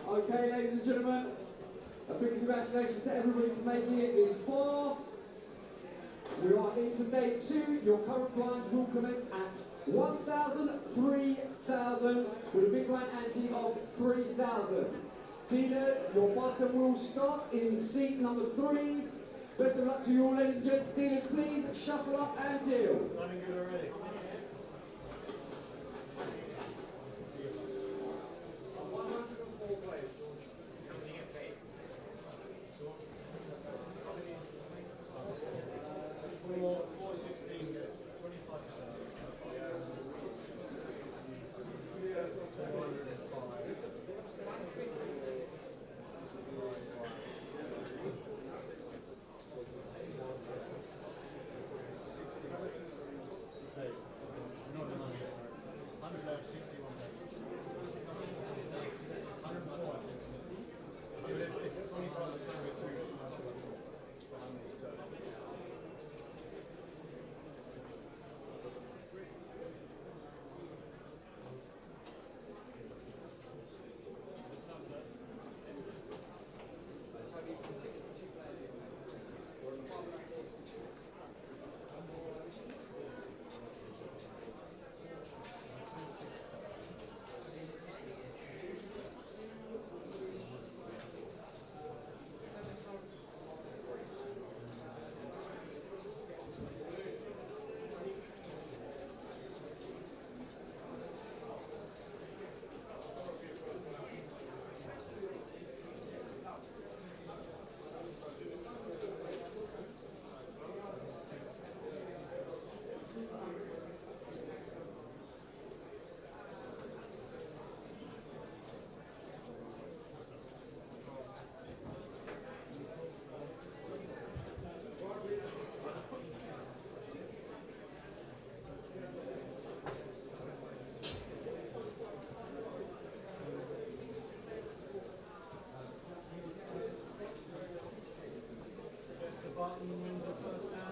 Okay, ladies and gentlemen, a big congratulations to everybody for making it this far. We are into day 2. Your current blinds will commence at 1,000, 3,000, with a big blind ante of 3,000. Dealer, your button will stop in seat number 3. Best of luck to you all, ladies and gents. Dealers, please shuffle up and deal. Running good already. Hey. Barton wins the first down.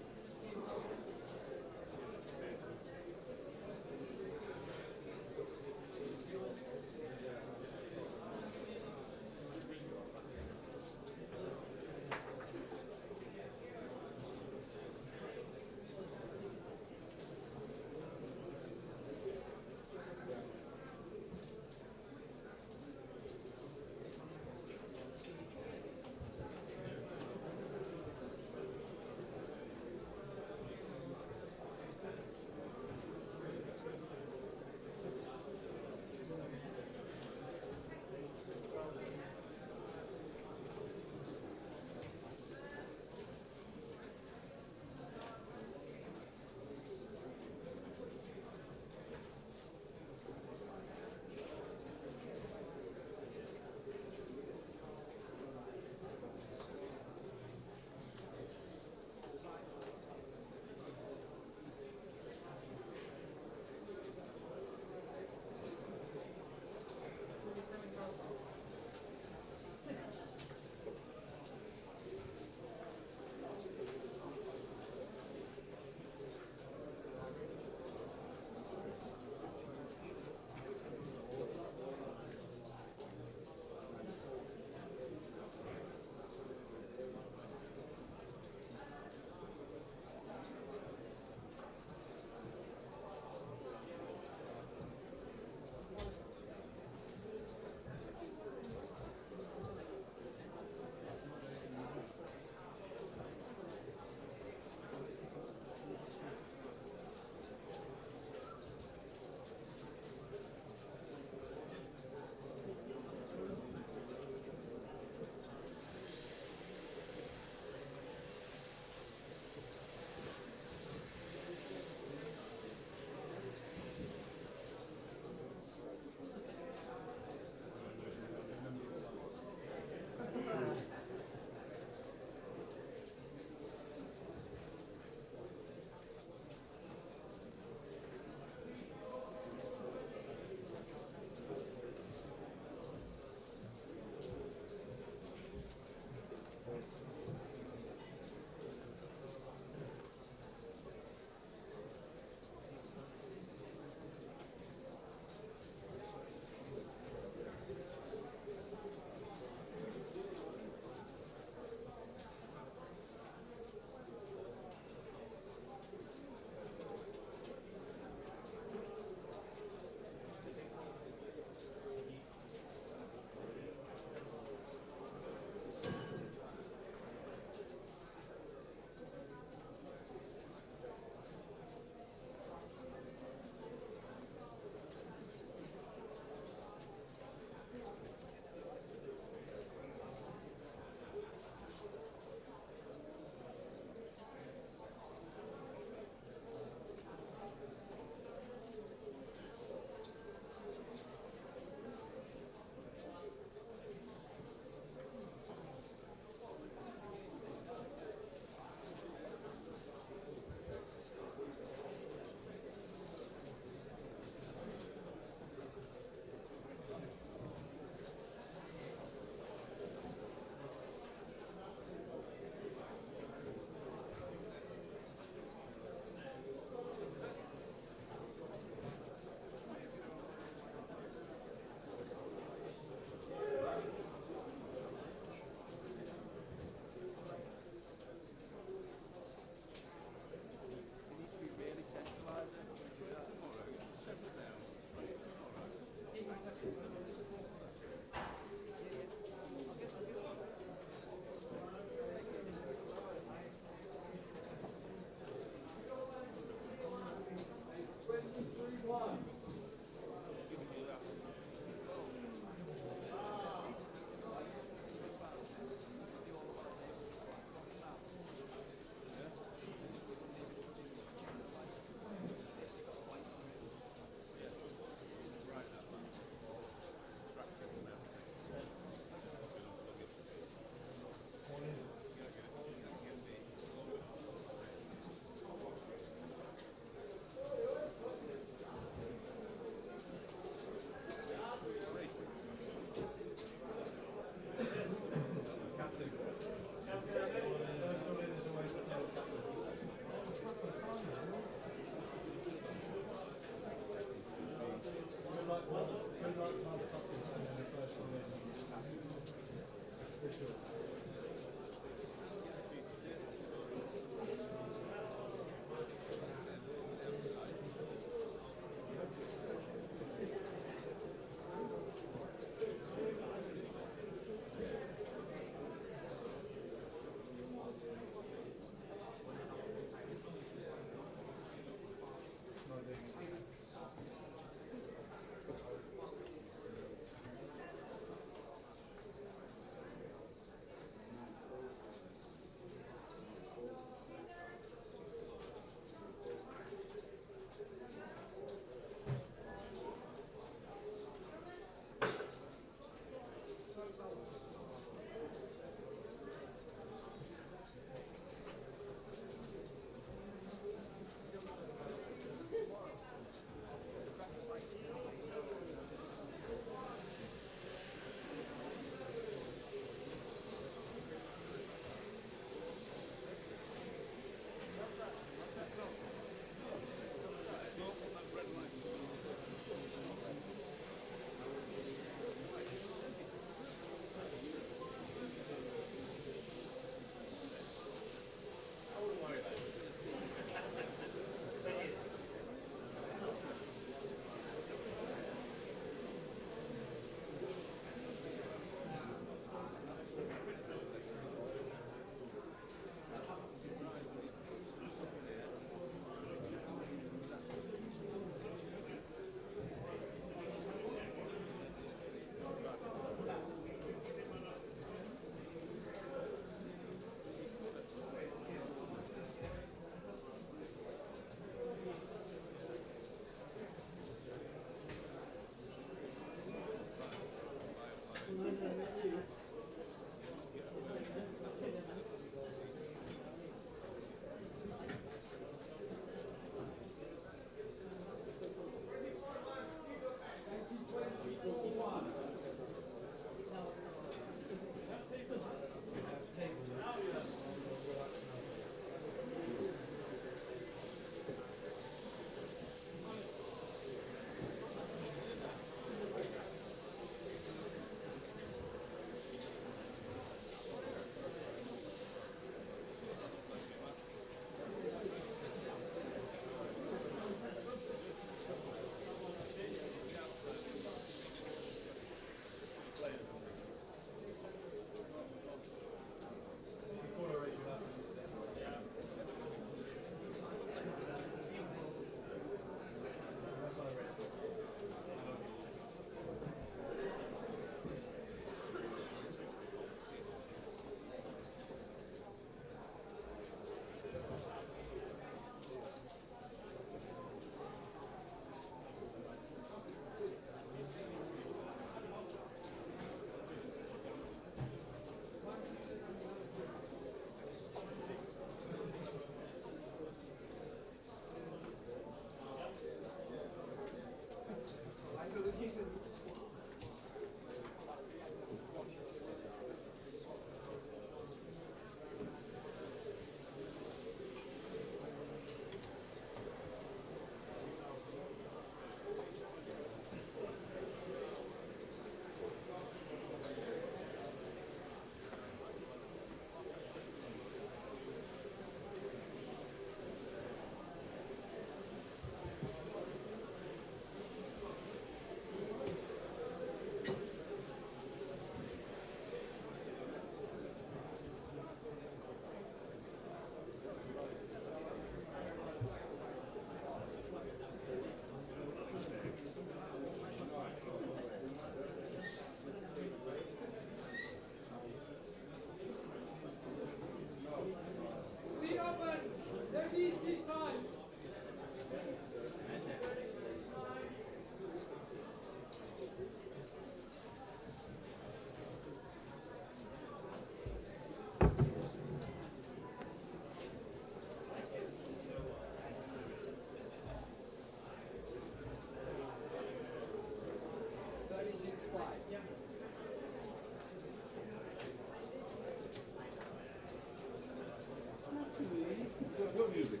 music.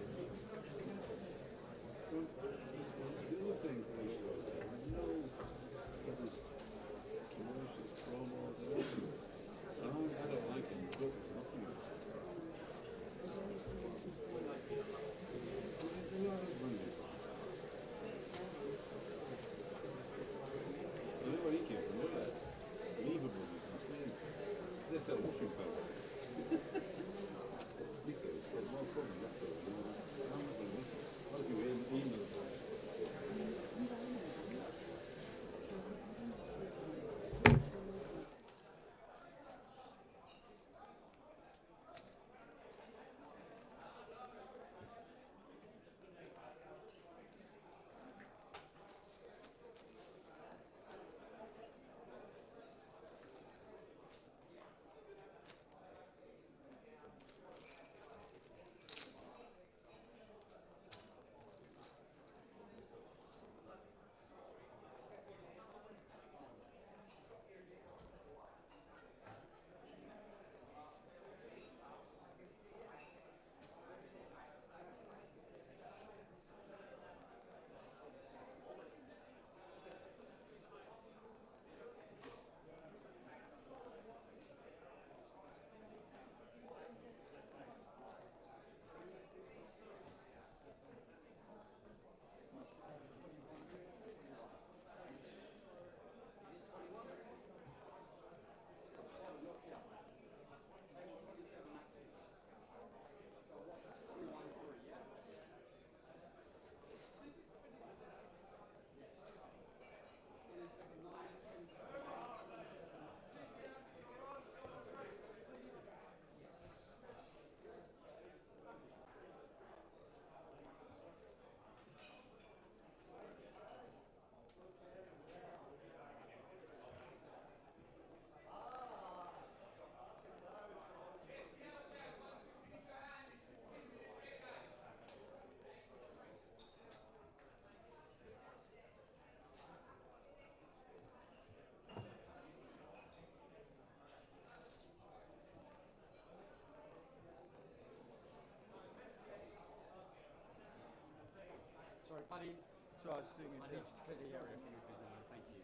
The other thing is, no commercial promos. I don't like them. But nothing. You know where he came from? Look at that. Unbelievable. That's that washing powder. Because there's no problem. That's all. I'm not going to listen. I'll give you email. Sorry, buddy. So I was doing I need you to clear the area for me, please. Thank you.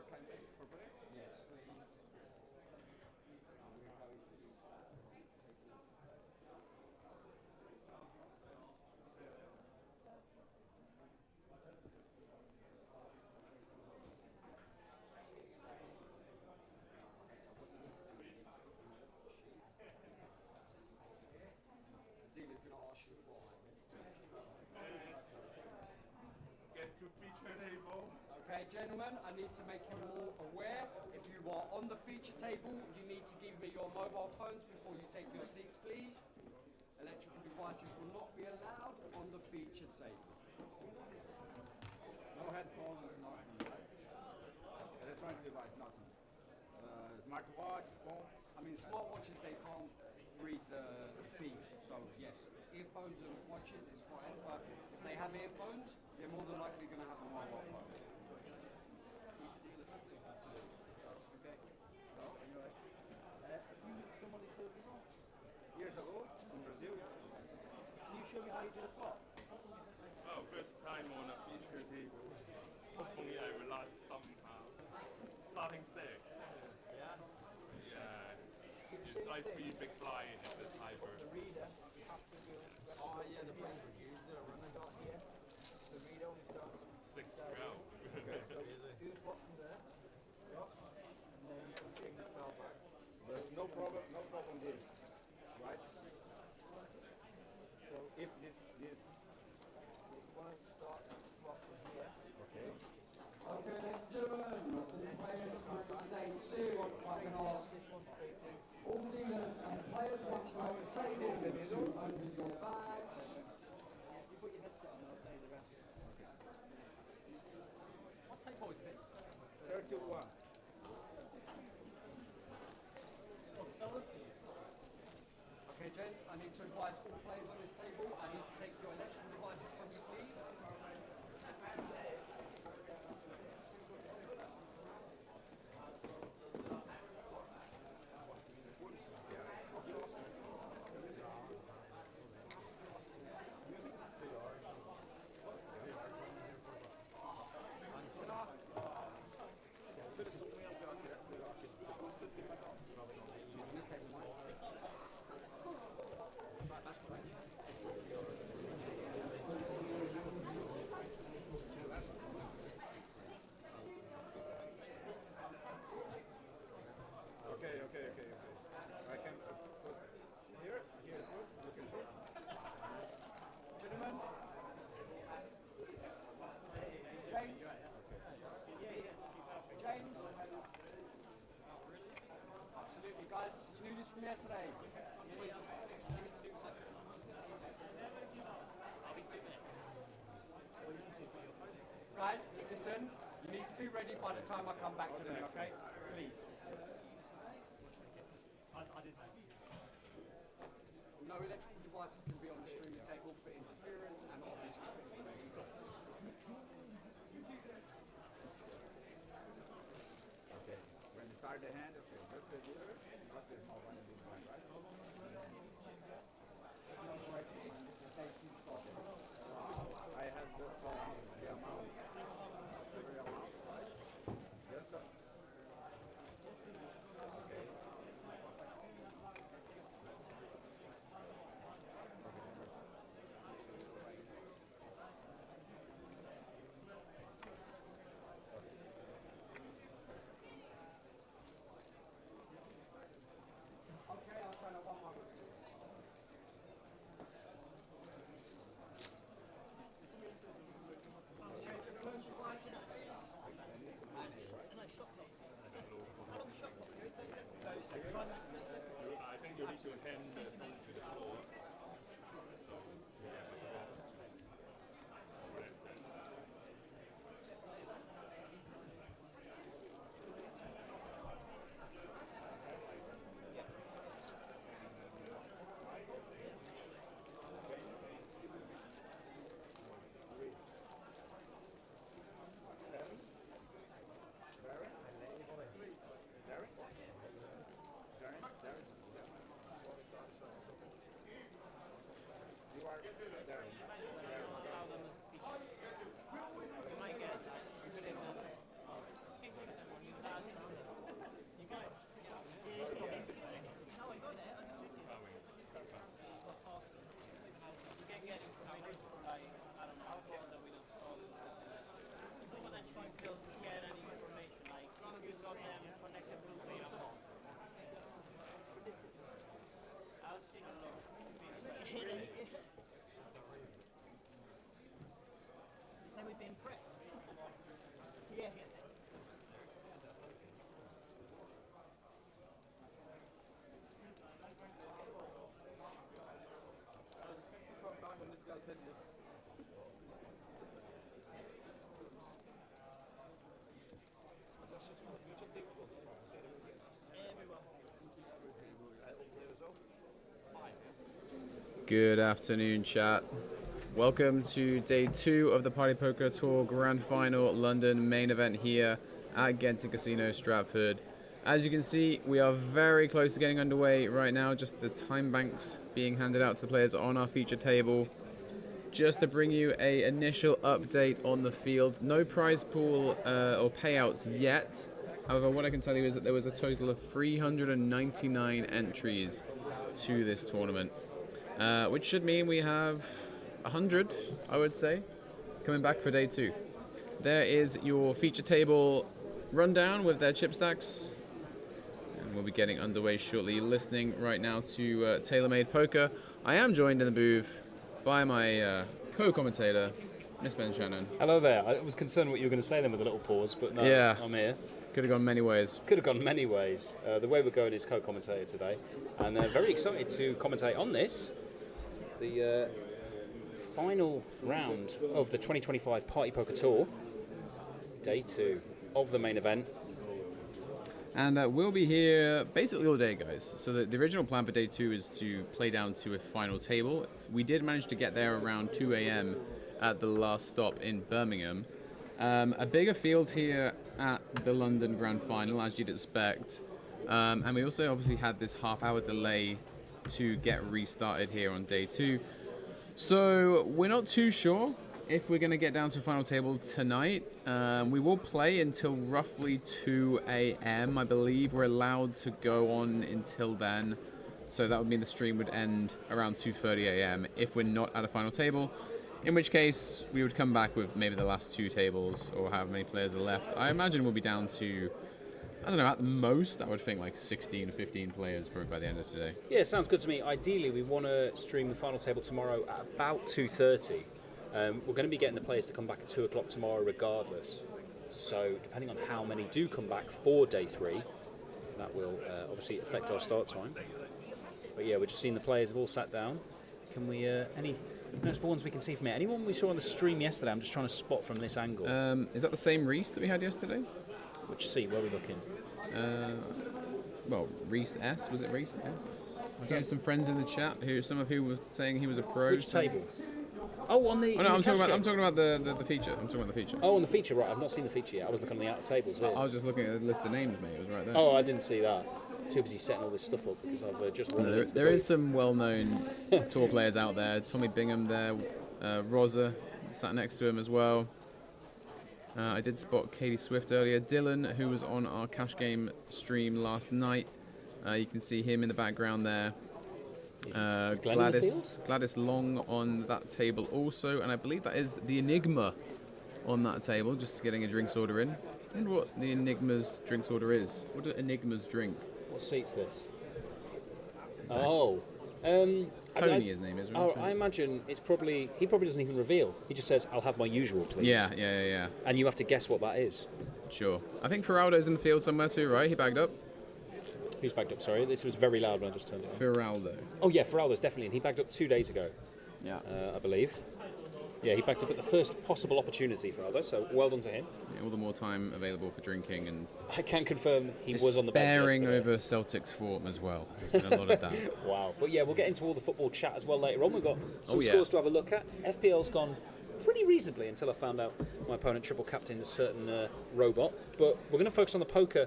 Okay, thanks for bringing. Yes, please. The dealer's going to ask you for Get to feature table. Okay, gentlemen, I need to make you all aware, if you are on the feature table, you need to give me your mobile phones before you take your seats, please. Electrical devices will not be allowed on the feature table. No headphones, nothing, right? Electronic device, nothing. Smartwatch, phone. I mean, smartwatches, they can't read the feed, so yes, earphones and watches is fine, but if they have earphones, they're more than likely going to have a mobile phone. Okay. So, anyway, you come on the before? Years ago, in Brazil, yeah. Can you show me how you do the plot? Oh, first time on a feature table. Hopefully I realized somehow. Starting stick. Yeah. Yeah. It's like 3 big flying at the tiber. The reader, you have to do. Oh, yeah, the place we use the runner dot here. The reader only starts 6 round. okay, so who's watching there? And then you can bring the spell back. There's no problem there. Right? So if this one starts from here. Okay. Okay, ladies and gentlemen, the players for day 2, if I can ask all dealers and players once you're on the table to open your bags. You put your headset on and I'll tell you the rest. What table is this? 31. Okay, gents, I need to advise all players on this table, I need to take your electrical devices from you, please. Okay. I can put here is good, you can see. Gentlemen. James. James. Absolutely, guys. You knew this from yesterday. Guys, listen. You need to be ready by the time I come back to them, okay? Please. No electrical devices can be on the streaming table for interference and obviously for information. Okay. When you start the hand, okay, just the dealer, not the small one in this one, right? I have the amount. Every amount, right? Just a, okay. being pressed. Yeah, yeah. Good afternoon, chat. Welcome to day 2 of the Party Poker Tour Grand Final London main event here at Genting Casino, Stratford. As you can see, we are very close to getting underway right now, just the time banks being handed out to the players on our feature table. Just to bring you an initial update on the field. No prize pool or payouts yet. However, what I can tell you is that there was a total of 399 entries to this tournament. Which should mean we have 100, I would say, coming back for day 2. There is your feature table rundown with their chip stacks. And we'll be getting underway shortly. You're listening right now to TaylorMade Poker. I am joined in the booth by my co-commentator, Miss Ben Shannon. Hello there. I was concerned what you were going to say then with a little pause, but no, Yeah. I'm here. Could have gone many ways. Could have gone many ways. The way we're going is co-commentator today, and very excited to commentate on this. The final round of the 2025 Party Poker Tour, day 2 of the main event. And we'll be here basically all day, guys. So the original plan for day 2 is to play down to a final table. We did manage to get there around 2 a.m. at the last stop in Birmingham. A bigger field here at the London Grand Final, as you'd expect. And we also obviously had this half-hour delay to get restarted here on day 2. So we're not too sure if we're going to get down to a final table tonight. We will play until roughly 2 a.m. I believe we're allowed to go on until then. So that would mean the stream would end around 2:30 a.m. if we're not at a final table. In which case, we would come back with maybe the last 2 tables or however many players are left. I imagine we'll be down to, I don't know, at the most, I would think like 16, 15 players probably by the end of today. Yeah, sounds good to me. Ideally, we want to stream the final table tomorrow at about 2:30. We're going to be getting the players to come back at 2 o'clock tomorrow regardless. So depending on how many do come back for day 3, that will obviously affect our start time. But yeah, we're just seeing the players have all sat down. Can we, any notable ones we can see from here? Anyone we saw on the stream yesterday, I'm just trying to spot from this angle. Is that the same Reese that we had yesterday? Which seat, where are we looking? Well, Reese S. Was it Reese S? We have some friends in the chat some of who were saying he was a pro. Which table? Oh, on the. Oh no, I'm talking about the feature. I'm talking about the feature. Oh, on the feature, right? I've not seen the feature yet. I was looking on the outer tables. I was just looking at the list of names, mate. It was right there. Oh, I didn't see that. Too busy setting all this stuff up because I've just. No, there is some well-known tour players out there. Tommy Bingham there, Rosa sat next to him as well. I did spot Katie Swift earlier. Dylan, who was on our cash game stream last night. You can see him in the background there. Is Glenn in the field? Gladys Long on that table also, and I believe that is the Enigma on that table, just getting a drinks order in. I wonder what the Enigma's drinks order is. What do Enigmas drink? What seat's this? Oh. Tony, his name is. Oh, I imagine it's probably, he probably doesn't even reveal. He just says, I'll have my usual, please. Yeah. And you have to guess what that is. Sure. I think Feraldo's in the field somewhere too, right? He bagged up. Who's bagged up? Sorry, this was very loud when I just turned it on. Feraldo. Oh yeah, Feraldo's definitely in. He bagged up 2 days ago. Yeah. I believe. Yeah, he backed up at the first possible opportunity for Aldo, so well done to him. Yeah, all the more time available for drinking and I can confirm he was on the bench despairing yesterday. over Celtic's form as well. There's been a lot of that. Wow. But yeah, we'll get into all the football chat as well later on. We've got some Oh, yeah. scores to have a look at. FPL's gone pretty reasonably until I found out my opponent triple captained a certain robot. But we're going to focus on the poker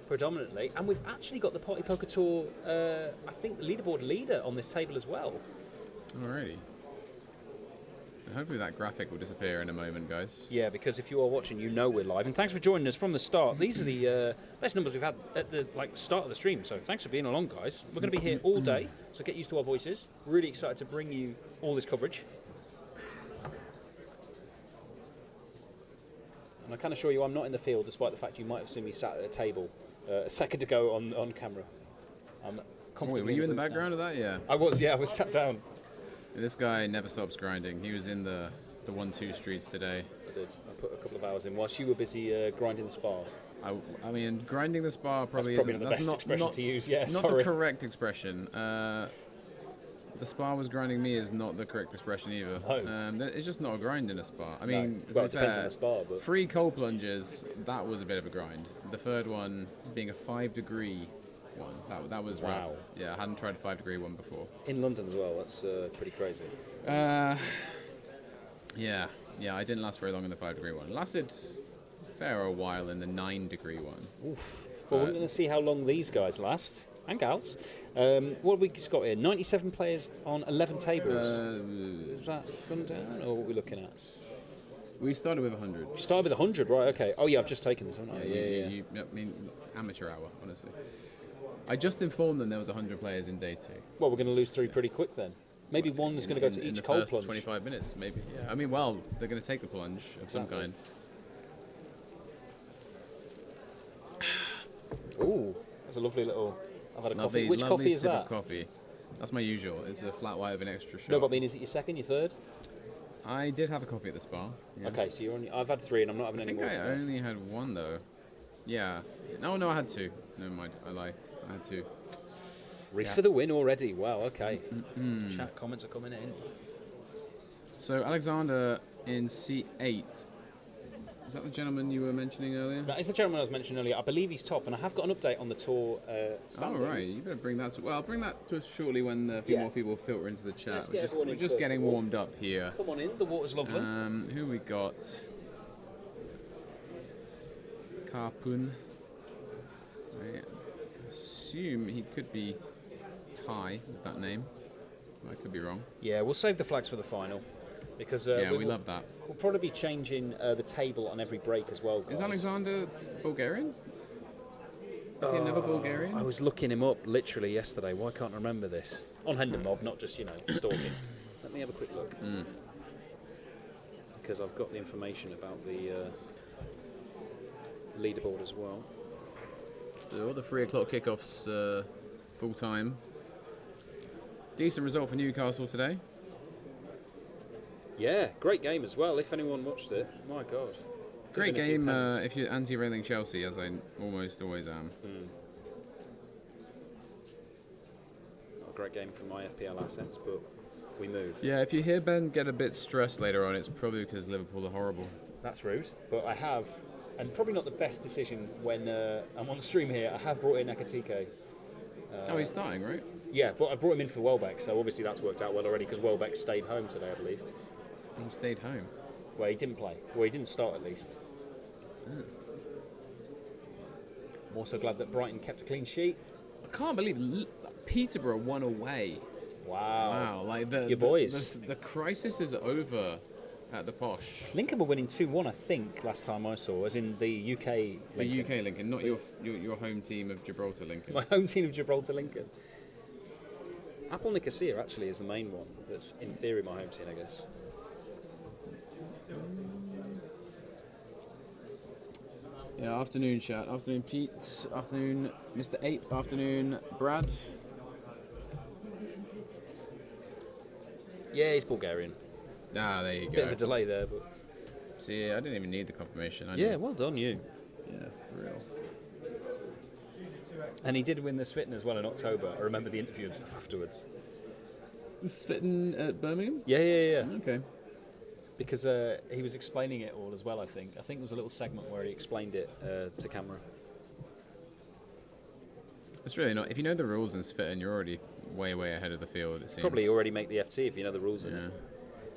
predominantly. And we've actually got the Party Poker Tour, I think, leaderboard leader on this table as well. Alrighty. And hopefully that graphic will disappear in a moment, guys. Yeah, because if you are watching, you know we're live. And thanks for joining us from the start. These are the best numbers we've had at the start of the stream. So thanks for being along, guys. We're going to be here all day, so get used to our voices. Really excited to bring you all this coverage. And I can assure you I'm not in the field, despite the fact you might have seen me sat at a table a second ago on camera. I'm comfortably Were you in the booth background of that? Yeah. now. I was sat down. This guy never stops grinding. He was in the the 1-2 streets today. I did. I put a couple of hours in whilst you were busy grinding the spar. I mean, grinding the spar probably That's probably isn't not the best expression to use. Yeah, not sorry. the correct expression. The spar was grinding me is not the correct expression either. No. It's just not a grind in a spar. I mean, well, it to be depends fair, on the spar, but 3 cold plunges, that was a bit of a grind. The third one being a 5-degree one, that was rough. Wow. Yeah, I hadn't tried a 5-degree one before. in London as well. That's pretty crazy. Yeah, I didn't last very long in the 5-degree one. Lasted a fair while in the 9-degree one. Oof. Well, we're going to see how long these guys last, and gals. What have we just got here? 97 players on 11 tables. Is that gone down, or what are we looking at? We started with 100. You started with 100, right? Okay. Oh yeah, I've just taken this, haven't I? I mean, amateur hour, honestly. I just informed them there was 100 players in day 2. Well, we're going to lose 3 pretty quick then. Maybe one's going to go to in each the cold first plunge. 25 minutes, maybe. Yeah. I mean, well, they're going to take the plunge of some kind. Ooh, that's a lovely little. I've had a Lovely, coffee. Which lovely coffee is sip that? of coffee. That's my usual. It's a flat white with an extra shot. No, but I mean, is it your second, your third? I did have a coffee at the spa. Yeah. Okay, so you're only. I've had 3, and I'm not having I any think more I today. only had 1 though. Yeah. No, I had 2. Never mind. I lie. I had 2. Reese Yeah. for the win already. Wow. Okay. Chat comments are coming in. So Alexander in C8. Is that the gentleman you were mentioning earlier? That is the gentleman I was mentioning earlier. I believe he's top, and I have got an update on the tour Oh standings. right, you better bring that to. Well, I'll bring that to us shortly when a few Yeah. more people filter into the chat. Let's get everyone We're in just first getting of all. warmed up here. Come on in. The water's lovely. Who we got? Karpun. I assume he could be Thai with that name. I could be wrong. Yeah, we'll save the flags for the final because Yeah, we will- love that. We'll probably be changing the table on every break as well. Is guys. Alexander Bulgarian? Is he another Bulgarian? I was looking him up literally yesterday. Why can't I remember this? On Hendon Mob, not just, stalking. Let me have a quick look. Because I've got the information about the leaderboard as well. So all the 3 o'clock kickoffs full time. Decent result for Newcastle today. Yeah, great game as well, if anyone watched it. My God. Great Could've been a few game pens. if you're anti-railing Chelsea, as I almost always am. Not a great game for my FPL assets, but we move. Yeah, if you hear Ben get a bit stressed later on, it's probably because Liverpool are horrible. That's rude, but I have, and probably not the best decision when I'm on stream here, I have brought in Nakatike. Oh, he's starting, right? Yeah, but I brought him in for Welbeck, so obviously that's worked out well already because Welbeck stayed home today, I believe. He stayed home. Well, he didn't play. Well, he didn't start at least. I'm also glad that Brighton kept a clean sheet. I can't believe Peterborough won away. Wow. Wow, like Your boys. The crisis is over at the Posh. Lincoln were winning 2-1, I think, last time I saw, as in the UK Lincoln. The UK Lincoln, not your home team of Gibraltar Lincoln. My home team of Gibraltar Lincoln. Apple Nicosia actually is the main one. That's in theory my home team, I guess. Yeah, afternoon chat. Afternoon Pete. Afternoon Mr. Ape. Afternoon Brad. Yeah, he's Bulgarian. Ah, there you Bit of go. a delay there, but See, I didn't even need the confirmation. I yeah, knew. well done you. Yeah, for real. And he did win the Svitten as well in October. I remember the interview and stuff afterwards. Fitting at Birmingham? Yeah. Okay. Because he was explaining it all as well, I think. I think there was a little segment where he explained it to camera. It's really not. If you know the rules in Spitting, you're already way ahead of the field, it seems. Probably already make the FT if you know the rules in Yeah. it.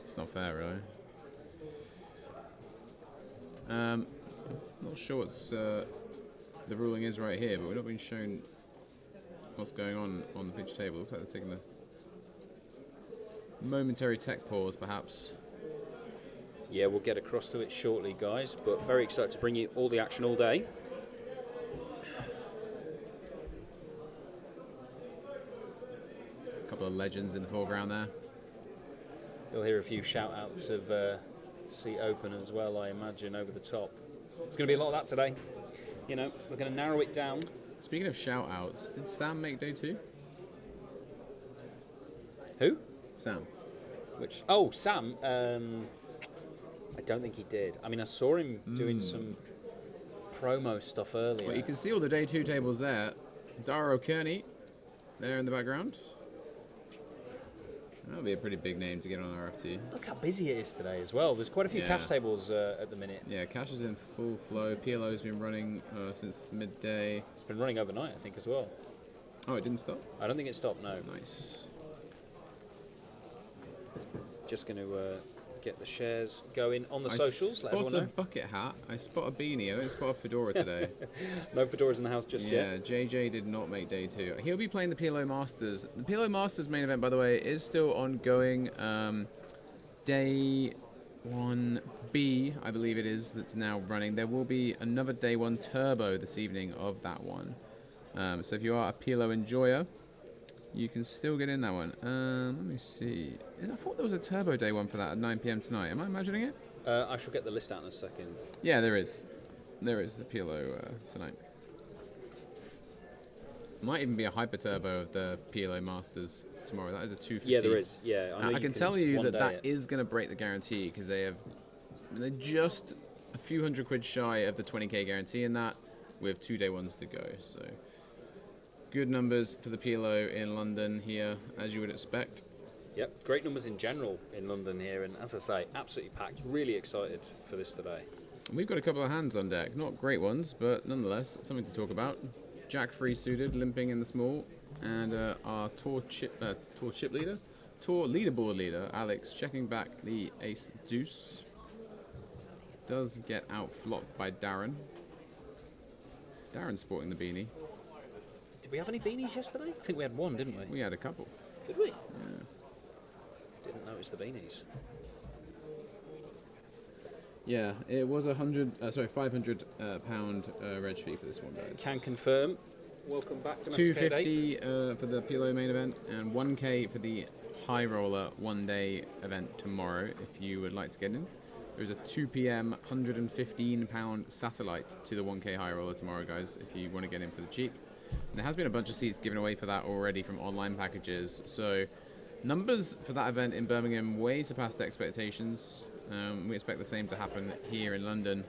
It's not fair, really. Not sure what's the ruling is right here, but we're not being shown what's going on the pitch table. Looks like they're taking a momentary tech pause, perhaps. Yeah, we'll get across to it shortly, guys. But very excited to bring you all the action all day. A couple of legends in the foreground there. You'll hear a few shout-outs of Seat Open as well, I imagine, over the top. There's going to be a lot of that today. You know, we're going to narrow it down. Speaking of shout-outs, did Sam make day 2? Who? Sam. Which? Oh, Sam. I don't think he did. I mean, I saw him doing some promo stuff earlier. But you can see all the day 2 tables there. Dara Kearney there in the background. That'll be a pretty big name to get on RFT. Look how busy it is today as well. There's quite a few cash tables at the minute. Yeah, cash is in full flow. PLO's been running since midday. It's been running overnight, I think, as well. Oh, it didn't stop? I don't think it stopped, no. Nice. Just going to get the shares going on the socials. Let I everyone spot a know. bucket hat. I spot a beanie. I don't spot a fedora today. No fedoras in the house just yet. Yeah, JJ did not make day 2. He'll be playing the PLO Masters. The PLO Masters main event, by the way, is still ongoing. Day 1B, I believe it is, that's now running. There will be another day 1 turbo this evening of that one. So if you are a PLO enjoyer, you can still get in that one. Let me see. I thought there was a turbo day 1 for that at 9 PM tonight. Am I imagining it? I shall get the list out in a second. Yeah, there is. There is the PLO tonight. Might even be a hyper turbo of the PLO Masters tomorrow. That is a 250. Yeah, there is. Yeah, I can tell you that that is going to break the guarantee because they're just a few £100 shy of the 20k guarantee in that, with 2 day 1s to go. So good numbers for the PLO in London here, as you would expect. Yep, great numbers in general in London here, and as I say, absolutely packed. Really excited for this today. We've got a couple of hands on deck, not great ones, but nonetheless something to talk about. Jack free suited, limping in the small, and our tour leaderboard leader, Alex, checking back the ace deuce. Does get out flopped by Darren. Darren sporting the beanie. Did we have any beanies yesterday? I think we had one, didn't we? We had a couple. Did we? Yeah. Didn't notice the beanies. Yeah, it was £500 reg fee for this one, guys. Can confirm. Welcome back, Domesticated 250 for the PLO main event, and 1k for the high roller 1 day event tomorrow. If you would like to get in, there's a 2 PM £115 satellite to the 1k high roller tomorrow, guys. If you want to get in for the cheap, and there has been a bunch of seats given away for that already from online packages. So numbers for that event in Birmingham way surpassed expectations. We expect the same to happen here in London.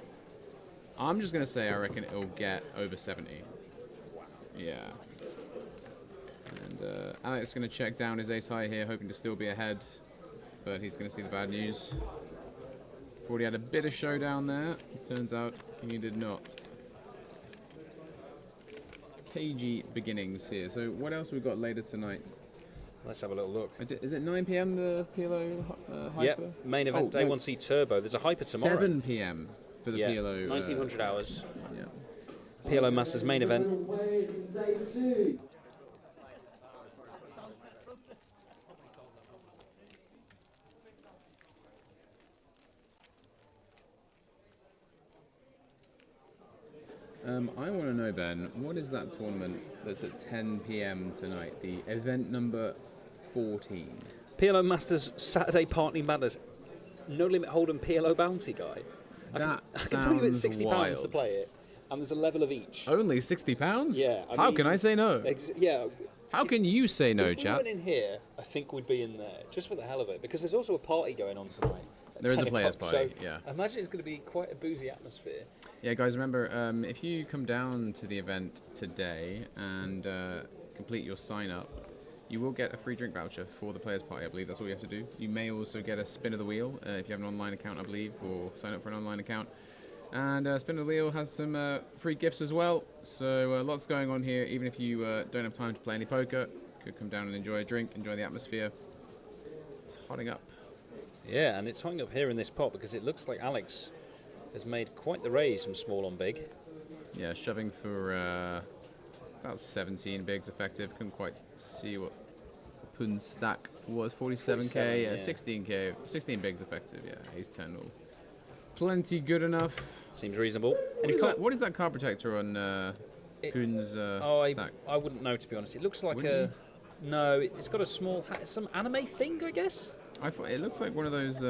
I'm just going to say I reckon it'll get over 70. Yeah. And Alex is going to check down his ace high here, hoping to still be ahead. But he's going to see the bad news. Already had a bit of showdown there. Turns out he did not. Cagey beginnings here. So what else have we got later tonight? Let's have a little look. Is it 9 PM the PLO hyper? Yep, main event day 1C turbo. There's a hyper tomorrow. 7 PM for the PLO. 1900 hours. Yeah. PLO Masters main event. Day 2. I want to know, Ben, what is that tournament that's at 10 PM tonight? The event number 14. PLO Masters Saturday Party Madness. No Limit Hold'em PLO Bounty Guy. I can tell you it's £60 to play it, and there's a level of each. Only £60? Yeah. How can I say no? Yeah. How can you say no, If we chap? went in here, I think we'd be in there, just for the hell of it, because there's also a party going on tonight. There is a 10 players' o'clock, party, so yeah. I imagine it's going to be quite a boozy atmosphere. Yeah, guys, remember, if you come down to the event today and complete your sign-up, you will get a free drink voucher for the players' party. I believe that's all you have to do. You may also get a spin of the wheel if you have an online account, I believe, or sign up for an online account. And spin of the wheel has some free gifts as well. So lots going on here. Even if you don't have time to play any poker, could come down and enjoy a drink, enjoy the atmosphere. It's hotting up. Yeah, and it's hung up here in this pot because it looks like Alex has made quite the raise from small on big. Yeah, shoving for about 17 bigs effective. Couldn't quite see what the pun stack was. 47k, yeah. 16k, 16 bigs effective. Yeah, ace 10 all. Plenty good enough. Seems reasonable. What is that card protector on Poon's stack? I wouldn't know, to be honest. It looks like no, it's got a small hat. Some anime thing, I guess. It looks like one of those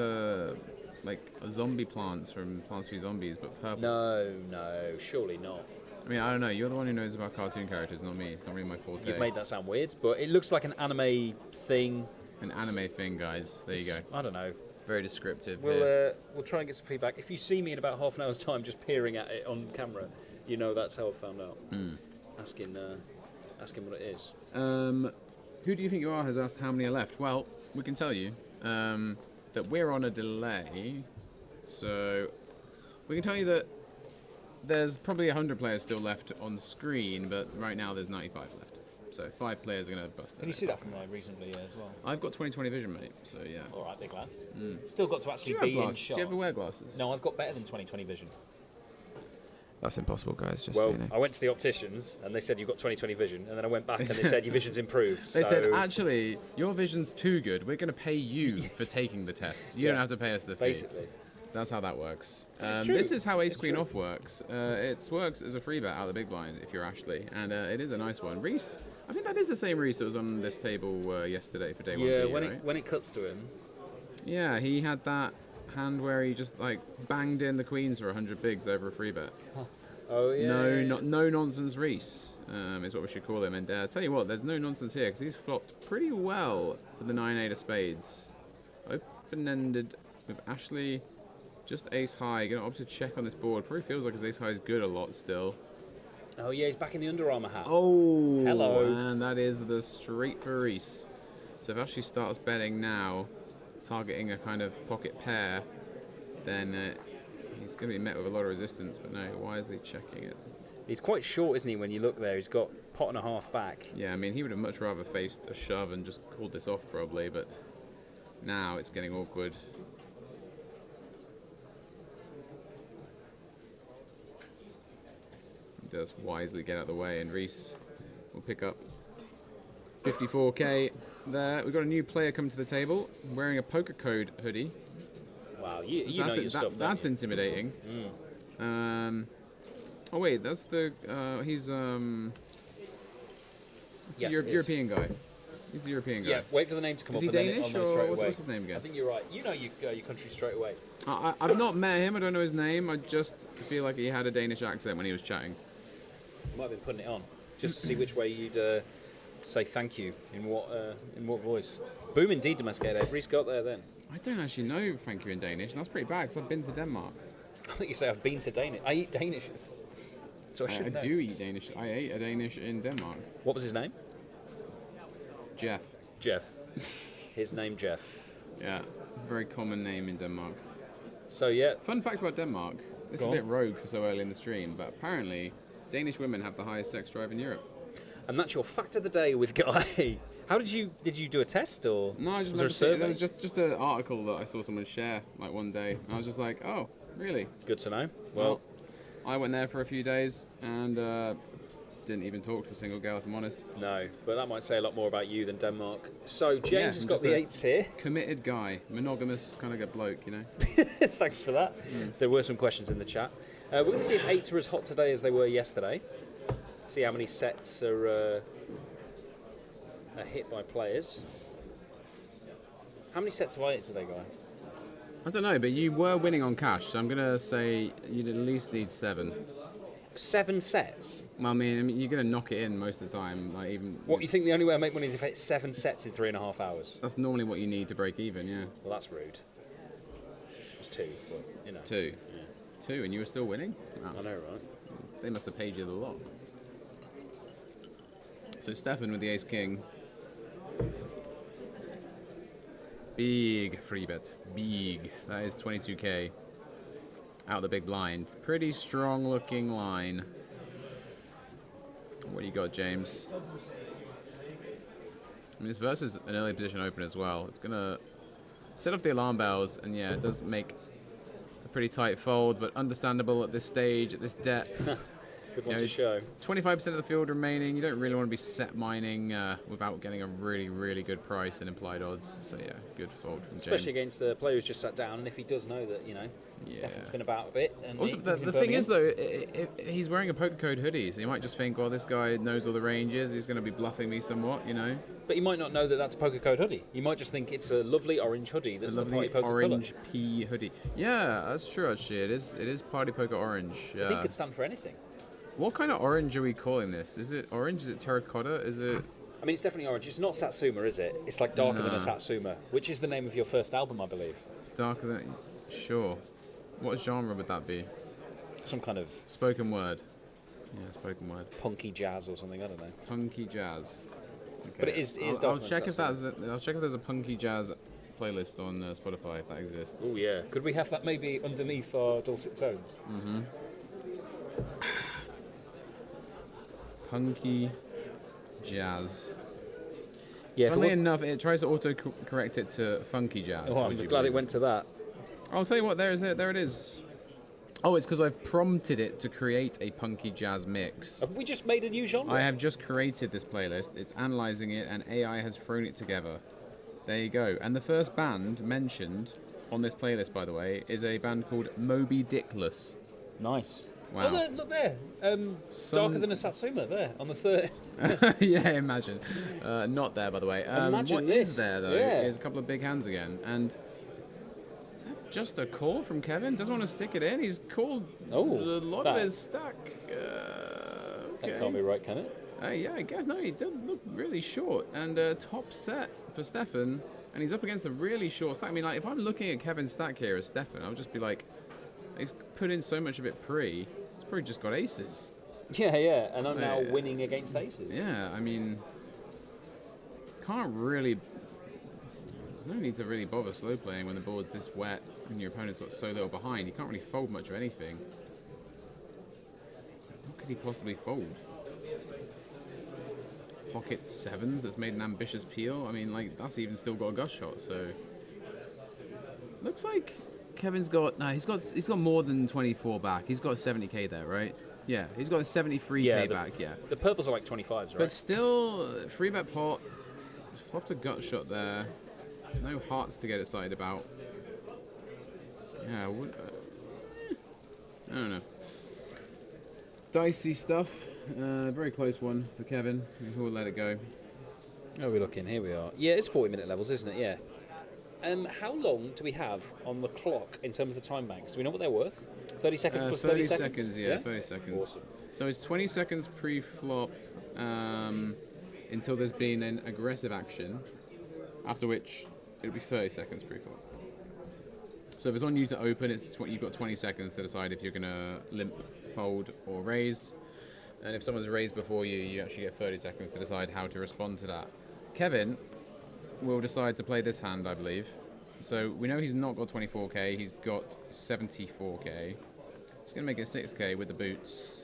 like zombie plants from Plants vs Zombies, but purple. No, surely not. I mean, I don't know. You're the one who knows about cartoon characters, not me. It's not really my forte. You've made that sound weird, but it looks like an anime thing. An anime thing, guys. There you go. I don't know. Very descriptive. here. We'll try and get some feedback. If you see me in about half an hour's time just peering at it on camera, you know that's how I found out. Asking what it is. Who do you think you are has asked how many are left. Well, we can tell you that we're on a delay, so we can tell you that there's probably 100 players still left on screen, but right now there's 95 left. So 5 players are going to bust. Can you see that from reasonably as well? I've got 20/20 vision, mate. So yeah. All right, big lad. Still got to actually Do be you have in glasses? shot. Do you ever wear glasses? No, I've got better than 20/20 vision. That's impossible, guys. Just Well, so you know. I went to the opticians and they said you've got 20/20 vision, and then I went back and they said your vision's improved. They so said, actually, your vision's too good. We're going to pay you for taking the test. You don't have to pay us the fee. basically. That's how that works. It's true. This is how Ace It's Queen true. off works. It works as a free bet out of the big blind if you're Ashley, and it is a nice one. Reese, I think that is the same Reese that was on this table yesterday for day one. Yeah, B, when right? when it cuts to him, Yeah, he had that hand where he just like banged in the queens for 100 bigs over a free bet. oh yeah, No nonsense Reese is what we should call him. And tell you what, there's no nonsense here because he's flopped pretty well with the 9-8 of spades. Open-ended with Ashley, just ace high. Gonna opt to check on this board. Probably feels like his ace high is good a lot still. Oh yeah, he's back in the Under Armour hat. Oh, Hello. and that is the straight for Reese. So if Ashley starts betting now, targeting a kind of pocket pair, then he's going to be met with a lot of resistance. But no, why is he checking it? He's quite short, isn't he? When you look there, he's got pot and a half back. Yeah, I mean, he would have much rather faced a shove and just called this off probably, but now it's getting awkward. He does wisely get out of the way, and Reese will pick up 54k there. We've got a new player coming to the table wearing a poker code hoodie. Wow, you That's know it. your stuff. don't That's you? intimidating. Oh wait, that's the he's Yes, the it is. European guy. He's the European guy. Yeah, wait for the name to come Is up. he and then Danish I'll know or straight what's away. his name again? I think you're right. You know your country straight away. I've not met him. I don't know his name. I just feel like he had a Danish accent when he was chatting. You might have been putting it on just to see which way you'd say thank you in what voice. Boom, indeed, domesticated. Reese got there then. I don't actually know thank you in Danish, and that's pretty bad because I've been to Denmark. I think you say I've been to Danish. I eat Danishes. So I I should know. do eat Danish. I ate a Danish in Denmark. What was his name? Jeff. Jeff. His name Jeff. Yeah, very common name in Denmark. So yeah, Fun fact about Denmark. This is Go a bit on. rogue for so early in the stream, but apparently Danish women have the highest sex drive in Europe. and that's your fact of the day with Guy. How did you do a test or No, I just was there a it survey? was just an article that I saw someone share like one day. And I was just like, oh, really? Good to know. Well, I went there for a few days and didn't even talk to a single girl, if I'm honest. No, but that might say a lot more about you than Denmark. So Yeah, James has I'm got just the a- eights here. Committed guy, monogamous kind of a bloke, you know. Thanks for that. There were some questions in the chat. We're going to see if eights are as hot today as they were yesterday. See how many sets are hit by players. How many sets have I hit today, Guy? I don't know, but you were winning on cash, so I'm gonna say you'd at least need 7. 7 sets? Well, I mean, you're gonna knock it in most of the time. Like even What, you think the only way I make money is if I hit 7 sets in 3.5 hours? that's normally what you need to break even. Yeah, Well, that's rude. It's 2, but, you know. 2, 2, and you were still winning. Wow. I know, right? They must have paid you the lot. So Stefan with the ace king. Big free bet. Big. That is 22k. Out the big blind. Pretty strong looking line. What do you got, James? I mean, this versus an early position open as well. It's gonna set off the alarm bells, and yeah, it does make a pretty tight fold, but understandable at this stage, at this depth. Good one Yeah, to show. 25% of the field remaining. You don't really want to be set mining without getting a really, really good price and implied odds. So yeah, good fold from Especially James. against a player who's just sat down, and if he does know that, you know, Yeah. Stefan's been about a bit. And Also, he the lives in thing is Birmingham. though, he's wearing a poker code hoodie, so you might just think, well, this guy knows all the ranges. He's going to be bluffing me somewhat, you know. But you might not know that that's a poker code hoodie. You might just think it's a lovely orange hoodie A that's the lovely party poker orange pea hoodie. Yeah, that's true. Actually, it is. It is party poker orange. colour. Yeah. He could stand for anything. What kind of orange are we calling this? Is it orange? Is it terracotta? Is it? I mean, it's definitely orange. It's not Satsuma, is it? It's like darker than Nah. a Satsuma, which is the name of your first album, I believe. Darker than... Sure. What genre would that be? Some kind of Spoken word. Yeah, spoken word. punky jazz or something. I don't know. Punky jazz. Okay. But it is I'll darker than check if Satsuma. I'll check if there's a punky jazz playlist on Spotify if that exists. Oh yeah. Could we have that maybe underneath our dulcet tones? Punky jazz. Yeah. If it Funnily was, enough, it tries to auto-correct it to funky jazz. oh, I'm would you glad it believe went to that. I'll tell you what, there it is. Oh, it's because I've prompted it to create a punky jazz mix. Have we just made a new genre? I have just created this playlist. It's analysing it, and AI has thrown it together. There you go. And the first band mentioned on this playlist, by the way, is a band called Moby Dickless. Nice. Wow. Oh, look there. Darker than a Satsuma there on the third. Yeah, imagine. Not there, by the way. Imagine what this. is there, though, Yeah. is a couple of big hands again. And is that just a call from Kevin? Doesn't want to stick it in. He's called a lot of that- his stack. Okay. That can't be right, can it? Yeah, I guess. No, he does look really short. And top set for Stefan. And he's up against a really short stack. I mean, like, if I'm looking at Kevin's stack here as Stefan, I'll just be like, he's put in so much of it pre. He's probably just got aces. Yeah, yeah. And I'm now winning against aces. Yeah, I mean, can't really. There's no need to really bother slow playing when the board's this wet and your opponent's got so little behind. You can't really fold much of anything. What could he possibly fold? Pocket sevens that's made an ambitious peel. I mean, like, that's even still got a gush shot. So looks like Kevin's got he's got more than 24 back. He's got 70k there, right? Yeah, he's got a 73k back. Yeah. The purples are like 25s, right? But still, free bet pot, flopped a gut shot there. No hearts to get excited about. Yeah, I don't know. Dicey stuff. Very close one for Kevin. We'll let it go. Oh, we're looking. Here we are. Yeah, it's 40-minute levels, isn't it? Yeah. How long do we have on the clock in terms of the time banks? Do we know what they're worth? 30 seconds plus 30 seconds? Yeah, 30 seconds. Awesome. So it's 20 seconds pre-flop until there's been an aggressive action, after which it'll be 30 seconds pre-flop. So if it's on you to open, you've got 20 seconds to decide if you're going to limp, fold, or raise. And if someone's raised before you, you actually get 30 seconds to decide how to respond to that. Kevin will decide to play this hand, I believe. So we know he's not got 24k, he's got 74k. He's going to make it 6k with the boots.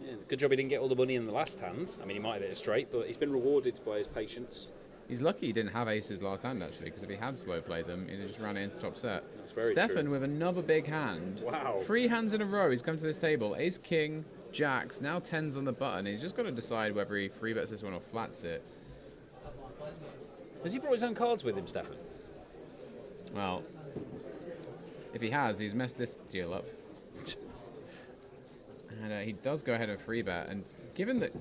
Yeah, good job he didn't get all the money in the last hand. I mean, he might have hit it straight, but he's been rewarded by his patience. He's lucky he didn't have aces last hand, actually, because if he had slow played them, he'd just ran it into top set. That's very Stefan true. with another big hand. Wow. 3 hands in a row, he's come to this table. Ace, king, jacks, now 10s on the button. He's just got to decide whether he 3-bets this one or flats it. Has he brought his own cards with him, Stefan? Well, if he has, he's messed this deal up. And he does go ahead and 3-bet. And given that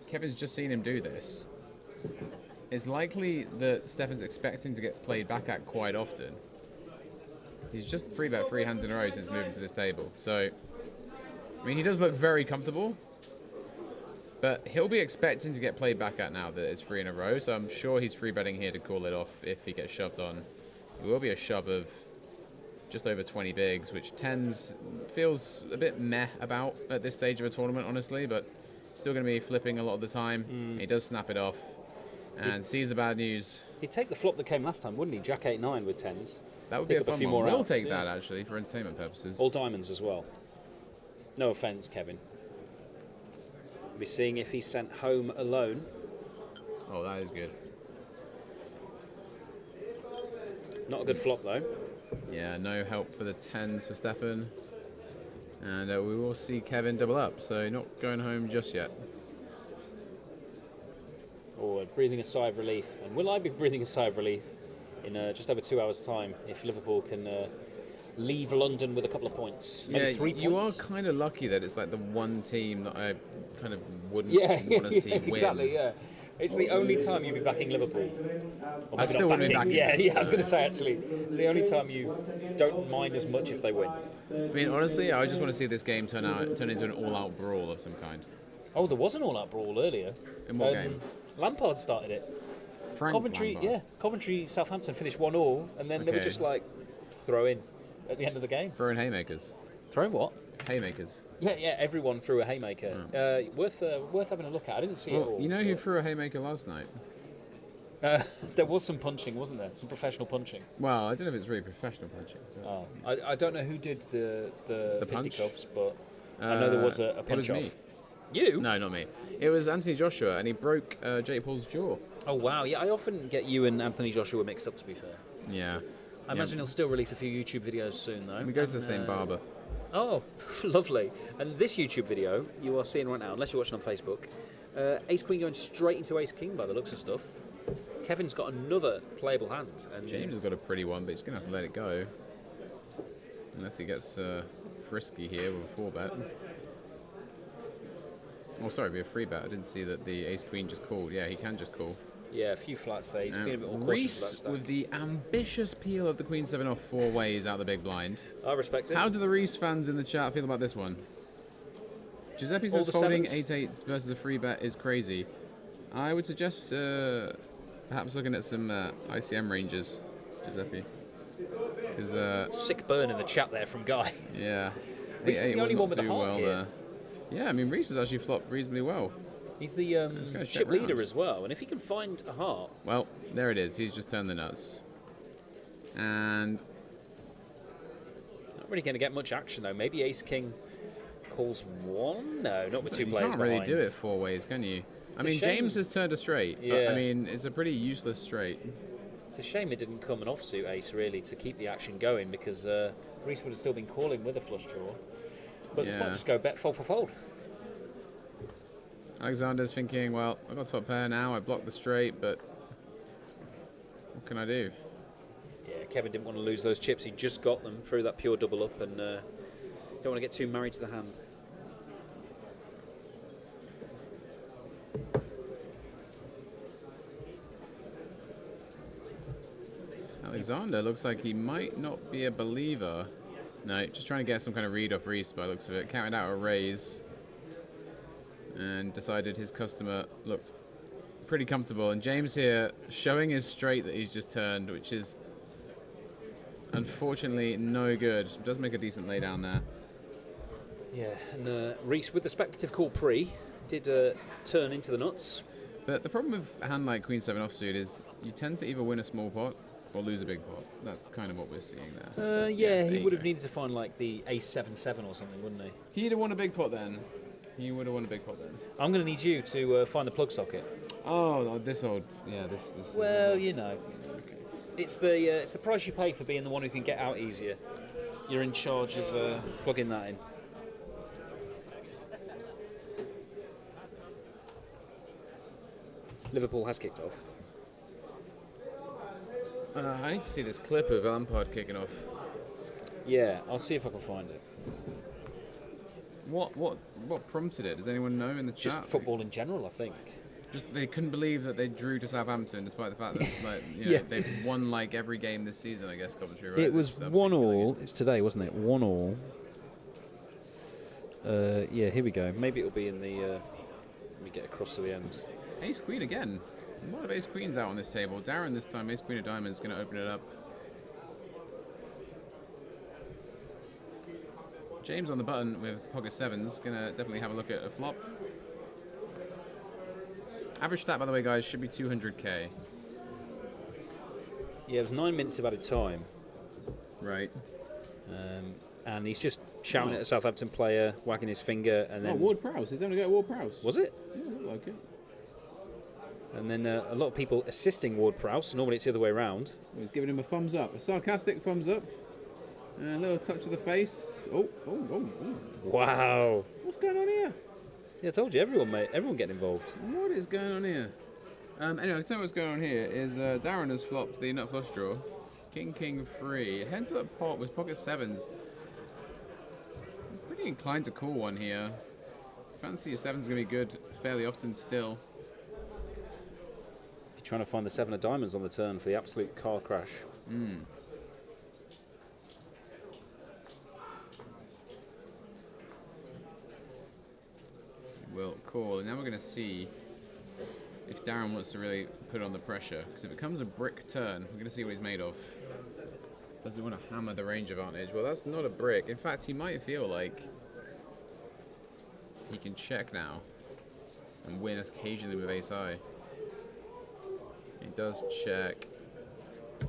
Kevin's just seen him do this, it's likely that Stefan's expecting to get played back at quite often. He's just 3-bet 3 hands in a row since moving to this table. So, I mean, he does look very comfortable. But he'll be expecting to get played back at now that it's 3 in a row. So I'm sure he's 3-betting here to call it off if he gets shoved on. It will be a shove of just over 20 bigs, which 10s feels a bit meh about at this stage of a tournament, honestly. But still going to be flipping a lot of the time. He does snap it off and sees the bad news. He'd take the flop that came last time, wouldn't he? Jack 8-9 with 10s. That would be Pick a up a fun few one. more We'll outs, take yeah. that, actually, for entertainment purposes. All diamonds as well. No offence, Kevin. We'll be seeing if he's sent home alone. Oh, that is good. Not a good flop, though. Yeah, no help for the 10s for Stefan. And we will see Kevin double up, so not going home just yet. Or breathing a sigh of relief. And will I be breathing a sigh of relief in just over 2 hours' time if Liverpool can leave London with a couple of points? Maybe 3 points? You are kind of lucky that it's like the one team that I kind of wouldn't Yeah, want to see win. exactly, yeah. It's the only time you'd be backing Liverpool. Or I maybe still not wouldn't be backing Yeah, I was going to say, actually, it's the only time you don't mind as much if they win. I mean, honestly, I just want to see this game turn into an all-out brawl of some kind. Oh, there was an all-out brawl earlier. In what game? Lampard started it. Frank Coventry, Lampard. yeah, Coventry, Southampton finished 1-1, and then they were Okay. just like throw in at the end of the game. Throwing haymakers. Throwing what? Haymakers. Yeah, everyone threw a haymaker. Worth having a look at. I didn't see it Well, all. you know who threw a haymaker last night? There was some punching, wasn't there? Some professional punching. Well, I don't know if it's really professional punching. but- I don't know who did the punch? fisticuffs, but I know there was a it was punch off. me. You? No, not me. It was Anthony Joshua, and he broke Jake Paul's jaw. Oh wow, yeah. I often get you and Anthony Joshua mixed up. To be fair, Yeah. I imagine he'll still release a few YouTube videos soon, though. We go to the same barber. Oh, lovely. And this YouTube video you are seeing right now, unless you're watching on Facebook, Ace Queen going straight into Ace King by the looks of stuff. Kevin's got another playable hand, and James has got a pretty one, but he's going to have to let it go. Unless he gets frisky here with a 4-bet. Oh, sorry, be a 3-bet. I didn't see that the Ace-Queen just called. Yeah, he can just call. yeah, a few flats there. He's being a bit more cautious Reese about stuff. with the ambitious peel of the Queen 7 off 4 ways out the big blind. I respect it. How do the Reese fans in the chat feel about this one? Giuseppe All says the folding sevens. 8-8 versus a 3-bet is crazy. I would suggest perhaps looking at some ICM ranges, Giuseppe. Because, Sick burn in the chat there from Guy. yeah. Reese is 8-8 the only was one not with a too heart well here. there. Yeah, I mean, Reese has actually flopped reasonably well. He's the go check chip leader round. as well, and if he can find a heart, Well, there it is. He's just turned the nuts. And not really going to get much action though. Maybe Ace King calls one. No, not with two you players can't really behind. do it 4 ways, can you? I a mean, shame. James has turned a straight. But, Yeah. I mean, it's a pretty useless straight. It's a shame it didn't come an offsuit ace really to keep the action going because Reese would have still been calling with a flush draw. But this might Yeah. just go bet fold for fold. Alexander's thinking, well, I've got top pair now. I blocked the straight, but what can I do? Yeah, Kevin didn't want to lose those chips. He just got them through that pure double up and don't want to get too married to the hand. Alexander looks like he might not be a believer. No, just trying to get some kind of read off Reese by the looks of it. Counted out a raise and decided his customer looked pretty comfortable. And James here showing his straight that he's just turned, which is unfortunately no good. Does make a decent lay down there. Yeah, and Reese with the speculative call pre did turn into the nuts. But the problem with a hand like Queen 7 offsuit is you tend to either win a small pot or lose a big pot. That's kind of what we're seeing there. Yeah, there he you would have go. needed to find like the ace 7-7 or something, wouldn't he? He'd have won a big pot then. He would have won a big pot then. I'm going to need you to find the plug socket. Oh, this old, yeah, this. Well, this you know, okay. it's the price you pay for being the one who can get out easier. You're in charge of plugging that in. Liverpool has kicked off. I need to see this clip of Lampard kicking off. Yeah, I'll see if I can find it. What prompted it? Does anyone know in the Just chat? football in general, I think. Just they couldn't believe that they drew to Southampton, despite the fact that like, Yeah. they've won like every game this season. I guess Coventry. Right? It was They're just absolutely killing 1-1. It's today, wasn't it? 1-1. Yeah, here we go. Maybe it'll be in the. Let me get across to the end. it. Ace Queen again. A lot of Ace Queens out on this table. Darren this time, Ace Queen of Diamonds, going to open it up. James on the button with pocket sevens, going to definitely have a look at a flop. Average stat, by the way, guys, should be 200k. Yeah, it was 9 minutes of added time. Right. And he's just shouting at a Southampton player, wagging his finger, and Oh, then. Ward Prowse. He's having a go at Ward Prowse. Was it? Yeah, looked like it. And then a lot of people assisting Ward Prowse. Normally it's the other way around. He's giving him a thumbs up, a sarcastic thumbs up. And a little touch of the face. Oh. Wow. What's going on here? Yeah, I told you, everyone getting involved. What is going on here? Anyway, I'll tell you what's going on here is Darren has flopped the nut flush draw. King, 3. Heads up pot with pocket sevens. I'm pretty inclined to call one here. Fancy a seven's going to be good fairly often still. You're trying to find the 7 of diamonds on the turn for the absolute car crash. Will call. And now we're going to see if Darren wants to really put on the pressure, because if it becomes a brick turn, we're going to see what he's made of. Does he want to hammer the range advantage? Well, that's not a brick. In fact, he might feel like he can check now and win occasionally with ace high. He does check.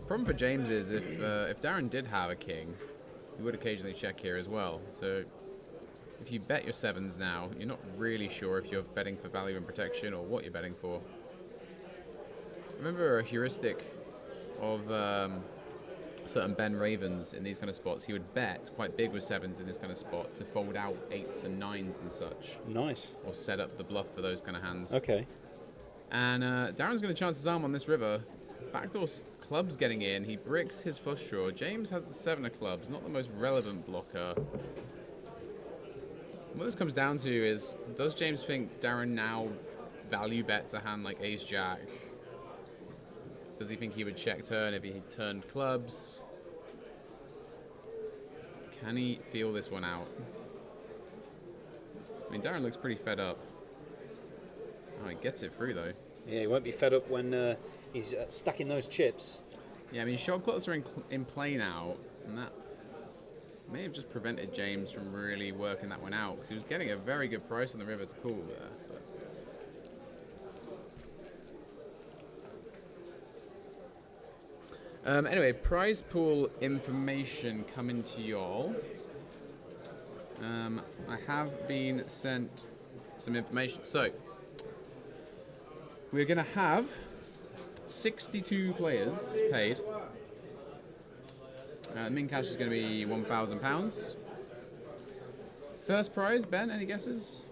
Problem for James is if Darren did have a king, he would occasionally check here as well. So if you bet your sevens now, you're not really sure if you're betting for value and protection or what you're betting for. Remember a heuristic of certain Ben Ravens in these kind of spots. He would bet quite big with sevens in this kind of spot to fold out eights and nines and such. Nice. Or set up the bluff for those kind of hands. Okay. And Darren's going to chance his arm on this river. Backdoor clubs getting in. He bricks his flush draw. James has the seven of clubs, not the most relevant blocker. What this comes down to is, does James think Darren now value bets a hand like ace jack? Does he think he would check turn if he turned clubs? Can he feel this one out? I mean, Darren looks pretty fed up. Oh, he gets it through though. Yeah, he won't be fed up when he's stacking those chips. Yeah, I mean, shot clocks are in play now, and that may have just prevented James from really working that one out, because he was getting a very good price on the river to call there. Anyway, prize pool information coming to y'all. I have been sent some information. So, we're going to have 62 players paid. Min cash is going to be £1,000. First prize, Ben, any guesses?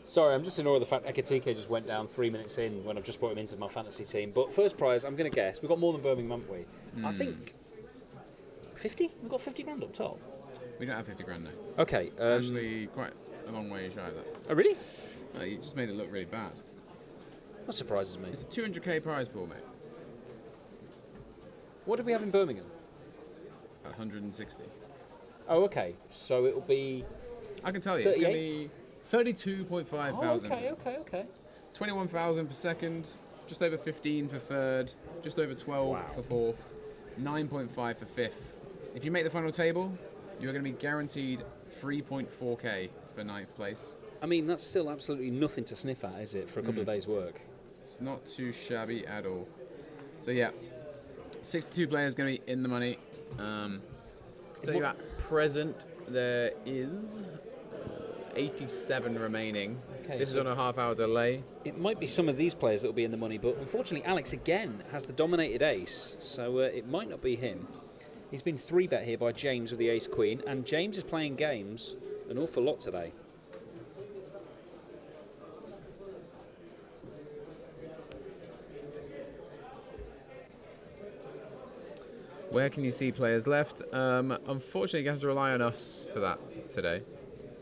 Sorry, I'm just in awe of the fact Ekatike just went down 3 minutes in when I've just brought him into my fantasy team. But first prize, I'm going to guess. We've got more than Birmingham, haven't we? I think 50? We've got 50 grand up top. We don't have 50 grand now. Okay. Actually, quite a long way shy of that. Oh, really? You just made it look really bad. That surprises me. It's a 200k prize pool, mate. What did we have in Birmingham? 160. Oh, okay. So it'll be... I can tell you, it's going to be 32.5 thousand. Okay. 21,000 for second, just over 15 for third, just over 12 for fourth, 9.5 for fifth. If you make the final table, you're going to be guaranteed 3.4k for ninth place. I mean, that's still absolutely nothing to sniff at, is it, for a couple of days' work? It's not too shabby at all. So yeah, 62 players going to be in the money. Tell you at present, there is 87 remaining. Okay, this is on a half-hour delay. It might be some of these players that will be in the money, but unfortunately Alex again has the dominated ace, so it might not be him. He's been 3-bet here by James with the ace-queen, and James is playing games an awful lot today. Where can you see players left? Unfortunately, you have to rely on us for that today.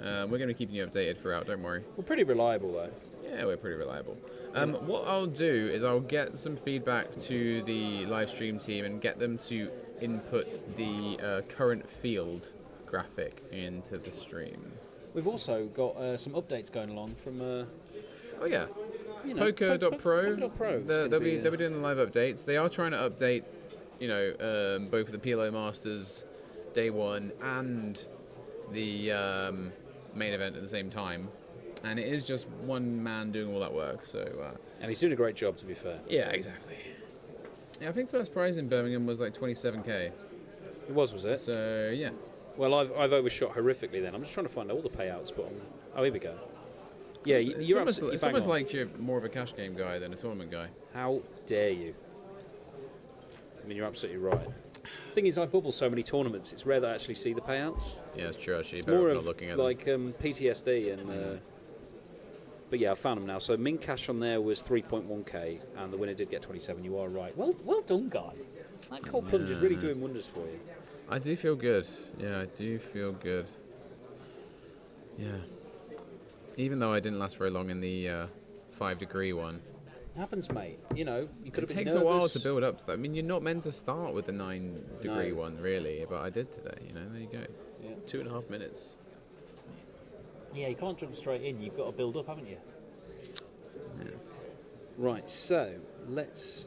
We're going to be keeping you updated throughout, don't worry. We're pretty reliable, though. Yeah, we're pretty reliable. What I'll do is I'll get some feedback to the live stream team and get them to input the current field graphic into the stream. We've also got some updates going along from... oh yeah, you know, Poker.pro. Poker.pro. They'll be doing the live updates. They are trying to update, you know, both the PLO Masters Day 1 and the main event at the same time. And it is just one man doing all that work, so... and he's doing a great job, to be fair. Yeah, exactly. Yeah, I think first prize in Birmingham was like 27k. It was it? So, yeah. Well, I've overshot horrifically then. I'm just trying to find all the payouts, but... oh, here we go. Yeah, you're absolutely It's almost like you're more of a cash game guy than a tournament guy. How dare you? I mean, you're absolutely right. The thing is, I bubble so many tournaments, it's rare that I actually see the payouts. Yeah, it's true, actually. It's Better more not of looking at like PTSD and... but yeah, I found them now. So min cash on there was 3.1k, and the winner did get 27. You are right. Well done, guy. That cold plunge is really doing wonders for you. I do feel good. Yeah, I do feel good. Yeah. Even though I didn't last very long in the 5-degree one. Happens, mate. You know, you could have been It takes nervous. a while to build up to that. I mean, you're not meant to start with the 9-degree one, really, but I did today. You know, there you go. Yeah. 2.5 minutes. Yeah, you can't jump straight in. You've got to build up, haven't you? Yeah. Right, so let's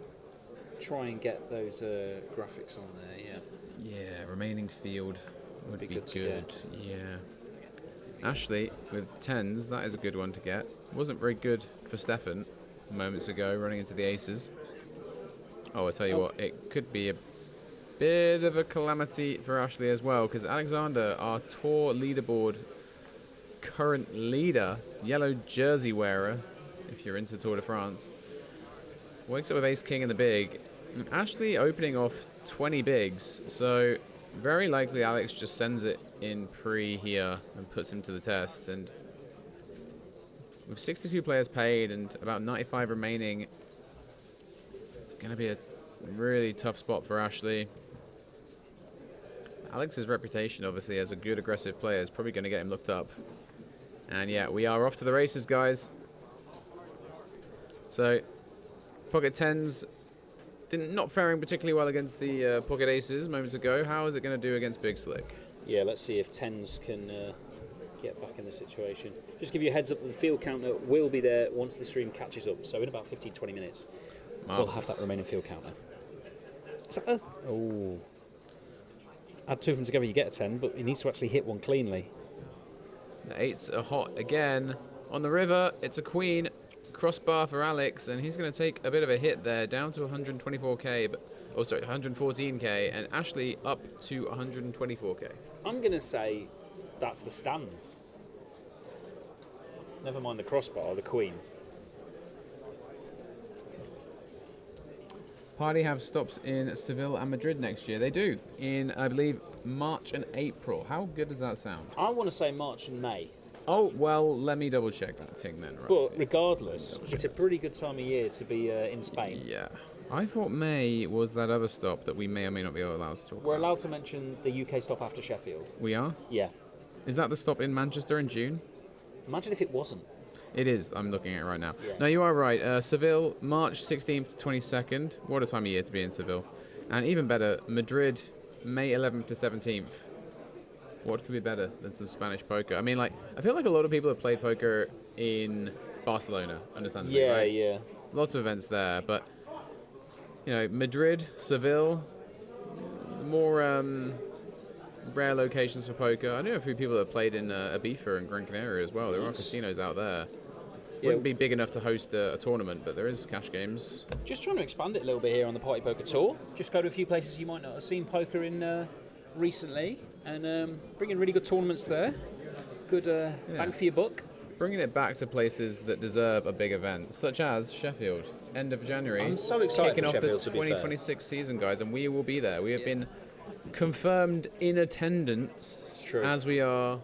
try and get those graphics on there. Yeah. Yeah, remaining field would be good to good. get. Yeah. Ashley with 10s, that is a good one to get. Wasn't very good for Stefan moments ago, running into the aces. Oh, I'll tell you what, it could be a bit of a calamity for Ashley as well, because Alexander, our tour leaderboard current leader, yellow jersey wearer, if you're into Tour de France, wakes up with ace king in the big. And Ashley opening off 20 bigs, so very likely Alex just sends it in pre here and puts him to the test. And with 62 players paid and about 95 remaining, it's going to be a really tough spot for Ashley. Alex's reputation, obviously, as a good aggressive player is probably going to get him looked up. And yeah, we are off to the races, guys. So, pocket 10s, not faring particularly well against the pocket aces moments ago. How is it going to do against Big Slick? Yeah, let's see if 10s can get back in the situation. Just give you a heads up that the field counter will be there once the stream catches up. So in about 15-20 minutes, we'll have that remaining field counter. Is that oh. Add two of them together, you get a 10, but he needs to actually hit one cleanly. The 8s are hot again. On the river, it's a queen. Crossbar for Alex, and he's going to take a bit of a hit there, down to 124k, but 114k, and Ashley up to 124k. I'm going to say that's the stands. Never mind the crossbar, the queen. Party have stops in Seville and Madrid next year. They do, in, I believe, March and April. How good does that sound? I want to say March and May. Oh, well, let me double check that thing then. Right. But regardless, it's a pretty good time of year to be in Spain. Yeah. I thought May was that other stop that we may or may not be allowed to talk We're about. allowed to mention the UK stop after Sheffield. We are? Yeah. Is that the stop in Manchester in June? Imagine if it wasn't. It is. I'm looking at it right now. Yeah. No, you are right. Seville, March 16th to 22nd. What a time of year to be in Seville. And even better, Madrid, May 11th to 17th. What could be better than some Spanish poker? I mean, like, I feel like a lot of people have played poker in Barcelona, understandably, Yeah, right? yeah. Lots of events there, but, you know, Madrid, Seville, more rare locations for poker. I know a few people that have played in Ibiza and Gran Canaria as well. There are casinos out there. Wouldn't be big enough to host a tournament, but there is cash games. Just trying to expand it a little bit here on the Party Poker Tour. Just go to a few places you might not have seen poker in recently, and bring in really good tournaments there. Good bang for your buck. Bringing it back to places that deserve a big event, such as Sheffield, end of January. I'm so excited kicking for off Sheffield, the to be fair. 2026 season, guys, and we will be there. We have been confirmed in attendance as we are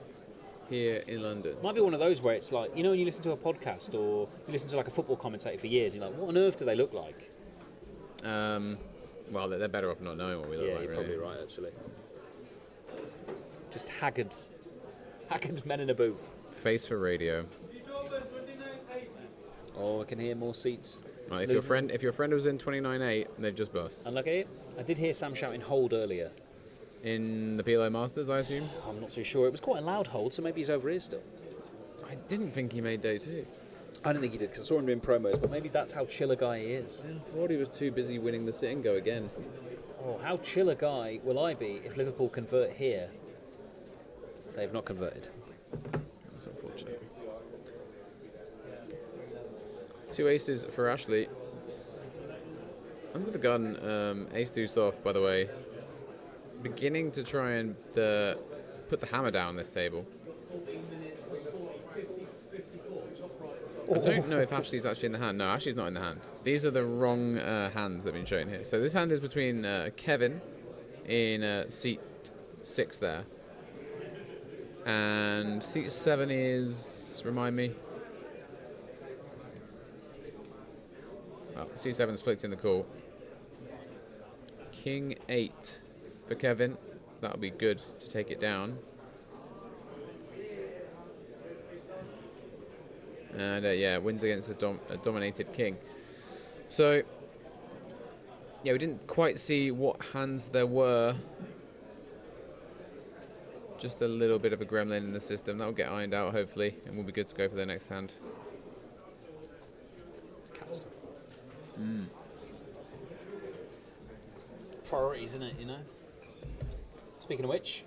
here in London. Might be one of those where it's like, you know, when you listen to a podcast or you listen to like a football commentator for years, you're like, what on earth do they look like? Well, they're better off not knowing what we look Yeah, like. you're really. probably right, actually. Just haggard men in a booth. Face for radio. Oh, I can hear more seats. Right, if your friend was in 29.8, they've just bust. Unlucky. I did hear Sam shouting hold earlier. In the PLO Masters, I assume? I'm not too sure. It was quite a loud hold, so maybe he's over here still. I didn't think he made day 2. I don't think he did, because I saw him doing promos, but maybe that's how chill a guy he is. Yeah, I thought he was too busy winning the sit and go again. Oh, how chill a guy will I be if Liverpool convert here? They've not converted. That's unfortunate. 2 aces for Ashley. Under the gun, ace deuce off, by the way. Beginning to try and put the hammer down this table. I don't know if Ashley's actually in the hand. No, Ashley's not in the hand. These are the wrong hands that have been shown here. So this hand is between Kevin in seat 6 there. And seat 7 is, remind me. Oh, seat 7's flicked in the call. King 8 for Kevin. That'll be good to take it down. And yeah, wins against a dominated king. So, yeah, we didn't quite see what hands there were. Just a little bit of a gremlin in the system. That'll get ironed out, hopefully, and we'll be good to go for the next hand. Priorities, isn't it? You know. Speaking of which,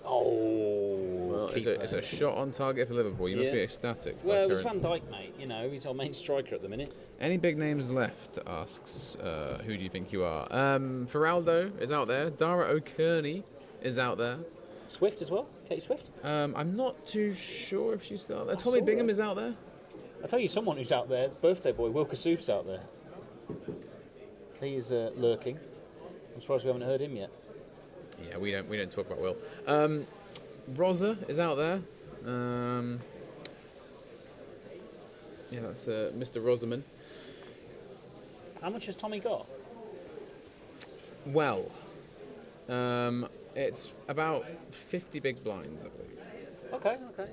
oh, it's a shot on target for Liverpool. You must Yeah. be ecstatic. well, it was Van Dijk, mate. You know, he's our main striker at the minute. Any big names left? Asks, who do you think you are? Feraldo is out there. Dara O'Kearney is out there. Swift as well. Katie Swift. I'm not too sure if she's still out there. I Tommy saw Bingham her. is out there. I'll tell you someone who's out there. Birthday boy Wilka Souf's out there. He is lurking. I'm surprised we haven't heard him yet. Yeah, we don't talk about Will. Rosa is out there. Yeah, that's Mr. Rosamond. How much has Tommy got? Well, it's about 50 big blinds, I believe. Okay. Yeah.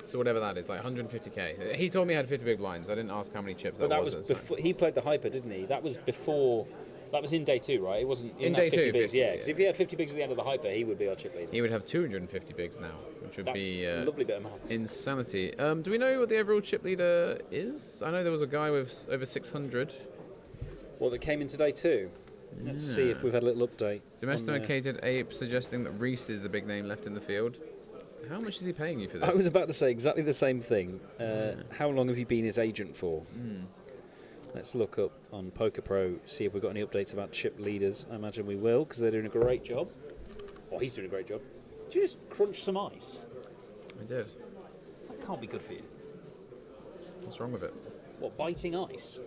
So whatever that is, like 150k. He told me he had 50 big blinds. I didn't ask how many chips But that was. was at the time. before he played the hyper, didn't he? That was before. That was in day 2, right? It wasn't In that day 50 2, bigs. 50, Yeah, because yeah. if he had 50 bigs at the end of the hyper, he would be our chip leader. He would have 250 bigs now, which would That's be a lovely bit of maths. insanity. Do we know what the overall chip leader is? I know there was a guy with over 600. What, that came in today too? Let's see if we've had a little update. Domesticated ape suggesting that Reese is the big name left in the field. How much is he paying you for this? I was about to say exactly the same thing. How long have you been his agent for? Let's look up on Poker Pro, see if we've got any updates about chip leaders. I imagine we will, because they're doing a great job. Oh, he's doing a great job. Did you just crunch some ice? I did. That can't be good for you. What's wrong with it? What, biting ice?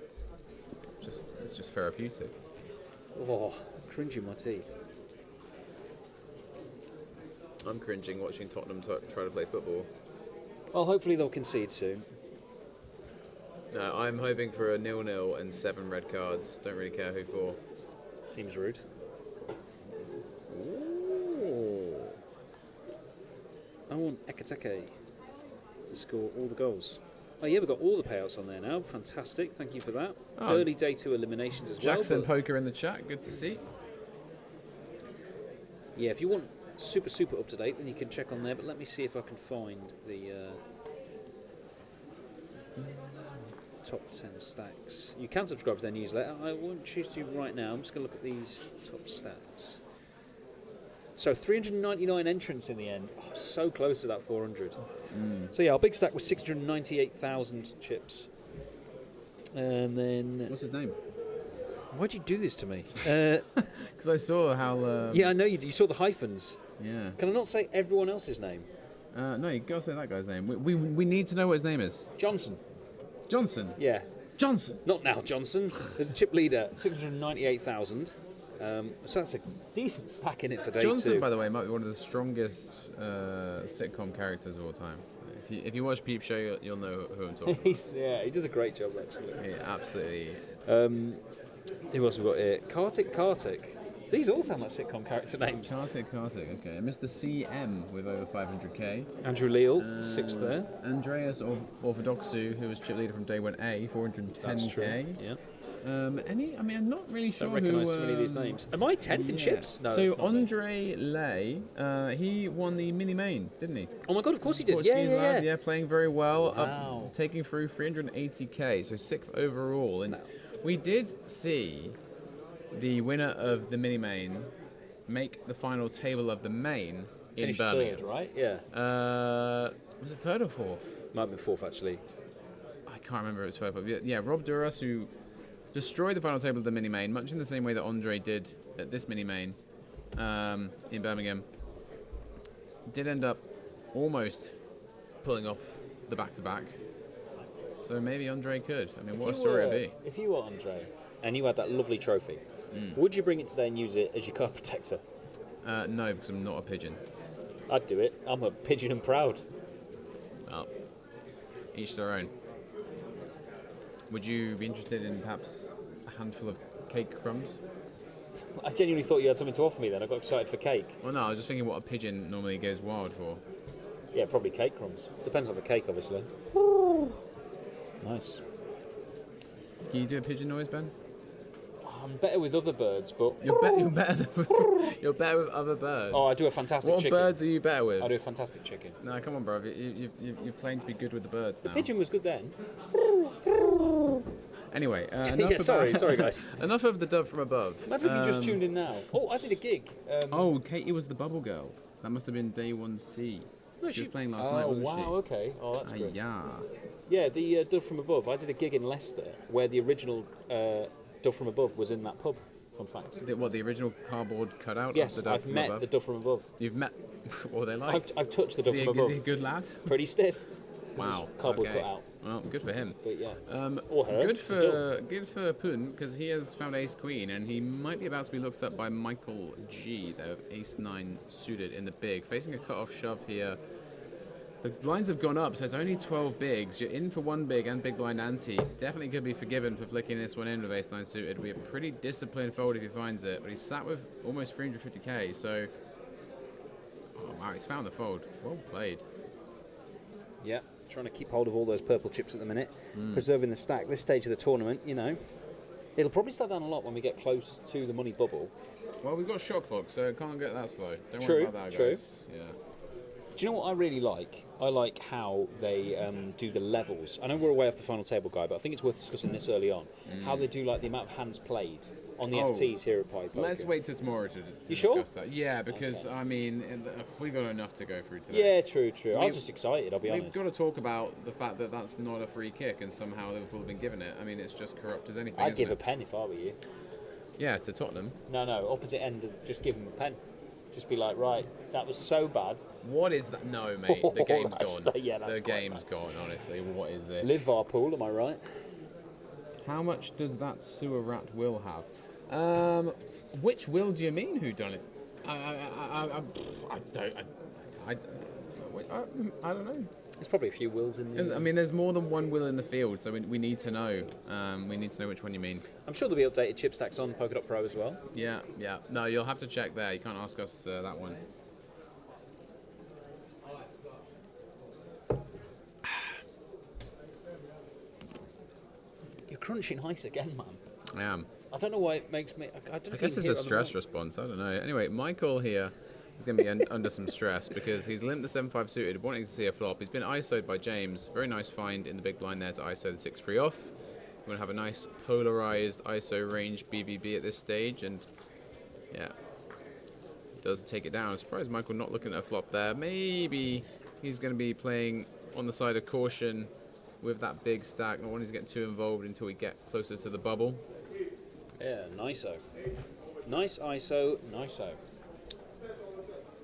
It's just therapeutic. Oh, cringing my teeth. I'm cringing watching Tottenham try to play football. Well, hopefully they'll concede soon. No, I'm hoping for a 0-0 and 7 red cards. Don't really care who for. Seems rude. Ooh. I want Ekateke to score all the goals. Oh yeah, we've got all the payouts on there now. Fantastic, thank you for that. Oh. Early day 2 eliminations as Jackson well. Poker in the chat. Good to see. Yeah, if you want super up to date, then you can check on there. But let me see if I can find the top 10 stacks. You can subscribe to their newsletter. I won't choose to right now. I'm just going to look at these top stats. So 399 entrants in the end. Oh, so close to that 400. So yeah, our big stack was 698,000 chips. And then... What's his name? Why'd you do this to me? Because I saw how. Yeah, I know you saw the hyphens. Yeah. Can I not say everyone else's name? No, you gotta say that guy's name. We need to know what his name is. Johnson. Johnson. Yeah. Johnson. Not now, Johnson. The chip leader, 698,000. So that's a decent stack in it for day Johnson, 2. by the way, might be one of the strongest sitcom characters of all time. If you watch Peep Show, you'll know who I'm talking about. He does a great job actually. Yeah, absolutely. Who else have we got here? Kartik. These all sound like sitcom character names. Kartik, okay. Mr. CM with over 500k. Andrew Leal, 6th there. Andreas Orthodoxou, who was chip leader from day 1A, 410k. That's true. Yeah. I'm not really sure Don't recognise who, too many of these names. Am I 10th in chips? No. So that's not me. Andre Lay, he won the mini main, didn't he? Oh my god, of course he did. Portuguese Yeah. lad, playing very well. Wow. Taking through 380k, so 6th overall. And we did see the winner of the mini main make the final table of the main in Finished Birmingham. 3rd, right? Yeah. Was it 3rd or 4th? Might have been 4th actually. I can't remember if it was 3rd or 4th. Yeah, Rob Duras, who destroyed the final table of the mini main, much in the same way that Andre did at this mini main in Birmingham. Did end up almost pulling off the back-to-back. So maybe Andre could. I mean, what a story it'd be. If you were Andre and you had that lovely trophy, would you bring it today and use it as your car protector? No, because I'm not a pigeon. I'd do it. I'm a pigeon and proud. Oh, each their own. Would you be interested in perhaps a handful of cake crumbs? I genuinely thought you had something to offer me then. I got excited for cake. Well, no, I was just thinking what a pigeon normally goes wild for. Yeah, probably cake crumbs. Depends on the cake, obviously. Nice. Can you do a pigeon noise, Ben? I'm better with other birds, but... You're better with other birds. Oh, I do a fantastic What chicken. birds are you better with? I do a fantastic chicken. No, come on, bro. You're playing to be good with the birds now. The pigeon was good then. Anyway, Yeah, sorry, guys. enough of the dove from above. Imagine if you just tuned in now. Oh, I did a gig. Oh, Katie was the bubble girl. That must have been day 1C. No, She was playing last night, Oh, wasn't wow, she? okay. Oh, that's great. Yeah. Yeah, the Dove from Above. I did a gig in Leicester where the original Dove from Above was in that pub. Fun fact. The original cardboard cutout Yes, of the dove I've from met above? the Dove from Above. You've met... What were they like? I've touched the Dove from Is Above. he a good laugh? Pretty stiff. Wow. Cardboard okay. cutout. Well, good for him. But yeah. Or her. Good It's a for Pun, because he has found ace queen, and he might be about to be looked up by Michael G. They have ace 9 suited in the big, facing a cut-off shove here. The blinds have gone up, so it's only 12 bigs. You're in for one big and big blind ante. Definitely could be forgiven for flicking this one in with ace 9 suited. It'd be a pretty disciplined fold if he finds it, but he's sat with almost 350k, so... Oh wow, he's found the fold. Well played. Yeah, trying to keep hold of all those purple chips at the minute, preserving the stack. This stage of the tournament, you know, it'll probably slow down a lot when we get close to the money bubble. Well, we've got shot clock, so it can't get that slow. Don't True, worry about that, true. guys. Yeah. Do you know what I really like? I like how they do the levels. I know we're away off the final table, guy, but I think it's worth discussing this early on. How they do like the amount of hands played on the Oh, FTs here at Party Poker. Let's wait till tomorrow to You discuss sure? that. Yeah, because, I mean, we got enough to go through today. Yeah, true. I was just excited, I'll be We've honest. got to talk about the fact that that's not a free kick and somehow Liverpool have been given it. I mean, it's just corrupt as anything, I'd isn't give a it? pen if I were you. Yeah, to Tottenham. No, opposite end, just give him a pen. Just be like, right, that was so bad. What is that? No, mate, the game's That's- gone. yeah, that's the quite game's bad. gone, honestly. What is this? Liverpool, am I right? How much does that sewer rat will have? Which will do you mean? Who done it? I don't know. There's probably a few wills in there. I mean, there's more than one will in the field, so we need to know. We need to know which one you mean. I'm sure there'll be updated chip stacks on Polkadot Pro as well. Yeah. No, you'll have to check there. You can't ask us that one. You're crunching ice again, man. I am. I don't know why it makes me. I don't know I if guess you it's can a hear it on the stress mic. response. I don't know. Anyway, Michael here is going to be under some stress because he's limped the 7-5 suited, wanting to see a flop. He's been ISO'd by James. Very nice find in the big blind there to ISO the 6-3 off. We're going to have a nice polarized ISO range BBB at this stage, and yeah, does take it down. I'm surprised Michael not looking at a flop there. Maybe he's going to be playing on the side of caution with that big stack, not wanting to get too involved until we get closer to the bubble. Yeah, nice-o. Nice ISO, nice-o.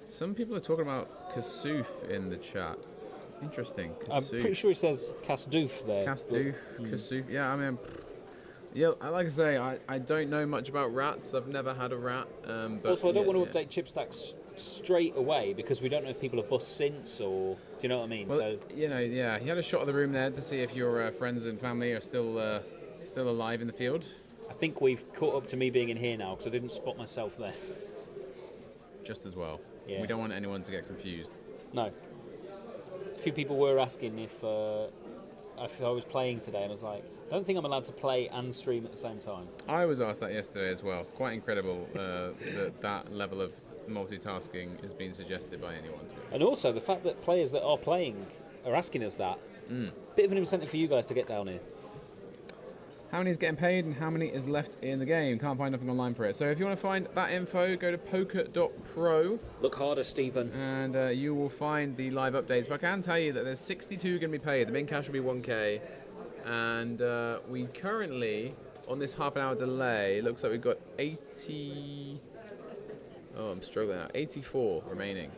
Some people are talking about Kasuf in the chat. Interesting. I'm pretty sure it says Casdoof there. Kasuf, Kasuf. Yeah, I mean, yeah, like I say, I don't know much about rats. I've never had a rat. But Also, I don't yeah, want to update chip stacks straight away because we don't know if people have bust since or... Do you know what I mean? Well, So you know, yeah, he had a shot of the room there to see if your friends and family are still alive in the field. I think we've caught up to me being in here now because I didn't spot myself there. Just as well. Yeah. We don't want anyone to get confused. No. A few people were asking if I was playing today, and I was like, I don't think I'm allowed to play and stream at the same time. I was asked that yesterday as well. Quite incredible that level of multitasking is being suggested by anyone. And also the fact that players that are playing are asking us that. Bit of an incentive for you guys to get down here. How many is getting paid and how many is left in the game? Can't find nothing online for it. So if you want to find that info, go to poker.pro Look harder, Stephen. and you will find the live updates. But I can tell you that there's 62 going to be paid. The main cash will be 1k. And we currently, on this half an hour delay, it looks like we've got 80... Oh, I'm struggling now. 84 remaining.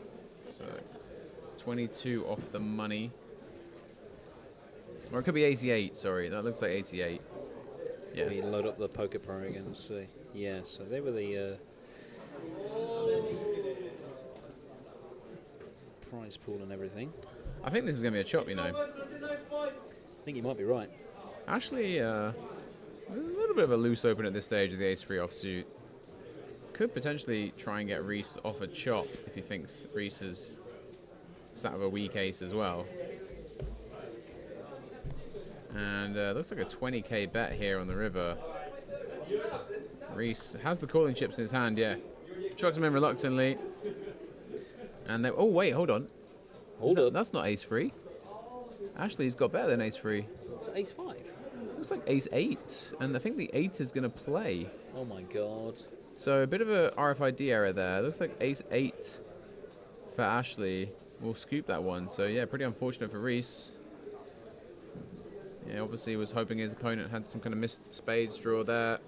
So 22 off the money. Or it could be 88, sorry. That looks like 88. Yeah. We load up the Poker Pro again and see. Yeah, so they were the prize pool and everything. I think this is going to be a chop, you know. I think you might be right. Actually, a little bit of a loose open at this stage of the ace-3 offsuit. Could potentially try and get Reese off a chop if he thinks Reese is sat with a weak ace as well. And looks like a 20k bet here on the river. Reese has the calling chips in his hand, yeah. Chucks them in reluctantly. And they, oh wait, hold on. Hold up. That's not ace-3. Actually, he's got better than ace-3. Is it ace 5? looks like ace-8, and I think the 8 is going to play. Oh my god. So a bit of a RFID error there. Looks like ace-8 for Ashley. We'll scoop that one. So yeah, pretty unfortunate for Reese. Yeah, obviously was hoping his opponent had some kind of missed spades draw there.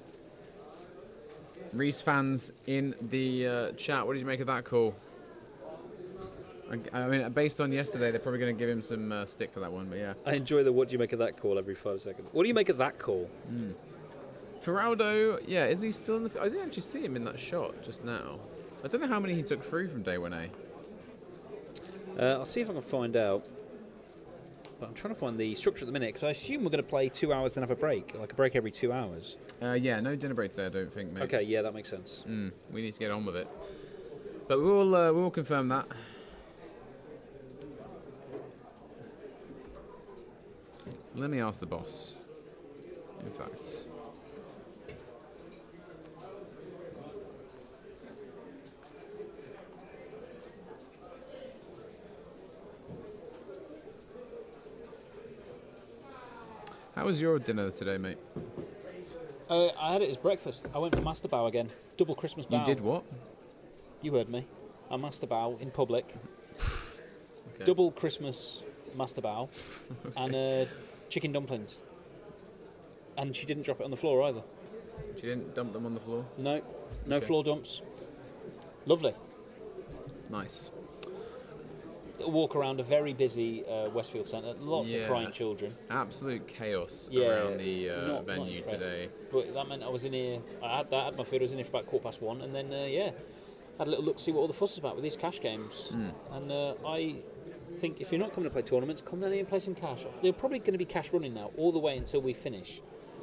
Reese fans in the chat, what did you make of that call? I mean, based on yesterday, they're probably going to give him some stick for that one, but yeah. I enjoy the what do you make of that call every 5 seconds. What do you make of that call? Feraldo, yeah, is he still in the... I didn't actually see him in that shot just now. I don't know how many he took through from day 1A. I'll see if I can find out. But I'm trying to find the structure at the minute, because I assume we're going to play 2 hours, then have a break. Like a break every 2 hours. Yeah, no dinner break today, I don't think, mate. Okay, yeah, that makes sense. We need to get on with it. But we'll confirm that. Let me ask the boss, in fact. How was your dinner today, mate? I had it as breakfast. I went for master bow again. Double Christmas bow. You did what? You heard me. A master bow in public. Okay. Double Christmas master bow. And chicken dumplings. And she didn't drop it on the floor either. She didn't dump them on the floor? No. No Okay. floor dumps. Lovely. Nice. A walk around a very busy Westfield Centre. Lots of Yeah. crying children. Absolute chaos Yeah, around the not venue impressed. today. But that meant I was in here. I had that. Had my food. I was in here for about 1:15, and then yeah, had a little look, see what all the fuss is about with these cash games. And I think if you're not coming to play tournaments, come down here and play some cash. They're probably going to be cash running now, all the way until we finish.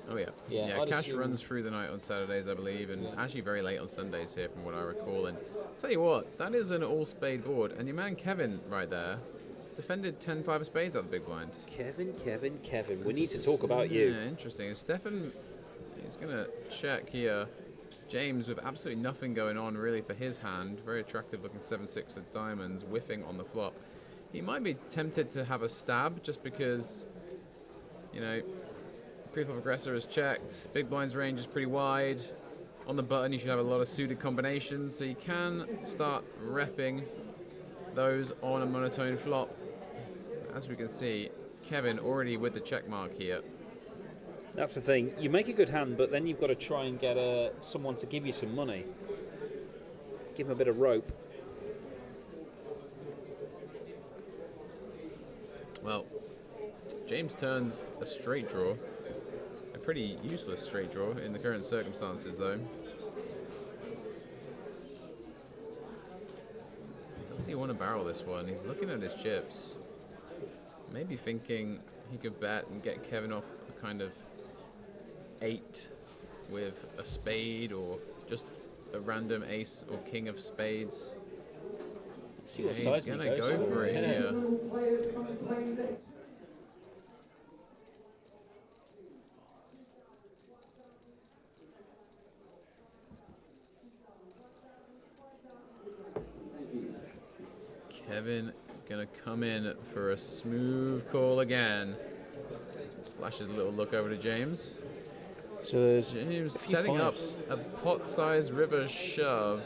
Oh yeah. Yeah, I'd Cash assume- runs through the night on Saturdays, I believe, and actually very late on Sundays here, from what I recall. And tell you what, that is an all-spade board, and your man Kevin right there defended 10-5 of spades out of the big blind. Kevin. We need to talk about you. Yeah, interesting. And Stefan, he's gonna check here. James with absolutely nothing going on really for his hand. Very attractive looking 7-6 of diamonds, whiffing on the flop. He might be tempted to have a stab just because, you know, proof of aggressor is checked. Big blind's range is pretty wide. On the button, you should have a lot of suited combinations, so you can start repping those on a monotone flop. As we can see, Kevin already with the check mark here. That's the thing. You make a good hand, but then you've got to try and get someone to give you some money. Give him a bit of rope. Well, James turns a straight draw. A pretty useless straight draw in the current circumstances, though. Does he want to barrel this one? He's looking at his chips. Maybe thinking he could bet and get Kevin off a kind of 8 with a spade, or just a random ace or king of spades. See what He's size he gonna goes go for it Yeah. here. Players come and play next. Kevin gonna come in for a smooth call again. Flashes a little look over to James. So there's James a few setting up fives. a pot-sized river shove.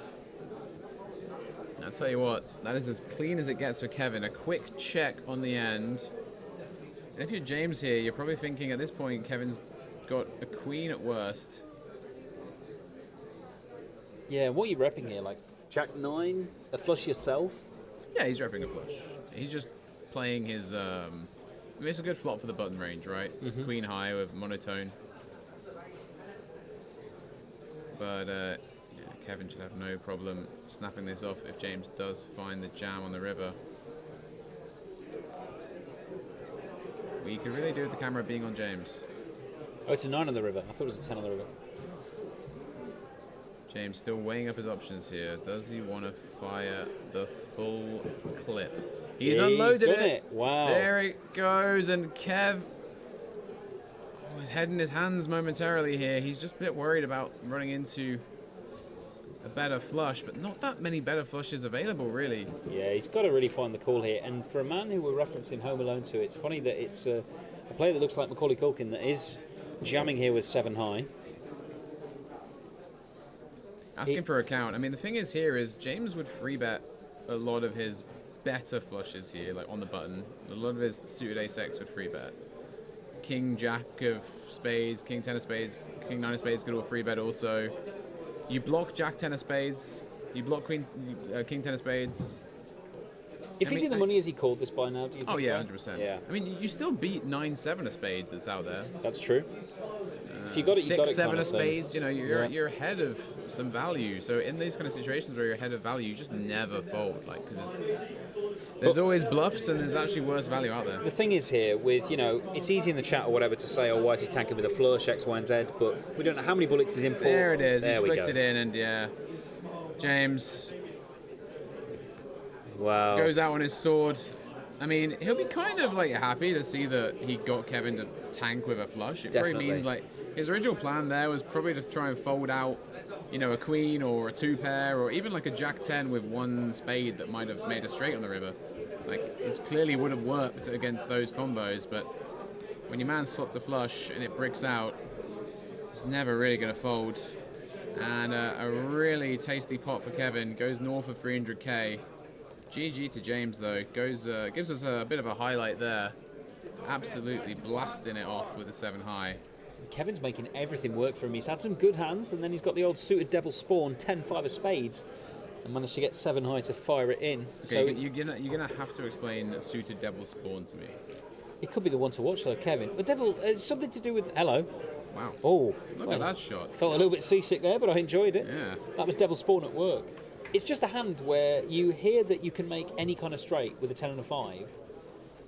I'll tell you what, that is as clean as it gets for Kevin. A quick check on the end. And if you're James here, you're probably thinking at this point Kevin's got a queen at worst. Yeah, what are you repping here? Like Jack 9, a flush yourself? Yeah, he's repping a flush. He's just playing his. I mean, it's a good flop for the button range, right? Queen high with monotone. But yeah, Kevin should have no problem snapping this off if James does find the jam on the river. Well, you could really do with the camera being on James. Oh, it's a 9 on the river. I thought it was a 10 on the river. James still weighing up his options here. Does he want to fire the full clip? He's unloaded done it. Wow. There it goes, and Kev, his head in his hands momentarily here. He's just a bit worried about running into a better flush, but not that many better flushes available, really. Yeah, he's got to really find the call here. And for a man who we're referencing Home Alone to, it's funny that it's a player that looks like Macaulay Culkin that is jamming here with 7 high. Asking for a count. I mean, the thing is here is James would free bet a lot of his better flushes here, like on the button. A lot of his suited ace-x would free bet. King, jack of spades, king, 10 of spades, king, 9 of spades could all free bet also. You block jack, 10 of spades. You block queen, king, 10 of spades. If he's in the money, has he called this by now, do you think? Oh yeah, 100%. Yeah. I mean, you still beat 9, 7 of spades that's out there. That's true. If you got it, you 6, got it. 7 kind of thing. spades, you know, you're ahead of some value. So in these kind of situations where you're ahead of value, you just never fold, like, because there's always bluffs and there's actually worse value out there. The thing is here with, you know, it's easy in the chat or whatever to say, oh, why is he tanking with a flush, X, Y, and Z, but we don't know how many bullets he's in for. There it is. There He's we flicked go. it in, and yeah, James Wow. goes out on his sword. I mean, he'll be kind of like happy to see that he got Kevin to tank with a flush. It probably Definitely. means like his original plan there was probably to try and fold out, you know, a queen or a 2 pair or even like a jack 10 with 1 spade that might have made a straight on the river. Like, it clearly would have worked against those combos, but when your man's flopped the flush and it bricks out, it's never really going to fold. And a really tasty pot for Kevin, goes north of 300k. GG to James though, goes gives us a bit of a highlight there. Absolutely blasting it off with a 7 high. Kevin's making everything work for him. He's had some good hands, and then he's got the old suited devil spawn, 10-5 of spades, and managed to get 7 high to fire it in. Okay, So you're gonna have to explain suited devil spawn to me. it could be the one to watch though, Kevin. The devil, it's something to do with, hello. Wow. Oh, Look well, at that shot. Felt a little bit seasick there, but I enjoyed it. Yeah. That was devil spawn at work. It's just a hand where you hear that you can make any kind of straight with a 10 and a 5,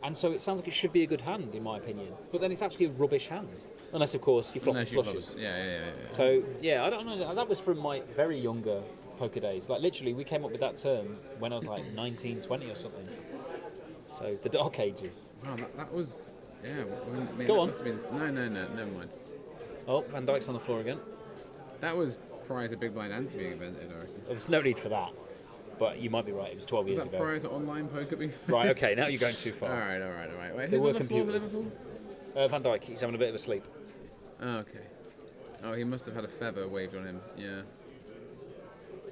and so it sounds like it should be a good hand, in my opinion. But then it's actually a rubbish hand, unless of course you flop the Unless you flushes. flop. Yeah. So yeah, I don't know. That was from my very younger poker days. Like literally, we came up with that term when I was like 19, 20 or something. So the dark ages. Wow, that was. Yeah. I mean, Go that on. Must have been, no, never mind. Oh, Van Dijk's on the floor again. That was prior to Big Blind Ante being invented, I reckon. There's no need for that. But you might be right. It was 12 Was years that ago. prior to online poker being? Right. Okay. Now you're going too far. All right. Wait, There who's were on the floor for computers. Liverpool? Van Dijk. He's having a bit of a sleep. Oh, okay. Oh, he must have had a feather waved on him. Yeah.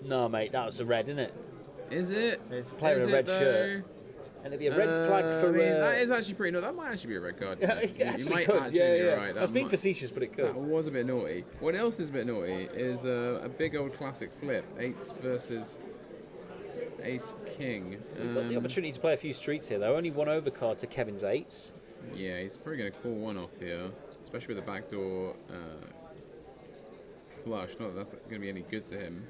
No, mate. That was a red, isn't it? Is it? It's a player Is in a it red shirt. though? And it'd be a red flag for. I mean, that is actually pretty. No, that might actually be a red card. Yeah, it You actually might could. actually Yeah, be yeah. right. I was being might- facetious, but it could. That was a bit naughty. What else is a bit naughty is a big old classic flip. 8s versus Ace King. We've got the opportunity to play a few streets here, though. Only one overcard to Kevin's 8s. Yeah, he's probably going to call one off here, especially with the backdoor flush. Not that that's going to be any good to him.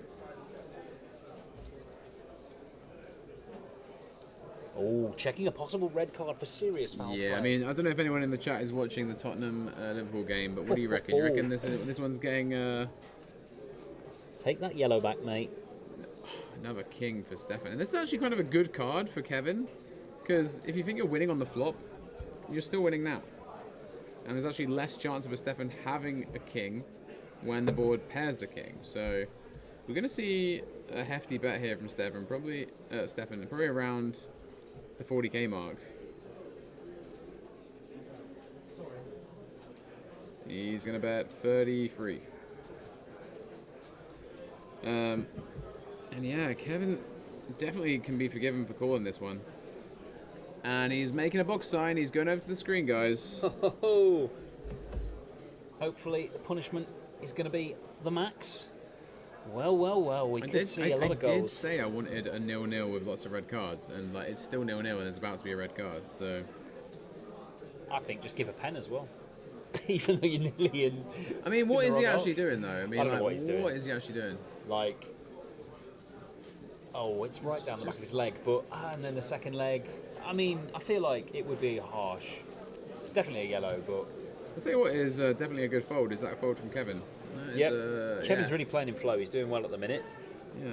Oh, checking a possible red card for serious foul Yeah, play. I mean, I don't know if anyone in the chat is watching the Tottenham Liverpool game, but what do you reckon? You reckon this one's getting Take that yellow back, mate. another king for Stefan? And this is actually kind of a good card for Kevin, because if you think you're winning on the flop, you're still winning now. And there's actually less chance of a Stefan having a king when the board pairs the king. So we're going to see a hefty bet here from Stefan, probably around the 40k mark. He's going to bet 33. And yeah, Kevin definitely can be forgiven for calling this one. And he's making a box sign. He's going over to the screen, guys. Oh, hopefully the punishment is going to be the max. Well, we could see a lot of I did goals. say I wanted a 0-0 with lots of red cards, and like it's still 0-0 and there's about to be a red card. So I think just give a pen as well. Even though you're nearly in. I mean, what in is the he wrong actually half. doing though? I mean, I don't know like, what he's doing. What is he actually doing? Like, oh, it's right down the back of his leg, but and then the second leg. I mean, I feel like it would be harsh. It's definitely a yellow, but I'll tell you what is definitely a good fold. Is that a fold from Kevin? yep. Kevin's Kevin's really playing in flow. He's doing well at the minute. Yeah.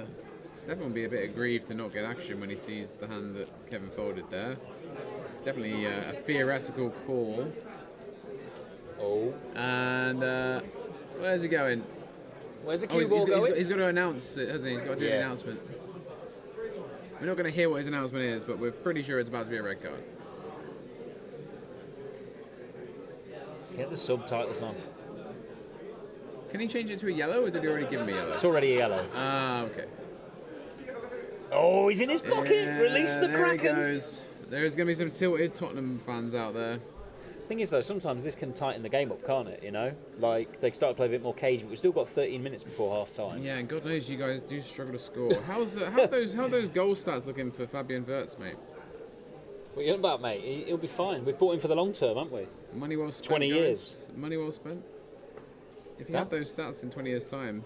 Stefan will be a bit aggrieved to not get action when he sees the hand that Kevin folded there. Definitely a theoretical call. Oh, And where's he going? where's the Oh, cue ball going? he's got to announce it, hasn't he? He's got to do Yeah. an announcement. We're not going to hear what his announcement is, but we're pretty sure it's about to be a red card. Get the subtitles on. Can he change it to a yellow, or did he already give me yellow? It's already a yellow. Ah, okay. Oh, he's in his pocket. Yeah, Release the there he Kraken. goes. There's going to be some tilted Tottenham fans out there. Thing is, though, sometimes this can tighten the game up, can't it? You know, like they start to play a bit more cagey, but we've still got 13 minutes before half time. Yeah, and God knows you guys do struggle to score. How are those goal stats looking for Fabian Wirtz, mate? What are you on about, mate? He'll be fine. We've bought him for the long term, haven't we? Money well spent. 20 guys. years. Money well spent. If you Yeah. had those stats in 20 years' time,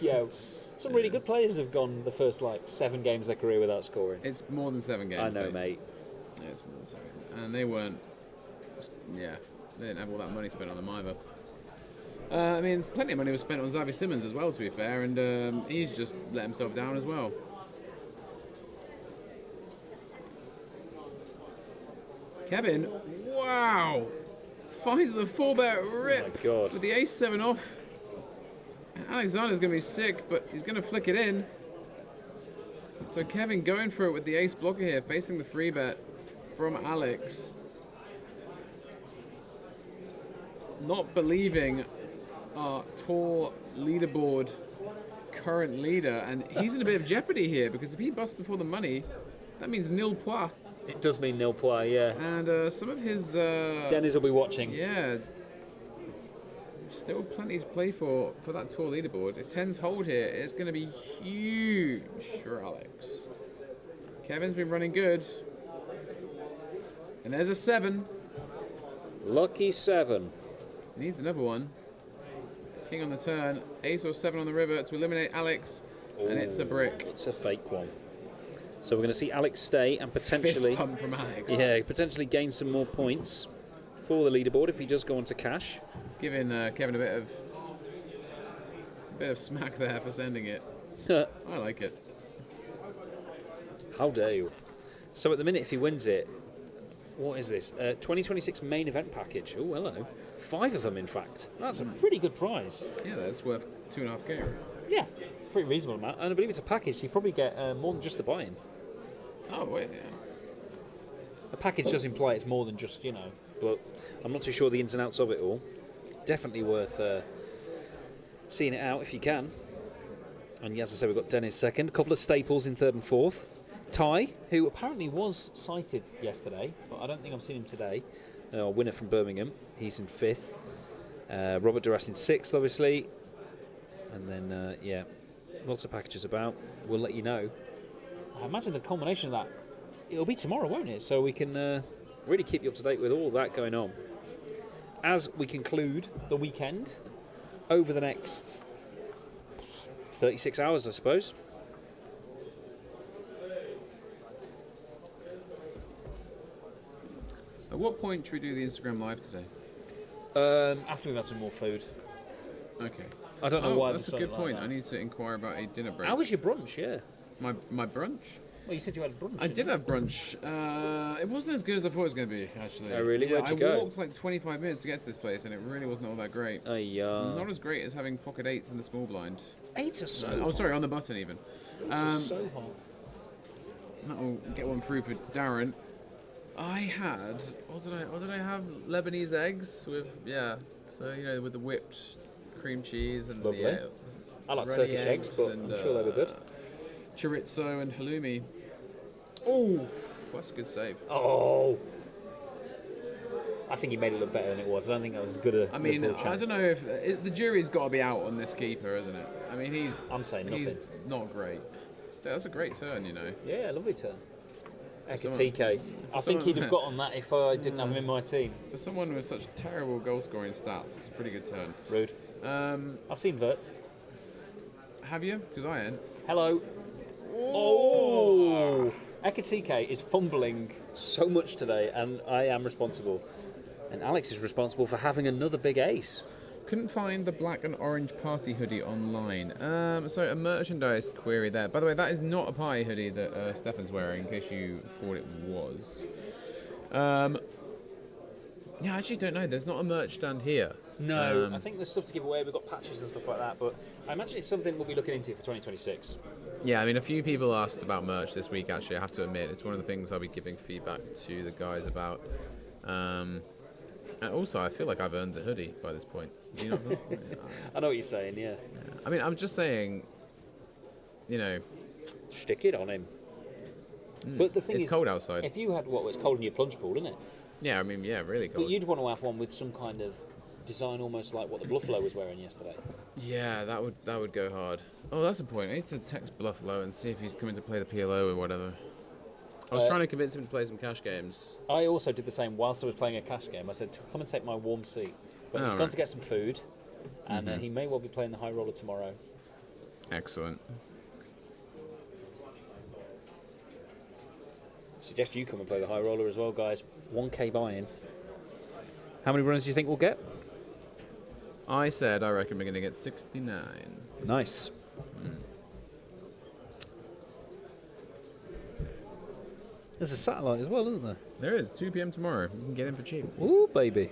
Yeah. Some really good players have gone the first 7 games of their career without scoring. it's more than 7 games. I know, mate. Yeah, it's more than 7. And they weren't. Yeah, they didn't have all that money spent on them either. I mean, plenty of money was spent on Xavi Simons as well, to be fair, and he's just let himself down as well. Kevin, wow! Finds the 4-bet rip Oh my God. with the ace-7 off. Alexander's going to be sick, but he's going to flick it in. So Kevin going for it with the ace blocker here, facing the 3-bet from Alex. Not believing our tall leaderboard current leader, and he's in a bit of jeopardy here because if he busts before the money, that means nil points. It does mean nil points, yeah. And some of his Dennis will be watching. yeah, still plenty to play for that tall leaderboard. If 10's hold here, it's going to be huge for Alex. Kevin's been running good, and there's a 7. Lucky 7. Needs another one. King on the turn, ace or 7 on the river to eliminate Alex, and it's a brick. It's a fake one. So we're going to see Alex stay and potentially, Fist pump from Alex. yeah, potentially gain some more points for the leaderboard if he does go on to cash. Giving Kevin a bit of smack there for sending it. I like it. How dare you? So at the minute, if he wins it, what is this? 2026 main event package. Oh, hello. 5 of them, in fact. That's a pretty good prize. Yeah, that's worth 2.5k. Yeah, pretty reasonable amount. And I believe it's a package, so you probably get more than just the buy-in. Oh wait, yeah. The package does imply it's more than just, but I'm not too sure the ins and outs of it all. Definitely worth seeing it out if you can. And as I said, we've got Dennis second, a couple of staples in third and fourth. Ty, who apparently was cited yesterday, but I don't think I've seen him today. A winner from Birmingham, he's in fifth. Robert Duras in sixth, obviously. And then, yeah, lots of packages about. We'll let you know. I imagine the culmination of that, it'll be tomorrow, won't it? So we can really keep you up to date with all that going on. As we conclude the weekend, over the next 36 hours, I suppose. At what point should we do the Instagram live today? After we've had some more food. Okay. I don't know why. That's a good point. I need to inquire about a dinner break. How was your brunch? Yeah. My brunch? Well, you said you had a brunch. I did have brunch. It wasn't as good as I thought it was going to be, actually. Oh, really? Yeah, Where'd you go? I walked like 25 minutes to get to this place, and it really wasn't all that great. Not as great as having pocket 8s in the small blind. 8s are so Oh, sorry, on the button even. 8s are so hot. That'll get one through for Darren. I had, what did I have? Lebanese eggs with, so, with the whipped cream cheese and Lovely. the I like runny Turkish eggs, but and, I'm sure they were good. chorizo and halloumi. Oh, that's a good save. Oh. I think he made it look better than it was. I don't think that was as good a I mean, Liverpool I chance. don't know if the jury's got to be out on this keeper, isn't it? I mean, I'm saying he's nothing. not great. That's a great turn, Yeah, lovely turn. someone- Ekatike. I think someone- he'd have got on that if I didn't have him in my team. For someone with such terrible goal-scoring stats, it's a pretty good turn. Rude. I've seen Wirtz. Have you? Because I ain't. Hello. Oh! Ekatike is fumbling so much today, and I am responsible. And Alex is responsible for having another big ace. Couldn't find the black and orange party hoodie online. So a merchandise query there. By the way, that is not a party hoodie that Stefan's wearing, in case you thought it was. Yeah, I actually don't know. There's not a merch stand here. No, I think there's stuff to give away. We've got patches and stuff like that, but I imagine it's something we'll be looking into for 2026. Yeah, I mean, a few people asked about merch this week, actually, I have to admit. It's one of the things I'll be giving feedback to the guys about. And also, I feel like I've earned the hoodie by this point. Do you not think? I know what you're saying, yeah. I mean, I'm just saying, you know, Stick it on him. But the thing it's is, cold outside. if you had it's cold in your plunge pool, isn't it? Yeah, I mean, yeah, really cold. But you'd want to have one with some kind of design almost like what the Bluffalo was wearing yesterday. Yeah, that would go hard. Oh, that's a point. I need to text Bluffalo and see if he's coming to play the PLO or whatever. I was trying to convince him to play some cash games. I also did the same whilst I was playing a cash game. I said, come and take my warm seat. But he's gone to get some food, and he may well be playing the high roller tomorrow. Excellent. Suggest you come and play the high roller as well, guys. 1k buy-in. How many runs do you think we'll get? I reckon we're going to get 69. Nice. There's a satellite as well, isn't there? There is. 2 p.m. tomorrow. You can get in for cheap. Ooh, baby.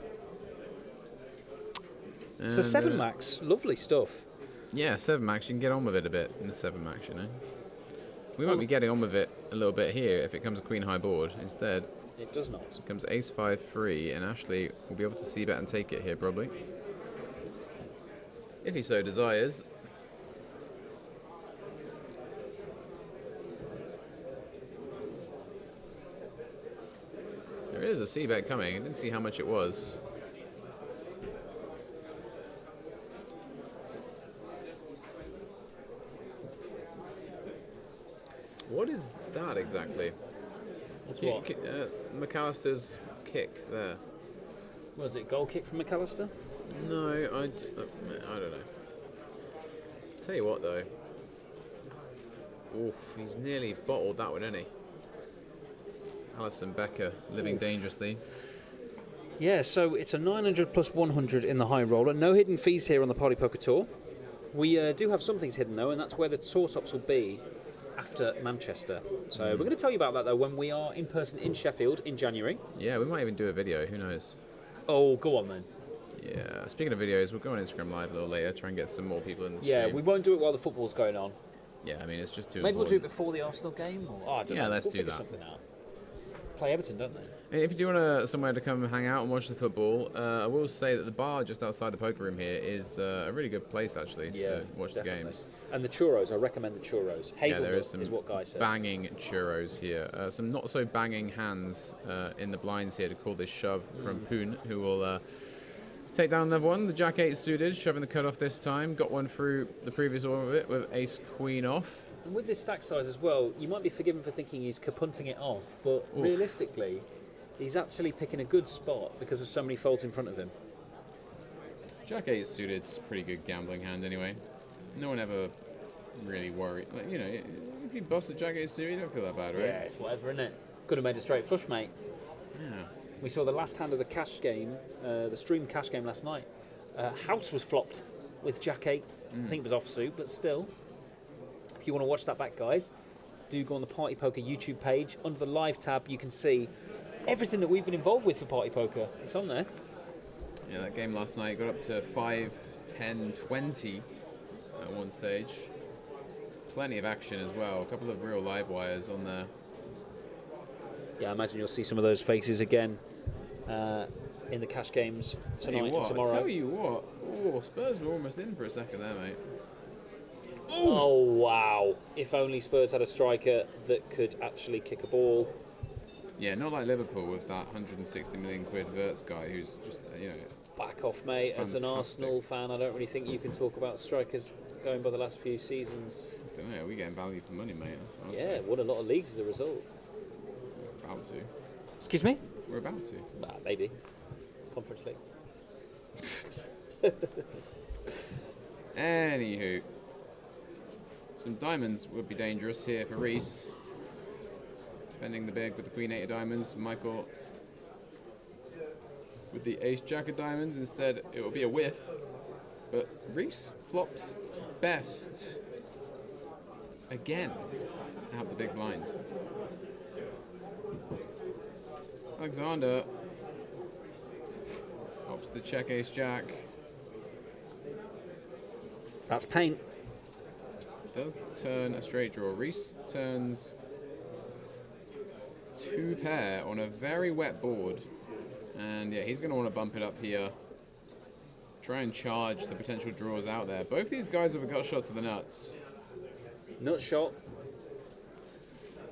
It's a And, 7 max. Lovely stuff. Yeah, 7 max. You can get on with it a bit in the 7 max, you know. We might be getting on with it a little bit here if it comes a queen high board. Instead, It does not. it comes ace 5 free, and Ashley will be able to c bet and take it here probably, if he so desires. There is a c bet coming. I didn't see how much it was. What is that exactly? What's what? McAllister's kick there. Was it goal kick from McAllister? No, I don't know. Tell you what though. Oof, he's nearly bottled that one, isn't he? Alison Becker living dangerously. Yeah, so it's a 900 plus 100 in the high roller. No hidden fees here on the Party Poker Tour. We do have some things hidden though, and that's where the tour stops will be after Manchester. So we're going to tell you about that though when we are in person in Sheffield in January. Yeah, we might even do a video, who knows? Oh, go on then. Yeah, speaking of videos, we'll go on Instagram Live a little later, try and get some more people in the stream. Yeah, we won't do it while the football's going on. Yeah, I mean, it's just too Maybe we'll do it important. before the Arsenal game? Or, I don't know. let's We'll do figure that. something out. Play Everton, don't they? If you do want somewhere to come hang out and watch the football, I will say that the bar just outside the poker room here is a really good place actually to watch the games. And the churros, I recommend the churros. Hazelnut there is some what Guy says. banging churros here. Some not so banging hands in the blinds here to call this shove from Poon, who will take down another one. The Jack 8 suited, shoving the cutoff this time. Got one through the previous orbit with Ace Queen off. And with this stack size as well, you might be forgiven for thinking he's kapunting it off, but realistically, he's actually picking a good spot because there's so many folds in front of him. Jack 8 suited's pretty good gambling hand anyway. No one ever really worried. Like, you know, if you bust a Jack 8 suited, you don't feel that bad, right? Yeah, it's whatever, isn't it? Could have made a straight flush, mate. Yeah. We saw the last hand of the cash game, the stream cash game last night. House was flopped with Jack 8. I think it was offsuit, but still. If you want to watch that back, guys, do go on the Party Poker YouTube page. Under the live tab, you can see everything that we've been involved with for Party Poker. It's on there. Yeah, that game last night got up to 5, 10, 20 at one stage. Plenty of action as well. A couple of real live wires on there. Yeah, I imagine you'll see some of those faces again in the cash games tonight and tomorrow. I tell you what. Oh, Spurs were almost in for a second there, mate. Oh, wow. If only Spurs had a striker that could actually kick a ball. Yeah, not like Liverpool with that 160 million quid Verts guy who's just, you know... Back off, mate. As an Fantastic. Arsenal fan, I don't really think you can talk about strikers going by the last few seasons. I don't know, we're getting value for money, mate. That's what I'm Yeah, saying. won a lot of leagues as a result. We're about to. Excuse me? We're about to. Maybe. Conference League. Anywho. Some diamonds would be dangerous here for Reese. Defending the big with the Queen 8 of diamonds. Michael with the Ace Jack of diamonds. Instead, it will be a whiff. But Reese flops best. Again. Out the big blind. Alexander opts the check Ace Jack. That's paint. Does turn a straight draw. Reese turns 2 pair on a very wet board. And yeah, he's going to want to bump it up here. Try and charge the potential draws out there. Both these guys have a gut shot to the nuts. Nut shot.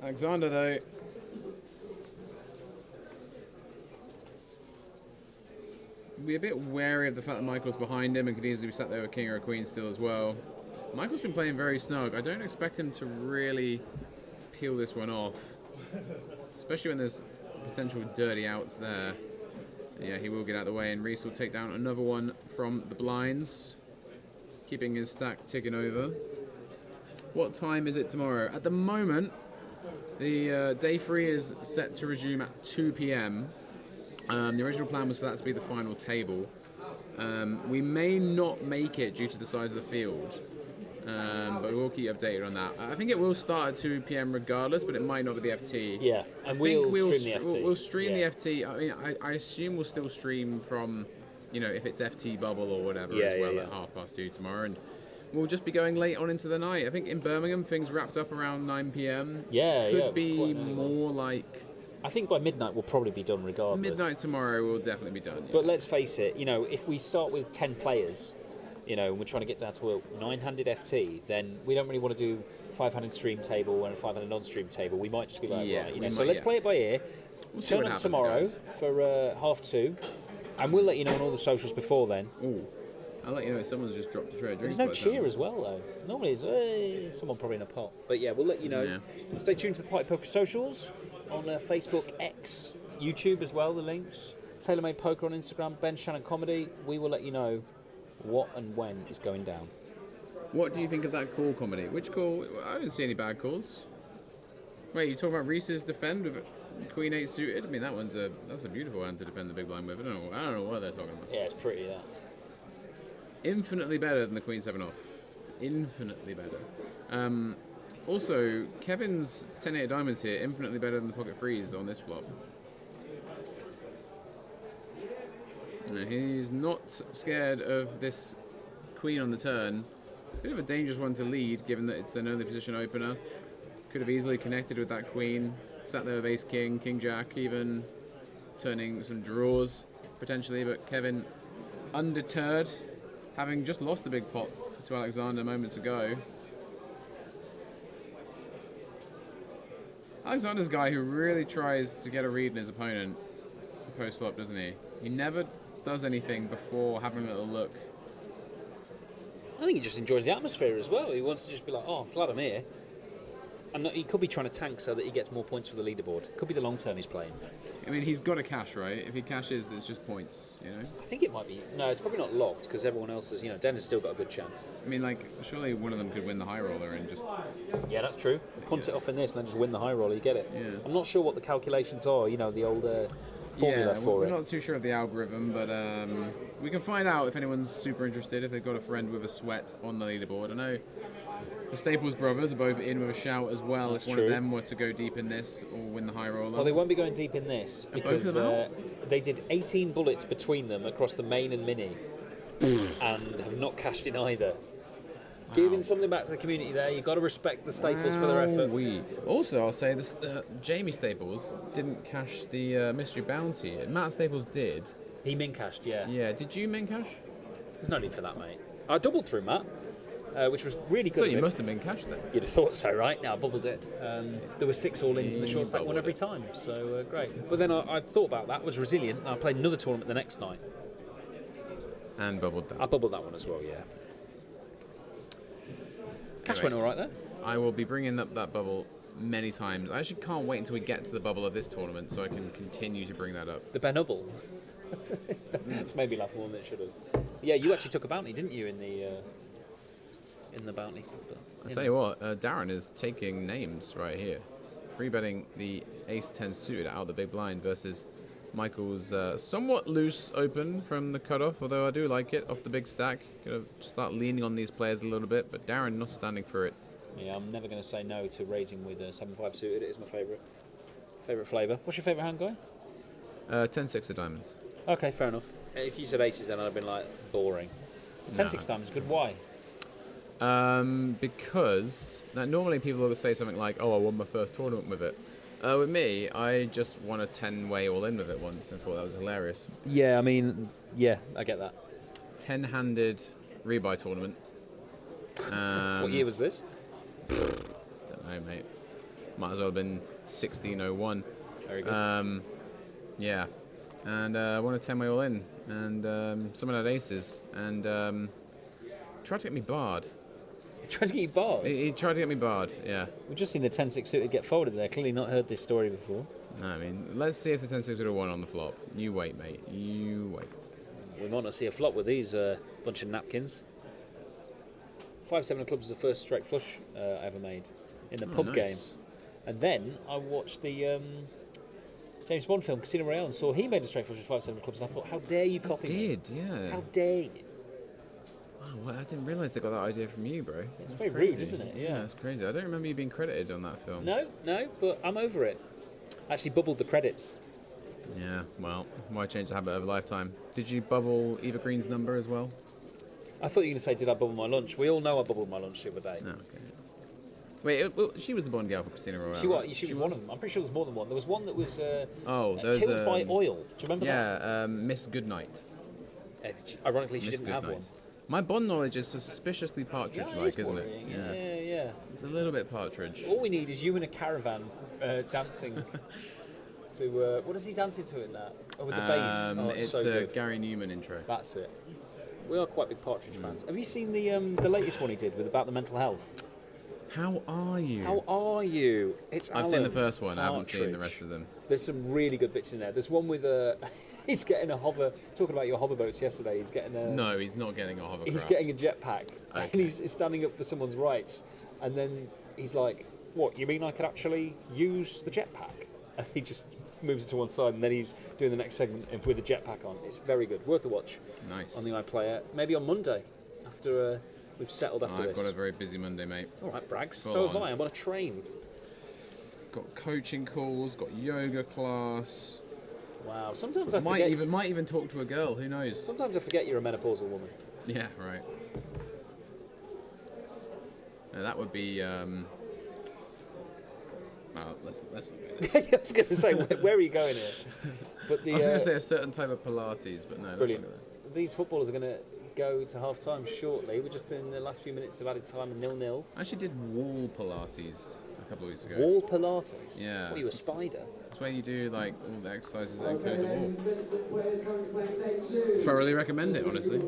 Alexander, though, be a bit wary of the fact that Michael's behind him and could easily be sat there with king or a queen still as well. Michael's been playing very snug. I don't expect him to really peel this one off, especially when there's potential dirty outs there. Yeah, he will get out of the way, and Reese will take down another one from the blinds, keeping his stack ticking over. What time is it tomorrow? At the moment, the day 3 is set to resume at 2 p.m. The original plan was for that to be the final table. We may not make it due to the size of the field, but we'll keep you updated on that. I think it will start at 2 p.m. regardless, but it might not be the FT. Yeah, and we'll stream the FT. We'll stream the FT. I mean, I assume we'll still stream from, if it's FT bubble or whatever as well at 2:30 tomorrow. And we'll just be going late on into the night. I think in Birmingham, things wrapped up around 9 p.m. Could be more like... I think by midnight we'll probably be done regardless. Midnight tomorrow we'll definitely be done. Yeah. But let's face it, if we start with 10 players, and we're trying to get down to a 9-handed FT, then we don't really want to do 5-handed stream table and a 5-handed non-stream table. We might just be like, so let's play it by ear. We'll turn up tomorrow guys. For 2:30, and we'll let you know on all the socials before then. Ooh. I'll let you know if someone's just dropped a tray of drinks. There's no cheer as well, though. Normally it's someone probably in a pot. But yeah, we'll let you know. Yeah. Stay tuned to the Party Poker socials on Facebook, X, YouTube as well, the links. TaylorMade Poker on Instagram, Ben Shannon Comedy. We will let you know what and when is going down. What do you think of that call, Comedy? Which call? I didn't see any bad calls. Wait, you talking about Reese's defend with Queen 8 suited? I mean, that's a beautiful hand to defend the big blind with. I don't know what they're talking about. Yeah, it's pretty, that. Infinitely better than the Queen 7 off. Infinitely better. Also, Kevin's 10-8 diamonds here, infinitely better than the pocket freeze on this flop. Now, he's not scared of this queen on the turn. Bit of a dangerous one to lead, given that it's an early position opener. Could have easily connected with that queen. Sat there with ace king, king jack, even turning some draws potentially. But Kevin, undeterred, having just lost the big pot to Alexander moments ago. Alexander's a guy who really tries to get a read in his opponent post-flop, doesn't he? He never does anything before having a little look. I think he just enjoys the atmosphere as well. He wants to just be like, oh, I'm glad I'm here. And he could be trying to tank so that he gets more points for the leaderboard. It could be the long term he's playing. I mean, he's got to cash, right? If he cashes, it's just points, I think it might be... No, it's probably not locked, because everyone else has... Den has still got a good chance. I mean, surely one of them could win the high roller and just... Yeah, that's true. Punt it off in this and then just win the high roller, you get it. Yeah. I'm not sure what the calculations are, the old formula for it. We're not too sure of the algorithm, but we can find out if anyone's super interested, if they've got a friend with a sweat on the leaderboard. I know the Staples brothers are both in with a shout as well. That's if one true. of them were to go deep in this or win the high roller. Well, they won't be going deep in this because they did 18 bullets between them across the main and mini and have not cashed in either. Wow. Giving something back to the community there. You've got to respect the Staples for their effort. Also, I'll say this: Jamie Staples didn't cash the mystery bounty. Matt Staples did. He min cashed, yeah. Yeah. Did you min cash? There's no need for that, mate. I doubled through Matt. Which was really good. So you must have been cashed then. You'd have thought so, right? Now I bubbled it. There were 6 all-ins in the short stack one every time, so great. But then I thought about that, was resilient, and I played another tournament the next night. And bubbled that. I bubbled that one as well, yeah. Cash went all right there. I will be bringing up that bubble many times. I actually can't wait until we get to the bubble of this tournament so I can continue to bring that up. The Benubble. That's made me laugh more than it should have. Yeah, you actually took a bounty, didn't you, in the bounty? I'll tell you what, Darren is taking names right here. Free betting the ace-10 suited out of the big blind versus Michael's somewhat loose open from the cutoff, although I do like it off the big stack. Gonna start leaning on these players a little bit, but Darren not standing for it. Yeah, I'm never going to say no to raising with 7-5 suited. It is my favourite flavour. What's your favourite hand, guy? 10-6 of diamonds. Okay, fair enough. If you said aces, then I'd have been like boring. 10-6 diamonds, good. Why? Because normally people will say something like, "Oh, I won my first tournament with it." With me, I just won a 10-way all-in with it once and thought that was hilarious. Yeah, I mean, yeah, I get that. 10-handed rebuy tournament. What year was this? Don't know, mate. Might as well have been 1601. Very good. Yeah. And I won a 10-way all-in. And someone had aces. And tried to get me barred. Tried to get you barred. He tried to get me barred, yeah. We've just seen the 10-6 suited get folded there. Clearly not heard this story before. No, I mean, let's see if the 10-6 would have won on the flop. You wait, mate. You wait. We might not see a flop with these bunch of napkins. 5-7 of clubs was the first straight flush I ever made in the pub nice. game. And then I watched the James Bond film Casino Royale and saw he made a straight flush with 5-7 of clubs, and I thought, how dare you copy me? Did, yeah. How dare you? Wow, well, I didn't realise they got that idea from you, bro. It's That's very crazy. rude, isn't it? Yeah. That's crazy. I don't remember you being credited on that film. No, but I'm over it. I actually bubbled the credits. Yeah, well, why change the habit of a lifetime? Did you bubble Eva Green's number as well? I thought you were going to say, did I bubble my lunch? We all know I bubbled my lunch the other day. No, okay. Wait, she was the Bond girl for Casino Royale. She was one of them. I'm pretty sure there's more than one. There was one that was there's killed by oil. Do you remember that? Yeah, Miss Goodnight. Ironically, she Miss didn't have Goodnight. one. My Bond knowledge is suspiciously partridge-like, isn't it? worrying. Yeah. It's a little bit partridge. All we need is you in a caravan dancing to... what is he dancing to in that? Oh, with the bass. Oh, It's so a good. Gary Newman intro. That's it. We are quite big Partridge fans. Have you seen the latest one he did with about the mental health? How are you? How are you? I've seen the first one. I haven't seen the rest of them. There's some really good bits in there. There's one with he's getting a hover. Talking about your hover boats yesterday. He's getting a. No, he's not getting a hovercraft. He's getting a jetpack, Okay. and he's standing up for someone's rights. And then he's like, "What? You mean I could actually use the jetpack?" And he just moves it to one side, and then he's doing the next segment with the jetpack on. It's very good, worth a watch. Nice. On the iPlayer, maybe on Monday after we've settled after I've this. got a very busy Monday, mate. All right, Brags. Full So have on. I. I'm on a train. Got coaching calls. Got yoga class. Wow. Sometimes I Might forget. might even talk to a girl. Who knows? Sometimes I forget you're a menopausal woman. Yeah, right. Now, that would be. Well, let's not go there. I was going to say, where are you going here? But the I was going to say a certain type of Pilates, but no, let's brilliant. not go there. These footballers are going to go to half time shortly. We're just in the last few minutes of added time and 0-0. I actually did wall Pilates a couple of weeks ago. Wall Pilates. Yeah. What are you, a spider? That's where you do like all the exercises that include the wall. Players currently playing day two. Thoroughly recommend it, honestly.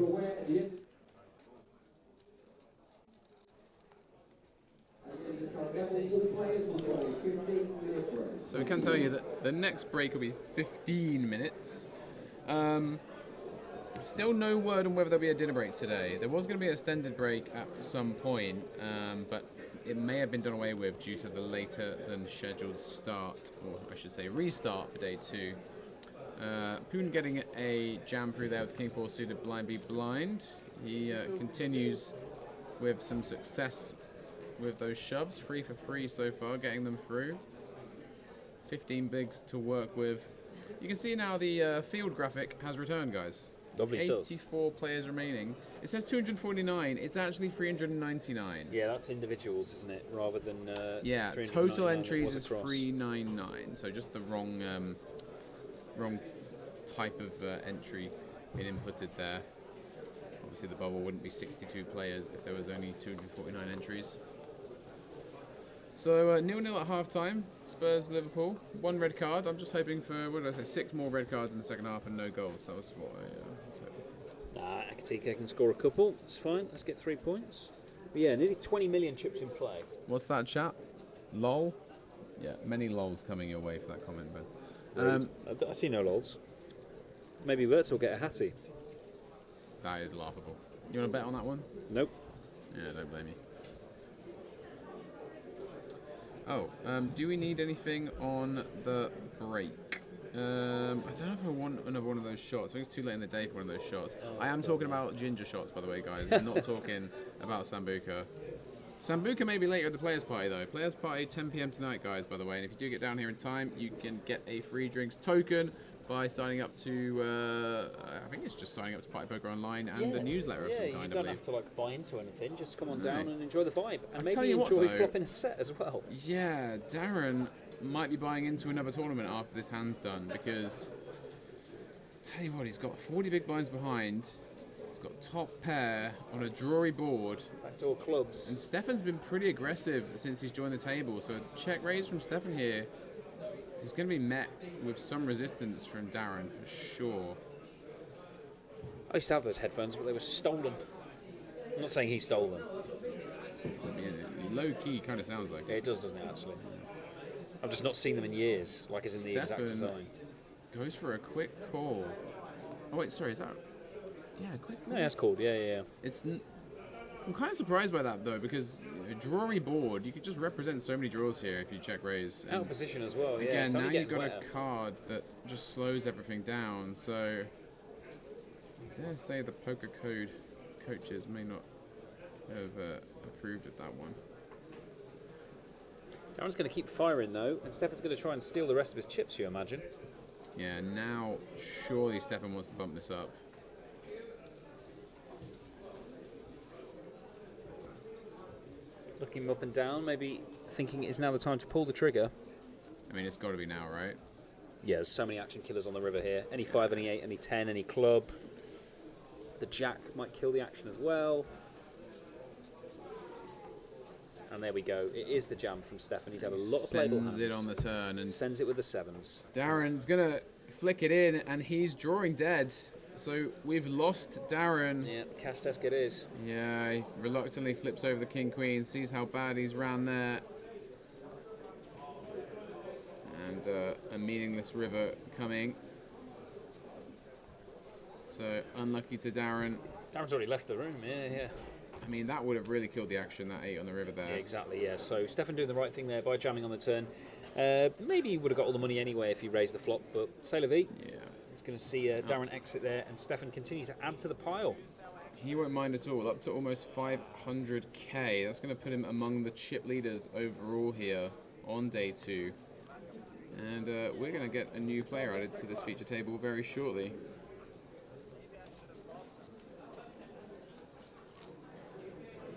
So we can tell you that the next break will be 15 minutes. Still no word on whether there'll be a dinner break today. There was going to be an extended break at some point, but it may have been done away with due to the later than scheduled start, or I should say restart for day 2. Poon getting a jam through there with King 4 suited blind be blind. He continues with some success with those shoves, 3 for 3 so far, getting them through. 15 bigs to work with. You can see now the field graphic has returned, guys. Lovely stuff. 84 players remaining. It says 249. It's actually 399. Yeah, that's individuals, isn't it? Rather than Yeah, 399 total that entries was is across. 399. So just the wrong type of entry been inputted there. Obviously, the bubble wouldn't be 62 players if there was only 249 entries. So 0-0 at half time. Spurs Liverpool. 1 red card. I'm just hoping for, what did I say, 6 more red cards in the second half and no goals. That was what I was hoping for. Nah, Akatika can score a couple. It's fine. Let's get 3 points. But yeah, nearly 20 million chips in play. What's that, chat? Lol? Yeah, many lols coming your way for that comment, Ben. I see no lols. Maybe Wirtz will get a hattie. That is laughable. You want to bet on that one? Nope. Yeah, don't blame me. Oh, do we need anything on the break? I don't know if I want another one of those shots. I think it's too late in the day for one of those shots. I am talking about ginger shots, by the way, guys. I'm not talking about Sambuca. Sambuca may be later at the Players' Party, though. Players' Party, 10 PM tonight, guys, by the way. And if you do get down here in time, you can get a free drinks token by signing up to, I think it's just signing up to Party Poker Online and the newsletter of some kind, you I don't believe. have to like buy into anything. Just come on No. down and enjoy the vibe, and tell maybe you what, enjoy though. flopping a set as well. Yeah, Darren might be buying into another tournament after this hand's done, because tell you what, he's got 40 big blinds behind. He's got top pair on a drawy board. Backdoor clubs. And Stefan's been pretty aggressive since he's joined the table, so a check raise from Stefan here is going to be met with some resistance from Darren for sure. I used to have those headphones, but they were stolen. I'm not saying he stole them. Yeah, low key kind of sounds like Yeah, it does, doesn't it, actually? I've just not seen them in years, like it's in the exact design. Goes for a quick call. Oh wait, sorry, is that? Yeah, quick call. No, that's called. Yeah. It's. I'm kind of surprised by that though, because a drawy board, you could just represent so many draws here if you check raise. Out of position as well. Yeah. Again, it's now only you've got getting a wetter. card that just slows everything down. So, I dare say the poker code coaches may not have approved of that one. Darren's going to keep firing though, and Stefan's going to try and steal the rest of his chips, you imagine. Yeah, now surely Stefan wants to bump this up. Looking him up and down, maybe thinking it is now the time to pull the trigger. I mean, it's got to be now, right? Yeah, there's so many action killers on the river here. Any 5, any 8, any 10, any club. The jack might kill the action as well. And there we go. It is the jam from Stefan. He's had a lot of playable hands. Sends it on the turn and Sends it with the 7s. Darren's gonna flick it in, and he's drawing dead. So we've lost Darren. Yeah, the cash desk it is. Yeah, he reluctantly flips over the king queen, sees how bad he's ran there, and a meaningless river coming. So unlucky to Darren. Darren's already left the room. Yeah. I mean, that would have really killed the action, that 8 on the river there. Yeah, exactly, yeah. So Stefan doing the right thing there by jamming on the turn. Maybe he would have got all the money anyway if he raised the flop, but c'est la vie. Yeah. It's going to see Darren exit there, and Stefan continues to add to the pile. He won't mind at all, up to almost 500k. That's going to put him among the chip leaders overall here on day 2. And we're going to get a new player added to this feature table very shortly.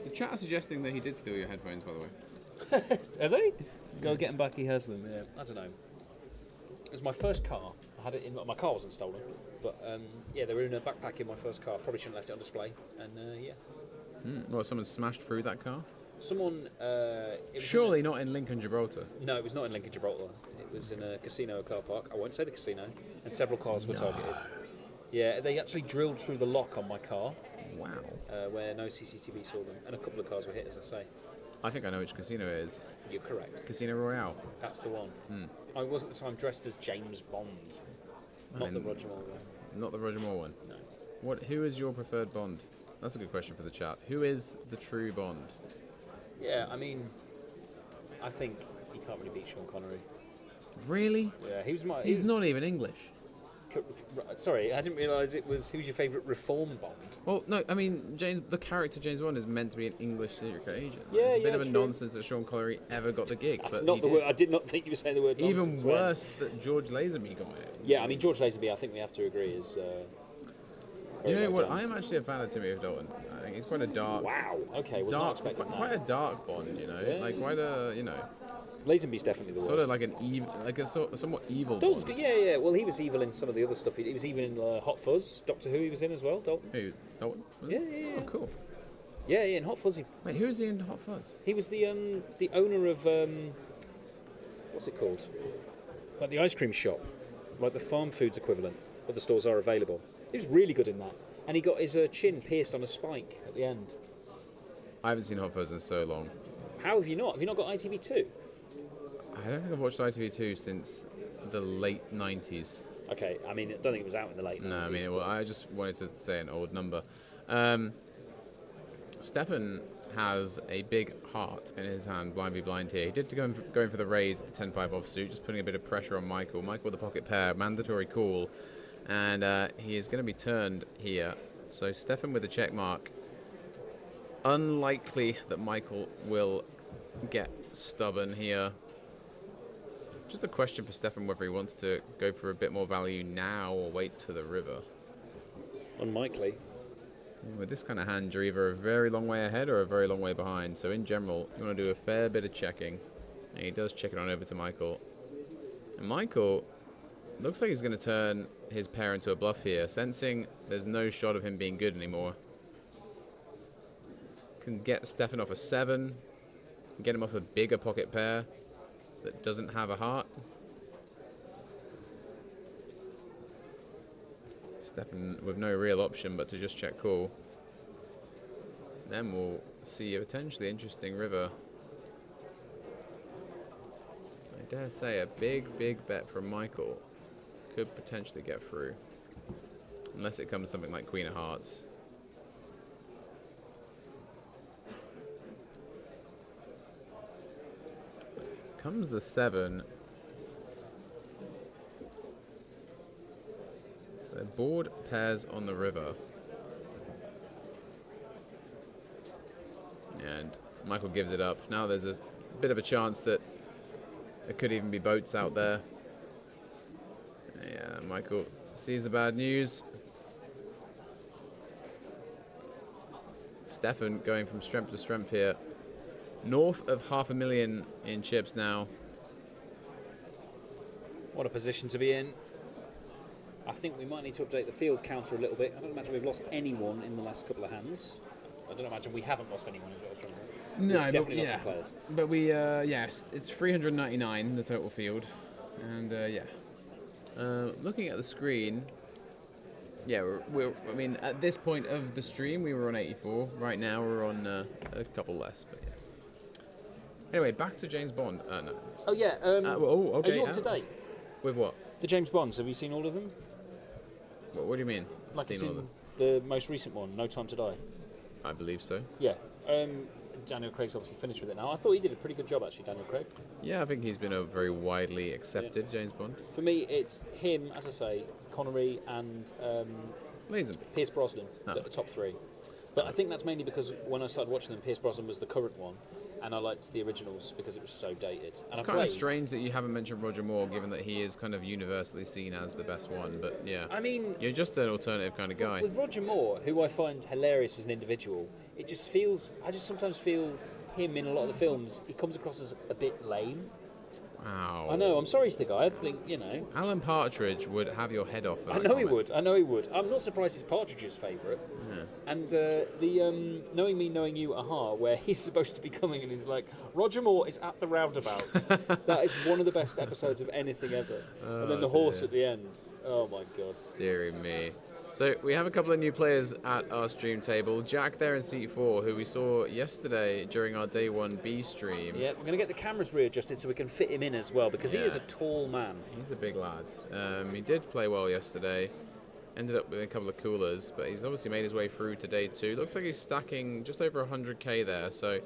The chat is suggesting that he did steal your headphones, by the way. Are they? Go get him back, he has them, yeah. I don't know. It was my first car. I had it in, my car wasn't stolen, but yeah, they were in a backpack in my first car. Probably shouldn't have left it on display, and yeah. Well, someone smashed through that car? Someone... it was Surely not in Lincoln, Gibraltar. No, it was not in Lincoln, Gibraltar. It was in a casino car park. I won't say the casino, and several cars were targeted. Yeah, they actually drilled through the lock on my car. Wow. Where no CCTV saw them, and a couple of cars were hit, as I say. I think I know which casino it is. You're correct. Casino Royale. That's the one. I was at the time dressed as James Bond, not the Roger Moore one. Not the Roger Moore one. No. Who is your preferred Bond? That's a good question for the chat. Who is the true Bond? Yeah, I mean, I think you can't really beat Sean Connery. Really? Yeah, He's not even English. Sorry, I didn't realise it was. Who's your favourite reform Bond? Well, no, I mean, the character James Bond is meant to be an English secret agent. Yeah, It's a bit of a true. nonsense that Sean Connery ever got the gig. That's but not he the did. word. I did not think you were saying the word. Even nonsense then. worse that George Lazenby got it. Yeah, I mean George Lazenby. I think we have to agree is. You know very what? well done. I am actually a fan of Timothy Dalton. I think he's quite a dark. Wow. Okay, was not Dark, expecting quite a that. dark Bond, you know, Yeah. like quite a, you know, Lazenby's definitely the worst. sort of like an evil, like a somewhat evil Dalton's Bond. good. Yeah. Well, he was evil in some of the other stuff. He was even in Hot Fuzz. Doctor Who. He was in as well. Dalton. Who? Dalton? Was Yeah, it? yeah, yeah. Oh, cool. Yeah, in Hot Fuzz. Wait, who is he in Hot Fuzz? He was the owner of what's it called? Like the ice cream shop, like the farm foods equivalent, but the stores are available. He was really good in that, and he got his chin pierced on a spike at the end. I haven't seen Hot Fuzz in so long. How have you not? Have you not got ITV2? I don't think I've watched ITV2 since the late 90s. Okay, I mean, I don't think it was out in the late 90s. No, I mean, well, I just wanted to say an old number. Stefan has a big heart in his hand, blind v blind here. He did going for the raise at the 10-5 offsuit, just putting a bit of pressure on Michael. Michael with the pocket pair, mandatory call, and he is going to be turned here. So Stefan with a check mark. Unlikely that Michael will get stubborn here. Just a question for Stefan whether he wants to go for a bit more value now or wait to the river. Unlikely. With this kind of hand, you're either a very long way ahead or a very long way behind. So in general, you want to do a fair bit of checking. And he does check it on over to Michael. And Michael looks like he's going to turn his pair into a bluff here, sensing there's no shot of him being good anymore. Can get Stefan off a 7, get him off a bigger pocket pair that doesn't have a heart. Stefan with no real option but to just check call. Then we'll see a potentially interesting river. I dare say a big bet from Michael could potentially get through. Unless it comes something like Queen of Hearts. Comes the 7. So board pairs on the river. And Michael gives it up. Now there's a bit of a chance that there could even be boats out there. Yeah, Michael sees the bad news. Stefan going from strength to strength here. North of 500,000 in chips now. What a position to be in. I think we might need to update the field counter a little bit. I don't imagine we've lost anyone in the last couple of hands. I don't imagine we haven't lost anyone in the last couple of hands. No, We've definitely lost some players. But we, yes, it's 399 the total field, and yeah. Looking at the screen, yeah, I mean, at this point of the stream, we were on 84. Right now, we're on a couple less, but yeah. Anyway, back to James Bond. No. Oh yeah. Okay. Are you up to date? With what? The James Bonds. Have you seen all of them? What do you mean? Like Seen all of them? the most recent one, No Time to Die. I believe so. Yeah. Daniel Craig's obviously finished with it now. I thought he did a pretty good job actually, Daniel Craig. Yeah, I think he's been a very widely accepted James Bond. For me, it's him, as I say, Connery and Lazenby. Pierce Brosnan, Oh. the top 3. But I think that's mainly because when I started watching them, Pierce Brosnan was the current one, and I liked the originals because it was so dated. And It's kind of strange that you haven't mentioned Roger Moore, given that he is kind of universally seen as the best one. But yeah, I mean, you're just an alternative kind of guy. with Roger Moore, who I find hilarious as an individual, it just feels, I just sometimes feel him in a lot of the films, he comes across as a bit lame. Wow. I know, I'm sorry to the guy, I think, you know. Alan Partridge would have your head off. For I that know he comment. would, I know he would. I'm not surprised he's Partridge's favourite. Yeah. And the Knowing Me, Knowing You, Aha, where he's supposed to be coming and he's like, Roger Moore is at the roundabout. That is one of the best episodes of anything ever. And then the horse dear. at the end. Oh my god. Deary me. So we have a couple of new players at our stream table. Jack there in seat 4, who we saw yesterday during our day 1B stream. Yeah, we're going to get the cameras readjusted so we can fit him in as well, because he is a Yeah. tall man. He's a big lad. He did play well yesterday. Ended up with a couple of coolers, but he's obviously made his way through to day 2. Looks like he's stacking just over 100k there. So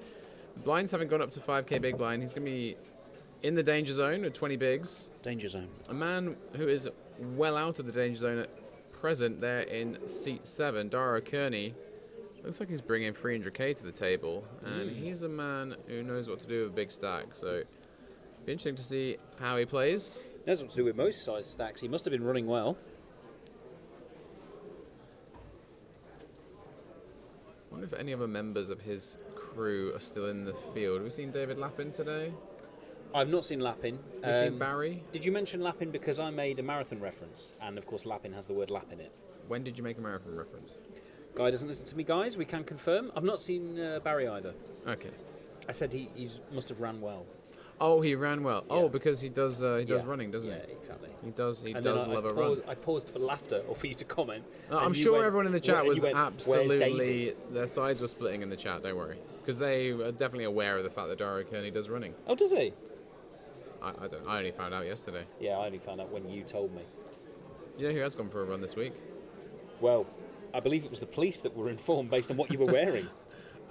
blinds haven't gone up to 5k big blind. He's going to be in the danger zone with 20 bigs. Danger zone. A man who is well out of the danger zone at present there in seat 7, Dara Kearney. Looks like he's bringing 300k to the table, and he's a man who knows what to do with a big stack. So be interesting to see how he plays. He has what to do with most size stacks. He must have been running well. I wonder if any other members of his crew are still in the field. Have we seen David Lappin today? I've not seen Lappin. Have we seen Barry? Did you mention Lappin because I made a marathon reference? And of course Lappin has the word lap in it. When did you make a marathon reference? Guy doesn't listen to me, guys. We can confirm. I've not seen Barry either. Okay. I said he must have ran well. Oh, he ran well. Yeah. Oh, because he does running, doesn't Yeah, he? exactly. He does And then love a run. I paused for laughter or for you to comment. I'm and you sure went, everyone in the chat and was you went, "Where's absolutely, David?" their sides were splitting in the chat, don't worry. Because they are definitely aware of the fact that Dara Kearney does running. Oh, does he? I only found out yesterday. Yeah, I only found out when you told me. You know who has gone for a run this week? Well, I believe it was the police that were informed based on what you were wearing.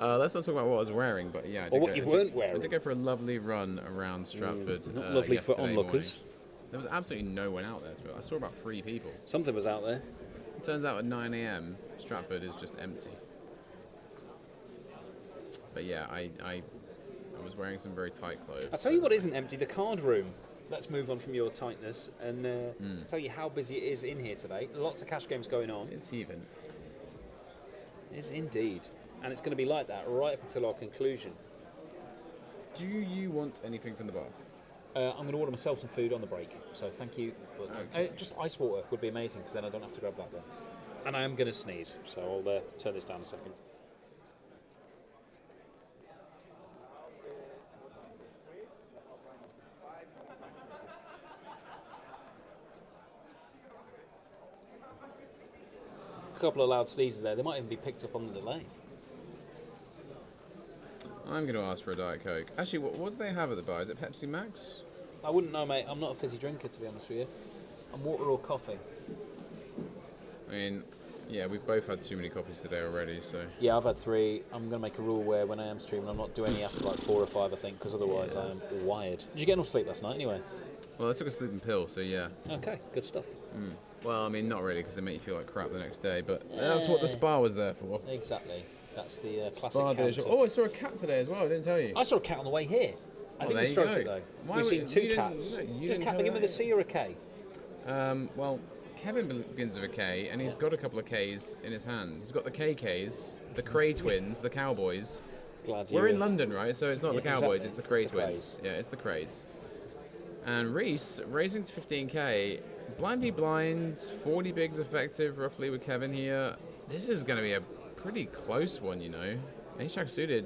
Let's not talk about what I was wearing, but yeah. Or what you weren't I wearing. did go for a lovely run around Stratford. Not lovely for yesterday onlookers. morning. There was absolutely no one out there. I saw about 3 people. Something was out there. It turns out at 9 a.m. Stratford is just empty. But yeah, I was wearing some very tight clothes. I'll tell you what isn't empty, the card room. Let's move on from your tightness and tell you how busy it is in here today. Lots of cash games going on. It's even. It is indeed. And it's going to be like that right up until our conclusion. Do you want anything from the bar? I'm going to order myself some food on the break, so thank you. But, just ice water would be amazing, because then I don't have to grab that then. And I am going to sneeze, so I'll turn this down a second. A couple of loud sneezes there. They might even be picked up on the delay. I'm going to ask for a Diet Coke. Actually, what do they have at the bar? Is it Pepsi Max? I wouldn't know, mate. I'm not a fizzy drinker, to be honest with you. I'm water or coffee. I mean, yeah, we've both had too many coffees today already, so... Yeah, I've had 3. I'm going to make a rule where when I am streaming, I'm not doing any after like 4 or 5, I think, because otherwise I am wired. Did you get enough sleep last night, anyway? Well, I took a sleeping pill, so yeah. Okay, good stuff. Well, I mean, not really, because they make you feel like crap the next day, but that's what the spa was there for. Exactly. That's the classic Spa counter. dish. Oh, I saw a cat today as well, I didn't tell you. I saw a cat on the way here. I didn't there you stroke go. it, though. Why We've would- seen you 2 didn't- cats. no, you Does didn't cat tell begin her with a that. C or a K? Well, Kevin begins with a K, and he's got a couple of Ks in his hand. He's got the KKs, the Cray twins, the Cowboys. Glad We're in London, right? So it's not the Yeah, Cowboys, exactly. it's the Cray It's the twins. Yeah, it's the Crays. And Reese, raising to 15k, blind v blind, 40 bigs effective roughly with Kevin here. This is going to be a pretty close one, you know. Ace-Jack suited,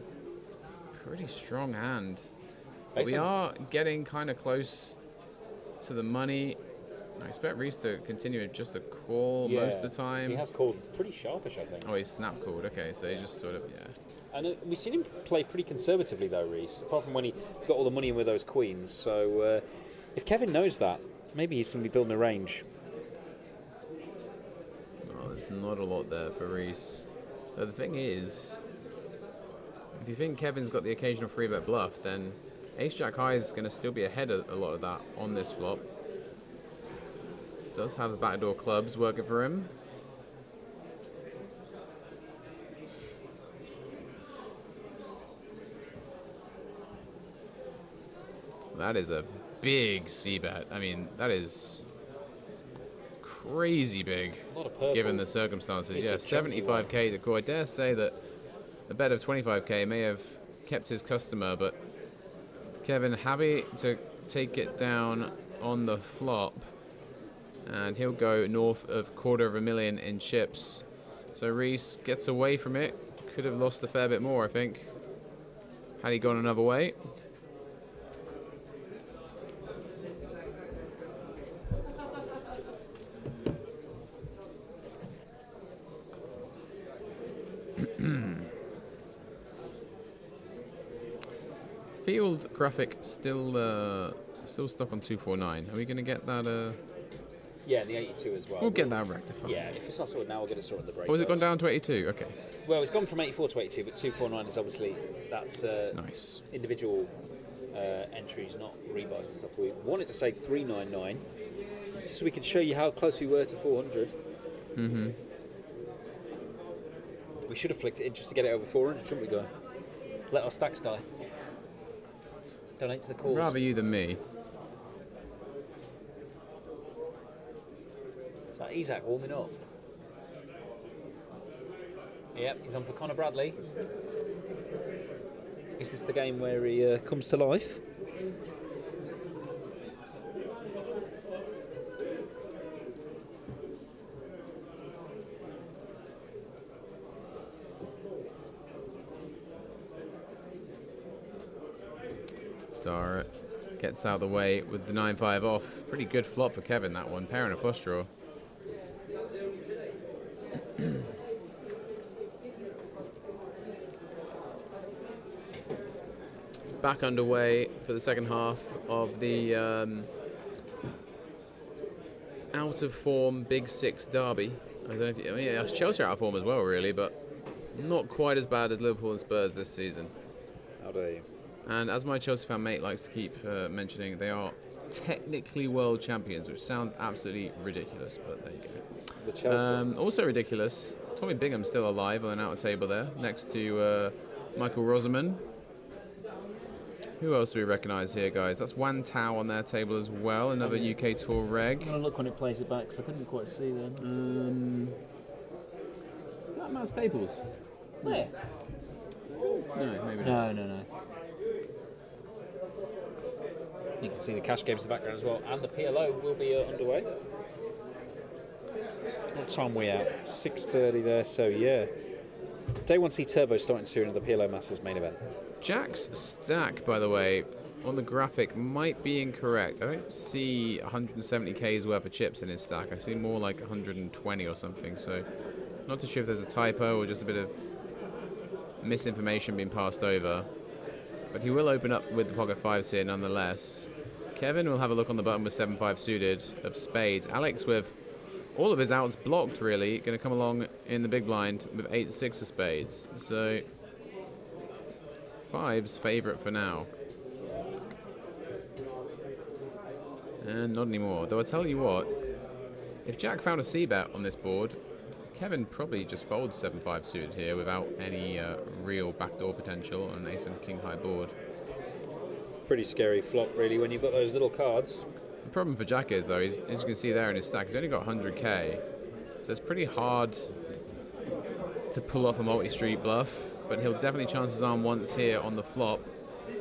pretty strong hand. But we are getting kind of close to the money. I expect Reese to continue just a call most of the time. He has called pretty sharpish, I think. Oh, he's snap called. Okay, so he just sort of, yeah. And we've seen him play pretty conservatively, though, Reese, apart from when he got all the money in with those queens. So if Kevin knows that, maybe he's going to be building a range. Oh, there's not a lot there for Reese. So the thing is, if you think Kevin's got the occasional 3-bet bluff, then Ace-Jack High is going to still be ahead of a lot of that on this flop. Does have the backdoor clubs working for him. That is a big C-bet. I mean, that is crazy big, A lot of purple. given the circumstances. It's Yeah, a chunky 75k to call. I dare say that a bet of 25k may have kept his customer, but Kevin happy to take it down on the flop, and he'll go north of $250,000 in chips. So Reese gets away from it. Could have lost a fair bit more, I think, had he gone another way. Field graphic still stuck on 249. Are we going to get that? Yeah, the 82 as well. We'll get that rectified. Yeah, if it's not sorted now, we'll get it sorted at the break. Oh, has it gone guys. down to 82? Okay. Well, it's gone from 84 to 82, but 249 is obviously, that's Nice. individual entries, not rebars and stuff. We wanted to say 399, just so we could show you how close we were to 400. Mm-hmm. We should have flicked it in just to get it over 400, shouldn't we, guy? Let our stacks die. Donate to the cause. Rather you than me. Is that Isaac warming up? Yep, he's on for Conor Bradley. Is this the game where he comes to life? Dara gets out of the way with the 9-5 off. Pretty good flop for Kevin, that one. Pair and a flush draw. Back underway for the second half of the out of form Big Six derby. I don't know if you, yeah, Chelsea are out of form as well, really, but not quite as bad as Liverpool and Spurs this season. How dare you? And as my Chelsea fan mate likes to keep mentioning, they are technically world champions, which sounds absolutely ridiculous, but there you go. The Chelsea. Also ridiculous, Tommy Bingham's still alive on an outer table there, next to Michael Rosamond. Who else do we recognise here, guys? That's Wan Tao on their table as well, another UK Tour reg. I'm going to look when it plays it back, because I couldn't quite see then. Is that Matt Staples? Where? No, maybe not. No. You can see the cash games in the background as well, and the PLO will be underway. What time are we at? 6:30 there, so yeah. Day 1C Turbo starting soon in the PLO Masters main event. Jack's stack, by the way, on the graphic might be incorrect. I don't see 170k's worth of chips in his stack. I see more like 120 or something, so not too sure if there's a typo or just a bit of misinformation being passed over. But he will open up with the pocket fives here nonetheless. Kevin will have a look on the button with 7-5 suited of spades. Alex with all of his outs blocked, really, going to come along in the big blind with 8-6 of spades. So fives favourite for now. And not anymore. Though I tell you what, if Jack found a C-bet on this board, Kevin probably just folds 7-5 suited here without any real backdoor potential on an ace and king high board. Pretty scary flop, really, when you've got those little cards. The problem for Jack is, though, as you can see there in his stack, he's only got 100k, so it's pretty hard to pull off a multi-street bluff, but he'll definitely chance his arm once here on the flop,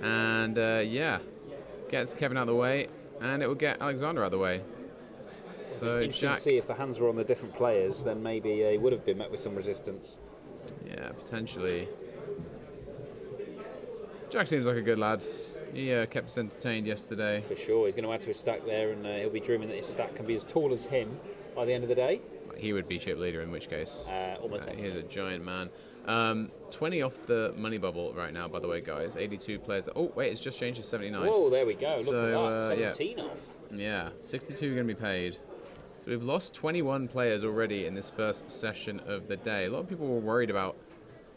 and yeah, gets Kevin out of the way, and it will get Alexander out of the way. So Interesting Jack, to see if the hands were on the different players, then maybe he would have been met with some resistance. yeah, potentially. Jack seems like a good lad. He kept us entertained yesterday. For sure, he's going to add to his stack there, and he'll be dreaming that his stack can be as tall as him by the end of the day. He would be chip leader, in which case. Almost. He's a giant man. 20 off the money bubble right now, by the way, guys. 82 players. Oh, wait, it's just changed to 79. Whoa, there we go. Look So, at that. 17 off. Yeah, 62 going to be paid. So we've lost 21 players already in this first session of the day. A lot of people were worried about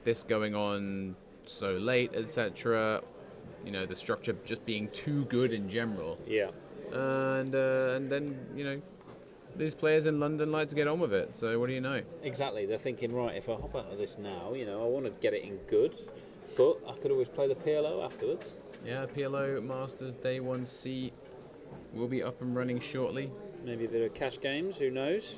this going on so late, etc. You know, the structure just being too good in general. Yeah. And then, you know, these players in London like to get on with it. So what do you know? Exactly. They're thinking, right, if I hop out of this now, you know, I want to get it in good, but I could always play the PLO afterwards. Yeah, PLO Masters Day 1C will be up and running shortly. Maybe a bit of cash games, who knows?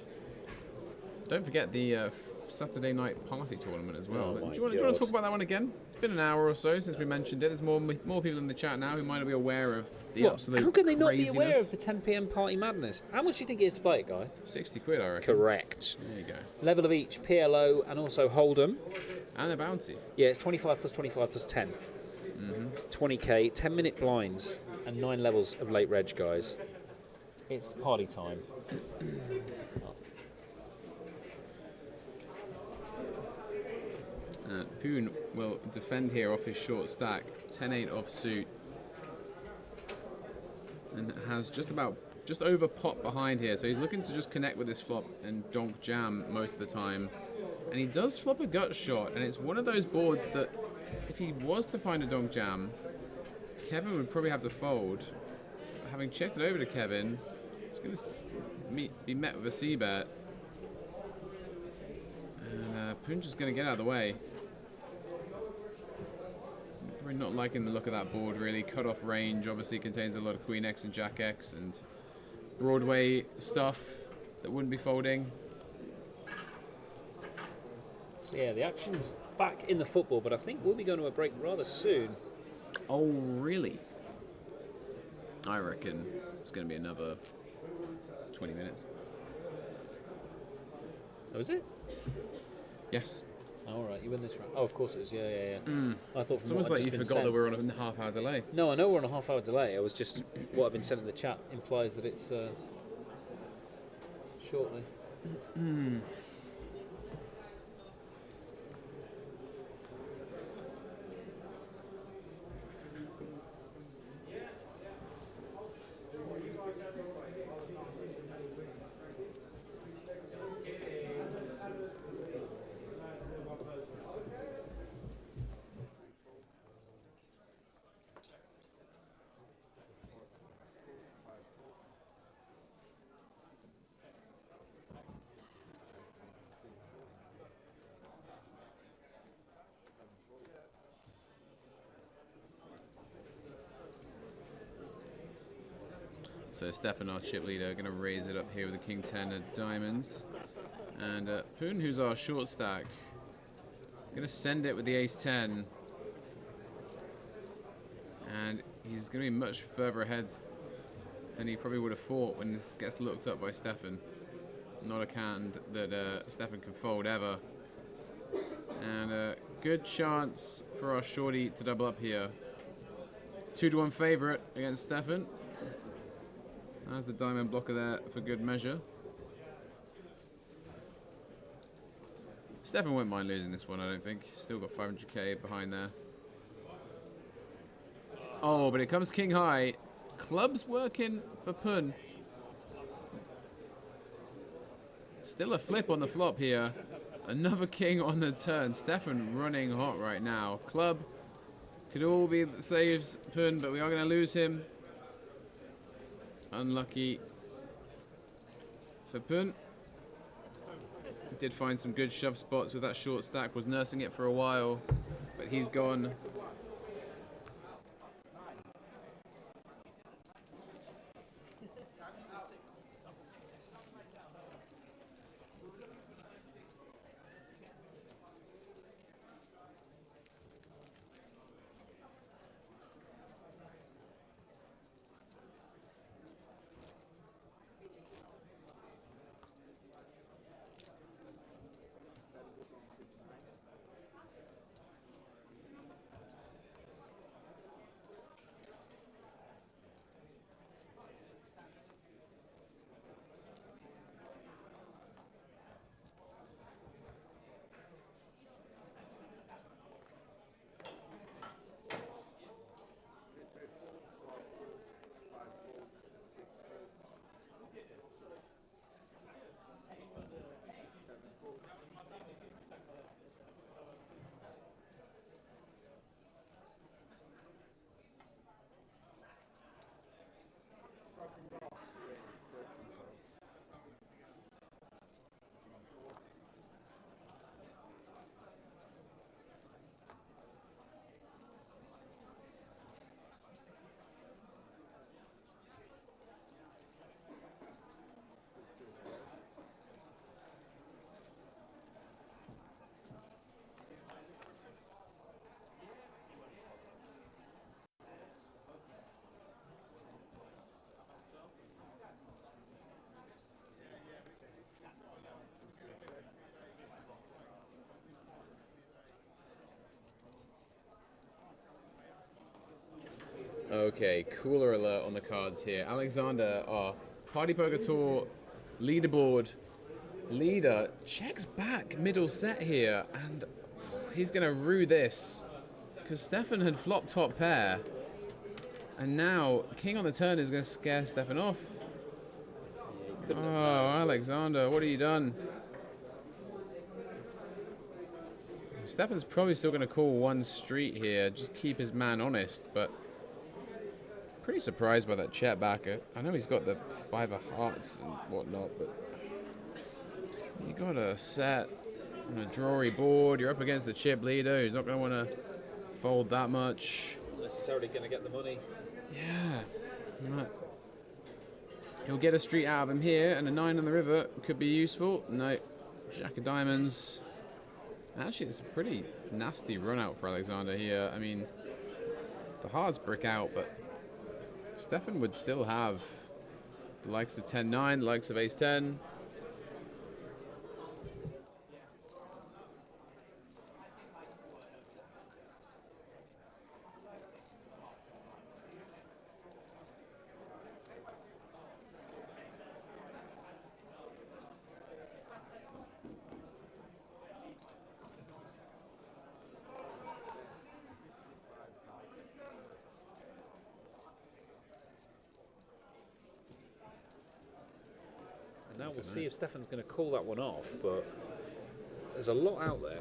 Don't forget the Saturday night party tournament as well. Oh Do you want to talk about that one again? It's been an hour or so since we mentioned it. There's more people in the chat now who might not be aware of the absolute How can they not craziness. be aware of the 10 PM party madness? How much do you think it is to play it, Guy? 60 quid, I reckon. Correct. There you go. Level of each, PLO and also Hold'em. And a bounty. Yeah, it's 25 plus 25 plus 10. 20k, 10-minute blinds, and 9 levels of late reg, guys. It's party time. Poon will defend here off his short stack. 10-8 off suit. And has just over pot behind here. So he's looking to just connect with this flop and donk jam most of the time. And he does flop a gut shot. And it's one of those boards that if he was to find a donk jam, Kevin would probably have to fold. Having checked it over to Kevin, he's going to be met with a C-bet. And Poon's just going to get out of the way. Probably not liking the look of that board, really. Cut-off range obviously contains a lot of Queen X and Jack X and Broadway stuff that wouldn't be folding. So yeah, the action's back in the football, but I think we'll be going to a break rather soon. Oh, really? I reckon it's going to be another 20 minutes. Oh, is it? Yes. All right, you win this round. Oh, of course it is. Yeah. I thought It's almost like you forgot that we're on a half-hour delay. No, I know we're on a half-hour delay. I was just what I've been sent in the chat implies that it's shortly. So Stefan, our chip leader, going to raise it up here with the King 10 of diamonds. And Poon, who's our short stack, going to send it with the Ace 10. And he's going to be much further ahead than he probably would have thought when this gets looked up by Stefan. Not a hand that Stefan can fold ever. And a good chance for our shorty to double up here. 2-1 favourite against Stefan. There's the diamond blocker there for good measure. Stefan won't mind losing this one, I don't think. Still got 500k behind there. Oh, but it comes king high. Club's working for Pun. Still a flip on the flop here. Another king on the turn. Stefan running hot right now. Club could all be the saves Pun, but we are going to lose him. Unlucky for Pun. Did find some good shove spots with that short stack. Was nursing it for a while, but he's gone. Okay, cooler alert on the cards here. Alexander, our Party Poker Tour leaderboard leader, checks back middle set here, and he's going to rue this, because Stefan had flopped top pair, and now king on the turn is going to scare Stefan off. Oh, Alexander, what have you done? Stefan's probably still going to call one street here, just keep his man honest, but pretty surprised by that check backer. I know he's got the 5 of hearts and whatnot, but you got a set on a drawy board. You're up against the chip leader. He's not going to want to fold that much. Not necessarily going to get the money. Yeah. Right. He'll get a street out of him here, and a 9 on the river could be useful. No. Jack of diamonds. Actually, it's a pretty nasty run out for Alexander here. I mean, the hearts brick out, but Stefan would still have the likes of 10-9, the likes of ace-10. Now we'll see if Stefan's going to call that one off, but there's a lot out there.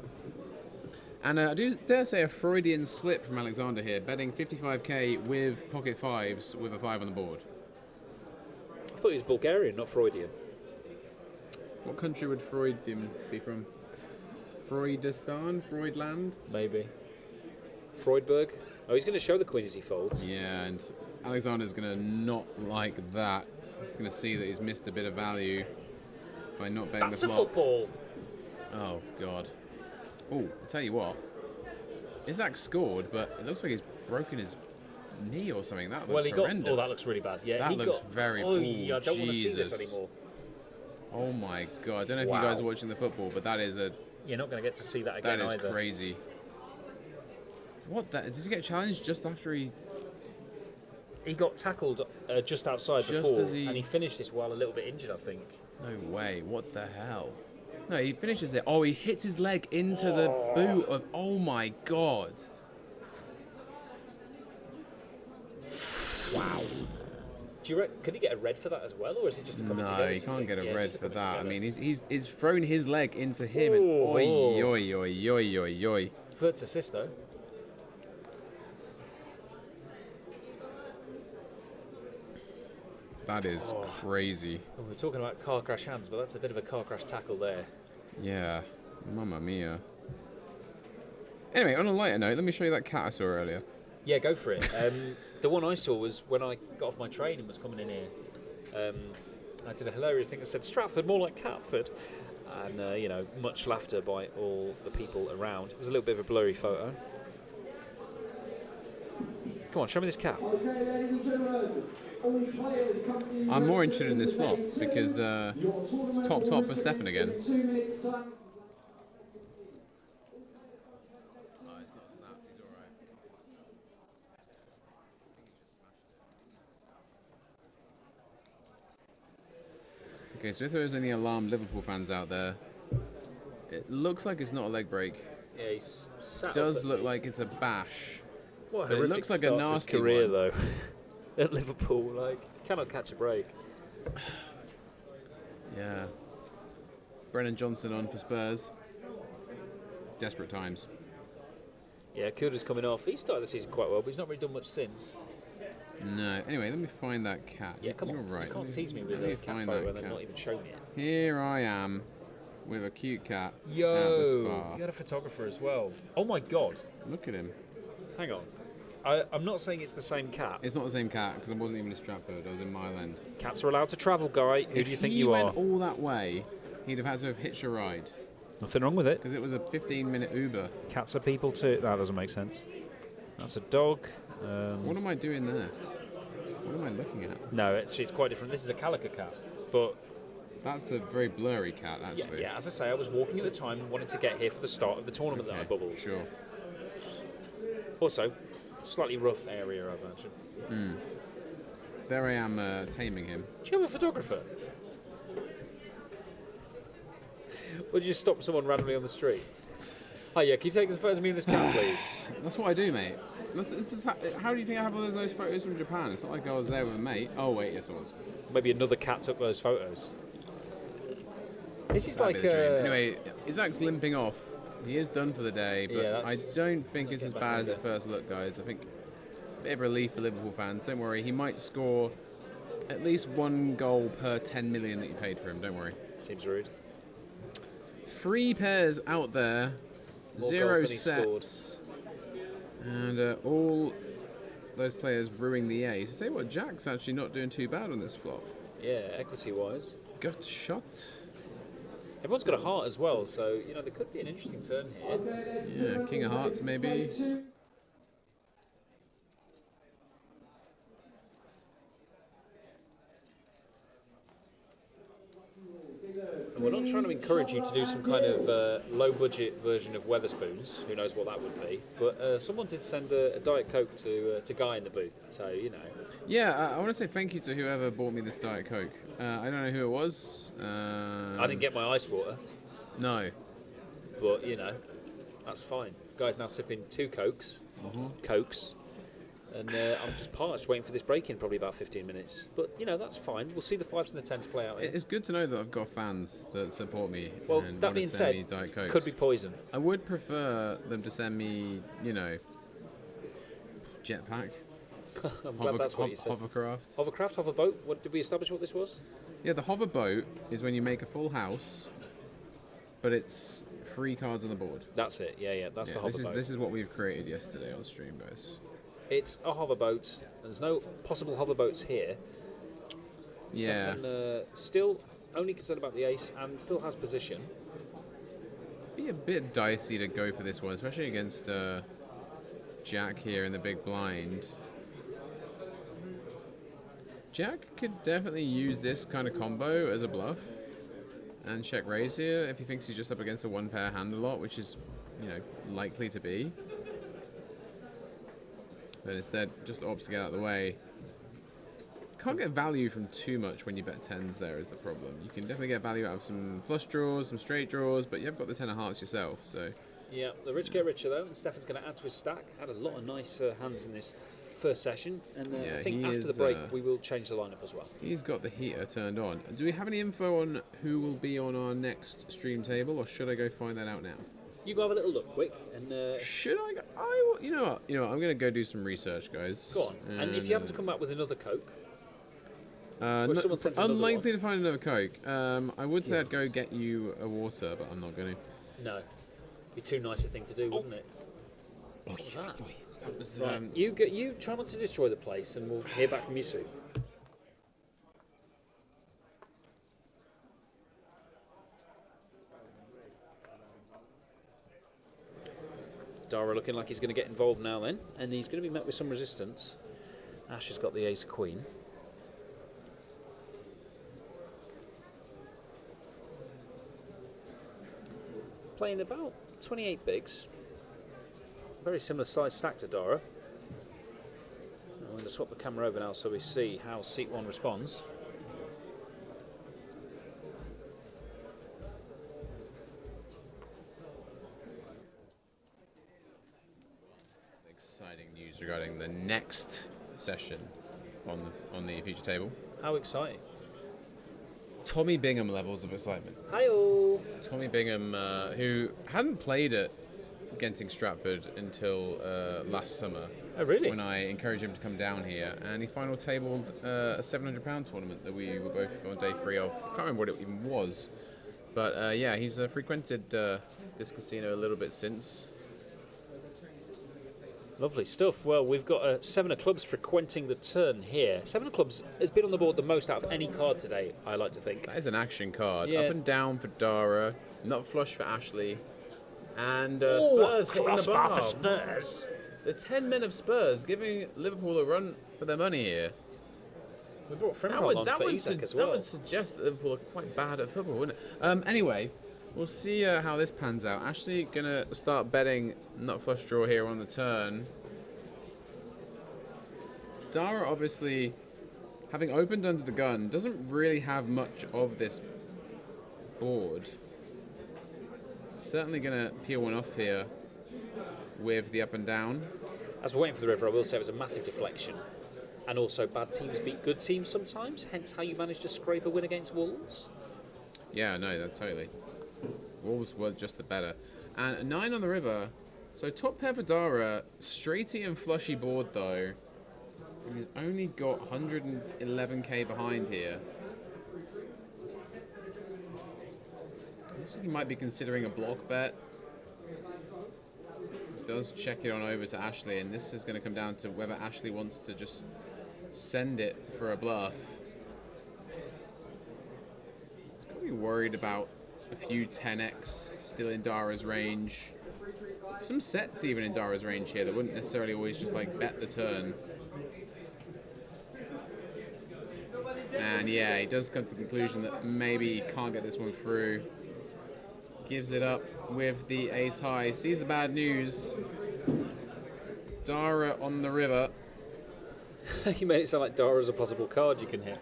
And I do dare say a Freudian slip from Alexander here, betting 55k with pocket fives with a 5 on the board. I thought he was Bulgarian, not Freudian. What country would Freudian be from? Freudistan? Freudland? Maybe. Freudberg? Oh, he's going to show the queen as he folds. Yeah, and Alexander's going to not like that. He's going to see that he's missed a bit of value by not betting That's the a flop. football! Oh, God. Oh, I'll tell you what. Isaac scored, but it looks like he's broken his knee or something. That looks Well, he got. horrendous. Oh, that looks really bad. Yeah, That he looks got, very. Oh, Ooh, I don't want to see this Jesus. anymore. Oh my god! I don't know if Wow. you guys are watching the football, but that is a You're not going to get to see that again that is either. crazy. What? Does he get challenged just after he? He got tackled just outside Just before, as he- and he finished this while a little bit injured, I think. No way! What the hell? No, he finishes it. Oh, he hits his leg into the boot of. Oh my god! Wow. Do you could he get a red for that as well, or is it just a coming together? No, do he you can't think? get a Yeah, it's red just a for coming that. I together. mean, he's thrown his leg into him, and oi, oi, oi, oi, oi, oi. First assist though. That is crazy. Well, we're talking about car crash hands, but that's a bit of a car crash tackle there. Yeah, mamma mia. Anyway, on a lighter note, let me show you that cat I saw earlier. Yeah, go for it. The one I saw was when I got off my train and was coming in here. I did a hilarious thing that said Stratford, more like Catford. And, you know, much laughter by all the people around. It was a little bit of a blurry photo. Come on, show me this cat. Okay, ladies and gentlemen, all players, companies, I'm more interested in this flop because your tournament it's top will for Stefan recommence again. in 2 minutes' time. Oh, it's not snapped, he's alright. Okay, so if there was any alarmed Liverpool fans out there, it looks like it's not a leg break. Yeah, he's sat Does up at look least. like it's a bash. What a but it horrific looks like a start to his nasty career, one. though. At Liverpool, like, cannot catch a break. Yeah. Brennan Johnson on for Spurs. Desperate times. Yeah, Kuda's coming off. He started the season quite well, but he's not really done much since. No. Anyway, let me find that cat. Yeah, come You're on. right. You can't tease me with Let a cat find photo that and then cat. not even show me it. Here I am with a cute cat at the Yo, spa. you had a photographer as well. Oh my god. Look at him. Hang on. I'm not saying it's the same cat. It's not the same cat because I wasn't even in Stratford. I was in Mile End. Cats are allowed to travel, guy. Who do you think you If he are? went all that way, he'd have had to have hitched a ride Nothing wrong with it. because it was a 15-minute Uber. Cats are people too. That doesn't make sense. That's a dog. What am I doing there? What am I looking at? No, actually, it's quite different. This is a calico cat. But That's a very blurry cat, yeah, actually. yeah, as I say, I was walking at the time and wanted to get here for the start of the tournament that I Okay, bubbled. sure. Also, slightly rough area, I imagine. There I am taming him. Do you have a photographer? Or did you just stop someone randomly on the street? Hi, yeah, can you take some photos of me and this cat, please? That's what I do, mate. This is how do you think I have all those photos from Japan? It's not like I was there with a mate. Oh, wait, yes, I was. Maybe another cat took those photos. This is That'd like be the dream. Anyway, Isaac's limping off. He is done for the day, but Yeah, I that's- don't think it's get as back bad in as it there. first looked, guys. I think a bit of relief for Liverpool fans. Don't worry, he might score at least one goal per 10 million that you paid for him. Don't worry. Seems rude. 3 pairs out there, More 0 goals than he sets, and all those players ruining the ace. I tell you what, Jack's actually not doing too bad on this flop. Yeah, equity-wise. Gut shot. Everyone's got a heart as well, so, you know, there could be an interesting turn here. Okay, ladies and Yeah, gentlemen, King of we'll Hearts, take maybe. play 2. And we're not trying to encourage you to do some kind of low-budget version of Weatherspoons. Who knows what that would be? But someone did send a Diet Coke to Guy in the booth, so, you know. Yeah, I want to say thank you to whoever bought me this Diet Coke. I don't know who it was. I didn't get my ice water, No. but, you know, that's fine. Guy's now sipping 2 Cokes. Cokes. And I'm just parched, waiting for this break in probably about 15 minutes. But, you know, that's fine. We'll see the 5s and the 10s play out here. It's good to know that I've got fans that support me Well, and that want being to send me said, Diet Cokes. could be poison. I would prefer them to send me, you know, jetpack, I'm glad that's what you said. hovercraft. Hovercraft, hoverboat. What did we establish what this was? Yeah, the hover boat is when you make a full house, but it's 3 cards on the board. That's it. Yeah, that's the Yeah, hoverboat. this is what we've created yesterday on stream, guys. It's a hoverboat. There's no possible hoverboats here. Yeah. Stefan, still only concerned about the ace and still has position. Be a bit dicey to go for this one, especially against Jack here in the big blind. Jack could definitely use this kind of combo as a bluff and check raise here if he thinks he's just up against a one pair hand a lot, which is, you know, likely to be. But instead, just opts to get out of the way. Can't get value from too much when you bet tens there is the problem. You can definitely get value out of some flush draws, some straight draws, but you've got the 10 of hearts yourself, so... Yeah, the rich get richer though, and Stefan's going to add to his stack. Had a lot of nice hands in this first session, and I think after the break we will change the lineup as well. He's got the heater turned on. Do we have any info on who will be on our next stream table, or should I go find that out now? You go have a little look quick, and should I go? You know what? I'm going to go do some research, guys. Go on. And if you happen to come back with another Coke, unlikely to find another Coke. I would say I'd go get you a water, but I'm not going to. No, be too nice a thing to do, wouldn't it? What was that? Right. You try not to destroy the place, and we'll hear back from you soon. Dara looking like he's going to get involved now then, and he's going to be met with some resistance. Ash has got the ace queen. Playing about 28 bigs. Very similar size stack to Dara. I'm going to swap the camera over now so we see how seat 1 responds. Exciting news regarding the next session on the future table. How exciting. Tommy Bingham levels of excitement. Hi-oh! Tommy Bingham, who hadn't played at Genting Stratford until last summer. Oh, really? When I encouraged him to come down here, and he final tabled a £700 tournament that we were both on day 3 of. I can't remember what it even was, but yeah, he's frequented this casino a little bit since. Lovely stuff. Well, we've got 7 of clubs frequenting the turn here. 7 of clubs has been on the board the most out of any card today, I like to think. That is an action card. Yeah. Up and down for Dara, nut flush for Ashley, and Spurs hitting the bar. For Spurs. The 10 men of Spurs giving Liverpool a run for their money here. We brought Frimpong on for Isak as well. That would suggest that Liverpool are quite bad at football, wouldn't it? Anyway, we'll see how this pans out. Ashley gonna start betting nut flush draw here on the turn. Dara obviously, having opened under the gun, doesn't really have much of this board. Certainly gonna peel one off here with the up and down. As we're waiting for the river, I will say it was a massive deflection. And also, bad teams beat good teams sometimes, hence how you managed to scrape a win against Wolves. Yeah, no, totally. Wolves were just the better. And a 9 on the river. So top pair for Dara, straighty and flushy board though. And he's only got 111k behind here. Looks like he might be considering a block bet. Does check it on over to Ashley, and this is going to come down to whether Ashley wants to just send it for a bluff. He's got to be worried about a few 10x still in Dara's range. Some sets even in Dara's range here that wouldn't necessarily always just like bet the turn. And yeah, he does come to the conclusion that maybe he can't get this one through. Gives it up with the ace high. Sees the bad news. Dara on the river. You made it sound like Dara's a possible card you can hit.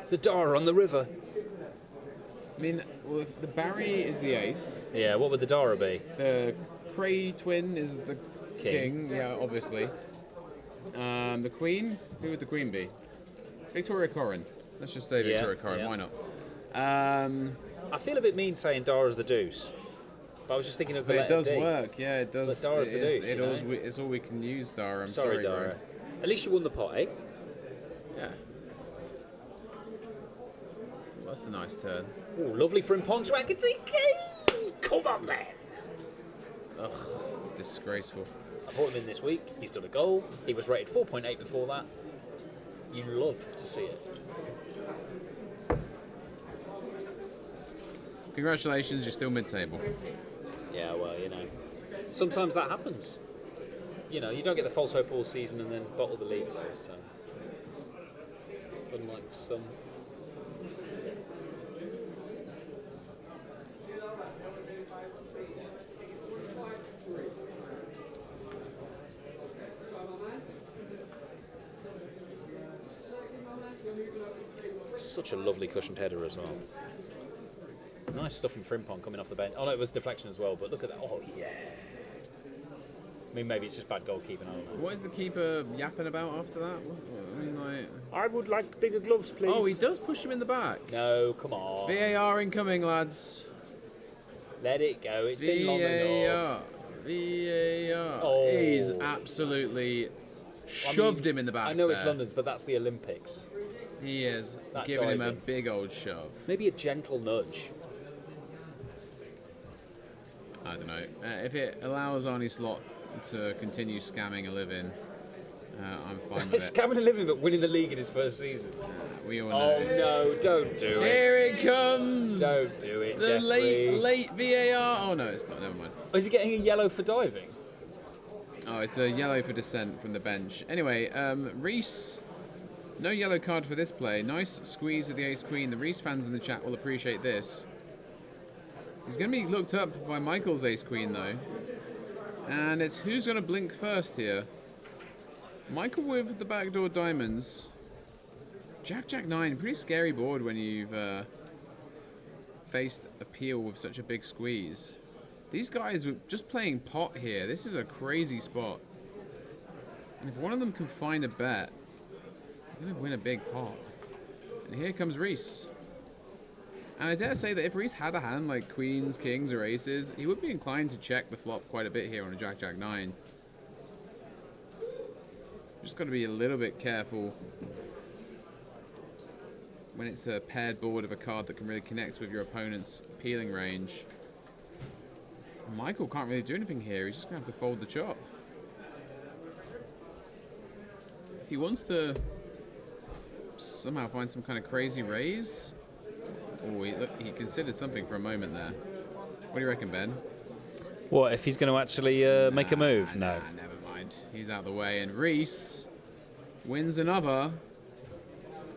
It's a Dara on the river. I mean, well, the Barry is the ace. Yeah, what would the Dara be? The Cray twin is the king. Yeah, obviously. The queen? Who would the queen be? Victoria Corrin. Let's just say Victoria Corrin. Yeah. Why not? I feel a bit mean saying Dara's the deuce. But I was just thinking of the But it letter does D. work. Yeah, it does. But Dara's the deuce, It's all we can use, Dara. I'm sorry, Dara. bro. At least you won the pot, eh? Yeah. Well, that's a nice turn. Oh, lovely Frimpong to Akatiki! Come on, then! Ugh, disgraceful. I brought him in this week. He's done a goal. He was rated 4.8 before that. You love to see it. Congratulations, you're still mid-table. Yeah, well, you know, sometimes that happens. You know, you don't get the false hope all season and then bottle the league, though, so. unlike some. Such a lovely cushioned header as well. Nice stuff from Frimpong coming off the bench. Oh no, it was deflection as well, but look at that. Oh yeah. I mean, maybe it's just bad goalkeeping, I don't know. What is the keeper yapping about after that? I mean, like... I would like bigger gloves, please. Oh, he does push him in the back. No, come on. VAR incoming, lads. Let it go. It's been long enough. VAR. Oh. He's absolutely shoved him in the back. I know it's there. London's, but that's the Olympics. He is That giving him a diving. big old shove. Maybe a gentle nudge. I don't know. If it allows Arnie Slot to continue scamming a living, I'm fine with it. Scamming a living, but winning the league in his first season. We all know. Oh no! Don't do it. Here it comes! Don't do it, The Jeffrey. late VAR. Oh no, it's not. Never mind. Oh, is he getting a yellow for diving? Oh, it's a yellow for dissent from the bench. Anyway, Reese, no yellow card for this play. Nice squeeze of the ace queen. The Reese fans in the chat will appreciate this. He's going to be looked up by Michael's ace queen though. And it's who's going to blink first here. Michael with the backdoor diamonds. Jack 9, pretty scary board when you've faced a peel with such a big squeeze. These guys were just playing pot here. This is a crazy spot. And if one of them can find a bet, they're going to win a big pot. And here comes Reese. And I dare say that if Reese had a hand like queens, kings, or aces, he would be inclined to check the flop quite a bit here on a Jack 9. Just got to be a little bit careful when it's a paired board of a card that can really connect with your opponent's peeling range. Michael can't really do anything here. He's just going to have to fold the chop. If he wants to somehow find some kind of crazy raise. Oh, he considered something for a moment there. What do you reckon, Ben? What, if he's going to actually make a move? No. Nah, never mind. He's out of the way. And Reese wins another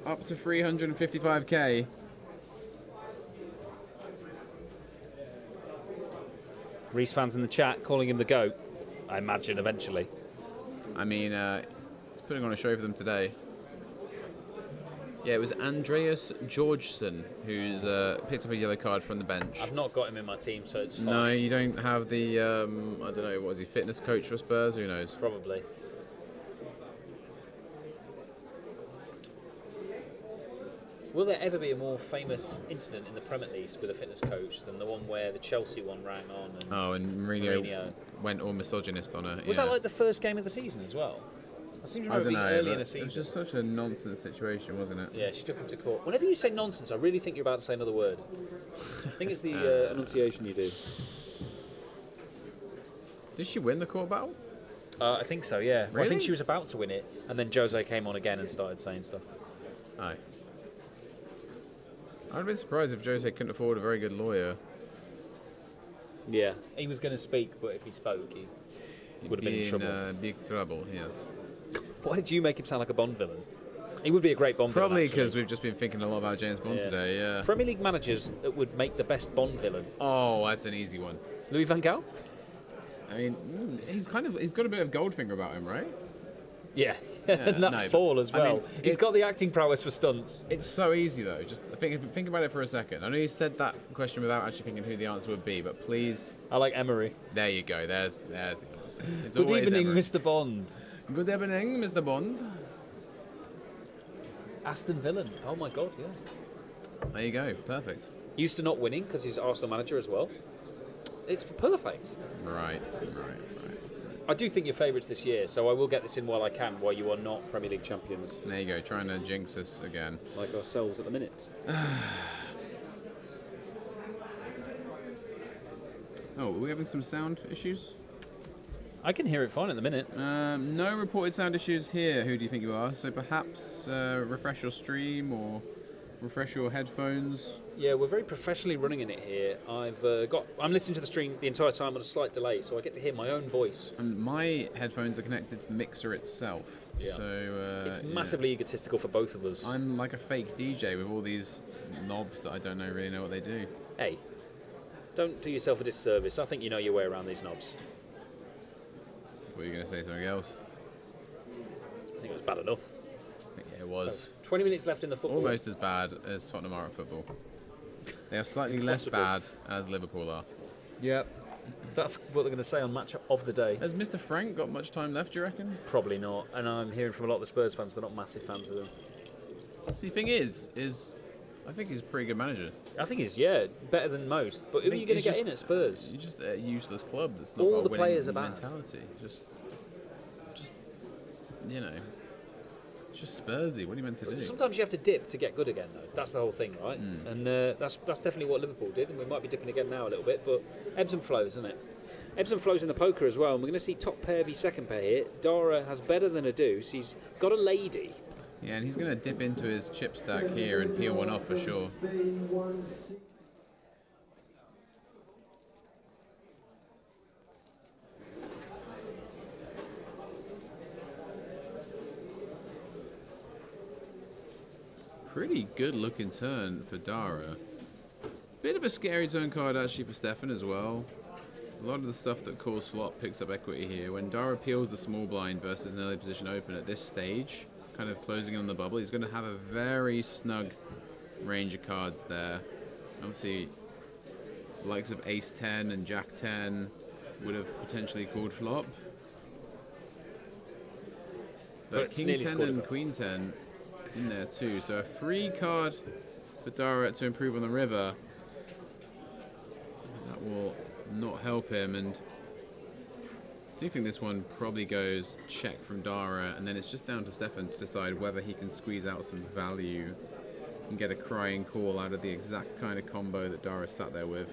up to 355k. Reese fans in the chat calling him the GOAT, I imagine, eventually. I mean, he's putting on a show for them today. Yeah, it was Andreas Georgeson who's picked up a yellow card from the bench. I've not got him in my team, so it's fine. No, you don't have the, I don't know, what is he, fitness coach for Spurs? Who knows? Probably. Will there ever be a more famous incident in the Premier League with a fitness coach than the one where the Chelsea one rang on? And Oh, and Mourinho went all misogynist on her. Was that like the first game of the season as well? I seem to I remember don't being know. early in But the it season. was just such a nonsense situation, wasn't it? Yeah, she took him to court. Whenever you say nonsense, I really think you're about to say another word. I think it's the enunciation you do. Did she win the court battle? I think so, yeah. Well, I Really? think she was about to win it, and then Jose came on again and started saying stuff. Aye. I'd have been surprised if Jose couldn't afford a very good lawyer. Yeah. He was going to speak, but if he spoke, he would have been in trouble. Big trouble, yes. Why did you make him sound like a Bond villain? He would be a great Bond villain. Probably actually. because we've just been thinking a lot about James Bond today, yeah. Premier League managers that would make the best Bond villain. Oh, that's an easy one. Louis van Gaal? I mean, he's got a bit of Goldfinger about him, right? Yeah. and that no, fall but, as I well. mean, He's got the acting prowess for stunts. It's so easy though. Just think about it for a second. I know you said that question without actually thinking who the answer would be, but please. I like Emery. There you go. There's the answer. It's Good always evening, Emery. Mr. Bond. Good evening, Mr. Bond. Aston Villa. Oh my God, yeah. There you go. Perfect. Used to not winning because he's Arsenal manager as well. It's perfect. Right. I do think you're favourites this year, so I will get this in while I can, while you are not Premier League champions. There you go. Trying to jinx us again. Like ourselves at the minute. Oh, are we having some sound issues? I can hear it fine at the minute. No reported sound issues here. Who do you think you are? So perhaps refresh your stream or refresh your headphones. Yeah, we're very professionally running in it here. I'm listening to the stream the entire time on a slight delay, so I get to hear my own voice. And my headphones are connected to the mixer itself. Yeah. So It's massively egotistical for both of us. I'm like a fake DJ with all these knobs that I don't really know what they do. Hey, don't do yourself a disservice. I think you know your way around these knobs. Were you going to say something else? I think it was bad enough. Yeah, it was. 20 minutes left in the football. Almost as bad as Tottenham are at football. They are slightly less bad as Liverpool are. Yep. That's what they're going to say on match of the day. Has Mr. Frank got much time left, do you reckon? Probably not. And I'm hearing from a lot of the Spurs fans they're not massive fans of him. See, the thing is I think he's a pretty good manager. I think he's, better than most. But who are you going to get in at Spurs? You're just a useless club that's not All got a the winning players are bad. mentality. Just, you know, it's just Spursy. What are you meant to do? Sometimes you have to dip to get good again, though. That's the whole thing, right? And that's definitely what Liverpool did, and we might be dipping again now a little bit, but ebbs and flows, isn't it? Ebbs and flows in the poker as well, and we're going to see top pair v second pair here. Dara has better than a deuce. He's got a lady. Yeah, and he's going to dip into his chip stack here and peel one off for sure. Pretty good looking turn for Dara. Bit of a scary zone card actually for Stefan as well. A lot of the stuff that calls flop picks up equity here. When Dara peels the small blind versus an early position open at this stage, kind of closing in on the bubble, he's going to have a very snug range of cards there. Obviously, the likes of Ace 10 and Jack 10 would have potentially called flop. But King 10 and Queen 10 in there too. So a free card for Dara to improve on the river. That will not help him, and I do think this one probably goes check from Dara, and then it's just down to Stefan to decide whether he can squeeze out some value and get a crying call out of the exact kind of combo that Dara sat there with.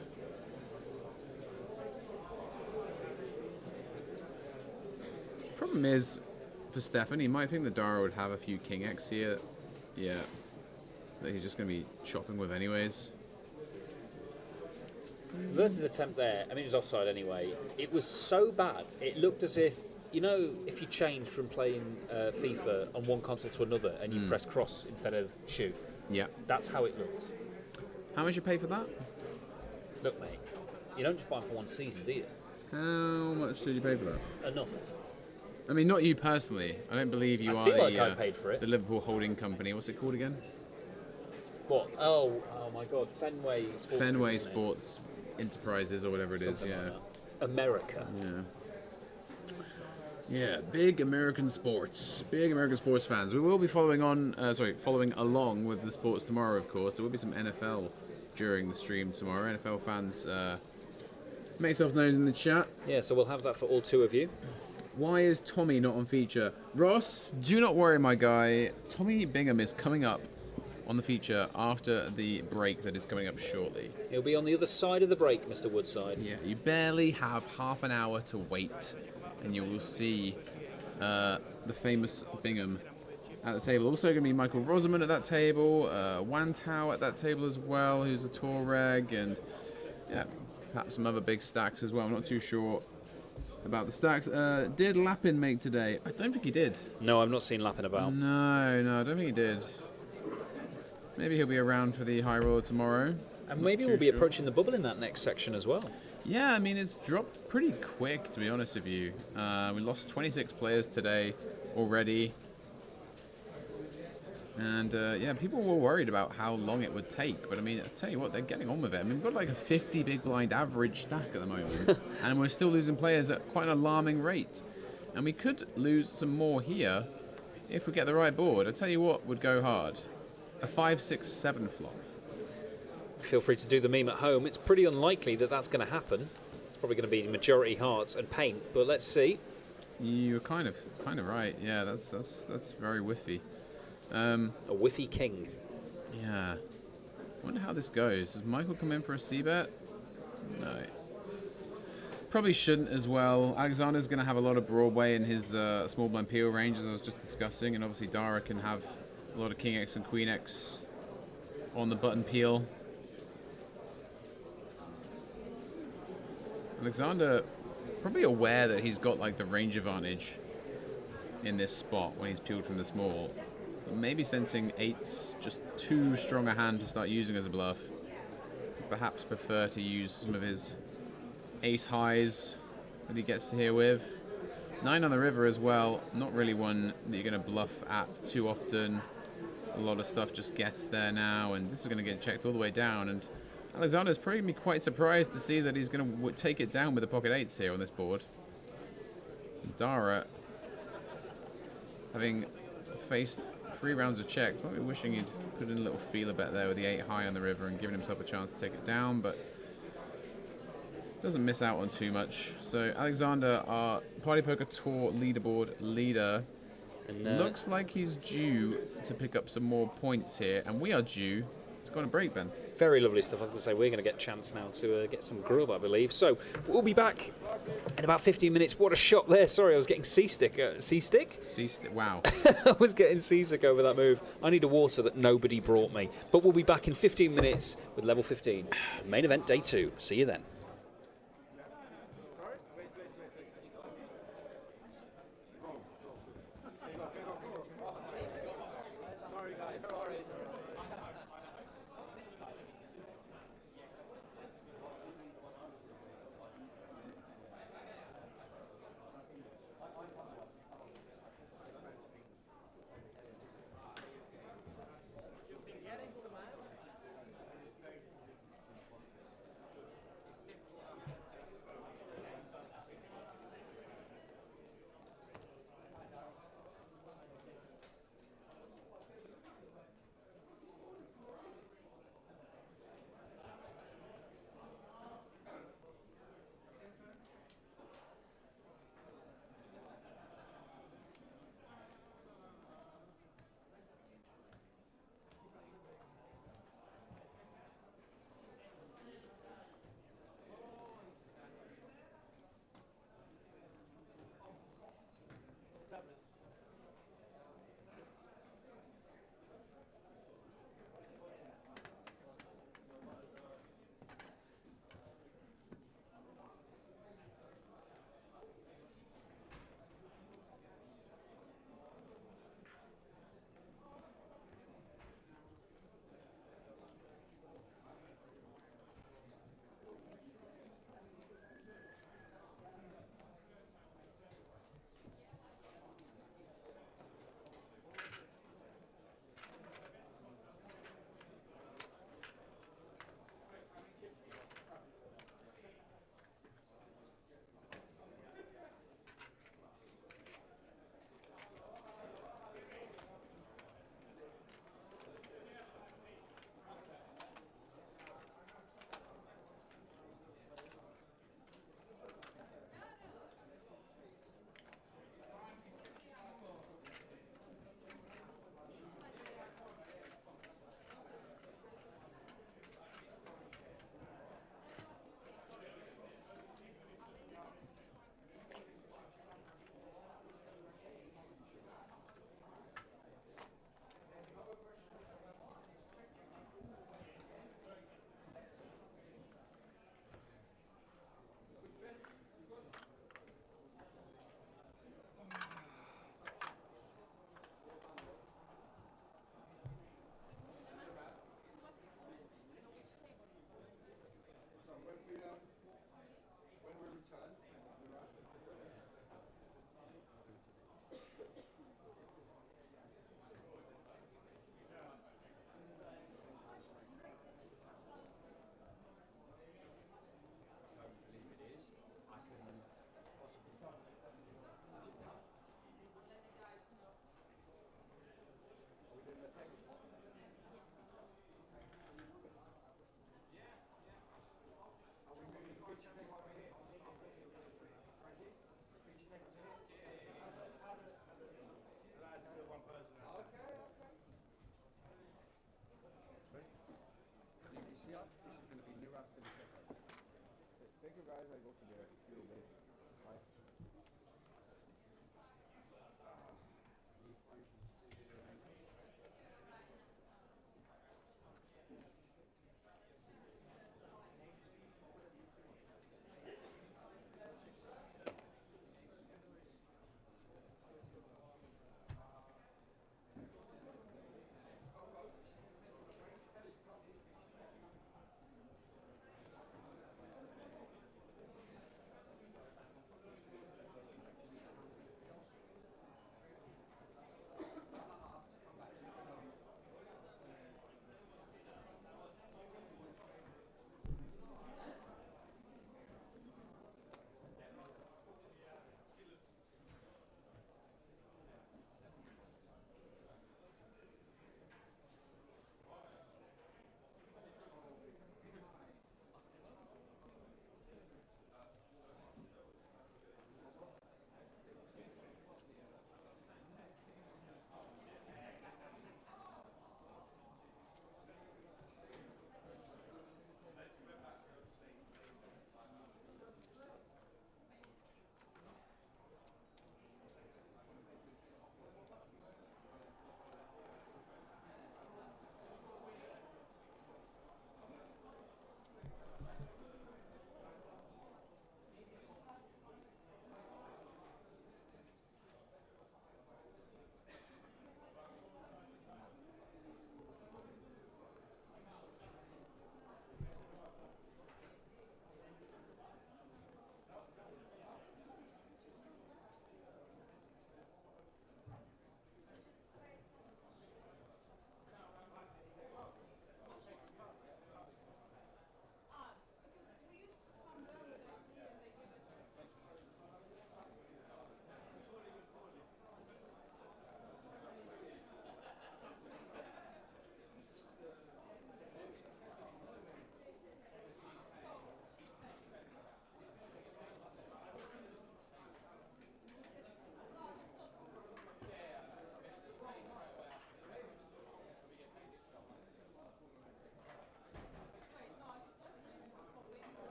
Problem is, for Stefan, he might think that Dara would have a few King X here. Yeah, that he's just going to be chopping with anyways. Versus attempt there, I mean, it was offside anyway. It was so bad, it looked as if, you know, if you change from playing FIFA on one console to another and you press cross instead of shoot. Yeah. That's how it looked. How much you pay for that? Look, mate, you don't just buy them for one season, do you? How much did you pay for that? Enough. I mean, not you personally. I don't believe you I are feel like I paid for it. the Liverpool holding company. What's it called again? What? Oh my God, Fenway Sports. Fenway Group, isn't it? Sports Enterprises or whatever it is. Something Yeah. like that. America. Yeah. Yeah, big American sports fans. We will be following along with the sports tomorrow, of course. There will be some NFL during the stream tomorrow. NFL fans, make yourself known in the chat. Yeah, so we'll have that for all two of you. Why is Tommy not on feature? Ross, do not worry, my guy. Tommy Bingham is coming up on the feature after the break that is coming up shortly. He'll be on the other side of the break, Mr. Woodside. Yeah, you barely have half an hour to wait, and you will see the famous Bingham at the table. Also going to be Michael Rosamond at that table, Wantau at that table as well, who's a Touareg, and yeah, perhaps some other big stacks as well. I'm not too sure about the stacks. Did Lapin make today? I don't think he did. No, I've not seen Lapin about. No, I don't think he did. Maybe he'll be around for the high roller tomorrow. And maybe we'll be approaching the bubble in that next section as well. Yeah, I mean, it's dropped pretty quick, to be honest with you. We lost 26 players today already. And yeah, people were worried about how long it would take. But I mean, I'll tell you what, they're getting on with it. I mean, we've got like a 50 big blind average stack at the moment. And we're still losing players at quite an alarming rate. And we could lose some more here if we get the right board. I'll tell you what would go hard. A 5, 6, 7 flop. Feel free to do the meme at home. It's pretty unlikely that that's going to happen. It's probably going to be majority hearts and paint, but let's see. You're kind of right. Yeah, that's very whiffy. A whiffy king. Yeah. Wonder how this goes. Does Michael come in for a c-bet? No. Probably shouldn't as well. Alexander's going to have a lot of Broadway in his small blind peel range, as I was just discussing, and obviously Dara can have a lot of King X and Queen X on the button peel. Alexander probably aware that he's got like the range advantage in this spot when he's peeled from the small. Maybe sensing 8's just too strong a hand to start using as a bluff. Perhaps prefer to use some of his ace highs that he gets to here with. 9 on the river as well, not really one that you're going to bluff at too often. A lot of stuff just gets there now, and this is going to get checked all the way down. And Alexander's probably going to be quite surprised to see that he's going to take it down with the pocket 8s here on this board. Dara, having faced 3 rounds of checks, might be wishing he'd put in a little feeler bet there with the 8 high on the river and giving himself a chance to take it down, but doesn't miss out on too much. So Alexander, our Party Poker Tour leaderboard leader, and looks like he's due to pick up some more points here, and we are due to go on a break, Ben. Very lovely stuff. I was going to say, we're going to get a chance now to get some grub, I believe. So we'll be back in about 15 minutes. What a shot there. Sorry, I was getting seasick. Seasick? Seasick, wow. I was getting seasick over that move. I need a water that nobody brought me. But we'll be back in 15 minutes with level 15. Main event day 2. See you then.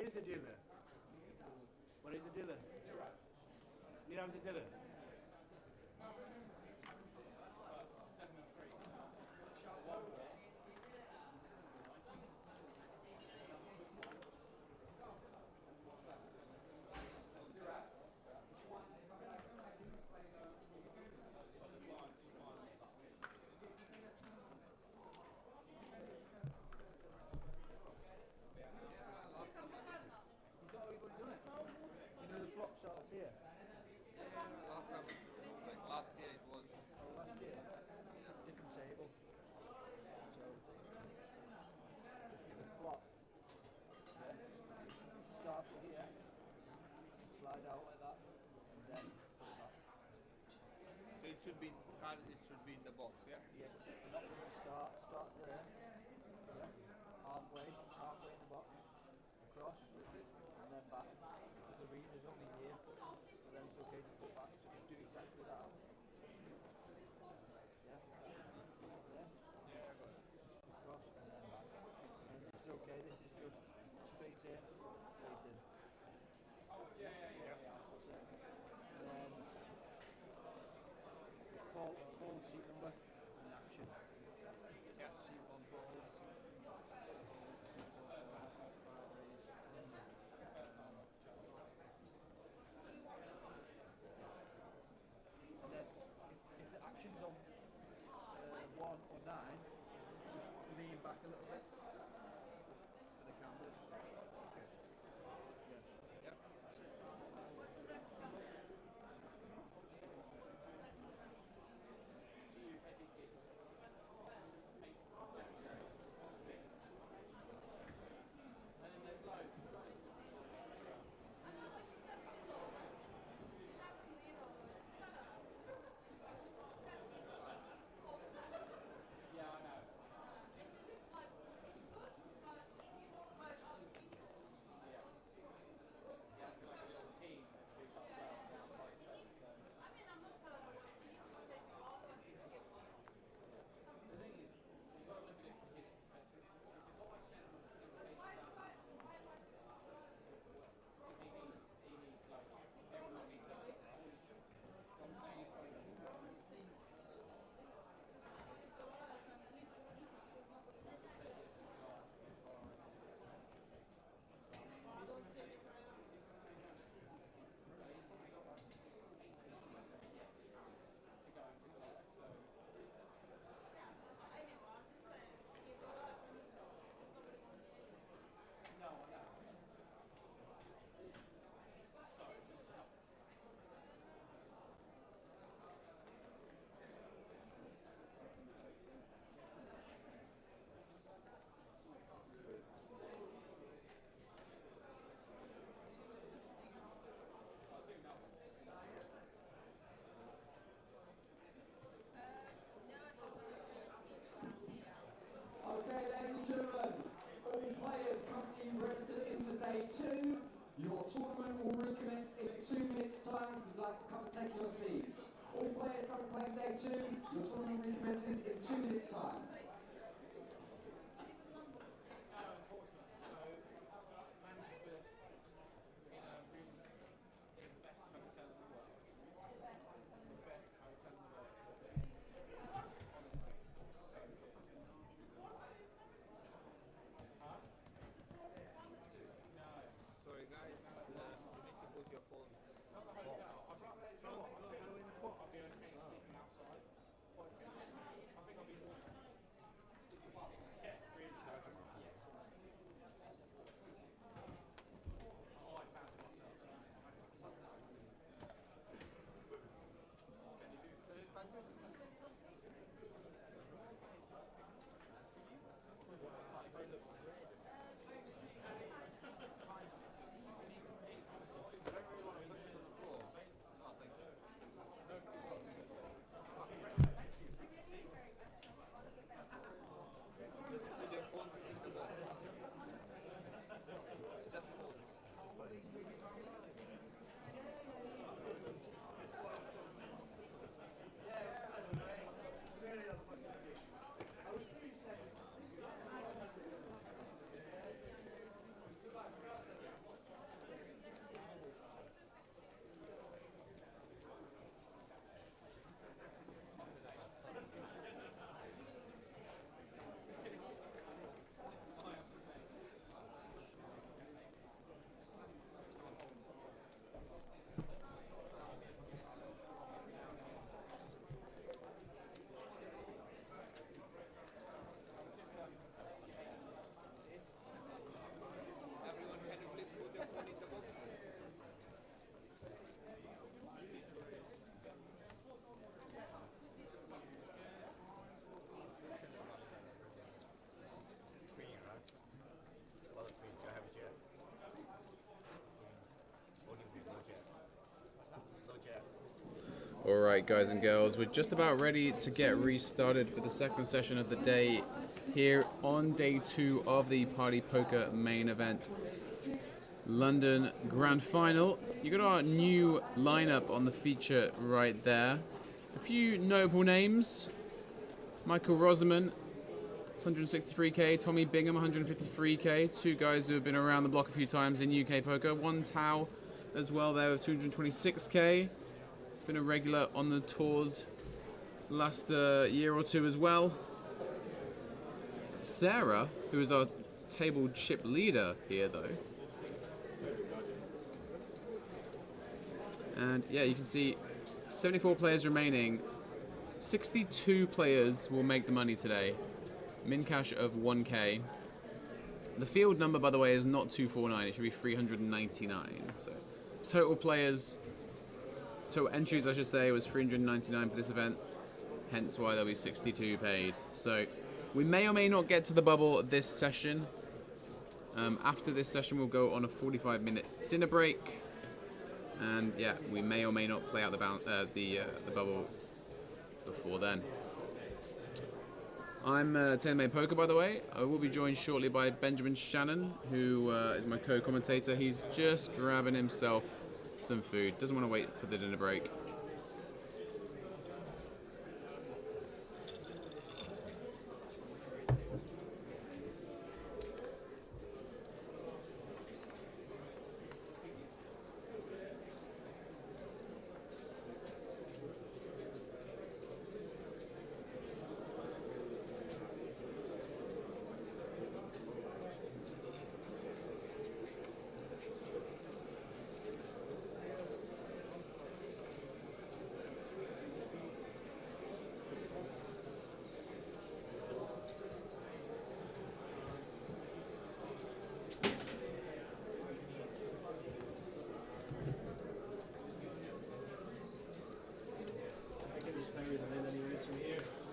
is a diller? What is a diller? Niram's a diller. You know the flop shots here? Last year it was. Oh, last year. Different table. So, the flop. Yeah. Start it here. Slide out like that. And then put it back. So it should be it should be in the box, yeah? Yeah. Not going to start there. Yeah. Halfway in the box. Across. And then back. The arena's only here. So then it's okay to put back. So just do exactly that. Yeah. Across and then back. And this is okay. This is just straight in. Straight in. That's it. And then call the seat number and action. Yeah. Seat 1 forward. And then if the action's on 1 or 9, just lean back a little bit for the cameras. Okay. Yeah. Yep. That's it. Okay, ladies and gentlemen, all players currently registered into day 2. Your tournament will recommence in 2 minutes' time if you'd like to come and take your seats. All players currently playing day 2, your tournament recommences in 2 minutes' time. Sorry guys, you need to put your phone. Alright guys and girls, we're just about ready to get restarted for the second session of the day here on day 2 of the Party Poker main event. London Grand Final. You got our new lineup on the feature right there. A few notable names. Michael Rosamond, 163k. Tommy Bingham, 153k. Two guys who have been around the block a few times in UK poker. One Tao as well there with 226k. Been a regular on the tours last year or two as well. Sarah, who is our table chip leader here though. And yeah, you can see 74 players remaining. 62 players will make the money today. Min cash of 1k. The field number, by the way, is not 249. It should be 399. So total players, total entries, I should say, was 399 for this event. Hence why there'll be 62 paid. So we may or may not get to the bubble this session. After this session, we'll go on a 45-minute dinner break. And yeah, we may or may not play out the bubble before then. I'm TenMain Poker, by the way. I will be joined shortly by Benjamin Shannon, who is my co-commentator. He's just grabbing himself some food. Doesn't want to wait for the dinner break.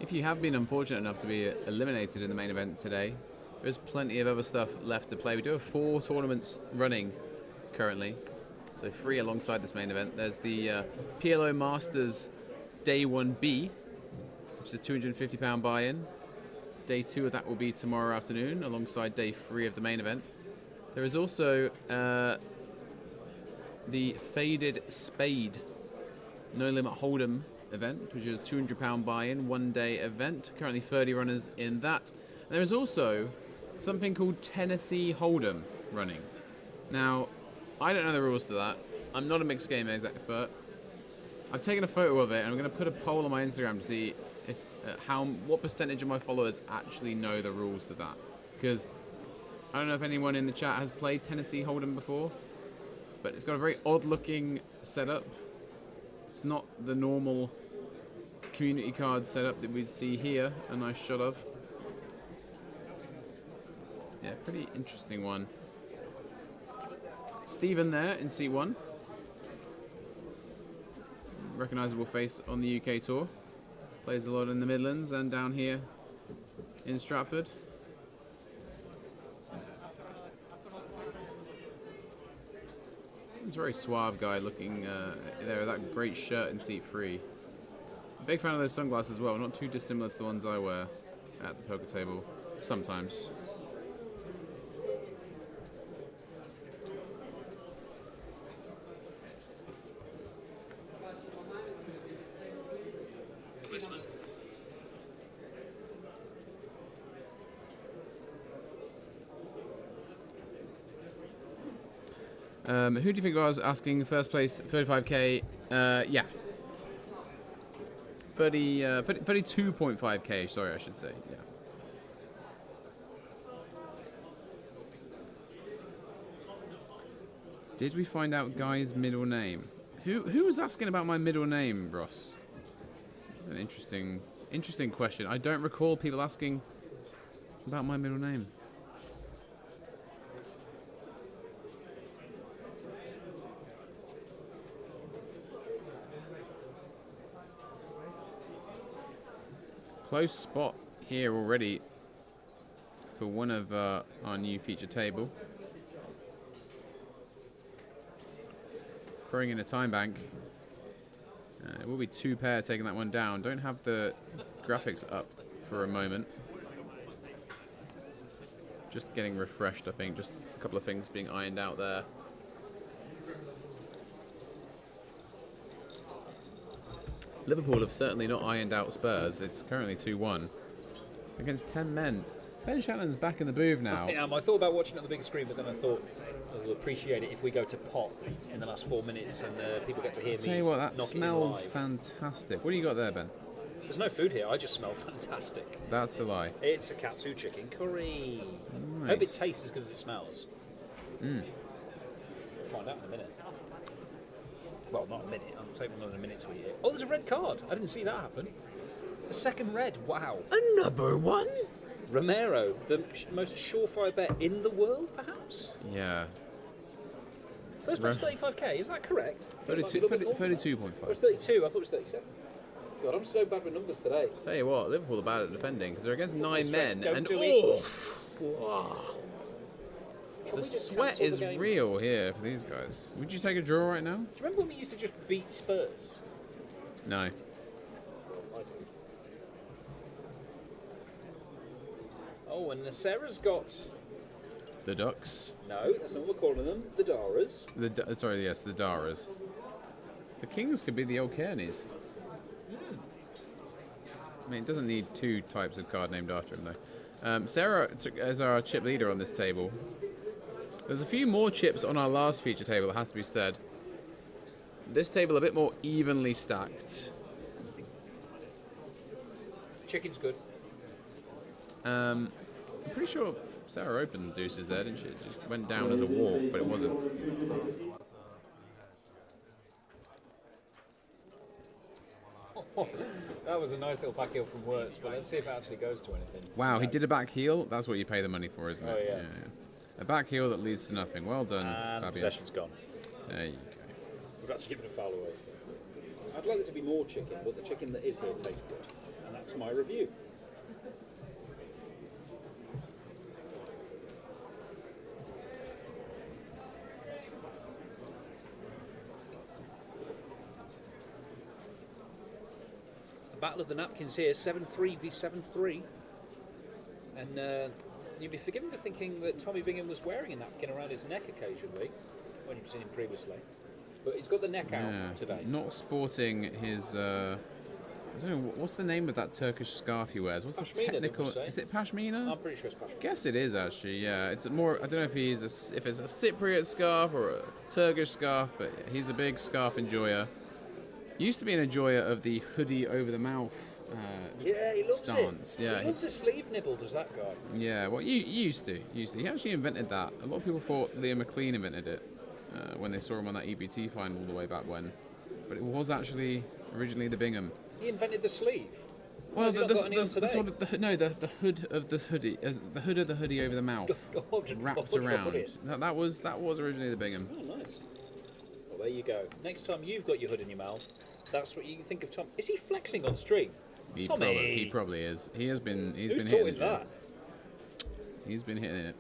If you have been unfortunate enough to be eliminated in the main event today, there's plenty of other stuff left to play. We do have 4 tournaments running currently, so 3 alongside this main event. There's the PLO Masters Day 1B, which is a £250 buy-in. Day 2 of that will be tomorrow afternoon, alongside Day 3 of the main event. There is also the Faded Spade No Limit Hold'em event, which is a £200 buy-in, 1-day event. Currently 30 runners in that. And there is also something called Tennessee Hold'em running. Now, I don't know the rules to that. I'm not a mixed game expert. I've taken a photo of it, and I'm going to put a poll on my Instagram to see if what percentage of my followers actually know the rules to that. Because I don't know if anyone in the chat has played Tennessee Hold'em before, but it's got a very odd-looking setup. It's not the normal community card setup that we'd see here, a nice shot of. Yeah, pretty interesting one. Stephen there in C1. Recognisable face on the UK tour. Plays a lot in the Midlands and down here in Stratford. He's a very suave guy looking there with that great shirt in seat 3. Big fan of those sunglasses as well, not too dissimilar to the ones I wear at the poker table sometimes. Who do you think I was asking? First place, 35k. Yeah. 32.5k, sorry, I should say. Yeah. Did we find out Guy's middle name? Who was asking about my middle name, Ross? An interesting question. I don't recall people asking about my middle name. Close spot here already for one of our new feature table. Throwing in a time bank. It will be 2 pair taking that one down. Don't have the graphics up for a moment. Just getting refreshed, I think. Just a couple of things being ironed out there. Liverpool have certainly not ironed out Spurs. It's currently 2-1 against 10 men. Ben Shannon's back in the booth now. I am. I thought about watching it on the big screen, but then I thought I'll appreciate it if we go to pot in the last 4 minutes and people get to hear me. Tell you what, that knock it smells live. fantastic. What do you got there, Ben? There's no food here. I just smell fantastic. That's a lie. It's a katsu chicken curry. Nice. I hope it tastes as good as it smells. We'll find out in a minute. Well, not a minute. I'll take another minute to eat it. Oh, there's a red card. I didn't see that happen. A second red. Wow. Another one? Romero, the most surefire bet in the world, perhaps? Yeah. First price 35k, is that correct? 32.5. It was 32, I thought it was 37. God, I'm so bad with numbers today. Tell you what, Liverpool are bad at defending because they're against 9 men. Don't And do it. wow. Can The we just sweat cancel the is game? real here for these guys. Would you take a draw right now? Do you remember when we used to just beat Spurs? No. I do. Oh, and Sarah's got... The Ducks. No, that's not what we're calling them. The Daras. Sorry, yes, the Daras. The Kings could be the old Kearneys. I mean, it doesn't need 2 types of card named after him, though. Sarah is our chip leader on this table. There's a few more chips on our last feature table, it has to be said. This table a bit more evenly stacked. Chicken's good. I'm pretty sure Sarah opened deuces there, didn't she? It just went down as a walk, but it wasn't. That was a nice little back heel from Wirtz, but let's see if it actually goes to anything. Wow, he did a back heel. That's what you pay the money for, isn't it? Oh, yeah. A back heel that leads to nothing. Well done, And Fabio. possession's gone. There you go. We've actually given a foul away. So. I'd like there to be more chicken, but the chicken that is here tastes good. And that's my review. The Battle of the Napkins here, 7-3 v 7-3. And you'd be forgiven for thinking that Tommy Bingham was wearing a napkin around his neck occasionally, when you've seen him previously. But he's got the neck out today. Not sporting his. I don't know what's the name of that Turkish scarf he wears. What's Pashmina, the technical? didn't we say? Is it pashmina? I'm pretty sure it's Pashmina. Guess it is actually. Yeah, it's more. I don't know if if it's a Cypriot scarf or a Turkish scarf, but he's a big scarf enjoyer. Used to be an enjoyer of the hoodie over the mouth. Yeah, he loves stance. it. Yeah, He loves a sleeve nibble, does that guy? Yeah, well, you used to. He actually invented that. A lot of people thought Liam McLean invented it when they saw him on that EBT final all the way back when. But it was actually originally the Bingham. He invented the sleeve. Well, the sort of the hood of the hoodie, the hood of the hoodie over the mouth, wrapped around. That was originally the Bingham. Oh, nice. Well, there you go. Next time you've got your hood in your mouth, that's what you think of Tom. Is he flexing on stream? Tommy. He probably is. He's been Who's hitting taught him it. that? He's been hitting it.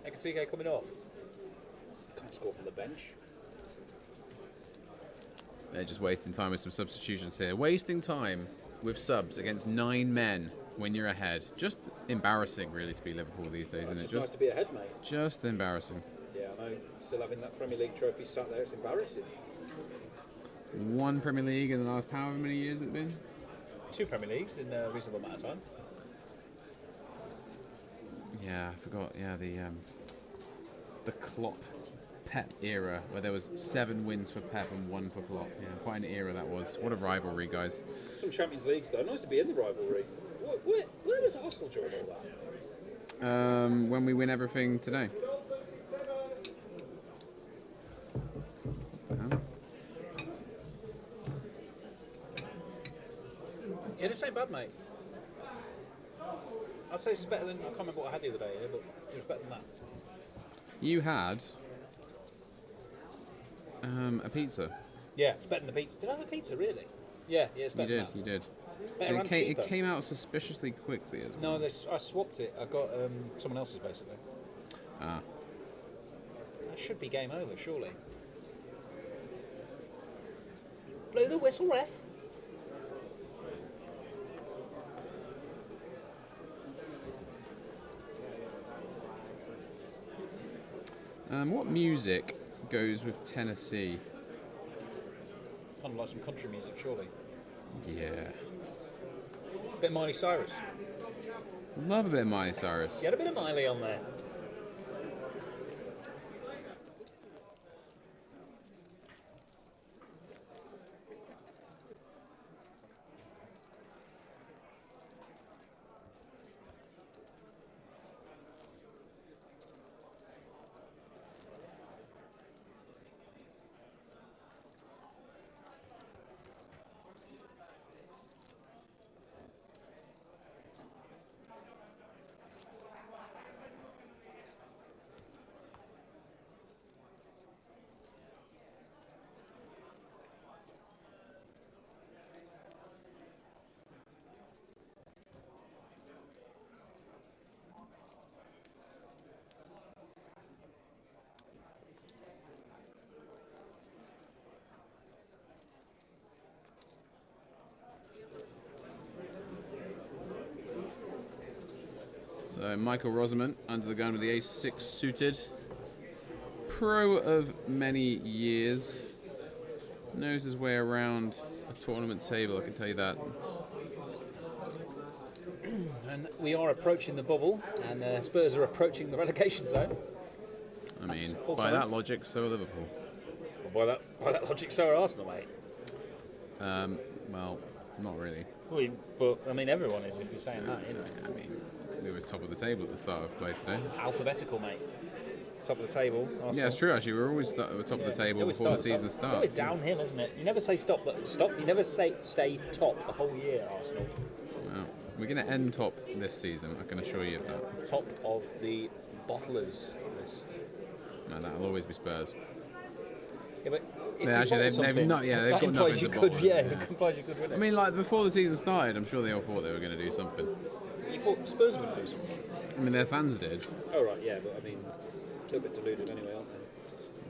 Ekatike coming off. Can't score from the bench. They're just wasting time with some substitutions here. Wasting time with subs against 9 men when you're ahead. Just embarrassing, really, to be Liverpool these days, isn't it? It's nice to be ahead, mate. Just embarrassing. Yeah, I know. Still having that Premier League trophy sat there, it's embarrassing. 1 Premier League in the last however many years it's been? 2 Premier Leagues in a reasonable amount of time. Yeah, I forgot. Yeah, the Klopp Pep era where there was 7 wins for Pep and 1 for Klopp. Yeah, quite an era that was. What a rivalry, guys. Some Champions Leagues though. Nice to be in the rivalry. Where does Arsenal join all that? When we win everything today. Yeah, this ain't bad, mate. I'd say it's better than, I can't remember what I had the other day here, but it was better than that. You had a pizza. Yeah, it's better than the pizza. Did I have a pizza, really? Yeah, it's better than that. You did. Better and cheaper. It came out suspiciously quickly as well. No, I swapped it. I got someone else's, basically. Ah. That should be game over, surely. Blow the whistle, ref. What music goes with Tennessee? Kind of like some country music, surely. Yeah. Bit of Miley Cyrus. Love a bit of Miley Cyrus. Get a bit of Miley on there. So Michael Rosamond under the gun with the ace-6 suited. Pro of many years. Knows his way around a tournament table, I can tell you that. And we are approaching the bubble, and Spurs are approaching the relegation zone. I mean, full by time. that logic, so are Liverpool. Well, by that logic, so are Arsenal, mate. Well, not really. But I mean, everyone is if you're saying that. You know. I mean, we were top of the table at the start of play today. Alphabetical, mate. Top of the table. Arsenal. Yeah, it's true. Actually, we're always at the top of the table You always before the start season top. starts. It's always downhill, isn't it? You never say stop, but stop. You never say stay top the whole year, Arsenal. Well, we're going to end top this season. I can assure you of that. Top of the bottlers list. No, that'll always be Spurs. Yeah, but if Yeah, you actually, bottle they've something, not. Yeah, they've that got implies nothing you to could. bottle. Yeah, it implies you could win it. I mean, like before the season started, I'm sure they all thought they were going to do something. You thought Spurs would do something. I mean, their fans did. Oh right, yeah, but I mean, a little bit deluded anyway, aren't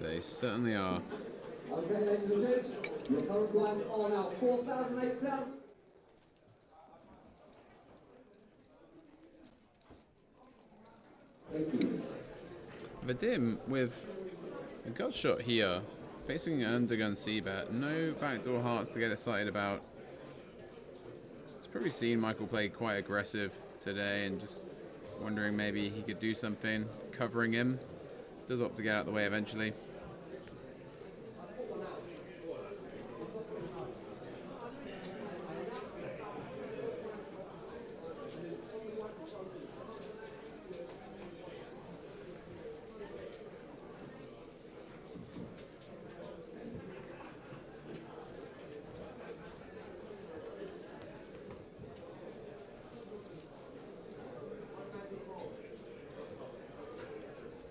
they? They certainly are. Okay, ladies and gents, your current blinds are now 4,000, 8,000. Thank you. Vadim with a gut shot here, facing an undergun c-bet. No backdoor hearts to get excited about. He's probably seen Michael play quite aggressive today and just wondering maybe he could do something, covering him. Does opt to get out of the way eventually.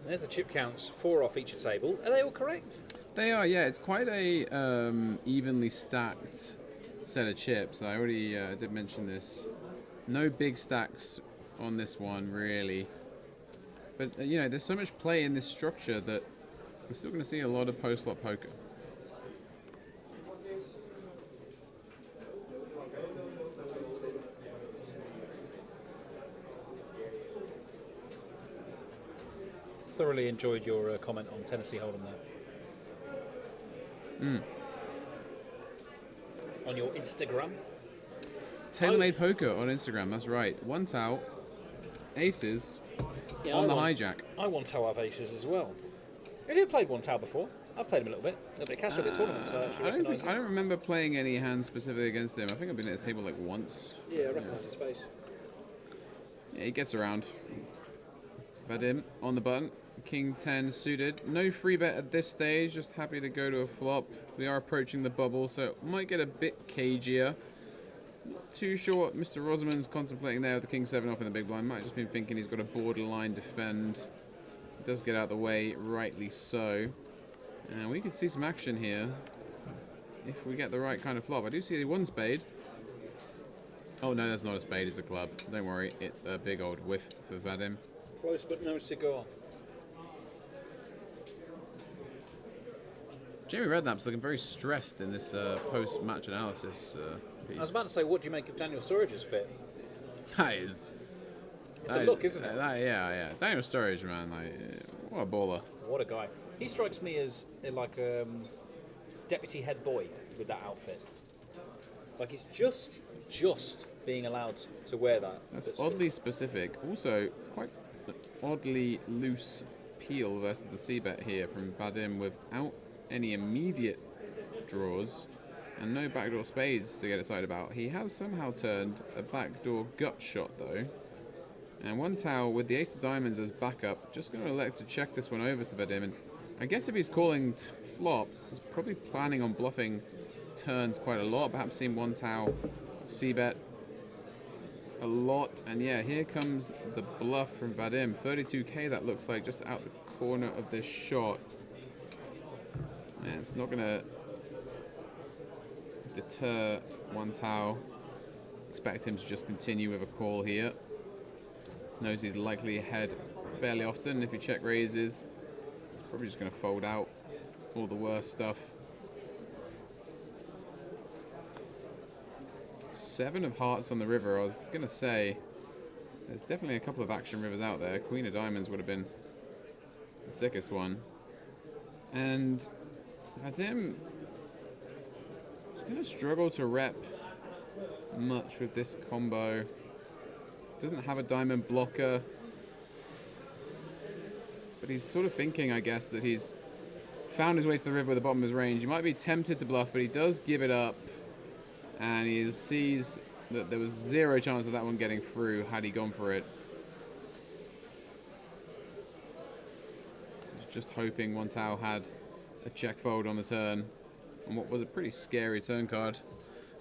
There's the chip counts, 4 off each table. Are they all correct? They are, yeah. It's quite a evenly stacked set of chips. I already did mention this. No big stacks on this one, really. But, you know, there's so much play in this structure that we're still going to see a lot of post-flop poker. Thoroughly enjoyed your comment on Tennessee Hold'em there. On your Instagram. TaylorMade Poker on Instagram, that's right. One towel, aces on the hijack. I want to have aces as well. Have you played one towel before? I've played him a little bit of cash, a bit of tournaments, so I actually recognise him. I don't remember playing any hands specifically against him. I think I've been at his table like once. Yeah, I recognise his face. Yeah, he gets around. Vadim on the button. King 10 suited. No free bet at this stage. Just happy to go to a flop. We are approaching the bubble, so it might get a bit cagier. Not too sure what Mr. Rosamond's contemplating there with the King 7 off in the big blind. Might have just been thinking he's got a borderline defend. Does get out of the way, rightly so. And we could see some action here if we get the right kind of flop. I do see one spade. Oh no, that's not a spade, it's a club. Don't worry, it's a big old whiff for Vadim. Close but no cigar. Jamie Redknapp's looking very stressed in this post-match analysis piece. I was about to say, what do you make of Daniel Sturridge's fit? That is... It's a look, isn't it? Yeah. Daniel Sturridge, man, like, what a baller. What a guy. He strikes me as like deputy head boy with that outfit. Like he's just being allowed to wear that. That's oddly specific. Also, it's quite oddly loose peel versus the C-bet here from Vadim without any immediate draws and no backdoor spades to get excited about. He has somehow turned a backdoor gut shot though. And one towel with the ace of diamonds as backup, just going to elect to check this one over to Vadim. And I guess if he's calling flop, he's probably planning on bluffing turns quite a lot. Perhaps seeing one towel C-bet a lot. And yeah, here comes the bluff from Vadim. 32k that looks like just out the corner of this shot. And it's not going to deter one towel. Expect him to just continue with a call here. Knows he's likely ahead fairly often. If you check raises, he's probably just going to fold out all the worst stuff. 7 of hearts on the river. I was going to say, there's definitely a couple of action rivers out there. Queen of diamonds would have been the sickest one. And Vadim is going to struggle to rep much with this combo. Doesn't have a diamond blocker, but he's sort of thinking, I guess, that he's found his way to the river at the bottom of his range. He might be tempted to bluff, but he does give it up, and he sees that there was 0 chance of that one getting through had he gone for it. He's just hoping one towel had a check fold on the turn, and what was a pretty scary turn card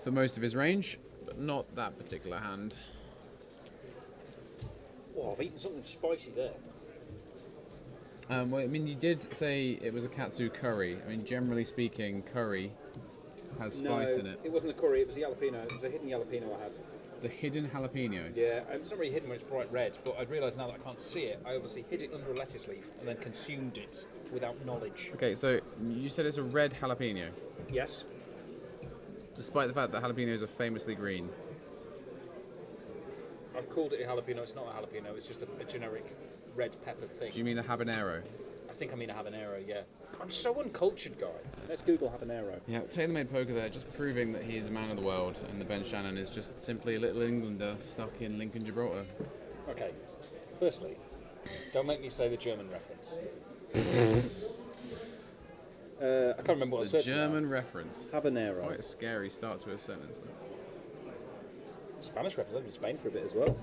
for most of his range, but not that particular hand. Oh, I've eaten something spicy there. Well, I mean, you did say it was a katsu curry. I mean, generally speaking, curry has spice in it. It wasn't the curry, it was the jalapeno. It was a hidden jalapeno I had. The hidden jalapeno? Yeah, it's not really hidden when it's bright red, but I've realised now that I can't see it. I obviously hid it under a lettuce leaf and then consumed it without knowledge. Okay, so you said it's a red jalapeno, Yes. despite the fact that jalapenos are famously green. I've called it a jalapeno. It's not a jalapeno. It's just a generic red pepper thing. Do you mean a habanero? I think I mean a habanero, yeah. I'm so uncultured, guy. Let's Google habanero. Yeah, TaylorMade Poker there, just proving that he's a man of the world, and the Ben Shannon is just simply a little Englander stuck in Lincoln, Gibraltar. Okay, firstly, don't make me say the German reference. I can't remember what I The said. German reference. Habanero. It's quite a scary start to a sentence. Spanish reference. I lived in Spain for a bit as well.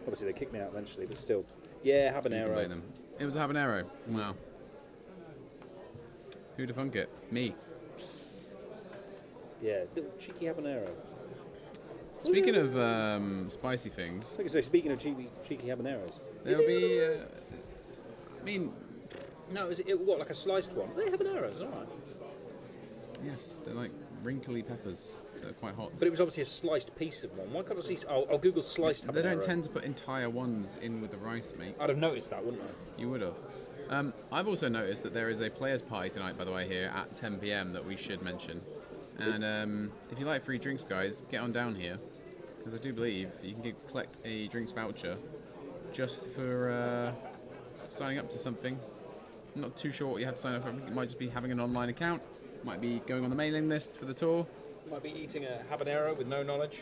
Obviously, they kicked me out eventually, but still. Yeah, You can habanero. blame them. It was a habanero. Wow. Who'd have thunk it? Me. Yeah, little cheeky habanero. Speaking of spicy things, Like I say, speaking of cheeky habaneros. there'll be. I mean, No, is it what, like a sliced one? They're habaneros, alright. yes, they're like wrinkly peppers. They're quite hot. But it was obviously a sliced piece of one. Why can't I see? I'll Google sliced habanero. They don't tend to put entire ones in with the rice, mate. I'd have noticed that, wouldn't I? You would have. I've also noticed that there is a players' party tonight, by the way, here at 10 p.m. that we should mention. And if you like free drinks, guys, get on down here, because I do believe you can collect a drinks voucher just for signing up to something. I'm not too sure what you have to sign up for. It might just be having an online account. Might be going on the mailing list for the tour. Might be eating a habanero with no knowledge.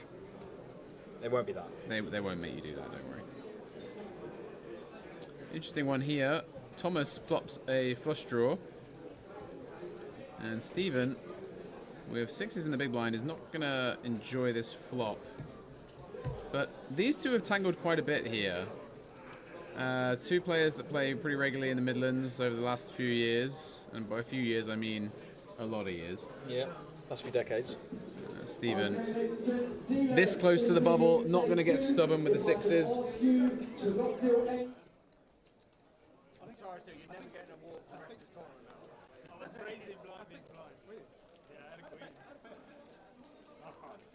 It won't be that. They won't make you do that, don't worry. Interesting one here. Thomas flops a flush draw. And Stephen, with 6s in the big blind, is not going to enjoy this flop. But these two have tangled quite a bit here. Two players that play pretty regularly in the Midlands over the last few years. And by a few years, I mean a lot of years. Yeah, last few decades. Stephen, this close to the bubble, not going to get stubborn with the 6s. I'm sorry, sir, you're never getting a walk for the rest of this tournament now. I was raising blind big blind. Yeah, I had a queen.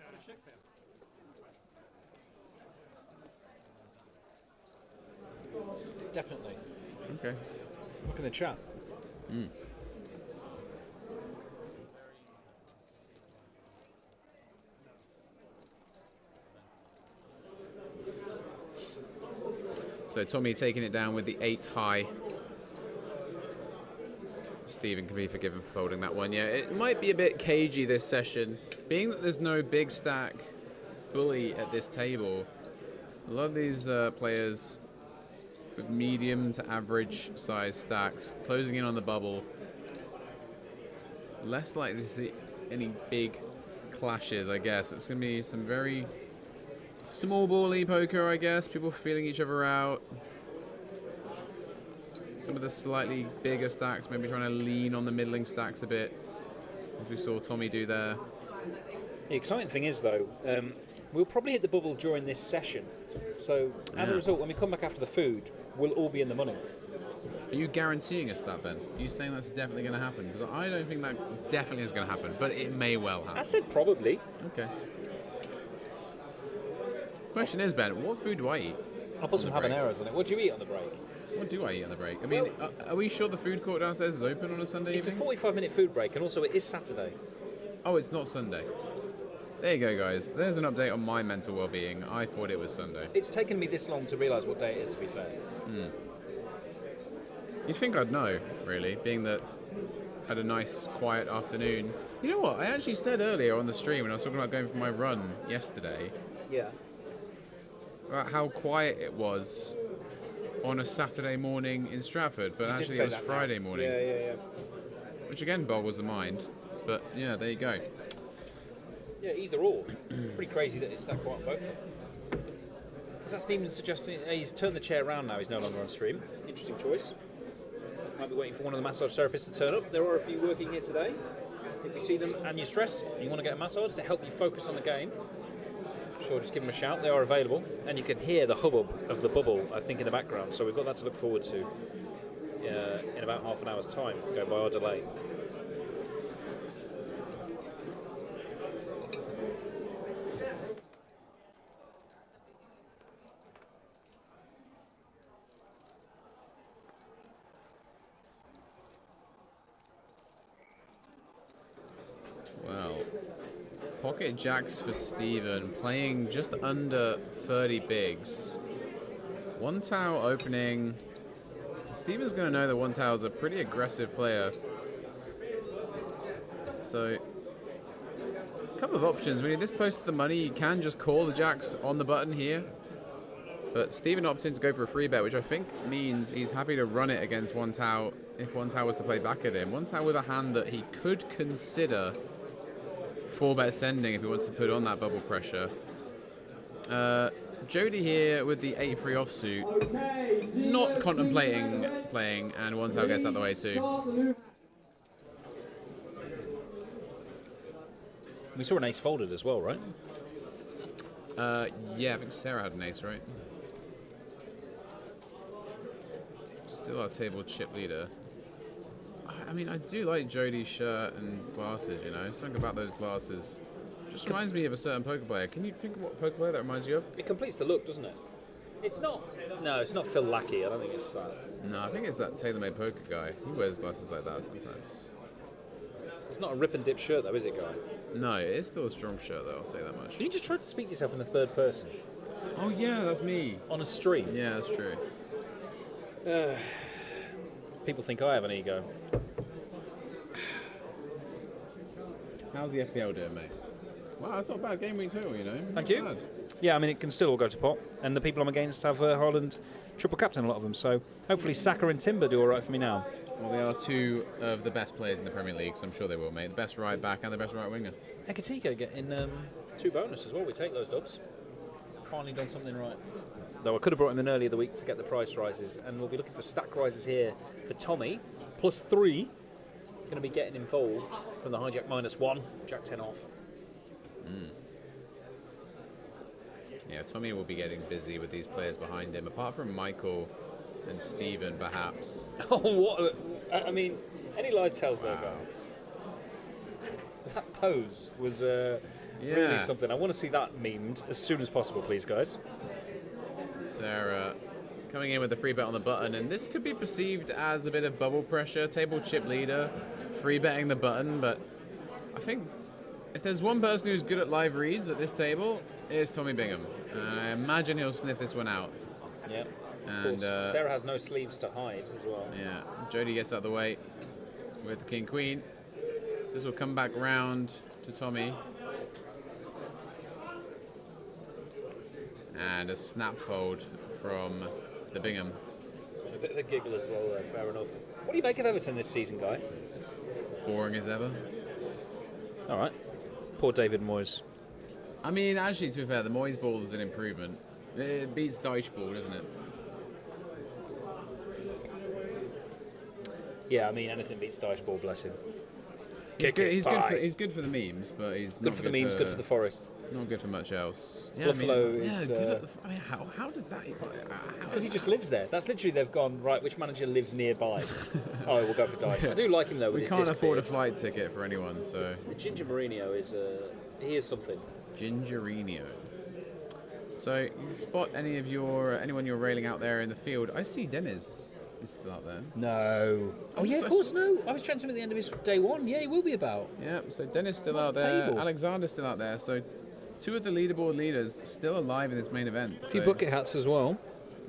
Had a check there. Definitely. Okay. Look in the chat. So Tommy taking it down with the 8 high. Stephen can be forgiven for folding that one. Yeah, it might be a bit cagey this session. Being that there's no big stack bully at this table, a lot of these players with medium to average size stacks closing in on the bubble, less likely to see any big clashes, I guess. It's going to be some very small bally poker, I guess. People feeling each other out. Some of the slightly bigger stacks maybe trying to lean on the middling stacks a bit, as we saw Tommy do there. The exciting thing is, though, we'll probably hit the bubble during this session. So, as a result, when we come back after the food, we'll all be in the money. Are you guaranteeing us that, Ben? Are you saying that's definitely going to happen? Because I don't think that definitely is going to happen, but it may well happen. I said probably. Okay. Question is, Ben, what food do I eat? I'll put some habaneros on it. What do you eat on the break? What do I eat on the break? I mean, are we sure the food court downstairs is open on a Sunday It's evening? a 45-minute food break, and also it is Saturday. Oh, it's not Sunday. There you go, guys. There's an update on my mental well-being. I thought it was Sunday. It's taken me this long to realise what day it is, to be fair. You'd think I'd know, really, being that I had a nice, quiet afternoon. You know what? I actually said earlier on the stream when I was talking about going for my run yesterday, Yeah. about how quiet it was on a Saturday morning in Stratford, but You did actually say it was that Friday now. morning. Yeah. Which again boggles the mind, but yeah, there you go. Yeah, either or. Pretty crazy that it's that quiet on both of them. Is that Stephen suggesting he's turned the chair around now, he's no longer on stream? Interesting choice. Might be waiting for one of the massage therapists to turn up. There are a few working here today. If you see them and you're stressed and you want to get a massage to help you focus on the game, sure, just give them a shout. They are available, and you can hear the hubbub of the bubble, I think, in the background. So we've got that to look forward to in about half an hour's time, going by our delay. Wow. Pocket jacks for Steven, playing just under 30 bigs. One towel opening. Steven's going to know that one towel is a pretty aggressive player. So, a couple of options. When you're this close to the money, you can just call the jacks on the button here. But Steven opts in to go for a free bet, which I think means he's happy to run it against one towel if one towel was to play back at him. One towel with a hand that he could consider 4-bet sending if he wants to put on that bubble pressure. Jody here with the 8-3 offsuit, not contemplating playing, and one towel gets out the way too. We saw an ace folded as well, right? Yeah, I think Sarah had an ace, right? Still our table chip leader. I mean, I do like Jody's shirt and glasses, you know. Something about those glasses just reminds me of a certain poker player. Can you think of what poker player that reminds you of? It completes the look, doesn't it? It's not. No, it's not Phil Lackey. I don't think it's that. No, I think it's that tailor-made poker guy. He wears glasses like that sometimes. It's not a rip and dip shirt, though, is it, guy? No, it is still a strong shirt, though. I'll say that much. You just tried to speak to yourself in the third person Oh yeah, that's me. on a stream. Yeah, that's true. People think I have an ego. How's the FPL doing, mate? Wow, that's not a bad game week 2, you know. Thank you. Bad. Yeah, I mean, it can still all go to pot. And the people I'm against have Haaland triple captain, a lot of them. So hopefully Saka and Timber do all right for me now. Well, they are two of the best players in the Premier League, so I'm sure they will, mate. The best right back and the best right winger. Ekatiko getting 2 bonus as well. We take those dubs. Finally done something right. Though I could have brought him in earlier the week to get the price rises. And we'll be looking for stack rises here for Tommy. +3. Going to be getting involved from the hijack -1. Jack 10 off. Yeah, Tommy will be getting busy with these players behind him, apart from Michael and Steven, perhaps. Oh, what? I mean, any live tells there, guy. That pose was really something. I want to see that memed as soon as possible, please, guys. Sarah coming in with a free bet on the button, and this could be perceived as a bit of bubble pressure. Table chip leader, free betting the button, but I think if there's one person who's good at live reads at this table, it's Tommy Bingham. I imagine he'll sniff this one out. Yeah. And Sarah has no sleeves to hide as well. yeah, Jody gets out of the way with the king queen. So this will come back round to Tommy. And a snap fold from the Bingham. A bit of a giggle as well, fair enough. What do you make of Everton this season, Guy? Boring as ever. All right. Poor David Moyes. I mean, actually, to be fair, the Moyes ball is an improvement. It beats Dyche ball, doesn't it? Yeah, I mean, anything beats Dyche ball, bless him. He's Kick good, it, he's, bye. good for the memes, but he's Good not for the memes, good for the Forest. Not good for much else. Yeah, Buffalo I mean, is, good at the, I mean, how did that? Because he just lives there. That's literally, they've gone, right, which manager lives nearby? Oh, we'll go for Dyche. I do like him, though, with We his can't disc afford a beard. flight ticket for anyone, so. The Ginger Mourinho is, he is something. Gingerino. So, you spot anyone you're railing out there in the field. I see Dennis is still out there. No. Oh, yeah, of course, no. I was chatting to him at the end of his day one. Yeah, he will be about. Yeah, so Dennis still What out there. table? Alexander's still out there. So, two of the leaderboard leaders still alive in this main event. A few So- bucket hats as well.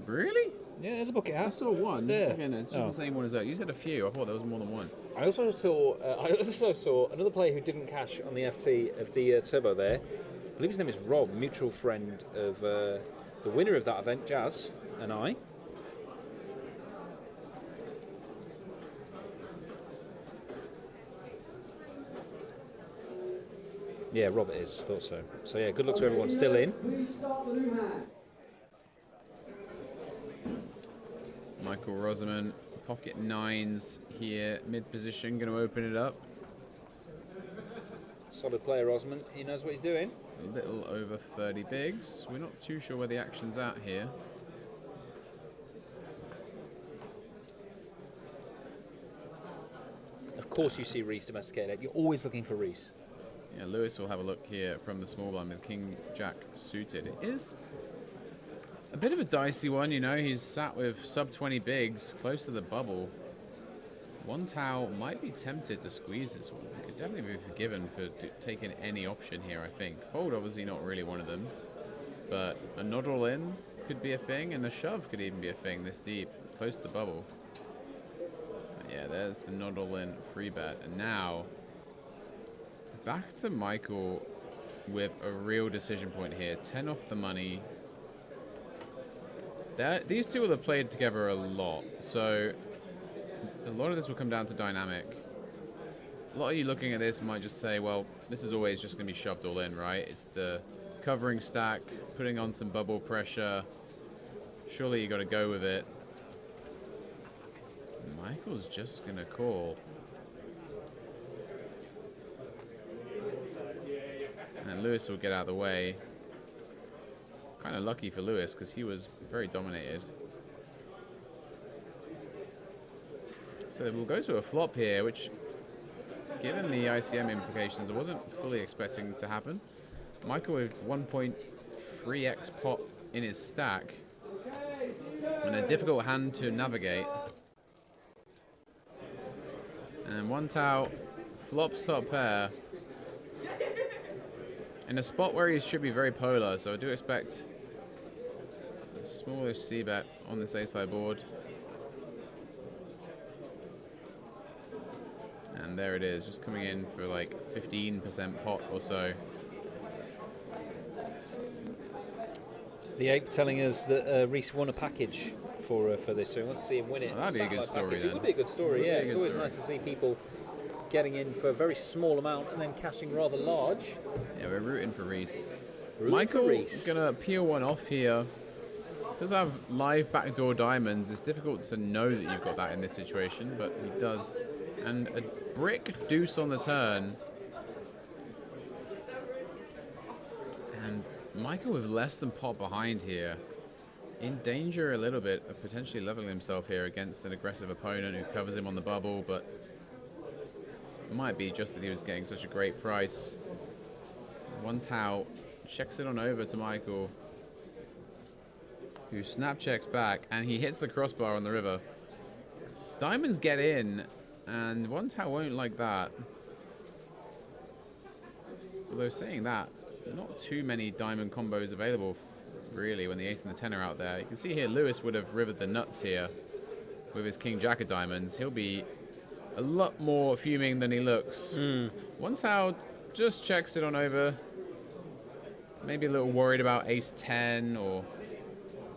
Really? Yeah, there's a bucket I hat. saw one. There. Again, it's just Oh. the same one as that. You said a few. I thought there was more than one. I also saw another player who didn't cash on the FT of the turbo there. I believe his name is Rob, mutual friend of the winner of that event, Jazz, and I. Yeah, Rob it is. Thought so. So yeah, good luck to everyone still in. Please start the new hand. Michael Rosamond, pocket nines here, mid position, going to open it up. Solid player, Osman. He knows what he's doing. A little over 30 bigs. We're not too sure where the action's at here. Of course, you see Reese domesticated. You're always looking for Reese. Yeah, Lewis will have a look here from the small blind with King Jack suited. It is a bit of a dicey one, you know. He's sat with sub 20 bigs, close to the bubble. One Tau might be tempted to squeeze this one. He could definitely be forgiven for taking any option here, I think. Fold, obviously not really one of them. But a nod all in could be a thing, and a shove could even be a thing this deep, close to the bubble. Yeah, there's the nod all in free bet. And now, back to Michael with a real decision point here. 10 off the money. These two will have played together a lot, so a lot of this will come down to dynamic. A lot of you looking at this might just say, well, this is always just going to be shoved all in, right? It's the covering stack, putting on some bubble pressure. Surely you got to go with it. Michael's just going to call. And Lewis will get out of the way. Kind of lucky for Lewis because he was very dominated. So we'll go to a flop here, which, given the ICM implications, I wasn't fully expecting to happen. Michael with 1.3x pot in his stack, and a difficult hand to navigate. And one Tau flops top pair. In a spot where he should be very polar, so I do expect a smallish c-bet on this ace-high board. And there it is, just coming in for like 15% pot or so. The ape telling us that Reese won a package for this, so we want to see him win it. Oh, that'd be a good Satellite story package. then. It would be a good story, yeah. Would be a It's good always story. nice to see people getting in for a very small amount and then cashing rather large. Yeah, we're rooting for Reese. Rooting Michael for Reese. gonna peel one off here. Does have live backdoor diamonds. It's difficult to know that you've got that in this situation, but he does. And a brick deuce on the turn. And Michael with less than pot behind here. In danger a little bit of potentially leveling himself here against an aggressive opponent who covers him on the bubble, but it might be just that he was getting such a great price. One Tau checks it on over to Michael, who snap checks back, and he hits the crossbar on the river. Diamonds get in, and One Tau won't like that. Although saying that, not too many diamond combos available really, when the ace and the 10 are out there. You can see here Lewis would have rivered the nuts here with his king jack of diamonds. He'll be a lot more fuming than he looks. One tile just checks it on over. Maybe a little worried about ace 10 or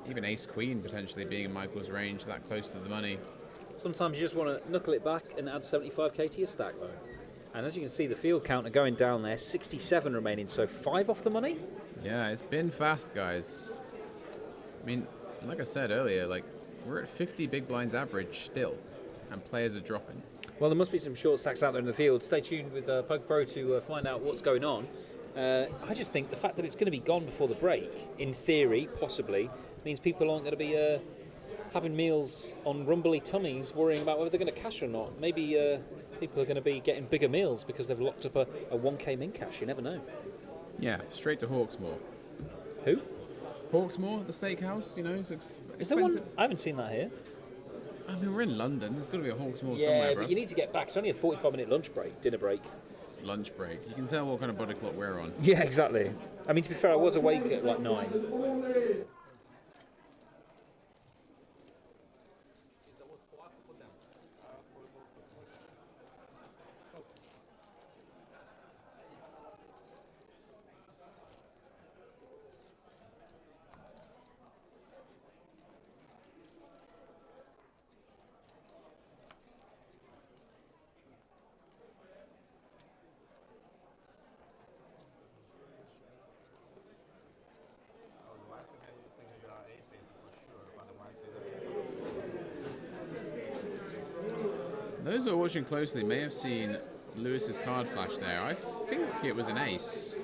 even ace queen potentially being in Michael's range that close to the money. Sometimes you just want to knuckle it back and add 75k to your stack though. And as you can see, the field counter going down there, 67 remaining, so 5 off the money. Yeah, it's been fast, guys. I mean, like I said earlier, like we're at 50 big blinds average still, and players are dropping. Well, there must be some short stacks out there in the field. Stay tuned with Poker Pro to find out what's going on. I just think the fact that it's going to be gone before the break, in theory, possibly, means people aren't going to be having meals on rumbly tummies, worrying about whether they're going to cash or not. Maybe people are going to be getting bigger meals because they've locked up a 1k min cash. You never know. Yeah, straight to Hawksmoor. Who? Hawksmoor, the steakhouse, you know, it's expensive. Is there one? I haven't seen that here. I mean, we're in London. There's got to be a Hawksmoor Yeah, somewhere, but bro. you need to get back. It's only a 45-minute lunch break, dinner break. Lunch break. You can tell what kind of body clock we're on. Yeah, exactly. I mean, to be fair, I was awake at like 9. Those who are watching closely may have seen Lewis's card flash there. I think it was an ace.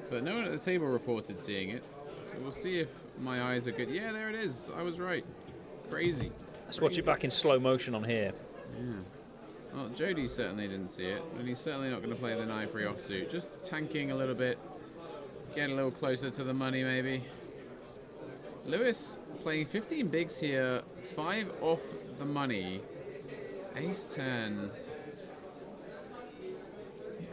But no one at the table reported seeing it. So we'll see if my eyes are good. Yeah, there it is. I was right. Crazy. Let's watch it back in slow motion on here. Yeah. Well, Jody certainly didn't see it, and he's certainly not going to play the 9-3 offsuit. Just tanking a little bit. Getting a little closer to the money, maybe. Lewis playing 15 bigs here. 5 off the money. Ace 10.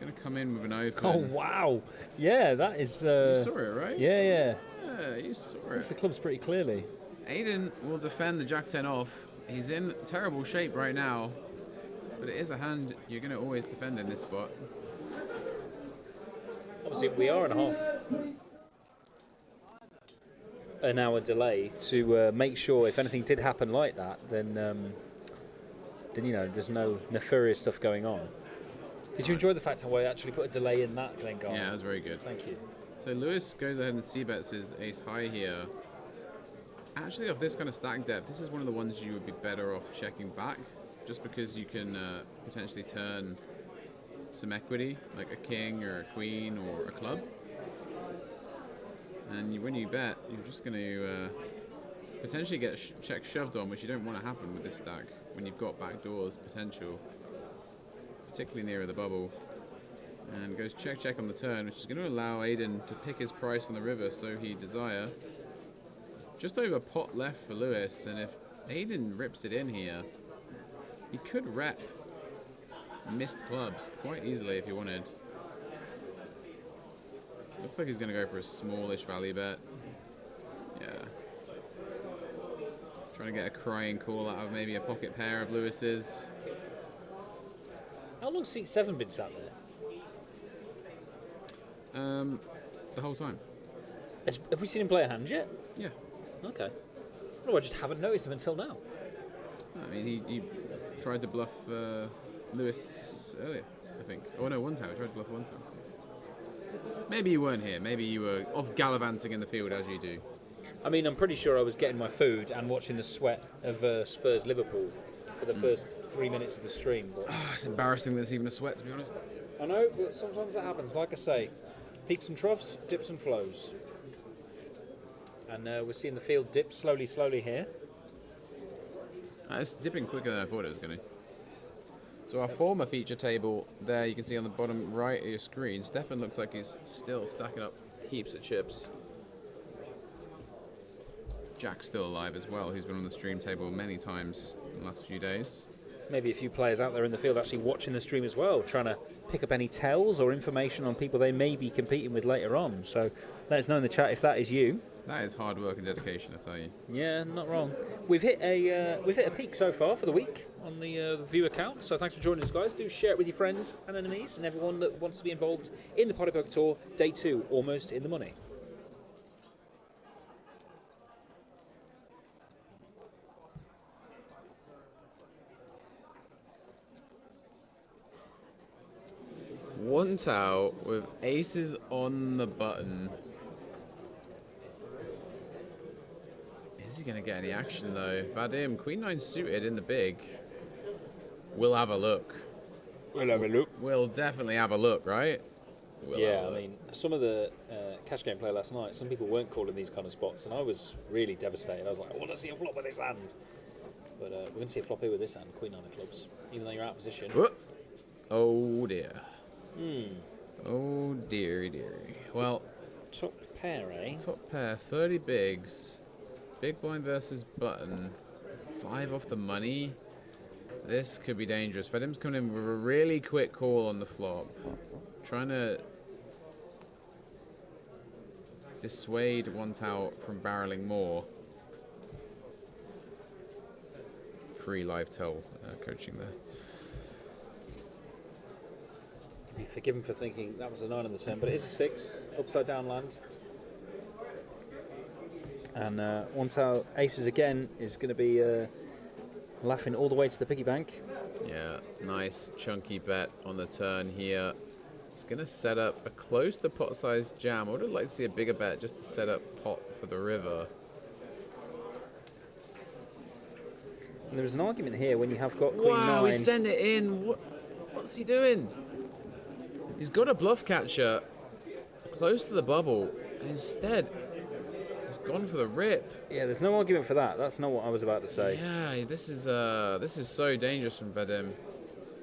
Gonna come in with an open. Oh wow! Yeah, that is. You saw it, right? Yeah. Yeah, you saw It's the it. clubs pretty clearly. Aiden will defend the Jack 10 off. He's in terrible shape right now, but it is a hand you're gonna always defend in this spot. Obviously, we are in a half an hour delay to make sure if anything did happen like that, then you know there's no nefarious stuff going on. Did you enjoy the fact how I actually put a delay in that, Glengarn? Yeah, that was very good. Thank you. So Lewis goes ahead and c-bets his ace high here. Actually, off this kind of stack depth, this is one of the ones you would be better off checking back, just because you can potentially turn some equity, like a king or a queen or a club. And when you bet, you're just going to potentially get check shoved on, which you don't want to happen with this stack when you've got backdoors potential, particularly nearer the bubble. And goes check on the turn, which is going to allow Aiden to pick his price on the river, so he desire. Just over pot left for Lewis, and if Aiden rips it in here, he could rep missed clubs quite easily if he wanted. Looks like he's going to go for a smallish value bet. Yeah. Trying to get a crying call out of maybe a pocket pair of Lewis's. How long seat 7 been sat there? The whole time. Have we seen him play a hand yet? Yeah. Okay. No, I just haven't noticed him until now. I mean, he tried to bluff Lewis earlier, I think. Oh no, one time. He tried to bluff one time. Maybe you weren't here. Maybe you were off gallivanting in the field as you do. I mean, I'm pretty sure I was getting my food and watching the sweat of Spurs Liverpool for the first 3 minutes of the stream. But It's embarrassing that it's even a sweat, to be honest. I know, but sometimes it happens. Like I say, peaks and troughs, dips and flows. And we're seeing the field dip slowly here. It's dipping quicker than I thought it was going to. So our former feature table there, you can see on the bottom right of your screen, Stefan looks like he's still stacking up heaps of chips. Jack's still alive as well, who's been on the stream table many times in the last few days. Maybe a few players out there in the field actually watching the stream as well, trying to pick up any tells or information on people they may be competing with later on. So Let us know in the chat if that is you. That is hard work and dedication, I tell you. Yeah, not wrong. We've hit a peak so far for the week on the view account. So thanks for joining us, guys. Do share it with your friends and enemies and everyone that wants to be involved in the Party Poker Tour. Day 2, almost in the money. One towel with aces on the button. Is he going to get any action though? Vadim, Queen 9 suited in the big. We'll have a look. We'll have a look. We'll definitely have a look, right? Yeah, I mean, some of the cash game play last night, some people weren't calling these kind of spots, and I was really devastated. I was like, I want to see a flop with this hand. But we're going to see a flop here with this hand, Queen 9 of clubs, even though you're out of position. Oh dear. Oh dearie. Well, top pair, eh? Top pair, 30 bigs. Big blind versus button. 5 off the money. This could be dangerous. Vadim's coming in with a really quick call on the flop. Trying to dissuade one towel from barreling more. Free live tell coaching there. Be forgiven for thinking that was a 9 on the turn, but it is a 6, upside down land. And one towel aces again is going to be laughing all the way to the piggy bank. Yeah, nice chunky bet on the turn here. It's going to set up a close to pot size jam. I would have liked to see a bigger bet just to set up pot for the river. And there's an argument here when you have got Queen 9. Wow, he sent it in. What's he doing? He's got a bluff catcher close to the bubble. And instead, he's gone for the rip. Yeah, there's no argument for that. That's not what I was about to say. Yeah, this is so dangerous from Vadim.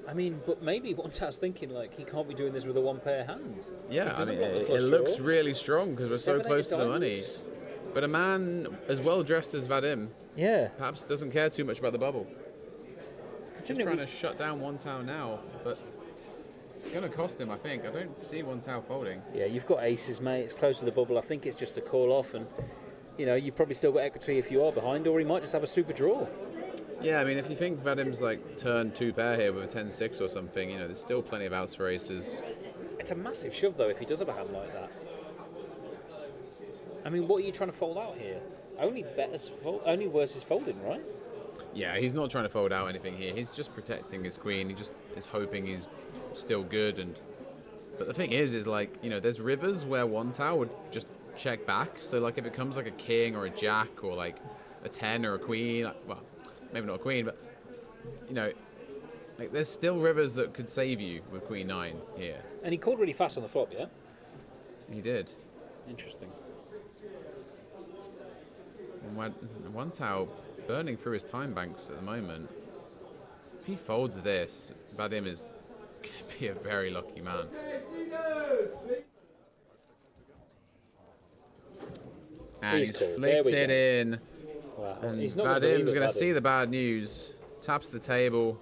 I mean, but maybe one towel's thinking like he can't be doing this with a 1-pair hand. Yeah, I mean, it looks really strong because we're so close to the money. But a man as well dressed as Vadim, perhaps doesn't care too much about the bubble. He's just trying to shut down one towel now, but it's going to cost him, I think. I don't see one towel folding. Yeah, you've got aces, mate. It's close to the bubble. I think it's just a call off, and you know you've probably still got equity if you are behind, or he might just have a super draw. Yeah, I mean, if you think Vadim's like turn 2 pair here with a 10-6 or something, you know, there's still plenty of outs for aces. It's a massive shove though if he does have a hand like that. I mean, what are you trying to fold out here? Only worse is folding, right? Yeah, he's not trying to fold out anything here. He's just protecting his queen. He just is hoping he's still good. But the thing is like, you know, there's rivers where one towel would just check back. So like if it comes like a king or a jack or like a 10 or a queen, like, well, maybe not a queen, but you know, like there's still rivers that could save you with Queen 9 here. And he called really fast on the flop, yeah? He did. Interesting. And one towel burning through his time banks at the moment. If he folds this, Vadim is going to be a very lucky man. And he's flicked it in. Wow. And he's not Vadim's going to see the bad news. Taps the table.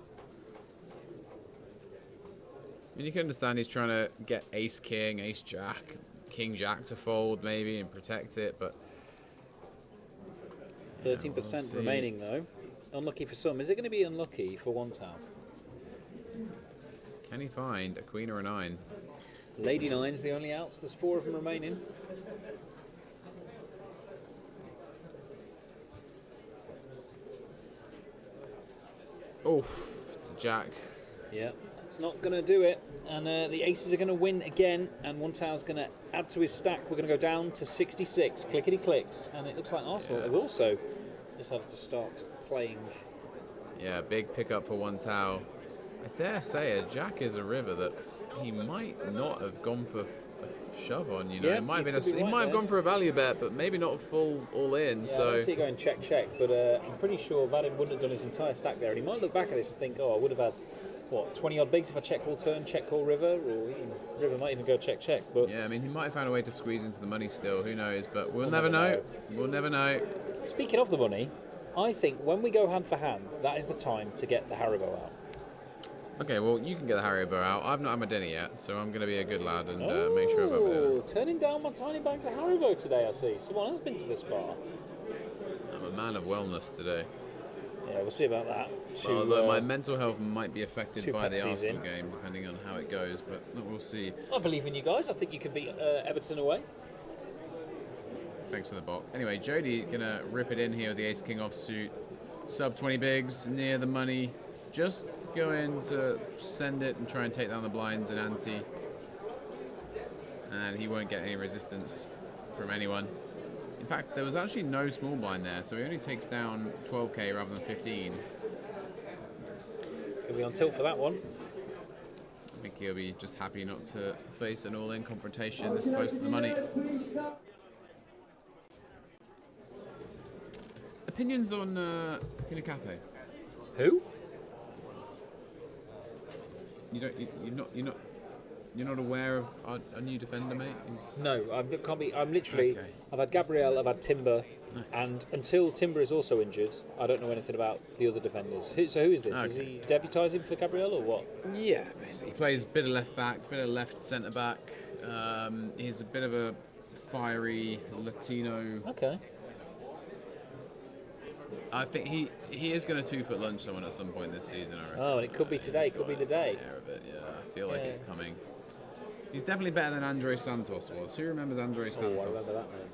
I mean, you can understand he's trying to get ace king, ace jack, king jack to fold maybe and protect it, but 13% remaining though. Unlucky for some. Is it going to be unlucky for one towel? Can he find a queen or a 9? Lady 9's the only outs. There's 4 of them remaining. Oh, it's a jack. Yeah, it's not going to do it. And the aces are going to win again. And one towel's going to add to his stack. We're going to go down to 66. Clickety clicks. And it looks like Arsenal have also decided to start playing. Yeah, big pickup for one towel. I dare say a jack is a river that he might not have gone for a shove on. You know, Yeah, it might have been he he might have gone for a value bet, but maybe not full all in. Yeah, So I see it going check, but I'm pretty sure Vadim wouldn't have done his entire stack there. And he might look back at this and think, oh, I would have had, what, 20 odd bigs if I check call turn, check call river, or river might even go check. But yeah, I mean, he might have found a way to squeeze into the money still. Who knows? But we'll never know. We'll never know. Speaking of the money, I think when we go hand for hand, that is the time to get the Haribo out. Okay, well, you can get the Haribo out. I've not had my dinner yet, so I'm going to be a good lad and make sure I've got my dinner. Turning down my tiny bags of Haribo today, I see. Someone has been to this bar. I'm a man of wellness today. Yeah, we'll see about that. Although my mental health might be affected by the Pepsis Arsenal in. game, depending on how it goes, but we'll see. I believe in you guys. I think you can beat Everton away. Thanks for the bot. Anyway, Jody gonna rip it in here with the Ace King offsuit. Sub 20 bigs, near the money. Just going to send it and try and take down the blinds and ante. And he won't get any resistance from anyone. In fact, there was actually no small blind there, so he only takes down 12k rather than 15. He'll be on tilt for that one. I think he'll be just happy not to face an all-in confrontation this close to the money. Opinions on Pinakape? Who? You're not aware of our new defender, mate? No, I can't be. I'm literally. Okay. I've had Gabriel, I've had Timber, and until Timber is also injured, I don't know anything about the other defenders. So who is this? Is he debutising for Gabriel or what? Yeah, basically. He plays a bit of left back, bit of left centre back. He's a bit of a fiery Latino. Okay. I think he is going to 2-foot lunge someone at some point this season, I reckon. Oh, and it could be today, could be the day. Air of it, yeah. I feel like it's coming. He's definitely better than Andre Santos was. Who remembers Andre Santos? Oh, I remember that name.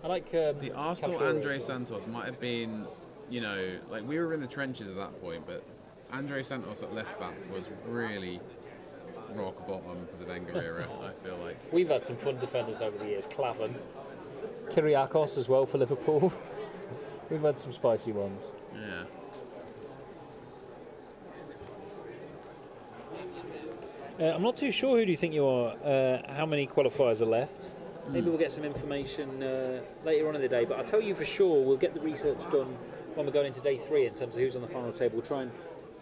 I like the Arsenal Calafiori Andre as well. Santos might have been, like we were in the trenches at that point, but Andre Santos at left back was really rock bottom for the Wenger era, I feel like. We've had some fun defenders over the years. Clavan, Kyriakos as well for Liverpool. We've had some spicy ones. Yeah. I'm not too sure who do you think you are, how many qualifiers are left. Maybe we'll get some information later on in the day, but I'll tell you for sure we'll get the research done when we're going into day 3 in terms of who's on the final table. We'll try and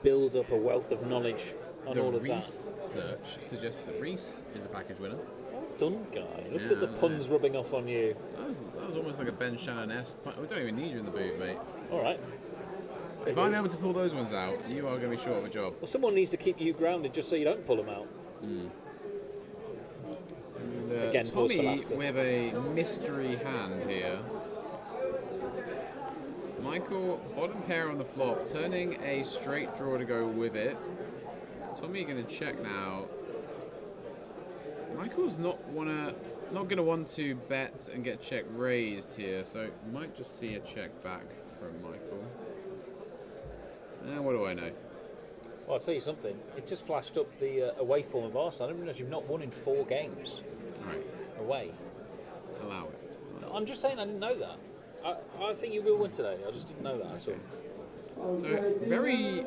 build up a wealth of knowledge on all of that. The Reese search suggests that Reese is a package winner. Well done, guy. Look at the puns rubbing off on you. That was almost like a Ben Shannon-esque. We don't even need you in the boot, mate. All right. If I'm able to pull those ones out, you are going to be short of a job. Well, someone needs to keep you grounded just so you don't pull them out. And, Again, pause for Tommy laughter. with a mystery hand here. Michael, bottom pair on the flop, turning a straight draw to go with it. Tommy going to check now. Michael's not going to want to bet and get check raised here, so might just see a check back from Michael. What do I know? Well, I'll tell you something. It's just flashed up the away form of Arsenal. I didn't realise you've not won in 4 games Right, away. allow it. I'm just saying I didn't know that. I think you will win today. I just didn't know that. That's all. So, very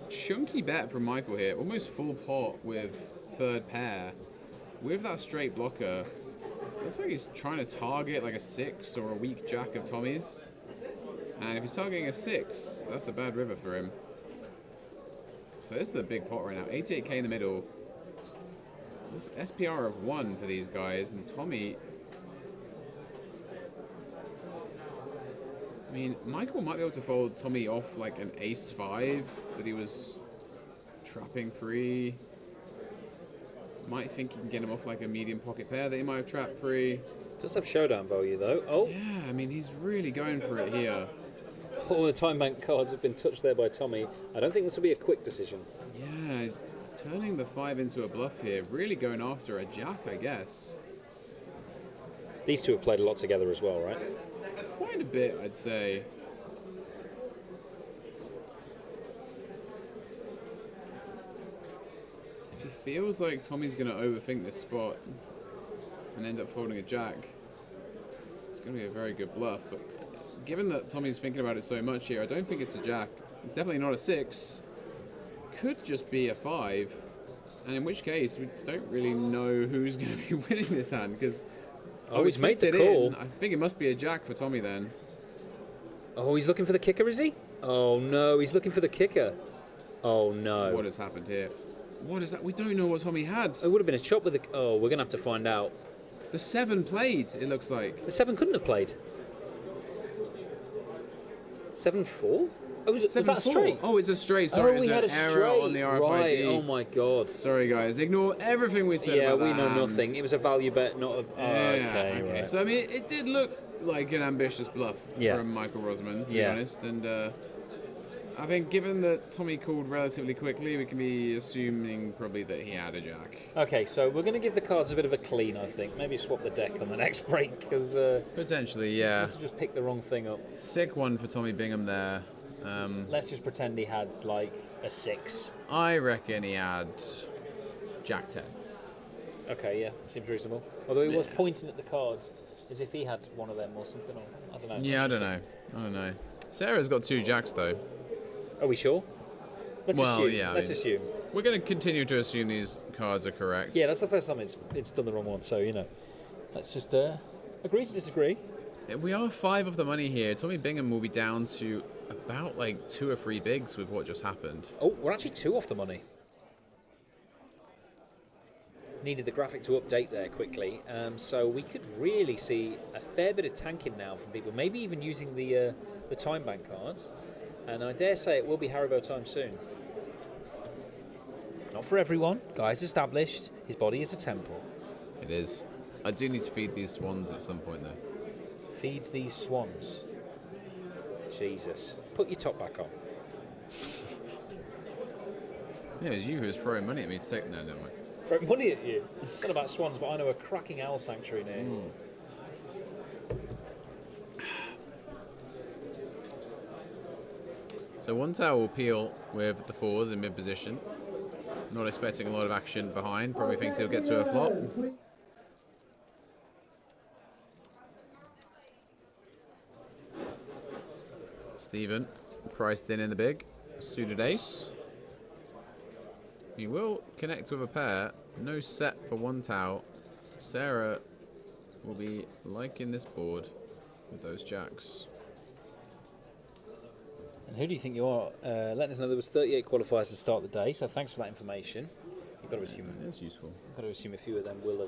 chunky bet from Michael here. Almost full pot with third pair. With that straight blocker, looks like he's trying to target like a 6 or a weak jack of Tommy's. And if he's targeting a 6, that's a bad river for him. So this is a big pot right now. 88k in the middle. This SPR of 1 for these guys. And Tommy... I mean, Michael might be able to fold Tommy off like an ace-5 that he was trapping free. Might think he can get him off like a medium pocket pair that he might have trapped free. Does have showdown value though. Oh, Yeah, I mean, he's really going for it here. all the time bank cards have been touched there by Tommy. I don't think this will be a quick decision. Yeah, he's turning the 5 into a bluff here. Really going after a jack, I guess. These two have played a lot together as well, right? Quite a bit, I'd say. If he feels like Tommy's going to overthink this spot and end up folding a jack, it's going to be a very good bluff. But given that Tommy's thinking about it so much here, I don't think it's a jack. Definitely not a 6. Could just be a 5. And in which case, we don't really know who's going to be winning this hand because... Oh, he's made the flipped it call. in. I think it must be a jack for Tommy then. Oh, he's looking for the kicker, is he? Oh no, he's looking for the kicker. Oh no. What has happened here? What is that? We don't know what Tommy had. It would have been a chop with the... Oh, we're going to have to find out. The 7 played, it looks like. The 7 couldn't have played. 7-4? Oh, was that 7-4. straight? Oh, it's a straight. Sorry, Oh, we it's had an a error straight. on the RFID. Right. Oh my god. Sorry, guys. Ignore everything we said Yeah, about we that know hand. nothing. It was a value bet, not a. Oh, Yeah, okay. Right. So I mean, it did look like an ambitious bluff Yeah. from Michael Rosamond, to be Yeah. honest. And I think, given that Tommy called relatively quickly, we can be assuming probably that he had a jack. Okay, so we're going to give the cards a bit of a clean, I think. Maybe swap the deck on the next break, because Potentially, yeah. let's just pick the wrong thing up. Sick one for Tommy Bingham there. Let's just pretend he had, like, a 6. I reckon he had jack 10. Okay, yeah, seems reasonable. Although he was pointing at the cards as if he had one of them or something. Or, I don't know. Yeah, I don't know. Sarah's got 2 jacks, though. Are we sure? Let's Well, assume. yeah, I Let's mean- assume. We're going to continue to assume these cards are correct. Yeah, that's the first time it's done the wrong one, so, you know. Let's just agree to disagree. We are 5 of the money here. Tommy Bingham will be down to about like 2 or 3 bigs with what just happened. Oh, we're actually 2 off the money. Needed the graphic to update there quickly, so we could really see a fair bit of tanking now from people, maybe even using the time bank cards, and I dare say it will be Haribo time soon. Not for everyone. Guy's established. His body is a temple. It is. I do need to feed these swans at some point, though. Feed these swans. Jesus. Put your top back on. Yeah, it was you who was throwing money at me to take. No, never mind. Throw money at you. I don't know about swans, but I know a cracking owl sanctuary near. So one tower will peel with the 4s in mid position. Not expecting a lot of action behind. Probably thinks he'll get to a flop. Stephen priced in the big. Suited ace. He will connect with a pair. No set for one towel. Sarah will be liking this board with those jacks. And who do you think you are? Letting us know there was 38 qualifiers to start the day, so thanks for that information. You've got to assume That's useful. a few of them will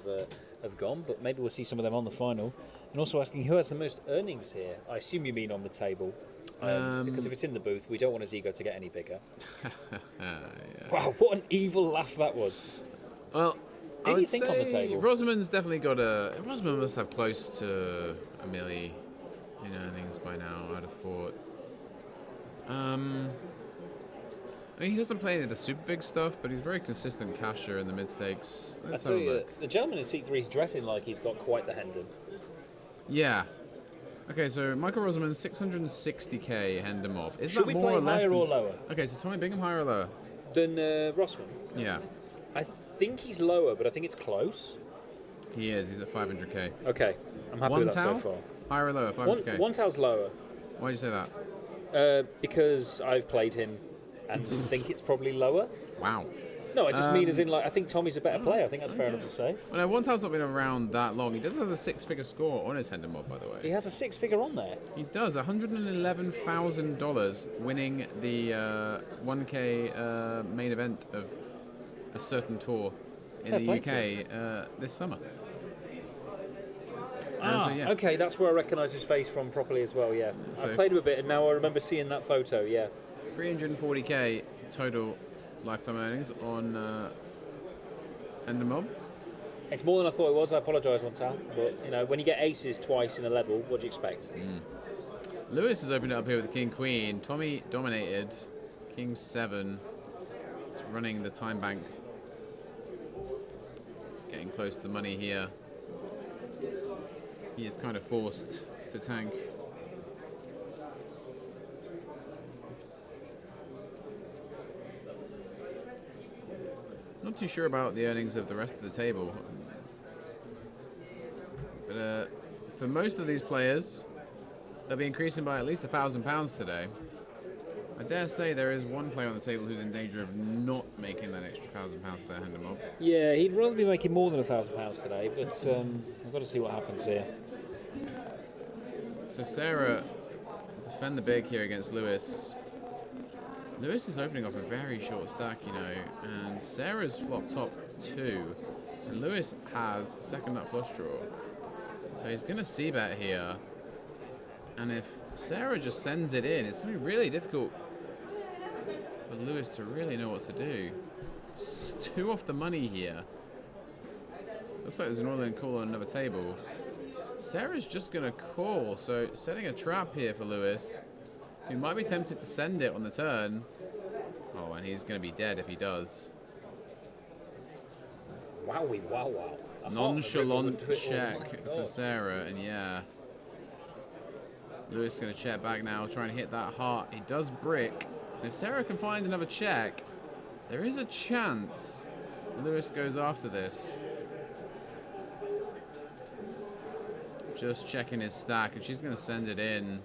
have gone, but maybe we'll see some of them on the final. And also asking who has the most earnings here. I assume you mean on the table, because if it's in the booth, we don't want his ego to get any bigger. Yeah. Wow, what an evil laugh that was! Well, Who do you think on the table? Rosamond's definitely got a. Rosamond must have close to a milli in earnings by now, I'd have thought. I mean, he doesn't play any of the super big stuff, but he's a very consistent casher in the mid stakes. I tell you, the gentleman in seat 3 is dressing like he's got quite the Hendon. Yeah. Okay, so Michael Rosamond, 660k Hender Mob. Is Should that we more play or less higher than... or lower Okay, so Tommy Bingham, higher or lower? than Rossman? Yeah, I think he's lower, but I think it's close. he is. He's at 500k. Okay, I'm happy One with that towel? so far. Higher or lower? 500k. One towel's lower. Why'd you say that? Because I've played him and think it's probably lower. Wow. No, I just mean as in, like, I think Tommy's a better player. I think that's fair enough to say. Well, no, one towel's not been around that long. He does have a 6-figure score on his Hender Mob, by the way. He has a 6-figure on there. He does, $111,000 winning the 1K main event of a certain tour in Fair the play UK this summer. Ah, so, yeah. okay, that's where I recognise his face from properly as well, yeah. So- I played him a bit and now I remember seeing that photo, yeah. 340k total lifetime earnings on Ender Mob. It's more than I thought it was, I apologise one time. But, you know, when you get aces twice in a level, what do you expect? Lewis has opened it up here with the King Queen. Tommy dominated. King 7. It's running the time bank. Getting close to the money here. He is kind of forced to tank. Not too sure about the earnings of the rest of the table. But for most of these players, they'll be increasing by at least £1,000 today. I dare say there is one player on the table who's in danger of not making that extra £1,000 to their Hender Mob. Yeah, he'd rather be making more than £1,000 today, but I've got to see what happens here. So Sarah defend the big here against Lewis. Lewis is opening off a very short stack, you know, and Sarah's flop top 2, and Lewis has second nut flush draw. So he's going to c-bet here, and if Sarah just sends it in, it's going to be really difficult for Lewis to really know what to do. It's 2 off the money here. Looks like there's an all-in call on another table. Sarah's just going to call, so setting a trap here for Lewis. He might be tempted to send it on the turn. Oh, and he's going to be dead if he does. Wowie, wow, wow. Nonchalant check for Sarah, and yeah. Lewis is going to check back now, try and hit that heart. He does brick. And if Sarah can find another check, there is a chance Lewis goes after this. Just checking his stack, and she's going to send it in.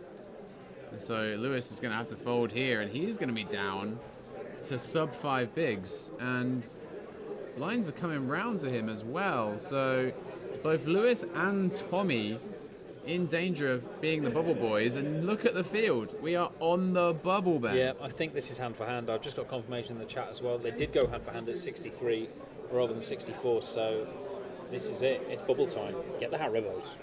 And so Lewis is going to have to fold here, and he's going to be down to sub 5 bigs. And lines are coming round to him as well. So both Lewis and Tommy in danger of being the bubble boys. And look at the field. We are on the bubble, Ben. Yeah, I think this is hand for hand. I've just got confirmation in the chat as well. They did go hand for hand at 63 rather than 64. So this is it. It's bubble time. Get the Haribos.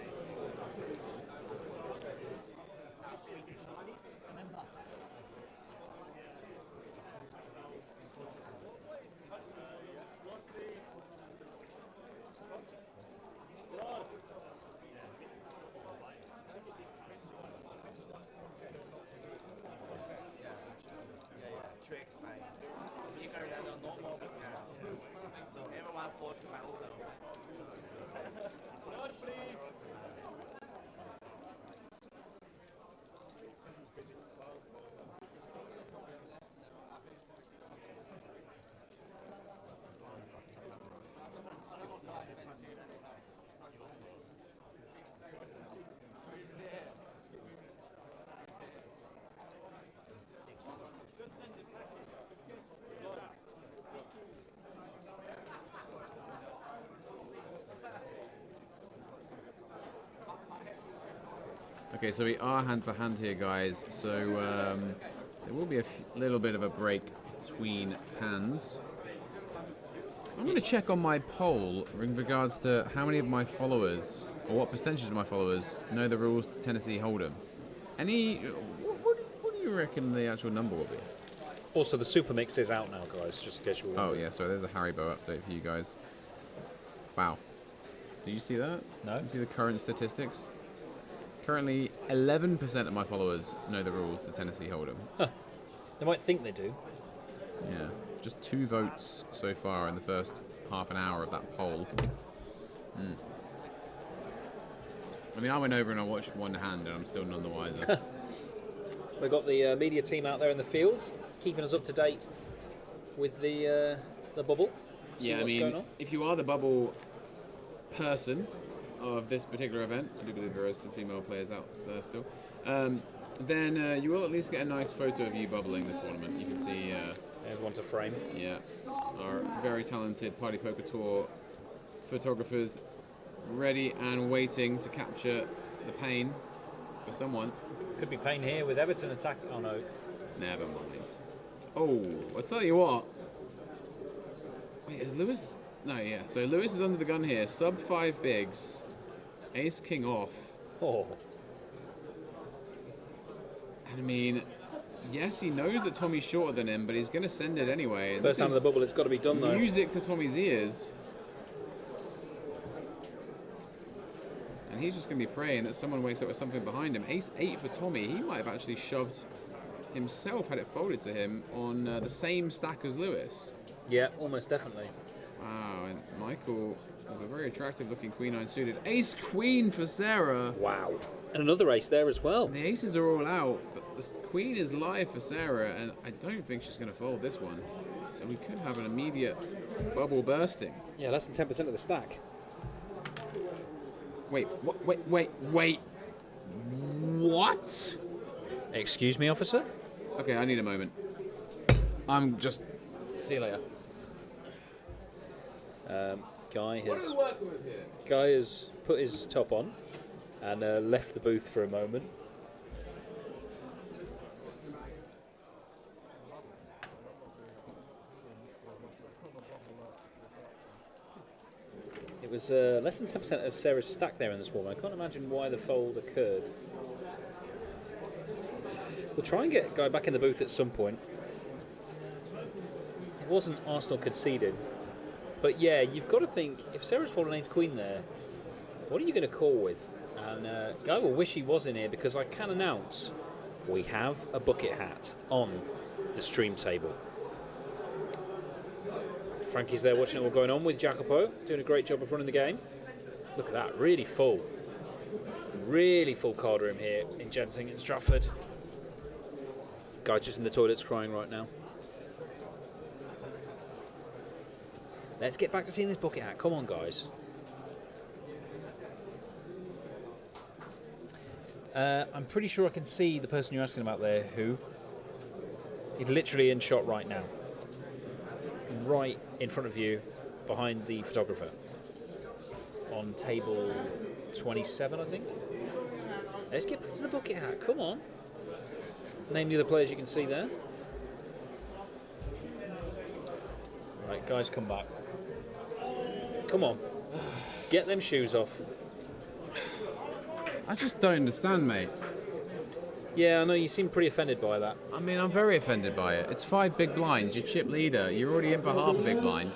Tricks, mate. You carry that on normal now. So everyone fought to my own. Okay, so we are hand for hand here, guys. So there will be a little bit of a break between hands. I'm going to check on my poll in regards to how many of my followers, or what percentage of my followers, know the rules to Tennessee Hold'em. What do you reckon the actual number will be? Also, the Super Mix is out now, guys, just in case you were wondering. Oh, yeah, so there's a Haribo update for you guys. Wow. Did you see that? No. Did you see the current statistics? Currently, 11% of my followers know the rules to Tennessee Hold'em. Huh. They might think they do. Yeah, just 2 votes so far in the first half an hour of that poll. I mean, I went over and I watched one hand, and I'm still none the wiser. We've got the media team out there in the field, keeping us up to date with the bubble. See Yeah, I what's mean, going on. if you are the bubble person of this particular event, I do believe there are some female players out there still, then you will at least get a nice photo of you bubbling the tournament. You can see, There's one to frame. yeah, our very talented Party Poker Tour photographers ready and waiting to capture the pain for someone. Could be Payne here with Everton attack. Oh no. Never mind. Oh, I'll tell you what. Wait, is Lewis? No, yeah. So Lewis is under the gun here. Sub 5 bigs. Ace King off. Oh. And I mean, yes, he knows that Tommy's shorter than him, but he's going to send it anyway. And First this time of the bubble, it's got to be done is though. music to Tommy's ears. And he's just going to be praying that someone wakes up with something behind him. Ace 8 for Tommy. He might have actually shoved himself, had it folded to him, on the same stack as Lewis. Yeah, almost definitely. Wow, and Michael with a very attractive looking queen 9 suited. Ace queen for Sarah. Wow. And another ace there as well. The aces are all out, but the queen is live for Sarah, and I don't think she's going to fold this one. So we could have an immediate bubble bursting. Yeah, less than 10% of the stack. Wait, wait. What? Excuse me, officer? Okay, I need a moment. I'm just... See you later. Guy What are has we working with here? Guy has put his top on and left the booth for a moment. It was less than 10% of Sarah's stack there in this one. I can't imagine why the fold occurred. We'll try and get Guy back in the booth at some point. wasn't Arsenal conceding. But yeah, you've got to think, if Sarah's fallen ace queen there, what are you going to call with? And Guy will wish he was in here, because I can announce we have a bucket hat on the stream table. Frankie's there watching it all going on with Jacopo, doing a great job of running the game. Look at that, really full card room here in Genting in Stratford. Guy's just in the toilets crying right now. Let's get back to seeing this bucket hat. Come on, guys. I'm pretty sure I can see the person you're asking about there, who is literally in shot right now. Right in front of you, behind the photographer. On table 27, I think. Let's get back to the bucket hat. Come on. Name the other players you can see there. Right, guys, come back. Come on. Get them shoes off. I just don't understand, mate. Yeah, I know, you seem pretty offended by that. I mean, I'm very offended by it. It's 5 big blinds. You're chip leader. You're already in for half a big blind.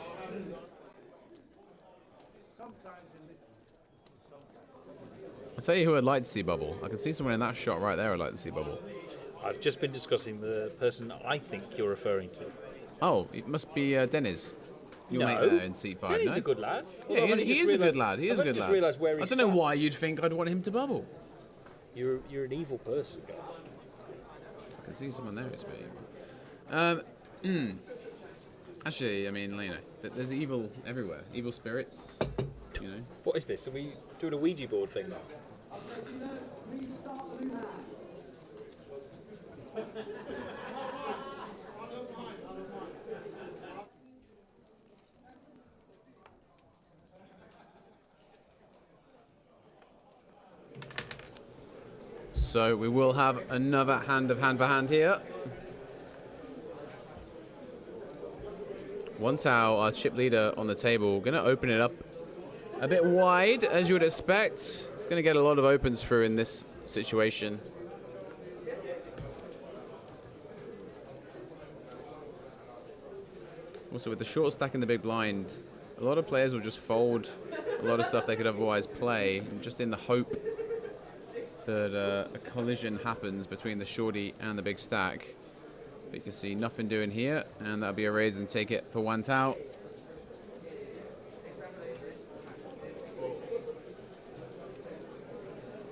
I'll tell you who I'd like to see bubble. I can see someone in that shot right there I'd like to see bubble. I've just been discussing the person I think you're referring to. Oh, it must be Dennis. Your mate there in C5. Dennis no? a good lad. Yeah, he is a good lad. He is a good lad. Realised where I he's don't know sat. why you'd think I'd want him to bubble. You're an evil person, guy. I can see someone there who's evil. Actually, I mean, you know, there's evil everywhere. Evil spirits, you know. What is this? Are we doing a Ouija board thing now? So we will have another hand for hand here. One Tau, our chip leader on the table, going to open it up a bit wide, as you would expect. It's going to get a lot of opens through in this situation. Also, with the short stack in the big blind, a lot of players will just fold a lot of stuff they could otherwise play, and just in the hope that a collision happens between the shorty and the big stack. But you can see nothing doing here, and that'll be a raise and take it for one Tau.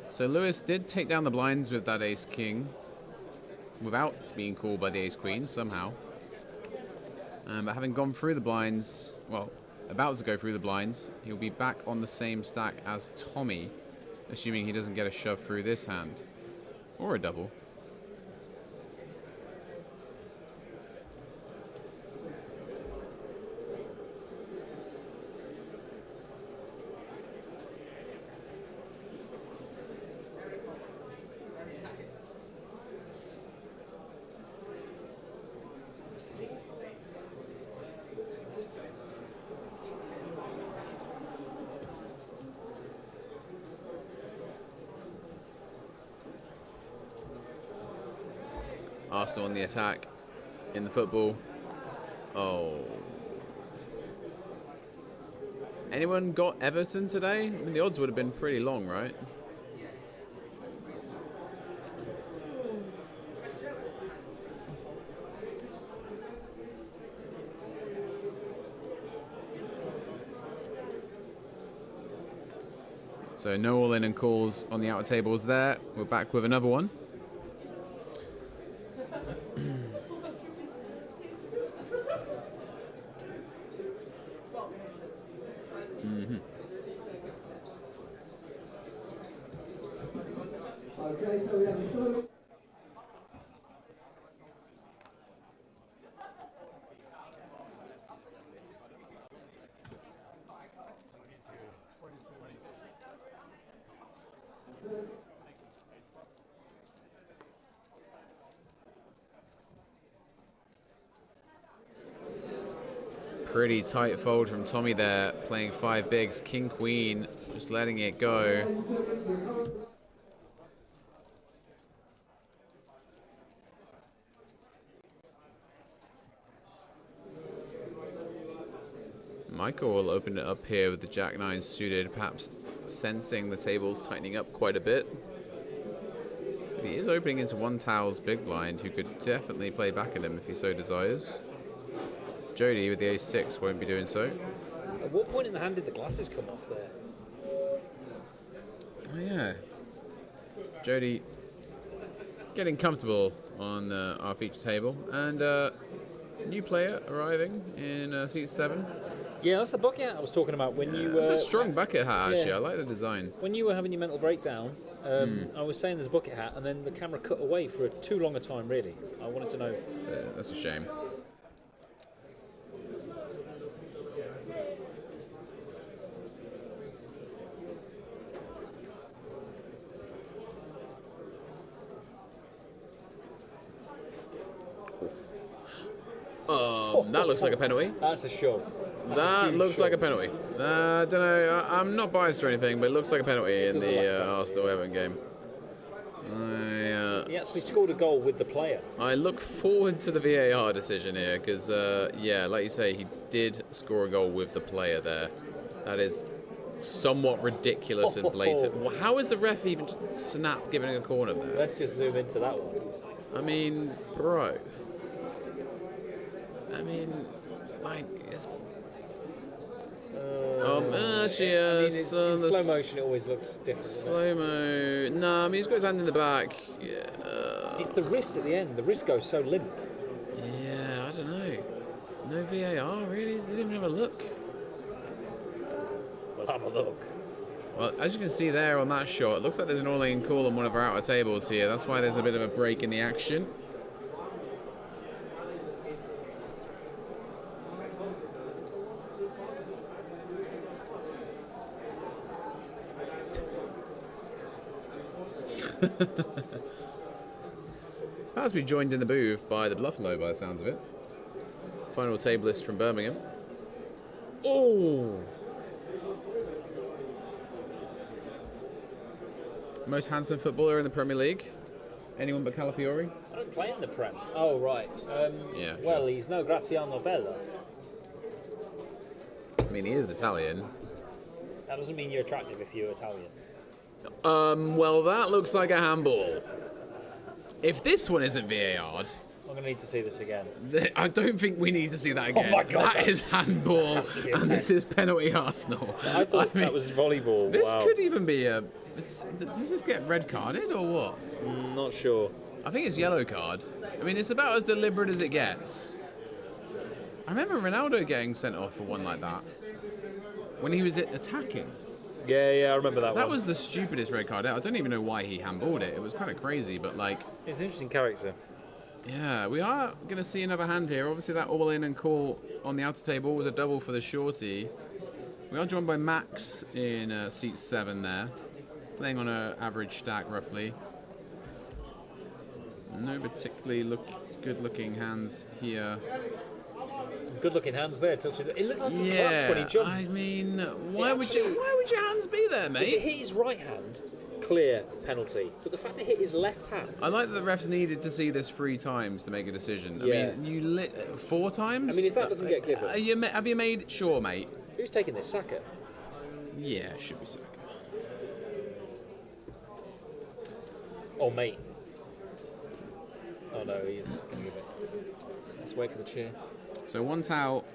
So Lewis did take down the blinds with that ace king without being called by the ace queen somehow. But having gone through the blinds, well, about to go through the blinds, he'll be back on the same stack as Tommy, assuming he doesn't get a shove through this hand. Or a double. Arsenal on the attack in the football. Oh. Anyone got Everton today? I mean, the odds would have been pretty long, right? So no all-in and calls on the outer tables there. We're back with another one. Okay, so we have the blue. Pretty tight fold from Tommy there, playing 5 bigs. King, queen, just letting it go. Michael will open it up here with the Jack-9 suited, perhaps sensing the tables tightening up quite a bit. He is opening into one Tao's big blind, who could definitely play back at him if he so desires. Jody with the ace-6 won't be doing so. At what point in the hand did the glasses come off there? Oh yeah. Jody getting comfortable on our feature table. And new player arriving in seat 7. Yeah, that's the bucket hat I was talking about when you... It's a strong bucket hat, actually. yeah. I like the design. When you were having your mental breakdown, I was saying there's a bucket hat, and then the camera cut away for too long a time, really. I wanted to know. That's a shame. That looks like a penalty. That's a shove. That looks like a penalty. I don't know. I'm not biased or anything, but it looks like a penalty in the Arsenal-Everton game. He actually scored a goal with the player. I look forward to the VAR decision here because, yeah, like you say, he did score a goal with the player there. That is somewhat ridiculous and blatant. How is the ref even just snap giving a corner there? Let's just zoom into that one. I mean, bro. I mean, like, it's... actually, in slow motion it always looks different. Slow-mo... No, I mean, he's got his hand in the back. Yeah. It's the wrist at the end. The wrist goes so limp. Yeah, I don't know. No VAR, really? They didn't even have a look. We'll have a look. Well, as you can see there on that shot, it looks like there's an all-in call on one of our outer tables here. That's why there's a bit of a break in the action. Has been joined in the booth by the Buffalo, by the sounds of it. Final tablist from Birmingham. Oh! Most handsome footballer in the Premier League. Anyone but Calafiori? I don't play in the Prem. Oh, right. Yeah. Well, he's no Graziano Bella. I mean, he is Italian. That doesn't mean you're attractive if you're Italian. Well, that looks like a handball. If this one isn't VAR'd, I'm going to need to see this again. I don't think we need to see that again. Oh my God, that is handball, and this is penalty Arsenal. I thought that was volleyball. This wow. could even be a... Does this get red carded or what? Not sure. I think it's yellow card. I mean, it's about as deliberate as it gets. I remember Ronaldo getting sent off for one like that when he was attacking. Yeah, I remember that one. That was the stupidest red card. I don't even know why he handballed it. It was kind of crazy, but like... It's an interesting character. Yeah, we are going to see another hand here. Obviously, that all-in and call on the outer table was a double for the shorty. We are joined by Max in seat 7 there, playing on an average stack, roughly. No particularly good-looking hands here. Some good-looking hands there. Touching it looked like he clapped when he jumped. I mean, why would your hands be there, If it mate? hit his right hand, clear penalty. But the fact that it hit his left hand... I like that the refs needed to see this 3 times to make a decision. Yeah. I mean, you lit 4 times? I mean, if that doesn't get given... Have you made... Sure, mate. Who's taking this? Saka? Yeah, it should be Saka. Oh, mate. Oh, no, he's going to give it. Let's wait for the cheer. So one towel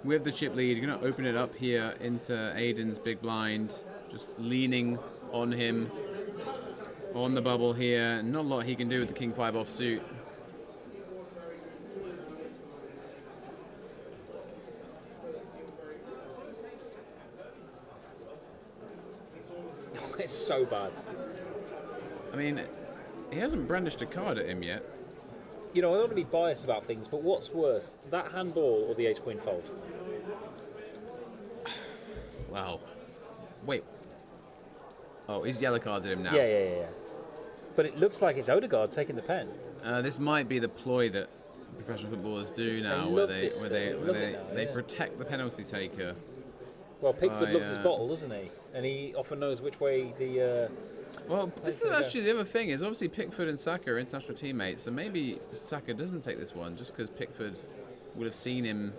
with the chip lead. You're going to open it up here into Aiden's big blind. Just leaning on him on the bubble here. Not a lot he can do with the King 5 offsuit. It's so bad. I mean, he hasn't brandished a card at him yet. You know, I don't want to be biased about things, but what's worse, that handball or the ace-queen fold? Wow. Wait. Oh, he's yellow carded him now. Yeah. But it looks like it's Odegaard taking the pen. This might be the ploy that professional footballers do now, They where love they this where stuff. they They where love they, it now, they yeah. protect the penalty taker. Well, Pickford loves his bottle, doesn't he? And he often knows which way the... Well, this is actually the other thing, is obviously Pickford and Saka are international teammates, so maybe Saka doesn't take this one, just because Pickford would have seen him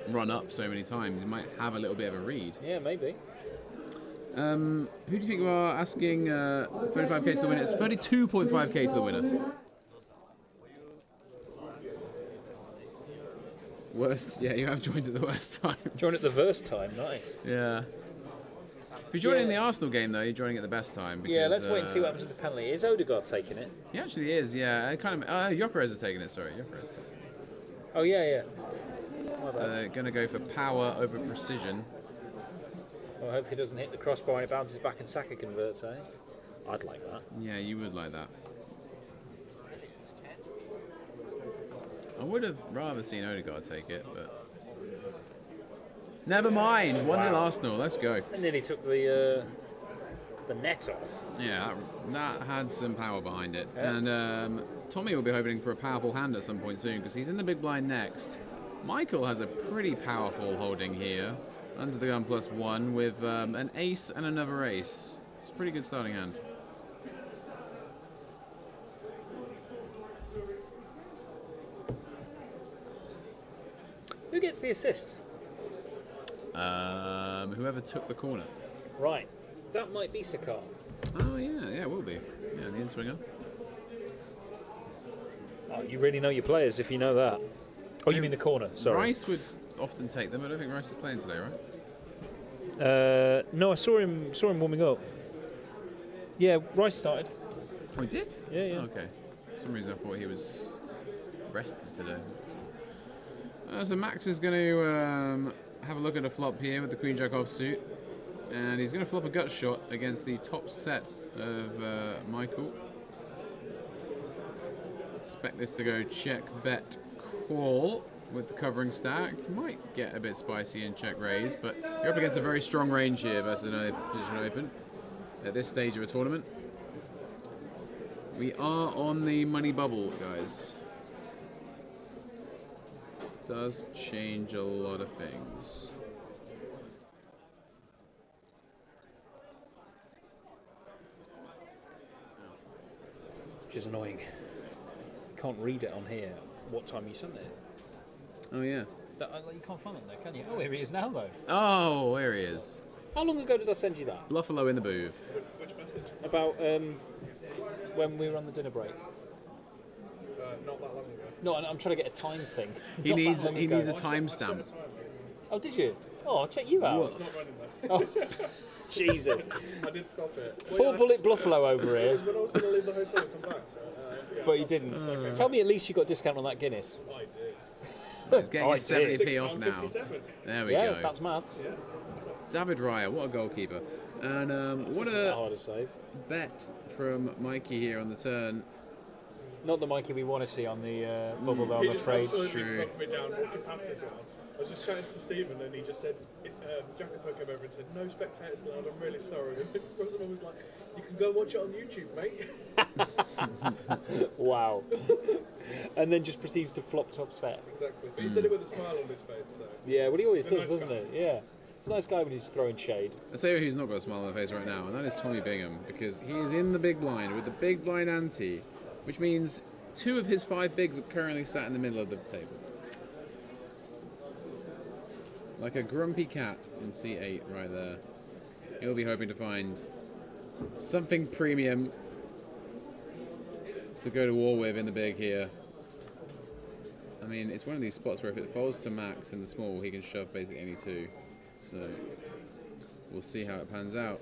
run up so many times, he might have a little bit of a read. Yeah, maybe. Who do you think you are asking 35k to the winner? It's 32.5k to the winner. Worst, yeah, you have joined at the worst time. Joined at the worst time, nice. Yeah. If you're joining the Arsenal game, though, you're joining at the best time. Because, Yeah, let's wait and see what happens with the penalty. Is Odegaard taking it? He actually is, yeah. Jokeres is taking it, sorry. Jokeres is taking it. Oh, yeah. So they're going to go for power over precision. Well, hopefully it doesn't hit the crossbar and it bounces back and Saka converts, eh? I'd like that. Yeah, you would like that. I would have rather seen Odegaard take it, but... Never mind! 1-0 Arsenal, let's go. And nearly took the net off. Yeah, that had some power behind it. Yeah. And Tommy will be hoping for a powerful hand at some point soon, because he's in the big blind next. Michael has a pretty powerful holding here. Under the gun +1 with an ace and another ace. It's a pretty good starting hand. Who gets the assist? Whoever took the corner. Right. That might be Sakar. Oh yeah, it will be. Yeah, the in-swinger. Oh, you really know your players if you know that. Oh, you mean the corner, sorry. Rice would often take them. I don't think Rice is playing today, right? No, I saw him warming up. Yeah, Rice started. Oh, he did? Yeah. Oh, okay. For some reason I thought he was rested today. So Max is going to have a look at a flop here with the Queen Jack offsuit. And he's going to flop a gut shot against the top set of Michael. Expect this to go check, bet, call with the covering stack. Might get a bit spicy in check raise, but you're up against a very strong range here versus another position open at this stage of a tournament. We are on the money bubble, guys. Does change a lot of things. Which is annoying. You can't read it on here what time you sent it. Oh yeah. You can't find it there, can you? Oh, here he is now, though. Oh, there he is. How long ago did I send you that? Bluffalo in the booth. Which message? About when we were on the dinner break. Not that long ago. No, I'm trying to get a time thing. He Not that needs long he ago. needs a timestamp. Oh, did you? Oh, I'll check you out. It's not running there. Oh, Jesus. I did stop it. Full bullet Bluffalo over here, When I was going to leave the hotel and come back. but you didn't. Tell me at least you got a discount on that Guinness. I did. He's getting his 70p off now. £6.57. There we Yeah, go. that's maths. David Raya, what a goalkeeper. And what Not a hard to save. bet from Mikey here on the turn. Not the Mikey we want to see on the bubble, though, He I'm just afraid. absolutely True. knocked me down walking past this one. I was just chatting to Stephen and he just said, Jacopo came over and said, no spectators allowed, I'm really sorry. And Rosamund was like, you can go watch it on YouTube, mate. Wow. And then just proceeds to flop top set. Exactly. But he said it with a smile on his face, so. Yeah, well, he always He's a does, nice doesn't guy. he? Yeah. Nice guy when he's throwing shade. I'll tell you who's not got a smile on their face right now, and that is Tommy Bingham, because he is in the big blind with the big blind ante, which means 2 of his 5 bigs are currently sat in the middle of the table. Like a grumpy cat in C8 right there. He'll be hoping to find something premium to go to war with in the big here. I mean, it's one of these spots where if it falls to max in the small, he can shove basically any 2. So we'll see how it pans out.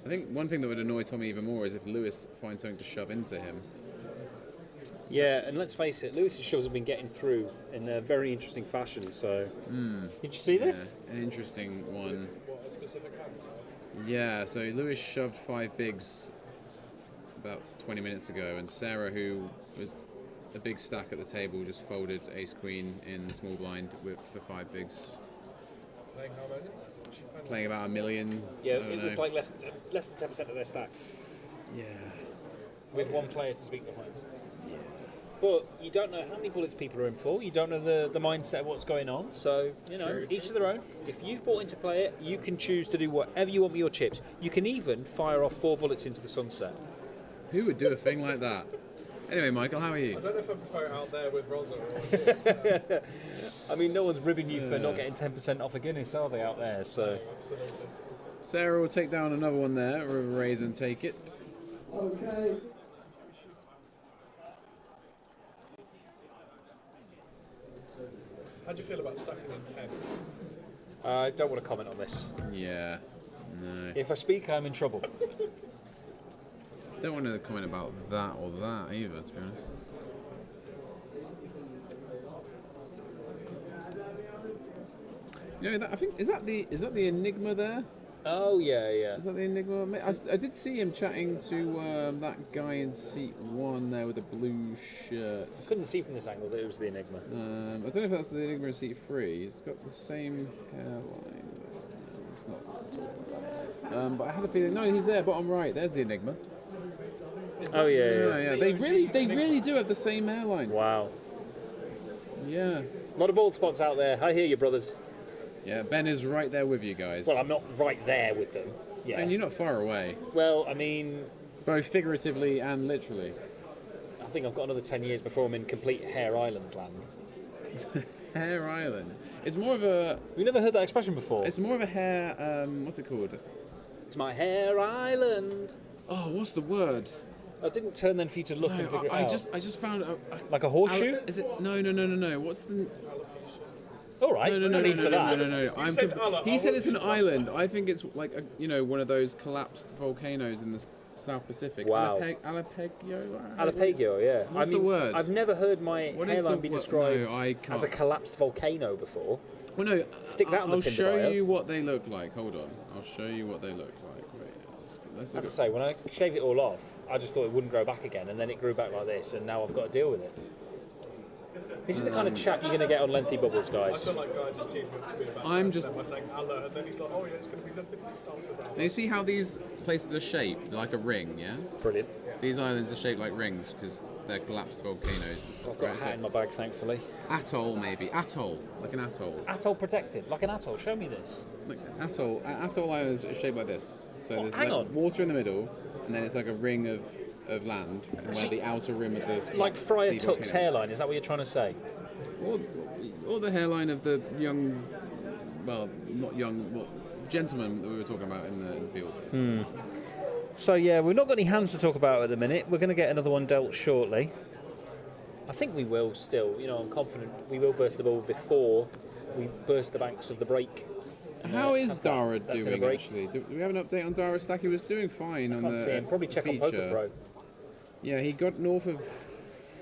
I think one thing that would annoy Tommy even more is if Lewis finds something to shove into him. Yeah, and let's face it, Lewis's shoves have been getting through in a very interesting fashion, so... Did you see this? Yeah, an interesting one. What, a specific hand? Yeah, so Lewis shoved 5 bigs about 20 minutes ago, and Sarah, who was a big stack at the table, just folded ace-queen in the small blind with the 5 bigs. Playing how many? Playing about $1 million. Yeah, I don't it was know. like less than 10% of their stack, Yeah. with one player to speak behind. But you don't know how many bullets people are in for, you don't know the mindset of what's going on, so, you know, each to their own. If you've bought into play it, you can choose to do whatever you want with your chips. You can even fire off 4 bullets into the sunset. Who would do a thing like that? Anyway, Michael, how are I you? don't know if I prefer it out there with Rosa or I mean, no one's ribbing you for not getting 10% off a Guinness, are they, out there? So absolutely. Sarah will take down another one there. Raise and take it. Okay. How do you feel about stacking in 10? I don't want to comment on this. Yeah. No. If I speak, I'm in trouble. Don't want to comment about that or that either, to be honest. You know, I think is that the Enigma there? Oh yeah, yeah. Is that the Enigma? I did see him chatting to that guy in seat 1 there with the blue shirt. Couldn't see from this angle that it was the Enigma. I don't know if that's the Enigma in seat 3. He's got the same hairline. It's not. But I had a feeling. No, he's there, bottom right. There's the Enigma. Oh yeah, Yeah, yeah. yeah. They really do have the same hairline. Wow. Yeah. A lot of bald spots out there. I hear you, brothers. Yeah, Ben is right there with you guys. Well, I'm not right there with them. Yeah. And you're not far away, Well, I mean, both figuratively and literally. I think I've got another 10 years before I'm in complete Hare Island land. Hare Island. It's more of a. We've never heard that expression before. It's more of a hair. What's it called? It's my Hare Island. Oh, what's the word? I didn't turn then for you to look and figure No, it I out. just found a. Like a horseshoe? Is it? No. What's the? All right. No. need for that. I'm said conf- Allah, he I said want it's an you to- island. I think it's like one of those collapsed volcanoes in the South Pacific. Wow. Alapegio. Alapegio, yeah. What's the word? I've never heard my What is hairline the be wo- described No, I can't. as a collapsed volcano before. Well, no. Stick that on the I'll Tinder show bio. you what they look like. Hold on. I'll show you what they look like. Wait. Let's look As I at- say, when I shave it all off, I just thought it wouldn't grow back again, and then it grew back like this, and now I've got to deal with it. This is the kind of chat you're going to get on Lengthy Bubbles, I guys. feel like Guy just teamed up to me about I'm that, just- and then by saying Allah, and then he's like, oh yeah, it's going to be nothing that starts with that. Now you see how these places are shaped like a ring, yeah? Brilliant. These islands are shaped like rings because they're collapsed volcanoes and stuff. I've got a right? hat in my bag, thankfully. Atoll maybe. Atoll, like an atoll. Atoll protected, like an atoll. Show me this. Like atoll islands are shaped like this. So Oh, there's hang on. water in the middle, and then it's like a ring of land, where the outer rim of the Like Friar sea Tuck's volcano. hairline, is that what you're trying to say? Or the hairline of the young, well, not young, well, gentleman that we were talking about in the field. So yeah, we've not got any hands to talk about at the minute. We're going to get another one dealt shortly. I think we will still, I'm confident we will burst the ball before we burst the banks of the break. How is have that- Dara that dinner doing break. actually? Do we have an update on Dara Stack? He was doing fine on Can't the see him. Probably check on feature. Poker Pro. Yeah, he got north of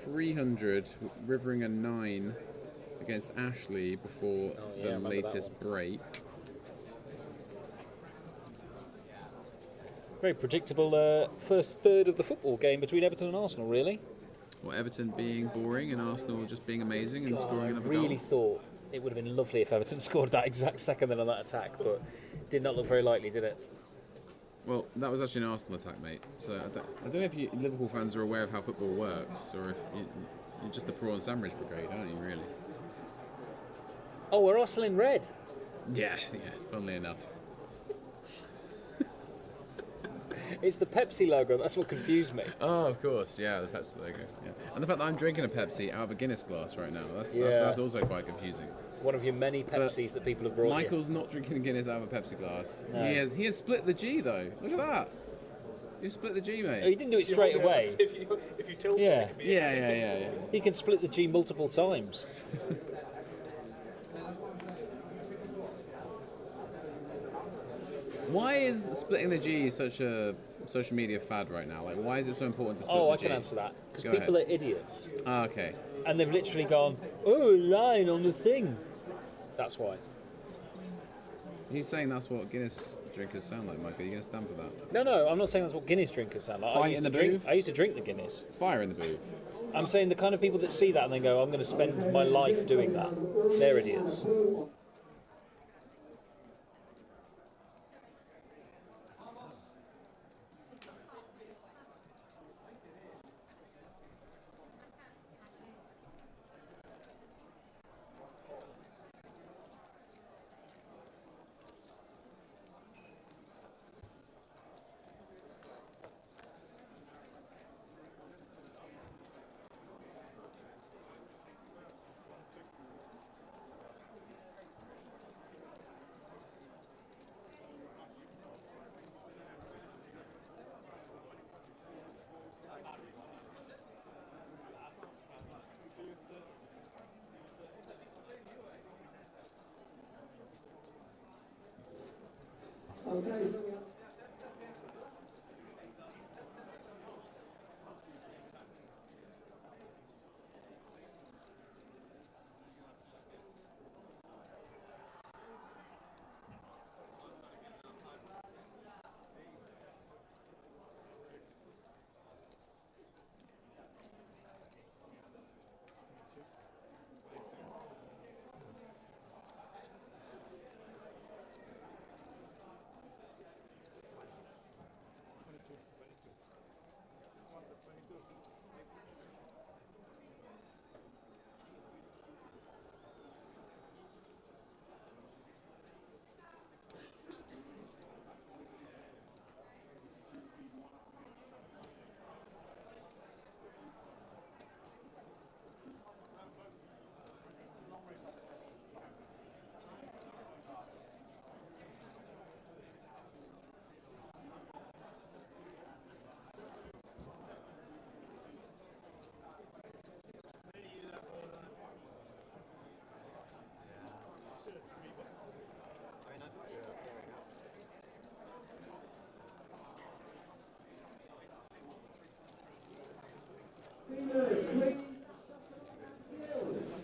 300, rivering a 9 against Ashley before yeah, I the remember that latest break. Very predictable first third of the football game between Everton and Arsenal, really. Well, Everton being boring and Arsenal just being amazing and God, scoring I another really goal. thought it would have been lovely if Everton scored that exact second then on that attack, but did not look very likely, did it? Well, that was actually an Arsenal attack, mate. So I don't know if you Liverpool fans are aware of how football works, or if you're just the prawn sandwich brigade, aren't you, really? Oh, we're Arsenal in red. Yeah, funnily enough. It's the Pepsi logo, that's what confused me. Oh, of course, yeah, the Pepsi logo. Yeah. And the fact that I'm drinking a Pepsi out of a Guinness glass right now, Yeah. that's also quite confusing. One of your many Pepsis that people have brought Michael's not drinking a Guinness out of a Pepsi glass. No. He has split the G though. Look at that. You split the G, you. Oh, mate. he didn't do it straight away. If you tilt Yeah. it, it can be Yeah. He can split the G multiple times. Why is splitting the G such a social media fad right now? Like, why is it so important to split Oh, the I G? can answer that. Because Go people ahead. are idiots. Ah, okay. And they've literally gone, oh, a line on the thing. That's why. He's saying that's what Guinness drinkers sound like, Michael. Are you going to stand for that? No, I'm not saying that's what Guinness drinkers sound like. Fight in the booth? I used to drink the Guinness. Fire in the booth. I'm saying the kind of people that see that and then go, I'm going to spend my life doing that. They're idiots. Okay, so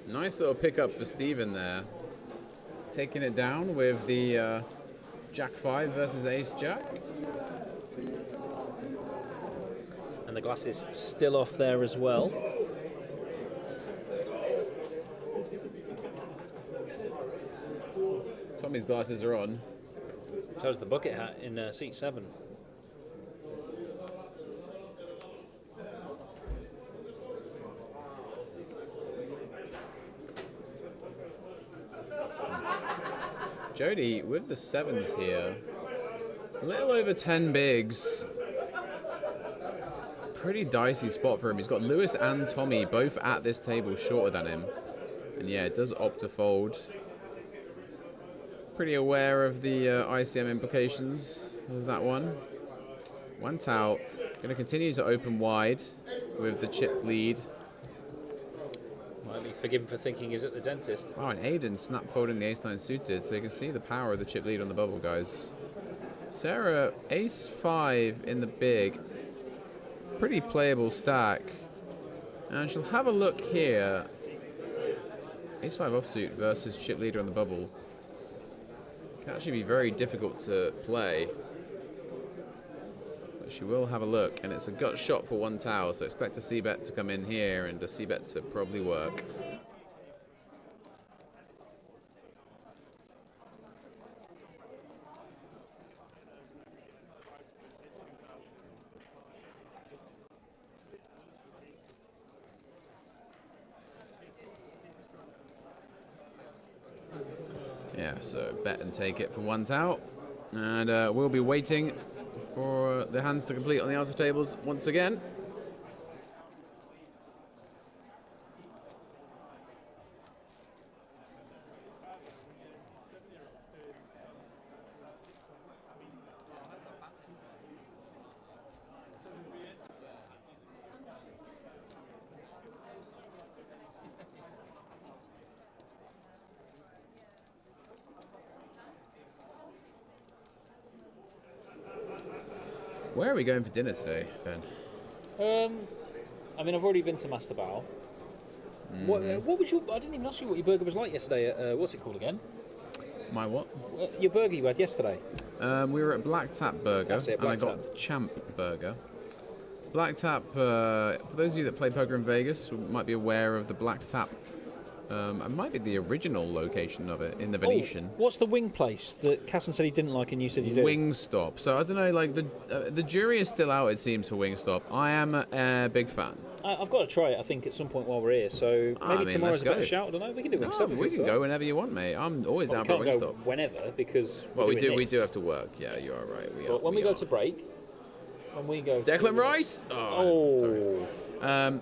Nice little pickup for Steven there. Taking it down with the Jack 5 versus Ace Jack. And the glass is still off there as well. Tommy's glasses are on. So's the bucket hat in seat 7. Jody with the 7s here. A little over 10 bigs. Pretty dicey spot for him. He's got Lewis and Tommy both at this table shorter than him. And yeah, it does opt to fold. Pretty aware of the ICM implications of that one. Went out. Going to continue to open wide with the chip lead. Might be forgiven for thinking he's at the dentist. Oh, and Aiden snap folding the ace-9 suited, so you can see the power of the chip lead on the bubble, guys. Sarah, ace-5 in the big. Pretty playable stack. And she'll have a look here. Ace-5 offsuit versus chip leader on the bubble. Can actually be very difficult to play. But she will have a look, and it's a gut shot for one towel, so expect a C-bet to come in here and a C-bet to probably work. Yeah, so bet and take it for one towel. And we'll be waiting for the hands to complete on the outer tables once again. Where are we going for dinner today, Ben? I mean, I've already been to Master Bow. What was your... I didn't even ask you what your burger was like yesterday at... what's it called again? My what? Your burger you had yesterday. We were at Black Tap Burger, That's it, and I Black got Tap. Champ Burger. Black Tap, for those of you that play poker in Vegas, might be aware of the Black Tap. It might be the original location of it in the Venetian. Oh, what's the wing place that Casson said he didn't like and you said you did? Wingstop. So I don't know, like the jury is still out, it seems, for Wingstop. I am a big fan. I've got to try it, I think, at some point while we're here. So maybe tomorrow's a better shout. I don't know. We can do Wingstop. We can go whenever you want, mate. I'm always down for We can't Wingstop. go whenever because Well, we do this. have to work. Yeah, you are right. But when we go to break, when we go Declan to... Rice. Oh. Sorry.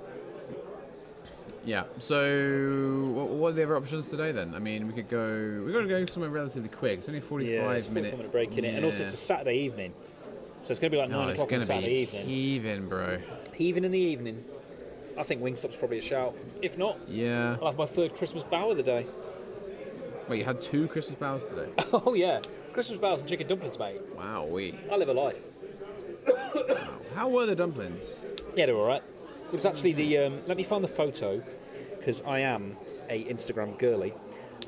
Yeah. So, what are the other options today then? I mean, we're going to go somewhere relatively quick. It's only 45 minutes. 45-minute break in it, and also it's a Saturday evening, so it's going to be like 9 o'clock on Saturday evening. Even, bro. Even in the evening, I think Wingstop's probably a shout. If not, Yeah. I'll have my third Christmas bow of the day. Wait, you had 2 Christmas bows today? Oh yeah, Christmas bells and chicken dumplings, mate. Wow, I live a life. How were the dumplings? Yeah, they're all right. It was actually the. Let me find the photo, because I am a Instagram girly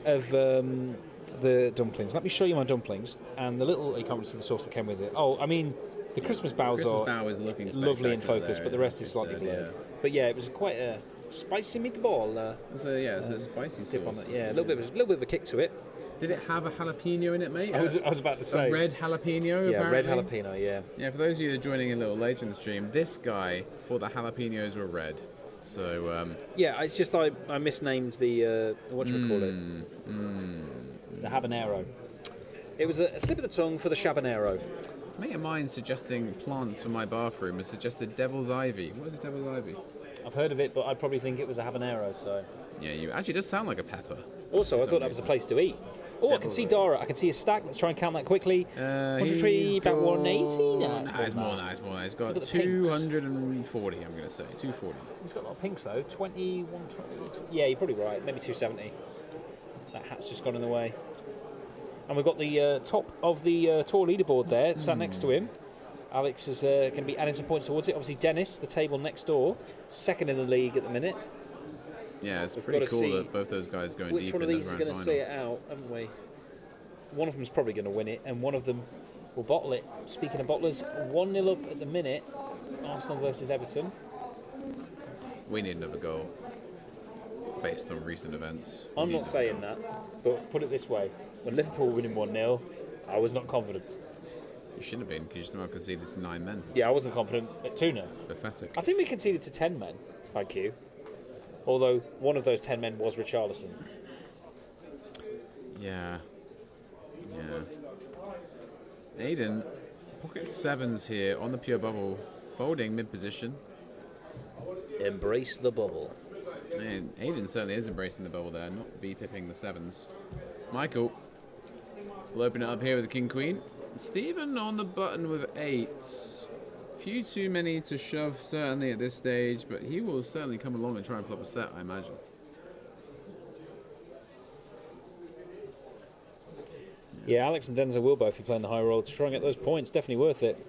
of the dumplings. Let me show you my dumplings and the little. You can't really see the sauce that came with it. Oh, I mean, the Christmas bows Christmas are bow is looking lovely in spectacular focus, there, but the rest is slightly said, blurred. But yeah, it was quite a spicy meatball. It's a spicy Dip on sauce. it. Yeah, a little bit of a kick to it. Did it have a jalapeno in it, mate? I was about to say a red jalapeno. Yeah, apparently? red jalapeno. Yeah. Yeah, for those of you that are joining in a little later in the stream, this guy thought the jalapenos were red. So Yeah, it's just I misnamed the the habanero. It was a slip of the tongue for the habanero. a mate of mine suggesting plants for my bathroom has suggested devil's ivy. What is a devil's ivy? I've heard of it, but I'd probably think it was a habanero. So. Yeah, you actually does sound like a pepper. Also, I thought that was a place to eat. Oh, I can see Dara. I can see a stack. Let's try and count that quickly. 103, about 180. Nah, it's more than that. It's more than that. It's got Look at the 240, I'm going to say. 240. He's got a lot of pinks though. 20, 120. Yeah, you're probably right. Maybe 270. That hat's just gone in the way. And we've got the top of the tour leaderboard there, sat next to him. Alex is going to be adding some points towards it. Obviously, Dennis, the table next door, second in the league at the minute. Yeah, it's We've pretty got to cool see that both those guys going which deep one in of the these are grand going to final. see it out, haven't we? One of them's probably going to win it, and one of them will bottle it. Speaking of bottlers, 1-0 up at the minute. Arsenal versus Everton. We need another goal based on recent events. I'm not saying that, but put it this way: when Liverpool were winning 1-0, I was not confident. You shouldn't have been because you somehow conceded to 9 men. Yeah, I wasn't confident at 2-0. Pathetic. I think we conceded to 10 men by Q. Although one of those 10 men was Richarlison. Yeah. Aiden, pocket sevens here on the pure bubble, folding mid position. Embrace the bubble. And Aiden certainly is embracing the bubble there, not B-pipping the sevens. Michael will open it up here with the king queen. Stephen on the button with eights. Few too many to shove certainly at this stage, but he will certainly come along and try and flop a set, I imagine. Yeah, Alex and Denzel will both be playing the high roll to try and get those points. Definitely worth it.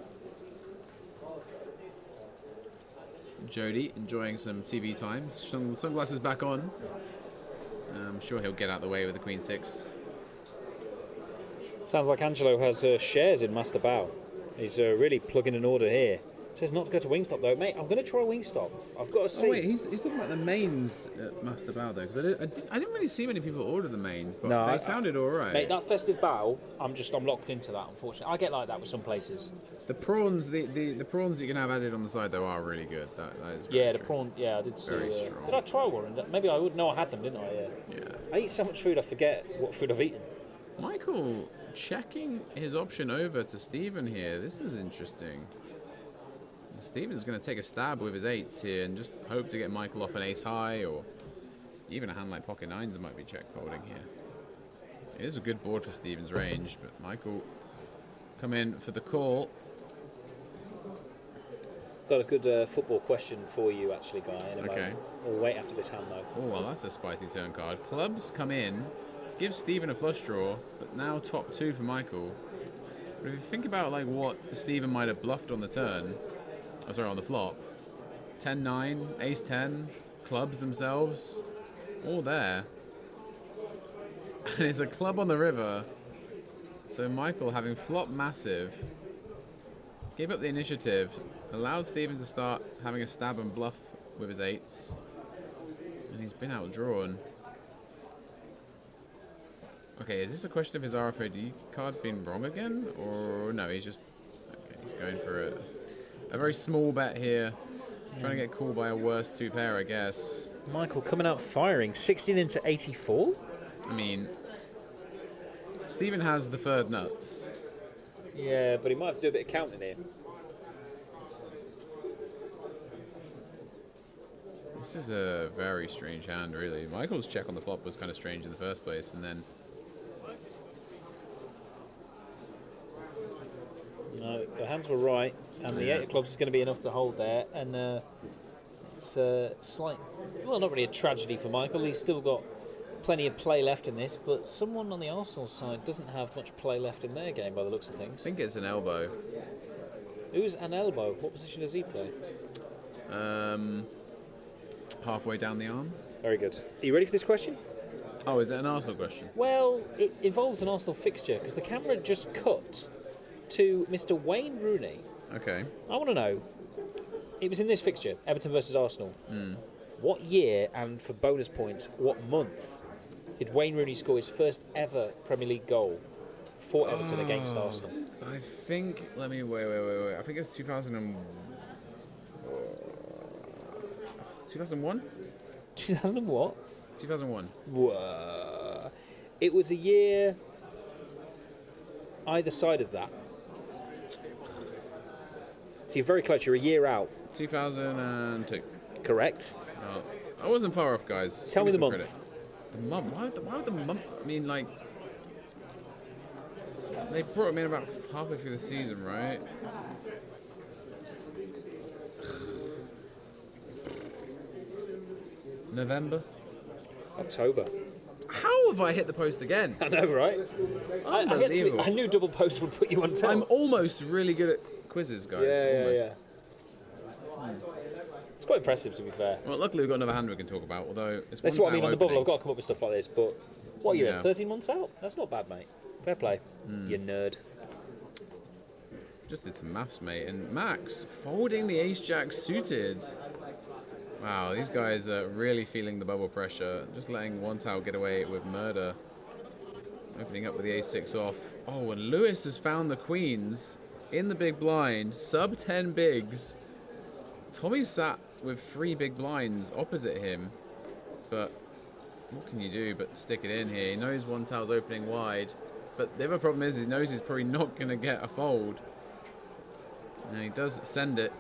Jody enjoying some TV time. Sunglasses back on. I'm sure he'll get out the way with the queen six. Sounds like Angelo has shares in Master Bow. He's really plugging an order here. Says not to go to Wingstop though. Mate, I'm going to try Wingstop. I've got to see. Oh wait, he's talking about the mains at Master Bow though, because I didn't really see many people order the mains, but No, they sounded alright. Mate, that festive bow, I'm locked into that, unfortunately. I get like that with some places. The prawns, the prawns you can have added on the side though are really good. That is very Yeah, the true. prawn, yeah, I did see. Very strong. Did I try one? Maybe I would know I had them, didn't I? Yeah. Yeah. I eat so much food I forget what food I've eaten. Michael checking his option over to Stephen here. This is interesting. Stephen's going to take a stab with his eights here and just hope to get Michael off an ace high, or even a hand like pocket nines that might be check folding here. It is a good board for Stephen's range, but Michael come in for the call. Got a good football question for you, actually, Guy. In a Okay. moment. We'll wait after this hand, though. Oh, well, that's a spicy turn card. Clubs come in, give Stephen a flush draw, but now top two for Michael. But if you think about like what Stephen might have bluffed on the turn, on the flop, 10-9, ace-10, clubs themselves, all there. And it's a club on the river. So Michael, having flopped massive, gave up the initiative, allowed Stephen to start having a stab and bluff with his eights. And he's been outdrawn. Okay, is this a question of his RFID card being wrong again? Or no, he's just... Okay, he's going for a very small bet here. Trying to get called by a worse two pair, I guess. Michael coming out firing, 16 into 84? I mean, Stephen has the third nuts. Yeah, but he might have to do a bit of counting here. This is a very strange hand, really. Michael's check on the flop was kind of strange in the first place, and then... No, the hands were right, and the 8 of clubs is going to be enough to hold there, and it's a slight, well, not really a tragedy for Michael. He's still got plenty of play left in this, but someone on the Arsenal side doesn't have much play left in their game by the looks of I things. think it's an elbow. Who's an elbow? What position does he play? Halfway down the arm. Very good. Are you ready for this question? Oh, is it an Arsenal question? Well, it involves an Arsenal fixture because the camera just cut to Mr. Wayne Rooney. Okay. I want to know, it was in this fixture, Everton versus Arsenal. What year and for bonus points, what month did Wayne Rooney score his first ever Premier League goal for Everton against Arsenal? I think, let me, wait. I think it was 2001? 2000 and what? 2001. Whoa. It was a year either side of that. So you're very close, you're a year out. 2002. Correct. Oh, I wasn't far off, guys. Tell me Give the some month. credit. The month? Why would the month? I mean, like, they brought him in about halfway through the season, right? November? October. How have I hit the post again? I know, right? Unbelievable. I knew double post would put you on top. I'm almost really good at quizzes, guys. Yeah. Almost. It's quite impressive, to be fair. Well, luckily we've got another hand we can talk about, although it's That's one what I mean tile on the bubble. opening. I've got to come up with stuff like this, but what are you Yeah. 13 months out? That's not bad, mate. Fair play. You nerd. Just did some maths, mate. And Max folding the ace-jack suited. Wow, these guys are really feeling the bubble pressure. Just letting one tile get away with murder. Opening up with the ace-6 off. Oh, and Lewis has found the queens in the big blind. Sub 10 bigs. Tommy sat with 3 big blinds opposite him. But what can you do but stick it in here? He knows one tile's opening wide. But the other problem is he knows he's probably not going to get a fold. And he does send it.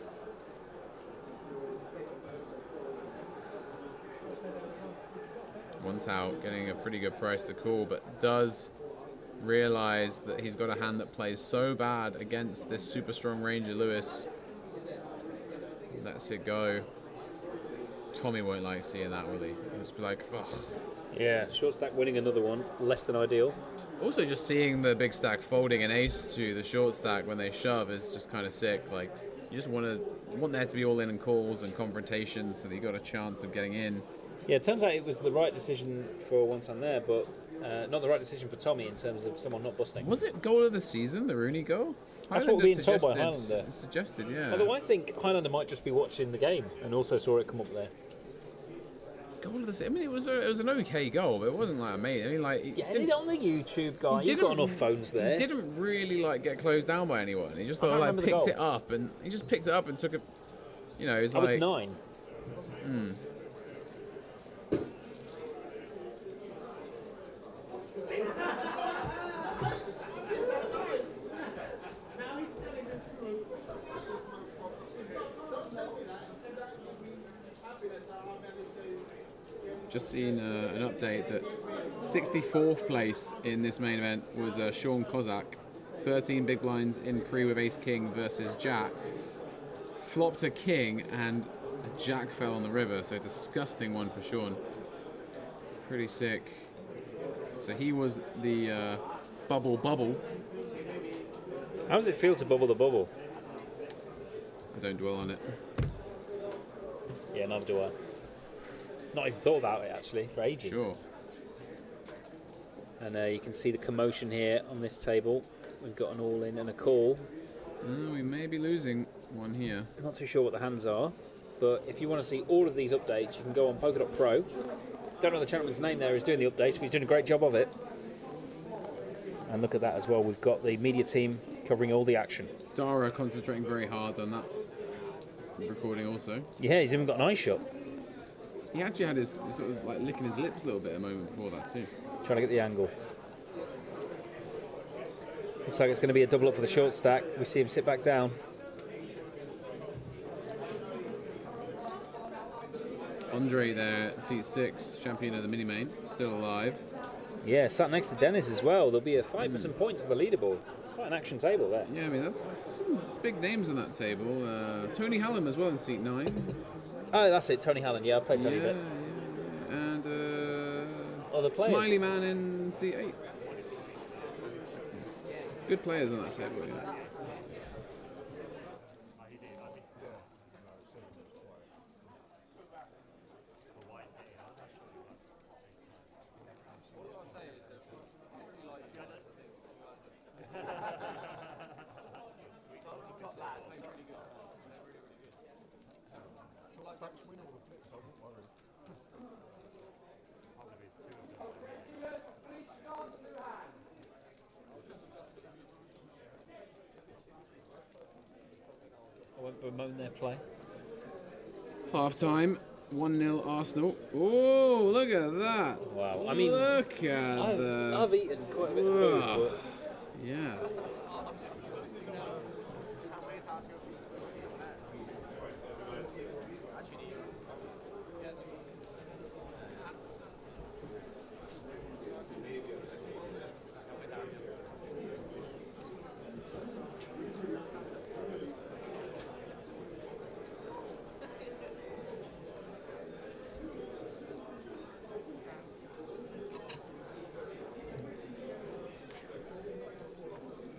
One's out, getting a pretty good price to call, but does realize that he's got a hand that plays so bad against this super strong Ranger Lewis. Lets it go. Tommy won't like seeing that, will he? He'll just be like, ugh. Yeah, short stack winning another one. Less than ideal. Also, just seeing the big stack folding an ace to the short stack when they shove is just kind of sick. Like, you just want there to be all in and calls and confrontations so that you got a chance of getting in. Yeah, it turns out it was the right decision for one time there, but not the right decision for Tommy in terms of someone not busting. Was it goal of the season, the Rooney goal? That's what we're being told by Highlander Highlander. Suggested, yeah. Although I think Highlander might just be watching the game and also saw it come up there. Goal of the season. I mean, it was an okay goal, but it wasn't like amazing. I mean, like, Get it on the YouTube, guy. You've got enough phones there. He didn't really like get closed down by anyone. He just sort of like picked it up and took it. You know, it was I like. was 9. Just seen an update that 64th place in this main event was Sean Kozak. 13 big blinds in pre with ace king versus jacks. Flopped a king and a jack fell on the river, so disgusting one for Sean. Pretty sick. So he was the bubble. How does it feel to bubble the bubble? I don't dwell on it. Yeah, neither do I. Not even thought about it actually for ages. Sure. And you can see the commotion here on this table. We've got an all-in and a call. We may be losing one here. Not too sure what the hands are, but if you want to see all of these updates, you can go on Poker.pro. Don't know the gentleman's name there who's doing the updates, but he's doing a great job of it. And look at that as well. We've got the media team covering all the action. Dara concentrating very hard on that recording also. Yeah, he's even got an eye shot. He actually had his sort of like licking his lips a little bit a moment before that too. Trying to get the angle. Looks like it's going to be a double up for the short stack. We see him sit back down. Andre there, seat 6, champion of the mini main, still alive. Yeah, sat next to Dennis as well. There'll be a fight for some points for the leaderboard. Quite an action table there. Yeah, I mean that's some big names on that table. Tony Hallam as well in seat 9. Oh, that's it, Tony Hallen. Yeah, I played Tony a bit. And other players. Smiley Man in C8. Good players on that table, yeah. I won't bemoan their play. Half time, 1-0 Arsenal. Oh, look at that. Wow. I mean, look at I've eaten quite a bit of food, but yeah.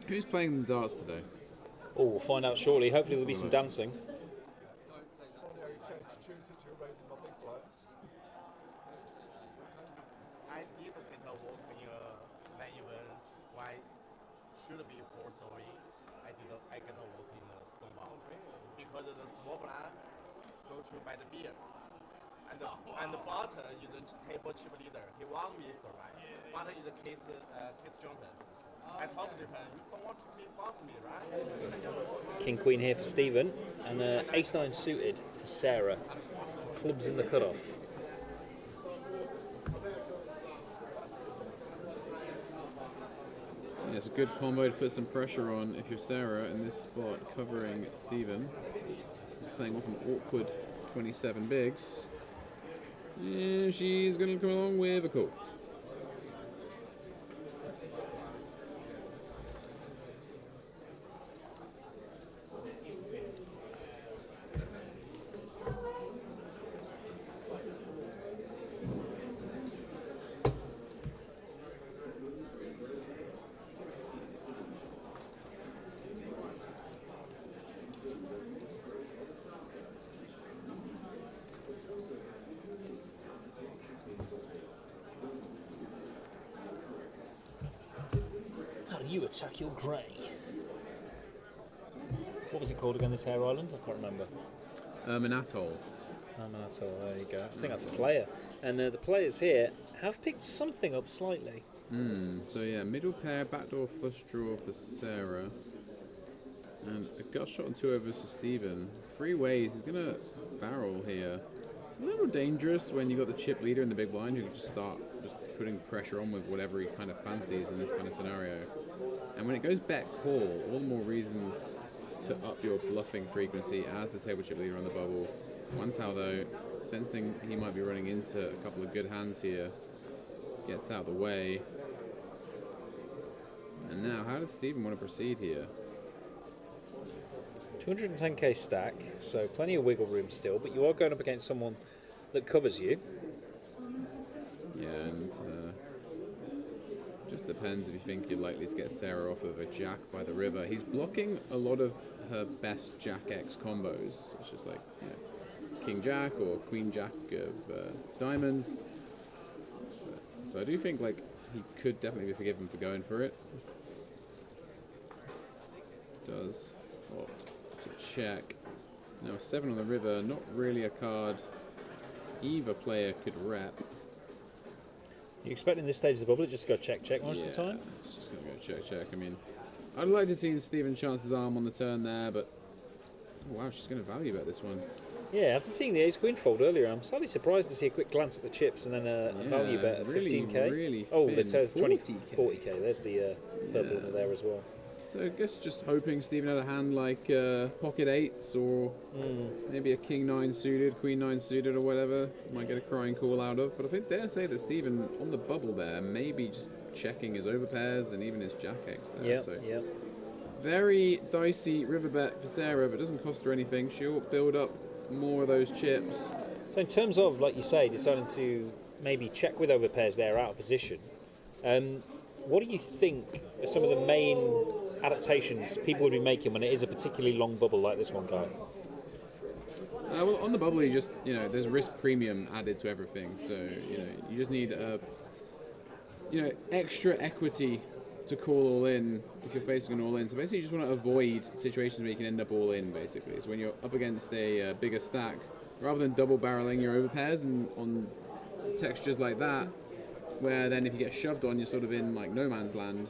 Who's playing the darts today? oh, we'll find out shortly. Hopefully there'll be some dancing. I did get a work in my event. Why should be for sorry? I get a work in Stonewall because the small plan go to buy the beer. And the bottom is a table chip leader. He want me survive. Bottom is Case Johnson. I talked to him. You don't want to be boss me, right? King Queen here for Stephen, and Ace-9 suited for Sarah. Clubs in the cutoff. Yeah, it's a good combo to put some pressure on if you're Sarah in this spot, covering Stephen. He's playing off an awkward 27 bigs. Yeah, she's going to come along with a call. How do you attack your grey? What was it called again, this Hare Island? I can't remember. An atoll. So there you go. I think that's a player. And the players here have picked something up slightly. So yeah, middle pair, backdoor flush draw for Sarah. And a gut shot and 2 overs for Stephen. 3 ways, he's going to barrel here. It's a little dangerous when you've got the chip leader in the big blind. You can just start just putting pressure on with whatever he kind of fancies in this kind of scenario. And when it goes bet call, all the more reason to up your bluffing frequency as the table chip leader on the bubble. Wantao though, sensing he might be running into a couple of good hands here, gets out of the way. And now, how does Stephen want to proceed here? 210k stack, so plenty of wiggle room still, but you are going up against someone that covers you. Yeah, and just depends if you think you're likely to get Sarah off of a jack by the river. He's blocking a lot of her best Jack X combos. It's just like, you know, King Jack or Queen Jack of diamonds. So I do think like he could definitely be forgiven for going for it. Does opt to check. Now 7 on the river, not really a card either player could rep. You expecting this stage of the bubble just to go check most of the time? It's just going to go check. I mean, I'd like to see Stephen chance his arm on the turn there, but oh wow, she's going to value bet this one. Yeah, after seeing the Ace Queen fold earlier, I'm slightly surprised to see a quick glance at the chips and then a value bet of 15k. Really oh, the thin. turns 40k. There's the purple there as well. So I guess just hoping Stephen had a hand like pocket 8s or maybe a King 9 suited, Queen 9 suited or whatever. Might get a crying call out of. But I think dare say that Stephen on the bubble there, maybe just checking his overpairs and even his Jack X there. Yeah. Very dicey river bet for Sarah, but doesn't cost her anything. She'll build up more of those chips. So in terms of, like you say, deciding to maybe check with overpairs there out of position. What do you think are some of the main adaptations people would be making when it is a particularly long bubble like this one, Guy? Well, on the bubble, you just, there's risk premium added to everything. So, you just need, extra equity to call all in if you're facing an all in. So basically, you just want to avoid situations where you can end up all in, basically. So when you're up against a bigger stack, rather than double barreling your overpairs and on textures like that, where then if you get shoved on, you're sort of in like no man's land.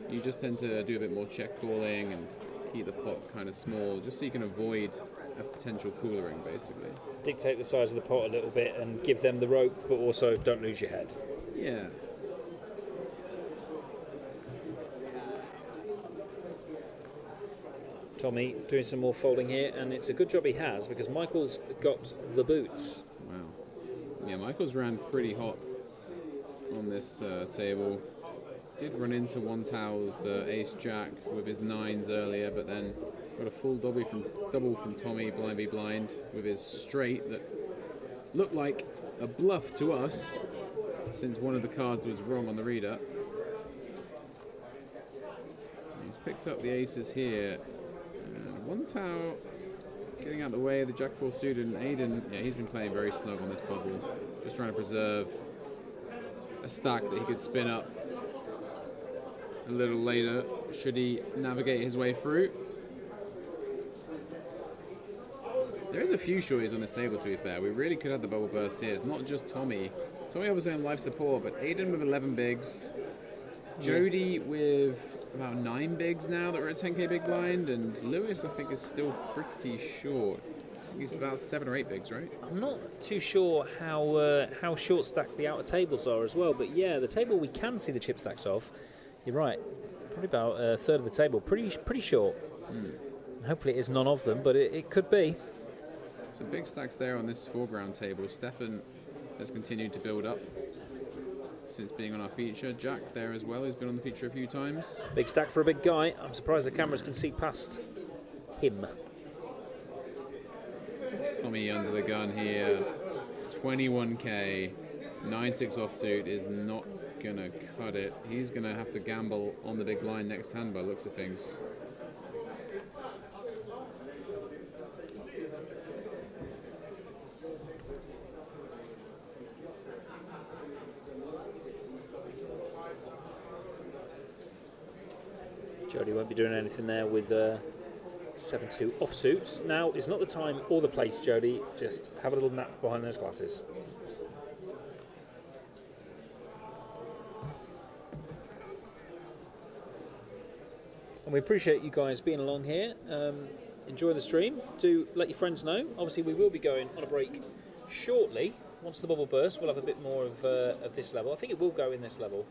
You just tend to do a bit more check calling and keep the pot kind of small, just so you can avoid a potential coolering, basically. Dictate the size of the pot a little bit and give them the rope, but also don't lose your head. Yeah. Tommy doing some more folding here, and it's a good job he has, because Michael's got the boots. Wow. Yeah, Michael's ran pretty hot on this table. Did run into One Tao's ace jack with his nines earlier, but then got a full double from Tommy blind be blind with his straight that looked like a bluff to us, since one of the cards was wrong on the reader. He's picked up the aces here. One Tao getting out of the way of the Jack 4 suited, and Aiden, yeah, he's been playing very snug on this bubble, just trying to preserve a stack that he could spin up a little later should he navigate his way through. There's a few shorties on this table, to be fair. We really could have the bubble burst here. It's not just Tommy. Tommy obviously on life support, but Aiden with 11 bigs, Jody with about 9 bigs now that are at 10k big blind, and Lewis I think is still pretty short. I think he's about 7 or 8 bigs, right? I'm not too sure how short stacked the outer tables are as well, but yeah, the table we can see the chip stacks of, you're right, probably about a third of the table, pretty short. Hopefully it is none of them, but it could be. Some big stacks there on this foreground table. Stefan has continued to build up since being on our feature. Jack there as well, who's been on the feature a few times. Big stack for a big guy. I'm surprised the cameras can see past him. Tommy under the gun here. 21k. 9-6 offsuit is not going to cut it. He's going to have to gamble on the big blind next hand by looks of things. Jody won't be doing anything there with 7-2 offsuit. Now is not the time or the place, Jody. Just have a little nap behind those glasses. And we appreciate you guys being along here. Enjoy the stream. Do let your friends know. Obviously, we will be going on a break shortly. Once the bubble bursts, we'll have a bit more of this level. I think it will go in this level.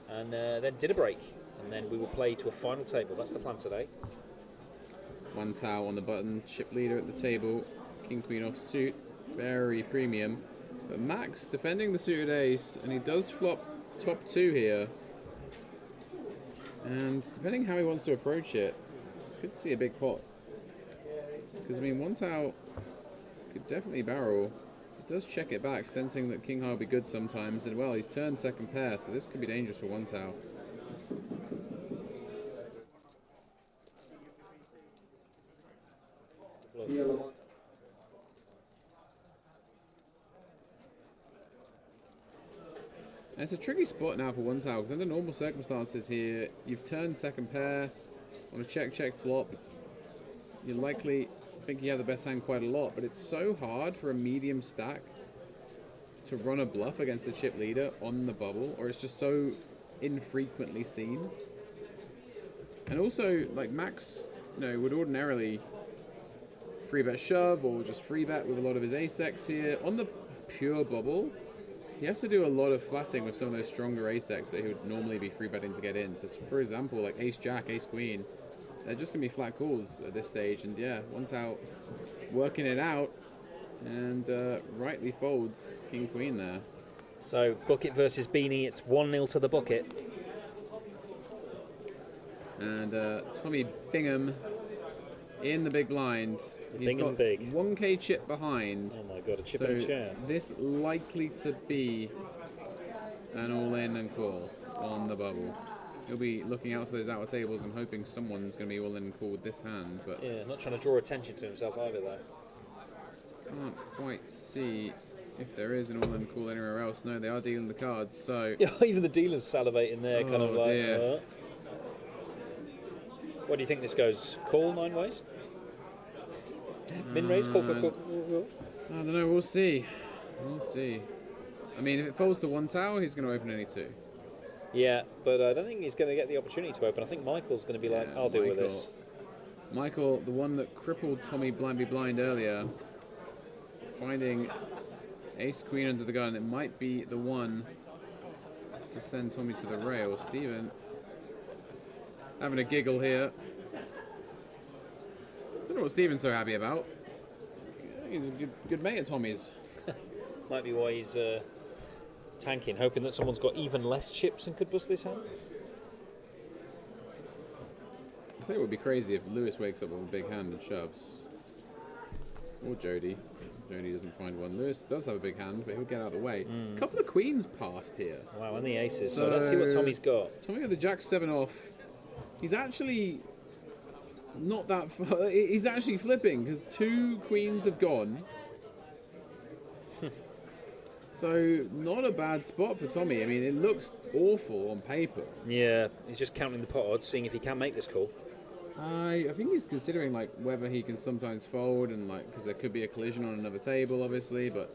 And then dinner break. And then we will play to a final table. That's the plan today. One Tao on the button, chip leader at the table, king queen off suit, very premium. But Max defending the suited ace, and he does flop top 2 here. And depending how he wants to approach it, could see a big pot. Because I mean, One Tao could definitely barrel. He does check it back, sensing that king high will be good sometimes, and well, he's turned second pair, so this could be dangerous for One Tao. And it's a tricky spot now for One Tao, because under normal circumstances here, you've turned second pair on a check flop. You likely think you have the best hand quite a lot, but it's so hard for a medium stack to run a bluff against the chip leader on the bubble, or it's just so infrequently seen. And also, like Max, would ordinarily free bet shove or just free bet with a lot of his ace-X here. On the pure bubble, he has to do a lot of flatting with some of those stronger ace-X that he would normally be free betting to get in. So for example, like ace-jack, ace-queen, they're just going to be flat calls at this stage. And yeah, One Tao working it out and rightly folds king-queen there. So bucket versus beanie, it's 1-0 to the bucket. And Tommy Bingham in the big blind. He's big got and big. 1k chip behind. Oh my god, a chip So and a chair. this likely to be an all-in and call on the bubble. He'll be looking out for those outer tables and hoping someone's going to be all-in and call with this hand, but Yeah, not trying to draw attention to himself either though. can't quite see if there is an all-in call anywhere else. No, they are dealing the cards, so... Yeah, even the dealer's salivating there, kind of Oh, like. dear. What do you think this goes? Call 9 ways? Min raise? Call. I don't know, we'll see. We'll see. I mean, if it falls to 1 tower, he's going to open any 2. Yeah, but I don't think he's going to get the opportunity to open. I think Michael's going to be like, I'll deal with this. Michael, the one that crippled Tommy blind earlier, finding ace queen under the gun. It might be the one to send Tommy to the rail. Steven having a giggle here. Don't know what Steven's so happy about. He's a good mate of Tommy's. Might be why he's tanking, hoping that someone's got even less chips and could bust this hand. I think it would be crazy if Lewis wakes up with a big hand and shoves. Or Jody. Jody doesn't find one. Lewis does have a big hand, but he'll get out of the way. A couple of queens passed here. Wow, and the aces. So let's see what Tommy's got. Tommy with the jack 7 off. He's actually not that far. He's actually flipping because 2 queens have gone. So not a bad spot for Tommy. I mean, it looks awful on paper. Yeah, he's just counting the pot odds, seeing if he can make this call. I think he's considering like whether he can sometimes fold and like because there could be a collision on another table, obviously, but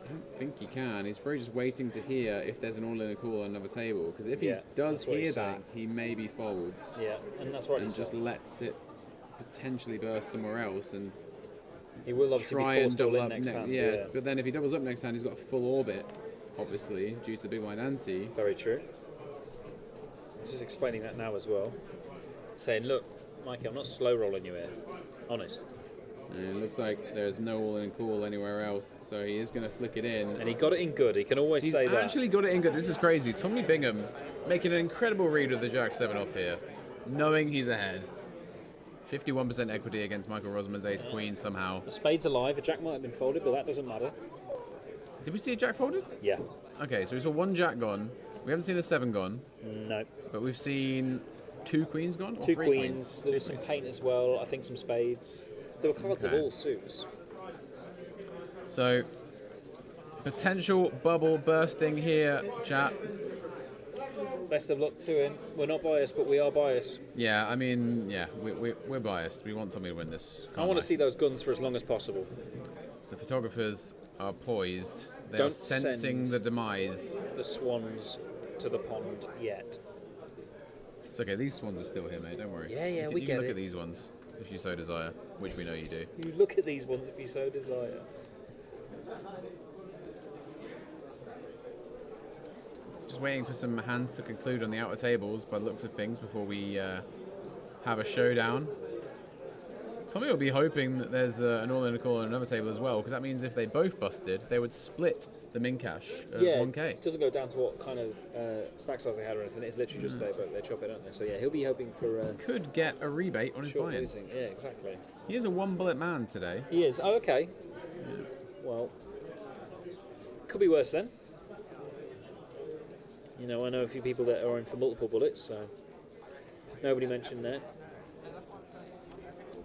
I don't think he can. He's probably just waiting to hear if there's an all-in a call on another table. Because if he does hear that, he maybe folds. Yeah, and that's right. And just lets it potentially burst somewhere else and he will obviously try be and forced all double in up next hand. Yeah, but then if he doubles up next hand, he's got a full orbit, obviously, due to the big blind ante. Very true. He's just explaining that now as well. Saying, look, Mikey, I'm not slow rolling you here. Honest. And it looks like there's no all-in call anywhere else, so he is going to flick it in. And he got it in good. He can always He's say that. actually got it in good. This is crazy. Tommy Bingham making an incredible read with the jack 7 off here, knowing he's ahead. 51% equity against Michael Rosamond's ace queen somehow. The spade's alive. A jack might have been folded, but that doesn't matter. Did we see a jack folded? Yeah. Okay, so we saw 1 jack gone. We haven't seen a 7 gone. No. But we've seen 2 queens gone? Or 2 3 queens. There was some paint as well. I think some spades. There were cards of all suits. So, potential bubble bursting here, chat. Best of luck to him. We're not biased, but we are biased. Yeah, I mean, yeah, we're biased. We want Tommy to win this. I want to see those guns for as long as possible. The photographers are poised. They Don't are sensing send the demise. the swans to the pond yet. It's okay, these swans are still here, mate, don't worry. Yeah, you can, we you get can look it. at these ones, if you so desire, which we know you do. You look at these ones if you so desire. Just waiting for some hands to conclude on the outer tables by the looks of things before we have a showdown. Tommy will be hoping that there's an all-in a call on another table as well, because that means if they both busted, they would split the min cash of 1k. It doesn't go down to what kind of stack size they had or anything. It's literally just they chop it, don't they? So yeah, he'll be hoping for Could get a rebate on his short buy-in. losing. Yeah, exactly. He is a 1-bullet man today. He is. Oh, okay. Well, could be worse then. You know, I know a few people that are in for multiple bullets, so nobody mentioned that.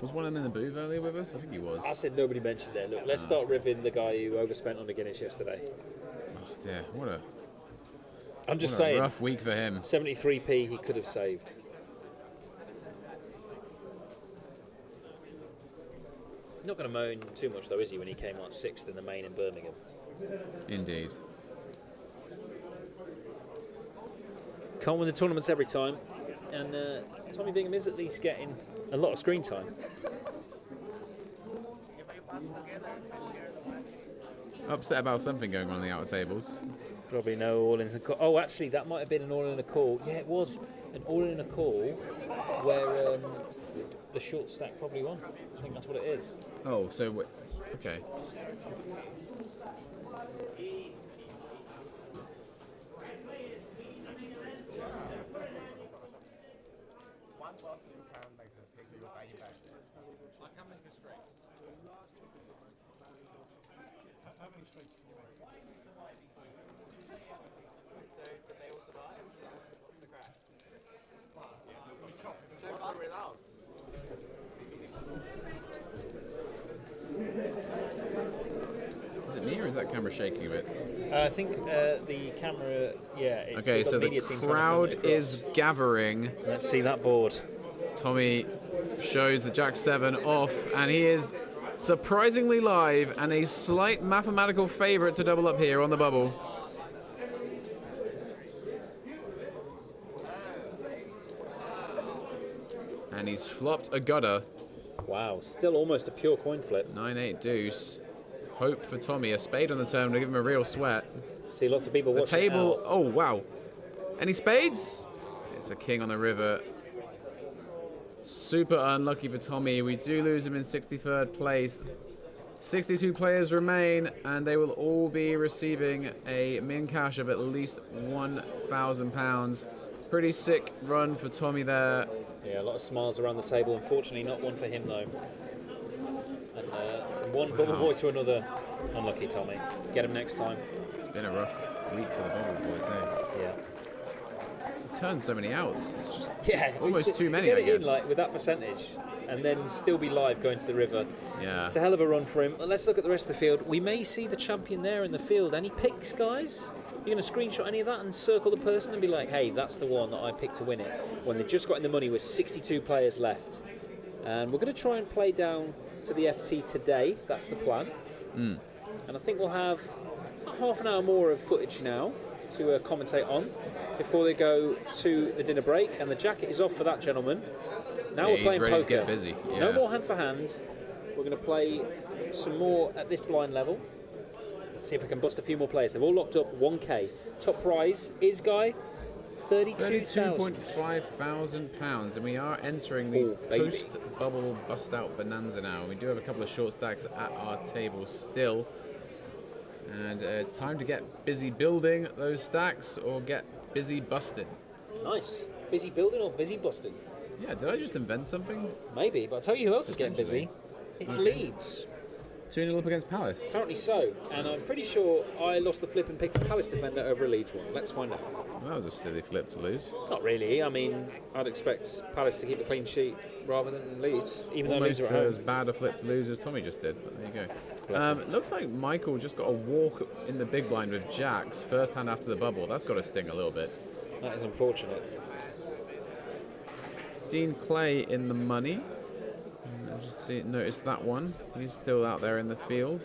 Was one of them in the booth earlier with us? I think he was. I said nobody mentioned that. Look, let's start ripping the guy who overspent on the Guinness yesterday. Oh dear, what I'm just a saying, rough week for him. 73p he could have saved. Not going to moan too much though, is he, when he came like 6th in the main in Birmingham? Indeed. Can't win the tournaments every time, and Tommy Bingham is at least getting a lot of screen time. Upset about something going on in the outer tables. Probably no all-in a call. Oh, actually, that might have been an all-in a call. Yeah, it was an all-in a call where the short stack probably won. I think that's what it is. Oh, so okay. One person you can like take your buy-in How many straights can you make? What's the result? Is it me or is that camera shaking a bit? I think the camera, yeah. It's Okay, got so the media team trying to film crowd it is across. gathering. Let's see that board. Tommy shows the Jack 7 off, and he is surprisingly live and a slight mathematical favorite to double up here on the bubble. And he's flopped a gutter. Wow, still almost a pure coin flip. 9-8 deuce. Hope for Tommy. A spade on the turn to give him a real sweat. See lots of people The watching table. out. Oh, wow. Any spades? It's a king on the river. Super unlucky for Tommy. We do lose him in 63rd place. 62 players remain, and they will all be receiving a min cash of at least £1,000. Pretty sick run for Tommy there. Yeah, a lot of smiles around the table. Unfortunately, not one for him though. And from one bubble boy to another, unlucky Tommy. Get him next time. It's been a rough week for the bubble boys, eh? Yeah. Turned so many outs. It's just Yeah, almost too many, to I get it in, guess. like with that percentage, and then still be live going to the river. Yeah. It's a hell of a run for him. Let's look at the rest of the field. We may see the champion there in the field. Any picks, guys? You're going to screenshot any of that and circle the person and be like, hey, that's the one that I picked to win it, when they just got in the money with 62 players left. And we're going to try and play down to the FT today. That's the plan. And I think we'll have about half an hour more of footage now to commentate on before they go to the dinner break. And the jacket is off for that gentleman. Now we're he's playing ready poker. to get busy. No Yeah. more hand for hand. We're going to play some more at this blind level. See if we can bust a few more players. They've all locked up 1k. Top prize is, Guy, 32,000. £32.5 thousand, and we are entering the Oh, baby. post-bubble bust-out bonanza now. We do have a couple of short stacks at our table still, and it's time to get busy building those stacks or get busy busting. Nice. Busy building or busy busting? Yeah, did I just invent something? Maybe, but I'll tell you who else is getting busy. It's Leeds. 2-0 up against Palace. Apparently so. And I'm pretty sure I lost the flip and picked a Palace defender over a Leeds one. Let's find out. Well, that was a silly flip to lose. Not really. I mean, I'd expect Palace to keep a clean sheet rather than Leeds, even though Leeds Almost are at as home. bad a flip to lose as Tommy just did, but there you Bless go. Looks like Michael just got a walk in the big blind with jacks, first hand after the bubble. That's got to sting a little bit. That is unfortunate. Dean Clay in the money. I just noticed that one. He's still out there in the field.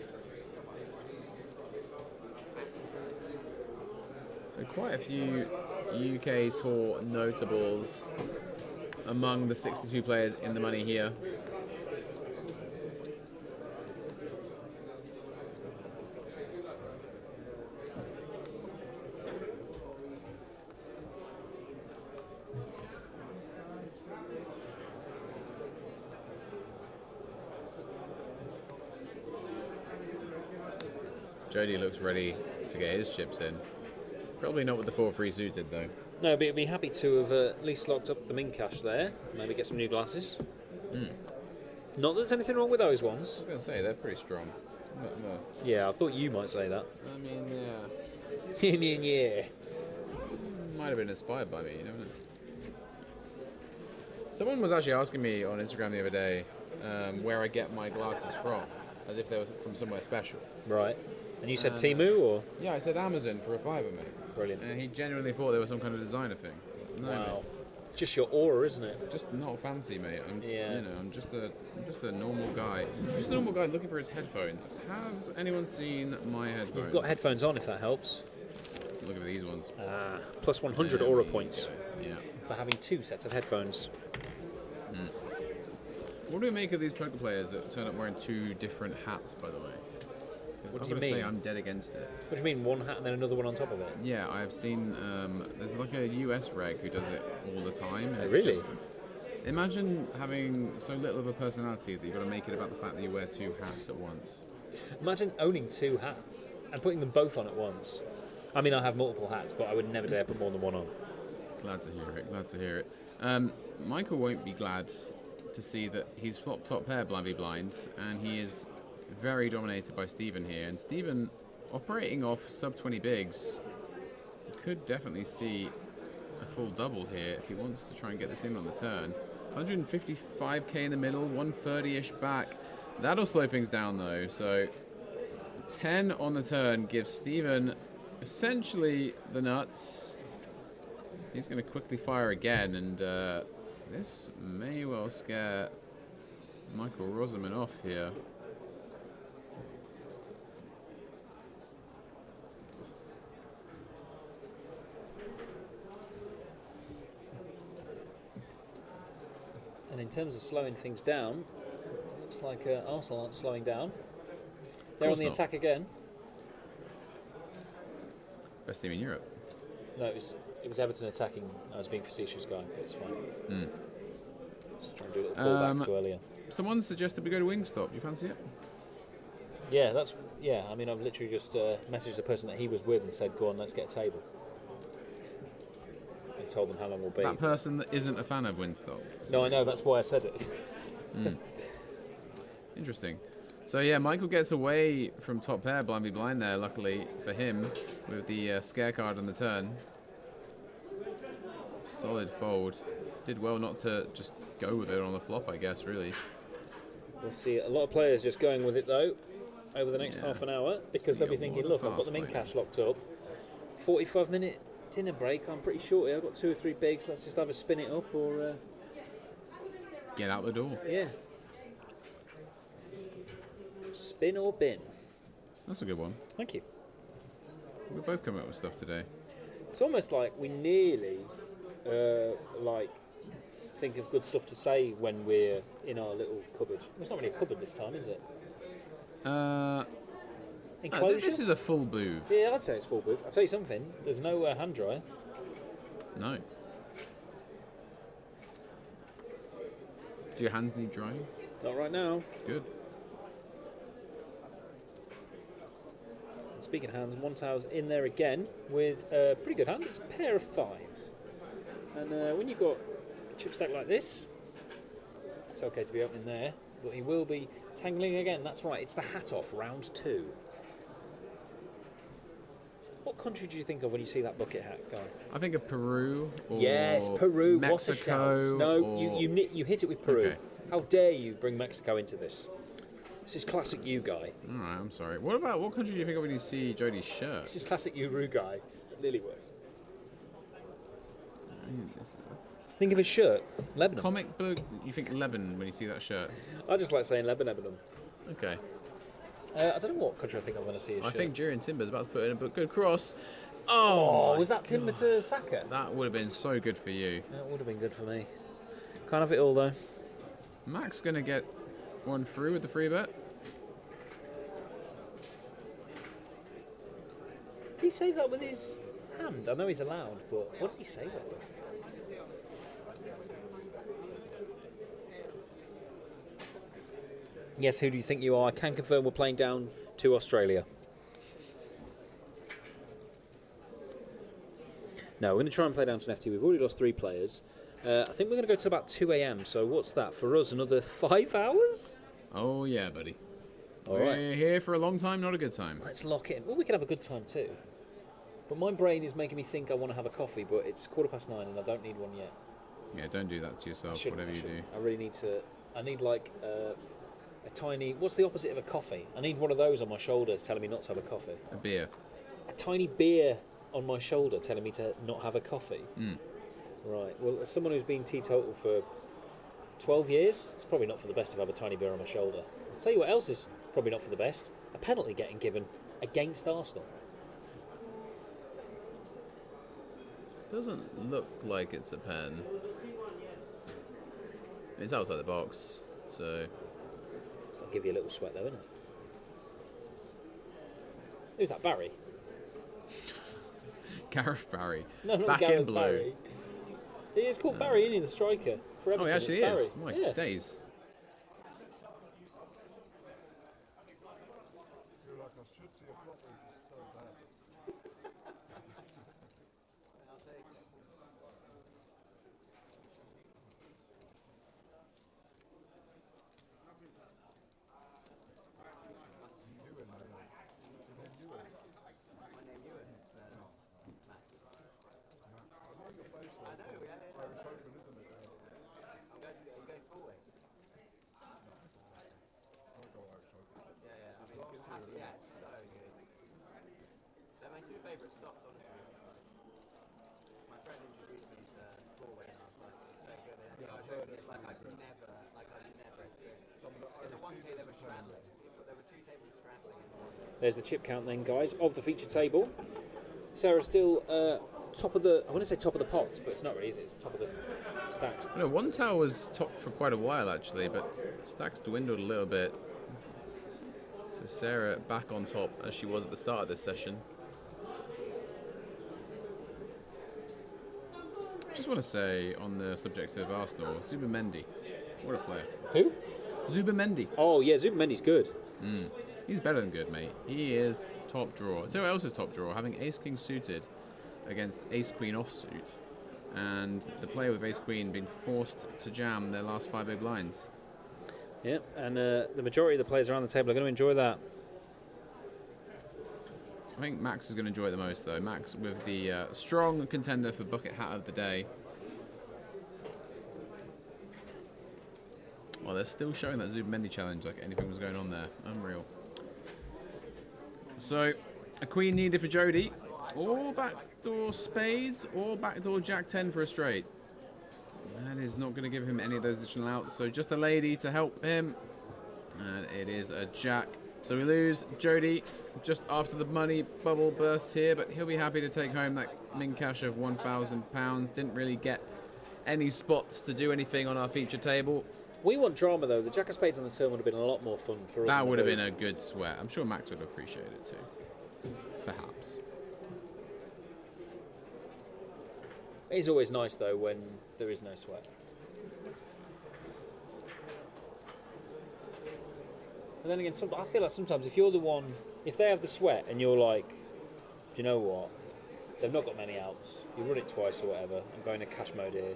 So quite a few UK Tour notables among the 62 players in the money here. Jody looks ready to get his chips in. Probably not with the 4-3 suited though. No, but I'd be happy to have at least locked up the min cash there. Maybe get some new glasses. Not that there's anything wrong with those ones. I was going to say, they're pretty strong. No. Yeah, I thought you might say that. I mean, yeah. Yeah. Might have been inspired by me, you never know. Someone was actually asking me on Instagram the other day where I get my glasses from, as if they were from somewhere special. Right. And you said Temu or? Yeah, I said Amazon for a $5, mate. Brilliant. And he genuinely thought there was some kind of designer thing. No, Wow. mate. Just your aura, isn't it? Just not fancy, mate. Yeah. I'm just a normal guy. Just a normal guy looking for his headphones. Has anyone seen my headphones? You've got headphones on if that helps. Look at these ones. Ah, plus 100 There aura we points go. Yeah. for having 2 sets of headphones. What do we make of these poker players that turn up wearing 2 different hats, by the way? 'Cause What I've do you gotta say mean? I'm dead against it. What do you mean, one hat and then another one on top of it? Yeah, I've seen, there's like a US reg who does it all the time. And Oh, it's really? just- imagine having so little of a personality that you've got to make it about the fact that you wear 2 hats at once. Imagine owning 2 hats and putting them both on at once. I mean, I have multiple hats, but I would never dare put more than one on. Glad to hear it. Michael won't be glad to see that he's flopped top pair blind v blind, and he is very dominated by Steven here. And Steven, operating off sub 20 bigs, could definitely see a full double here if he wants to try and get this in on the turn. 155k in the middle, 130-ish back. That'll slow things down though. So 10 on the turn gives Steven essentially the nuts. He's going to quickly fire again, and this may well scare Michael Rosamond off here. And in terms of slowing things down, looks like Arsenal aren't slowing down. They're on the attack again. Best team in Europe. No, it was Everton attacking. I was being facetious, guy. It's fine. Just trying to do a little callback to earlier. Someone suggested we go to Wingstop. Do you fancy it? Yeah. I mean, I've literally just messaged the person that he was with and said, "Go on, let's get a table." And told them how long we'll be. That person that isn't a fan of Wingstop. No, I know. That's why I said it. Interesting. So yeah, Michael gets away from top pair, blind be blind there, luckily for him, with the scare card on the turn. Solid fold. Did well not to just go with it on the flop, I guess, really. We'll see a lot of players just going with it, though, over the next half an hour, because they'll be thinking, look, I've got the min cash locked up. 45-minute dinner break, I'm pretty short here. I've got 2 or 3 bigs. Let's just either spin it up or... get out the door. Yeah. Spin or bin. That's a good one. Thank you. We're both coming up with stuff today. It's almost like we nearly think of good stuff to say when we're in our little cupboard. It's not really a cupboard this time, is it? Enclosure? This is a full booth. Yeah, I'd say it's full booth. I'll tell you something. There's no hand dryer. No. Do your hands need drying? Not right now. Good. Speaking of hands, Montao's in there again with a pretty good hand. It's a pair of 5s. And when you've got a chip stack like this, it's okay to be opening there. But he will be tangling again. That's right, it's the hat off, round 2. What country do you think of when you see that bucket hat, guy? I think of Peru or yes, Peru. Mexico. What a shout. No, you hit it with Peru. Okay. How dare you bring Mexico into this? This is classic you, guy. All right, I'm sorry. What country do you think of when you see Jody's shirt? This is classic you, Ru guy. Nearly worked. Think of his shirt, Lebanon. Comic book. You think Lebanon when you see that shirt? I just like saying Lebanon. Okay. I don't know what country I think I'm going to see his shirt. I think Jurian Timber's about to put in a good cross. Oh, was that Timber to Saka? That would have been so good for you. That would have been good for me. Can't have it all though. Mac's going to get one through with the free bet. Did he save that with his hand? I know he's allowed, but what did he save that with? Yes, who do you think you are? I can confirm we're playing down to Australia. No, we're going to try and play down to an FT. We've already lost 3 players. I think we're going to go to about 2 a.m. So what's that? For us, another 5 hours? Oh, yeah, buddy. All We're right. here for a long time, not a good time. Let's lock it in. Well, we can have a good time too. But my brain is making me think I want to have a coffee, but it's 9:15 and I don't need one yet. Yeah, don't do that to yourself, whatever you do. I really need to. I need like a tiny. What's the opposite of a coffee? I need one of those on my shoulders telling me not to have a coffee. A beer. A tiny beer on my shoulder telling me to not have a coffee. Right. Well, as someone who's been teetotal for 12 years, it's probably not for the best to have a tiny beer on my shoulder. I'll tell you what else is probably not for the best. A penalty getting given against Arsenal. Doesn't look like it's a pen. It's outside the box, so... I'll give you a little sweat though, isn't it? Who's that, Barry? Gareth Barry. No, not Back Gareth in blue. Barry. He is called Barry, isn't he, the striker? For Oh, Everton, he actually it's is. Barry. My Yeah. days. favourite stops, honestly. My friend introduced me to Galway and I was like, it's so good. And it's like I've never experienced. The one table there were scrambling. There were 2 tables scrambling. There's the chip count then, guys, of the feature table. Sarah's still top of the, I want to say top of the pots, but it's not really, is it? It's top of the stacks. No, one tower was top for quite a while actually, but stacks dwindled a little bit. So Sarah back on top as she was at the start of this session. Just want to say on the subject of Arsenal, Zubamendi, what a player. Who? Zubamendi. Oh yeah, Zubamendi's good. He's better than good, mate. He is top draw. So who else is top draw? Having Ace King suited against Ace Queen offsuit, and the player with Ace Queen being forced to jam their last 5 big blinds. Yeah, and the majority of the players around the table are going to enjoy that. I think Max is going to enjoy it the most, though. Max with the strong contender for bucket hat of the day. Well, they're still showing that Zubamendi challenge like anything was going on there. Unreal. So, a queen needed for Jody, or backdoor spades, or backdoor jack 10 for a straight. That is not going to give him any of those additional outs, so just a lady to help him. And it is a jack. So we lose Jody just after the money bubble bursts here, but he'll be happy to take home that min cash of £1,000. Didn't really get any spots to do anything on our feature table. We want drama though. The Jack of Spades on the turn would have been a lot more fun for us. That would have been a good sweat. I'm sure Max would appreciate it too. Perhaps. It is always nice though when there is no sweat. But then again, I feel like sometimes if you're the one, if they have the sweat and you're like, do you know what? They've not got many outs. You run it twice or whatever. I'm going to cash mode here.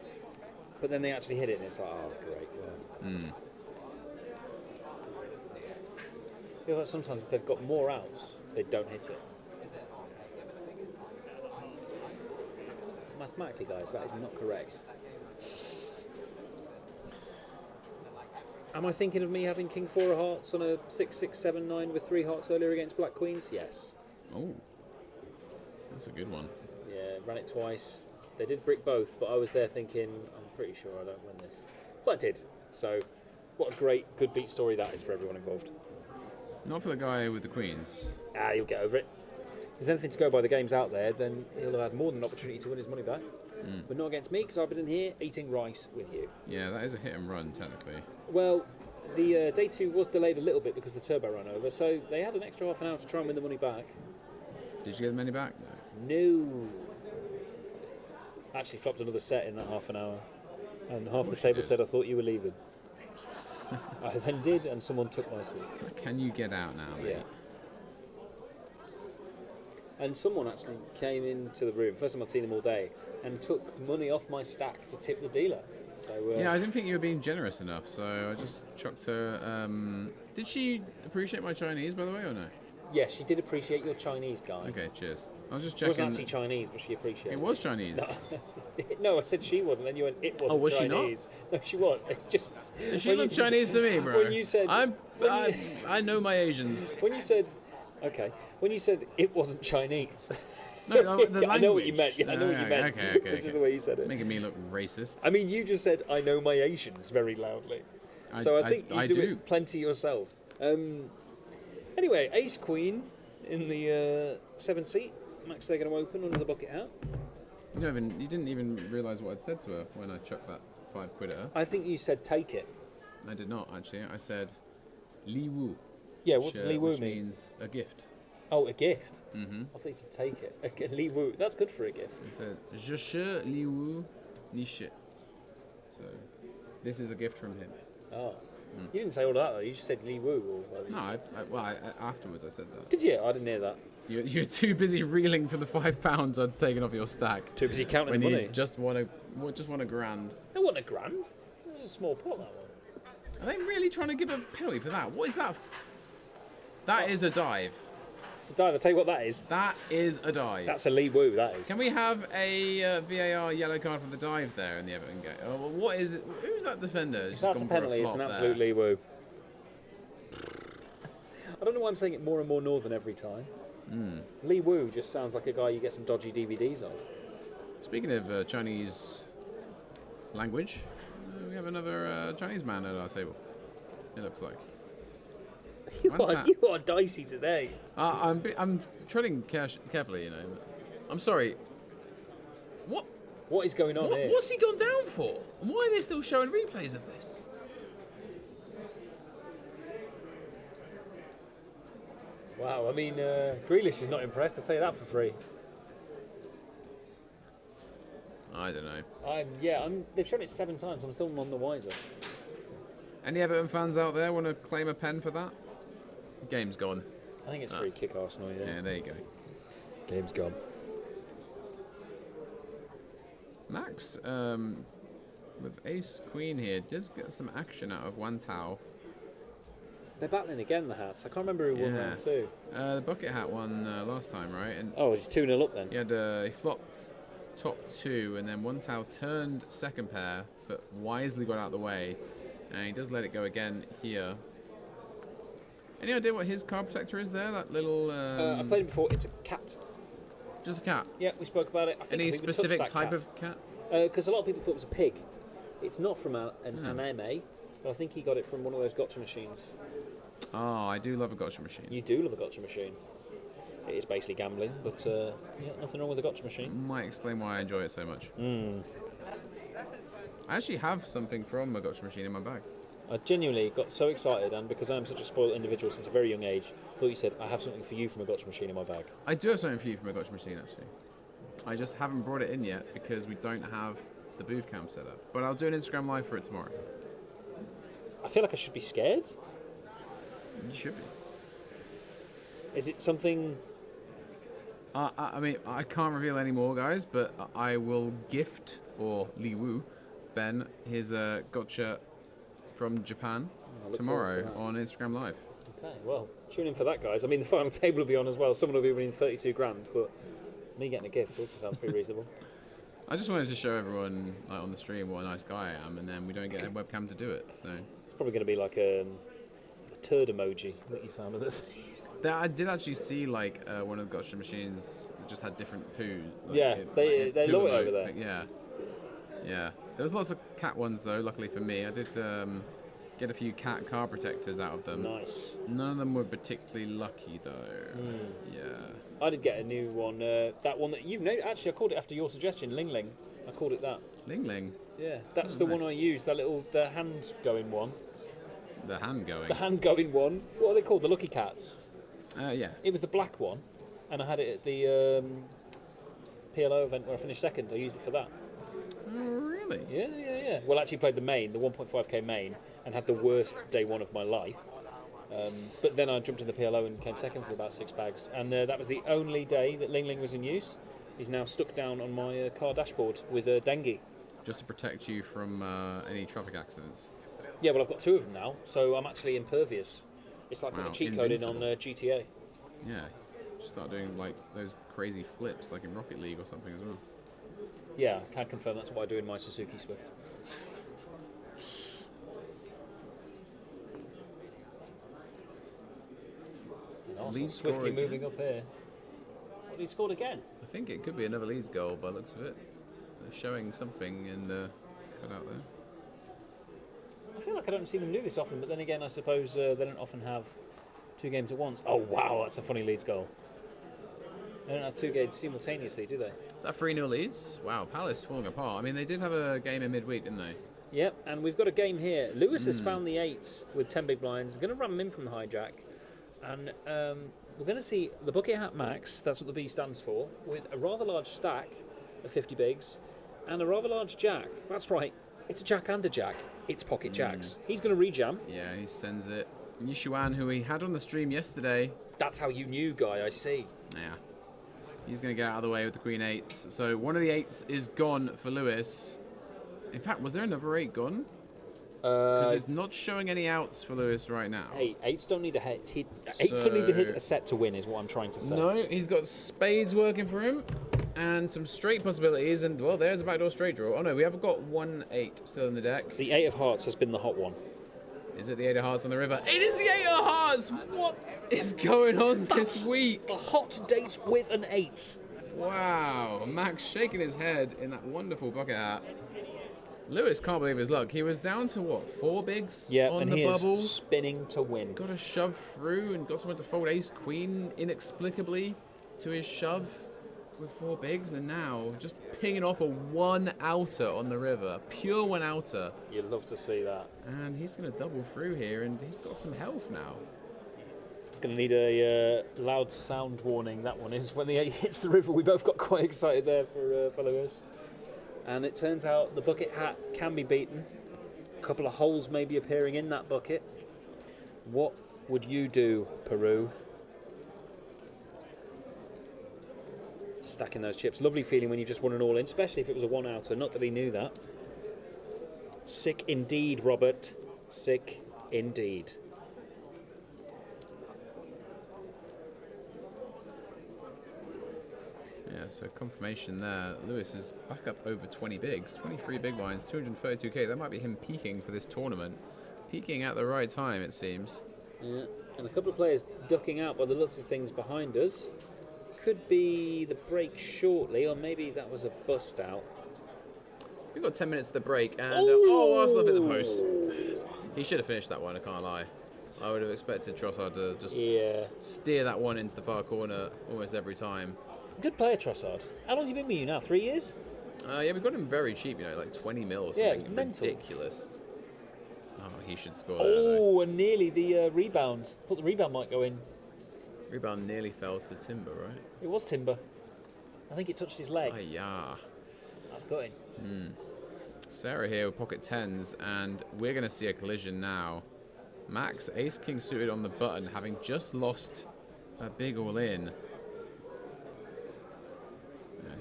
But then they actually hit it and it's like, oh, great. Yeah. I feel like sometimes if they've got more outs, they don't hit it. Mathematically, guys, that is not correct. Am I thinking of me having King 4 of Hearts on a 6, 6, 7, 9 with 3 hearts earlier against Black Queens? Yes. Oh, that's a good one. Yeah, ran it twice. They did brick both, but I was there thinking, I'm pretty sure I don't win this. But I did. So, what a great, good beat story that is for everyone involved. Not for the guy with the queens. Ah, you'll get over it. If there's anything to go by the games out there, then he'll have had more than an opportunity to win his money back. But not against me, because I've been in here eating rice with you. Yeah, that is a hit and run, technically. Well, the day 2 was delayed a little bit because the turbo ran over, so they had an extra half an hour to try and win the money back. Did you get the money back? No. Actually flopped another set in that half an hour. And half the table said, I thought you were leaving. I then did, and someone took my seat. Can you get out now, mate? Yeah. And someone actually came into the room, first time I'd seen him all day, and took money off my stack to tip the dealer. So yeah, I didn't think you were being generous enough, so I just chucked her. Did she appreciate my Chinese, by the way, or no? Yeah, she did appreciate your Chinese guy. Okay, cheers. I was just It checking. wasn't actually Chinese, but she appreciated It was Chinese. No, I said she wasn't, then you went, it wasn't Oh, was Chinese. she not? No, she was. It's just... She looked Chinese to me, bro. When you said... I know my Asians. When you said... Okay. When you said it wasn't Chinese... No, the language. I know what you meant. Yeah, I know what you meant. Okay. It's just the way you said it. Making me look racist. I mean, you just said, I know my Asians very loudly. So I think you do it plenty yourself. Anyway, Ace Queen in the 7 seat. Max, they're going to open under the bucket hat. You didn't even realise what I'd said to her when I chucked that £5 at her. I think you said take it. I did not, actually. I said Li Wu. Yeah, what's Li Wu which mean? means a gift. Oh, a gift? Mm-hmm. I thought you said take it. Okay, Li Wu. That's good for a gift. It said, Je suis Li Wu ni shi. So, this is a gift from him. Oh. You didn't say all that, though. You just said Li Wu. No, afterwards I said that. Did you? I didn't hear that. You're too busy reeling for the £5 I'd taken off your stack. Too busy counting when the money. You just want a grand. That wasn't a grand. It was a small pot, that one. Are they really trying to give a penalty for that? What is that? That is a dive. It's a dive. I'll tell you what that is. That is a dive. That's a Li Wu, that is. Can we have a VAR yellow card for the dive there in the Everton game? Oh, well, what is it? Who's that defender? If that's a penalty, it's an absolute Li Wu. I don't know why I'm saying it more and more northern every time. Li Wu just sounds like a guy you get some dodgy DVDs of. Speaking of Chinese language, we have another Chinese man at our table. It looks like. You are dicey today. I'm treading carefully, you know. I'm sorry. What is going on here? What's he gone down for? And why are they still showing replays of this? Wow, I mean, Grealish is not impressed, I'll tell you that for free. I don't know. They've shown it 7 times, I'm still none the wiser. Any Everton fans out there want to claim a pen for that? Game's gone. I think it's free kick Arsenal, Yeah, there you go. Game's gone. Max, with Ace Queen here, does get some action out of Wan Tao. They're battling again, the Hats. I can't remember who won round 2. The Bucket Hat won last time, right? And he's 2-0 up then. he flopped top 2, and then Wan Tao turned second pair, but wisely got out of the way, and he does let it go again here. Any idea what his card protector is there? That little... I've played him before. It's a cat. Just a cat? Yeah, we spoke about it. Any specific type of cat? Because a lot of people thought it was a pig. It's not from an anime, but I think he got it from one of those gotcha machines. Oh, I do love a gotcha machine. You do love a gotcha machine. It is basically gambling, but nothing wrong with a gotcha machine. Might explain why I enjoy it so much. I actually have something from a gotcha machine in my bag. I genuinely got so excited, and because I'm such a spoiled individual since a very young age, I thought you said, I have something for you from a gotcha machine in my bag. I do have something for you from a gotcha machine, actually. I just haven't brought it in yet because we don't have the booth cam set up. But I'll do an Instagram live for it tomorrow. I feel like I should be scared. You should be. Is it something... I mean, I can't reveal any more, guys, but I will gift, or Li Wu, Ben, his gotcha from Japan tomorrow on Instagram Live. Okay, well, tune in for that, guys. I mean, the final table will be on as well. Someone will be winning 32 grand, but me getting a gift also sounds pretty reasonable. I just wanted to show everyone on the stream what a nice guy I am, and then we don't get a webcam to do it. So it's probably going to be like a turd emoji that you found with it. I did actually see like one of the gotcha machines that just had different poo. Like, they love it over there. Yeah. There was lots of cat ones though. Luckily for me, I did get a few cat car protectors out of them. Nice. None of them were particularly lucky though. Yeah. I did get a new one. That one that you've named. Actually, I called it after your suggestion. Ling Ling. I called it that. Ling Ling. Yeah, that's the nice. one I used. That the hand going one. The hand going. The hand going one. What are they called? The Lucky Cats. Yeah. It was the black one, and I had it at the PLO event where I finished second. I used it for that. Oh, really? Yeah. Well, I actually played the main, the 1.5k main, and had the worst day one of my life. But then I jumped in the PLO and came second for about 6 bags. And that was the only day that Ling Ling was in use. He's now stuck down on my car dashboard with dengue. Just to protect you from any traffic accidents. Yeah, well, I've got 2 of them now, so I'm actually impervious. It's like putting a cheat code in on GTA. Yeah, just start doing like those crazy flips like in Rocket League or something as well. Yeah, I can confirm that's what I do in my Suzuki Swift. Leeds swiftly moving up here. What, he scored again? I think it could be another Leeds goal by the looks of it. They're showing something in the cutout there. I feel like I don't see them do this often, but then again, I suppose they don't often have 2 games at once. Oh wow, that's a funny Leeds goal. They don't have 2 games simultaneously, do they? Is that 3-0 Leeds? Wow, Palace falling apart. I mean, they did have a game in midweek, didn't they? Yep, and we've got a game here. Lewis has found the 8s with 10 big blinds. I'm going to run them in from the hijack. And we're going to see the Bucket Hat Max, that's what the B stands for, with a rather large stack of 50 bigs and a rather large jack. That's right, it's a jack and a jack. It's pocket jacks. He's going to rejam. Yeah, he sends it. Yishuan, who we had on the stream yesterday. That's how you knew, Guy, I see. Yeah. He's going to get out of the way with the Queen 8. So one of the 8s is gone for Lewis. In fact, was there another 8 gone? Because it's not showing any outs for Lewis right now. Hey, 8s don't need to hit. 8s don't need to hit a set to win, is what I'm trying to say. No, he's got spades working for him, and some straight possibilities, and well, there's a backdoor straight draw. Oh no, we have got 1 8 still in the deck. The 8 of hearts has been the hot one. Is it the 8 of hearts on the river? It is the 8 of hearts! What is going on this week? A hot date with an 8. Wow, Max shaking his head in that wonderful bucket hat. Lewis can't believe his luck. He was down to what, 4 bigs on and the he bubble? is spinning to win. Got a shove through and got someone to fold ace queen inexplicably to his shove with 4 bigs, and now just pinging off a 1 outer on the river, pure 1 outer. You'd love to see that. And he's going to double through here, and he's got some health now. It's going to need a loud sound warning, that one is. When the 8 hits the river, we both got quite excited there for Lewis. And it turns out the bucket hat can be beaten. A couple of holes may be appearing in that bucket. What would you do, Peru? Stacking those chips. Lovely feeling when you just won an all-in, especially if it was a 1 outer. Not that he knew that. Sick indeed, Robert. Sick indeed. Yeah, so confirmation there. Lewis is back up over 20 bigs, 23 big blinds, 232k. That might be him peaking for this tournament. Peaking at the right time, it seems. Yeah, and a couple of players ducking out by the looks of things behind us. Could be the break shortly, or maybe that was a bust out. We've got 10 minutes to the break, and oh, Arsenal hit the post. He should have finished that one, I can't lie. I would have expected Trossard to just steer that one into the far corner almost every time. Good player, Trossard. How long has he been with you now? 3 years? Yeah, we got him very cheap, you know, like 20 mil or something. Yeah, it's mental. Ridiculous. Oh, he should score. Oh, and nearly the rebound. Thought the rebound might go in. Rebound nearly fell to Timber, right? It was Timber. I think it touched his leg. Oh, yeah. That's gutting. Sarah here with pocket 10s, and we're going to see a collision now. Max, ace king suited on the button, having just lost a big all-in.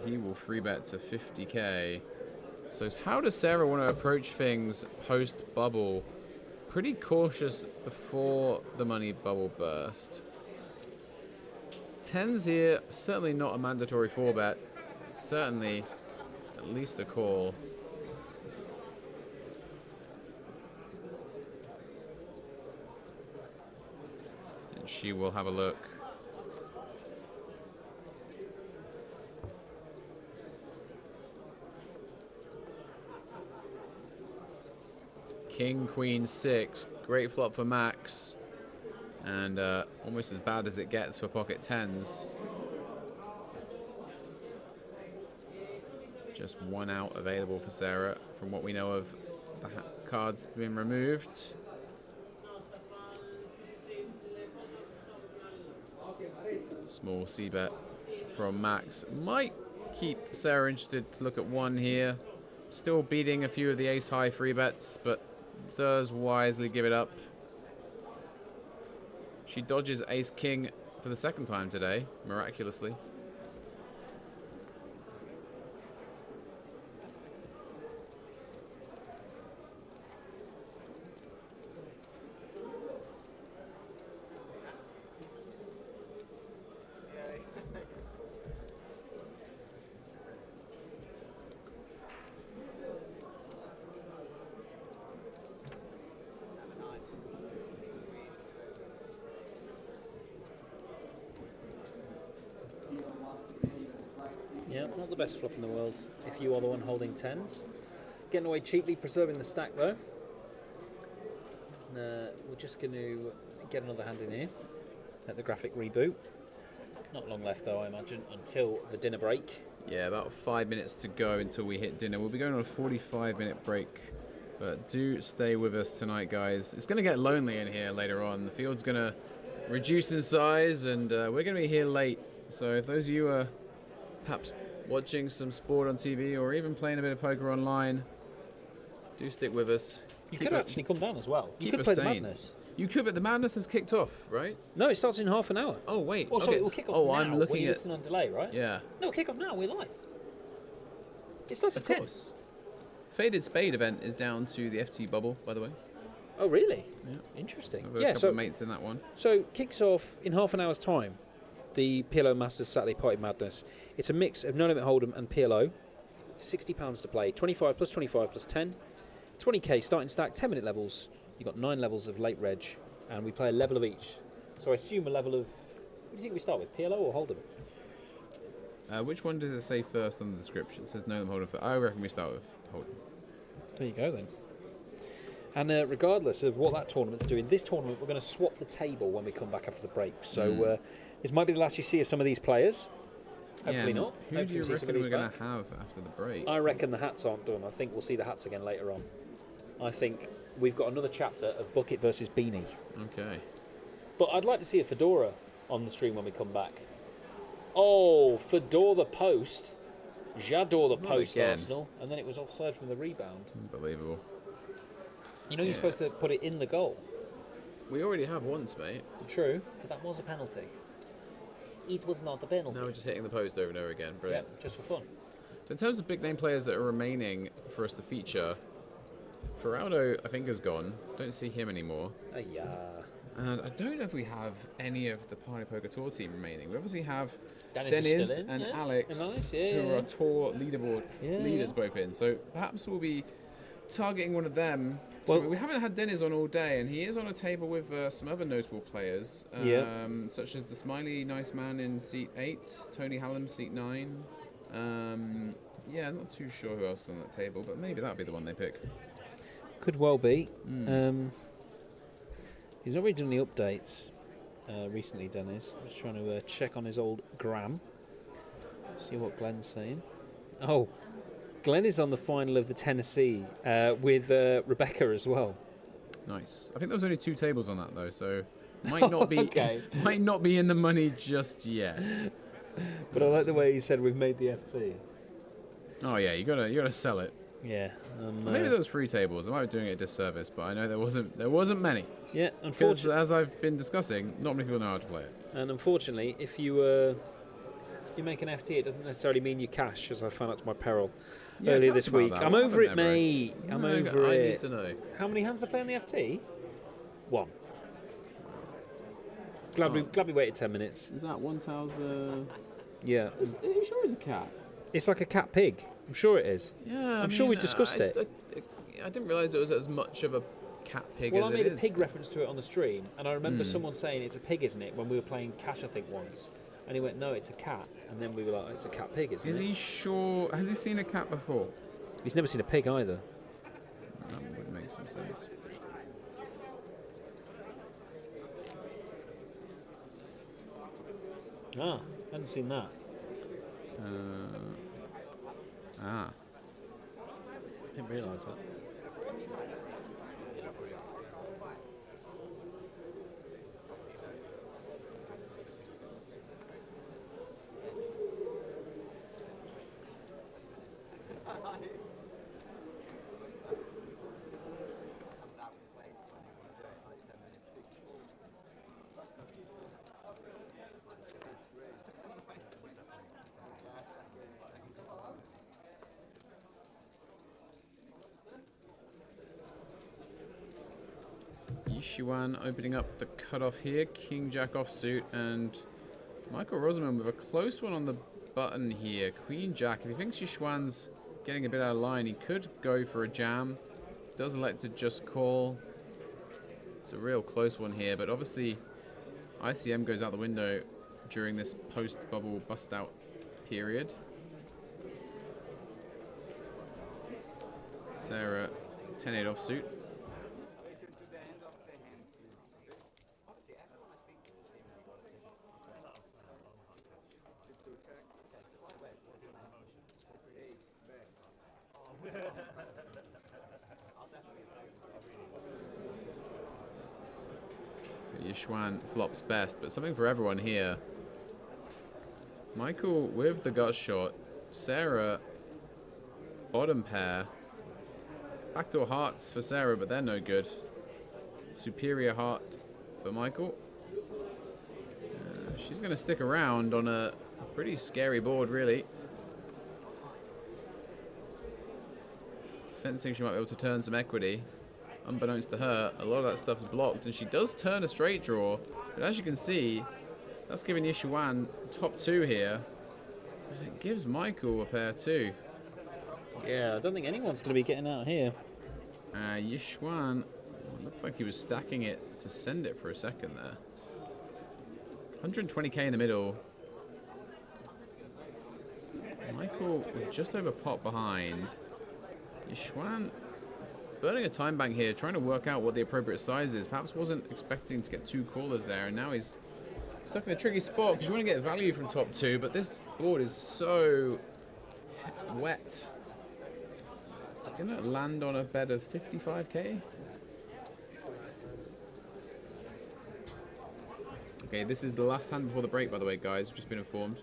He will free bet to 50k. So how does Sarah want to approach things post-bubble? Pretty cautious before the money bubble burst. 10s here, certainly not a mandatory 4-bet. Certainly at least a call. And she will have a look. King, Queen, 6. Great flop for Max. And almost as bad as it gets for pocket 10s. Just 1 out available for Sarah from what we know of the cards being removed. Small C-bet from Max. Might keep Sarah interested to look at 1 here. Still beating a few of the ace-high free bets, but does wisely give it up. She dodges ace-king for the 2nd time today, miraculously. Yeah, not the best flop in the world if you are the one holding 10s. Getting away cheaply, preserving the stack though. And, we're just going to get another hand in here. Let the graphic reboot. Not long left though, I imagine, until the dinner break. Yeah, about 5 minutes to go until we hit dinner. We'll be going on a 45-minute break. But do stay with us tonight, guys. It's going to get lonely in here later on. The field's going to reduce in size, and we're going to be here late. So if those of you are perhaps watching some sport on TV or even playing a bit of poker online, do stick with us. You could actually come down as well. You keep could play us the sane. madness. You could, but the madness has kicked off, right? No, it starts in half an hour. Oh, wait. Oh, sorry, okay. it will kick off oh, now. I'm looking when you at... listen on delay, right? Yeah. No, kick off now. We're live. It starts at 10. Faded Spade event is down to the FT bubble, by the way. Oh, really? Yeah. Interesting. I've got a couple of mates in that one. So, kicks off in half an hour's time. The PLO Masters Saturday Party Madness. It's a mix of No Limit Hold'em and PLO. £60 to play. 25 plus 25 plus 10. 20k starting stack, 10-minute levels. You've got 9 levels of late reg, and we play a level of each. So I assume a level of... What do you think we start with, PLO or Hold'em? Which one does it say first on the description? It says no, Hold'em. I reckon we start with Hold'em. There you go then. And regardless of what that tournament's doing, this tournament we're going to swap the table when we come back after the break. So this might be the last you see of some of these players. Hopefully not. Who Hopefully do you we see some of reckon these we're going back. to have after the break? I reckon the hats aren't done. I think we'll see the hats again later on. I think we've got another chapter of Bucket versus Beanie. Okay. But I'd like to see a Fedora on the stream when we come back. Oh, Fedora the post. J'adore the post, again. Arsenal. And then it was offside from the rebound. Unbelievable. You know you're supposed to put it in the goal. We already have once, mate. True, but that was a penalty. It was not a penalty. Now we're just hitting the post over and over again. Yeah, Brilliant. just for fun. So in terms of big name players that are remaining for us to feature, Feraldo, I think, is gone. Don't see him anymore. Yeah. And I don't know if we have any of the Party Poker Tour team remaining. We obviously have Dennis is Dennis still in, and yeah. Alex, Nice, yeah, who yeah. are tour leaderboard Yeah, leaders yeah. both in. So perhaps we'll be targeting one of them. Well- We haven't had Dennis on all day, and he is on a table with some other notable players, Yeah. such as the Smiley Nice Man in seat 8, Tony Hallam seat 9. Yeah, I'm not too sure who else is on that table, but maybe that'll be the one they pick. Could well be. He's not really done any updates recently, Dennis. I'm just trying to check on his old gram. See what Glenn's saying. Oh, Glenn is on the final of the Tennessee with Rebecca as well. Nice. I think there was only 2 tables on that though, so might not be Okay. might not be in the money just yet. But I like the way he said we've made the FT. Oh yeah, you gotta sell it. Yeah. Maybe there was 3 tables. I might be doing it a disservice, but I know there wasn't many. Yeah, Because unfortunately. as I've been discussing, not many people know how to play it. And unfortunately, if you make an FT, it doesn't necessarily mean you cash, as I found out to my peril Yeah, earlier tell us this about week. that. I'm What over it, happened there, bro? mate. I'm No, over I it. need to know. How many hands are playing the FT? 1. Glad we waited 10 minutes. Is that 1,000? Yeah. Are you sure it's a cat? It's like a cat pig. I'm sure it is. Yeah, I'm sure we discussed it. I didn't realise it was as much of a cat pig Well, I as made it a is. pig reference to it on the stream, and I remember someone saying it's a pig, isn't it? When we were playing Cash, I think once, and he went, "No, it's a cat," and then we were like, "It's a cat pig, isn't Is it?" he sure? Has he seen a cat before? He's never seen a pig either. That would make some sense. Ah, hadn't seen that. Didn't realise that. Yishuan opening up the cutoff here. King Jack offsuit, and Michael Rosamond with a close one on the button here. Queen Jack. If he thinks Yishuan's getting a bit out of line, he could go for a jam. Does elect to just call. It's a real close one here, but obviously ICM goes out the window during this post-bubble bust-out period. Sarah, 10-8 offsuit. Yishuan flops best, but something for everyone here. Michael with the gut shot. Sarah, bottom pair. Backdoor hearts for Sarah, but they're no good. Superior heart for Michael. She's going to stick around on a pretty scary board, really. Sensing she might be able to turn some equity. Unbeknownst to her, a lot of that stuff's blocked, and she does turn a straight draw, but as you can see, that's giving Yishuan top 2 here, and it gives Michael a pair too. Yeah, I don't think anyone's going to be getting out here. Yishuan on the Looked like he was stacking it to send it for a second there. 120k in the middle. Michael just over pot behind. Yishuan burning a time bank here, trying to work out what the appropriate size is. Perhaps wasn't expecting to get 2 callers there, and now he's stuck in a tricky spot because you want to get value from top 2, but this board is so wet. It's going to land on a bet of 55k. Okay, this is the last hand before the break, by the way, guys. We've just been informed.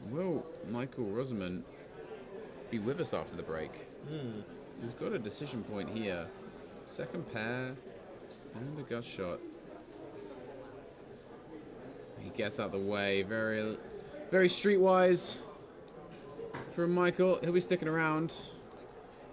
Will Michael Rosamond be with us after the break? He's got a decision point here. Second pair and the gut shot. He gets out the way. Very, very streetwise from Michael. He'll be sticking around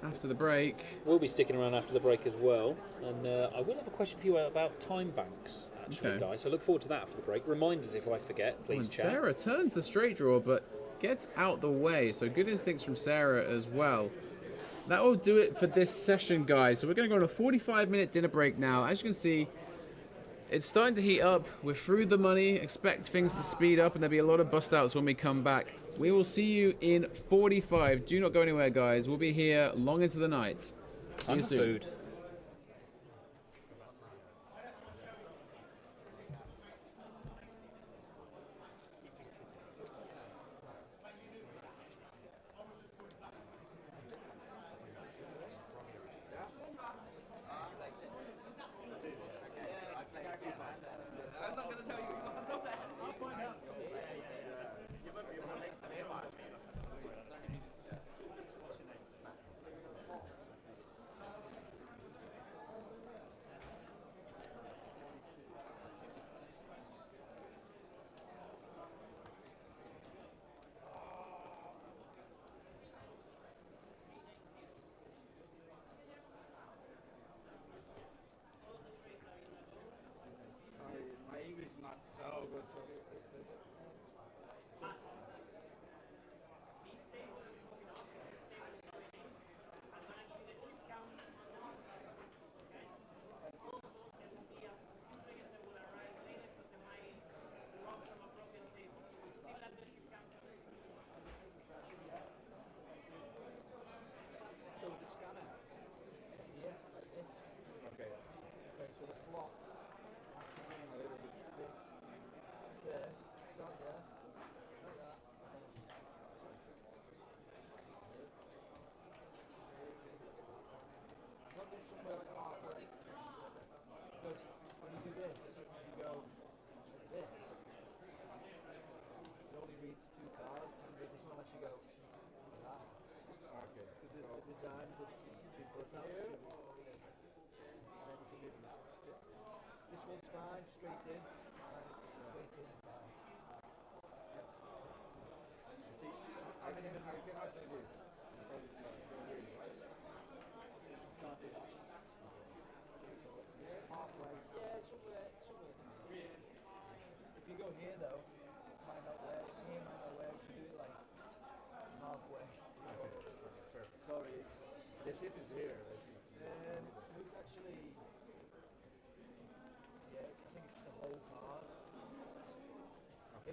after the break. We'll be sticking around after the break as well. And I will have a question for you about time banks, actually, guys. So look forward to that after the break. Remind us if I forget, please, chat. Sarah turns the straight draw, but gets out the way. So good instincts from Sarah as well. That will do it for this session, guys. So we're going to go on a 45-minute dinner break now. As you can see, it's starting to heat up. We're through the money. Expect things to speed up, and there'll be a lot of bust outs when we come back. We will see you in 45. Do not go anywhere, guys. We'll be here long into the night. See you soon. Food.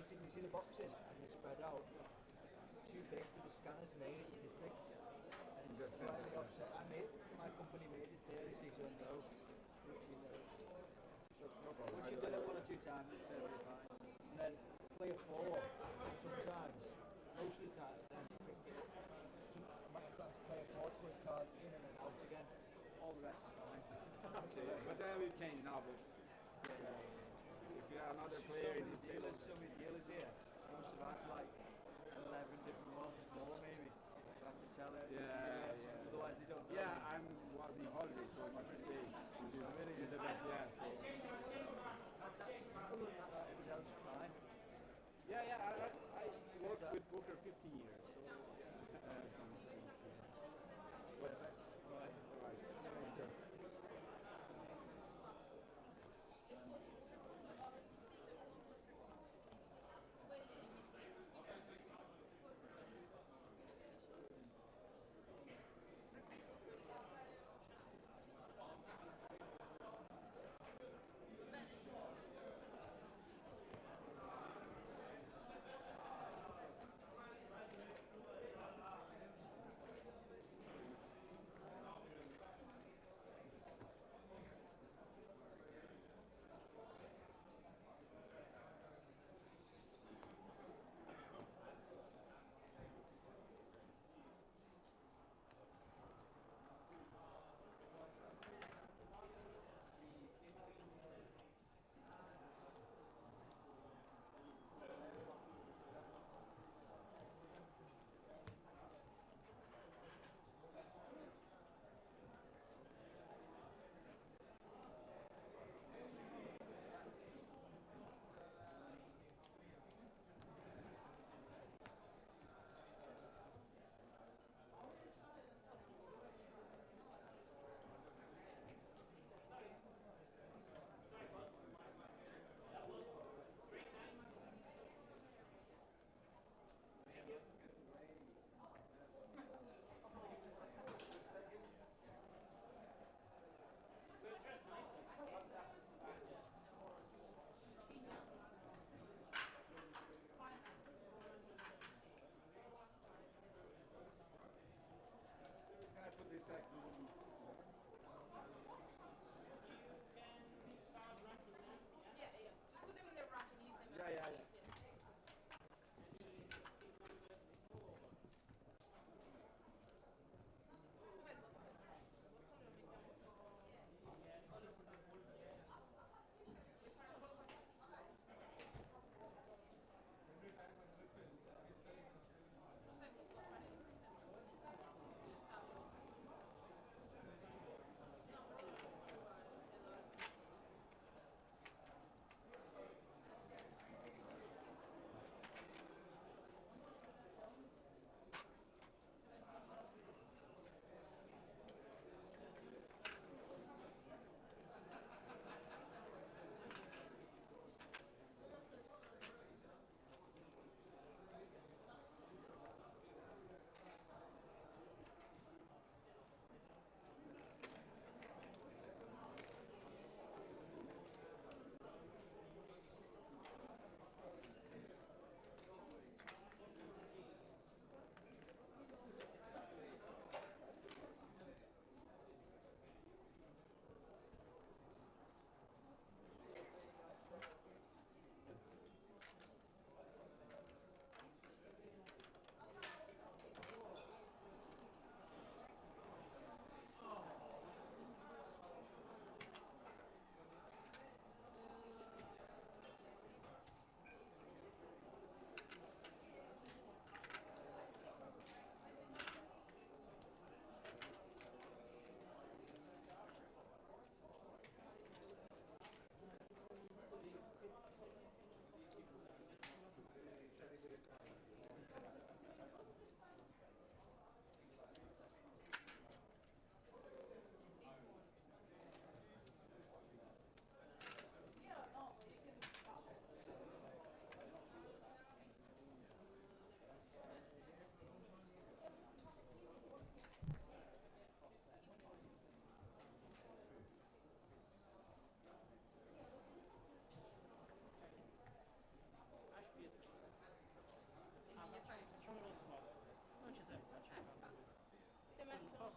You see the boxes and they're spread out. It's too big for the scanners made this big. And it's slightly offset. My company made this there, you see, so I know. Once you've done it 1 or 2 times, it's perfectly fine. And then play a 4 sometimes, most of the time, then pick it up. Sometimes play a 4 to put cards in and then out again. All the rest is fine. But then we change now. If you are another player in this table. So many dealers here. I must have had like 11 different ones, more maybe. I have to tell it. Yeah. Otherwise they don't know. Yeah, I was in holiday, so my first day is the best. Yeah, so. Other than that, everything else is fine. Yeah. I worked with poker 15 years. So. Perfect. Right.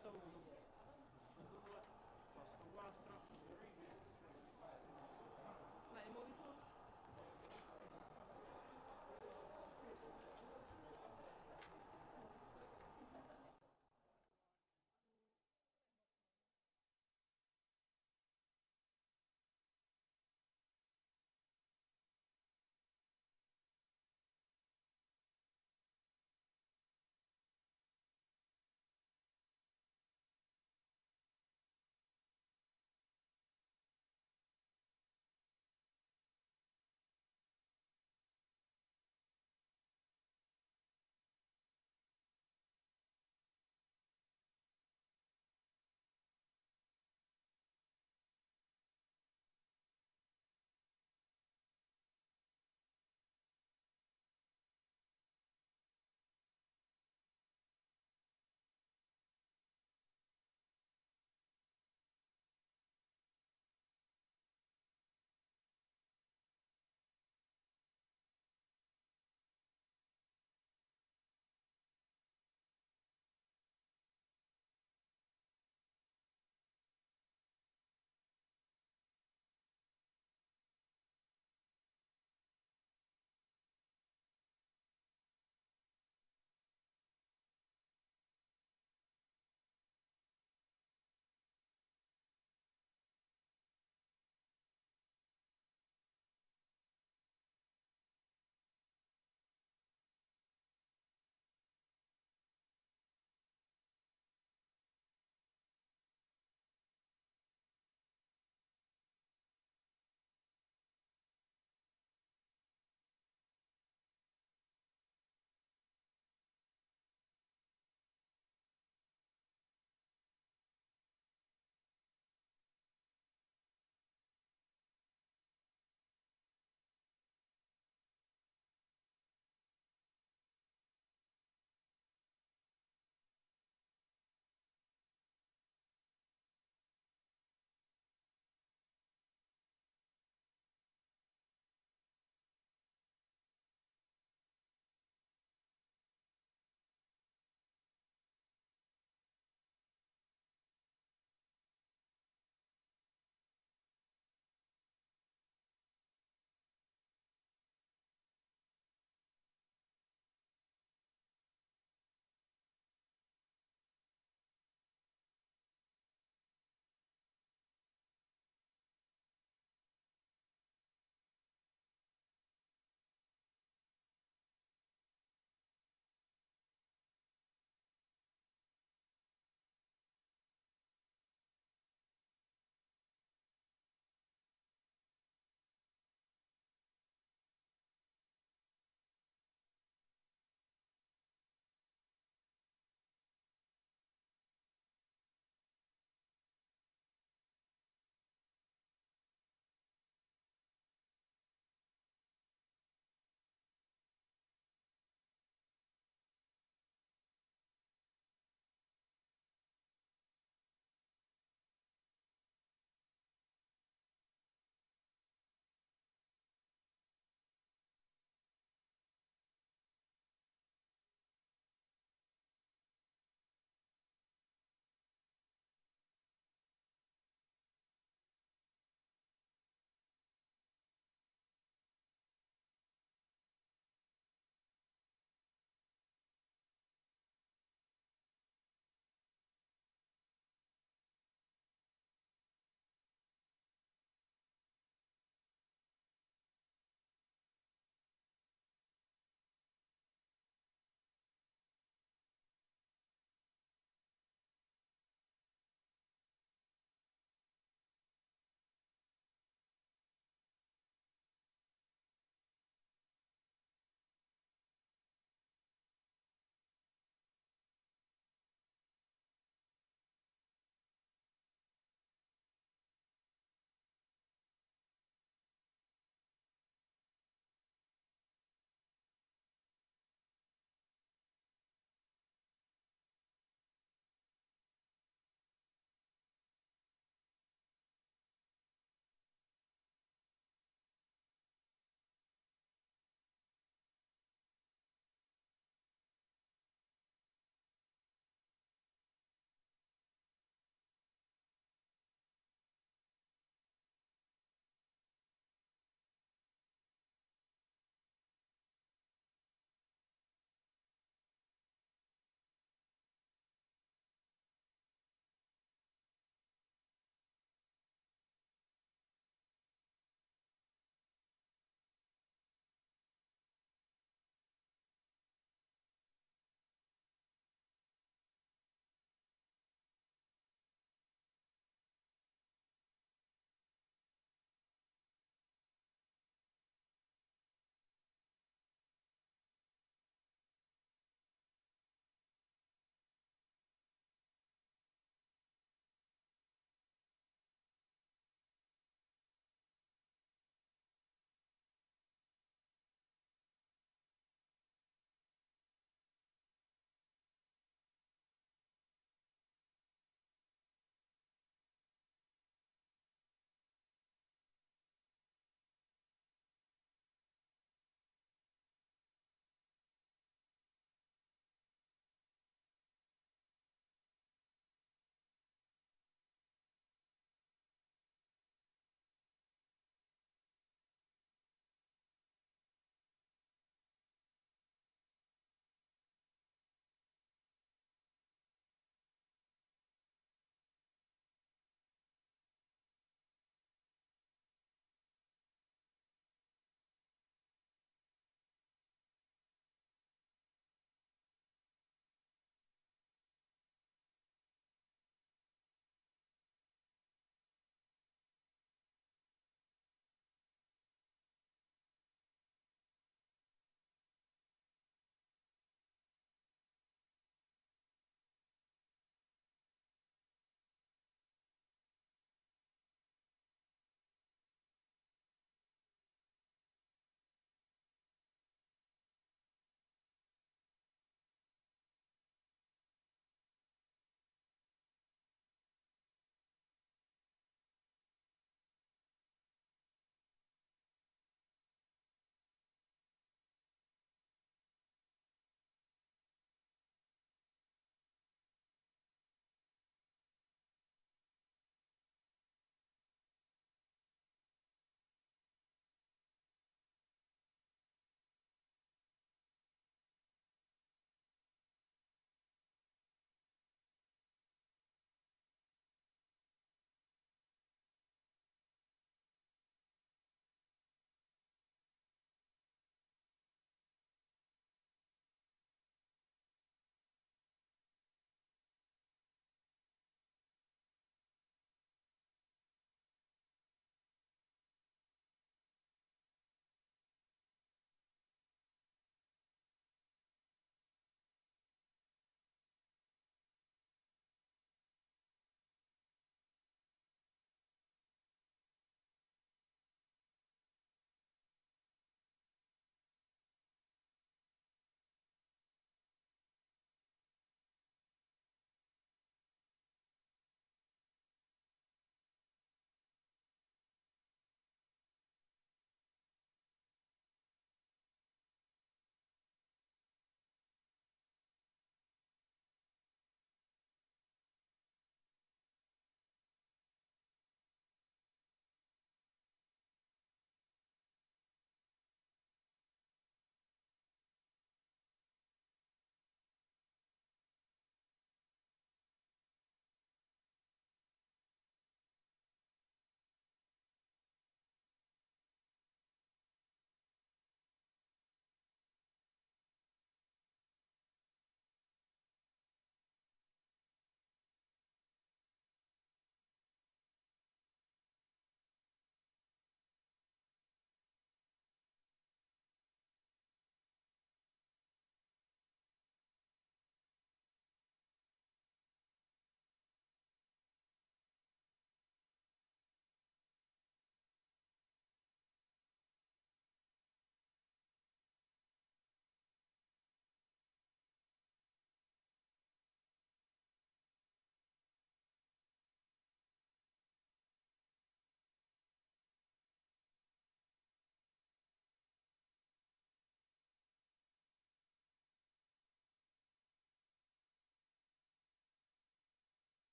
posto 1, posto 2, posto 4. Ma li muovi tu?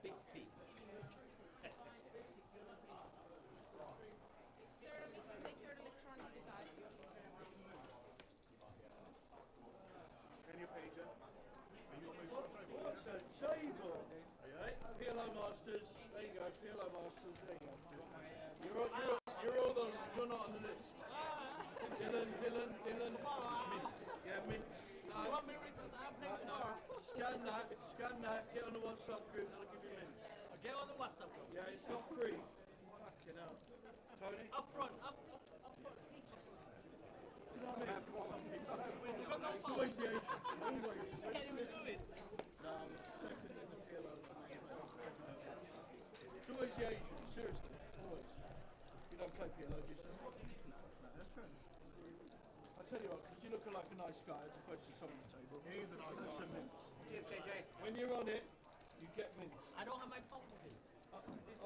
Big feet. Sir, I need to take your electronic device, please. What's that table? Alright, PLO Masters. There you go, PLO Masters. There you go. You're all on. You're not on the list. Dylan. Yeah, Mint. Scan that. Get on the WhatsApp group. That'll give you Mint. Get on the WhatsApp group. Yeah, it's not free. Fucking hell. Tony. Up front. It's always the agent. Always. Can't even do it. No, I'm second in the PLO. It's always the agent. Seriously. Always. You don't play PLO, do you? No, that's fair enough. I tell you what, because you look like a nice guy as opposed to someone on the table. He is a nice guy. Cheers, JJ. When you're on it, you get mints. I don't have my phone with me. This is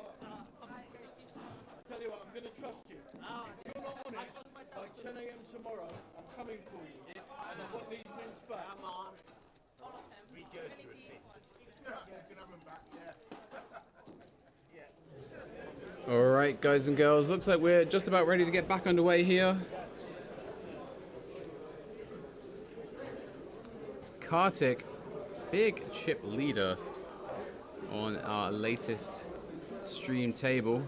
public safety. I tell you what, I'm going to trust you. Ah, If you're not on I it, trust myself. by 10 a.m. tomorrow, I'm coming for you. And I want these mints back. Come on. All of them. We go Really, through please? it. Yeah, you can have them back, yeah. All right, guys and girls, looks like we're just about ready to get back underway here. Kartik, big chip leader on our latest stream table.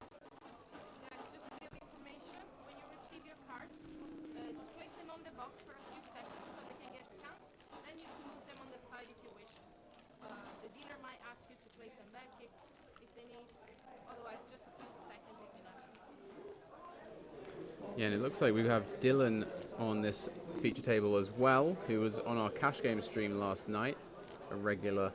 Guys, just for your information, when you receive your cards, just place them on the box for a few seconds so they can get scanned. Then you can move them on the side if you wish. The dealer might ask you to place them back if they need. Otherwise, just a few seconds is enough. Yeah, and it looks like we have Dylan on this feature table as well, who was on our cash game stream last night, a regular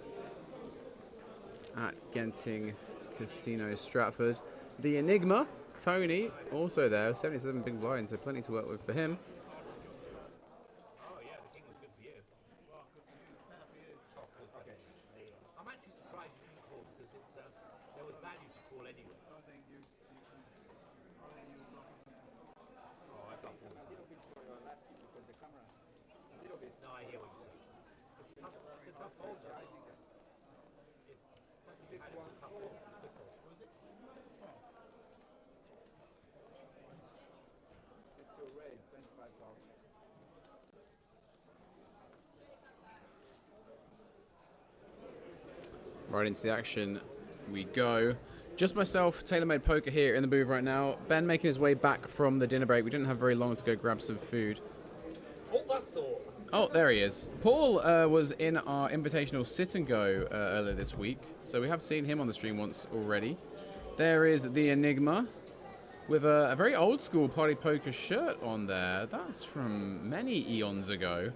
at Genting Casino Stratford. The Enigma, Tony, also there, 77 big blinds, so plenty to work with for him. Oh, yeah, the king was good for you. I'm actually surprised you didn't call because there was value to call anyway. Oh, I got one. A little bit for your left because the camera. A little bit. No, I hear what you're saying. It's a tough hold, right? Right into the action we go. Just myself, TaylorMade Poker here in the booth right now. Ben making his way back from the dinner break. We didn't have very long to go grab some food. Hold that thought. Oh, there he is. Paul was in our invitational sit and go earlier this week, so we have seen him on the stream once already. There is the Enigma with a very old school Party Poker shirt on there. That's from many eons ago.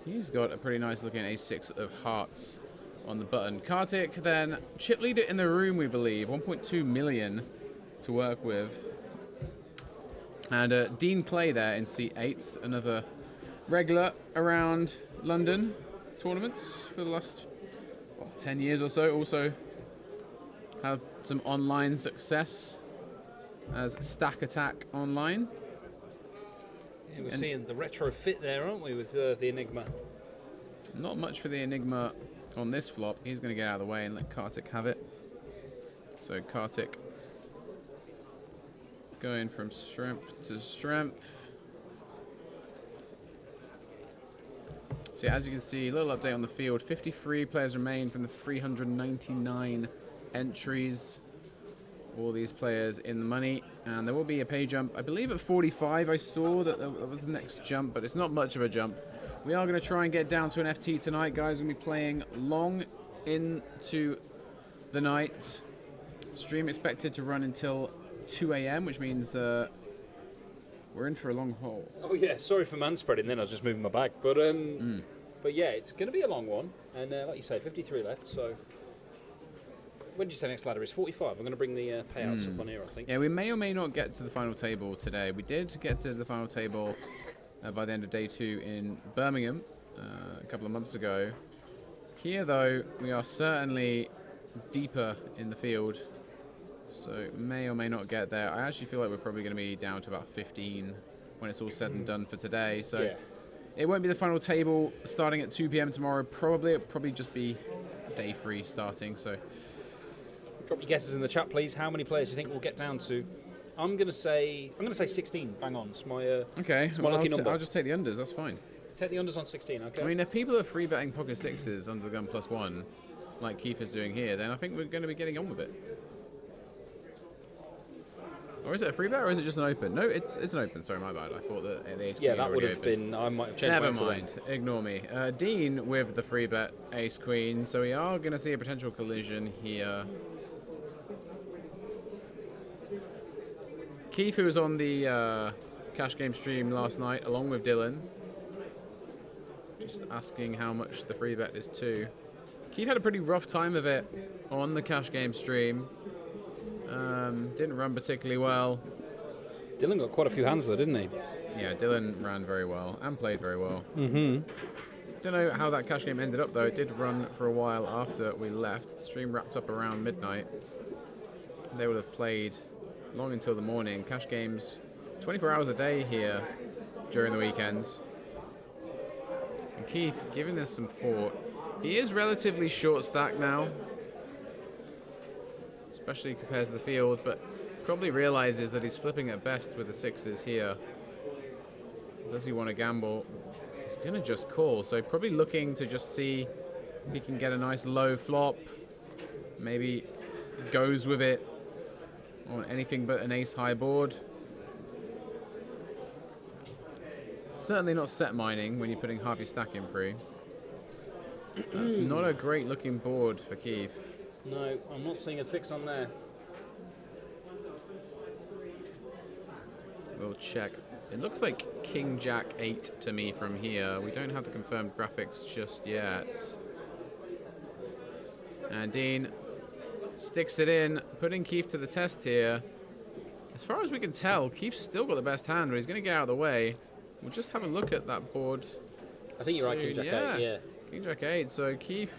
He's got a pretty nice looking A6 of hearts on the button. Kartik then, chip leader in the room, we believe. 1.2 million to work with. And Dean Clay there in C8, another regular around London tournaments for the last 10 years or so. Also have some online success as Stack Attack Online. Yeah, we're seeing the retro fit there, aren't we, with the Enigma? Not much for the Enigma on this flop. He's going to get out of the way and let Kartik have it. So Kartik going from strength to strength. So as you can see, a little update on the field. 53 players remain from the 399 entries. All these players in the money, and there will be a pay jump. I believe at 45 I saw that was the next jump, but it's not much of a jump. We are going to try and get down to an FT tonight, guys. We're going to be playing long into the night. Stream expected to run until 2 a.m., which means we're in for a long haul. Oh yeah, sorry for man spreading then, I was just moving my bag. But yeah, it's going to be a long one, and like you say, 53 left, so when did you say next ladder is 45? I'm going to bring the payouts up on here, I think. Yeah, we may or may not get to the final table today. We did get to the final table by the end of day 2 in Birmingham a couple of months ago. Here, though, we are certainly deeper in the field, so may or may not get there. I actually feel like we're probably going to be down to about 15 when it's all said and done for today. So Yeah. it won't be the final table starting at 2 p.m. tomorrow. It'll probably just be day 3 starting. So Drop your guesses in the chat, please. How many players do you think we'll get down to? I'm gonna say 16. Bang on. It's my okay, it's my lucky number. I'll just take the unders. That's fine. Take the unders on 16. Okay. I mean, if people are free betting pocket sixes under the gun +1, like Keith is doing here, then I think we're going to be getting on with it. Or is it a free bet, or is it just an open? No, it's an open. Sorry, my bad. I thought that the ace queen that would have opened. been. I might have changed. Never my mind. Ignore me. Dean with the free bet ace queen. So we are going to see a potential collision here. Keith, who was on the cash game stream last night, along with Dylan, just asking how much the free bet is too. Keith had a pretty rough time of it on the cash game stream. Didn't run particularly well. Dylan got quite a few hands though, didn't he? Yeah, Dylan ran very well and played very well. Mm-hmm. Don't know how that cash game ended up though. It did run for a while after we left. The stream wrapped up around midnight. They would have played long until the morning. Cash games 24 hours a day here during the weekends. And Keith giving this some thought. He is relatively short stack now, especially compared to the field, but probably realizes that he's flipping at best with the sixes here. Does he want to gamble? He's going to just call, so probably looking to just see if he can get a nice low flop. Maybe goes with it on anything but an ace high board. Certainly not set mining when you're putting half your stack in pre. That's not a great looking board for Keith. No, I'm not seeing a 6 on there. We'll check. It looks like King Jack 8 to me from here. We don't have the confirmed graphics just yet. And Dean sticks it in, putting Keith to the test here. As far as we can tell, Keith's still got the best hand, but he's going to get out of the way. We'll just have a look at that board. I think you're right, King Jack 8, yeah. King Jack 8, so Keith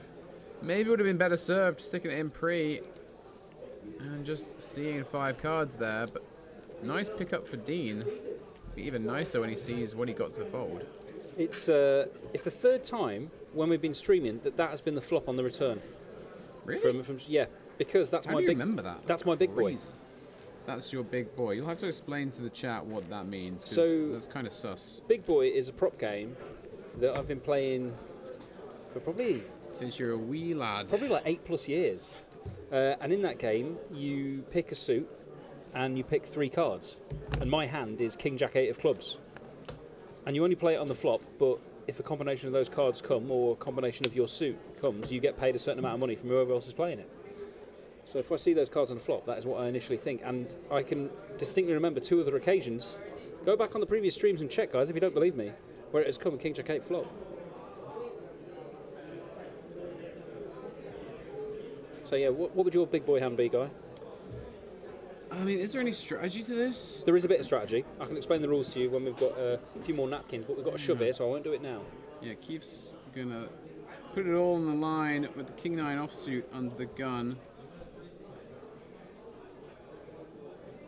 maybe would have been better served sticking it in pre and just seeing 5 cards there, but nice pickup for Dean. Be even nicer when he sees what he got to fold. It's the third time when we've been streaming that has been the flop on the return. Really? From yeah, because that's How my do you big. remember that? That's my big boy. Crazy. That's your big boy. You'll have to explain to the chat what that means, because So- that's kind of sus. Big Boy is a prop game that I've been playing for probably Since you're a wee lad. like 8+ years. And in that game, you pick a suit and you pick 3 cards. And my hand is King Jack 8 of clubs. And you only play it on the flop, but if a combination of those cards come, or a combination of your suit comes, you get paid a certain amount of money from whoever else is playing it. So if I see those cards on the flop, that is what I initially think. And I can distinctly remember 2 other occasions. Go back on the previous streams and check, guys, if you don't believe me, where it has come King Jack 8 flop. So yeah, what would your big boy hand be, Guy? I mean, is there any strategy to this? There is a bit of strategy. I can explain the rules to you when we've got a few more napkins, but we've got a shove here, so I won't do it now. Yeah, Keith's gonna put it all on the line with the King 9 offsuit under the gun.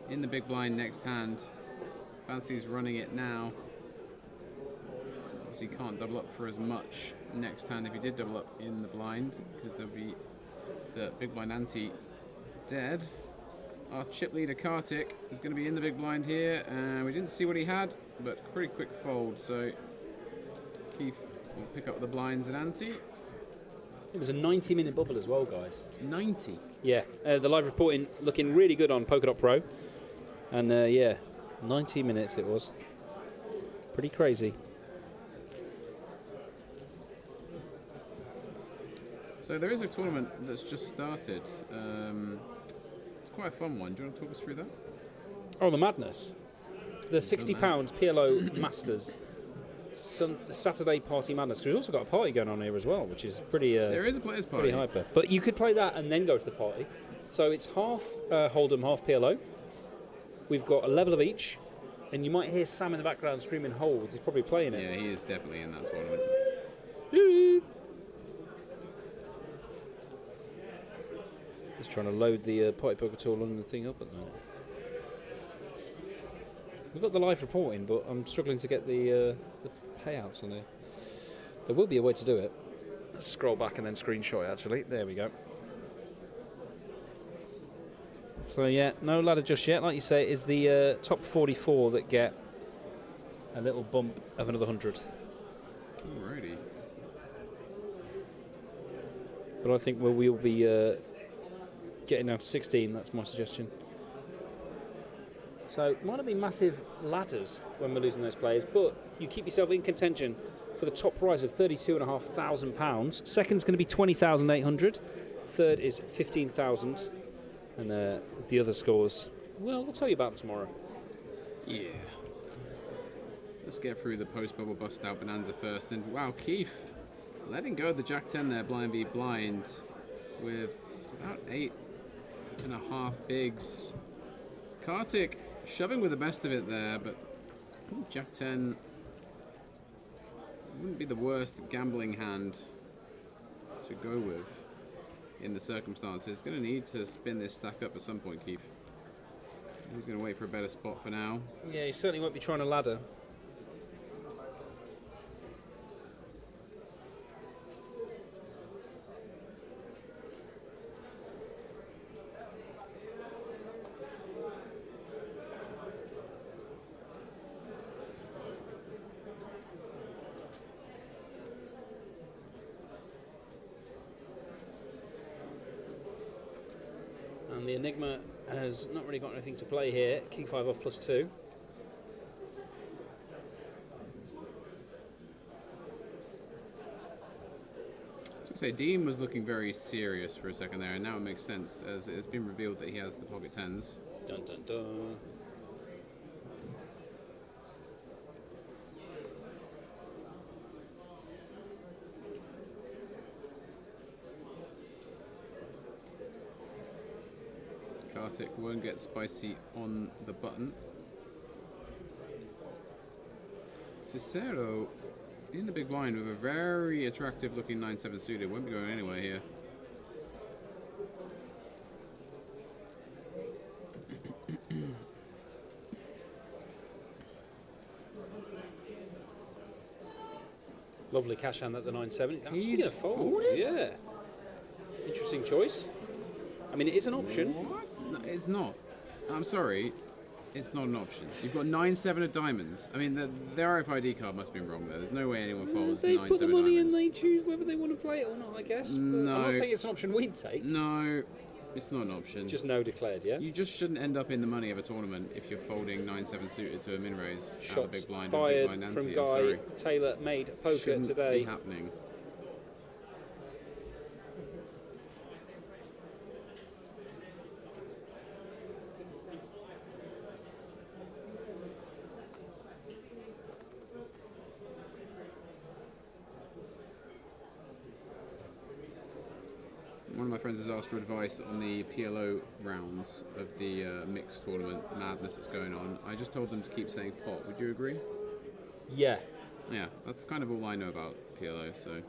In the big blind next hand. Fancy's running it now. Obviously can't double up for as much next hand if he did double up in the blind, because there'll be the big blind ante dead. Our chip leader Kartik is going to be in the big blind here, and we didn't see what he had, but pretty quick fold, so Keith will pick up the blinds and ante. It was a 90-minute bubble as well, guys. 90? Yeah, the live reporting looking really good on Polkadot Pro. And yeah, 90 minutes it was. Pretty crazy. So there is a tournament that's just started. It's quite a fun one. Do you want to talk us through that? Oh, the madness. The £60 PLO Masters. Saturday Party Madness, because we've also got a party going on here as well, which is pretty. There is a players' party. Pretty hyper. But you could play that and then go to the party. So it's half Hold'em, half PLO. We've got a level of each, and you might hear Sam in the background screaming holds. He's probably playing it. Yeah, he is definitely in that tournament. He's trying to load the Party Poker Tour London thing up at the moment. We've got the live reporting, but I'm struggling to get the payouts on there. There will be a way to do it. Let's scroll back and then screenshot it, actually. There we go. So, yeah, no ladder just yet. Like you say, it is the top 44 that get a little bump of another 100. Alrighty. But I think we'll be getting down to 16. That's my suggestion. So it might not be massive ladders when we're losing those players, but you keep yourself in contention for the top prize of £32,500. Second's going to be 20,800. Third is 15,000, and the other scores, well, we'll tell you about them tomorrow. Yeah. Let's get through the post-bubble bust-out bonanza first. And wow, Keith letting go of the Jack 10 there, blind v blind, with about 8.5 bigs. Kartik shoving with the best of it there, but Jack 10 wouldn't be the worst gambling hand to go with in the circumstances. Going to need to spin this stack up at some point, Keith. He's going to wait for a better spot for now. Yeah, he certainly won't be trying a ladder. And the Enigma has not really got anything to play here. King 5 off +2. So say Dean was looking very serious for a second there, and now it makes sense as it's been revealed that he has the pocket tens. Dun dun dun. Kartik won't get spicy on the button. Cicero in the big blind with a very attractive looking 9-7 suited. Won't be going anywhere here. Lovely cash hand at the 9-7. Actually He's going to fold. folded? Yeah. Interesting choice. I mean, it is an option. What? No, it's not. I'm sorry. It's not an option. You've got 9-7 of diamonds. I mean, the RFID card must be wrong there. There's no way anyone folds 9-7 They put the money diamonds. and they choose whether they want to play it or not, I guess. But No. I'm not saying it's an option we'd take. No, it's not an option. Just no declared, yeah? You just shouldn't end up in the money of a tournament if you're folding 9-7 suited to a min raise out of Shots big blind fired or big blind from ante. Guy. I'm sorry. Taylor made poker Shouldn't today. be happening. One of my friends has asked for advice on the PLO rounds of the mixed tournament madness that's going on. I just told them to keep saying pot. Would you agree? Yeah. Yeah, that's kind of all I know about PLO, so...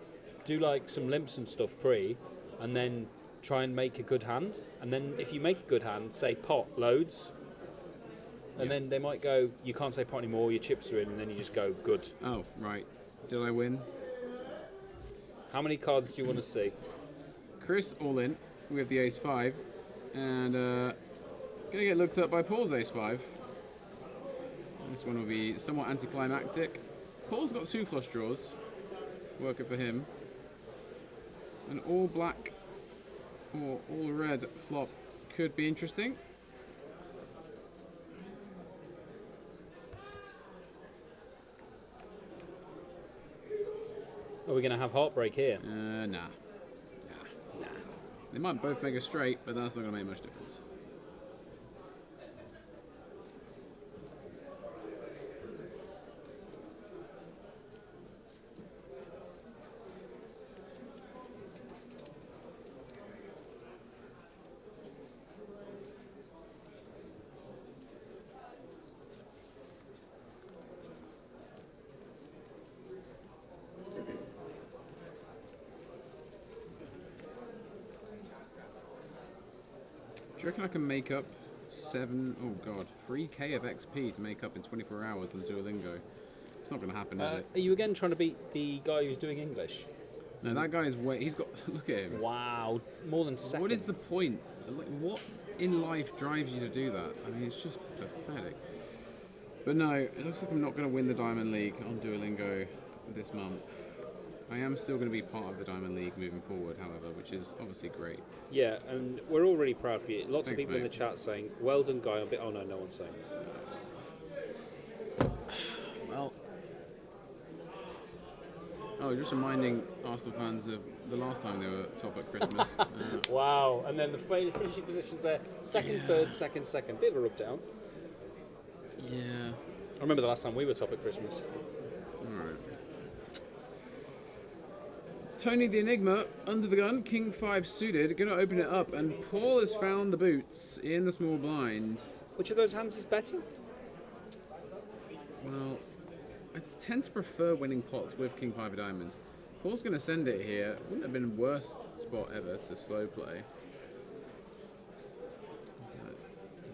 Do like some limps and stuff pre, and then try and make a good hand. And then if you make a good hand, say pot loads. And then they might go, you can't say pot anymore, your chips are in, and then you just go, good. Oh, right. Did I win? How many cards do you want to see? Chris all in with the ace-5, and gonna get looked up by Paul's ace-5. This one will be somewhat anticlimactic. Paul's got 2 flush draws, working for him. An all black or all red flop could be interesting. Are we going to have heartbreak here? Nah. They might both make a straight, but that's not going to make much difference. you reckon I can make up 3k of XP to make up in 24 hours on Duolingo? It's not going to happen, is it? Are you again trying to beat the guy who's doing English? No, that guy's he's got, look at him. Wow, more than second. What is the point? Like, what in life drives you to do that? I mean, it's just pathetic. But no, it looks like I'm not going to win the Diamond League on Duolingo this month. I am still going to be part of the Diamond League moving forward, however, which is obviously great. Yeah, and we're all really proud for you. Lots Thanks, of people in mate. the chat saying, well done, guy. Oh, no, no one's saying that. Well, just reminding Arsenal fans of the last time they were top at Christmas. Wow, and then the finishing positions there. Second, third, second. Bit of a rub down. Yeah. I remember the last time we were top at Christmas. Alright. Tony the Enigma, under the gun, King 5 suited, going to open it up, and Paul has found the boots in the small blind. Which of those hands is better? Well, I tend to prefer winning pots with King 5 of diamonds. Paul's going to send it here. Wouldn't have been the worst spot ever to slow play.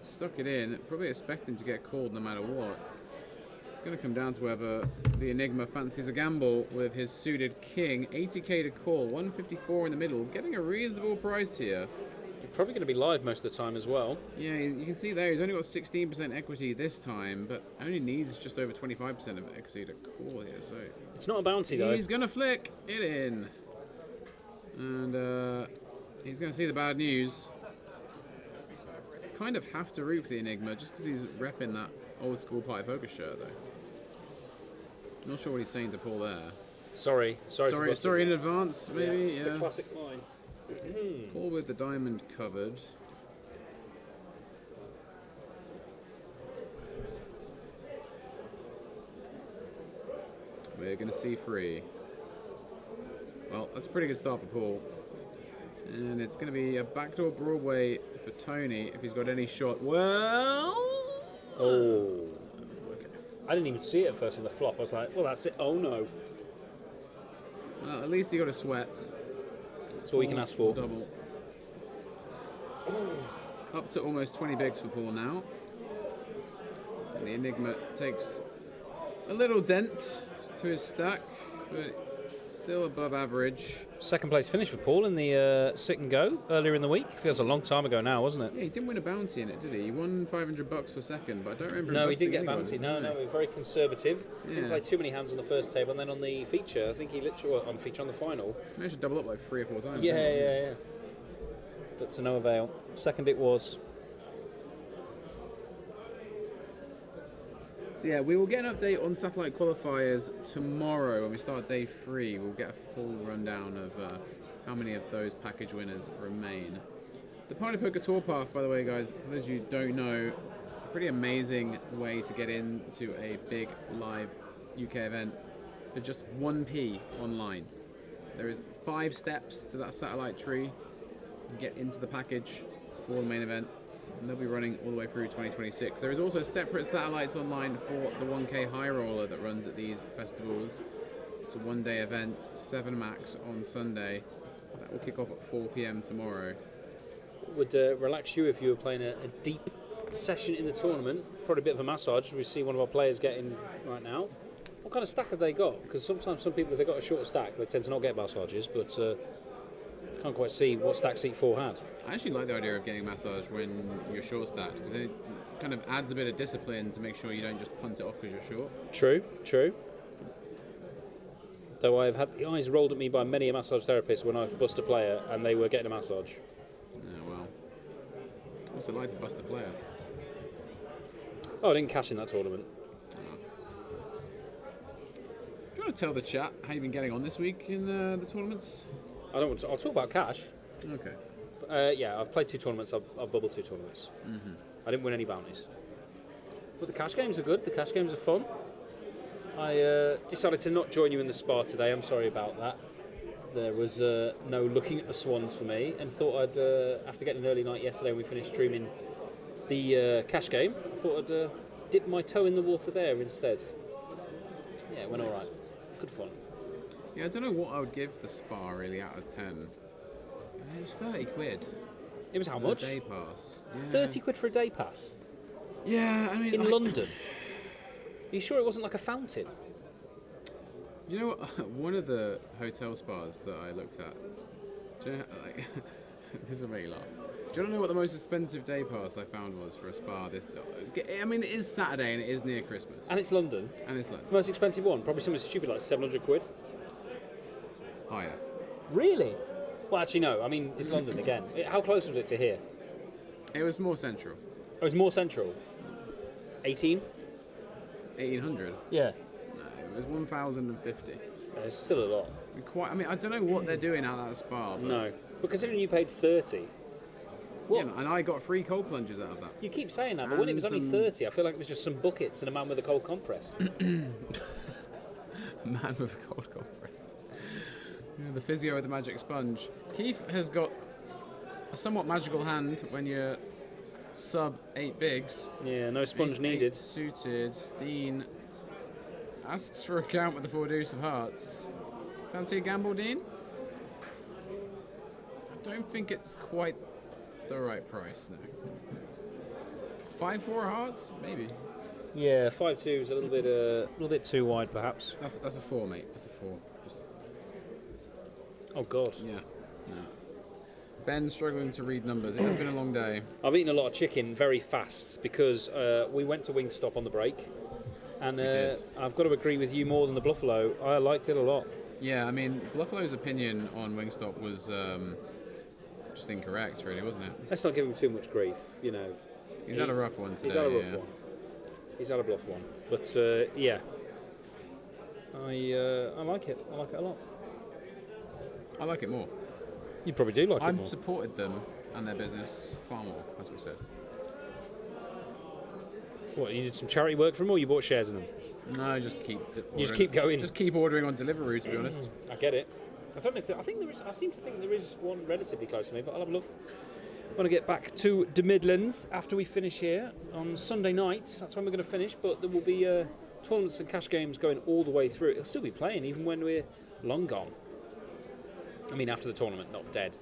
Stuck it in, probably expecting to get called no matter what. It's going to come down to whether the Enigma fancies a gamble with his suited king. 80k to call, 154 in the middle, getting a reasonable price here. You're probably going to be live most of the time as well. Yeah, you can see there he's only got 16% equity this time, but only needs just over 25% of equity to call here. So it's not a bounty though. He's going to flick it in. And he's going to see the bad news. Kind of have to root for the Enigma just because he's repping that old school party poker shirt though. Not sure what he's saying to Paul there. Sorry in advance, maybe. Yeah. The classic line. Paul with the diamond covered. We're gonna see free. Well, that's a pretty good start for Paul. And it's going to be a backdoor Broadway for Tony if he's got any shot. Well... Oh. Okay. I didn't even see it at first in the flop. I was like, well, that's it. Oh, no. Well, at least he got a sweat. That's all we can ask for. Double. Up to almost 20 bigs for Paul now. And the Enigma takes a little dent to his stack, but still above average. Second place finish for Paul in the sit and go earlier in the week. Feels a long time ago now, wasn't it? Yeah, he didn't win a bounty in it, did he? He won $500 for second, but I don't remember. No, he didn't get bounty. No, he was very conservative. Yeah. Didn't play too many hands on the first table, and then on the feature, I think he literally on the feature on the final. He managed to double up like 3 or 4 times. Yeah. But to no avail. Second it was. So yeah, we will get an update on satellite qualifiers tomorrow when we start day 3. We'll get a full rundown of how many of those package winners remain. The Party Poker Tour Path, by the way, guys, for those of you who don't know, a pretty amazing way to get into a big live UK event for just 1p online. There is 5 steps to that satellite tree. You can get into the package for the main event. And they'll be running all the way through 2026. There is also separate satellites online for the 1K High Roller that runs at these festivals. It's a one-day event, 7 max on Sunday. That will kick off at 4 PM tomorrow. Would relax you if you were playing a deep session in the tournament. Probably a bit of a massage we see one of our players getting right now. What kind of stack have they got? Because sometimes some people, if they've got a short stack, they tend to not get massages, but can't quite see what stack seat 4 had. I actually like the idea of getting a massage when you're short stacked, because it kind of adds a bit of discipline to make sure you don't just punt it off because you're short. True. Though I've had the eyes rolled at me by many a massage therapist when I've bust a player and they were getting a massage. Yeah, well. What's it like to bust a player? Oh, I didn't cash in that tournament. Do you want to tell the chat how you've been getting on this week in the tournaments? I don't want to. I'll talk about cash. Okay. Yeah, I've played 2 tournaments. I've bubbled 2 tournaments. I didn't win any bounties. But the cash games are good. The cash games are fun. I decided to not join you in the spa today. I'm sorry about that. There was no looking at the swans for me, and thought I'd, after getting an early night yesterday when we finished streaming the cash game, I thought I'd dip my toe in the water there instead. Yeah, it went alright. Good fun. Yeah, I don't know what I would give the spa really out of 10. It was 30 quid. It was how A much? day pass. Yeah. 30 quid for a day pass Yeah, I mean, in London. Are you sure it wasn't like a fountain? You know what? One of the hotel spas that I looked at. Do you know, like, this will make you laugh. Do you know what the most expensive day pass I found was for a spa? I mean, it is Saturday and it is near Christmas. And it's London. And it's London. Most expensive one, probably something stupid like 700 quid. Higher. Really? Well, actually, no. I mean, it's London again. How close was it to here? It was more central. Oh, it was more central. 18? 1800? Yeah. No, it was 1050. It's still a lot. I mean, I don't know what they're doing out of that spa. But, No. But considering you paid 30. What? You know, and I got free cold plunges out of that. You keep saying that, but when it was only 30, I feel like it was just some buckets and a man with a cold compress. Man with a cold compress. Yeah, the physio with the magic sponge. Keith has got a somewhat magical hand when you're sub 8 bigs. Yeah, no sponge Ace needed. 8 suited. Dean asks for a count with the 4 deuce of hearts. Fancy a gamble, Dean? I don't think it's quite the right price, no. 5-4 hearts, maybe. Yeah, 5-2 is a little bit too wide, perhaps. That's a 4, mate. That's a 4. Oh God. Yeah. No. Ben's struggling to read numbers. It has been a long day. I've eaten a lot of chicken very fast because we went to Wingstop on the break, and I've got to agree with you more than the Buffalo. I liked it a lot. Yeah, I mean, Buffalo's opinion on Wingstop was just incorrect, really, wasn't it? Let's not give him too much grief, you know. He's had a rough one today. He's had a rough one. He's had a bluff one. But yeah, I like it. I like it a lot. I like it more. You probably do like it more. I've supported them and their business far more, as we said. What, you did some charity work for them, or you bought shares in them? No, just keep. You just keep going. Just keep ordering on Deliveroo, to be honest. I get it. I don't know if I think there is. I seem to think there is one relatively close to me, but I'll have a look. I want to get back to the Midlands after we finish here on Sunday night. That's when we're going to finish, but there will be tournaments and cash games going all the way through. It'll still be playing even when we're long gone. I mean, after the tournament, not dead.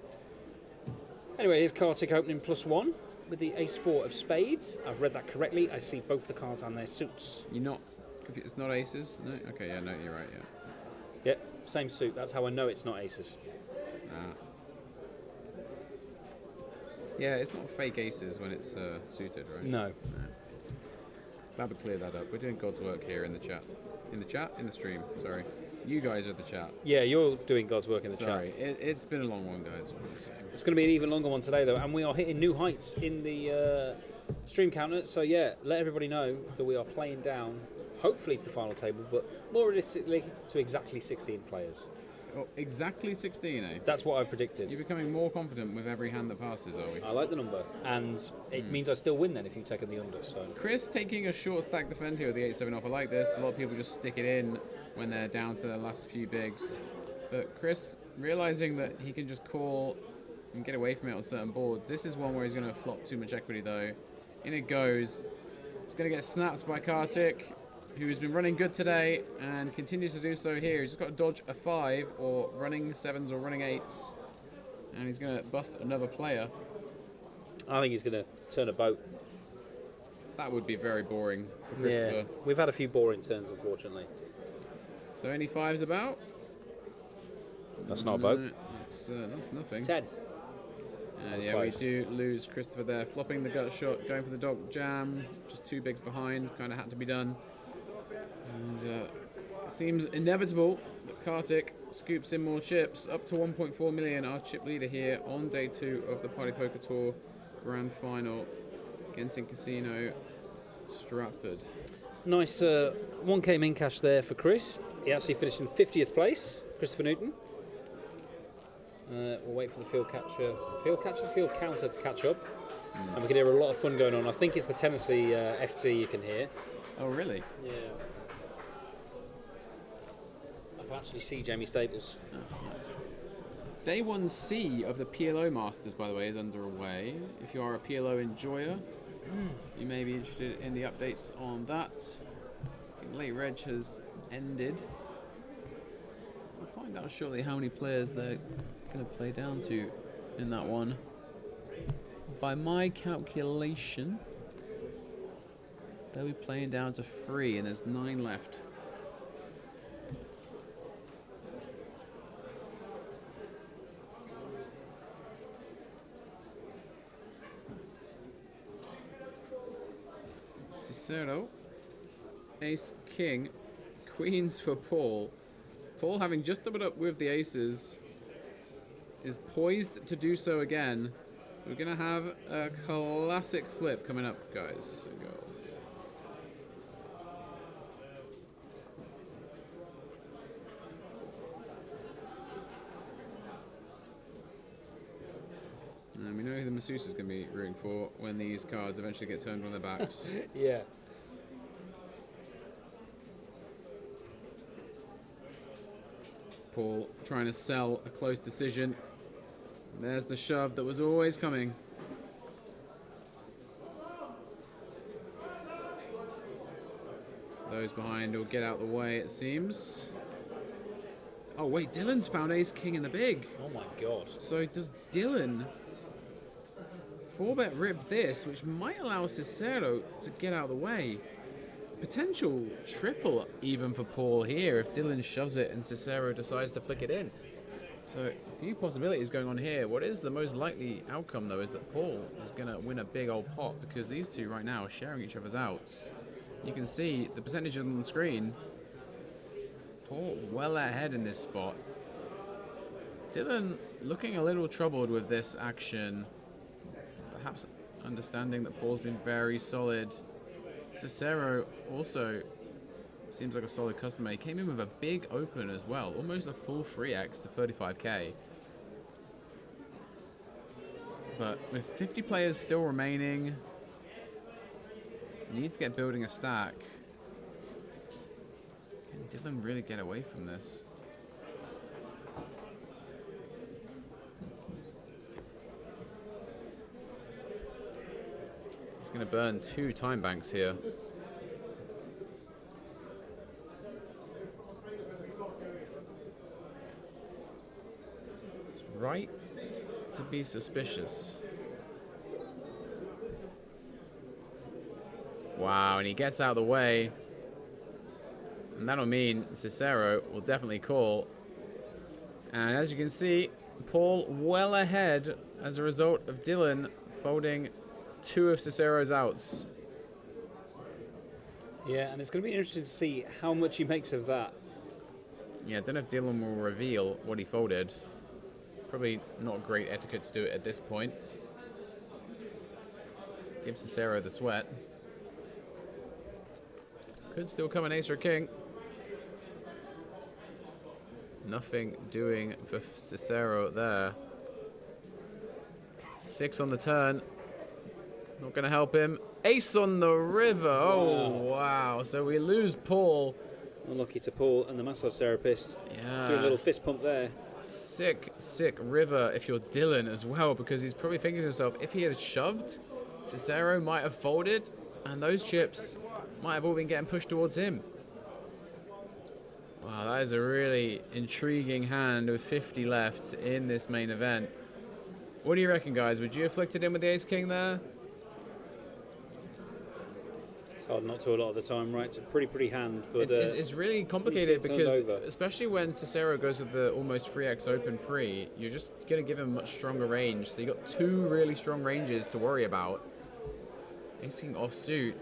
Anyway, here's Kartik opening +1 with the Ace-4 of spades. I've read that correctly. I see both the cards and their suits. You're not. It's not aces? No? Okay, yeah, no, you're right, yeah. Yep, same suit. That's how I know it's not aces. Yeah, it's not fake aces when it's suited, right? No. Glad we cleared that up. We're doing God's work here in the chat. In the chat? In the stream, sorry. You guys are the chat. Yeah, you're doing God's work in the Sorry, chat. it's been a long one, guys. It's going to be an even longer one today, though, and we are hitting new heights in the stream counter. So, yeah, let everybody know that we are playing down, hopefully to the final table, but more realistically to exactly 16 players. Oh, exactly 16, eh? That's what I've predicted. You're becoming more confident with every hand that passes, are we? I like the number, and it means I still win then if you take the under. So Chris taking a short stack defend here with the 8-7 off. I like this. A lot of people just stick it in when they're down to the last few bigs. But Chris, realizing that he can just call and get away from it on certain boards. This is one where he's going to flop too much equity, though. In it goes. It's going to get snapped by Kartik, who's been running good today and continues to do so here. He's just got to dodge a 5 or running 7s or running 8s. And he's going to bust another player. I think he's going to turn a boat. That would be very boring for Christopher. Yeah, we've had a few boring turns, unfortunately. So any 5s about? That's not a boat. That's nothing. 10. Yeah, close. we do lose Christopher there. Flopping the gut shot, going for the dog jam. Just 2 bigs behind, kind of had to be done. And it seems inevitable that Kartik scoops in more chips. Up to 1.4 million, our chip leader here on day 2 of the Party Poker Tour Grand Final. Genting Casino, Stratford. Nice 1k min cash there for Chris. He actually finished in 50th place, Christopher Newton. We'll wait for the field counter to catch up. And we can hear a lot of fun going on. I think it's the Tennessee FT you can hear. Oh, really? Yeah. I can actually see Jamie Staples. Day 1C of the PLO Masters, by the way, is underway. If you are a PLO enjoyer, you may be interested in the updates on that. I think Late Reg has ended. We'll find out shortly how many players they're going to play down to in that one. by my calculation, they'll be playing down to 3, and there's 9 left. Cicero, ace, king, queens for Paul. Paul, having just doubled up with the aces, is poised to do so again. We're going to have a classic flip coming up, guys and girls. And we know who the masseuse is going to be rooting for when these cards eventually get turned on their backs. Yeah. Paul trying to sell a close decision. There's the shove that was always coming. Those behind will get out the way, it seems. Oh wait, Dylan's found ace king in the big. Oh my god. So does Dylan 4-bet rip this, which might allow Cicero to get out of the way? Potential triple even for Paul here if Dylan shoves it and Cicero decides to flick it in. So a few possibilities going on here. What is the most likely outcome though is that Paul is going to win a big old pot because these two right now are sharing each other's outs. You can see the percentages on the screen. Paul well ahead in this spot. Dylan looking a little troubled with this action. Perhaps understanding that Paul's been very solid. Cicero also seems like a solid customer. He came in with a big open as well. Almost a full 3x to 35k. But with 50 players still remaining, you need to get building a stack. Can Dylan really get away from this? He's going to burn 2 time banks here. It's right to be suspicious. Wow, and he gets out of the way. And that'll mean Cicero will definitely call. And as you can see, Paul well ahead as a result of Dylan folding 2 of Cicero's outs. Yeah, and it's going to be interesting to see how much he makes of that. Yeah, I don't know if Dylan will reveal what he folded. Probably not great etiquette to do it at this point. Give Cicero the sweat. Could still come an ace or king. Nothing doing for Cicero there. 6 on the turn. Not going to help him. Ace on the river. Oh, wow. So we lose Paul. Unlucky to Paul and the massage therapist. Yeah. Do a little fist pump there. Sick, sick river if you're Dylan as well, because he's probably thinking to himself, if he had shoved, Cicero might have folded, and those chips might have all been getting pushed towards him. Wow, that is a really intriguing hand with 50 left in this main event. What do you reckon, guys? Would you have flicked it in with the ace-king there? It's hard not to a lot of the time, right? It's a pretty hand, but it's really complicated because, over. especially when Cicero goes with the almost 3x open pre, you're just going to give him much stronger range. So you got 2 really strong ranges to worry about. Ace-king offsuit.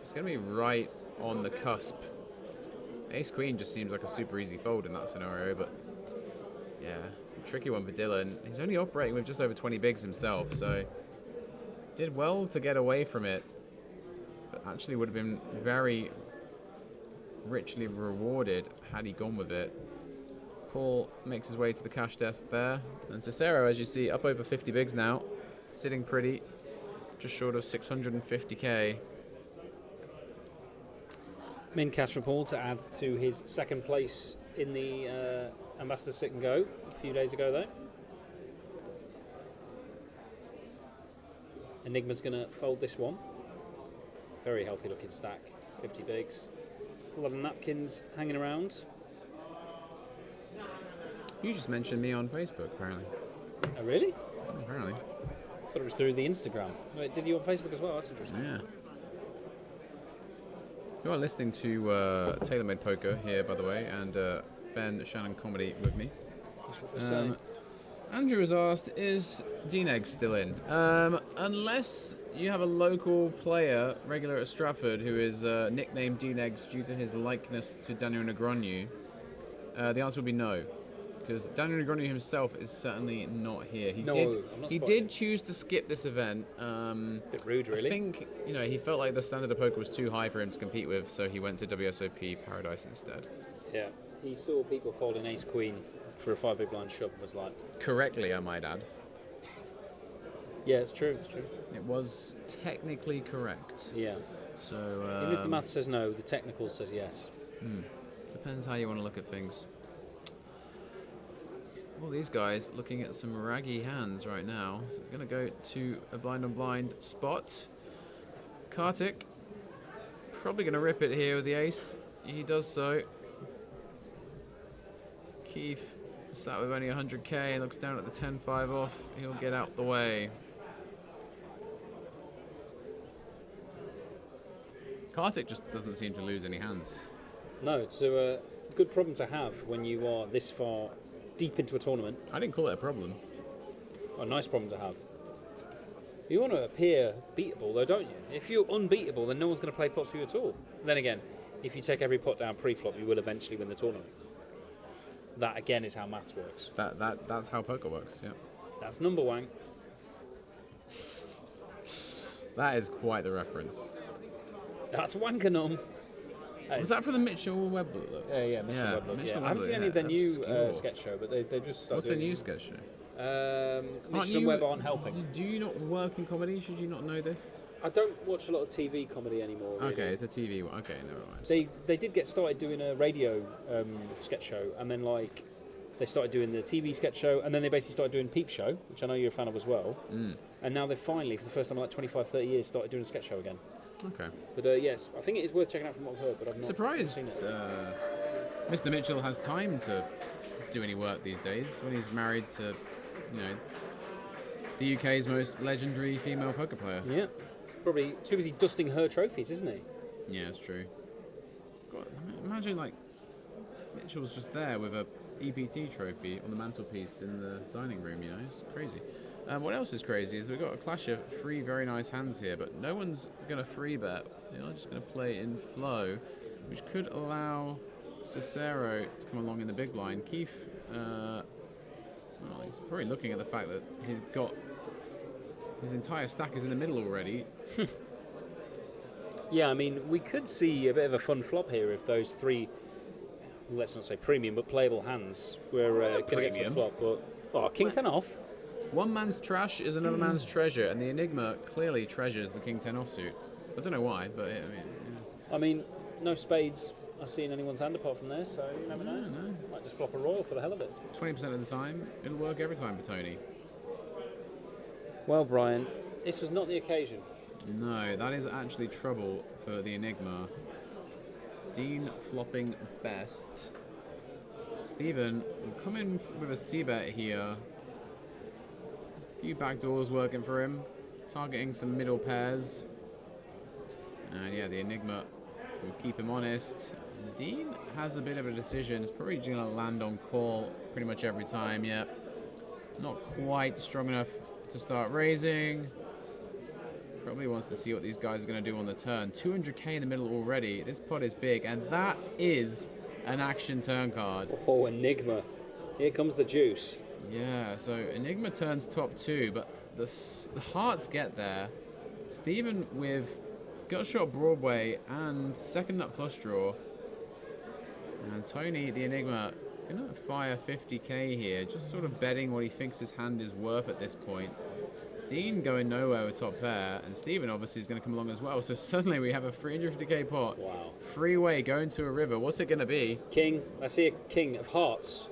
It's going to be right on the cusp. Ace-queen just seems like a super easy fold in that scenario, but yeah, it's a tricky one for Dylan. He's only operating with just over 20 bigs himself, so did well to get away from it, but actually would have been very richly rewarded had he gone with it. Paul makes his way to the cash desk there, and Cicero, as you see, up over 50 bigs now, sitting pretty, just short of 650k. Min cash for Paul to add to his second place in the Ambassador Sit and Go a few days ago, though. Enigma's going to fold this one. Very healthy looking stack, 50 bigs. A lot of napkins hanging around. You just mentioned me on Facebook, apparently. Oh, really? Apparently. thought it was through the Instagram. Wait, did you on Facebook as well? That's interesting. Yeah. You are listening to TaylorMade Poker here, by the way, and Ben Shannon Comedy with me. That's what we're saying. Andrew has asked, is Deanegg still in? Unless you have a local player, regular at Stratford, who is nicknamed Deanegg due to his likeness to Daniel Negreanu, the answer would be no. Because Daniel Negreanu himself is certainly not here. He did choose to skip this event. Bit rude, really. I think he felt like the standard of poker was too high for him to compete with, so he went to WSOP Paradise instead. Yeah, he saw people folding Ace Queen for a 5 big blind shove and was like... Correctly, I might add. Yeah, it's true. It's true. It was technically correct. Yeah. So. Even if the math says no, the technical says yes. Depends how you want to look at things. All these guys looking at some raggy hands right now. So we're going to go to a blind on blind spot. Kartik probably going to rip it here with the ace. He does so. Keith sat with only 100k and looks down at the 10-5 off. He'll get out the way. Kartik just doesn't seem to lose any hands. No, it's a good problem to have when you are this far deep into a tournament. I didn't call it a problem. A nice problem to have. You want to appear beatable, though, don't you? If you're unbeatable, then no one's going to play pots for you at all. Then again, if you take every pot down pre-flop, you will eventually win the tournament. That, again, is how maths works. That's how poker works, yeah. That's number one. That is quite the reference. That's wankanum. Was that for the Mitchell Webber? Yeah, Mitchell Webber. Mitchell I haven't seen any of their new sketch show, but they just started. What's their new sketch show? Mitchell and Webber aren't helping. Do you not work in comedy? Should you not know this? I don't watch a lot of TV comedy anymore. Really. Okay, it's a TV one. Okay, never mind. They did get started doing a radio sketch show, and then they started doing the TV sketch show, and then they basically started doing Peep Show, which I know you're a fan of as well. And now they've finally, for the first time in like 25, 30 years, started doing a sketch show again. Okay. But yes, I think it is worth checking out from what I've heard, but I've not surprised seen it. Mr. Mitchell has time to do any work these days when he's married to, the UK's most legendary female poker player. Yeah. Probably too busy dusting her trophies, isn't he? Yeah, it's true. God, imagine Mitchell's just there with a EPT trophy on the mantelpiece in the dining room, it's crazy. What else is crazy is we've got a clash of 3 very nice hands here, but no one's going to free bet. They're just going to play in flow, which could allow Cicero to come along in the big blind. Keith, he's probably looking at the fact that he's got his entire stack is in the middle already. Yeah, I mean, we could see a bit of a fun flop here if those 3, let's not say premium, but playable hands were going to get to the flop. But King 10 off. One man's trash is another man's treasure, and the Enigma clearly treasures the King 10 offsuit. I don't know why, but I mean, no spades I see in anyone's hand apart from there, so you never know. No. Might just flop a royal for the hell of it. 20% of the time, it'll work every time for Tony. Well, Brian, this was not the occasion. No, that is actually trouble for the Enigma. Dean flopping best. Stephen will come in with a C-bet here. Few backdoors working for him, targeting some middle pairs. And yeah, the Enigma will keep him honest. Dean has a bit of a decision. It's probably going to land on call pretty much every time. Yeah, not quite strong enough to start raising. Probably wants to see what these guys are going to do on the turn. 200k in the middle already. This pot is big, and that is an action turn card. Oh, Enigma. Here comes the juice. Yeah, so Enigma turns top 2, but the hearts get there. Stephen with gut shot Broadway and second nut flush draw. And Tony, the Enigma, gonna fire 50k here, just sort of betting what he thinks his hand is worth at this point. Dean going nowhere with top pair, and Stephen obviously is going to come along as well. So suddenly we have a 350k pot. Wow. Freeway going to a river. What's it going to be? King. I see a king of hearts.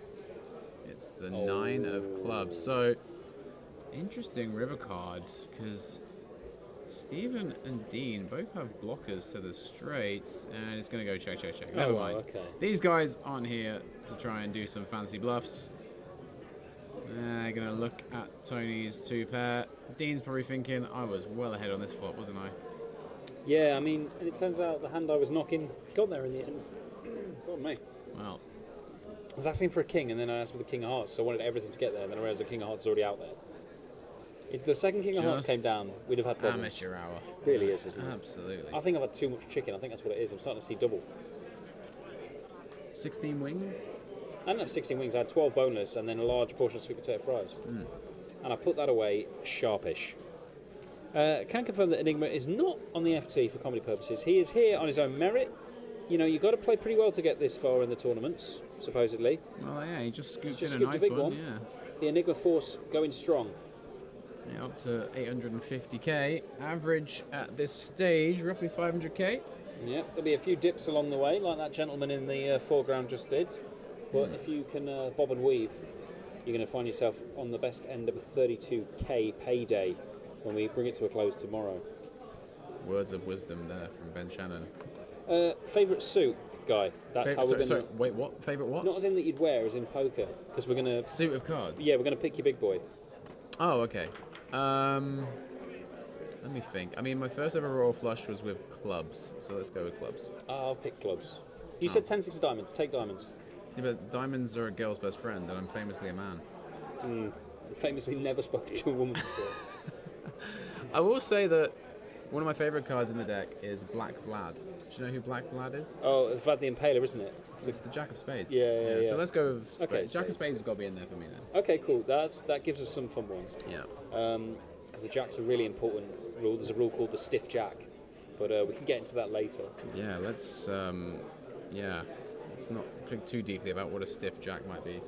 It's the 9 of clubs. So interesting river card, because Stephen and Dean both have blockers to the straights, and it's going to go check, check, check. Never mind. Okay. These guys aren't here to try and do some fancy bluffs. Gonna look at Tony's 2-pair. Dean's probably thinking I was well ahead on this flop, wasn't I? Yeah, I mean, and it turns out the hand I was knocking got there in the end. God me. Well, I was asking for a king, and then I asked for the king of hearts, so I wanted everything to get there, and then I realised the king of hearts is already out there. If the second king of hearts Just came down, we'd have had problems. amateur hour. Really is, isn't it? Absolutely. I think I've had too much chicken. I think that's what it is. I'm starting to see double. 16 wings? I didn't have 16 wings. I had 12 boneless and then a large portion of sweet potato fries. And I put that away sharpish. Can confirm that Enigma is not on the FT for comedy purposes. He is here on his own merit. You know, you've got to play pretty well to get this far in the tournaments, supposedly. Well, yeah, he just scooped Just in a scooped a nice big one. one. Yeah. The Enigma Force going strong. Yeah, up to 850k. Average at this stage, roughly 500k. Yeah, there'll be a few dips along the way, like that gentleman in the foreground just did. But if you can bob and weave, you're going to find yourself on the best end of a 32k payday when we bring it to a close tomorrow. Words of wisdom there from Ben Shannon. Favourite suit, Guy? That's how we're going to... Sorry, wait, what? Favourite what? Not as in that you'd wear, as in poker. Because we're going to... Suit of cards? Yeah, we're going to pick your big boy. Oh, okay. Let me think. I mean, my first ever royal flush was with clubs, so let's go with clubs. I'll pick clubs. You said 10-6 diamonds. Take diamonds. Yeah, but diamonds are a girl's best friend, and I'm famously a man. Famously never spoken to a woman before. I will say that one of my favourite cards in the deck is Black Vlad. Do you know who Black Vlad is? Oh, Vlad the Impaler, isn't it? It's the Jack of Spades. Yeah. So let's go with Spades. Okay, Jack of Spades. Spades has got to be in there for me then. Okay, cool. That gives us some fun ones. Yeah. Because the jack's a really important rule. There's a rule called the stiff jack, but we can get into that later. Yeah, let's not think too deeply about what a stiff jack might be.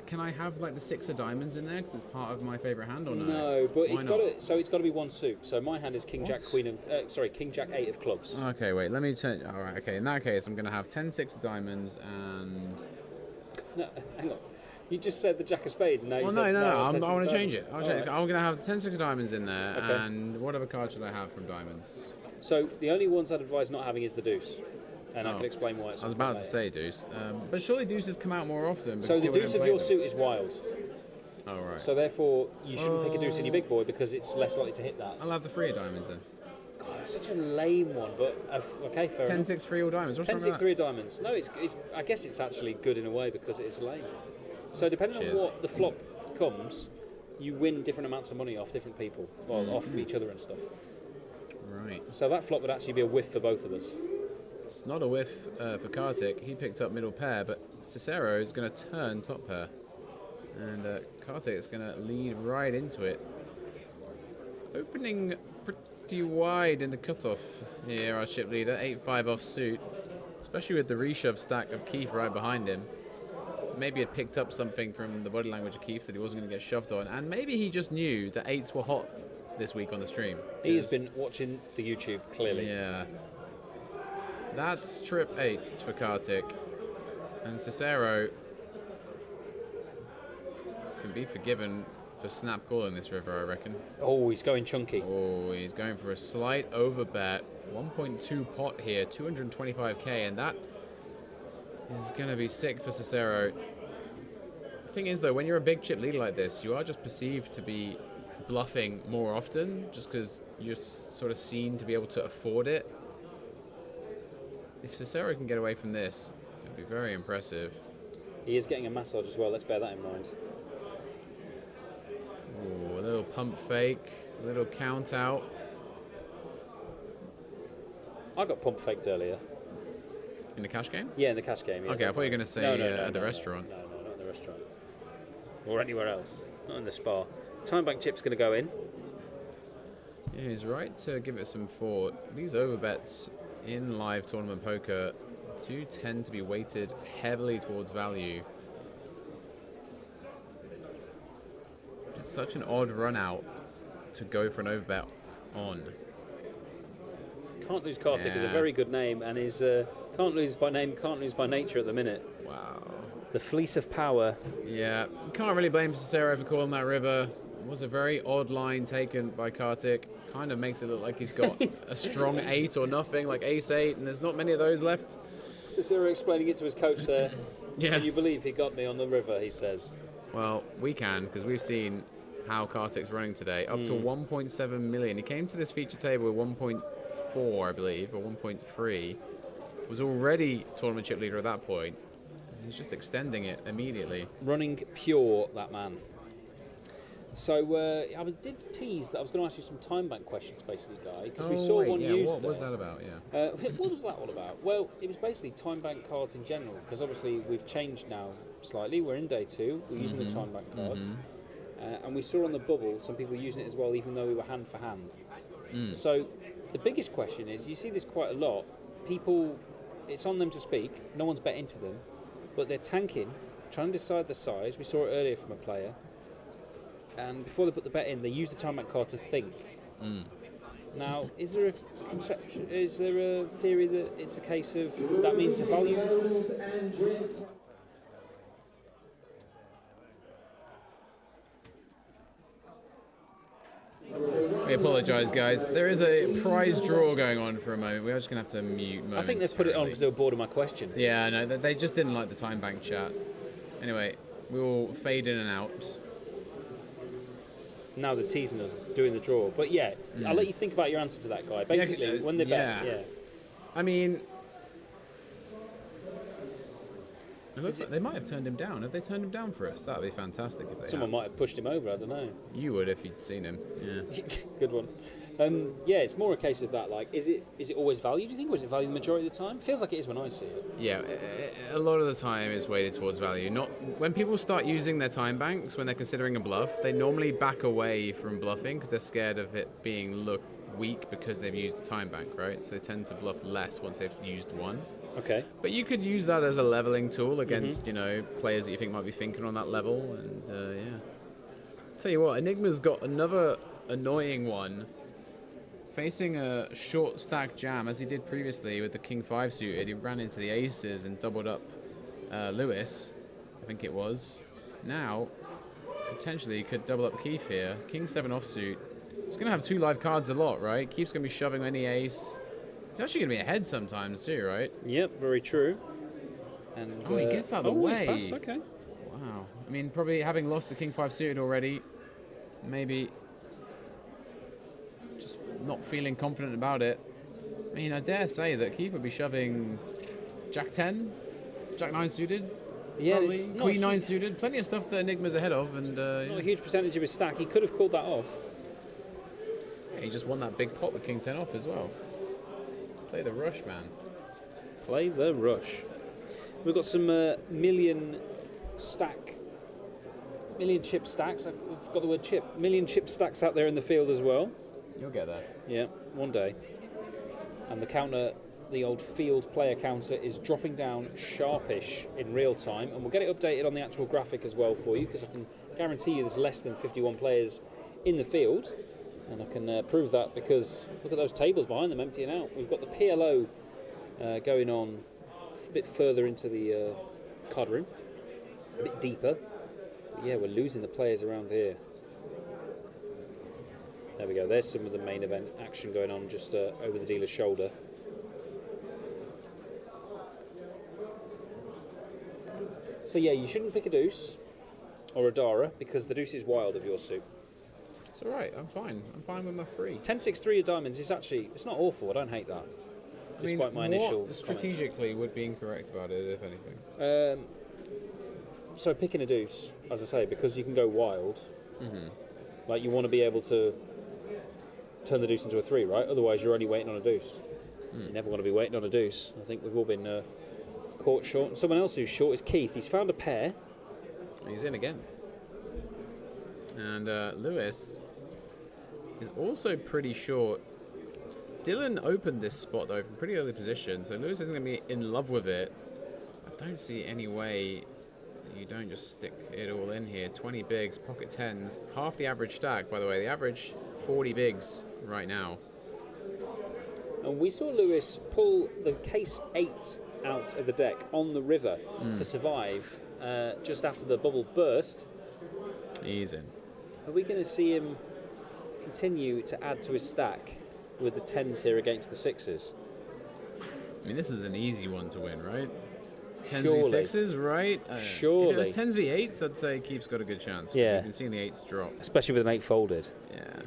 Can I have like the 6 of diamonds in there because it's part of my favourite hand, or no? No, but Why not? it's got to be one suit. So my hand is King Jack Queen of King Jack 8 of clubs. Okay, wait. Let me turn. All right. Okay. In that case, I'm gonna have 10-6 of diamonds and. No, hang on. You just said the Jack of Spades, and now you Well, said no. I 10-6 want to change diamonds. it. I'm gonna have 10-6 of diamonds in there, Okay. and what other card should I have from diamonds? So the only ones I'd advise not having is the deuce, and I Oh. can explain why. It's I was about to say deuce, but surely deuces come out more often. So the people deuce don't of play your them. suit is wild. Oh right. So therefore, you shouldn't pick a deuce in your big boy because it's less likely to hit that. I'll have the 3 of diamonds then. God, that's such a lame one, but okay, fair enough. 10-6 3 all diamonds. What's wrong 10-6 with that? 3 of diamonds. No, it's I guess it's actually good in a way because it's lame. So depending on Cheers. what the flop comes, you win different amounts of money off different people, well, off each other and stuff. Right. So that flop would actually be a whiff for both of us. It's not a whiff for Kartik. He picked up middle pair, but Cicero is going to turn top pair. And Kartik is going to lead right into it. Opening pretty wide in the cutoff here, our chip leader. 8-5 offsuit. Especially with the reshove stack of Keith right behind him. Maybe had picked up something from the body language of Keith that he wasn't going to get shoved on. And maybe he just knew that 8s were hot this week on the stream. He has been watching the YouTube, clearly. Yeah. That's trip 8s for Kartik. And Cicero can be forgiven for snap calling this river, I reckon. Oh, he's going chunky. Oh, he's going for a slight overbet. 1.2 pot here, 225k, and that is going to be sick for Cicero. The thing is, though, when you're a big chip leader like this, you are just perceived to be bluffing more often, just because you're sort of seen to be able to afford it. If Cicero can get away from this, it would be very impressive. He is getting a massage as well, let's bear that in mind. Ooh, a little pump fake, a little count out. I got pump faked earlier. In the cash game? Yeah, in the cash game. Yeah, Okay, I thought you were going to say at the restaurant. No, not at the restaurant. Or anywhere else. Not in the spa. Time bank chip's going to go in. Yeah, he's right to give it some thought. These overbets in live tournament poker do tend to be weighted heavily towards value. It's such an odd run out to go for an overbet on. Can't Lose Kartik is a Yeah. very good name and is can't lose by name, can't lose by nature at the minute. Wow. The Fleece of Power. Yeah, can't really blame Cicero for calling that river. It was a very odd line taken by Kartik. Kind of makes it look like he's got a strong 8 or nothing, like ace 8, and there's not many of those left. Cicero explaining it to his coach there. Yeah. Can you believe he got me on the river, he says. Well, we can, because we've seen how Kartik's running today. Up to 1.7 million. He came to this feature table with 1.4, I believe, or 1.3. Was already tournament chip leader at that point. He's just extending it immediately. Running pure, that man. So I did tease that I was going to ask you some time bank questions, basically, Guy, because we saw one used What there. was that about? Yeah. What was that all about? Well, it was basically time bank cards in general, because obviously we've changed now slightly. We're in day 2. We're using the time bank cards. And we saw on the bubble some people using it as well, even though we were hand for hand. So the biggest question is, you see this quite a lot. People, it's on them to speak. No one's bet into them, but they're tanking, trying to decide the size. We saw it earlier from a player. And before they put the bet in, they use the time bank card to think. Now, is there a conception? Is there a theory that it's a case of that means the value? We apologise, guys. There is a prize draw going on for a moment. We're just going to have to mute momentarily. I think they've put it on because they were bored of my question. Yeah, no, they just didn't like the time bank chat. Anyway, we will fade in and out. Now they're teasing us, doing the draw. But yeah, I'll let you think about your answer to that, Guy. Basically, when they bet, yeah. I mean, it looks like they might have turned him down. Have they turned him down for us? That would be fantastic if they Someone might have pushed him over, I don't know. You would if you'd seen him, yeah. Good one. Yeah, it's more a case of that, like, is it always value, do you think, or is it value the majority of the time? Feels like it is when I see it. Yeah, a lot of the time it's weighted towards value. Not when people start using their time banks, when they're considering a bluff, they normally back away from bluffing because they're scared of it being weak because they've used the time bank, right? So they tend to bluff less once they've used one. Okay. But you could use that as a leveling tool against, players that you think might be thinking on that level, and yeah. Tell you what, Enigma's got another annoying one. Facing a short stack jam, as he did previously with the King 5 suited, he ran into the aces and doubled up Lewis, I think it was. Now, potentially he could double up Keith here. King 7 offsuit. He's going to have 2 live cards a lot, right? Keith's going to be shoving any ace. He's actually going to be ahead sometimes too, right? Yep, very true. And he gets out of the way. He's passed, okay. Wow. I mean, probably having lost the King 5 suited already, maybe just not feeling confident about it. I mean, I dare say that Keith would be shoving Jack 10, Jack 9 suited, yeah, Queen 9 suited, plenty of stuff that Enigma's ahead of, and not a huge percentage of his stack. He could have called that off. Yeah, he just won that big pot with King 10 off as well. Play the rush, man. Play the rush. We've got some million chip stacks. I've got the word chip. Million chip stacks out there in the field as well. You'll get there. Yeah, one day. And the counter, the old field player counter, is dropping down sharpish in real time. And we'll get it updated on the actual graphic as well for you, because I can guarantee you there's less than 51 players in the field. And I can prove that because look at those tables behind them emptying out. We've got the PLO going on a bit further into the card room, a bit deeper. But yeah, we're losing the players around here. There we go. There's some of the main event action going on just over the dealer's shoulder. So yeah, you shouldn't pick a deuce or a Dara because the deuce is wild of your suit. It's all right. I'm fine. I'm fine with my 3. 10-6-3 of diamonds is actually, it's not awful. I don't hate that. Despite my initial what strategically would be incorrect about it, if anything? So picking a deuce, as I say, because you can go wild. Like you want to be able to turn the deuce into a 3, right? Otherwise, you're only waiting on a deuce. You never want to be waiting on a deuce. I think we've all been caught short. And someone else who's short is Keith. He's found a pair. He's in again. And Lewis is also pretty short. Dylan opened this spot though from pretty early position, so Lewis isn't going to be in love with it. I don't see any way that you don't just stick it all in here. 20 bigs, pocket 10s, half the average stack, by the way. The average 40 bigs right now. And we saw Lewis pull the case 8 out of the deck on the river to survive just after the bubble burst. He's in. Are we going to see him continue to add to his stack with the 10s here against the 6s? I mean, this is an easy one to win, right? 10s Surely. v 6s, right? Surely. If it was 10s v 8s, I'd say Keith's got a good chance. 'Cause Yeah. You can see the 8s drop. Especially with an 8 folded. Yeah.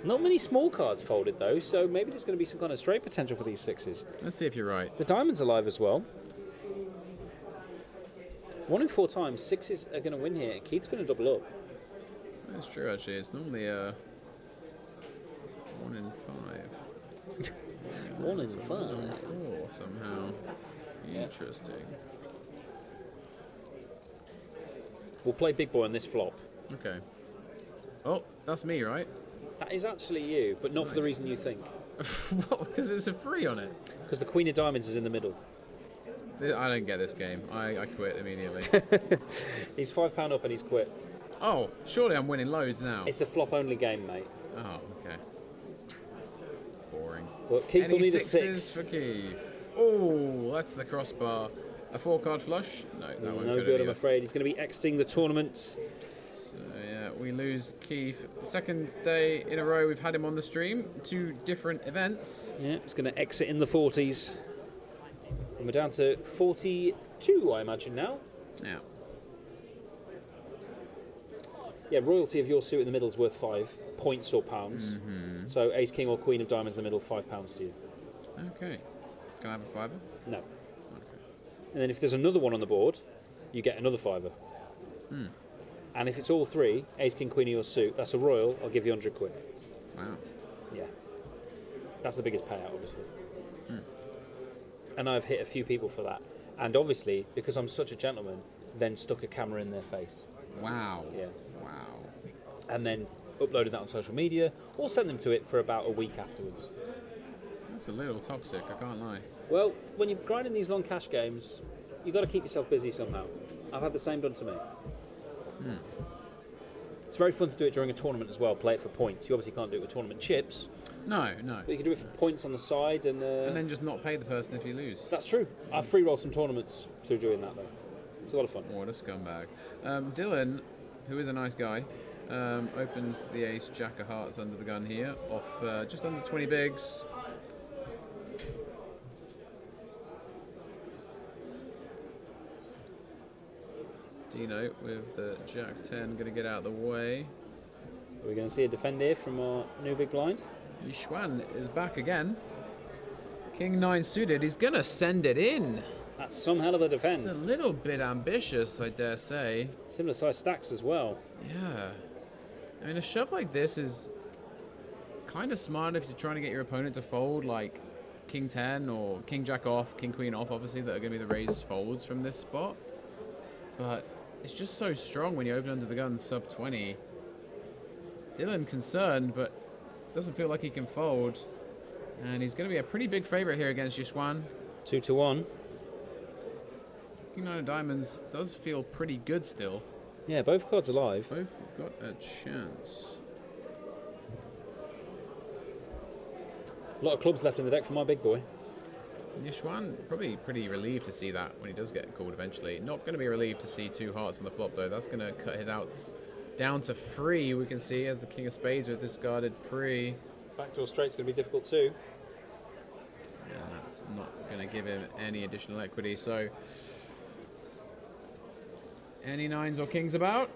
Not many small cards folded though, so maybe there's going to be some kind of straight potential for these 6s. Let's see if you're right. The diamond's alive as well. 1 in 4 times, 6s are going to win here. Keith's going to double up. That's true, actually. It's normally 1 in 5. 1 in 5. 4 somehow. Interesting. We'll play big boy on this flop. Okay. Oh, that's me, right? That is actually you, but not for the Nice. reason you think. What? Because it's a 3 on it. Because the queen of diamonds is in the middle. I don't get this game. I quit immediately. He's £5 up and he's quit. Oh, surely I'm winning loads now. It's a flop only game, mate. Oh, okay. Boring. But Keith will Any need a 6s 6. for Keith. Oh, that's the crossbar. A 4-card flush? No, that one No could good, have I'm afraid. He's going to be exiting the tournament. So yeah, we lose Keith. Second day in a row we've had him on the stream. 2 different events. Yeah, he's going to exit in the 40s. And we're down to 42, I imagine, now. Yeah. Yeah, royalty of your suit in the middle is worth 5 points or pounds. So ace, king, or queen of diamonds in the middle, £5 to you. Okay. Can I have a 5? No. And then if there's another one on the board, you get another 5. And if it's all 3, ace, king, queen of your suit, that's a royal, I'll give you 100 quid. Wow. Yeah. That's the biggest payout, obviously. And I've hit a few people for that. And obviously, because I'm such a gentleman, then stuck a camera in their face. Wow. Yeah. Wow. And then uploaded that on social media, or sent them to it for about a week afterwards. That's a little toxic, I can't lie. Well, when you're grinding these long cash games, you've got to keep yourself busy somehow. I've had the same done to me. It's very fun to do it during a tournament as well, play it for points. You obviously can't do it with tournament chips, No, no. but you can do it for points on the side. And And then just not pay the person if you lose. that's true. I've free rolled some tournaments through doing that though. It's a lot of fun. What a scumbag. Dylan, who is a nice guy, opens the ace jack of hearts under the gun here, off just under 20 bigs. Dino with the jack 10 going to get out of the way. We're going to see a defend here from our new big blind. Yishuan is back again. King 9 suited, he's going to send it in. That's some hell of a defend. It's a little bit ambitious, I dare say. Similar size stacks as well. Yeah. I mean, a shove like this is kind of smart if you're trying to get your opponent to fold, like King 10 or King Jack off, King Queen off, obviously, that are going to be the raised folds from this spot. But it's just so strong when you open under the gun sub 20. Dylan concerned, but doesn't feel like he can fold. And he's going to be a pretty big favorite here against Yishuan. 2 to 1. King 9 of diamonds does feel pretty good still. Yeah, both cards alive. Both got a chance. A lot of clubs left in the deck for my big boy. Yishuan probably pretty relieved to see that when he does get called eventually. Not going to be relieved to see 2 hearts on the flop though. That's going to cut his outs down to 3, we can see, as the King of Spades with discarded pre. Backdoor straight's going to be difficult too. And that's not going to give him any additional equity. So, any 9s or kings about?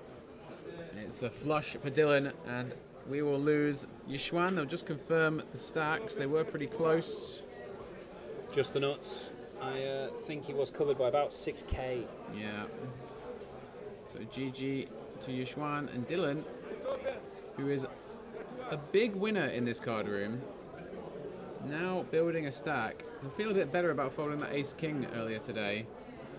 It's a flush for Dylan, and we will lose Yishuan. I'll just confirm the stacks. They were pretty close. Just the nuts. I think he was covered by about 6k. Yeah. So GG to Yishuan and Dylan, who is a big winner in this card room. Now building a stack. He'll feel a bit better about folding that ace-king earlier today.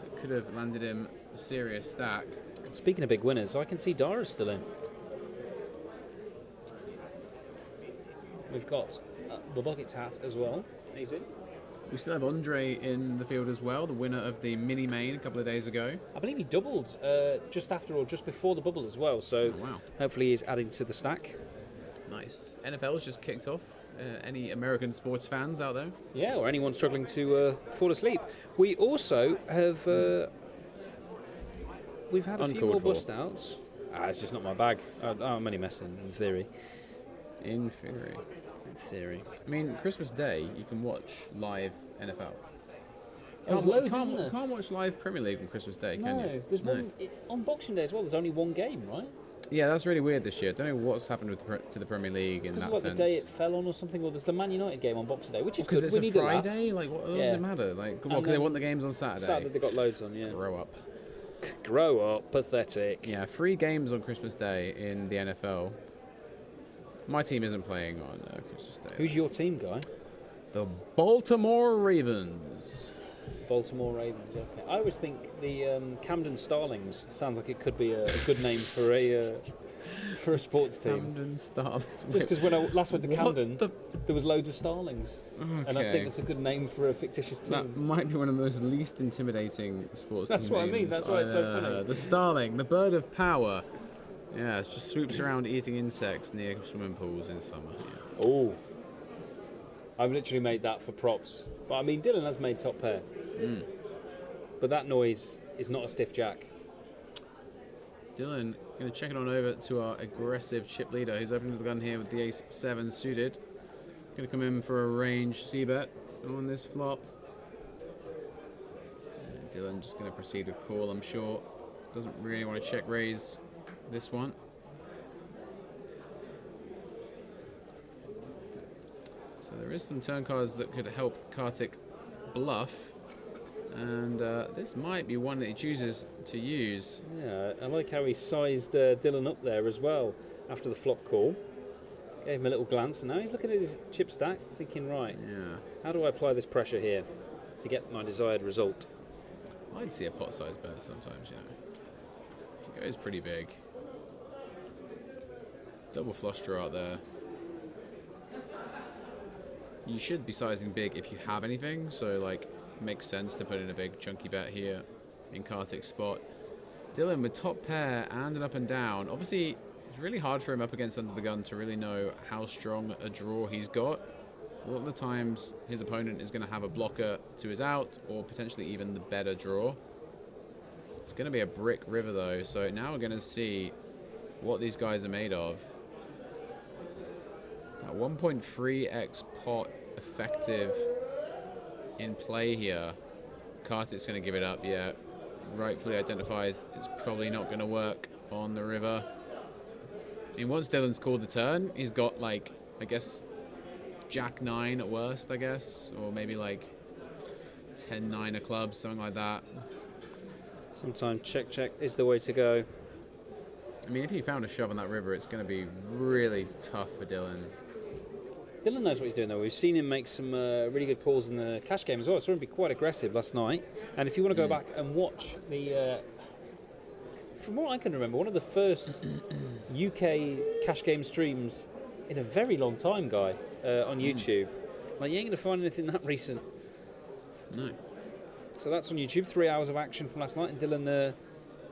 It could have landed him a serious stack. Speaking of big winners, I can see Dara's still in. We've got the bucket hat as well. He's in. We still have Andre in the field as well, the winner of the mini main a couple of days ago. I believe he doubled just after or just before the bubble as well, so wow. Hopefully he's adding to the stack. Nice. NFL's just kicked off. Any American sports fans out there? Yeah, or anyone struggling to fall asleep. We also have we've had a few more bust outs. It's just not my bag. I'm only messing in theory. In theory. I mean, Christmas Day, you can watch live NFL. There's loads, isn't there? You can't watch live Premier League on Christmas Day, can you? No, there's one on Boxing Day as well. There's only one game, right? Yeah, that's really weird this year. I don't know what's happened to the Premier League in that Because like sense. the day it fell on or something, or there's the Man United game on Boxing Day, which is because good. it's We a need a laugh. Friday. Like, what does it matter? Like, because they want the games on Saturday. Saturday they got loads on. Yeah. Grow up. Grow up, pathetic. Yeah, 3 games on Christmas Day in the NFL. My team isn't playing on Christmas Day. Who's your team, Guy? The Baltimore Ravens. Baltimore Ravens. Okay. I always think the Camden Starlings sounds like it could be a good name for a sports team. Camden Starlings. Just because when I last went to Camden, there was loads of starlings, and I Okay. think it's a good name for a fictitious team. That might be one of the most least intimidating sports That's team what I mean, names. that's why it's so funny. The starling, the bird of power. Yeah, it just swoops around eating insects near swimming pools in summer. Yeah. Oh, I've literally made that for props. But I mean, Dylan has made top pair. But that noise is not a stiff jack. Dylan, going to check it on over to our aggressive chip leader, who's opening the gun here with the ace-7 suited. Going to come in for a range c-bet on this flop. And Dylan just going to proceed with call, I'm sure. Doesn't really want to check raise this one. So there is some turn cards that could help Kartik bluff. And this might be one that he chooses to use. Yeah, I like how he sized Dylan up there as well after the flop call. Gave him a little glance, and now he's looking at his chip stack, thinking, right, how do I apply this pressure here to get my desired result? I'd see a pot size bet sometimes, you know. It goes pretty big. Double flush draw out there. You should be sizing big if you have anything, so like makes sense to put in a big chunky bet here in Kartik's spot. Dylan with top pair and an up and down. Obviously, it's really hard for him up against under the gun to really know how strong a draw he's got. A lot of the times, his opponent is going to have a blocker to his out, or potentially even the better draw. It's going to be a brick river though, so now we're going to see what these guys are made of. At 1.3x pot effective in play here. Kartik's going to give it up, yeah. Rightfully identifies it's probably not going to work on the river. I mean, once Dylan's called the turn, he's got like, I guess, Jack 9 at worst, I guess, or maybe like 10-9 of clubs, something like that. Sometimes check is the way to go. I mean, if he found a shove on that river, it's going to be really tough for Dylan. Dylan knows what he's doing though. We've seen him make some really good calls in the cash game as well. I saw him be quite aggressive last night. And if you want to go back and watch the, from what I can remember, one of the first UK cash game streams in a very long time, Guy, on YouTube. Like, you ain't going to find anything that recent. No. So that's on YouTube. 3 hours of action from last night, and Dylan,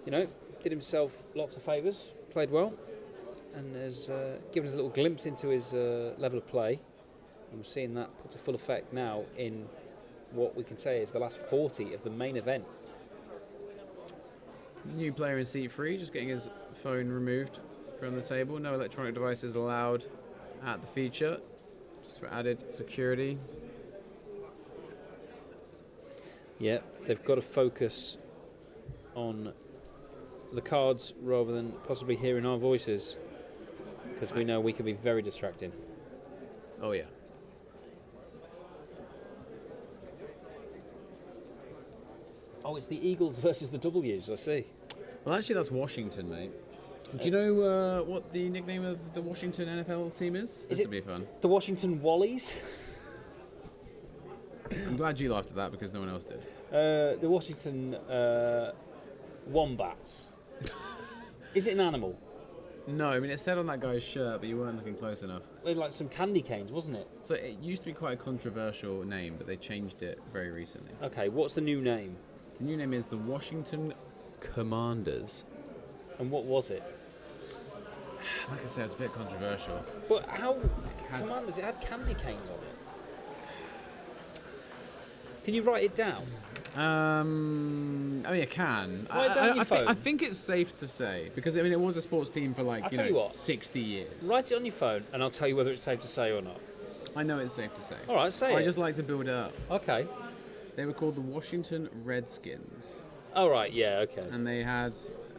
you know, did himself lots of favours, played well, and has given us a little glimpse into his level of play. And we're seeing that put to full effect now in what we can say is the last 40 of the main event. New player in seat 3, just getting his phone removed from the table. No electronic devices allowed at the feature, just for added security. Yeah, they've got to focus on the cards rather than possibly hearing our voices, because we know we can be very distracting. Oh yeah. Oh, it's the Eagles versus the W's, I see. Well, actually, that's Washington, mate. Do you know what the nickname of the Washington NFL team is? This would be fun. The Washington Wallies? I'm glad you laughed at that because no one else did. The Washington Wombats. Is it an animal? No, I mean, it said on that guy's shirt, but you weren't looking close enough. They're like some candy canes, wasn't it? So it used to be quite a controversial name, but they changed it very recently. Okay, what's the new name? The new name is the Washington Commanders. And what was it? Like I said, it's a bit controversial. But how? Commanders, it had candy canes on it. Can you write it down? I mean, I can. Write it down on your phone. I think it's safe to say, because I mean, it was a sports team for like I'll tell you what. 60 years. Write it on your phone, and I'll tell you whether it's safe to say or not. I know it's safe to say. All right, say it. I just like to build it up. Okay. They were called the Washington Redskins, All right. Yeah. Okay. and they had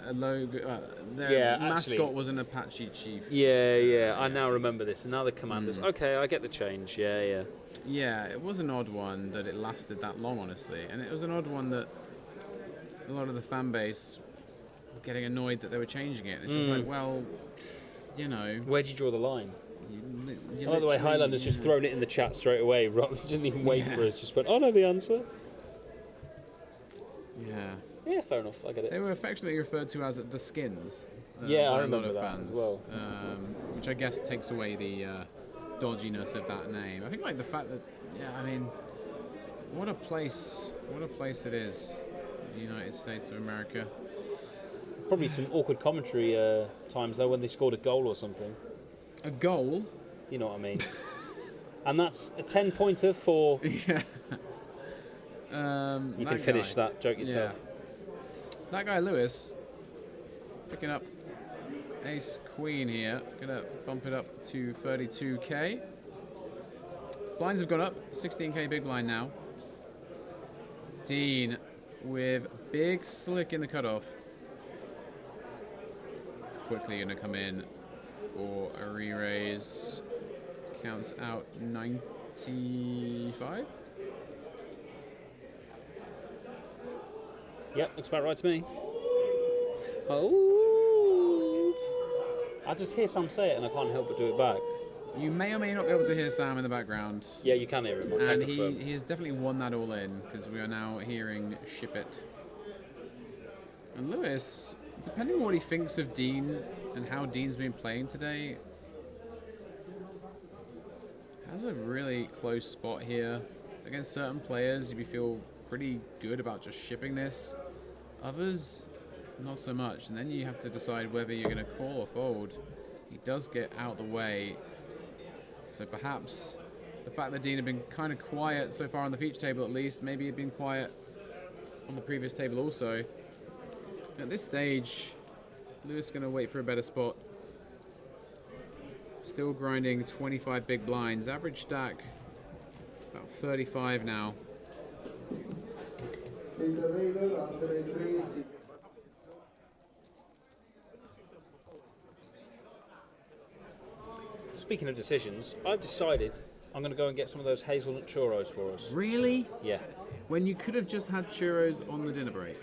a logo. Their Yeah, mascot actually- was an Apache chief. Yeah. I now remember this. And now the Commanders. Okay, I get the change. Yeah. Yeah, it was an odd one that it lasted that long, honestly, and it was an odd one that a lot of the fan base were getting annoyed that they were changing it. It's just like, well, you know. Where'd you draw the line? You By the way, literally- Highlander's just thrown it in the chat straight away. Didn't even wait for us. Just went, "Oh, no, the answer." Yeah. Yeah, fair enough. I get it. They were affectionately referred to as the Skins. Yeah, I by a lot remember of that fans, as well. which I guess takes away the dodginess of that name. I think like the fact that, yeah, I mean, what a place it is, the United States of America. Probably some awkward commentary times though when they scored a goal or something. A goal? You know what I mean? And that's a 10-pointer for. Yeah. You can finish guy. that joke yourself. Yeah. That guy Lewis picking up ace queen here, gonna bump it up to 32k. Blinds have gone up, 16k big blind now. Dean with big slick in the cutoff. Quickly gonna come in for a re-raise. Counts out 95. Yep, looks about right to me. Oh! I just hear Sam say it and I can't help but do it back. You may or may not be able to hear Sam in the background. Yeah, you can hear him. And he has definitely won that all in, because we are now hearing Ship It. And Lewis, depending on what he thinks of Dean and how Dean's been playing today, has a really close spot here. Against certain players, you feel pretty good about just shipping this. Others, not so much. And then you have to decide whether you're going to call or fold. He does get out the way. So perhaps the fact that Dean had been kind of quiet so far on the feature table at least, maybe he'd been quiet on the previous table also. At this stage, Lewis is going to wait for a better spot. Still grinding 25 big blinds. Average stack about 35 now. Speaking of decisions, I've decided I'm going to go and get some of those hazelnut churros for us. Really? Yeah. When you could have just had churros on the dinner break.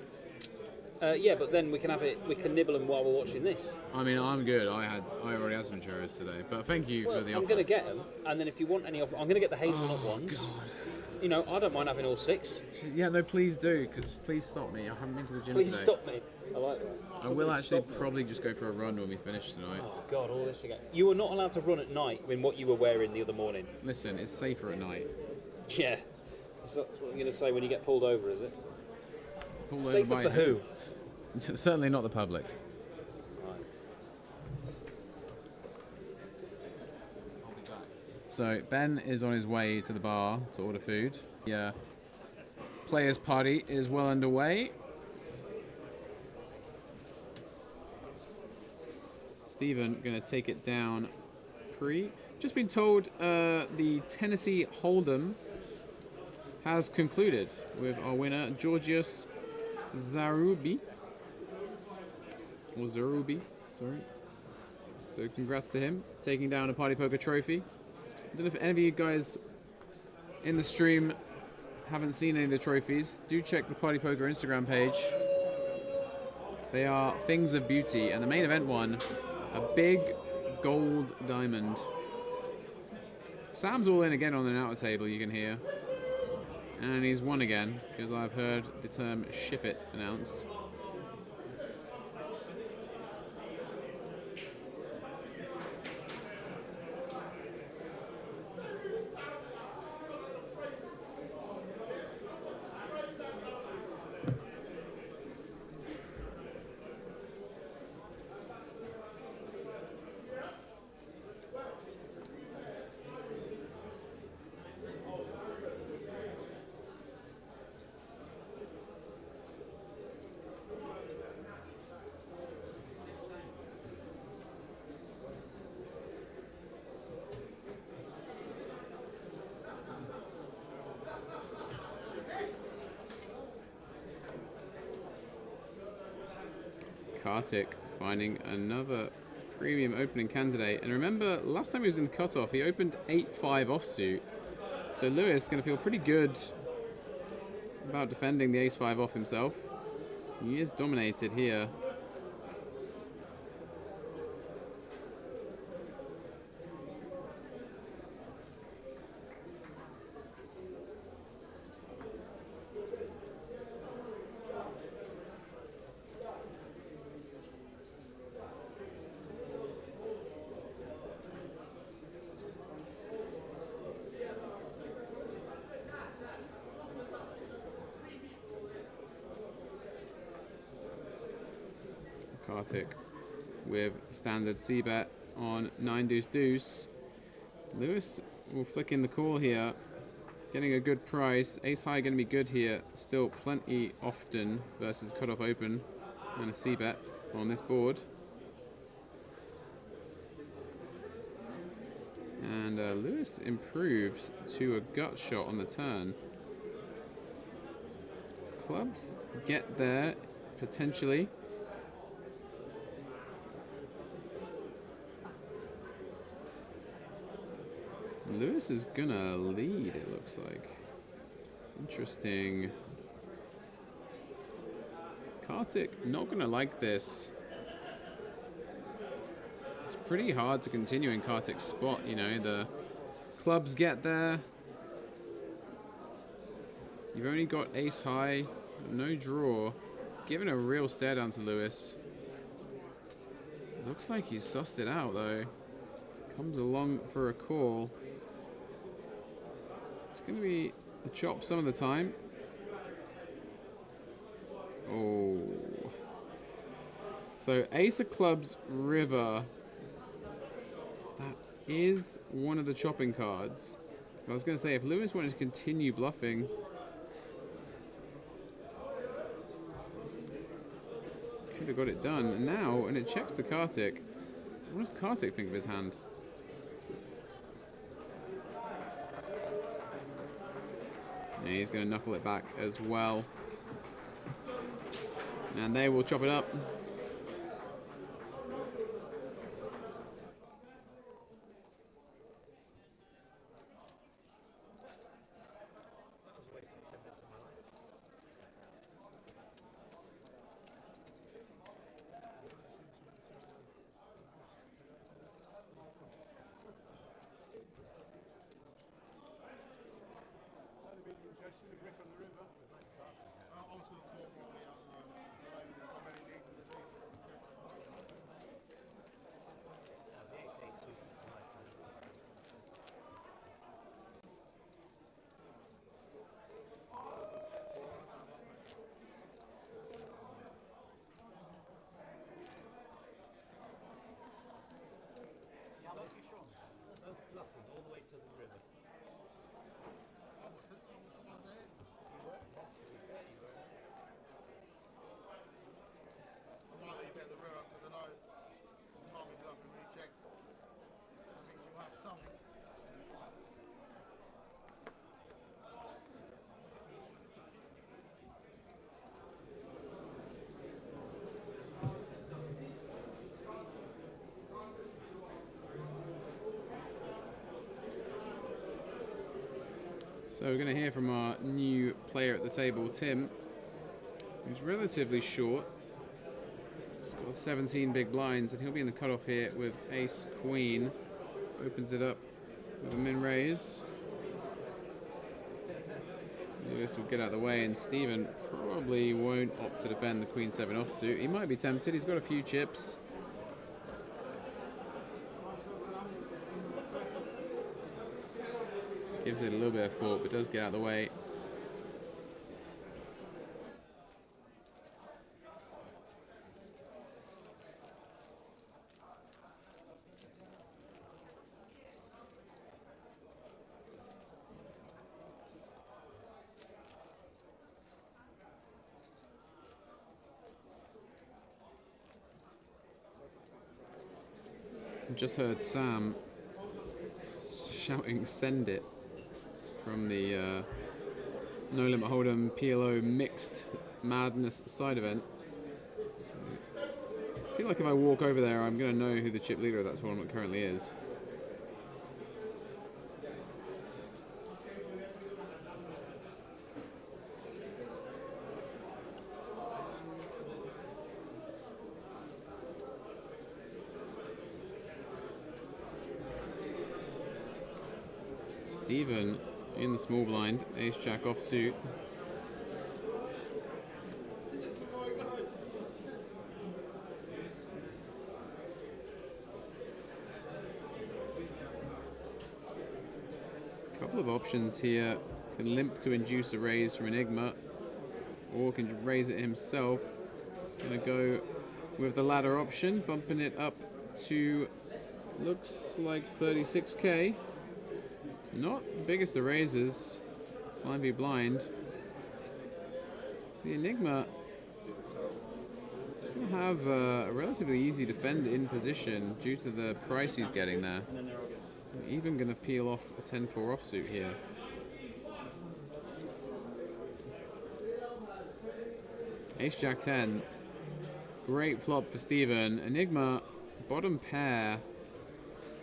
Yeah, but then we can have it. We can nibble them while we're watching this. I mean, I'm good. I already had some churros today, but thank you Well, for the I'm offer. going to get them, and then if you want any of, I'm going to get the hazelnut ones. God. You know, I don't mind having all 6. Yeah, no, please do, because please stop me. I haven't been to the gym Please today. stop me. I like that. I will actually probably just go for a run when we finish tonight. Oh God, all this again. You were not allowed to run at night in what you were wearing the other morning. Listen, it's safer at night. Yeah. That's what you're going to say when you get pulled over, is it? Pulled over Safer by for who? Certainly not the public. So Ben is on his way to the bar to order food. Yeah. Players' party is well underway. Stephen gonna take it down pre. Just been told the Tennessee Hold'em has concluded with our winner Georgios Zarubi. Or Zarubi, sorry. So congrats to him, taking down a Party Poker trophy. I don't know if any of you guys in the stream haven't seen any of the trophies. Do check the Party Poker Instagram page. They are things of beauty, and the main event one, a big gold diamond. Sam's all in again on an outer table, you can hear. And he's won again, because I've heard the term ship it announced. Kartik finding another premium opening candidate. And remember, last time he was in the cutoff, he opened 8-5 offsuit. So Lewis is going to feel pretty good about defending the ace-5 off himself. He is dominated here. Kartik with standard c-bet on 9 deuce deuce. Lewis will flick in the call here, getting a good price. Ace high going to be good here, still plenty often versus cutoff open and a c-bet on this board. And Lewis improved to a gut shot on the turn. Clubs get there potentially. Lewis is gonna lead, it looks like. Interesting. Kartik not gonna like this. It's pretty hard to continue in Kartik's spot, you know, the clubs get there. You've only got ace high, no draw. Giving a real stare down to Lewis. Looks like he's sussed it out though. Comes along for a call. It's going to be a chop some of the time. Oh. So ace of clubs, river. That is one of the chopping cards. But I was going to say, if Lewis wanted to continue bluffing, could have got it done. And now, and it checks the Kartik. What does Kartik think of his hand? Yeah, he's going to knuckle it back as well. And they will chop it up. So we're going to hear from our new player at the table, Tim, who's relatively short. He's got 17 big blinds, and he'll be in the cutoff here with ace queen. Opens it up with a min raise. Lewis will get out of the way, and Stephen probably won't opt to defend the queen 7 offsuit. He might be tempted, he's got a few chips. Gives it a little bit of thought, but does get out of the way. Just heard Sam shouting "send it" from the No Limit Hold'em PLO Mixed Madness side event. So feel like if I walk over there, I'm going to know who the chip leader of that tournament currently is. Stephen in the small blind, ace-jack offsuit. Couple of options here. Can limp to induce a raise from Enigma, or can raise it himself. He's going to go with the latter option, bumping it up to, looks like 36k. Not the biggest of raises. Blind v blind. The Enigma will have a relatively easy defend in position due to the price he's getting there. Even going to peel off a 10-4 offsuit here. Ace-Jack 10. Great flop for Steven. Enigma, bottom pair.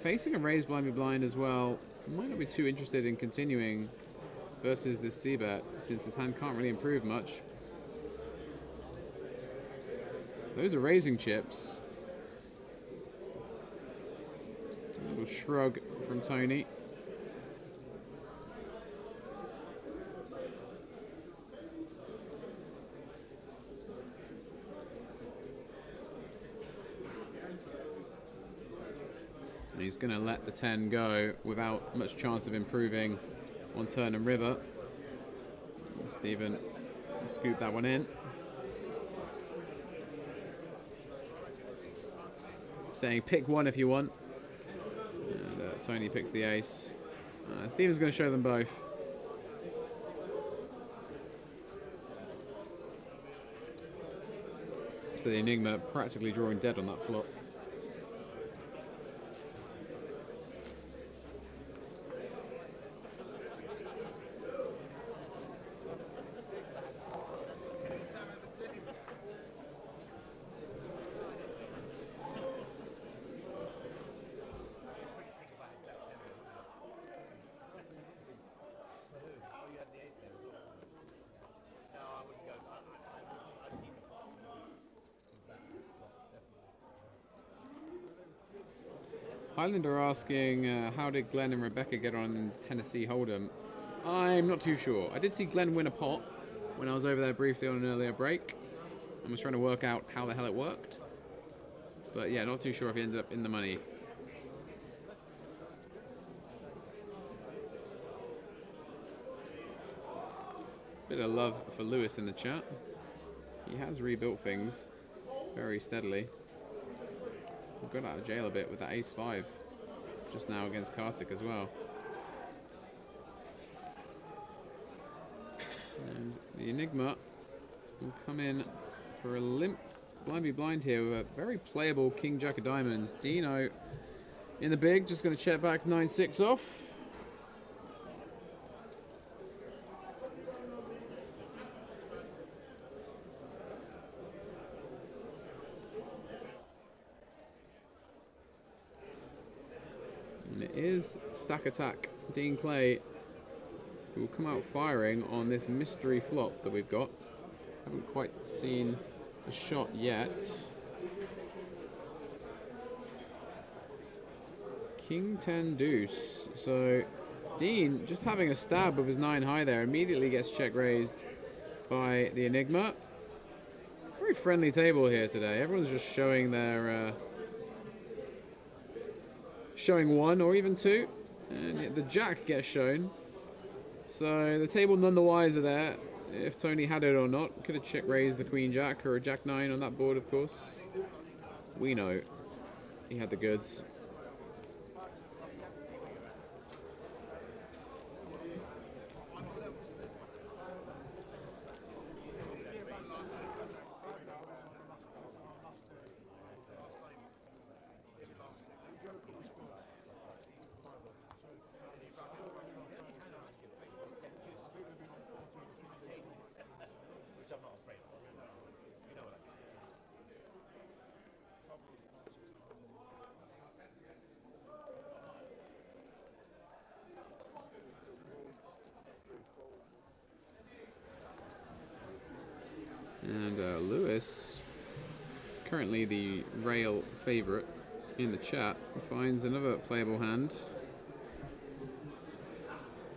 Facing a raised blind v blind as well. Might not be too interested in continuing versus this c-bet, since his hand can't really improve much. Those are raising chips. A little shrug from Tony. And he's going to let the 10 go without much chance of improving on turn and river. Stephen will scoop that one in. Saying pick one if you want. And Tony picks the ace. Stephen's going to show them both. So the Enigma practically drawing dead on that flop. Highlander asking, how did Glenn and Rebecca get on in Tennessee Hold'em? I'm not too sure. I did see Glenn win a pot when I was over there briefly on an earlier break. I was trying to work out how the hell it worked. But yeah, not too sure if he ended up in the money. Bit of love for Lewis in the chat. He has rebuilt things very steadily. Got out of jail a bit with that ace-5 just now against Kartik as well. And the Enigma will come in for a limp blind v blind here with a very playable King Jack of Diamonds. Dino in the big, just going to check back 9-6 off. And it is stack attack. Dean Clay will come out firing on this mystery flop that we've got. Haven't quite seen the shot yet. King 10 deuce. So Dean just having a stab with his 9 high there immediately gets check raised by the Enigma. Very friendly table here today. Everyone's just showing their showing 1 or even 2, and the jack gets shown. So the table none the wiser there if Tony had it or not. Could have check raised the queen jack or a jack 9 on that board, of course. We know he had the goods. And Lewis, currently the rail favorite in the chat, finds another playable hand.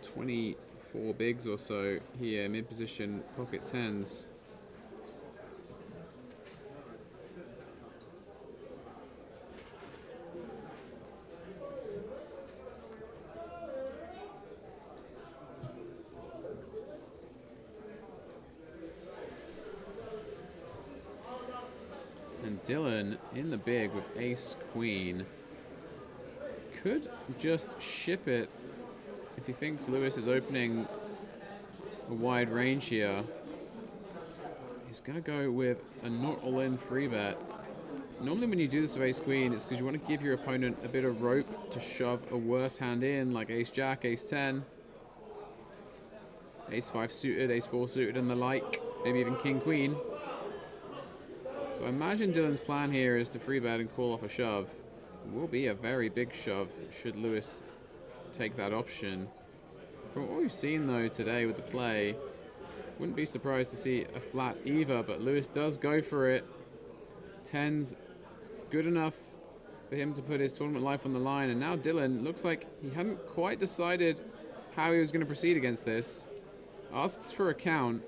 24 bigs or so here, mid-position pocket tens. And Dylan in the big with ace queen could just ship it if he thinks Lewis is opening a wide range here. He's gonna go with a not all-in free bet. Normally when you do this with ace queen, it's because you want to give your opponent a bit of rope to shove a worse hand in, like ace jack, ace 10, ace 5 suited, ace 4 suited, and the like, maybe even king queen. So I imagine Dylan's plan here is to free bet and call off a shove. It will be a very big shove should Lewis take that option. From what we've seen though today with the play, wouldn't be surprised to see a flat either, but Lewis does go for it. 10's good enough for him to put his tournament life on the line, and now Dylan looks like he hadn't quite decided how he was going to proceed against this. Asks for a count.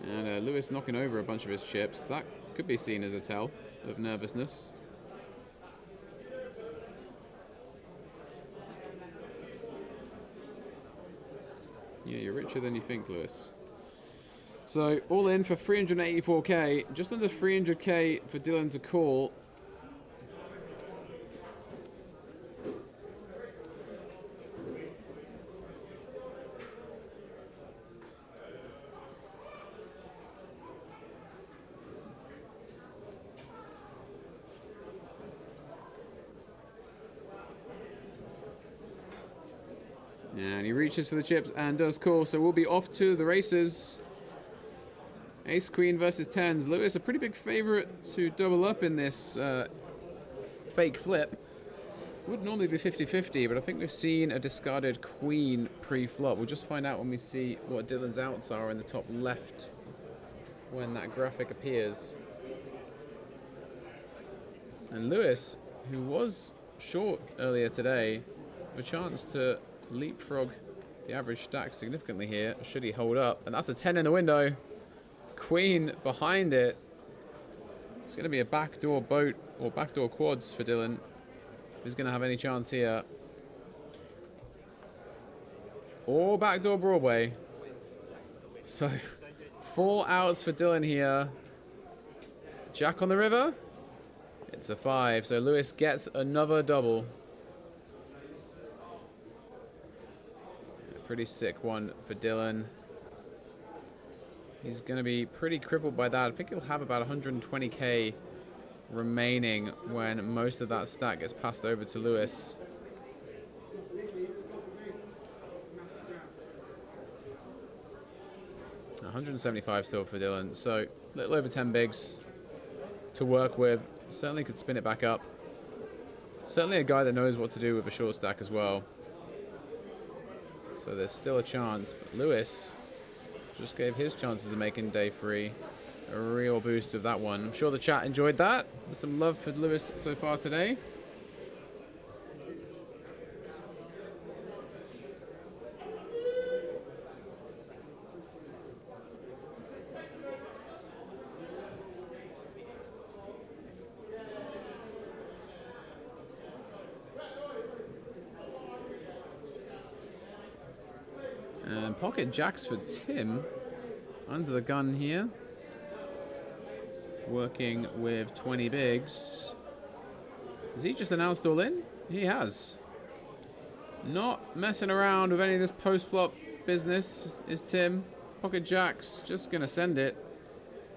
And Lewis knocking over a bunch of his chips. That could be seen as a tell of nervousness. Yeah, you're richer than you think, Lewis. So, all in for 384k. Just under 300k for Dylan to call. And he reaches for the chips and does call, so we'll be off to the races. Ace queen versus 10s. Lewis, a pretty big favorite to double up in this fake flip. Would normally be 50-50, but I think we've seen a discarded queen pre-flop. We'll just find out when we see what Dylan's outs are in the top left when that graphic appears. And Lewis, who was short earlier today, a chance to leapfrog the average stack significantly here, should he hold up. And that's a 10 in the window. Queen behind it. It's going to be a backdoor boat or backdoor quads for Dylan. Who's going to have any chance here? Or backdoor Broadway. So 4 outs for Dylan here. Jack on the river. It's a 5. So Lewis gets another double. Pretty sick one for Dylan. He's going to be pretty crippled by that. I think he'll have about 120k remaining when most of that stack gets passed over to Lewis. $175 still for Dylan, so a little over 10 bigs to work with. Certainly could spin it back up. Certainly a guy that knows what to do with a short stack as well. So there's still a chance, but Lewis just gave his chances of making day 3 a real boost with that one. I'm sure the chat enjoyed that. There's some love for Lewis so far today. And pocket jacks for Tim. Under the gun here. Working with 20 bigs. Has he just announced all in? He has. Not messing around with any of this post-flop business is Tim. Pocket jacks, just gonna send it.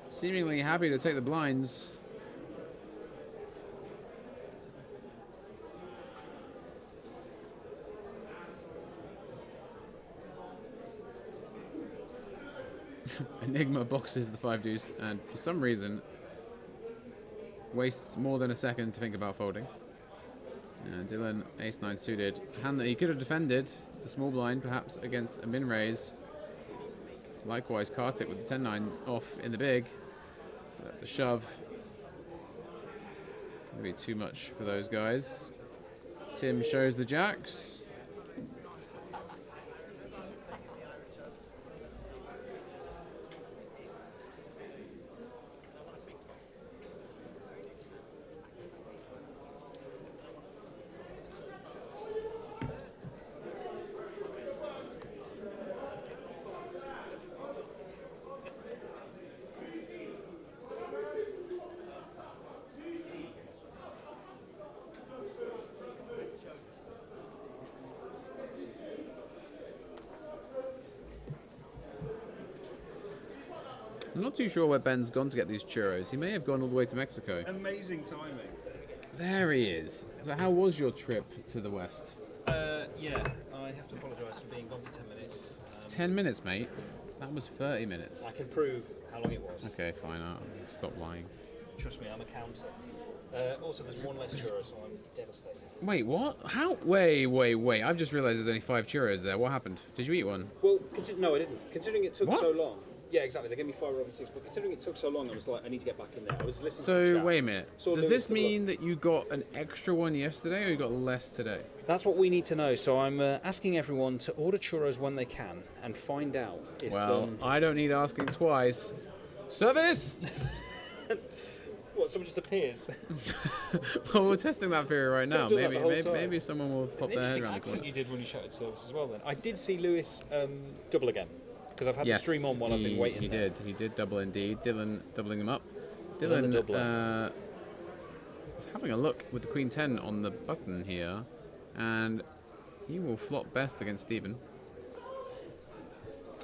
Seemingly happy to take the blinds. Enigma boxes the 5 deuce and for some reason wastes more than a second to think about folding. Dylan ace 9 suited. Hand that he could have defended the small blind perhaps against a min raise. Likewise, Kartik with the 10-9 off in the big. The shove. Gonna be too much for those guys. Tim shows the jacks. I'm not too sure where Ben's gone to get these churros. He may have gone all the way to Mexico. Amazing timing. There he is. So how was your trip to the west? Yeah, I have to apologise for being gone for 10 minutes. 10 minutes, mate? That was 30 minutes. I can prove how long it was. Okay, fine. I'll stop lying. Trust me, I'm a counter. Also, there's one less churro, so I'm devastated. Wait, what? How? Wait. I've just realised there's only 5 churros there. What happened? Did you eat one? Well, no, I didn't. Considering it took What? so long. Yeah, exactly. They gave me 5 rather than 6. But considering it took so long, I was like, I need to get back in there. I was listening to the So, chat. wait a minute. Saw Does Lewis this double mean that you got an extra one yesterday or you got less today? That's what we need to know. So I'm asking everyone to order churros when they can and find out if... Well, I don't need asking twice. Service! What, someone just appears? Well, we're testing that theory right now. Doing that the whole time. Maybe someone will pop It's an their head interesting around the accent corner. you did when you shouted service as well then. I did see Lewis double again. Because I've had the stream on while I've been waiting. He did double indeed. Dylan doubling them up. Dylan the Dylan is having a look with the Queen 10 on the button here, and he will flop best against Stephen.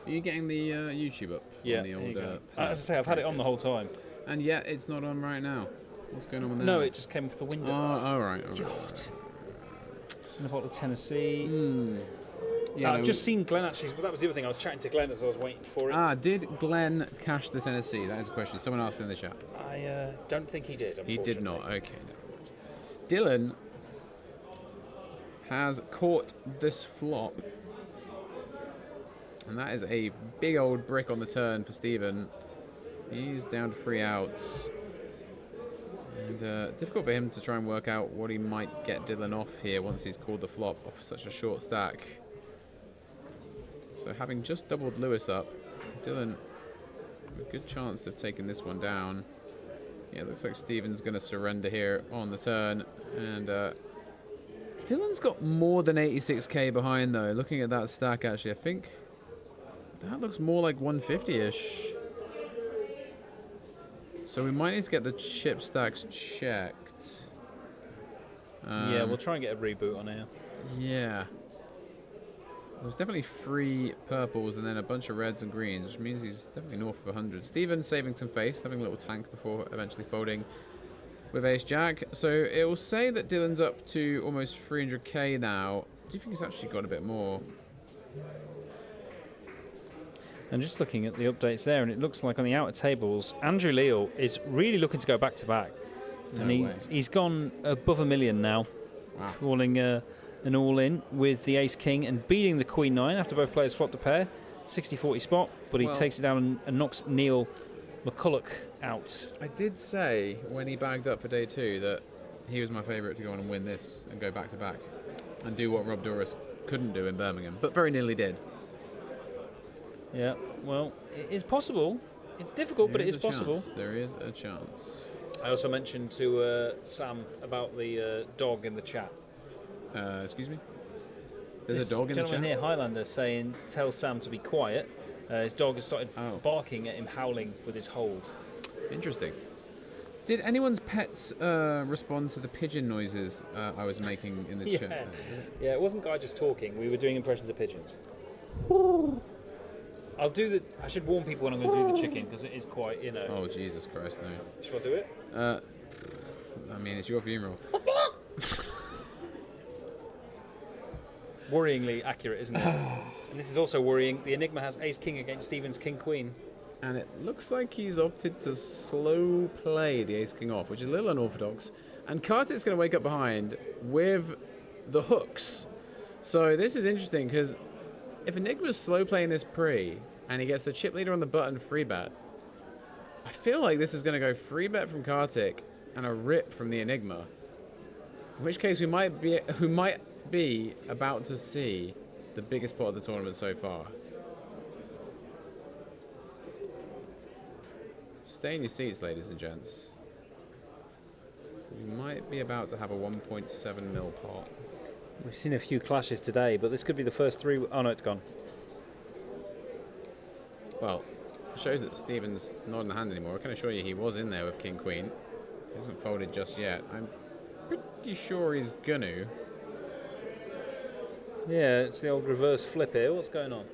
Are you getting the YouTube up? Yeah, On the there you old, go. As I say, I've had it on the whole time. And yet it's not on right now. What's going on with that? No, it just came off the window. Oh, all right. And a bottle of Tennessee. Yeah, I've just seen Glenn actually. Well, that was the other thing. I was chatting to Glenn as I was waiting for it. Did Glenn cash the Tennessee? That is a question. Someone asked in the chat. I don't think he did. He did not. Okay. Dylan has caught this flop. And that is a big old brick on the turn for Stephen. He's down to 3 outs. And difficult for him to try and work out what he might get Dylan off here once he's called the flop off such a short stack. So having just doubled Lewis up, Dylan a good chance of taking this one down. Yeah, it looks like Stephen's going to surrender here on the turn. And Dylan's got more than 86k behind though. Looking at that stack actually, I think that looks more like 150-ish. So we might need to get the chip stacks checked. Yeah, we'll try and get a reboot on here. Yeah. There's definitely 3 purples and then a bunch of reds and greens, which means he's definitely north of 100. Steven saving some face, having a little tank before eventually folding with ace-jack. So it will say that Dylan's up to almost 300k now. Do you think he's actually got a bit more? And just looking at the updates there, and it looks like on the outer tables, Andrew Leal is really looking to go back-to-back. And he's gone above 1 million now, calling an all-in with the ace-king and beating the queen-9 after both players flop the pair. 60-40 spot, but he takes it down and knocks Neil McCulloch out. I did say when he bagged up for day 2 that he was my favourite to go on and win this and go back-to-back and do what Rob Doris couldn't do in Birmingham, but very nearly did. Yeah, well, it is possible. It's difficult, but it is possible. There is a chance. I also mentioned to Sam about the dog in the chat. Excuse me? There's a dog in the chat? Gentleman here, Highlander, saying, tell Sam to be quiet. His dog has started barking at him, howling with his hold. Interesting. Did anyone's pets respond to the pigeon noises I was making in the chat? Yeah, it wasn't Guy just talking. We were doing impressions of pigeons. I'll do the... I should warn people when I'm going to do the chicken, because it is quite, you know... Oh, Jesus Christ, no. Should I do it? I mean, it's your funeral. Worryingly accurate, isn't it? And this is also worrying. The Enigma has ace-king against Stephen's king-queen. And it looks like he's opted to slow play the ace-king off, which is a little unorthodox. And Kartik's going to wake up behind with the hooks. So this is interesting, because if Enigma's slow playing this pre, and he gets the chip leader on the button free bet. I feel like this is going to go free bet from Kartik and a rip from the Enigma. In which case we might be about to see the biggest pot of the tournament so far. Stay in your seats, ladies and gents. We might be about to have a 1.7 mil pot. We've seen a few clashes today, but this could be the first three. Oh no, it's gone. Well, it shows that Stephen's not in the hand anymore. I can assure you he was in there with King Queen. He hasn't folded just yet. I'm pretty sure he's gonna. Yeah, it's the old reverse flip here. What's going on?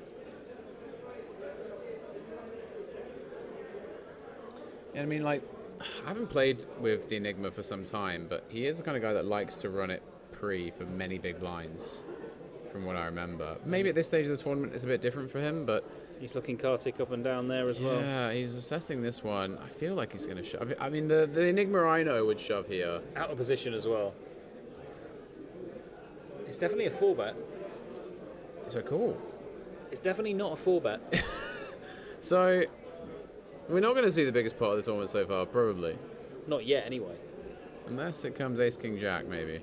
Yeah, I mean, like, I haven't played with the Enigma for some time, but he is the kind of guy that likes to run it pre for many big blinds, from what I remember. Maybe at this stage of the tournament it's a bit different for him, but... He's looking Kartik up and down there as well. Yeah, he's assessing this one. I feel like he's going to shove. I mean, the Enigma I know would shove here. Out of position as well. It's definitely a 4-bet. So cool. It's definitely not a 4-bet. So, we're not going to see the biggest part of the tournament so far, probably. Not yet, anyway. Unless it comes Ace King Jack, maybe.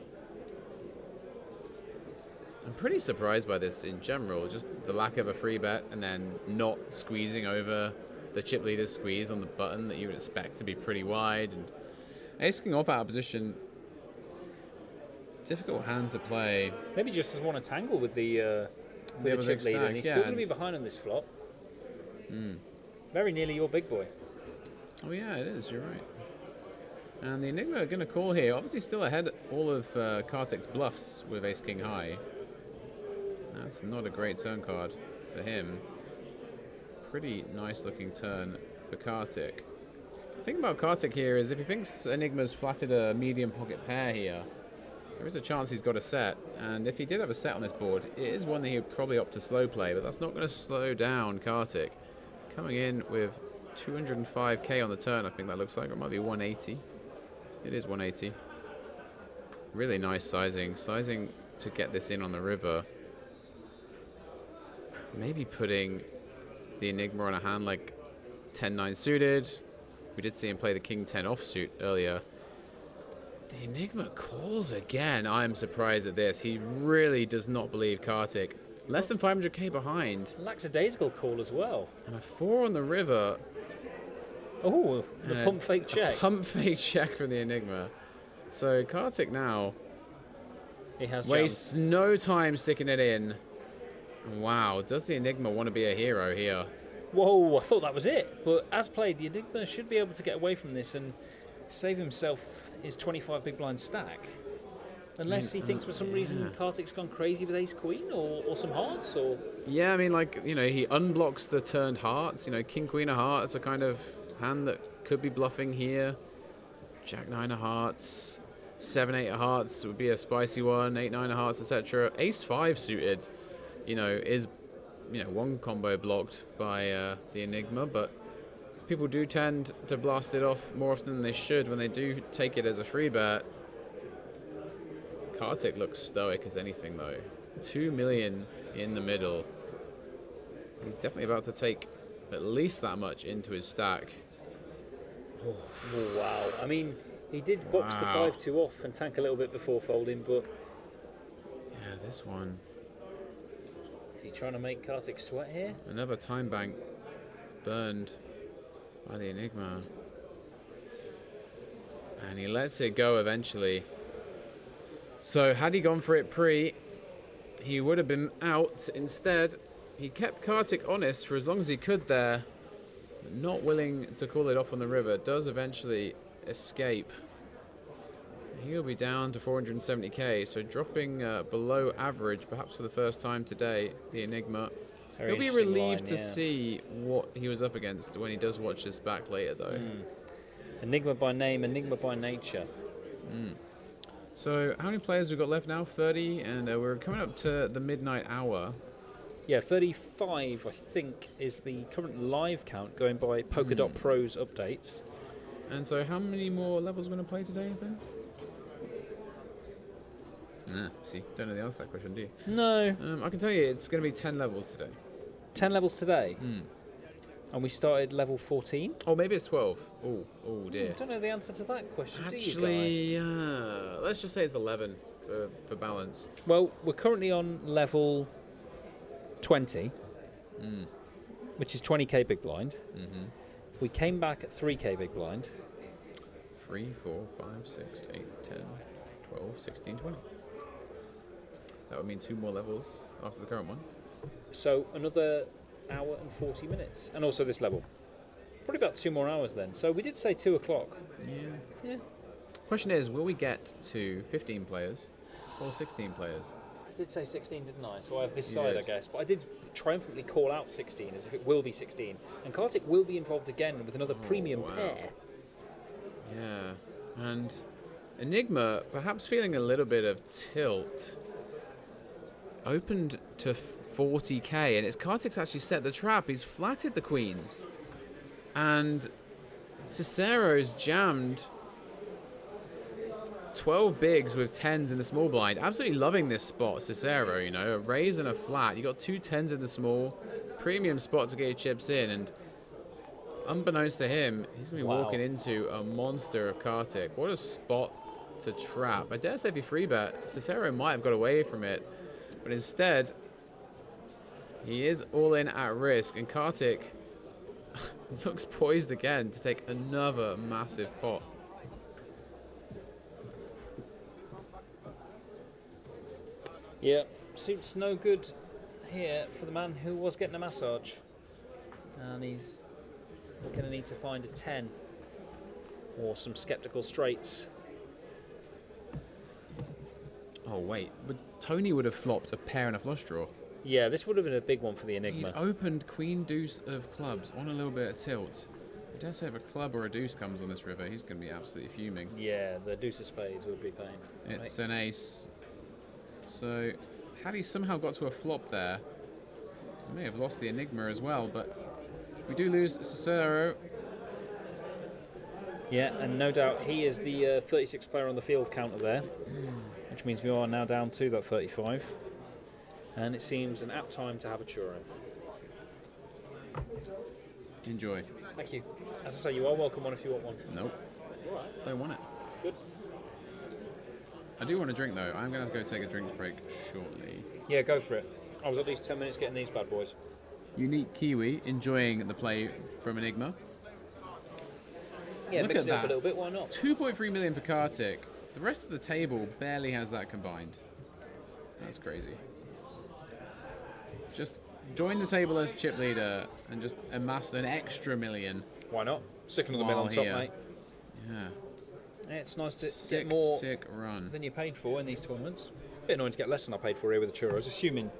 I'm pretty surprised by this in general, just the lack of a free bet and then not squeezing over the chip leader's squeeze on the button that you would expect to be pretty wide. And Ace King off out of position, difficult hand to play. Maybe just doesn't want to tangle with the chip leader, and he's still going to be behind on this flop. Very nearly your big boy. Oh yeah, it is, you're right. And the Enigma are going to call here, obviously still ahead all of Kartik's bluffs with Ace King high. That's not a great turn card for him. Pretty nice looking turn for Kartik. The thing about Kartik here is if he thinks Enigma's flatted a medium pocket pair here, there is a chance he's got a set. And if he did have a set on this board, it is one that he would probably opt to slow play, but that's not going to slow down Kartik. Coming in with 205k on the turn, I think that looks like. It might be 180. It is 180. Really nice sizing. Sizing to get this in on the river. Maybe putting the Enigma on a hand like 10-9 suited. We did see him play the King 10 offsuit earlier. The Enigma calls again. I'm surprised at this. He really does not believe Kartik. Less than 500k behind. Lackadaisical call as well. And a 4 on the river. Oh, the pump fake check. Pump fake check from the Enigma. So Kartik now he has wastes no time sticking it in. Wow, does the Enigma want to be a hero here? Whoa, I thought that was it. But as played, the Enigma should be able to get away from this and save himself his 25 big blind stack. Unless he thinks for some reason Kartik's gone crazy with Ace Queen or some hearts or... Yeah, I mean, like, you know, he unblocks the turned hearts. You know, King Queen of Hearts, a kind of hand that could be bluffing here. Jack 9 of Hearts. 7 8 of Hearts would be a spicy one. 8 9 of Hearts, etc. Ace 5 suited, you know, is, you know, one combo blocked by the Enigma, but people do tend to blast it off more often than they should when they do take it as a free bet. Kartik looks stoic as anything, though. 2 million in the middle. He's definitely about to take at least that much into his stack. Oh, wow. I mean, he did box the 5-2 off and tank a little bit before folding, but... Yeah, this one. Is he trying to make Kartik sweat here? Another time bank burned by the Enigma. And he lets it go eventually. So had he gone for it pre, he would have been out. Instead, he kept Kartik honest for as long as he could there. Not willing to call it off on the river. Does eventually escape. He'll be down to 470k, so dropping below average, perhaps for the first time today, the Enigma. He'll be relieved to see what he was up against when he does watch this back later, though. Enigma by name, Enigma by nature. So how many players we've got left now? 30, and we're coming up to the midnight hour. Yeah, 35, I think, is the current live count going by Polkadot Pro's updates. And so how many more levels are we going to play today, Ben? See, don't know the answer to that question, do you? No. I can tell you it's going to be 10 levels today. 10 levels today? and we started level 14. Oh, maybe it's 12. Oh dear. I don't know the answer to that question, do you, Guy? Actually, let's just say it's 11 for balance. Well, we're currently on level 20, which is 20k big blind. Mm-hmm. We came back at 3k big blind. 3, 4, 5, 6, 8, 10, 12, 16, 20. That would mean 2 more levels after the current one. So another hour and 40 minutes. And also this level. Probably about 2 more hours then. So we did say 2 o'clock. Yeah. Question is, will we get to 15 players or 16 players? I did say 16, didn't I? So I have this You side, did. I guess. But I did triumphantly call out 16 as if it will be 16. And Kartik will be involved again with another premium wow. pair. Yeah. And Enigma, perhaps feeling a little bit of tilt, opened to 40k, and it's Kartik's actually set the trap. He's flatted the queens. And Cicero's jammed 12 bigs with 10s in the small blind. Absolutely loving this spot, Cicero, you know. A raise and a flat. You got 2 10s in the small. Premium spot to get your chips in. And unbeknownst to him, he's going to be walking into a monster of Kartik. What a spot to trap. I dare say if you free bet, Cicero might have got away from it. But instead, he is all in at risk. And Kartik looks poised again to take another massive pot. Yeah, suits no good here for the man who was getting a massage. And he's going to need to find a 10 or some skeptical straights. Oh, wait. But Tony would have flopped a pair and a flush draw. Yeah, this would have been a big one for the Enigma. He opened Queen Deuce of clubs on a little bit of tilt. I dare say if a club or a deuce comes on this river, he's going to be absolutely fuming. Yeah, the deuce of spades would be pain. It's an ace. So, had he somehow got to a flop there, he may have lost the Enigma as well, but we do lose Cicero. Yeah, and no doubt he is the 36th player on the field counter there, which means we are now down to that 35. And it seems an apt time to have a churro. Enjoy. Thank you. As I say, you are welcome one if you want one. Nope. Alright. Don't want it. Good. I do want a drink though. I'm going to have to go take a drinks break shortly. Yeah, go for it. I was at least 10 minutes getting these bad boys. Unique Kiwi enjoying the play from Enigma. Yeah, Look mix at it up a that. little bit, why not? 2.3 million for Kartik. The rest of the table barely has that combined. That's crazy. Just join the table as chip leader and just amass an extra million. Why not? Stick another mill on top, mate. Yeah. Yeah, it's nice to Sick, get more sick run. than you paid for in these tournaments. A bit annoying to get less than I paid for here with the churros, assuming.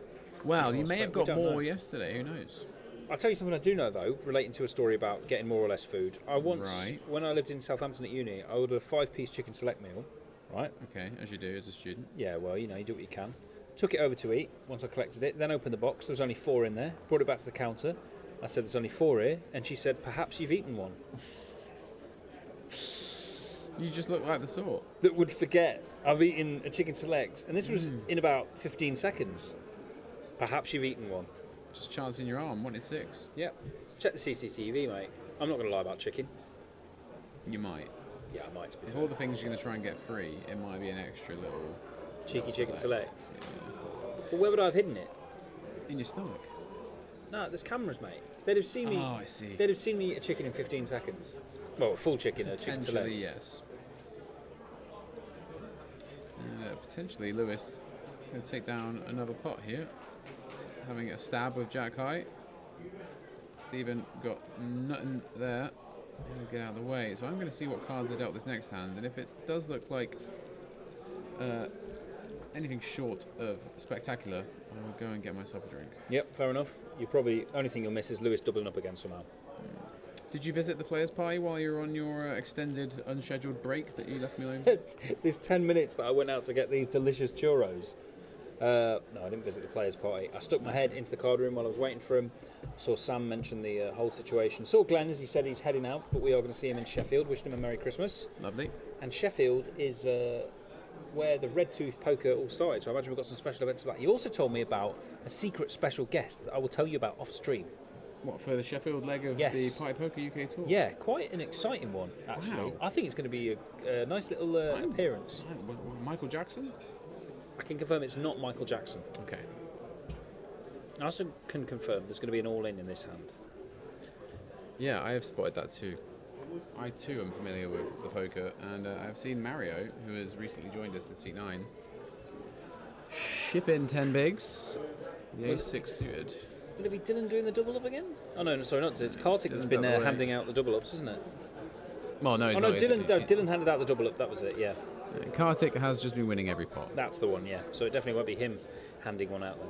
Well, you may have got we don't know. more yesterday. Who knows? I'll tell you something I do know though, relating to a story about getting more or less food. I once, Right. when I lived in Southampton at uni, I ordered a 5-piece chicken select meal. Right. Okay, as you do as a student. Yeah, well, you know, you do what you can. Took it over to eat once I collected it, then opened the box. There was only 4 in there. Brought it back to the counter. I said, "There's only 4 here," and she said, "Perhaps you've eaten one." You just look like the sort. That would forget I've eaten a chicken select, and this was in about 15 seconds. Perhaps you've eaten one. Just chancing your arm. Wanted 6. Yep. Check the CCTV, mate. I'm not going to lie about chicken. You might. Yeah, I might. Of all the things you're going to try and get free, it might be an extra little Cheeky chicken select. Yeah. But where would I have hidden it? In your stomach. No, there's cameras, mate. They'd have seen me. Oh, I see. They'd have seen me eat a chicken in 15 seconds. Well, a full chicken, a chicken select. Potentially, yes. Potentially, Lewis going to take down another pot here. Having a stab with Jack High. Stephen got nothing there. He'll get out of the way. So I'm going to see what cards are dealt this next hand. And if it does look like anything short of spectacular, I will go and get myself a drink. Yep, fair enough. You probably only thing you'll miss is Lewis doubling up again somehow. Did you visit the players' party while you were on your extended, unscheduled break that you left me alone? This 10 minutes that I went out to get these delicious churros. No, I didn't visit the players' party. I stuck my head into the card room while I was waiting for him. Saw Sam mention the whole situation. Saw Glenn as he said he's heading out, but we are going to see him in Sheffield. Wishing him a Merry Christmas. Lovely. And Sheffield is where the Red Tooth Poker all started, so I imagine we've got some special events about. He also told me about a secret special guest that I will tell you about off stream. What, for the Sheffield leg of Yes. the Party Poker UK Tour? Yeah, quite an exciting one, actually. Wow. I think it's going to be a nice little appearance. Michael Jackson? I can confirm it's not Michael Jackson. Okay. I also can confirm there's going to be an all-in this hand. Yeah, I have spotted that too. I too am familiar with the poker, and I've seen Mario, who has recently joined us in seat 9, ship in 10 bigs, the ace-6 suited. Will it be Dylan doing the double up again? Oh no, sorry, not it's Kartik that's Dylan's been out the way. handing out the double ups, isn't it? Well, no, he's Oh no, not. Dylan handed out the double up. That was it. Yeah, Kartik has just been winning every pot. that's the one. Yeah, so it definitely won't be him handing one out then.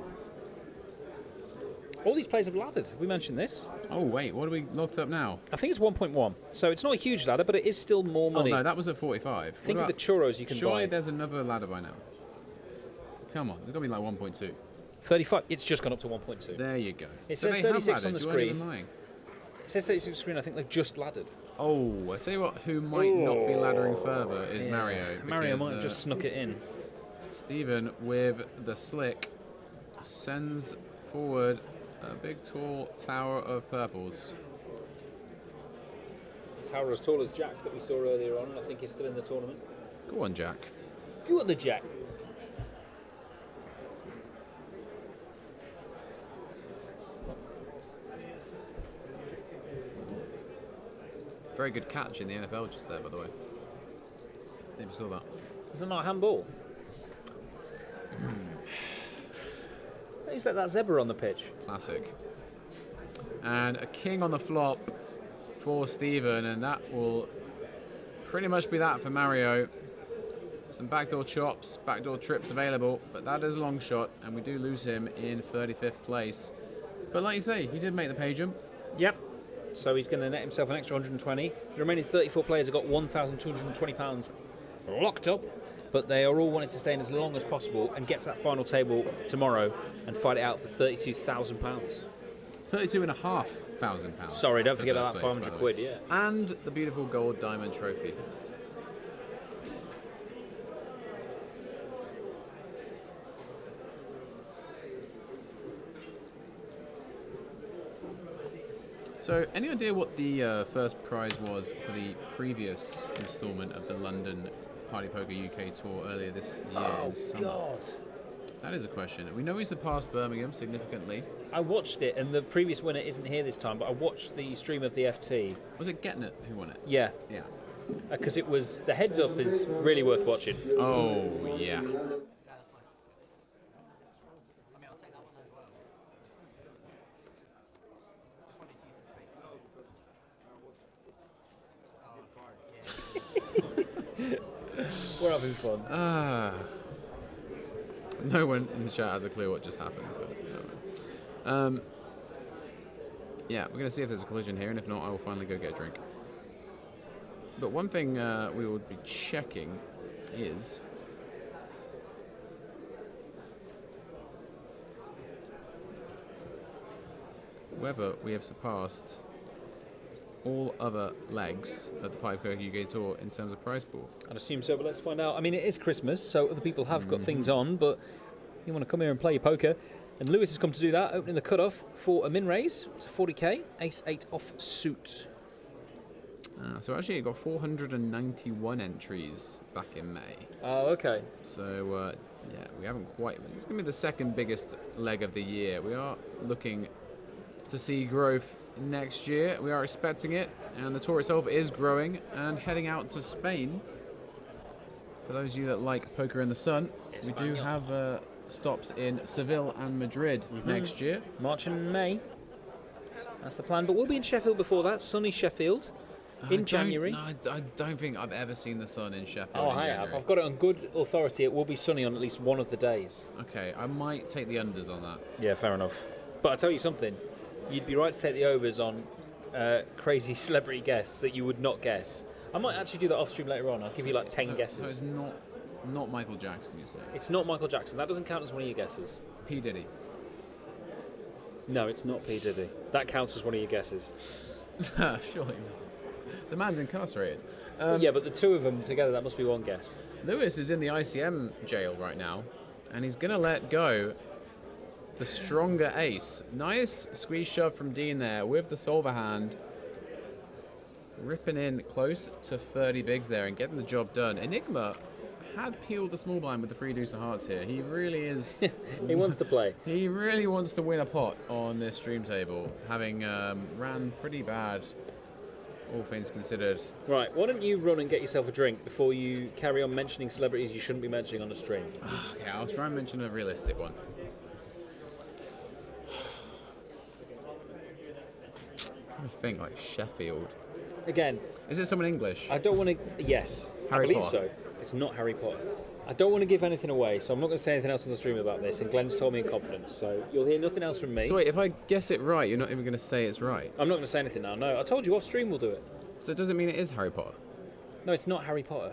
All these players have laddered. We mentioned this. Oh wait, what are we locked up now? I think it's 1.1, so it's not a huge ladder, but it is still more money. Oh no, that was at 45. Think What of the churros you can surely buy. there's another ladder by now. Come on, there's got to be like 1.2. 35. It's just gone up to 1.2. There you go. It So says they have 36 on the laddered, you weren't even screen. lying. It says 36 on the screen. I think they've just laddered. Oh, I tell you what, who might not be laddering further is Yeah. Mario. Mario because, might have just snuck it in. Stephen with the slick sends forward a big tall tower of purples. Tower as tall as Jack that we saw earlier on, and I think he's still in the tournament. Go on, Jack. You want the Jack? Very good catch in the NFL just there, by the way. Maybe you saw that. Is it not a handball? He's let that zebra on the pitch. Classic. And a king on the flop for Stephen, and that will pretty much be that for Mario. Some backdoor chops, backdoor trips available, but that is a long shot, and we do lose him in 35th place. But like you say, he did make the pay jump. Yep. So he's going to net himself an extra 120. The remaining 34 players have got £1,220 locked up, but they are all wanting to stay in as long as possible and get to that final table tomorrow and fight it out for £32,000. £32,500. Sorry, don't forget for about first that place, 500 by the quid, way. yeah. And the beautiful gold diamond trophy. So, any idea what the first prize was for the previous instalment of the London Party Poker UK Tour earlier this year? in summer? God. That is a question. We know he surpassed Birmingham significantly. I watched it, and the previous winner isn't here this time, but I watched the stream of the FT. Was it Getting It who won it? Yeah. Yeah. Because it was, the heads up is really worth watching. Oh, yeah. We're having fun. No one in the chat has a clue what just happened. But, yeah, we're going to see if there's a collision here, and if not, I will finally go get a drink. But one thing we will be checking is whether we have surpassed all other legs of the Pipe Poker UK Tour in terms of prize pool. I'd assume so, but let's find out. I mean, it is Christmas, so other people have got things on, but you want to come here and play your poker. And Lewis has come to do that, opening the cutoff for a min raise to 40k, ace-8 off suit. So actually, it got 491 entries back in May. Oh, okay. So yeah, we haven't quite. It's going to be the second biggest leg of the year. We are looking to see growth next year. We are expecting it, and the tour itself is growing and heading out to Spain. For those of you that like poker in the sun, we do have stops in Seville and Madrid next year. March and May. That's the plan. But we'll be in Sheffield before that, sunny Sheffield, in January. No, I don't think I've ever seen the sun in Sheffield. Oh, in I January. have. I've got it on good authority. It will be sunny on at least one of the days. Okay, I might take the unders on that. Yeah, fair enough. But I'll tell you something. You'd be right to take the overs on crazy celebrity guests that you would not guess. I might actually do that off stream later on. I'll give you like 10 guesses. So it's not Michael Jackson, you say? It's not Michael Jackson. That doesn't count as one of your guesses. P. Diddy. No, it's not P. Diddy. That counts as one of your guesses. Surely not. The man's incarcerated. Yeah, but the two of them together, that must be one guess. Lewis is in the ICM jail right now, and he's going to let go the stronger ace. Nice squeeze shove from Dean there with the solver hand. Ripping in close to 30 bigs there and getting the job done. Enigma had peeled the small blind with the 3 deuce of hearts here. He really is... He wants to play. He really wants to win a pot on this stream table, having ran pretty bad, all things considered. Right, why don't you run and get yourself a drink before you carry on mentioning celebrities you shouldn't be mentioning on the stream? Okay, I'll try and mention a realistic one. I think like Sheffield. Again, is it someone English? I don't want to. Yes, Harry I believe Potter. so. It's not Harry Potter. I don't want to give anything away, so I'm not going to say anything else on the stream about this. And Glenn's told me in confidence, so you'll hear nothing else from me. So wait, if I guess it right, you're not even going to say it's right? I'm not going to say anything now. No, I told you off stream we'll do it. So does it mean it is Harry Potter? No, it's not Harry Potter.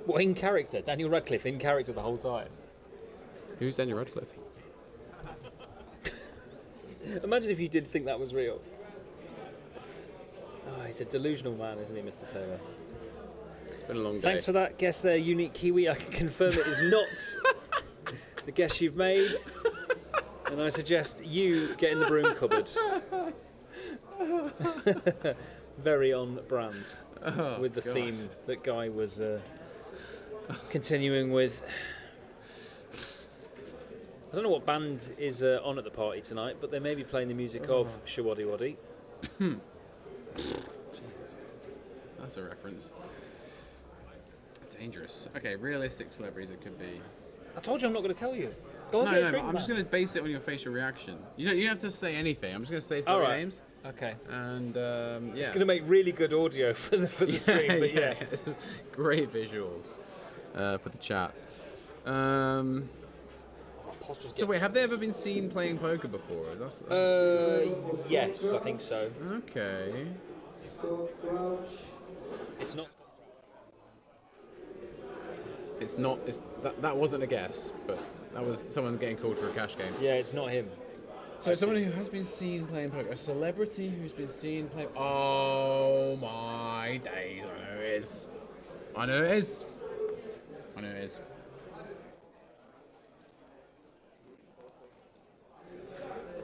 Well, in character, Daniel Radcliffe in character the whole time. Who's Daniel Radcliffe? Imagine if you did think that was real. Oh, he's a delusional man, isn't he, Mr. Taylor? It's been a long day. Thanks for that guess there, Unique Kiwi. I can confirm it is not the guess you've made. And I suggest you get in the broom cupboard. Very on brand with the theme that Guy was continuing with. I don't know what band is on at the party tonight, but they may be playing the music of Shawaddy Waddy. That's a reference. Dangerous. Okay, realistic celebrities it could be. I told you I'm not going to tell you. Go on, No, get a no, drink, I'm just man. going to base it on your facial reaction. You don't have to say anything. I'm just going to say celebrity names. Okay. And yeah. It's going to make really good audio for the stream, but yeah. It's just great visuals for the chat. So wait, have they ever been seen playing poker before? Yes, I think so. Okay. It's not. It's not. That wasn't a guess, but that was someone getting called for a cash game. Yeah, it's not him. So someone who has been seen playing poker, a celebrity who's been seen playing. Oh my days! I know it is. I know it is. I know it is.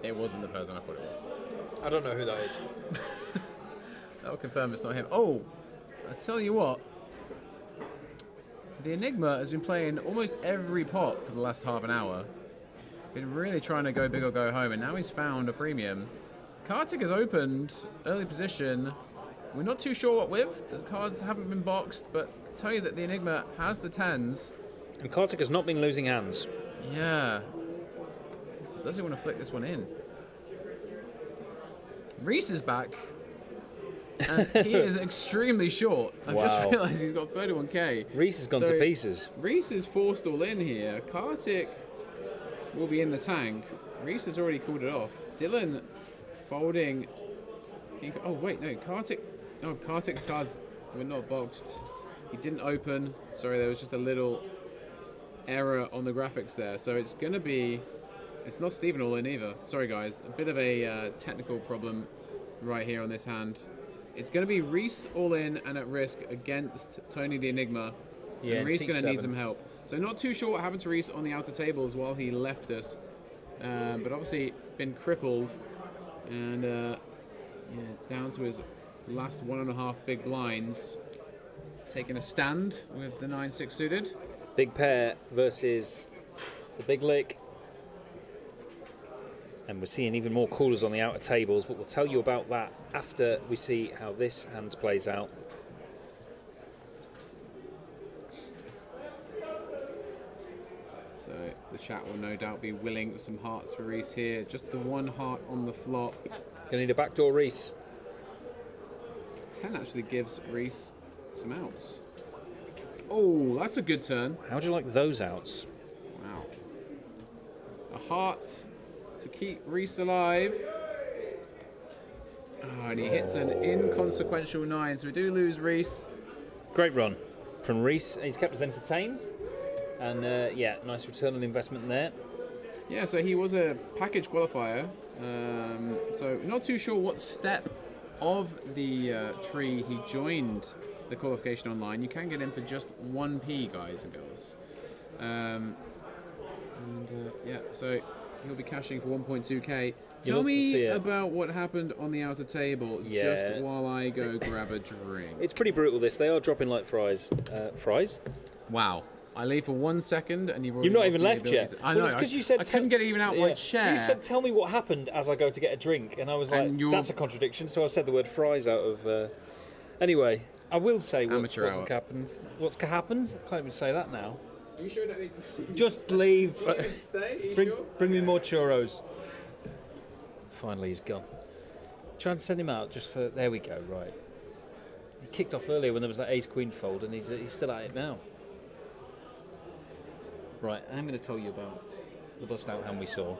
It wasn't the person I thought it was. I don't know who that is. That'll confirm it's not him. Oh, I tell you what. The Enigma has been playing almost every pot for the last half an hour. Been really trying to go big or go home, and now he's found a premium. Kartik has opened early position. We're not too sure what with. The cards haven't been boxed, but I tell you that the Enigma has the 10s. And Kartik has not been losing hands. Yeah. Does he want to flick this one in? Reese is back. And he is extremely short. I've just realised he's got 31k. Reese has gone to pieces. Reese is forced all in here. Kartik will be in the tank. Reese has already called it off. Dylan folding. Oh wait, no, Kartik. No, Kartik's cards were not boxed. He didn't open. Sorry, there was just a little error on the graphics there. So it's gonna be. It's not Stephen all in either. Sorry guys, a bit of a technical problem right here on this hand. It's going to be Reese all in and at risk against Tony the Enigma. Yeah, and Reese is going to need C7. some help. So not too sure what happened to Reese on the outer tables while he left us. But obviously been crippled and down to his last 1.5 big blinds. Taking a stand with the 9-6 suited. Big pair versus the big lick. And we're seeing even more callers on the outer tables, but we'll tell you about that after we see how this hand plays out. So the chat will no doubt be willing some hearts for Reese here. Just the one heart on the flop. Gonna need a backdoor Reese. 10 actually gives Reese some outs. Oh, that's a good turn. How do you like those outs? Wow. A heart to keep Reese alive. Oh, and he hits an inconsequential 9, so we do lose Reese. Great run from Reese. He's kept us entertained. And yeah, nice return on investment there. Yeah, so he was a package qualifier. So not too sure what step of the tree he joined the qualification online. You can get in for just 1p, guys and girls. Yeah, so He'll be cashing for 1.2k. You Tell love to see me it. about what happened on the outer table just Yeah. while I go grab a drink. It's pretty brutal, this. They are dropping like fries. Fries? Wow. I leave for 1 second and you've already You've not lost even the left ability yet. to- I Well, know. it's 'cause you said I couldn't get even out my Yeah. chair. You said, tell me what happened as I go to get a drink. And I was like, And you're- that's a contradiction. So I've said the word fries out of... Anyway, I will say what's Amateur happened. What's happened? I can't even say that now. Are you sure that they Just leave. stay? Are you Bring, sure? bring me more churros. Finally, he's gone. Trying to send him out just for... There we go, right. He kicked off earlier when there was that ace-queen fold, and he's still at it now. Right, I'm going to tell you about the bust-out hand we saw. Well,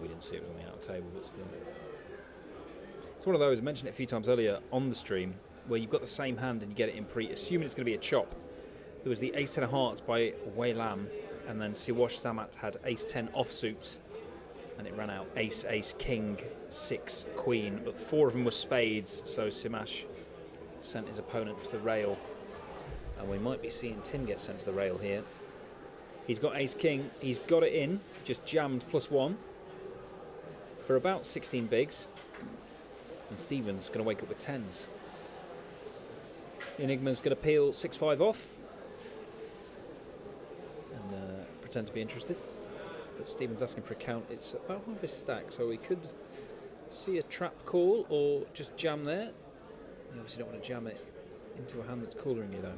we didn't see it on the out table, but still. It's one of those, I mentioned it a few times earlier on the stream, where you've got the same hand and you get it in pre, assuming it's going to be a chop. There was the ace-10 of hearts by Wei Lam, and then Siwash Samat had ace-10 offsuit, and it ran out ace, ace, king, 6, queen, but 4 of them were spades, so Simash sent his opponent to the rail, and we might be seeing Tim get sent to the rail here. He's got ace-king, he's got it in, just jammed +1 for about 16 bigs, and Stephen's going to wake up with 10s. Enigma's going to peel 6-5 off and pretend to be interested. But Stephen's asking for a count. It's about half his stack, so we could see a trap call or just jam there. You obviously don't want to jam it into a hand that's cooler than you, though.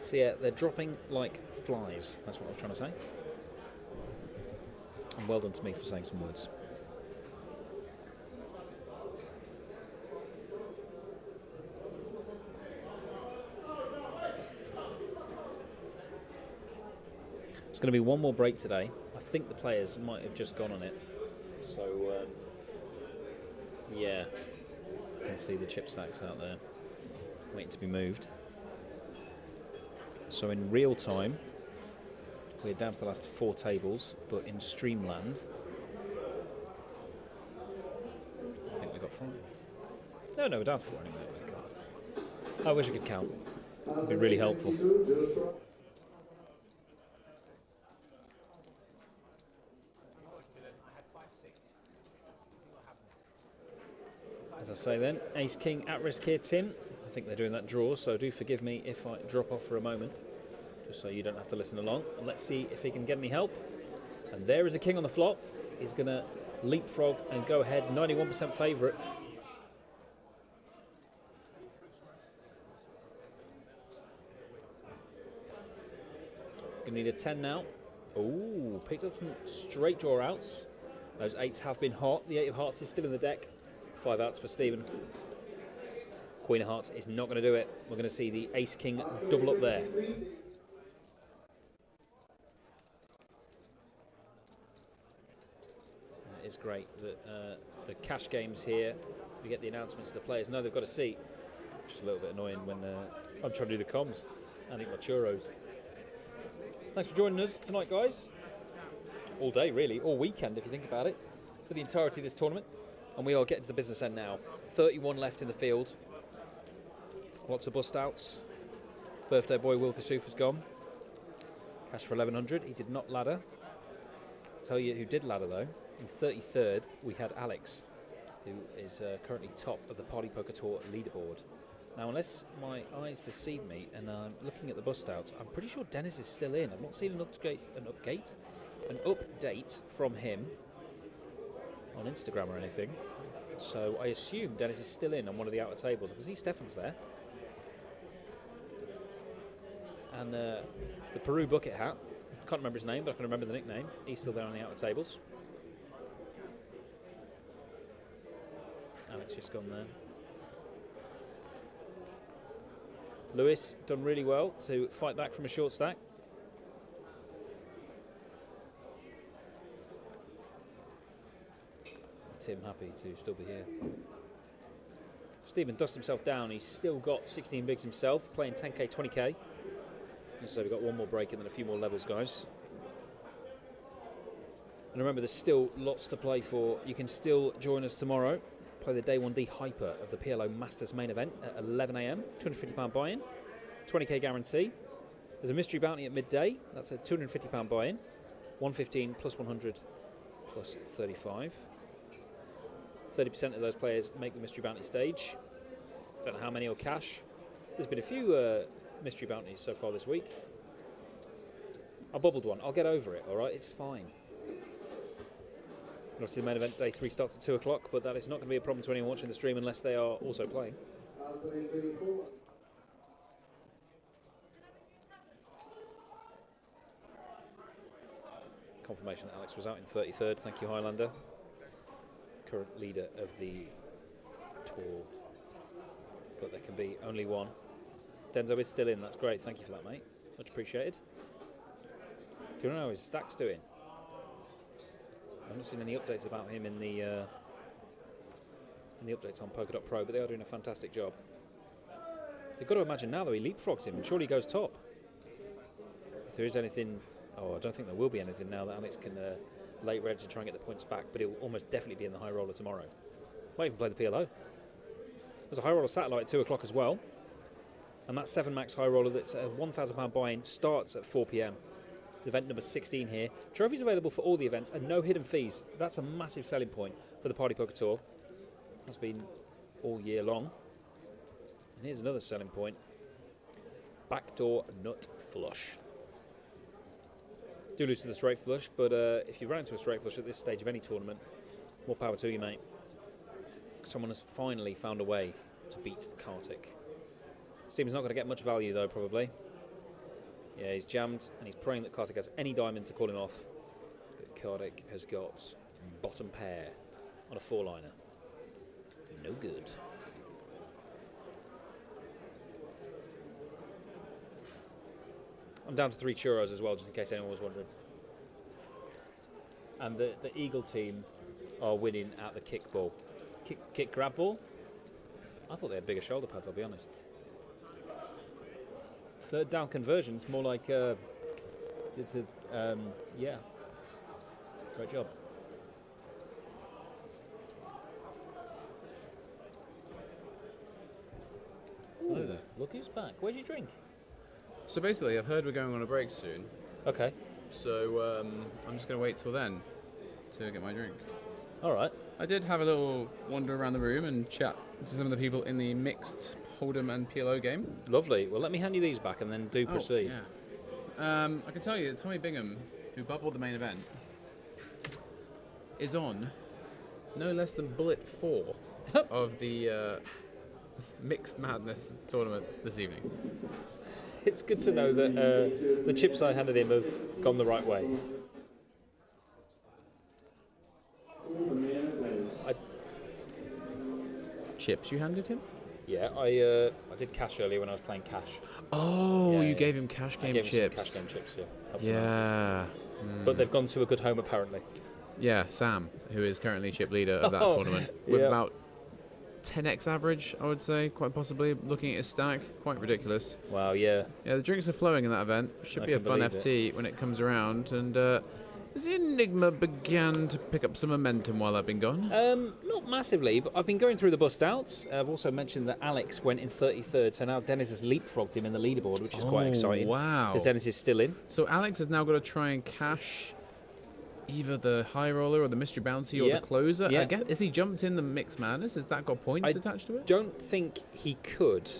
So yeah, they're dropping like flies. That's what I was trying to say. And well done to me for saying some words. It's going to be one more break today. I think the players might have just gone on it. So, yeah. You can see the chip stacks out there waiting to be moved. So in real time, we're down to the last 4 tables, but in Streamland, I think we got 5. No, we're down to 4 anyway. God. I wish I could count. It'd be really helpful. As I say then, ace-king at risk here, Tim. I think they're doing that draw, so do forgive me if I drop off for a moment, just so you don't have to listen along. And let's see if he can get any help. And there is a king on the flop. He's going to leapfrog and go ahead, 91% favourite. Going to need a 10 now. Ooh, picked up some straight draw outs. Those 8s have been hot. The 8 of hearts is still in the deck. 5 outs for Stephen. Queen of hearts is not going to do it. We're going to see the ace-king double up there. It's great that the cash games here, we get the announcements to the players know they've got a seat. Just a little bit annoying when I'm trying to do the comms and eat my churros. Thanks for joining us tonight, guys. All day, really, all weekend if you think about it, for the entirety of this tournament. And we are getting to the business end now. 31 left in the field. Lots of bust outs. Birthday boy Will Kasuf has gone. Cash for 1100. He did not ladder. I'll tell you who did ladder though. In 33rd, we had Alex, who is currently top of the Party Poker Tour leaderboard. Now, unless my eyes deceive me and I'm looking at the bust outs, I'm pretty sure Dennis is still in. I've not seen an update from him on Instagram or anything. So I assume Dennis is still in on one of the outer tables. I can see Stefan's there. And the Peru bucket hat, I can't remember his name, but I can remember the nickname. He's still there on the outer tables. Alex just gone there. Lewis done really well to fight back from a short stack. Tim happy to still be here. Stephen dusts himself down. He's still got 16 bigs himself, playing 10k, 20k. So we've got one more break and then a few more levels, guys. And remember, there's still lots to play for. You can still join us tomorrow, play the Day 1D Hyper of the PLO Masters main event at 11 AM, £250 buy-in, 20k guarantee. There's a mystery bounty at midday, that's a £250 buy-in, 115 plus 100 plus 35. 30% of those players make the mystery bounty stage. Don't know how many will cash. There's been a few mystery bounties so far this week. I bubbled one. I'll get over it, all right? It's fine. And obviously, the main event, day 3, starts at 2 o'clock, but that is not going to be a problem to anyone watching the stream unless they are also playing. Confirmation that Alex was out in 33rd. Thank you, Highlander. Current leader of the tour. But there can be only one. Denzo is still in. That's great. Thank you for that, mate. Much appreciated. Do you know how his stack's doing? I haven't seen any updates about him in the updates on Polka.pro, but they are doing a fantastic job. You've got to imagine now, though, he leapfrogs him and surely he goes top. If there is anything... Oh, I don't think there will be anything now that Alex can late reg and try and get the points back, but it will almost definitely be in the high roller tomorrow. Might even play the PLO. There's a high roller satellite at 2 o'clock as well. And that 7 max high roller that's a £1,000 buy-in starts at 4 PM. It's event number 16 here. Trophies available for all the events and no hidden fees. That's a massive selling point for the Party Poker Tour. That's been all year long. And here's another selling point. Backdoor nut flush. Do lose to the straight flush, but if you run into a straight flush at this stage of any tournament, more power to you, mate. Someone has finally found a way to beat Kartik. Steven's not going to get much value though, probably. Yeah, he's jammed and he's praying that Kartik has any diamond to call him off. But Kartik has got bottom pair on a 4-liner. No good. I'm down to 3 churros as well, just in case anyone was wondering. And the Eagle team are winning at the kick ball. Kick grab ball? I thought they had bigger shoulder pads, I'll be honest. Third down conversions, more like, yeah. Great job. Hello there. Look who's back. Where'd you drink? So basically, I've heard we're going on a break soon. Okay. So I'm just going to wait till then to get my drink. All right. I did have a little wander around the room and chat to some of the people in the mixed Hold'em and PLO game. Lovely. Well, let me hand you these back and then do proceed. Yeah. I can tell you that Tommy Bingham, who bubbled the main event, is on no less than bullet 4 of the Mixed Madness tournament this evening. It's good to know that the chips I handed him have gone the right way. Chips you handed him? Yeah, I did cash earlier when I was playing cash. Oh, yeah, you gave him cash game chips. Him some cash game chips, yeah. Yeah. But they've gone to a good home apparently. Yeah, Sam, who is currently chip leader of that tournament, with about 10x average, I would say, quite possibly. Looking at his stack, quite ridiculous. Wow, yeah. Yeah, the drinks are flowing in that event. Should be a fun FT when it comes around. And the Enigma began to pick up some momentum while I've been gone? Not massively, but I've been going through the bust outs. I've also mentioned that Alex went in 33rd, so now Dennis has leapfrogged him in the leaderboard, which is quite exciting. Wow. Because Dennis is still in. So Alex has now got to try and cash either the high roller or the mystery bounty or the closer. Yeah. I guess, has he jumped in the Mixed Madness? Has that got points attached to it? I don't think he could.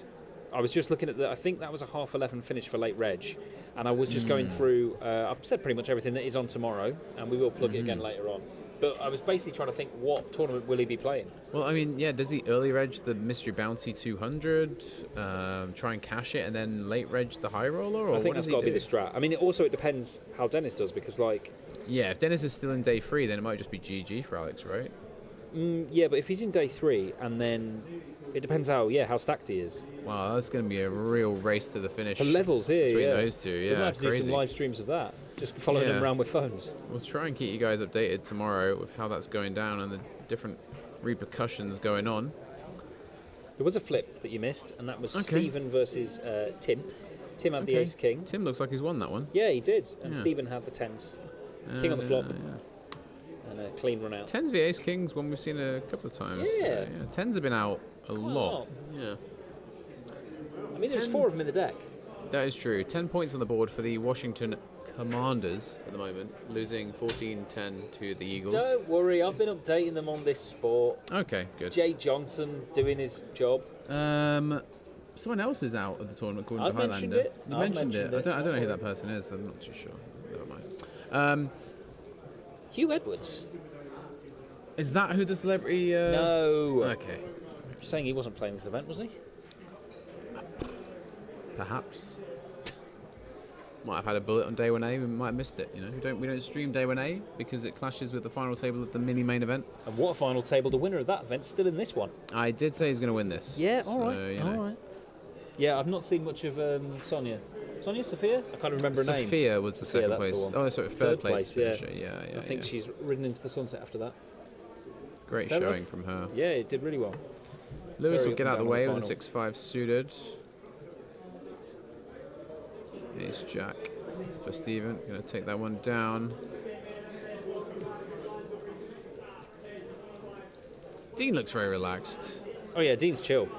I was just looking at I think that was a half 11 finish for late reg, and I was just going through. I've said pretty much everything that is on tomorrow, and we will plug it again later on. But I was basically trying to think, what tournament will he be playing? Well, I mean, yeah, does he early reg the mystery bounty 200, try and cash it, and then late reg the high roller? Or I think that's got to be the strat. I mean, it depends how Dennis does, because yeah, if Dennis is still in day 3, then it might just be GG for Alex, right? Yeah, but if he's in day 3, and then it depends how stacked he is. Wow, that's going to be a real race to the finish. The levels here, between those two, We'll have to do some live streams of that, just following them around with phones. We'll try and keep you guys updated tomorrow with how that's going down and the different repercussions going on. There was a flip that you missed, and that was Stephen versus Tim. Tim had the ace king. Tim looks like he's won that one. Yeah, he did, and Stephen had the 10s. King on the flop. and a clean run out. 10s v Ace Kings, one we've seen a couple of times. Yeah. 10s have been out a a lot. lot. Yeah. I mean, there's 4 of them in the deck. That is true. 10 points on the board for the Washington Commanders at the moment, losing 14-10 to the Eagles. Don't worry, I've been updating them on this sport. Okay, good. Jay Johnson doing his job. Someone else is out of the tournament according I've to Highlander. mentioned it. You I've mentioned mentioned it. it. I don't know who that person is. I'm not too sure. Never mind. Hugh Edwards. Is that who the celebrity? No. Okay. Saying he wasn't playing this event, was he? Perhaps. Might have had a bullet on day 1A. We might have missed it. You know, we don't stream day 1A because it clashes with the final table of the mini main event. And what a final table! The winner of that event's still in this one. I did say he's going to win this. Yeah. All right. So, you know. All right. Yeah, I've not seen much of Sonia. Sophia? I can't remember her name. Sophia was the second that's place. the one. Oh, sorry, third place. Yeah. Yeah. I think she's ridden into the sunset after that. Great Fair showing enough. from her. Yeah, it did really well. Lewis Very will get up out of and the down way on with the a 6-5 suited. Ace Jack for Steven. Going to take that one down. Dean looks very relaxed. Oh yeah, Dean's chill.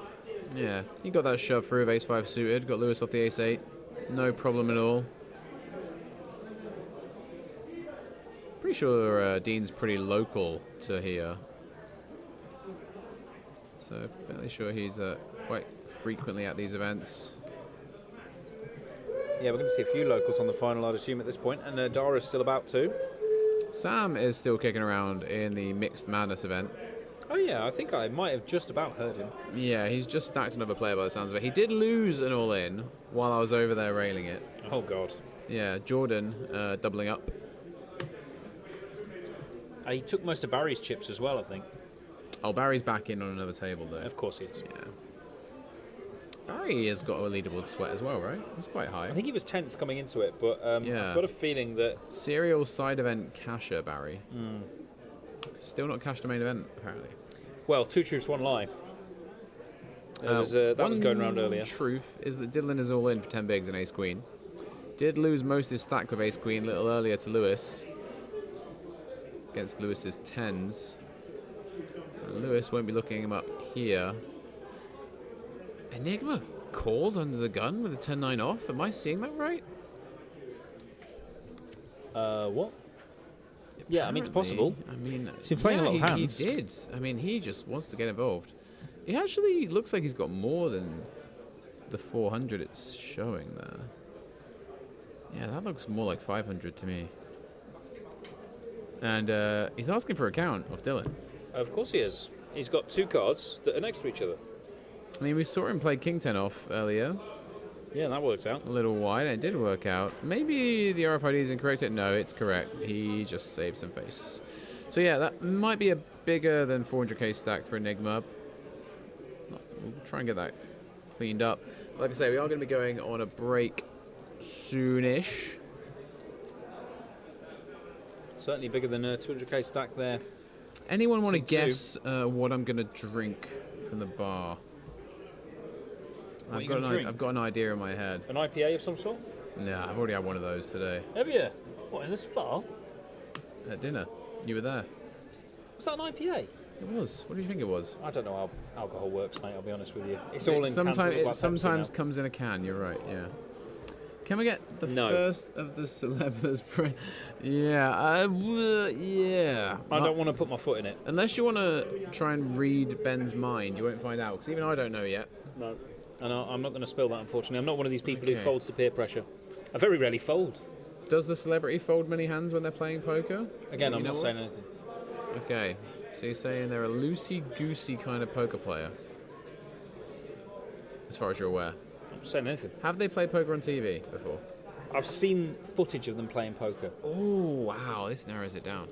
Yeah, he got that shove through of Ace 5 suited. Got Lewis off the Ace 8. No problem at all. Pretty sure Dean's pretty local to here. So fairly sure he's quite frequently at these events. Yeah, we're going to see a few locals on the final, I'd assume, at this point, and Dara's still about too. Sam is still kicking around in the Mixed Madness event. Oh yeah, I think I might have just about heard him. Yeah, he's just stacked another player by the sounds of it. He did lose an all-in while I was over there railing it. Oh god. Yeah, Jordan doubling up. He took most of Barry's chips as well, I think. Oh, Barry's back in on another table though. Of course he is. Yeah. Barry has got a leaderboard sweat as well, right? He's quite high. I think he was 10th coming into it, but Yeah. I've got a feeling that... Serial side event casher, Barry. Still not cashed the main event, apparently. Well, 2 truths, 1 lie. That was going around earlier. One truth is that Dylan is all in for 10 bigs and Ace Queen. Did lose most of his stack with Ace Queen a little earlier to Lewis. Against Lewis's 10s. And Lewis won't be looking him up here. Enigma called under the gun with a 10-9 off. Am I seeing that right? What? Yeah, I mean, it's possible. I mean, he's been playing a lot of hands. He did. I mean, he just wants to get involved. He actually looks like he's got more than the 400 it's showing there. Yeah, that looks more like 500 to me. And he's asking for a count of Dylan. Of course he is. He's got 2 cards that are next to each other. I mean, we saw him play King 10 off earlier. Yeah, that worked out. A little wide, and it did work out. Maybe the RFID is incorrect. No, it's correct. He just saved some face. So yeah, that might be a bigger than 400k stack for Enigma. We'll try and get that cleaned up. Like I say, we are going to be going on a break soonish. Certainly bigger than a 200k stack there. Anyone want to Scene 2. guess what I'm going to drink from the bar? What are I've you got, gonna drink? I've got an idea in my head. An IPA of some sort? Nah, I've already had one of those today. Have you? What, in this bar? At dinner. You were there. Was that an IPA? It was. What do you think it was? I don't know how alcohol works, mate, I'll be honest with you. It's all in cans that look like It Pepsi sometimes now. comes in a can, you're right, yeah. Can we get the No. first of the celebs? Yeah, yeah. I don't want to put my foot in it. Unless you want to try and read Ben's mind, you won't find out, because even I don't know yet. No. And I'm not going to spill that, unfortunately. I'm not one of these people who Okay. folds to peer pressure. I very rarely fold. Does the celebrity fold many hands when they're playing poker? Again, You I'm know not what? saying anything. Okay, so you're saying they're a loosey-goosey kind of poker player, as far as you're aware. I'm not saying anything. Have they played poker on TV before? I've seen footage of them playing poker. Oh, wow, this narrows it down.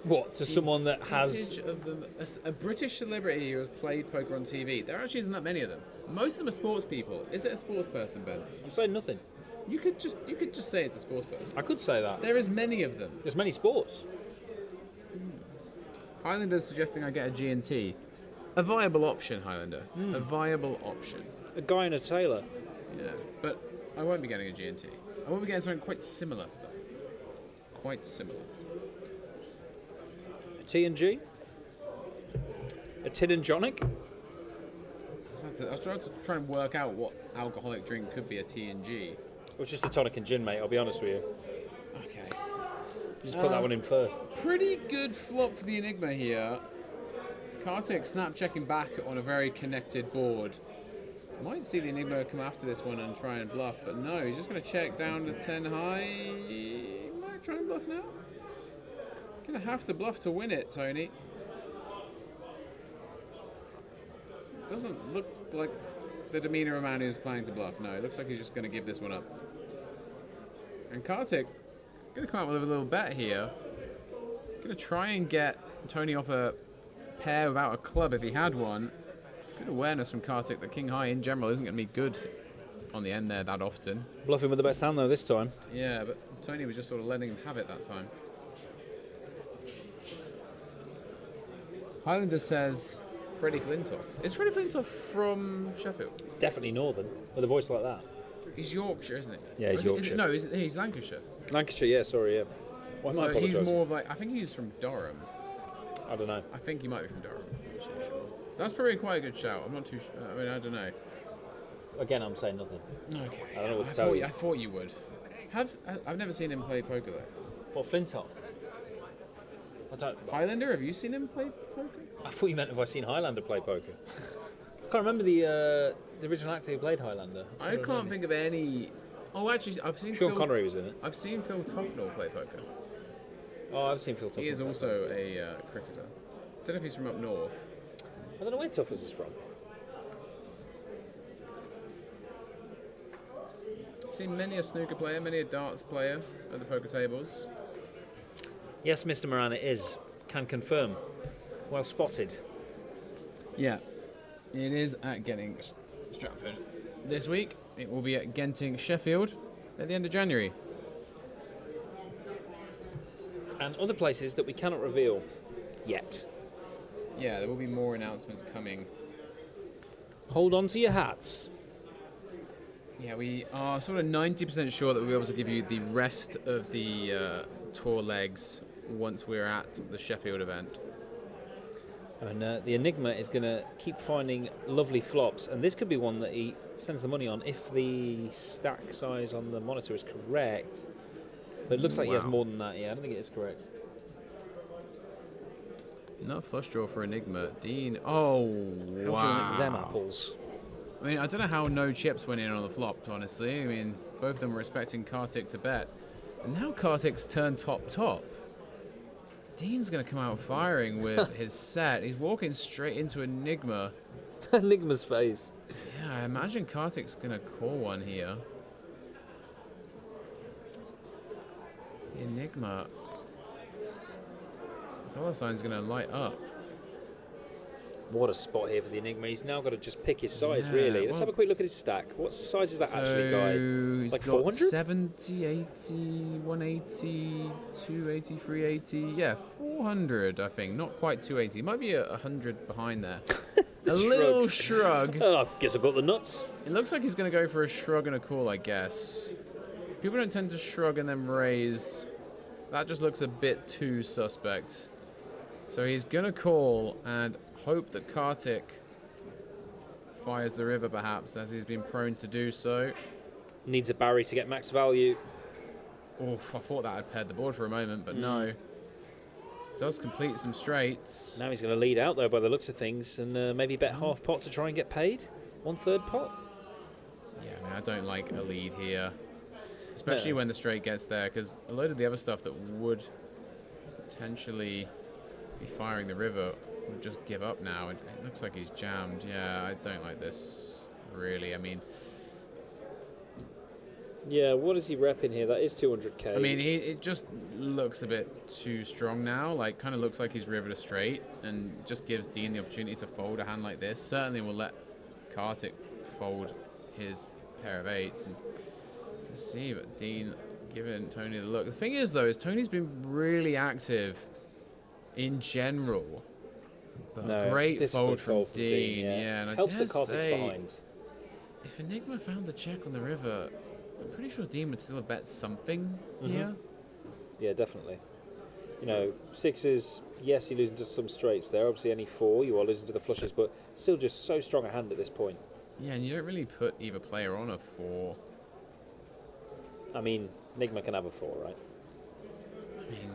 What? To someone that has... Footage of them, a British celebrity who has played poker on TV. There actually isn't that many of them. Most of them are sports people. Is it a sports person, Ben? I'm saying nothing. You could just say it's a sports person. I could say that. There is many of them. There's many sports. Highlander's suggesting I get a G&T. A viable option, Highlander. A viable option. A guy in a tailor. Yeah, but I won't be getting a G&T. I won't be getting something quite similar, though. Quite similar. T and G? A tin and jonic? I was trying to work out what alcoholic drink could be a T&G. Or just a tonic and gin, mate, I'll be honest with you. Okay. You just put that one in first. Pretty good flop for the Enigma here. Kartik snap checking back on a very connected board. Might see the Enigma come after this one and try and bluff, but no, he's just going to check down to 10 high. He might try and bluff now. Going to have to bluff to win it, Tony. Doesn't look like the demeanor of a man who's planning to bluff. No, it looks like he's just going to give this one up. And Kartik going to come out with a little bet here. Going to try and get Tony off a pair without a club if he had one. Good awareness from Kartik that king high in general isn't going to be good on the end there that often. Bluffing with the best hand though this time. Yeah, but Tony was just sort of letting him have it that time. Highlander says Freddie Flintoff. Is Freddie Flintoff from Sheffield? It's definitely northern, with a voice like that. He's Yorkshire, isn't he? Yeah, he's Yorkshire. He's Lancashire. Lancashire, yeah, sorry, yeah. Why am I So he's apologising? more of like, I think he's from Durham. I don't know. I think he might be from Durham. That's probably quite a good shout. I'm not too sure. I mean, I don't know. Again, I'm saying nothing. Okay. I don't know what to tell you. I thought you would. I've never seen him play poker though. What, Flintoff? I don't. Highlander, have you seen him play poker? I thought you meant have I seen Highlander play poker. I can't remember the original actor who played Highlander. I can't think of any. Oh, actually, I've seen Sean Connery was in it. I've seen Phil Tufnell play poker. Oh, I've seen Phil Tuffers. He is also a cricketer. Don't know if he's from up north. I don't know where Tuffers is from. Seen many a snooker player, many a darts player at the poker tables. Yes, Mr. Moran, it is. Can confirm. Well spotted. Yeah, it is at Genting Stratford this week. It will be at Genting Sheffield at the end of January. And other places that we cannot reveal yet. Yeah, there will be more announcements coming. Hold on to your hats. Yeah, we are sort of 90% sure that we'll be able to give you the rest of the tour legs once we're at the Sheffield event. And the Enigma is going to keep finding lovely flops, and this could be one that he sends the money on if the stack size on the monitor is correct. But it looks like he has more than that. Yeah, I don't think it is correct. Not flush draw for Enigma. Dean. Oh, How do you wow. make them apples? I mean, I don't know how no chips went in on the flop, honestly. I mean, both of them were expecting Kartik to bet. And now Kartik's turned top. Dean's going to come out firing with his set. He's walking straight into Enigma. Enigma's face. Yeah, I imagine Kartik's going to call one here. Enigma. The dollar sign's going to light up. What a spot here for the Enigma. He's now got to just pick his size, Yeah, really. Let's well- have a quick look at his stack. What size is that actually, guy? He's Like got 400? 70, 80, 180, 280, 380. Yeah, 400, I think. Not quite 280. Might be 100 behind there. A little shrug. Oh, I guess I've got the nuts. It looks like he's going to go for a shrug and a call, I guess. People don't tend to shrug and then raise. That just looks a bit too suspect. So he's going to call and hope that Kartik fires the river, perhaps, as he's been prone to do so. Needs a Barry to get max value. Oof, I thought that had paired the board for a moment, but no. Does complete some straights. Now he's going to lead out, though, by the looks of things, and maybe bet half pot to try and get paid. 1/3 pot. Yeah, I mean, I don't like a lead here. Especially when the straight gets there, because a load of the other stuff that would potentially be firing the river would just give up now. It looks like he's jammed. Yeah, I don't like this, really. I mean... Yeah, what is he repping here? That is 200k. I mean, it just looks a bit too strong now. Like, kind of looks like he's river to straight, and just gives Dean the opportunity to fold a hand like this. Certainly will let Kartik fold his pair of eights. And see, but Dean giving Tony the look. The thing is, though, is Tony's been really active in general. But No, great fold from from Dean. Yeah, and helps I that dare Kartik's say, behind. if Enigma found the check on the river, I'm pretty sure Dean would still have bet something here. Yeah, definitely. You know, sixes, yes, you're losing to some straights there. Obviously, any 4, you are losing to the flushes, but still just so strong a hand at this point. Yeah, and you don't really put either player on a 4. I mean, Enigma can have a 4, right? I mean,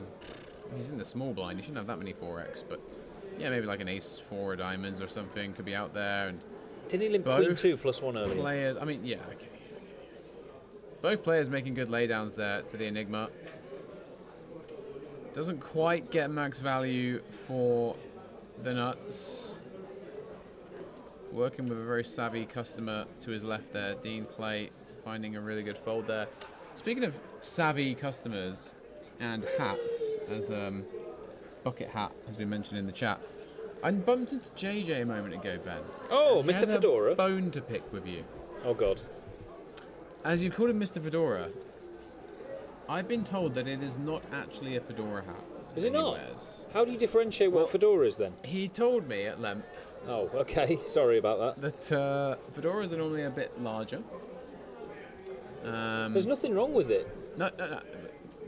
he's in the small blind. He shouldn't have that many 4x, but yeah, maybe like an ace 4 of diamonds or something could be out there. And didn't he limp queen 2 +1 earlier? Players, I mean, yeah, okay. Both players making good laydowns there to the Enigma. Doesn't quite get max value for the nuts. Working with a very savvy customer to his left there, Dean Clay, finding a really good fold there. Speaking of savvy customers and hats, as Bucket Hat has been mentioned in the chat, I bumped into JJ a moment ago, Ben. Oh, He Mr. had Fedora. a bone to pick with you. Oh, God. As you called him Mr. Fedora, I've been told that it is not actually a fedora hat. Is it that he not? wears. How do you differentiate what fedora is then? He told me at length. Oh, okay. Sorry about that. That fedoras are normally a bit larger. There's nothing wrong with it. No.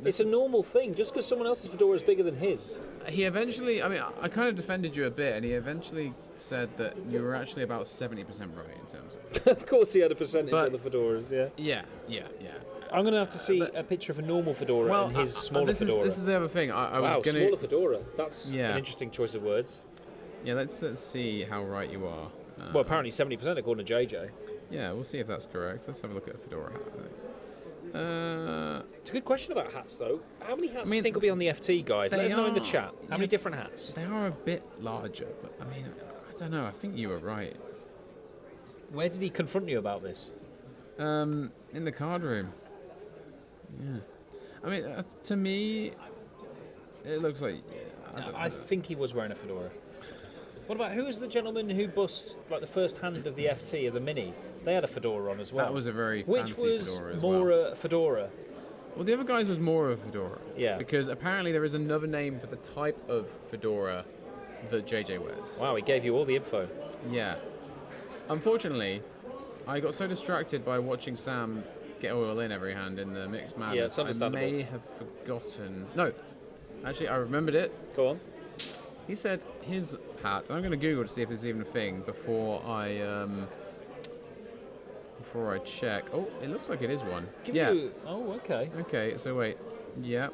It's a normal thing. Just because someone else's fedora is bigger than his. He eventually, I mean, I kind of defended you a bit, and he eventually said that you were actually about 70% right in terms of. Of course, he had a percentage But- of the fedoras. Yeah. Yeah. I'm going to have to see a picture of a normal fedora and his smaller fedora. This is the other thing. I was Wow, gonna. smaller fedora. That's an interesting choice of words. Yeah, let's see how right you are. Well, apparently 70% according to JJ. Yeah, we'll see if that's correct. Let's have a look at a fedora hat. It's a good question about hats, though. How many hats I do mean, you think will be on the FT, guys? Let they us know in the are- chat. How many different hats? They are a bit larger, but I mean, I don't know. I think you were right. Where did he confront you about this? In the card room. Yeah. I mean, to me, it looks like. I think he was wearing a fedora. What about who was the gentleman who bussed like the first hand of the FT of the mini? They had a fedora on as well. That was a very Which fancy was fedora as more well. a fedora? Well, the other guy's was more of a fedora. Yeah. Because apparently there is another name for the type of fedora that JJ wears. Wow, he gave you all the info. Yeah. Unfortunately, I got so distracted by watching Sam get oil in every hand in the mixed madness. Yeah, it's understandable. I may have forgotten. No, actually, I remembered it. Go on. He said his hat. I'm going to Google to see if there's even a thing before I check. Oh, it looks like it is one. Oh, okay. Okay, so wait. Yeah.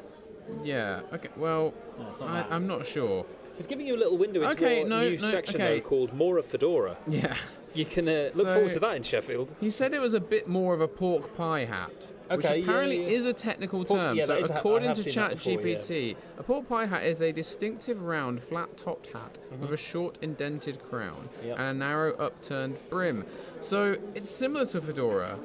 Okay. Well, No, it's not that. I'm not sure. He's giving you a little window into a new section though called Mora Fedora. Yeah. You can look forward to that in Sheffield. He said it was a bit more of a pork pie hat, which Okay, apparently yeah. is a technical Pork- term. yeah, So that is a hat. I according have to seen that before, ChatGPT, a pork pie hat is a distinctive round, flat-topped hat with a short indented crown Yep. and a narrow upturned brim. So it's similar to a fedora,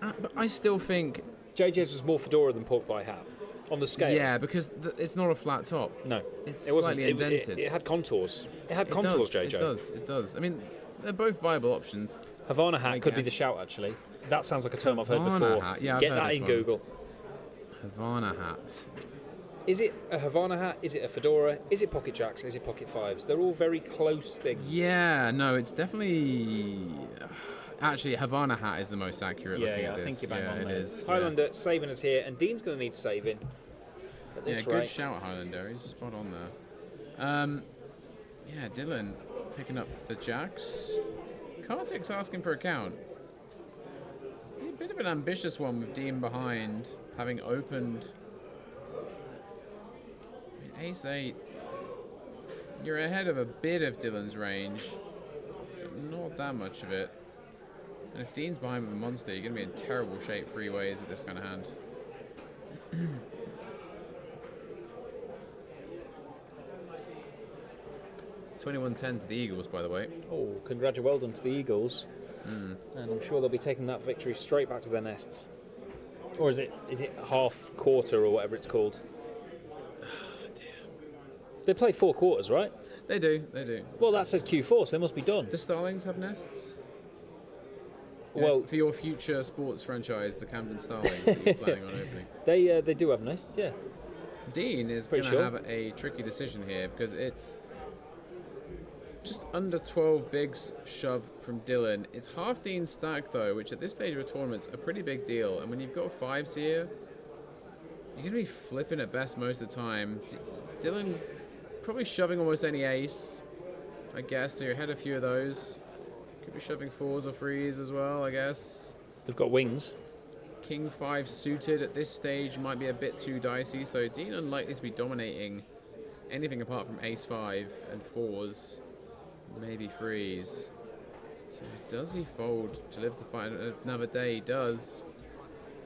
but I still think JJ's was more fedora than pork pie hat on the scale. yeah, because it's not a flat top. No, It's it wasn't. slightly indented. It had contours. It had It contours, does, JJ. It does. I mean, they're both viable options. Havana hat I could be the guess. shout, actually. That sounds like a term I've heard Havana before. hat, yeah, I've Get heard that this in one. Google. Havana hat. Is it a Havana hat? Is it a fedora? Is it pocket jacks? Is it pocket fives? They're all very close things. Yeah, no, it's definitely. Actually, Havana hat is the most accurate looking Yeah, at I this. think you're bang yeah, on it there. is. Highlander saving us here, and Dean's going to need saving. At Yeah, this good rate. shout, Highlander. He's spot on there. Yeah, Dylan picking up the jacks. Kartik's asking for a count. A bit of an ambitious one with Dean behind, having opened. I mean, Ace-8. You're ahead of a bit of Dylan's range, but not that much of it. And if Dean's behind with a monster, you're going to be in terrible shape three ways with this kind of hand. 21-10 to the Eagles, by the way. Oh, well done to the Eagles. And I'm sure they'll be taking that victory straight back to their nests. Or is it half quarter or whatever it's called? They play 4 quarters, right? They do, they do. Well, that says Q4, so they must be done. Do Starlings have nests? Well, for your future sports franchise, the Camden Starlings that you're planning on opening. they do have nests, yeah. Dean is going Pretty to sure. have a tricky decision here because it's just under 12 bigs shove from Dylan. It's half Dean's stack though, which at this stage of a tournament's a pretty big deal. And when you've got 5s here, You're going to be flipping at best most of the time. Dylan probably shoving almost any ace, I guess, so you're ahead a few of those. Could be shoving 4s or 3s as well, I guess. They've got wings. King 5 suited at this stage might be a bit too dicey, so Dean unlikely to be dominating anything apart from ace 5 and 4s, maybe 3s. So does he fold to live to fight another day? He does.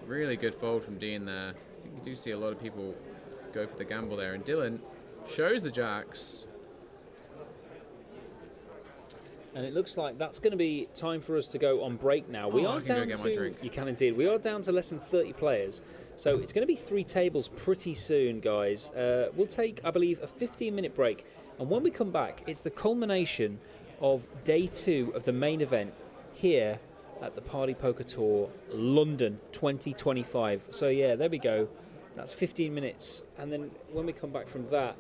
Really good fold from Dean there. I think we do see a lot of people go for the gamble there, and Dylan shows the jacks. And it looks like that's going to be time for us to go on break now. We are I can down go get my to, drink. you can indeed. We are down to less than 30 players. So it's going to be 3 tables pretty soon, guys. We'll take, I believe, a 15-minute break. And when we come back, it's the culmination of day 2 of the main event here at the Party Poker Tour London 2025. So yeah, there we go. That's 15 minutes. And then when we come back from that,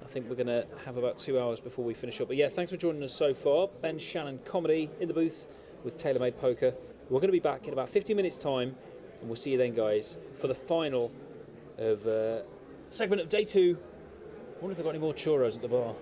I think we're going to have about 2 hours before we finish up. But yeah, thanks for joining us so far. Ben Shannon Comedy in the booth with TaylorMade Poker. We're going to be back in about 15 minutes' time, and we'll see you then, guys, for the final of segment of day 2. I wonder if they've got any more churros at the bar.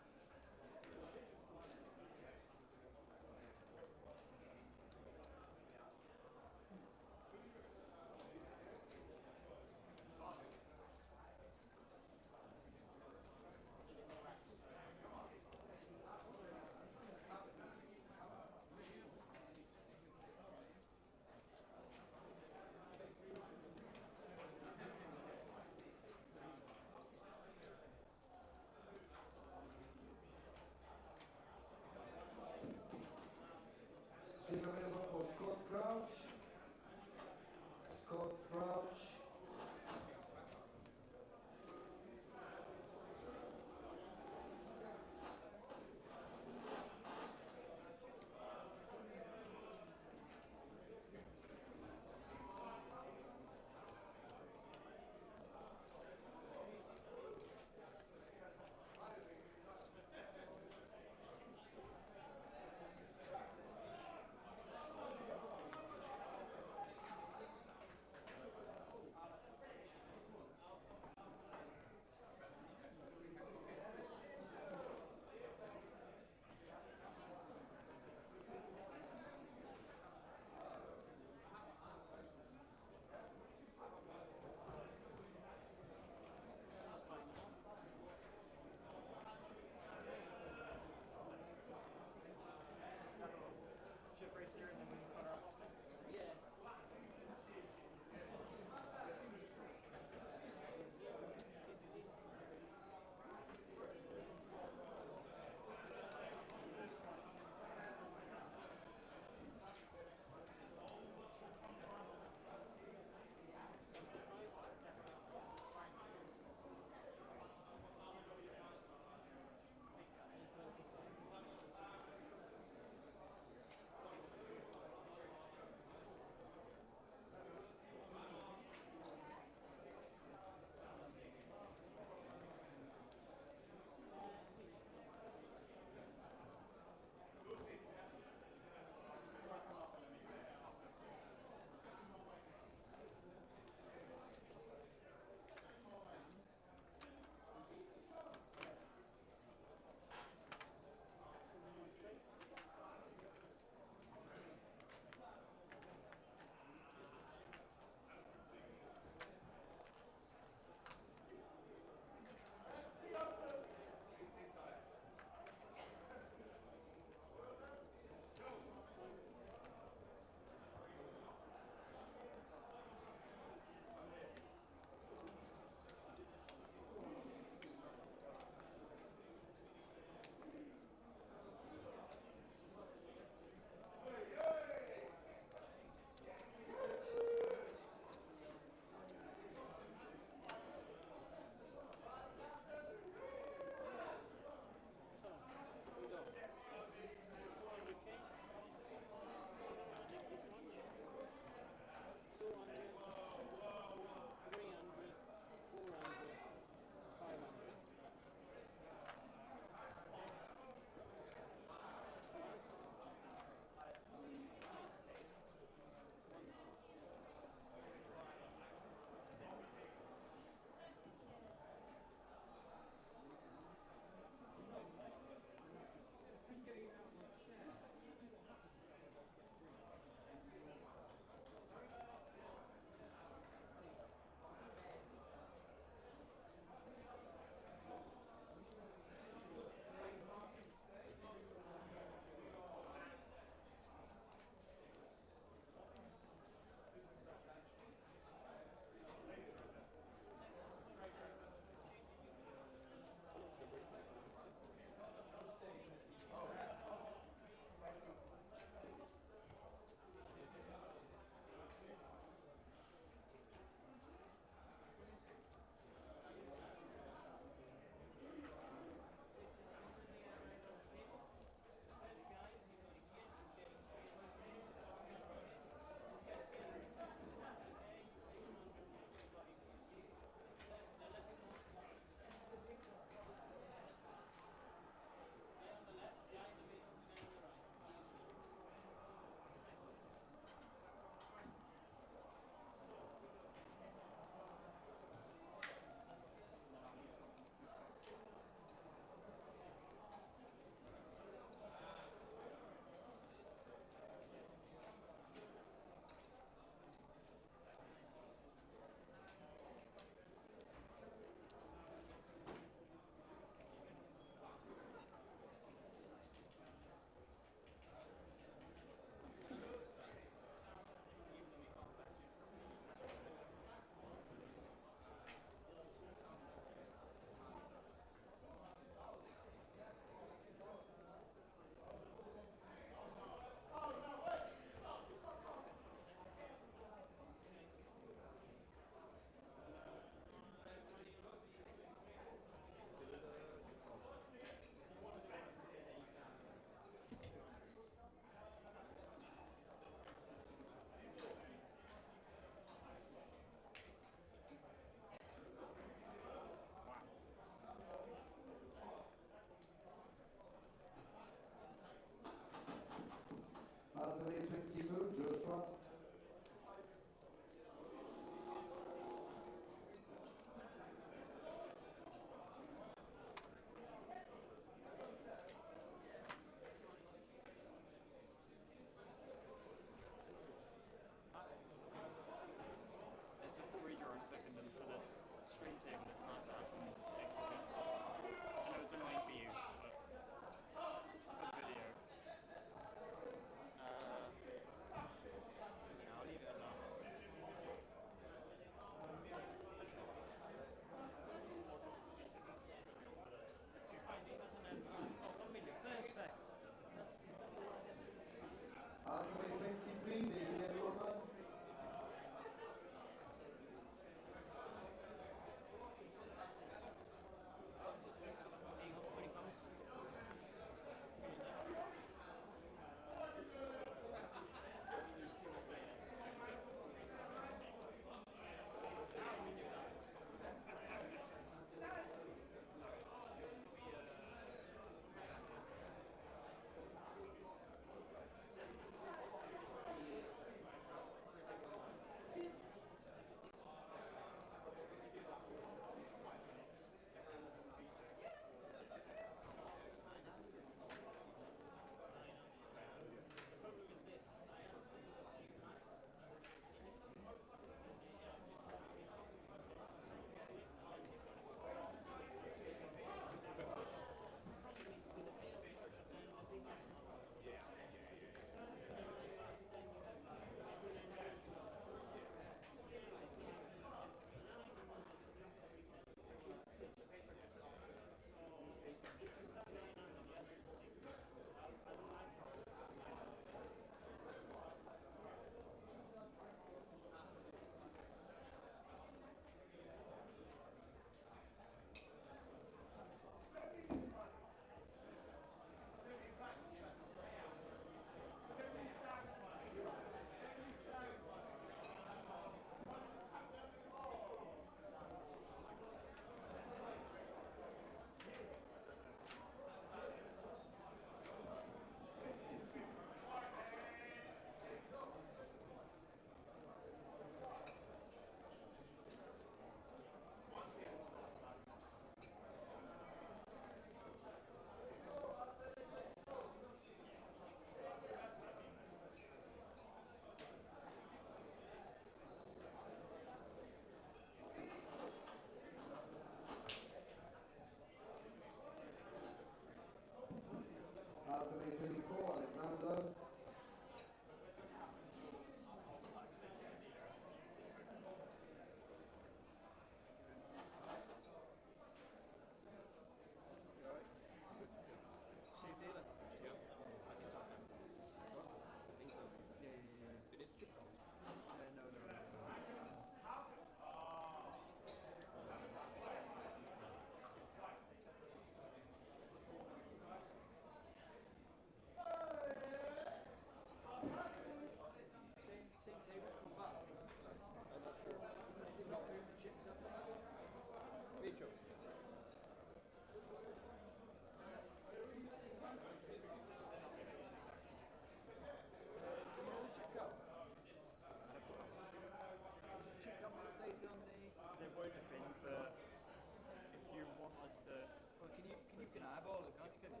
you can eyeball it, can't you, Kenny?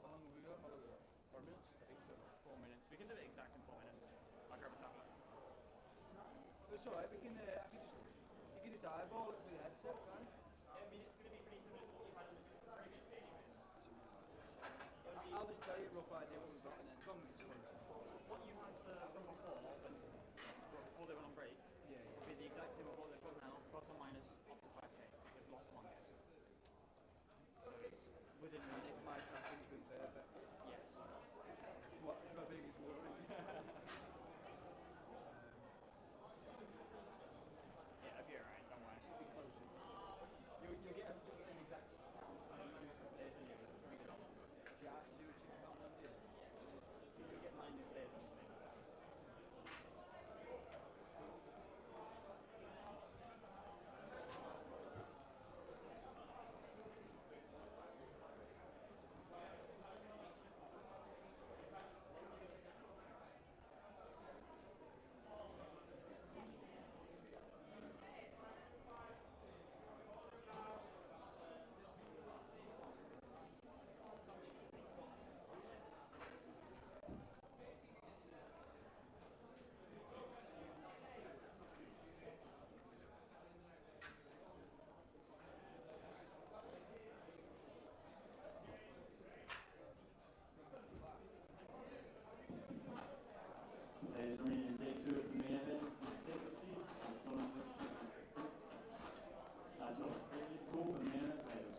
How long have we got? 4 minutes? I think so. 4 minutes. We can do it exact in 4 minutes. I'll grab a tablet. It's alright, we can, you can just eyeball it with the headset, can't you? I mean, it's going to be pretty similar to what you've had in the system previously anyways. I'll just tell you a rough idea what we've got and then come with it. What you had from before, before they went on break, would be the exact same as what they've got now, plus or minus up to 5k, with lots of longest. So it's within And if my tracking's been perfect. yes. What my biggest worry. Yeah, it'll be alright, don't worry. Be closer. You get everything in exact. You have to do a chicken pound on the other. You get 9 new players on the thing. Players remaining in day 2 of the main event. Take your seats. That's all. Really cool for the main event players.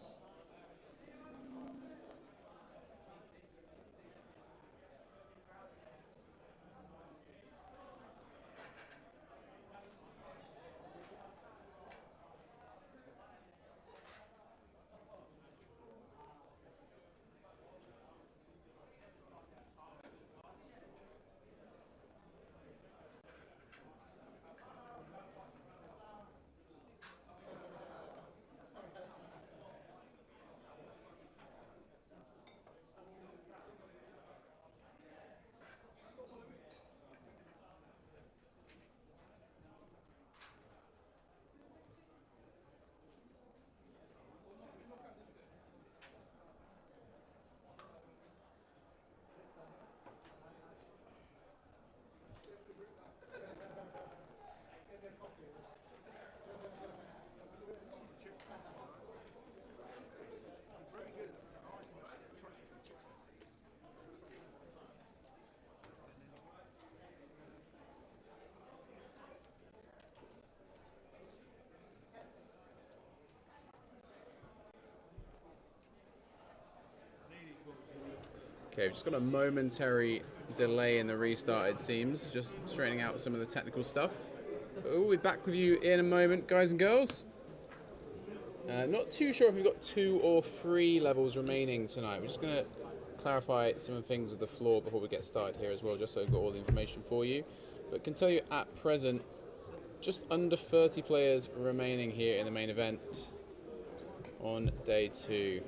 Okay, we've just got a momentary delay in the restart, it seems. Just straightening out some of the technical stuff. But we'll be back with you in a moment, guys and girls. Not too sure if we've got 2 or 3 levels remaining tonight. We're just going to clarify some of the things with the floor before we get started here as well, just so we've got all the information for you. But can tell you at present, just under 30 players remaining here in the main event on day 2.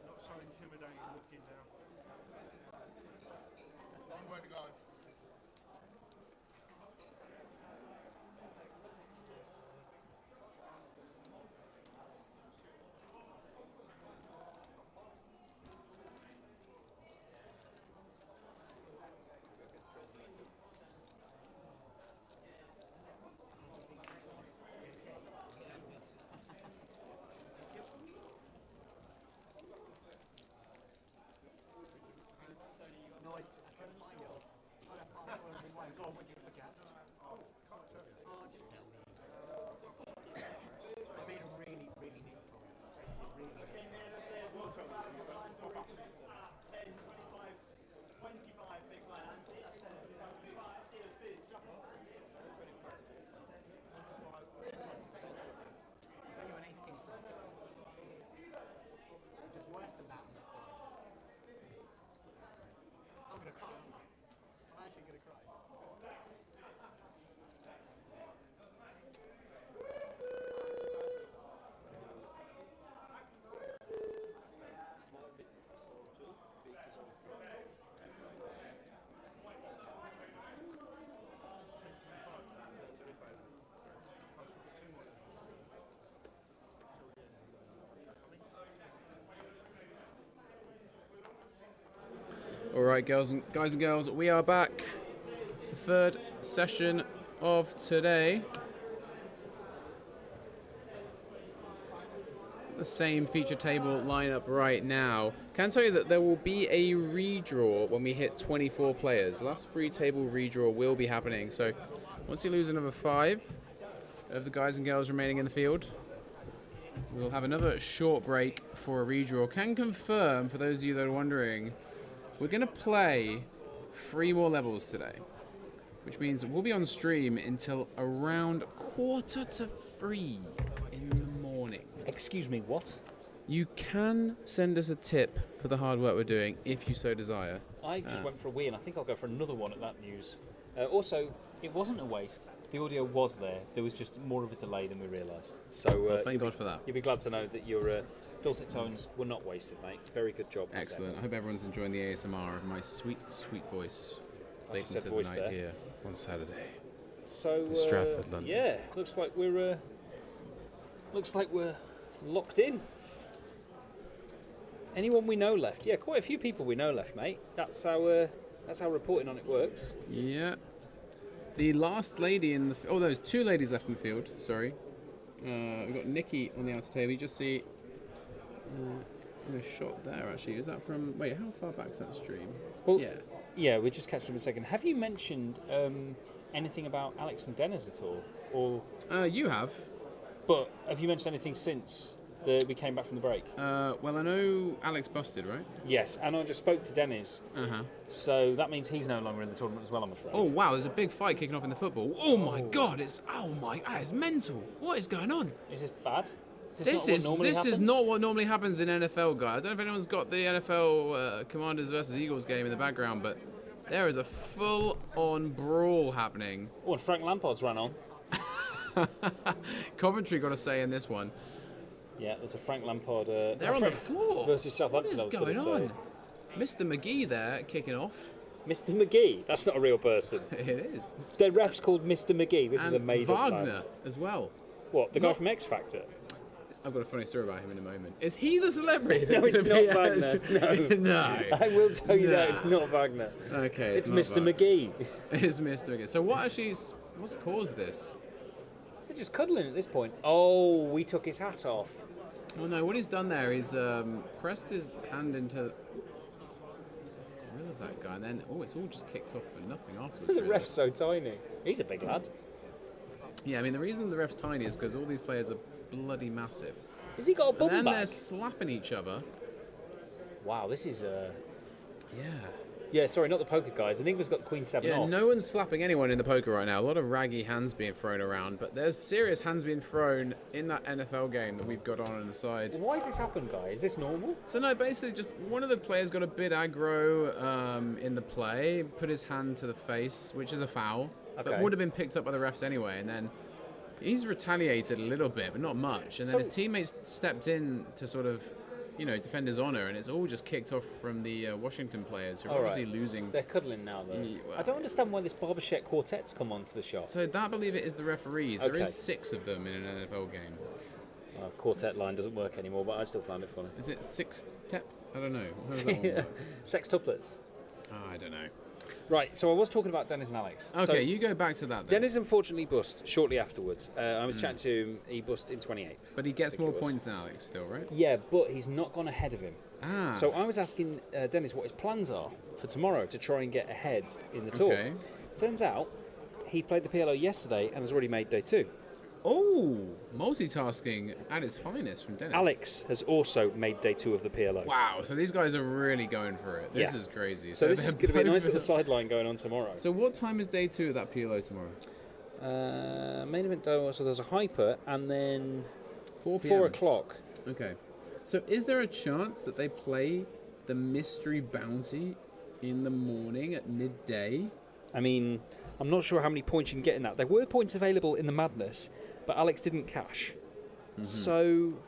Not so intimidating looking now. Long way to go. No, I couldn't find it. Go on, what did you look at? Oh, can't tell you. Oh, just tell me. I made a really, really neat for you. Really neat. 25 big blind ante, 25 deals bid, shuffle. Got you an ace king flush. Just worse than that. I'm gonna cry. right, guys and girls, we are back. The third session of today. The same feature table lineup right now. Can tell you that there will be a redraw when we hit 24 players. The last free table redraw will be happening. So once you lose another 5 of the guys and girls remaining in the field, we'll have another short break for a redraw. Can confirm, for those of you that are wondering, we're going to play 3 more levels today, which means we'll be on stream until around 2:45 in the morning. Excuse me, what? You can send us a tip for the hard work we're doing if you so desire. I just went for a wee, and I think I'll go for another one at that news. Also, it wasn't a waste. The audio was there. There was just more of a delay than we realised. So well, thank God for that. You'll be glad to know that your dulcet tones were not wasted, mate. Very good job. Excellent. I hope everyone's enjoying the ASMR of my sweet, sweet voice late into the voice night there. here on Saturday. So in Stratford, London. yeah, looks like we're locked in. Anyone we know left? Yeah, quite a few people we know left, mate. That's how reporting on it works. Yeah. The last lady in the... Oh, there's 2 ladies left in the field. Sorry. We've got Nikki on the outer table. You just see a shot there, actually. Is that from... Wait, how far back's that stream? Well, yeah. Yeah, we just catch them in a second. Have you mentioned anything about Alex and Dennis at all? Or you have. But have you mentioned anything since we came back from the break? Well, I know Alex busted, right? Yes, and I just spoke to Dennis. Uh-huh. So that means he's no longer in the tournament as well, I'm afraid. Oh, wow, there's a big fight kicking off in the football. Oh, my God, that is mental. What is going on? Is this bad? This is not what normally happens in NFL, guys. I don't know if anyone's got the NFL Commanders versus Eagles game in the background, but there is a full-on brawl happening. Oh, and Frank Lampard's ran on. Coventry got a say in this one. Yeah, there's a Frank Lampard. They're on the floor. Versus Southampton. What is going on? Mr. McGee there kicking off. Mr. McGee? That's not a real person. It is. The ref's called Mr. McGee. This is a made-up Wagner as well. What, the guy from X Factor? I've got a funny story about him in a moment. Is he the celebrity? No, it's not Wagner. No. I will tell you that it's not Wagner. Okay. It's Mr. McGee. It's Mr. McGee. So what's caused this? They're just cuddling at this point. Oh, we took his hat off. Oh no, what he's done there is pressed his hand into that guy, and then it's all just kicked off for nothing afterwards. The ref's so tiny. He's a big lad. Yeah, I mean the reason the ref's tiny is because all these players are bloody massive. Has he got a bum And then bag? they're slapping each other. Wow, this is Yeah. Yeah, sorry, not the poker guys. Enigma's got Queen 7 Yeah, off. no one's slapping anyone in the poker right now. A lot of raggy hands being thrown around, but there's serious hands being thrown in that NFL game that we've got on the side. Why has this happened, guys? Is this normal? So no, basically just one of the players got a bit aggro in the play, put his hand to the face, which is a foul, but would have been picked up by the refs anyway, and then he's retaliated a little bit, but not much, and then his teammates stepped in to sort of defend his honour, and it's all just kicked off from the Washington players who are obviously losing. They're cuddling now, though. I don't understand why this Barbershop quartet's come onto the shot. So that, I believe it is the referees. There is 6 of them in an NFL game. Quartet line doesn't work anymore, but I still found it funny. Is it sextet? I don't know. How does that one work? Sextuplets. I don't know. Right, so I was talking about Dennis and Alex. Okay, so you go back to that then. Dennis unfortunately bust shortly afterwards. I was chatting to him, he bust in 28th. But he gets more points than Alex still, right? Yeah, but he's not gone ahead of him. Ah. So I was asking Dennis what his plans are for tomorrow to try and get ahead in the tour. Okay. Turns out he played the PLO yesterday and has already made day 2. Oh, multitasking at its finest from Dennis. Alex has also made day 2 of the PLO. Wow, so these guys are really going for it. This is crazy. So this is going to be a nice little sideline going on tomorrow. So what time is day 2 of that PLO tomorrow? Main event, so there's a hyper and then 4 p.m. 4 o'clock. Okay. So is there a chance that they play the mystery bounty in the morning at midday? I mean, I'm not sure how many points you can get in that. There were points available in the Madness, but Alex didn't cash. So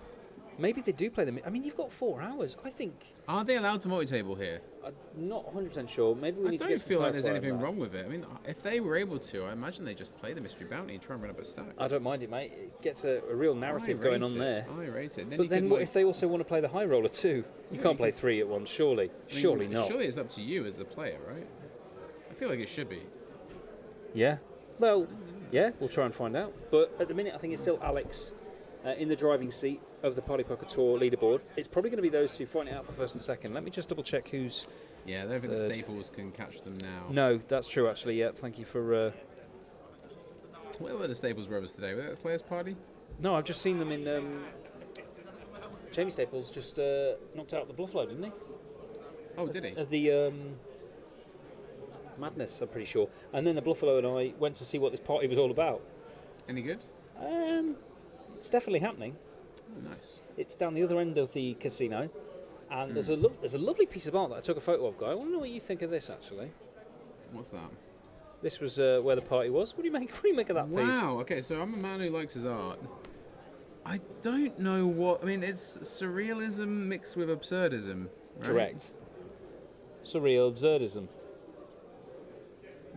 Maybe they do play them. I mean, you've got 4 hours. I think. Are they allowed to multi-table here? I'm not 100% sure. Maybe we I need to don't get some feel like there's clarifying anything on that. wrong with it. I mean, if they were able to, I imagine they just play the Mystery Bounty and try and run up a stack. I don't mind it, mate. It gets a real narrative going on there. I rate it. But then what if they also want to play the High Roller too? You can't play 3 at once, surely. I mean, Surely not. Surely it's up to you as the player, right? I feel like it should be. Yeah. Well, yeah, we'll try and find out. But at the minute, I think it's still Alex in the driving seat of the Party Poker Tour leaderboard. It's probably going to be those two fighting it out for first and second. Let me just double check who's. Yeah, I don't think the Staples can catch them now. No, that's true actually. Yeah, thank you for. Where were the Staples brothers today? Were they at the Players' Party? No, I've just seen them in. Jamie Staples just knocked out the Bluffalo, didn't he? Oh, did he? At the Madness, I'm pretty sure. And then the Bluffalo and I went to see what this party was all about. Any good? It's definitely happening. Oh, nice. It's down the other end of the casino, and there's a lovely piece of art that I took a photo of, guy. I want to know what you think of this, actually. What's that? This was where the party was. What do you make? What do you make of that piece? Wow. Okay, so I'm a man who likes his art. I don't know what. I mean, it's surrealism mixed with absurdism. Right? Correct. Surreal absurdism.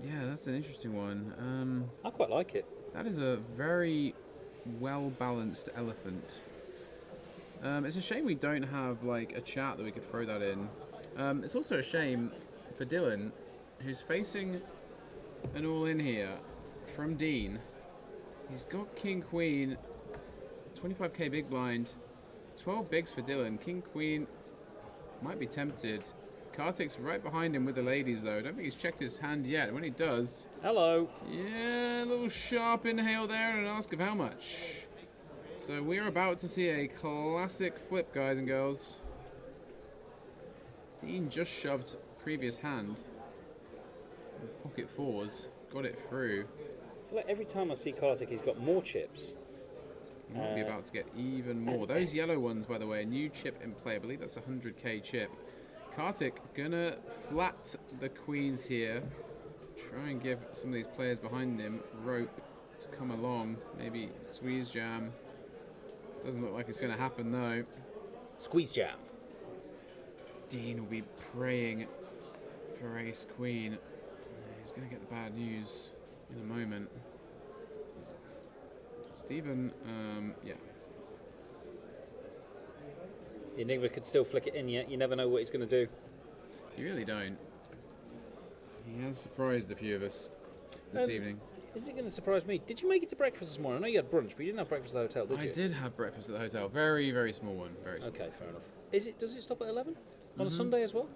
Yeah, that's an interesting one. I quite like it. That is a very well-balanced elephant. It's a shame we don't have like a chat that we could throw that in. It's also a shame for Dylan, who's facing an all-in here from Dean. He's got King Queen, 25k big blind, 12 bigs for Dylan. King Queen might be tempted. Kartik's right behind him with the ladies though. I don't think he's checked his hand yet. When he does, hello. Yeah, a little sharp inhale there and ask of how much. So we're about to see a classic flip, guys and girls. Dean just shoved previous hand. Pocket fours, got it through. I feel like every time I see Kartik, he's got more chips. He might be about to get even more. Those yellow ones, by the way, a new chip in play. I believe that's a 100k chip. Kartik gonna flat the queens here. Try and give some of these players behind him rope to come along. Maybe squeeze jam. Doesn't look like it's gonna happen though. Squeeze jam. Dean will be praying for ace queen. He's gonna get the bad news in a moment. Stephen, yeah. The Enigma could still flick it in yet. You never know what he's going to do. You really don't. He has surprised a few of us this evening. Is it going to surprise me? Did you make it to breakfast this morning? I know you had brunch, but you didn't have breakfast at the hotel, did you? I did have breakfast at the hotel. Very, very small one. Very small. Okay, fair enough. Does it stop at 11? On a Sunday as well?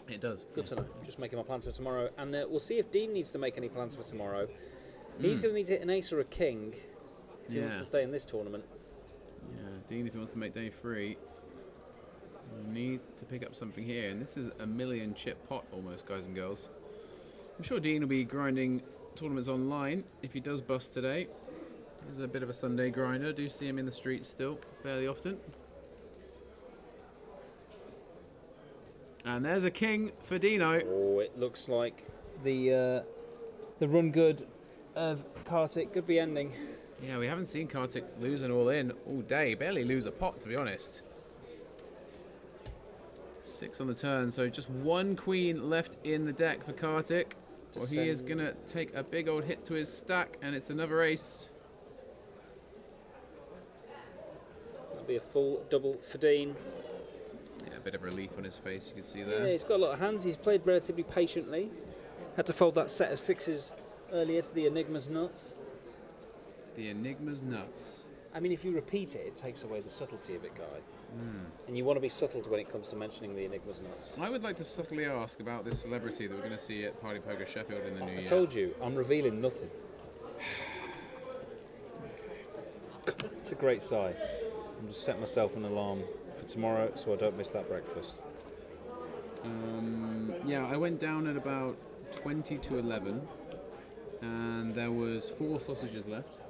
It does. Good to know. Just making my plans for tomorrow. And we'll see if Dean needs to make any plans for tomorrow. He's going to need to hit an ace or a king if he wants to stay in this tournament. Yeah, Dean, if he wants to make day 3, need to pick up something here, and this is a 1,000,000 chip pot almost, guys and girls. I'm sure Dean will be grinding tournaments online if he does bust today. He's a bit of a Sunday grinder. Do see him in the streets still fairly often. And there's a king for Dino. Oh, it looks like the run good of Kartik could be ending. Yeah, we haven't seen Kartik lose an all-in all day. Barely lose a pot, to be honest. 6 on the turn, so just 1 queen left in the deck for Kartik. Well, he is going to take a big old hit to his stack, and it's another ace. That'll be a full double for Dean. Yeah, a bit of relief on his face, you can see there. Yeah, he's got a lot of hands. He's played relatively patiently. Had to fold that set of 6s earlier to the Enigma's nuts. The Enigma's nuts. I mean, if you repeat it, it takes away the subtlety of it, Guy. And you want to be subtle when it comes to mentioning the Enigma's nuts. I would like to subtly ask about this celebrity that we're going to see at Party Poker Sheffield in the new year. I told you, I'm revealing nothing. It's a great sigh. I'm just setting myself an alarm for tomorrow so I don't miss that breakfast. Yeah, I went down at about 20 to 11, and there was 4 sausages left.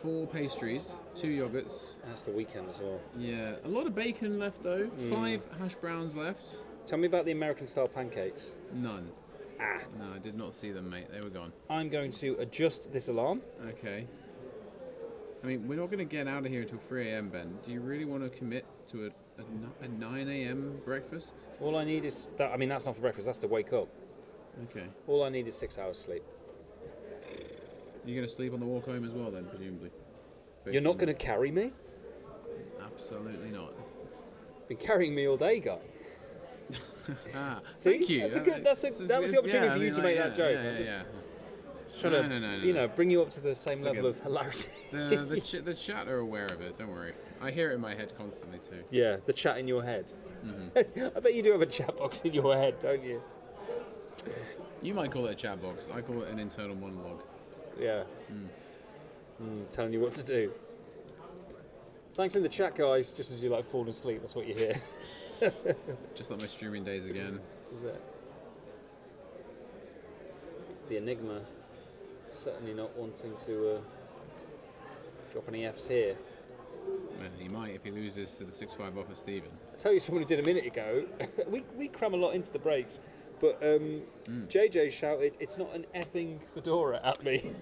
4 pastries, 2 yogurts. That's the weekend as well. Yeah, a lot of bacon left though. 5 hash browns left. Tell me about the American style pancakes. None. No, I did not see them, mate. They were gone. I'm going to adjust this alarm. Okay. I mean, we're not going to get out of here until 3 a.m., Ben. Do you really want to commit to a 9 a.m. breakfast? All I need is that. I mean, that's not for breakfast. That's to wake up. Okay. All I need is 6 hours sleep. You're going to sleep on the walk home as well, then, presumably? You're not going to carry me? Absolutely not. Been carrying me all day, guy. Thank you. That was the opportunity for you to make that joke. Yeah. Just trying to, bring you up to the same level of hilarity. The chat are aware of it. Don't worry. I hear it in my head constantly too. Yeah, the chat in your head. Mm-hmm. I bet you do have a chat box in your head, don't you? You might call it a chat box. I call it an internal monologue. Yeah. Telling you what to do. Thanks in the chat, guys. Just as you like falling asleep, that's what you hear. Just like my streaming days again. This is it. The Enigma certainly not wanting to drop any Fs here. Well, he might if he loses to the 6-5 off of Stephen. I'll tell you someone who did a minute ago. we cram a lot into the breaks, but JJ shouted, "It's not an effing fedora" at me.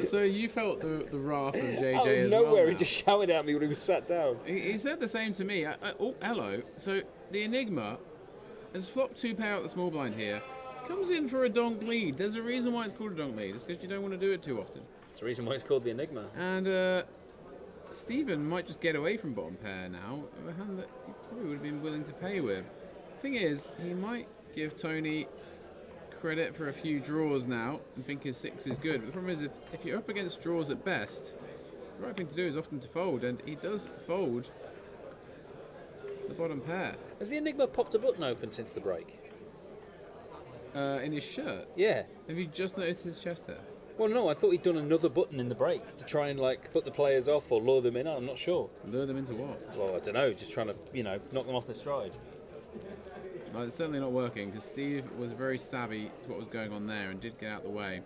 So you felt the wrath of JJ Out of as well. nowhere, Now. he just shouted at me when he was sat down. He said the same to me. Oh, hello. So the Enigma has flopped 2 pair out the small blind here. Comes in for a donk lead. There's a reason why it's called a donk lead. It's because you don't want to do it too often. That's the reason why it's called the Enigma. And Stephen might just get away from bottom pair now. A hand that he probably would have been willing to pay with. Thing is, he might give Tony credit for a few draws now and think his 6 is good. But the problem is, if you're up against draws at best, the right thing to do is often to fold, and he does fold the bottom pair. Has the Enigma popped a button open since the break? In his shirt? Yeah. Have you just noticed his chest hair? Well, no, I thought he'd done another button in the break to try and put the players off or lure them in. I'm not sure. Lure them into what? Well, I don't know. Just trying to, knock them off their stride. Well, it's certainly not working because Steve was very savvy to what was going on there and did get out of the way.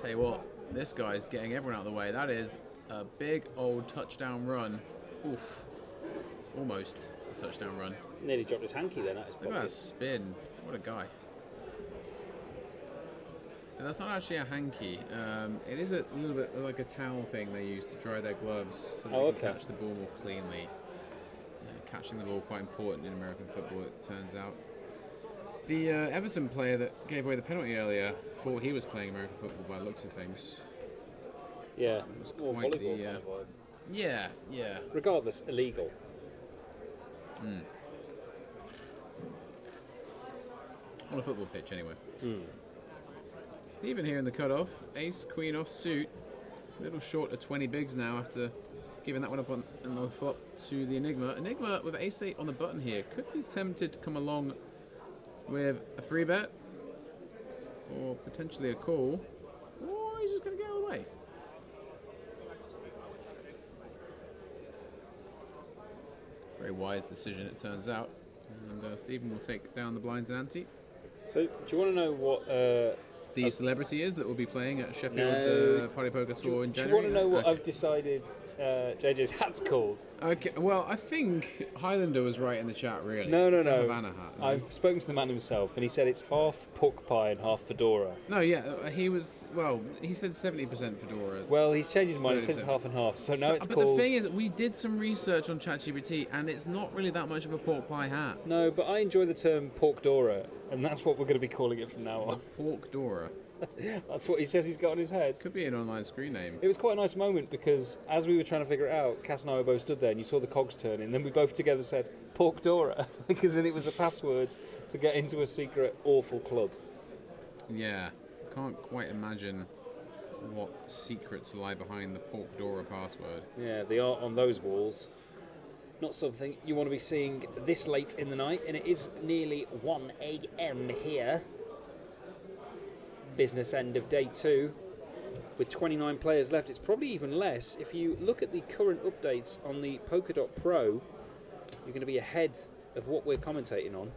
Tell you what, this guy's getting everyone out of the way. That is a big old touchdown run. Oof. Almost a touchdown run. Nearly dropped his hanky then at his pocket. Look at that spin. What a guy. And that's not actually a hanky. It is a little bit like a towel thing they use to dry their gloves so they can catch the ball more cleanly. Catching the ball quite important in American football, it turns out. The Everton player that gave away the penalty earlier thought he was playing American football by the looks of things. Yeah, it was more quite volleyball the, kind of vibe. Yeah. Regardless, illegal. On a football pitch, anyway. Stephen here in the cutoff. Ace, queen off suit. A little short of 20 bigs now after giving that one up on another flop to the Enigma. Enigma with ace 8 on the button here could be tempted to come along with a free bet or potentially a call, or he's just going to get out of the way. Very wise decision, it turns out. And Stephen will take down the blinds and ante. So, do you want to know what the celebrity is that will be playing at Sheffield Party Poker Tour in January? Do you want to know what I've decided JJ's hat's called? Okay, well, I think Highlander was right in the chat, really. No. It's a Havana hat. I've spoken to the man himself, and he said it's half pork pie and half fedora. No, yeah, he said 70% fedora. Well, he's changed his mind. He says it's half and half. So now it's called... But the thing is, we did some research on ChatGPT, and it's not really that much of a pork pie hat. No, but I enjoy the term pork dora, and that's what we're going to be calling it from now on. Pork dora. That's what he says he's got on his head. Could be an online screen name. It was quite a nice moment because as we were trying to figure it out, Cass and I were both stood there and you saw the cogs turning, and then we both together said, Pork Dora, because then it was a password to get into a secret awful club. Yeah, can't quite imagine what secrets lie behind the Pork Dora password. Yeah, the art on those walls. Not something you want to be seeing this late in the night, and it is nearly 1 a.m. here. Business end of day 2 with 29 players left. It's probably even less. If you look at the current updates on the Polkadot Pro, you're going to be ahead of what we're commentating on.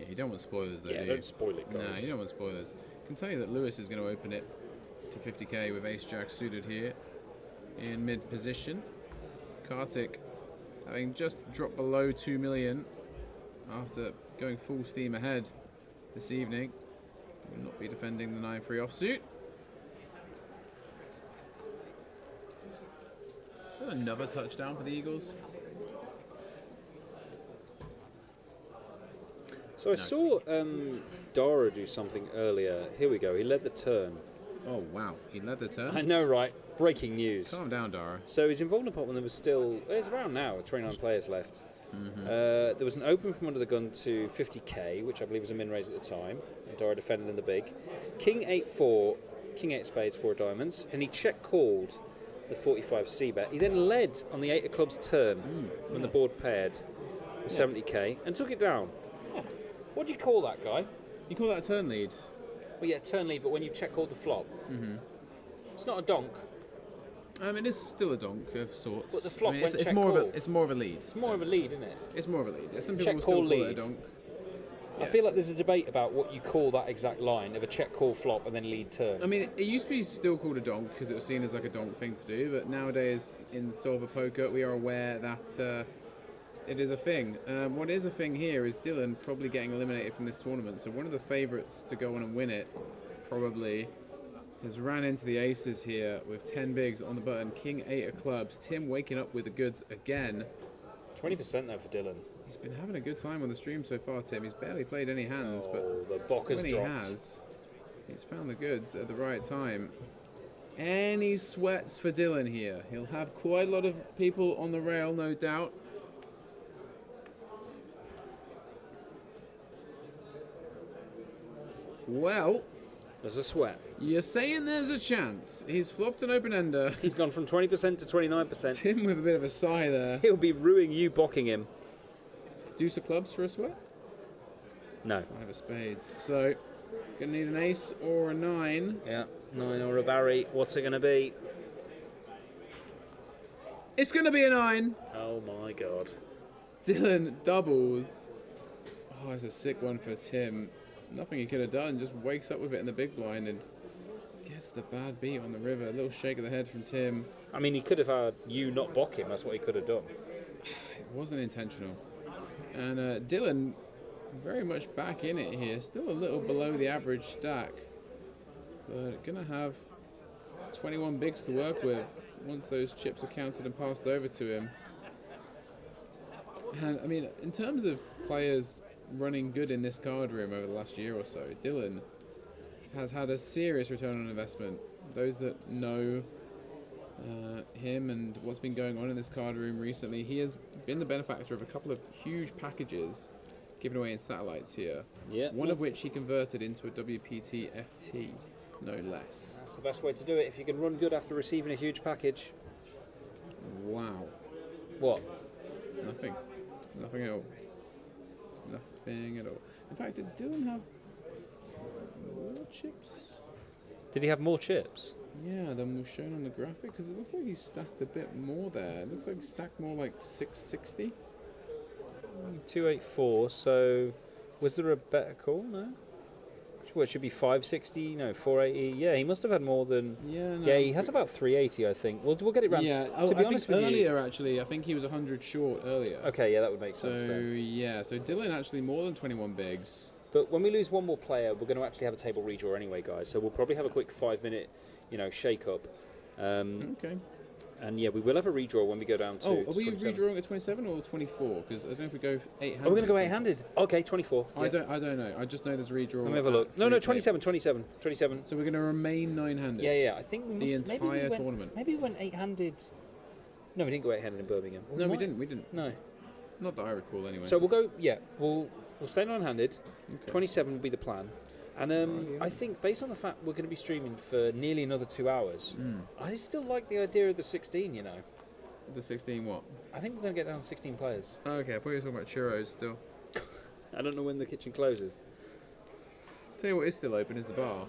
Yeah, you don't want spoilers though, yeah, do you? don't spoil it, guys. No, you don't want spoilers. I can tell you that Lewis is going to open it to 50k with ace-jack suited here in mid-position. Kartik having just dropped below 2 million after going full steam ahead this evening. Will not be defending the 9-3 offsuit. Another touchdown for the Eagles. So I saw Dara do something earlier. Here we go. He led the turn. Oh, wow. He led the turn? I know, right? Breaking news. Calm down, Dara. So he's involved in a pot when there was still... It's around now, 29 players left. There was an open from under the gun to 50k, which I believe was a min raise at the time. And Dara defended in the big. King 8-4, King 8 spades, 4 diamonds. And he check called the 45 c-bet. He then led on the 8 of clubs turn when the board paired the 70k and took it down. What do you call that, guy? You call that a turn lead? Well, yeah, turn lead, but when you check called the flop. It's not a donk. It is still a donk of sorts. But the flop went it's check more call. of a it's more of a lead. It's more of a lead, isn't it? It's more of a lead. Some Check people will call still call lead. it a donk. I feel like there's a debate about what you call that exact line of a check call flop and then lead turn. I mean, it used to be still called a donk because it was seen as like a donk thing to do, but nowadays in solver poker we are aware that it is a thing. What is a thing here is Dylan probably getting eliminated from this tournament. So one of the favourites to go on and win it probably has ran into the aces here with 10 bigs on the button. King 8 of clubs. Tim waking up with the goods again. 20% though for Dylan. He's been having a good time on the stream so far, Tim. He's barely played any hands, but the bock has when he dropped. has, he's found the goods at the right time. Any sweats for Dylan here. He'll have quite a lot of people on the rail, no doubt. Well, there's a sweat. You're saying there's a chance. He's flopped an open-ender. He's gone from 20% to 29%. Tim with a bit of a sigh there. He'll be ruining you bocking him. Deuce of clubs for a sweat? No. 5 of spades. So, gonna need an ace or a 9. Yeah, 9 or a Barry. What's it gonna be? It's gonna be a 9. Oh my god. Dylan doubles. Oh, it's a sick one for Tim. Nothing he could have done. Just wakes up with it in the big blind and gets the bad beat on the river. A little shake of the head from Tim. I mean, he could have had you not bock him. That's what he could have done. It wasn't intentional. And Dylan very much back in it here. Still a little below the average stack. But gonna have 21 bigs to work with once those chips are counted and passed over to him. And I mean, in terms of players running good in this card room over the last year or so, Dylan has had a serious return on investment. Those that know him and what's been going on in this card room recently, he has been the benefactor of a couple of huge packages given away in satellites here. Yeah. One of which he converted into a WPT FT, no less. That's the best way to do it if you can run good after receiving a huge package. Wow. What? Nothing. Nothing at all. Nothing at all. In fact, did Dylan have more chips? Did he have more chips? Yeah, than was shown on the graphic, because it looks like he stacked a bit more there. It looks like he stacked more like 660. 284, so was there a better call? No? Well, it should be 560, no, 480. Yeah, he must have had more than... Yeah, no, yeah, he has about 380, I think. We'll get it round. Yeah, to be honest with earlier, actually, I think he was 100 short earlier. Okay, yeah, that would make sense so, then. yeah, so Dylan actually more than 21 bigs. But when we lose one more player, we're going to actually have a table redraw anyway, guys. So we'll probably have a quick 5-minute, shake-up. Okay. And yeah, we will have a redraw when we go down to. Oh, are we 27. redrawing at 27 or 24? Because I don't know if we go 8-handed. Oh, we're going to go 8-handed. Okay, 24. I don't know. I just know there's redraw. Let me have a look. No, 27. So we're going to remain 9-handed. Yeah. I think we must, the entire tournament. Maybe we went 8-handed. No, we didn't go 8-handed in Birmingham. No, we didn't. No. Not that I recall, anyway. So we'll go. Yeah, we'll stay 9-handed. Okay. 27 will be the plan. And I think based on the fact we're going to be streaming for nearly another 2 hours, I still like the idea of the 16. The 16 what? I think we're going to get down to 16 players. Oh, okay, I thought you were talking about churros still. I don't know when the kitchen closes. Tell you what is still open is the bar.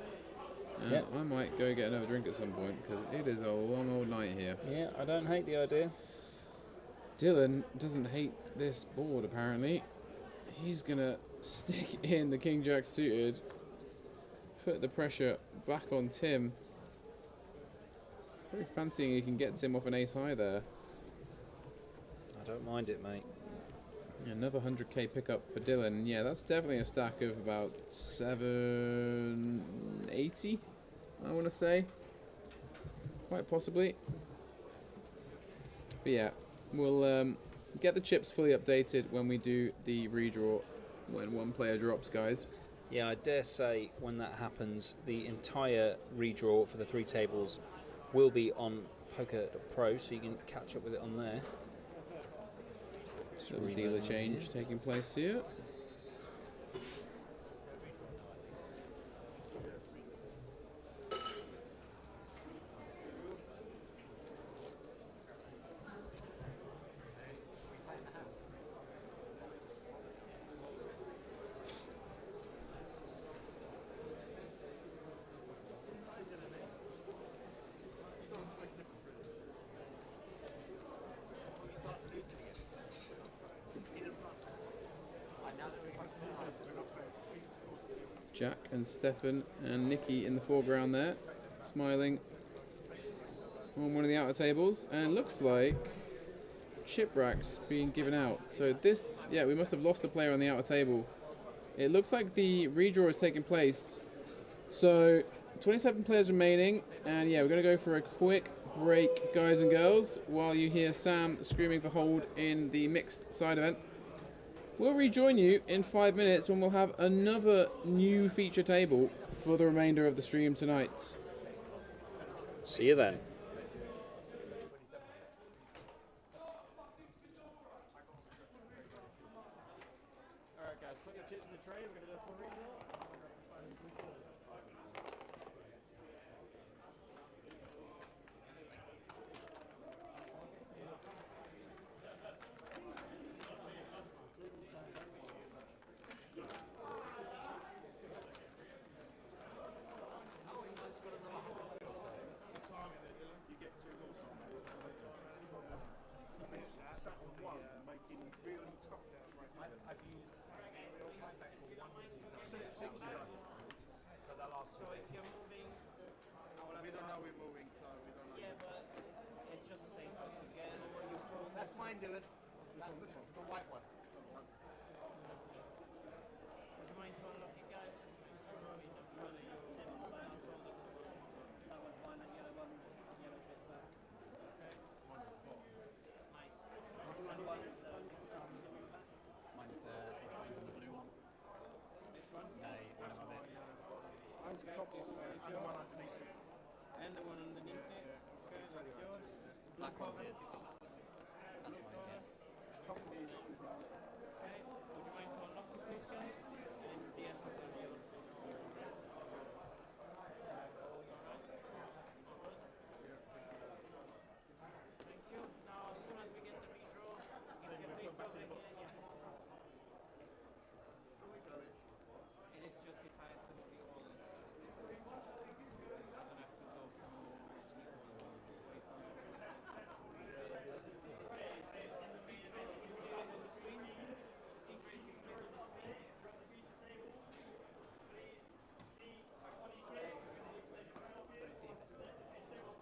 Yeah. I might go get another drink at some point because it is a long old night here. Yeah, I don't hate the idea. Dylan doesn't hate this board apparently. He's going to stick in the King Jack suited, put the pressure back on Tim. Very fancying he can get Tim off an ace high there. I don't mind it, mate. Another 100k pickup for Dylan. Yeah, that's definitely a stack of about 780, I want to say. Quite possibly. But yeah, we'll get the chips fully updated when we do the redraw, when one player drops, guys. Yeah, I dare say when that happens, the entire redraw for the 3 tables will be on Poker Pro, so you can catch up with it on there. So the dealer change taking place here. Jack and Stefan and Nikki in the foreground there, smiling on one of the outer tables, and it looks like chipwracks being given out. So this, yeah, we must have lost a player on the outer table. It looks like the redraw is taking place. So 27 players remaining, and yeah, we're going to go for a quick break, guys and girls, while you hear Sam screaming for hold in the mixed side event. We'll rejoin you in 5 minutes when we'll have another new feature table for the remainder of the stream tonight. See you then. Alright guys, put your chips in the tray, we're going to go for a redraw. That's mine, Dylan. This one, the white one. Would you mind to unlock it, guys? That was one and the other one, yellow bit back. Okay. Nice. And one is the back. Mine's the orange and the blue one. This one? No, that's one of it. Mine's the top this one. And the one underneath it. And the one underneath it. Okay, that's yours. Black one's his. That's mine, yeah. Top of these. Okay. Would you mind to unlock it, please, guys? And the F is on yours. Thank you. Now, as soon as we get the redraw, if you please go back in, yeah. It is justified to be all it's justified. I don't have to go for an equal one, just wait for it.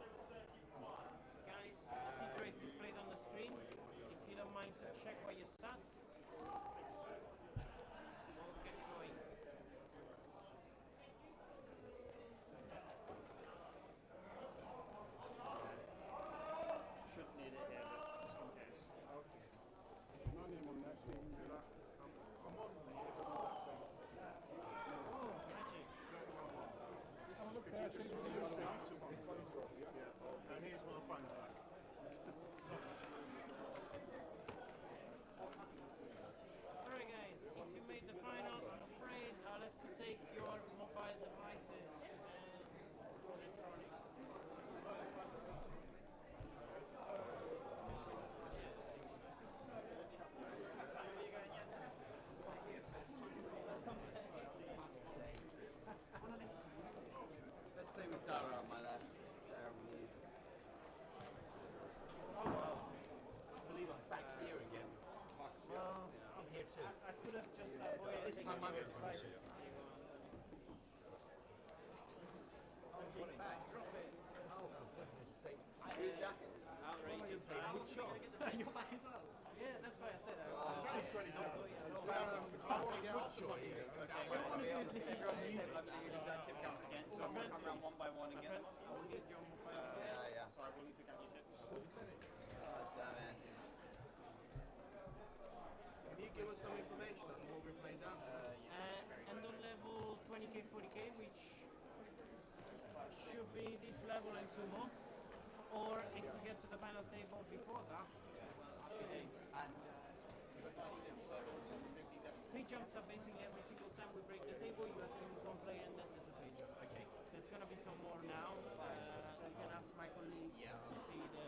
Guys, the seat race displayed on the screen. If you don't mind to check where you sat, we'll get going. Shouldn't need it here, but just in case. Okay. No need one next week. I'm on the Oh, magic. Oh, look there. Just yeah. And here's my phone back. Alright guys, if you made the final, I'm afraid I'll have to take your mobile devices and electronics. Let's play with Dara on my left. Terrible music. Oh wow. I believe I'm back here again. Well, I'm here too. I could have just avoided This time I'm in taking position. Drop it. Oh, for goodness sake. Who's jacket? Outrageous. Good shot. You're back as well. Yeah, that's why I said that. Oh, already done. I want to get off the fucking game. What I want to do is listen to some music. I'm going to use exact chip counts again, so I'm going to come around one by one and get them. So I will need to count your chips. Damn it. Can you give us some information on what we're playing down to? And on level 20k, 40k, which should be this level and sumo, or if we get to the final table before that, happy days. And 3 jumps are basically every single time we break the table, you have to use 1 player and then there's a 3 jump. Okay. There's going to be some more now. You can ask my colleagues to see the...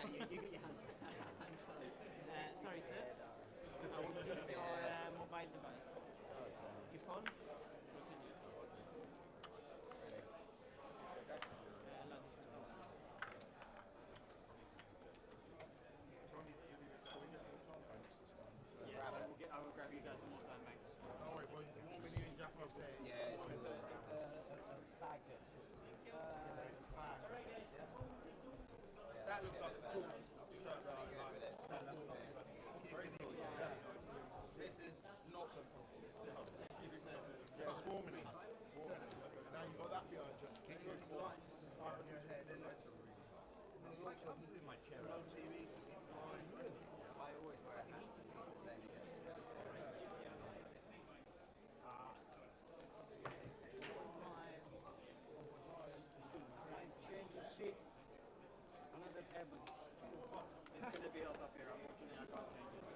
You get your hands sorry, sir. I will need your mobile device. Your phone? I will grab you guys some more time, thanks. Don't worry, boys. You won't be doing Jacko say. Yeah, it's a bag. That looks like a cool shirt. This is not so cool. It's warming me. Now you've got that behind you. Can you got lights up on your head and there's also no TVs to see behind. I always wear a hat. Change your seat. Another table. It's going to be held up here, unfortunately I can't change it.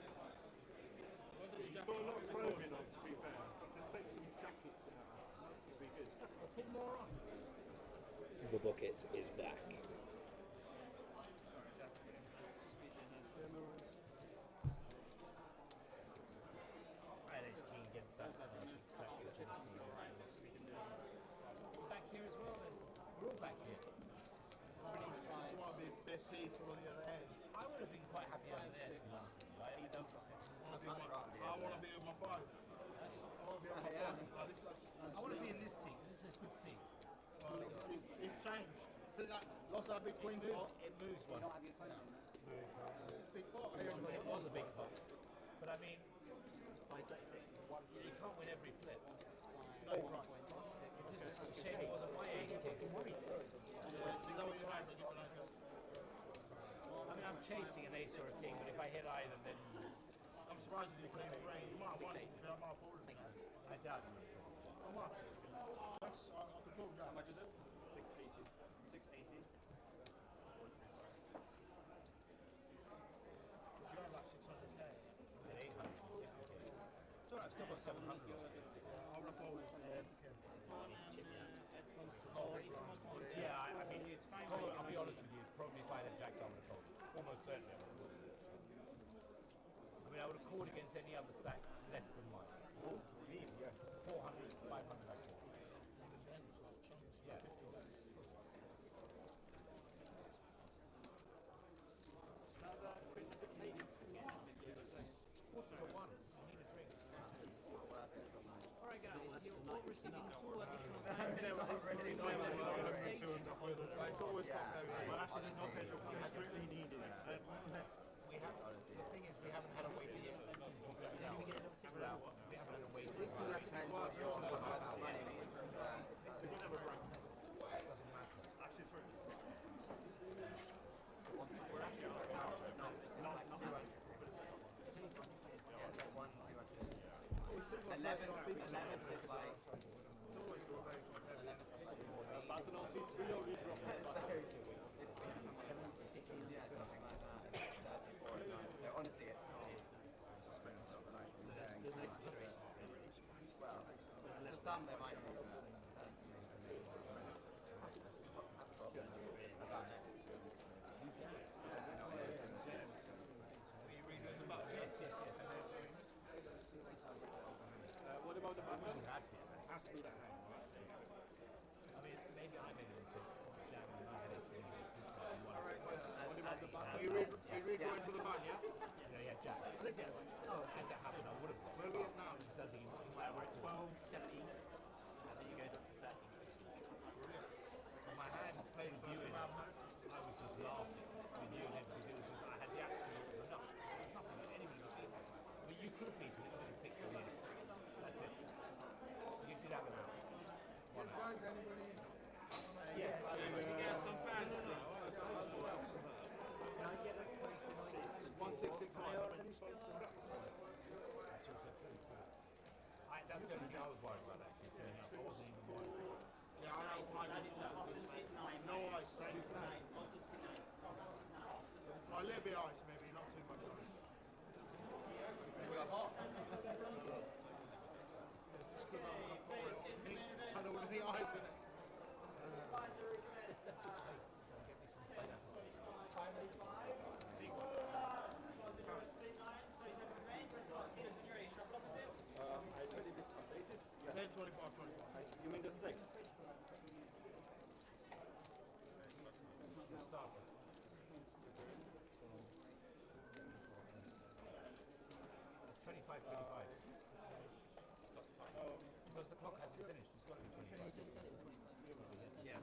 You've got a lot of clothing on, to be fair. Just take some jackets out. It'll be good. Put more on. The bucket is back. Back here as well then. We're all back here. Just want to be best piece on the other end. I would have been quite happy over there. I want to be with my phone. I want to be on my phone. I want to be in this seat. This is a good seat. It's changed. See that? Lost that big queen spot. It moves one. Big pot. It was a big pot. But I mean, you can't win every flip. No, you're right. The shape wasn't my ace kick. Is that what you had? I mean, I'm chasing an ace or a king, but if I hit either, then I'm surprised you didn't play the rain. You might have won it. I might have folded it. I doubt it. How much? I could talk How down. much is it? 680. 680. You had like 600k. At 850k. So I've still got 700. I would have folded. Yeah, I mean, it's fine. I'll be honest with you, probably if I had jacks, I would have folded. Almost certainly I would have folded. I mean, I would have called against any other stack less than mine. Oh, yeah. 400, 500 actually. Yeah. Alright guys, you're all receiving 2 additional It's always got there. Well, actually, there's no petrol because it's strictly needed. We have, the thing is, we haven't had a wait yet since we set it down. We haven't had a wait yet. This is actually quite strong. It doesn't matter. Actually, sorry. So honestly, it's just bring it up the night. There's no consideration. Well, for some there might be some What about the button? Has to be that hand. I mean, maybe I made a mistake. Damn, in my head it's going to be You read going to the button, yeah? yeah, Jack. Oh, as it happened, I would have. Where are we at now? Does he? We're at 12.70. I think he goes up to 13.60. On my hand, Plays with you first in it, about hand. I was just laughing with you in it because it was just, I had the absolute nuts. There was nothing in it. That's the only thing I was worried about, actually. Fair enough. I wasn't even worried. Yeah, I know mine is no ice, thank you. A little bit ice, maybe, not too much ice. Just because I'm going to pour it on me. I don't want any ice in it. You mean the steaks? It's 25, 25. Because the clock hasn't finished, it's got to be 25. Yeah.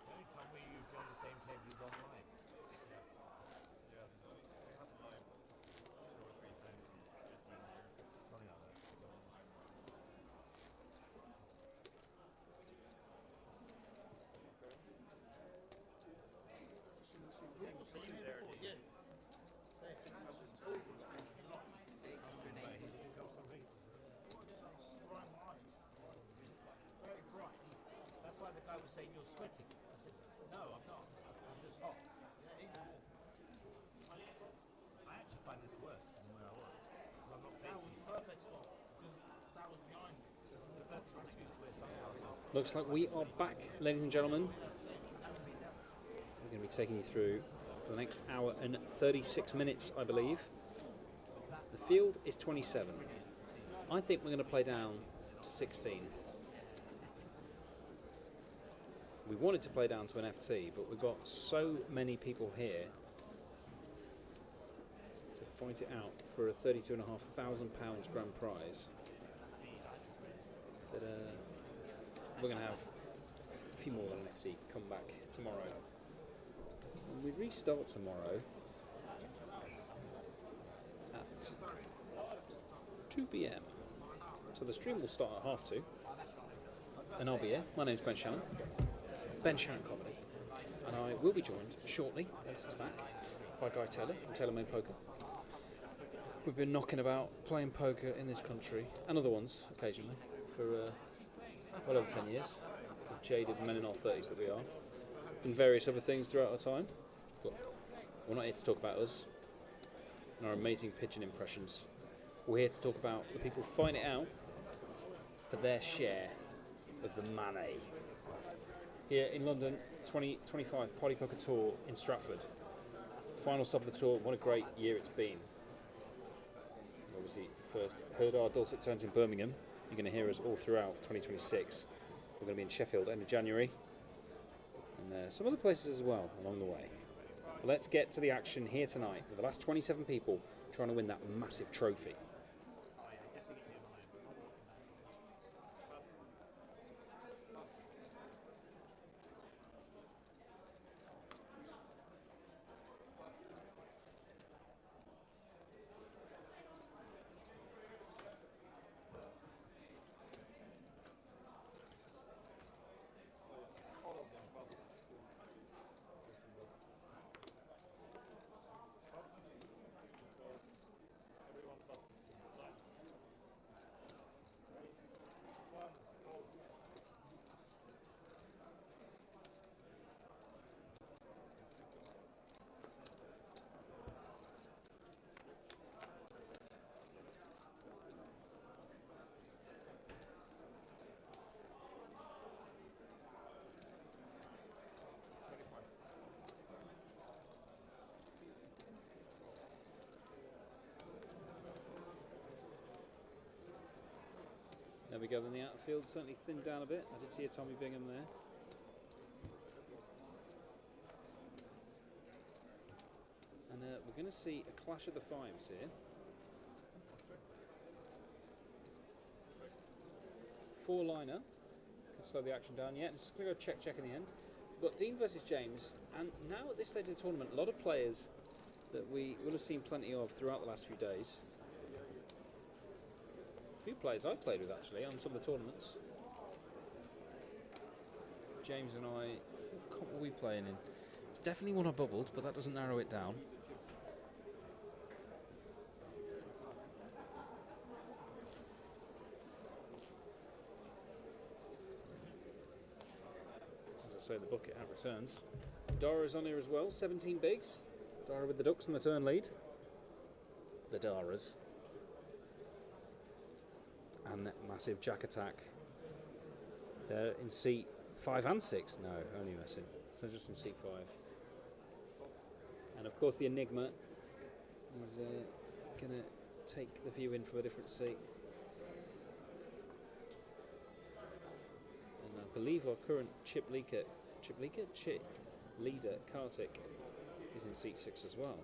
The only time we usually on the same table is online. Something like that. That's why the guy was saying you're sweating. I said, no, I'm not. I'm just hot. I actually find this worse than where I was. Because I'm not That was facing it. perfect spot, because that was behind me. The first time I used to wear sunglasses. Looks like we are back, ladies and gentlemen. We're going to be taking you through for the next hour and 36 minutes, I believe. The field is 27. I think we're going to play down to 16. We wanted to play down to an FT, but we've got so many people here to fight it out for a £32,500 grand prize that we're going to have a few more than an FT come back tomorrow. And we restart tomorrow at 2 PM. So the stream will start at 2:30, and I'll be here. My name's Ben Shannon, Ben Shannon Comedy, and I will be joined shortly, once it's back, by Guy Taylor from Taylor Made Poker. We've been knocking about playing poker in this country, and other ones occasionally, for well over 10 years. The jaded men in our 30s that we are. And various other things throughout our time. But we're not here to talk about us and our amazing pigeon impressions. We're here to talk about the people fighting it out for their share of the money. Here in London, 2025 Party Poker Tour in Stratford. Final stop of the tour. What a great year it's been. Obviously, first heard our dulcet tones in Birmingham. You're going to hear us all throughout 2026. We're going to be in Sheffield end of January, and some other places as well along the way. But let's get to the action here tonight with the last 27 people trying to win that massive trophy. There we go, then the outfield certainly thinned down a bit. I did see a Tommy Bingham there. And we're going to see a clash of the fives here. Four liner. Can slow the action down yet. It's going to go check in the end. we've got Dean versus James, and now at this stage of the tournament, a lot of players that we will have seen plenty of throughout the last few days. A few players I've played with actually on some of the tournaments. James and I, what comp were we playing in? Definitely one I bubbled, but that doesn't narrow it down. As I say, the bucket hat returns. Dara's on here as well, 17 bigs. Dara with the ducks in the turn lead. The Daras. And that massive jack attack. They're in seat 5 and 6. No, only messing. So just in seat 5. And of course the Enigma is going to take the view in from a different seat. And I believe our current chip leader, Kartik, is in seat 6 as well.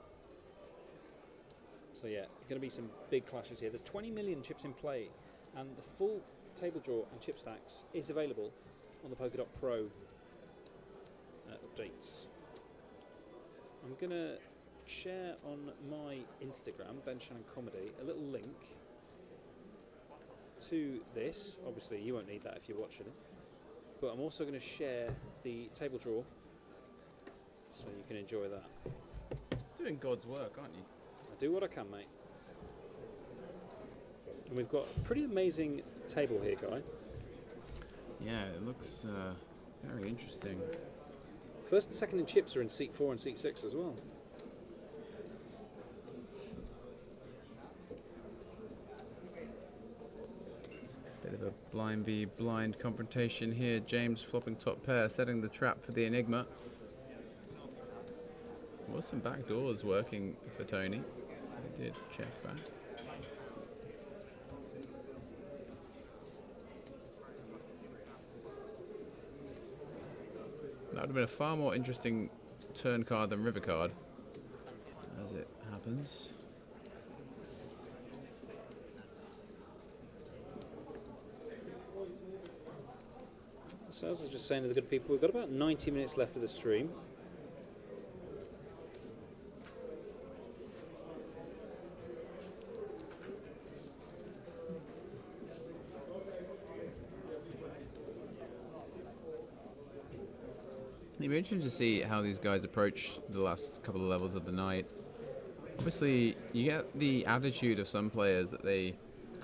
So yeah, going to be some big clashes here. There's 20 million chips in play, and the full table draw and chip stacks is available on the Polkadot Pro updates. I'm going to share on my Instagram, Ben Shannon Comedy, a little link to this. Obviously, you won't need that if you're watching it. But I'm also going to share the table draw so you can enjoy that. Doing God's work, aren't you? I do what I can, mate. And we've got a pretty amazing table here, Guy. Yeah, it looks very interesting. First and second in chips are in seat 4 and seat 6 as well. Bit of a blind v blind confrontation here. James flopping top pair, setting the trap for the Enigma. There was some back doors working for Tony. He did check back. That would have been a far more interesting turn card than river card, as it happens. So as I was just saying to the good people, we've got about 90 minutes left of the stream. It'll be interesting to see how these guys approach the last couple of levels of the night. Obviously, you get the attitude of some players that they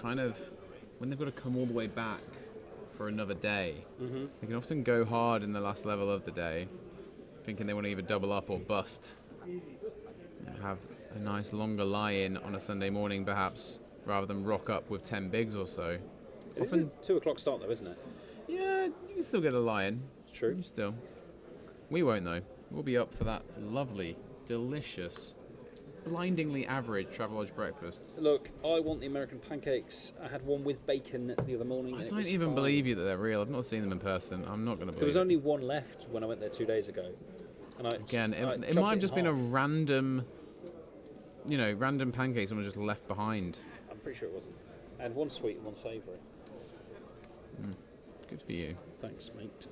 kind of, when they've got to come all the way back for another day, they can often go hard in the last level of the day, thinking they want to either double up or bust. Have a nice longer lie-in on a Sunday morning, perhaps, rather than rock up with 10 bigs or so. It's a 2 o'clock start though, isn't it? Yeah, you can still get a lie-in. It's true. Still. We won't though. We'll be up for that lovely, delicious, blindingly average Travelodge breakfast. Look, I want the American pancakes. I had one with bacon the other morning. I don't even believe you that they're real. I've not seen them in person. I'm not going to believe There was only one left when I went there 2 days ago. And it might have just been a random, random pancake someone just left behind. I'm pretty sure it wasn't. I had one sweet and one savoury. Good for you. Thanks, mate.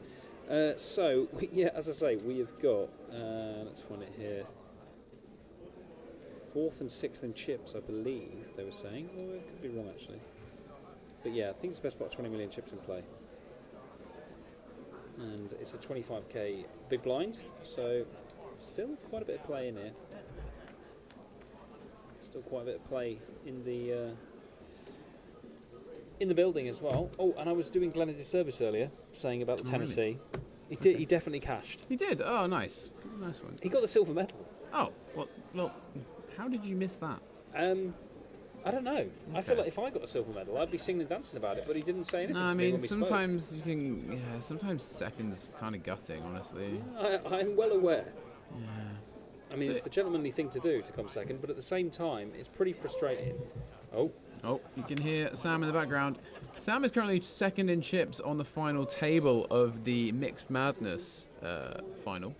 So, as I say, we have got, let's find it here, 4th and 6th in chips, I believe they were saying. Oh, it could be wrong, actually. But yeah, I think it's the best part, 20 million chips in play. And it's a 25k big blind, so still quite a bit of play in here. Still quite a bit of play in the building as well. Oh, and I was doing Glenn a disservice earlier, saying about the Tennessee. Really? He definitely cashed. He did? Oh, nice. Nice one. He got the silver medal. Oh, well, how did you miss that? I don't know. Okay. I feel like if I got a silver medal, I'd be singing and dancing about it, but he didn't say anything to me when we sometimes spoke. You can, sometimes second's kind of gutting, honestly. I'm well aware. Yeah. I mean, it's the gentlemanly thing to do to come second, but at the same time, it's pretty frustrating. Oh, you can hear Sam in the background. Sam is currently second in chips on the final table of the Mixed Madness final.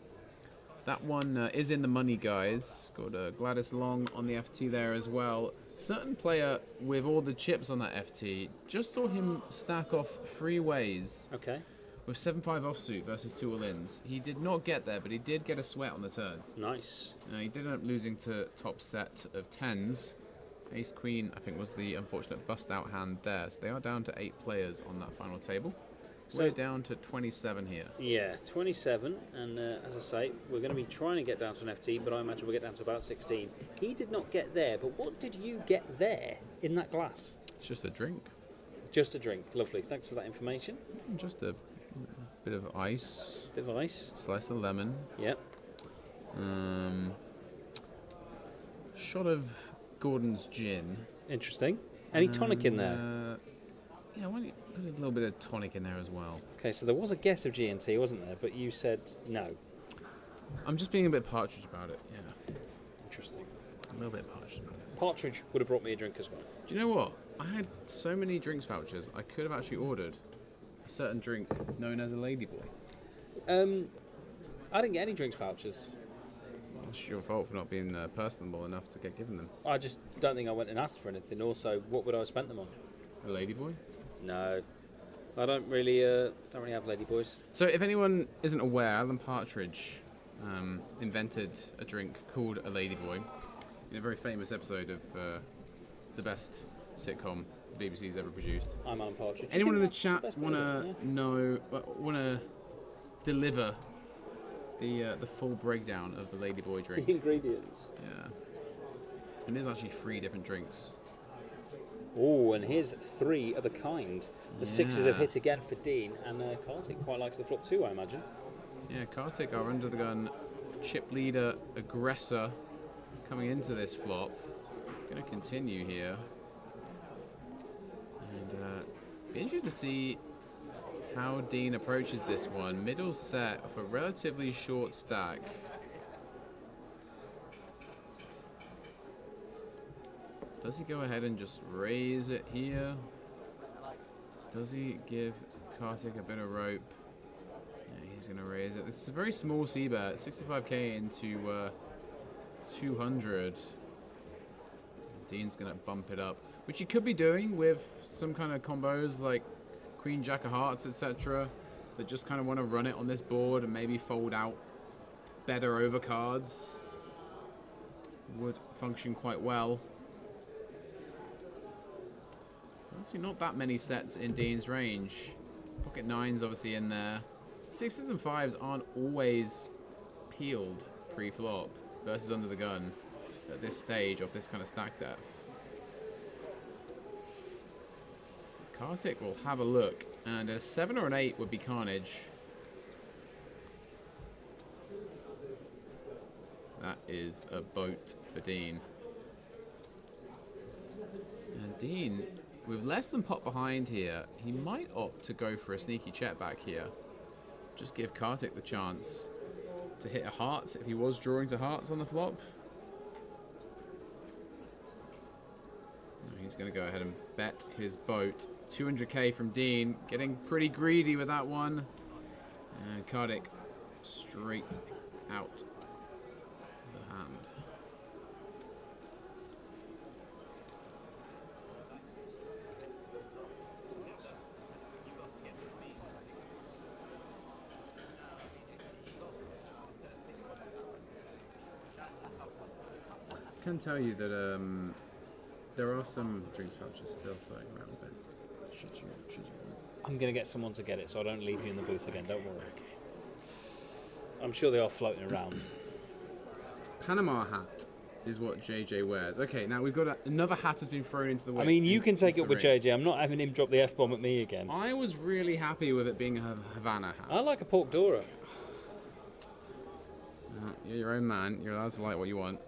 That one is in the money, guys. Got Gladys Long on the FT there as well. Certain player with all the chips on that FT, just saw him stack off 3 ways. Okay. with 7-5 offsuit versus 2 all-ins. He did not get there, but he did get a sweat on the turn. Nice. He did end up losing to top set of 10s. Ace Queen, I think, was the unfortunate bust-out hand there. So they are down to 8 players on that final table. So we're down to 27 here. Yeah, 27. And as I say, we're going to be trying to get down to an FT, but I imagine we'll get down to about 16. He did not get there, but what did you get there in that glass? It's just a drink. Just a drink. Lovely. Thanks for that information. Just a bit of ice. Bit of ice. Slice of lemon. Yep. Shot of Gordon's gin. Interesting. Any tonic in there? Yeah, why don't you put a little bit of tonic in there as well? Okay, so there was a guess of G&T, wasn't there? But you said no. I'm just being a bit partridge about it, yeah. Interesting. A little bit partridge about it. Partridge would have brought me a drink as well. Do you know what? I had so many drinks vouchers, I could have actually ordered a certain drink known as a ladyboy. I didn't get any drinks vouchers. Well, it's your fault for not being personable enough to get given them. I just don't think I went and asked for anything. Also, what would I have spent them on? A ladyboy? No. I don't really have ladyboys. So if anyone isn't aware, Alan Partridge invented a drink called a ladyboy in a very famous episode of the best sitcom the BBC's ever produced. I'm Alan Partridge. Anyone in the chat want to deliver the full breakdown of the ladyboy drink? The ingredients. Yeah. And there's actually 3 different drinks. Oh, and here's 3 of a kind. The 6s have hit again for Dean, and Kartik quite likes the flop too, I imagine. Yeah, Kartik, our under the gun chip leader aggressor, coming into this flop. Going to continue here. And be interested to see how Dean approaches this one. Middle set of a relatively short stack. Does he go ahead and just raise it here? Does he give Kartik a bit of rope? Yeah, he's going to raise it. This is a very small c-bet, 65k into 200. Dean's going to bump it up, which he could be doing with some kind of combos like Queen, Jack of Hearts, etc. that just kind of want to run it on this board and maybe fold out better overcards. Would function quite well. Honestly, not that many sets in Dean's range. Pocket 9's obviously in there. 6s and 5s aren't always peeled pre-flop versus under the gun at this stage of this kind of stack depth. Kartik will have a look, and a 7 or an 8 would be carnage. That is a boat for Dean. And Dean, with less than pot behind here, he might opt to go for a sneaky check back here. Just give Kartik the chance to hit a heart if he was drawing to hearts on the flop. He's going to go ahead and bet his boat. 200k from Dean, getting pretty greedy with that one. And Kartik straight out the hand. I can tell you that there are some drinks vouchers still floating around there. Should you I'm going to get someone to get it so I don't leave you in the booth again, don't worry. I'm sure they are floating around. Panama hat is what JJ wears. Okay, now we've got another hat has been thrown into the way. I mean, you can take it with JJ. I'm not having him drop the F-bomb at me again. I was really happy with it being a Havana hat. I like a pork Dora. You're your own man. You're allowed to like what you want.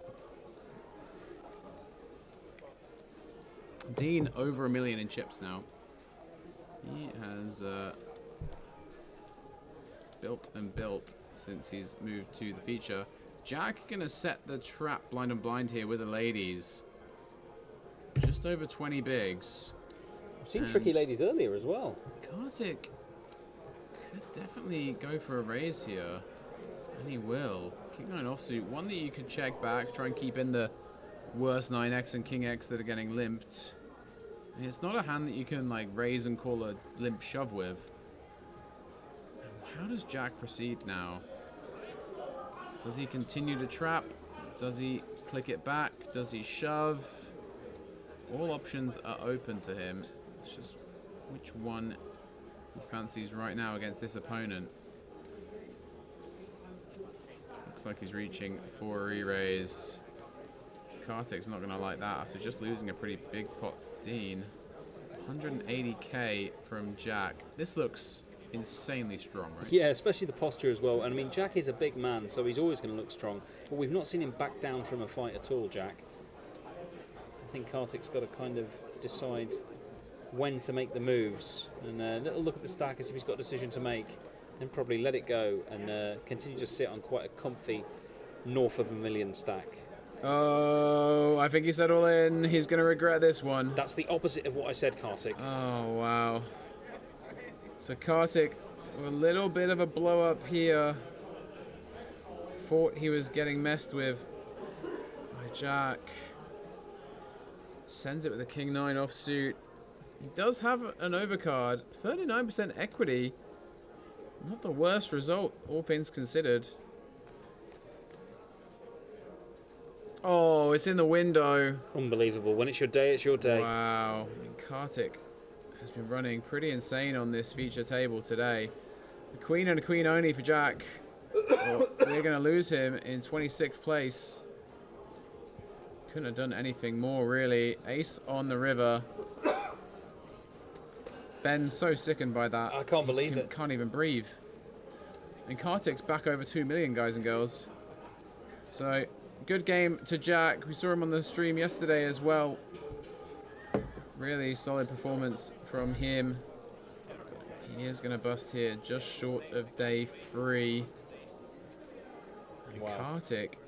Dean over $1 million in chips now. He has built and built since he's moved to the feature. Jack gonna set the trap blind and blind here with the ladies. Just over 20 bigs. I've seen tricky ladies earlier as well. Kartik could definitely go for a raise here. And he will. King 9 offsuit. One that you could check back, try and keep in the worst 9x and King X that are getting limped. And it's not a hand that you can like raise and call a limp shove with. how does Jack proceed now? Does he continue to trap? Does he click it back? Does he shove? All options are open to him. It's just which one he fancies right now against this opponent. Looks like he's reaching for a re-raise. Kartik's not going to like that after just losing a pretty big pot to Dean. 180k from Jack. This looks insanely strong, right? Yeah, especially the posture as well. And I mean, Jack is a big man, so he's always going to look strong. But we've not seen him back down from a fight at all, Jack. I think Kartik's got to kind of decide when to make the moves. And a little look at the stack as if he's got a decision to make. Then probably let it go and continue to sit on quite a comfy north of $1 million stack. Oh, I think he said all in. He's going to regret this one. That's the opposite of what I said, Kartik. Oh, wow. So Kartik, a little bit of a blow up here. Thought he was getting messed with by Jack. Sends it with a King 9 offsuit. He does have an overcard. 39% equity. Not the worst result, all things considered. Oh, it's in the window. Unbelievable. When it's your day, it's your day. Wow. I mean, Kartik has been running pretty insane on this feature table today. The queen and a queen only for Jack. Oh, we're going to lose him in 26th place. Couldn't have done anything more, really. Ace on the river. Ben's so sickened by that. I can't believe it. Can't even breathe. And Kartik's back over 2 million, guys and girls. So, good game to Jack. We saw him on the stream yesterday as well. Really solid performance from him. He is going to bust here just short of day 3. Wow. Kartik,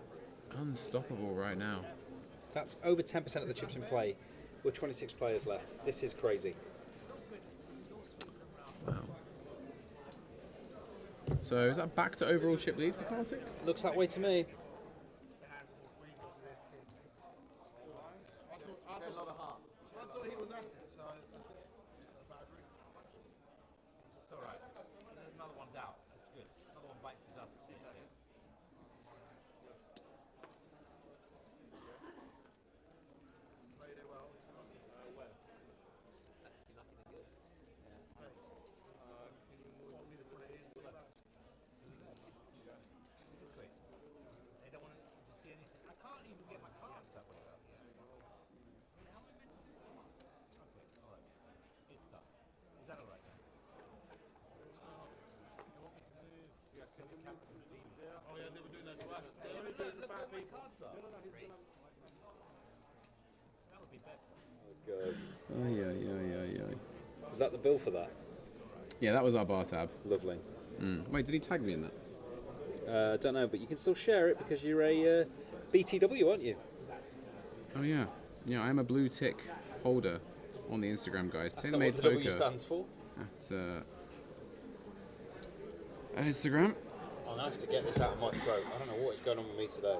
unstoppable right now. That's over 10% of the chips in play with 26 players left. This is crazy. Wow. So is that back to overall chip lead for Kartik? Looks that way to me. I thought he was at it, so that's it. It's alright. Another one's out. That's good. Another one bites the dust. Played it well. They don't want to see anything. I can't even get my cards that way. It's tough. Is that alright then? Oh yeah, they were doing that to us. They were doing the fat people. That would be better. Oh, God. Ay. Is that the bill for that? Yeah, that was our bar tab. Lovely. Wait, did he tag me in that? I don't know, but you can still share it because you're a BTW, aren't you? Oh yeah. Yeah, I'm a blue tick holder on the Instagram, guys. That's not what the W stands for. At Instagram. I'll have to get this out of my throat. I don't know what is going on with me today.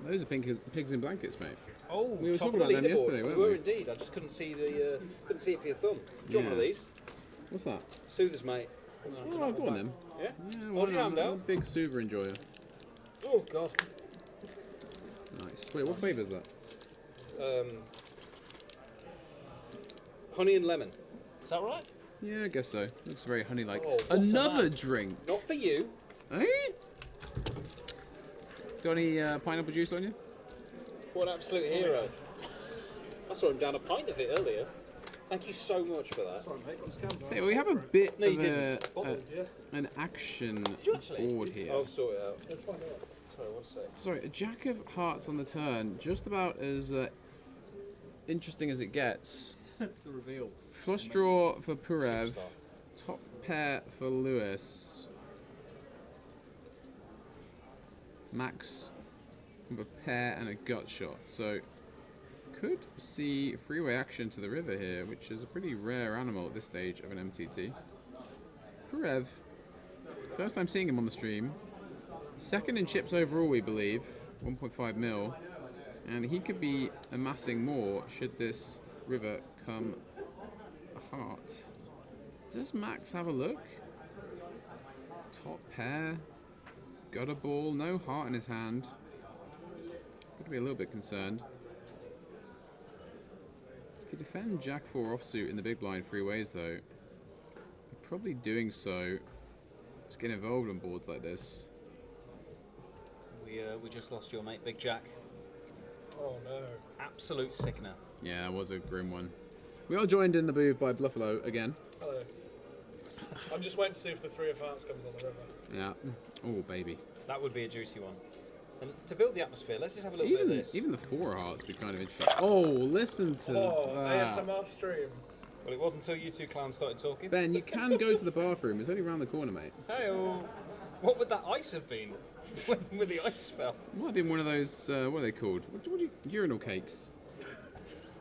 Those are pigs in blankets, mate. Oh, we were top talking of the about them leaderboard. yesterday, weren't We were we? indeed. I just couldn't see the couldn't see it for your thumb. Do you want one of these? What's that? Soothers, mate. Oh, go on then. Yeah? Yeah, Hold your hand I'm a out. big Suva enjoyer. Oh, God. Nice. Wait, what flavour is that? Honey and lemon. Is that right? Yeah, I guess so. Looks very honey-like. Oh, what's Another that? drink. Not for you. Eh? Got any pineapple juice on you? What an absolute hero. I saw him down a pint of it earlier. Thank you so much for that. Say, we have a bit No, of you didn't. an action board here. I'll sort it out. Sorry, one sec. Sorry, a Jack of Hearts on the turn, just about as interesting as it gets. The reveal. Flush draw for Purev, top pair for Lewis. Max with a pair and a gut shot. So could see freeway action to the river here, which is a pretty rare animal at this stage of an MTT. Purev, first time seeing him on the stream. Second in chips overall, we believe, 1.5 mil. And he could be amassing more should this river come a heart. Does Max have a look? Top pair. Got a ball, no heart in his hand. Could be a little bit concerned. Could defend Jack 4 offsuit in the big blind three ways though. Probably doing so. Let's get involved on boards like this. We just lost your mate, Big Jack. Oh no. Absolute sickener. Yeah, that was a grim one. We are joined in the booth by Bluffalo again. Hello. I'm just waiting to see if the 3 of Hearts comes on the river. Yeah. Oh, baby. That would be a juicy one. And to build the atmosphere, let's just have a little bit of this. Even the 4 of Hearts would be kind of interesting. Oh, listen to that. ASMR stream. Well, it wasn't until you two clowns started talking. Ben, you can go to the bathroom. It's only around the corner, mate. Hey-oh. What would that ice have been? When the ice fell? Might have been one of those, what are they called? Urinal cakes.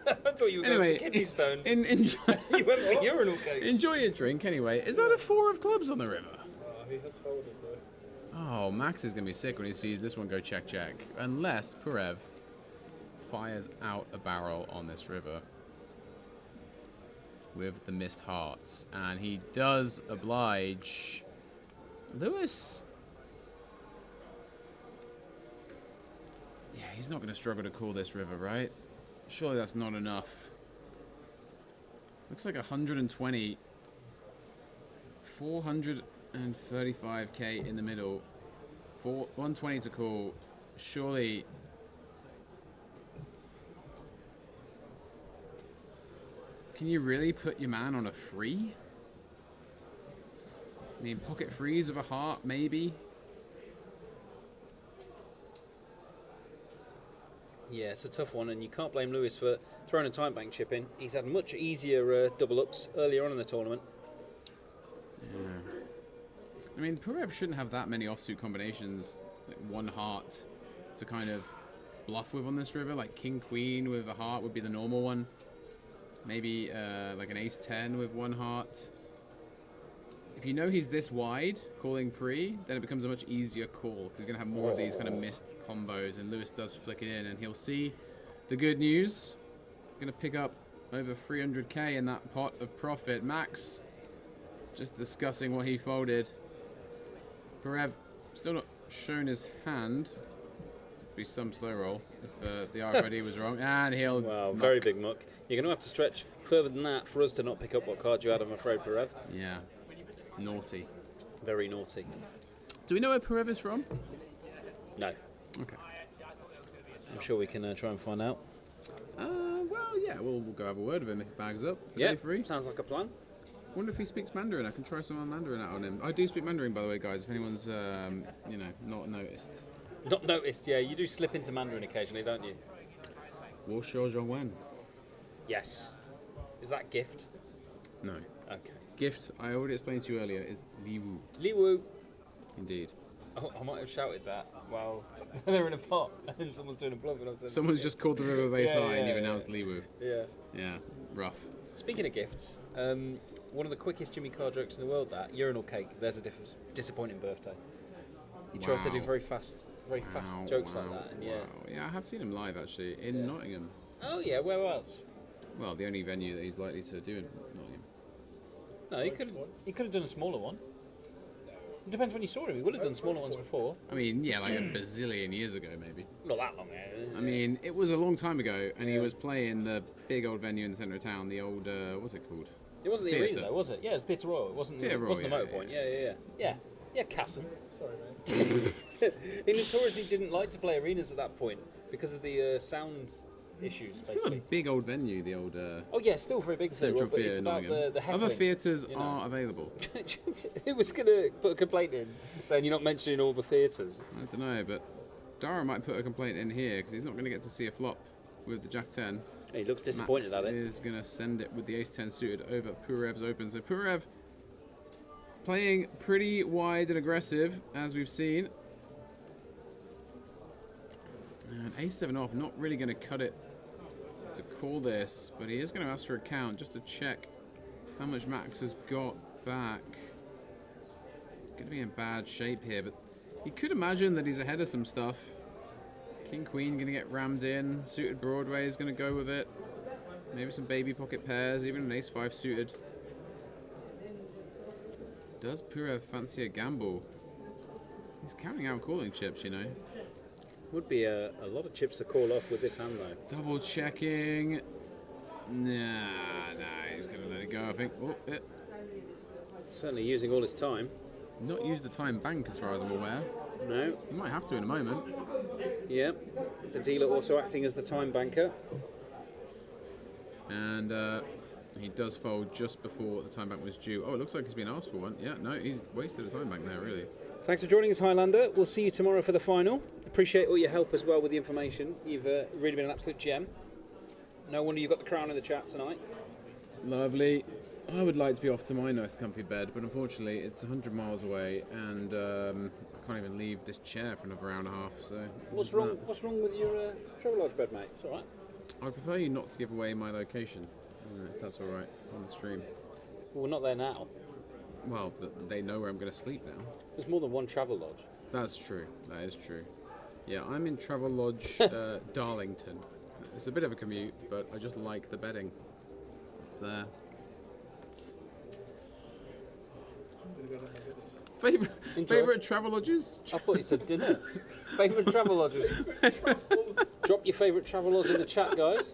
I thought you were going for kidney stones. Enjoy, you went for urinal cakes. Enjoy your drink anyway. Is that a 4 of clubs on the river? Oh, he has folded though. Oh, Max is going to be sick when he sees this one go check. Unless Purev fires out a barrel on this river with the missed hearts. And he does oblige Lewis. Yeah, he's not going to struggle to call this river, right? Surely that's not enough. Looks like 120. 435k in the middle. 120 to call. Surely. Can you really put your man on a free? I mean, pocket freeze of a heart, maybe. Yeah, it's a tough one, and you can't blame Lewis for throwing a time bank chip in. He's had much easier double ups earlier on in the tournament. Yeah. I mean, Purev shouldn't have that many offsuit combinations, like 1 heart, to kind of bluff with on this river. Like King Queen with a heart would be the normal one. Maybe like an Ace 10 with 1 heart. If you know he's this wide, calling pre, then it becomes a much easier call, because he's going to have more of these kind of missed combos, and Lewis does flick it in, and he'll see the good news. Going to pick up over 300k in that pot of profit. Max just discussing what he folded. Purev still not shown his hand. Be some slow roll if the RFID was wrong, and he'll. Wow, very big muck. You're going to have to stretch further than that for us to not pick up what card you had, I'm afraid, Purev. Yeah. Naughty. Very naughty. Do we know where Purev is from? No. Okay. I'm sure we can try and find out. Well, yeah, we'll go have a word with him if he bags up. Yeah, sounds like a plan. Wonder if he speaks Mandarin. I can try some Mandarin out on him. I do speak Mandarin, by the way, guys, if anyone's, you know, not noticed. Not noticed, yeah. You do slip into Mandarin occasionally, don't you? Wo shou zhong wen. Yes. Is that gift? No. Okay. Gift, I already explained to you earlier, is Li Wu. Li Wu. Indeed. Oh, I might have shouted that while they're in a pot and someone's doing a bluff. And Someone's just called the river base high and you've yeah. announced Li Wu. Yeah. Yeah, rough. Speaking of gifts, one of the quickest Jimmy card jokes in the world, that urinal cake. There's a disappointing birthday. He tries to do very fast jokes like that, and yeah. Yeah, I have seen him live actually in Nottingham. Oh yeah, where else? Well, the only venue that he's likely to do in Nottingham. No, he could have done a smaller one. It depends when you saw him. He would have done smaller ones before. I mean, yeah, like a bazillion years ago, maybe. Not that long ago. I mean, it was a long time ago, and he was playing the big old venue in the centre of town, the old, what's it called? It wasn't the arena, though, was it? Yeah, it was Theatre Royal. It wasn't the Motor Point. Yeah, Casson. Sorry, mate. He notoriously didn't like to play arenas at that point because of the sound issues, Still basically. a big old venue, the old... oh yeah, still very big. Central but it's Theatre about the heckling. Other theatres you know. are available. Who was going to put a complaint in saying you're not mentioning all the theatres? I don't know, but Dara might put a complaint in here because he's not going to get to see a flop with the Jack 10. He looks disappointed Max at it. Is going to send it with the Ace 10 suited over Purev's open. So Purev playing pretty wide and aggressive, as we've seen. And Ace 7 off, not really going to cut it to call this, but he is going to ask for a count just to check how much Max has got back. Going to be in bad shape here, but you could imagine that he's ahead of some stuff. King Queen going to get rammed in. Suited Broadway is going to go with it. Maybe some baby pocket pairs, even an ace-5 suited. Does Purev fancy a gamble? He's counting out calling chips, you know. Would be a lot of chips to call off with this hand, though. Double checking. Nah, he's going to let it go, I think. Oh, yeah. Certainly using all his time. Not use the time bank as far as I'm aware. No. You might have to in a moment. Yeah. The dealer also acting as the time banker. And he does fold just before the time bank was due. Oh, it looks like he's been asked for one. Yeah, no, he's wasted a time bank there, really. Thanks for joining us, Highlander. We'll see you tomorrow for the final. Appreciate all your help as well with the information. You've really been an absolute gem. No wonder you've got the crown in the chat tonight. Lovely. I would like to be off to my nice comfy bed, but unfortunately it's 100 miles away, and I can't even leave this chair for another hour and a half. So What's wrong? What's wrong with your Travelodge bed, mate? It's all right. I'd prefer you not to give away my location, if that's all right, on the stream. Well, we're not there now. Well, but they know where I'm going to sleep now. There's more than one Travelodge. That's true. That is true. Yeah, I'm in Travelodge Darlington. It's a bit of a commute, but I just like the bedding there. Favorite Travelodges? I thought you said dinner. Favorite Travelodges. Drop your favorite Travelodge in the chat, guys.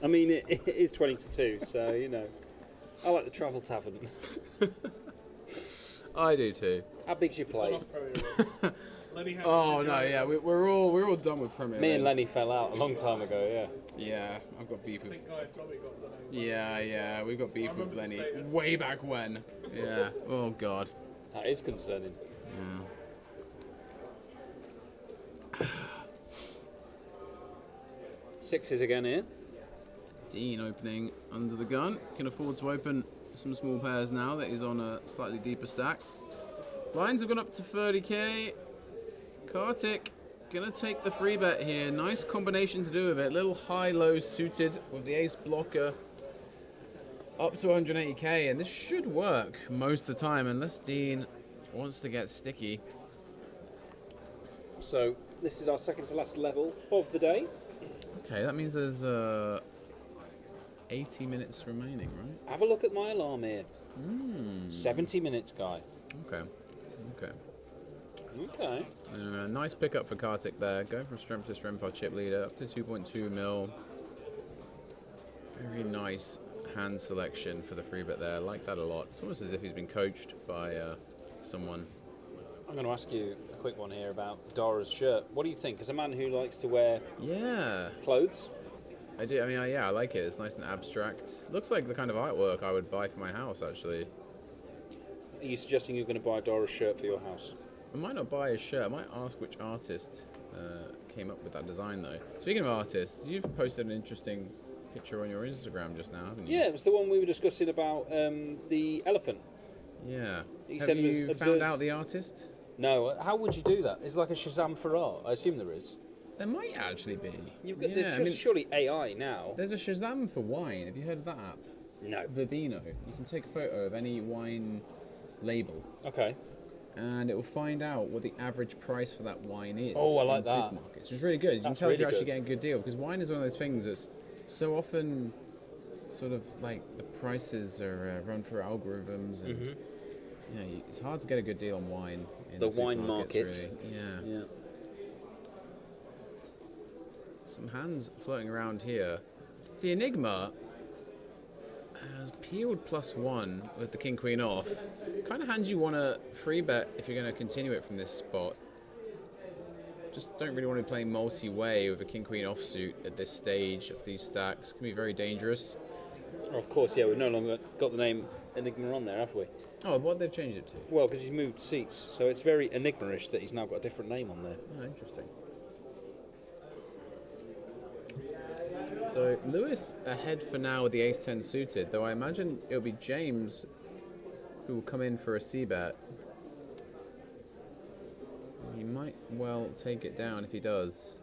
I mean, it is 20 to 2, so you know. I like the Travel Tavern. I do too. How big's your plate? Oh no, yeah, we're all done with Premier. Me and Lenny fell out a long time ago. Yeah. Yeah, I've got beef with. Yeah, we got beef with Lenny way back when. Yeah. Oh God. That is concerning. Yeah. Sixes again here. Dean opening under the gun. Can afford to open some small pairs now that he's on a slightly deeper stack. Blinds have gone up to 30k. Kartik gonna take the free bet here. Nice combination to do with it. Little high-low suited with the ace blocker up to 180k, and this should work most of the time unless Dean wants to get sticky. So this is our second to last level of the day. Okay, that means there's 80 minutes remaining, right? Have a look at my alarm here. 70 minutes, guy. Okay. Nice pickup for Kartik there. Going from strength to strength, our chip leader, up to 2.2 mil. Very nice hand selection for the free bet there. I like that a lot. It's almost as if he's been coached by someone. I'm going to ask you a quick one here about Dara's shirt. What do you think? As a man who likes to wear clothes? I do. I mean, I like it. It's nice and abstract. Looks like the kind of artwork I would buy for my house, actually. Are you suggesting you're going to buy Dara's shirt for your house? I might not buy a shirt. I might ask which artist came up with that design, though. Speaking of artists, you've posted an interesting picture on your Instagram just now, haven't you? Yeah, it was the one we were discussing about the elephant. Yeah. Have you found out the artist? No. How would you do that? Is it like a Shazam for art? I assume there is. There might actually be. There's surely AI now. There's a Shazam for wine. Have you heard of that app? No. Vivino. You can take a photo of any wine label. Okay. And it will find out what the average price for that wine is. Oh, I like in that. Supermarkets, which is really good. You can tell if you're actually getting a good deal, because wine is one of those things that's so often sort of like the prices are run through algorithms, and you know, it's hard to get a good deal on wine. In the wine market. Really. Yeah. Some hands floating around here. The Enigma has peeled +1 with the King Queen off. Kind of hand you want to free bet if you're going to continue it from this spot. Just don't really want to be playing multi-way with a King Queen offsuit at this stage of these stacks. It can be very dangerous. Oh, of course, yeah, we've no longer got the name Enigma on there, have we? Oh, what they've changed it to? Well, because he's moved seats, so it's very Enigma-ish that he's now got a different name on there. Oh, interesting. So Lewis ahead for now with the ace-10 suited, though I imagine it'll be James who will come in for a c-bet. He might well take it down if he does.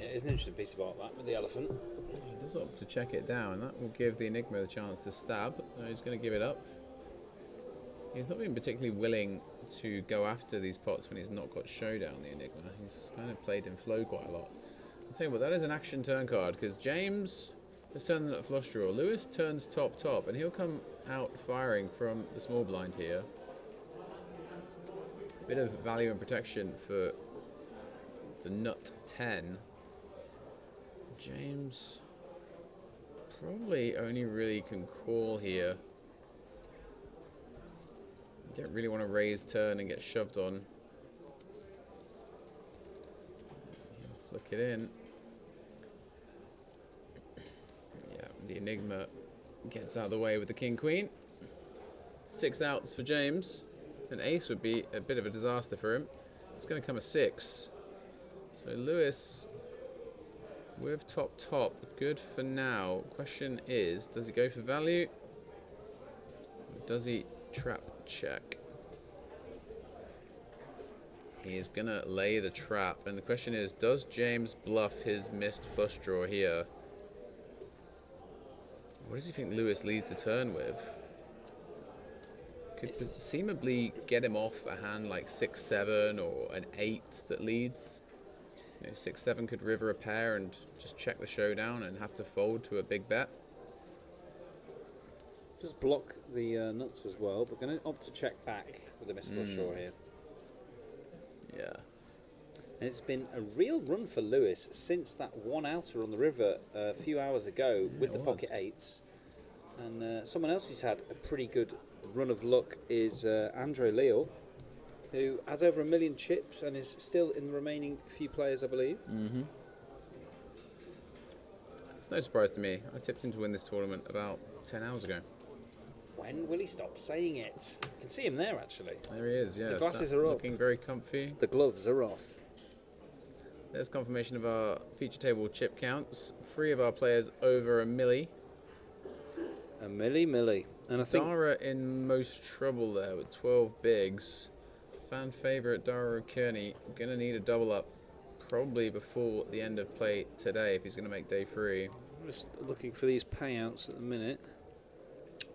it is an interesting piece of art, that, with the elephant. He does opt to check it down. That will give the Enigma the chance to stab. He's going to give it up. He's not been particularly willing to go after these pots when he's not got Showdown, the Enigma. He's kind of played in flow quite a lot. I'll tell you what, that is an action turn card, because James has turned a flush draw. Lewis turns top, and he'll come out firing from the small blind here. Bit of value and protection for the nut 10. James probably only really can call here. You don't really want to raise turn and get shoved on. Flick it in. Yeah, the Enigma gets out of the way with the King Queen. 6 outs for James. An ace would be a bit of a disaster for him. It's going to come a 6. So Lewis with top, good for now. Question is, does he go for value? Or does he trap check? He is going to lay the trap. And the question is, does James bluff his missed flush draw here? What does he think Lewis leads the turn with? Could seemingly get him off a hand like 6-7 or an 8 that leads. You know, 6-7 could river a pair and just check the Showdown and have to fold to a big bet. Just block the nuts as well, but going to opt to check back with a missed flush draw here. Yeah. And it's been a real run for Lewis since that one outer on the river a few hours ago with the pocket 8s. And someone else who's had a pretty good run of luck is Andre Leal, who has over 1 million chips and is still in the remaining few players, I believe. It's no surprise to me. I tipped him to win this tournament about 10 hours ago. When will he stop saying it? You can see him there, actually. There he is, yeah. The glasses are up. Looking very comfy. The gloves are off. There's confirmation of our feature table chip counts. 3 of our players over a milli. A milli. And I think Dara in most trouble there with 12 bigs. Fan favourite Dara Kearney going to need a double up probably before the end of play today if he's going to make day 3. I'm just looking for these payouts at the minute.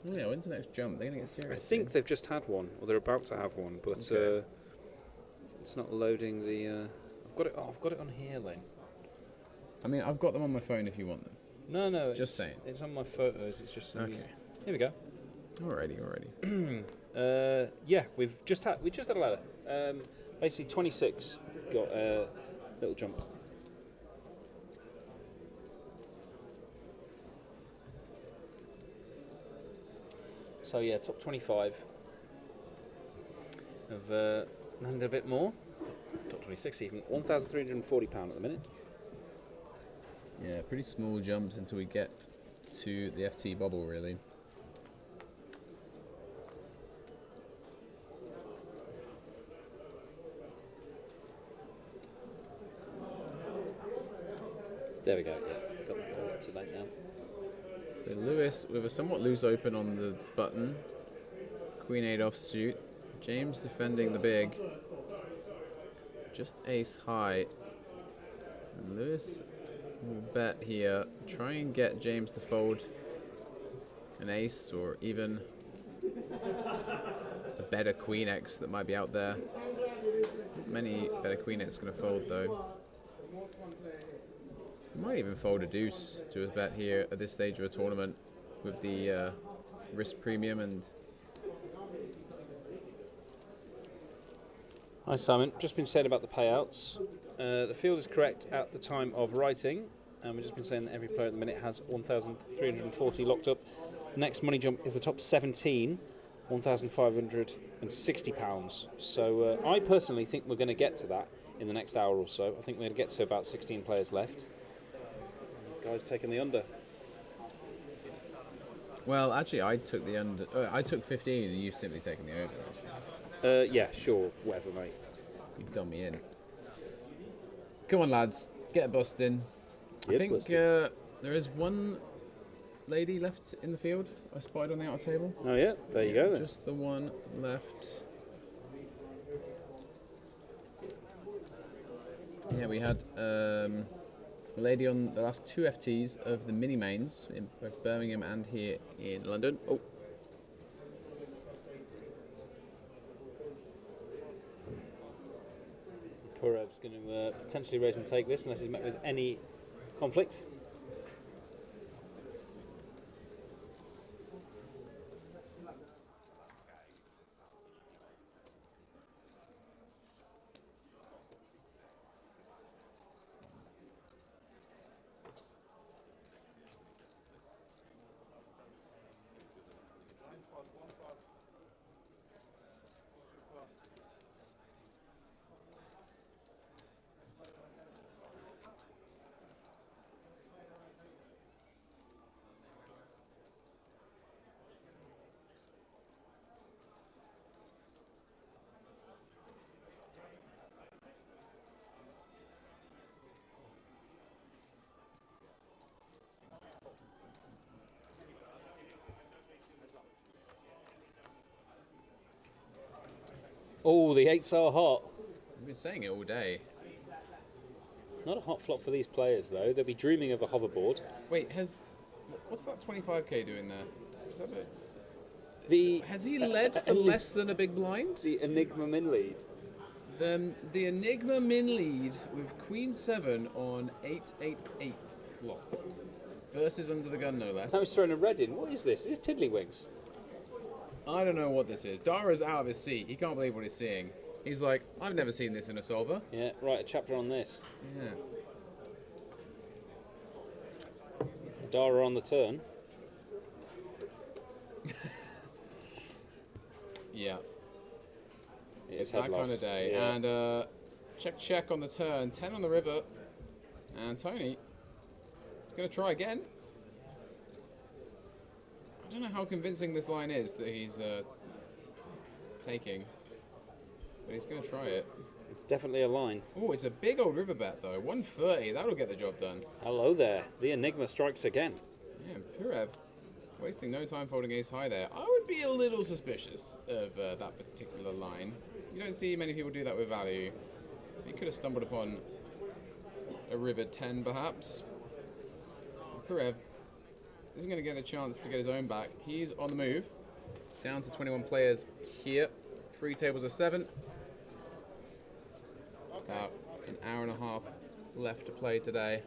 Oh yeah, when's the next jump? They're going to get serious. I think they've just had one, or they're about to have one, but Okay. It's not loading the. I've got it on here, Len. I mean, I've got them on my phone if you want them. No. Just saying. It's on my photos. It's just. Okay. Here we go. Alrighty. Yeah, we just had a ladder. Basically, 26 got a little jump. So yeah, top 25 have landed a bit more. Top 26 even. £1,340 at the minute. Yeah, pretty small jumps until we get to the FT bubble, really. There we go, yeah. Got that all up to date now. So Lewis with a somewhat loose open on the button. Queen 8 offsuit. James defending the big. Just ace high. And Lewis will bet here. Try and get James to fold an ace or even a better Queen X that might be out there. Not many better Queen X going to fold though. Might even fold a deuce to his bet here at this stage of a tournament with the risk premium. And hi Simon, just been saying about the payouts. The field is correct at the time of writing, and we've just been saying that every player at the minute has 1,340 locked up. The next money jump is the top 17, £1,560. So I personally think we're going to get to that in the next hour or so. I think we're going to get to about 16 players left. Guys taking the under. well, actually, I took the under. I took 15, and you've simply taken the over. Actually. Yeah, sure, whatever, mate. You've done me in. Come on, lads, get a bust in. I Get think busted. there is one lady left in the field. I spotted on the outer table. Oh yeah, there you go then. Just the one left. Yeah, we had lady on the last 2 FTs of the mini mains in both Birmingham and here in London. Oh. Purev's going to potentially raise and take this unless he's met with any conflict. Oh, the 8s are hot. I've been saying it all day. Not a hot flop for these players, though. They'll be dreaming of a hoverboard. Wait, what's that 25k doing there? Is that it? Has he led for less than a big blind? The Enigma min lead. The Enigma min lead with Queen 7 on 888 flop. Versus under the gun, no less. Now he's throwing a red in. What is this? Is this Tiddlywinks? I don't know what this is. Dara's out of his seat. He can't believe what he's seeing. He's like, I've never seen this in a solver. Yeah, write a chapter on this. Yeah. Dara on the turn. Yeah. It's that kind of day. Yeah. And check on the turn. 10 on the river. And Tony is going to try again. I don't know how convincing this line is that he's taking. But he's going to try it. It's definitely a line. Oh, it's a big old river bet though. 130. That'll get the job done. Hello there. The Enigma strikes again. Yeah, Purev wasting no time folding ace high there. I would be a little suspicious of that particular line. You don't see many people do that with value. He could have stumbled upon a river 10 perhaps. Purev isn't going to get a chance to get his own back. He's on the move. Down to 21 players here. 3 tables of 7. About an hour and a half left to play today.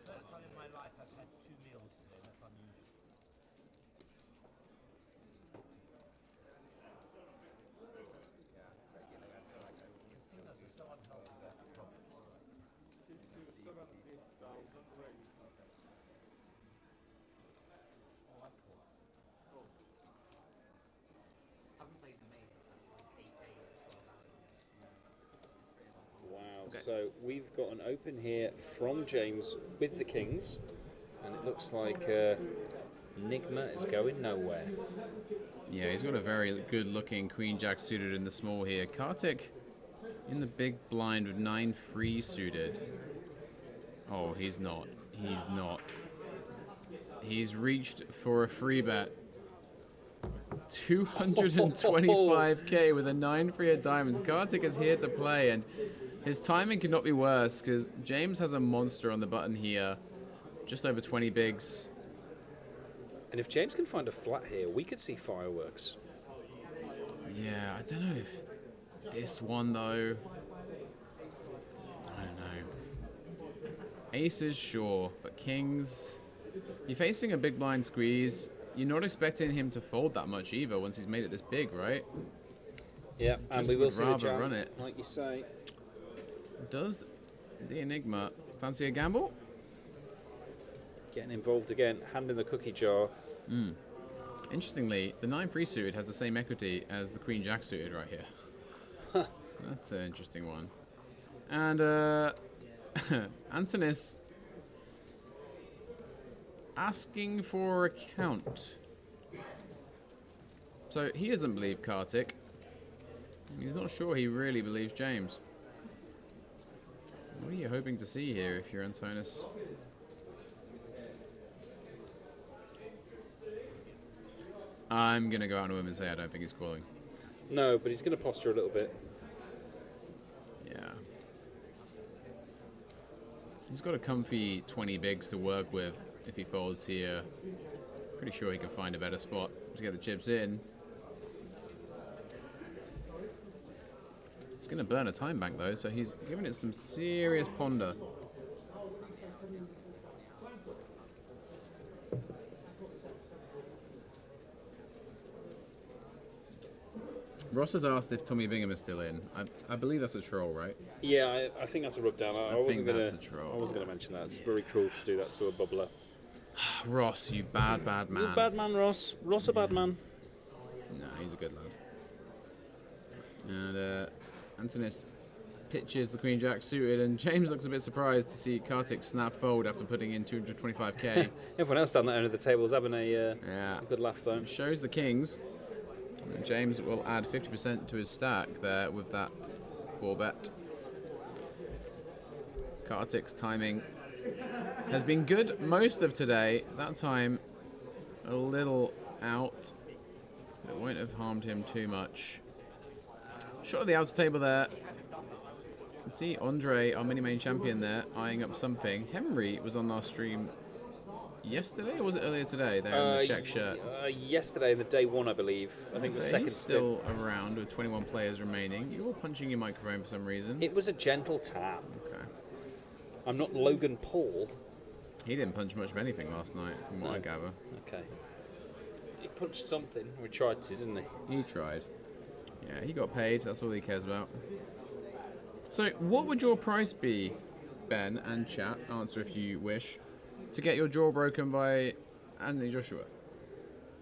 First time in my life I've had 2 meals today. That's unusual. Casinos are so unhealthy. That's the problem. Oh, I'm poor. Haven't played the main for like 8 days or 12 hours. Wow. Okay. So we've got an open here from James with the Kings. And it looks like Enigma is going nowhere. Yeah, he's got a very good looking Queen Jack suited in the small here. Kartik in the big blind with 9 free suited. Oh, he's not. He's not. He's reached for a free bet. 225k with a 9 free of diamonds. Kartik is here to play, and his timing could not be worse because James has a monster on the button here. Just over 20 bigs. And if James can find a flat here, we could see fireworks. Yeah, I don't know if this one though. I don't know. Aces, sure, but kings. You're facing a big blind squeeze. You're not expecting him to fold that much either once he's made it this big, right? Yeah, and we will see the jam, run it. like you say. Does the Enigma fancy a gamble? Getting involved again, hand in the cookie jar. Interestingly, the 9-3 suited has the same equity as the Queen Jack suited right here. That's an interesting one. And Antonis asking for a count. So he doesn't believe Kartik. He's not sure he really believes James. What are you hoping to see here if you're Antonis? I'm going to go out on a whim and say I don't think he's calling. No, but he's going to posture a little bit. Yeah. He's got a comfy 20 bigs to work with if he folds here. Pretty sure he can find a better spot to get the chips in. It's going to burn a time bank though, so he's giving it some serious ponder. Ross has asked if Tommy Bingham is still in. I believe that's a troll, right? Yeah, I think that's a rub down. I wasn't going to mention that. It's very cruel to do that to a bubbler. Ross, you bad man. You bad man, Ross. Ross a bad man. No, he's a good lad. And Antonis pitches the Queen Jack suited, and James looks a bit surprised to see Kartik snap fold after putting in 225k. Everyone else down that end of the table is having a good laugh though. Shows the kings. And James will add 50% to his stack there with that 4-bet. Kartik's timing has been good most of today. That time a little out. It won't have harmed him too much. Shot of the outer table there. You can see Andre, our mini main champion there, eyeing up something. Henry was on our stream yesterday, or was it earlier today? There in the check shirt. Yesterday, in the day one, I believe. I think the second he's still around with 21 players remaining. You're punching your microphone for some reason. It was a gentle tap. Okay. I'm not Logan Paul. He didn't punch much of anything last night, from what I gather. Okay. He punched something. We tried to, didn't he? He tried. Yeah, he got paid. That's all he cares about. So, what would your price be, Ben and chat? Answer if you wish. To get your jaw broken by Anthony Joshua.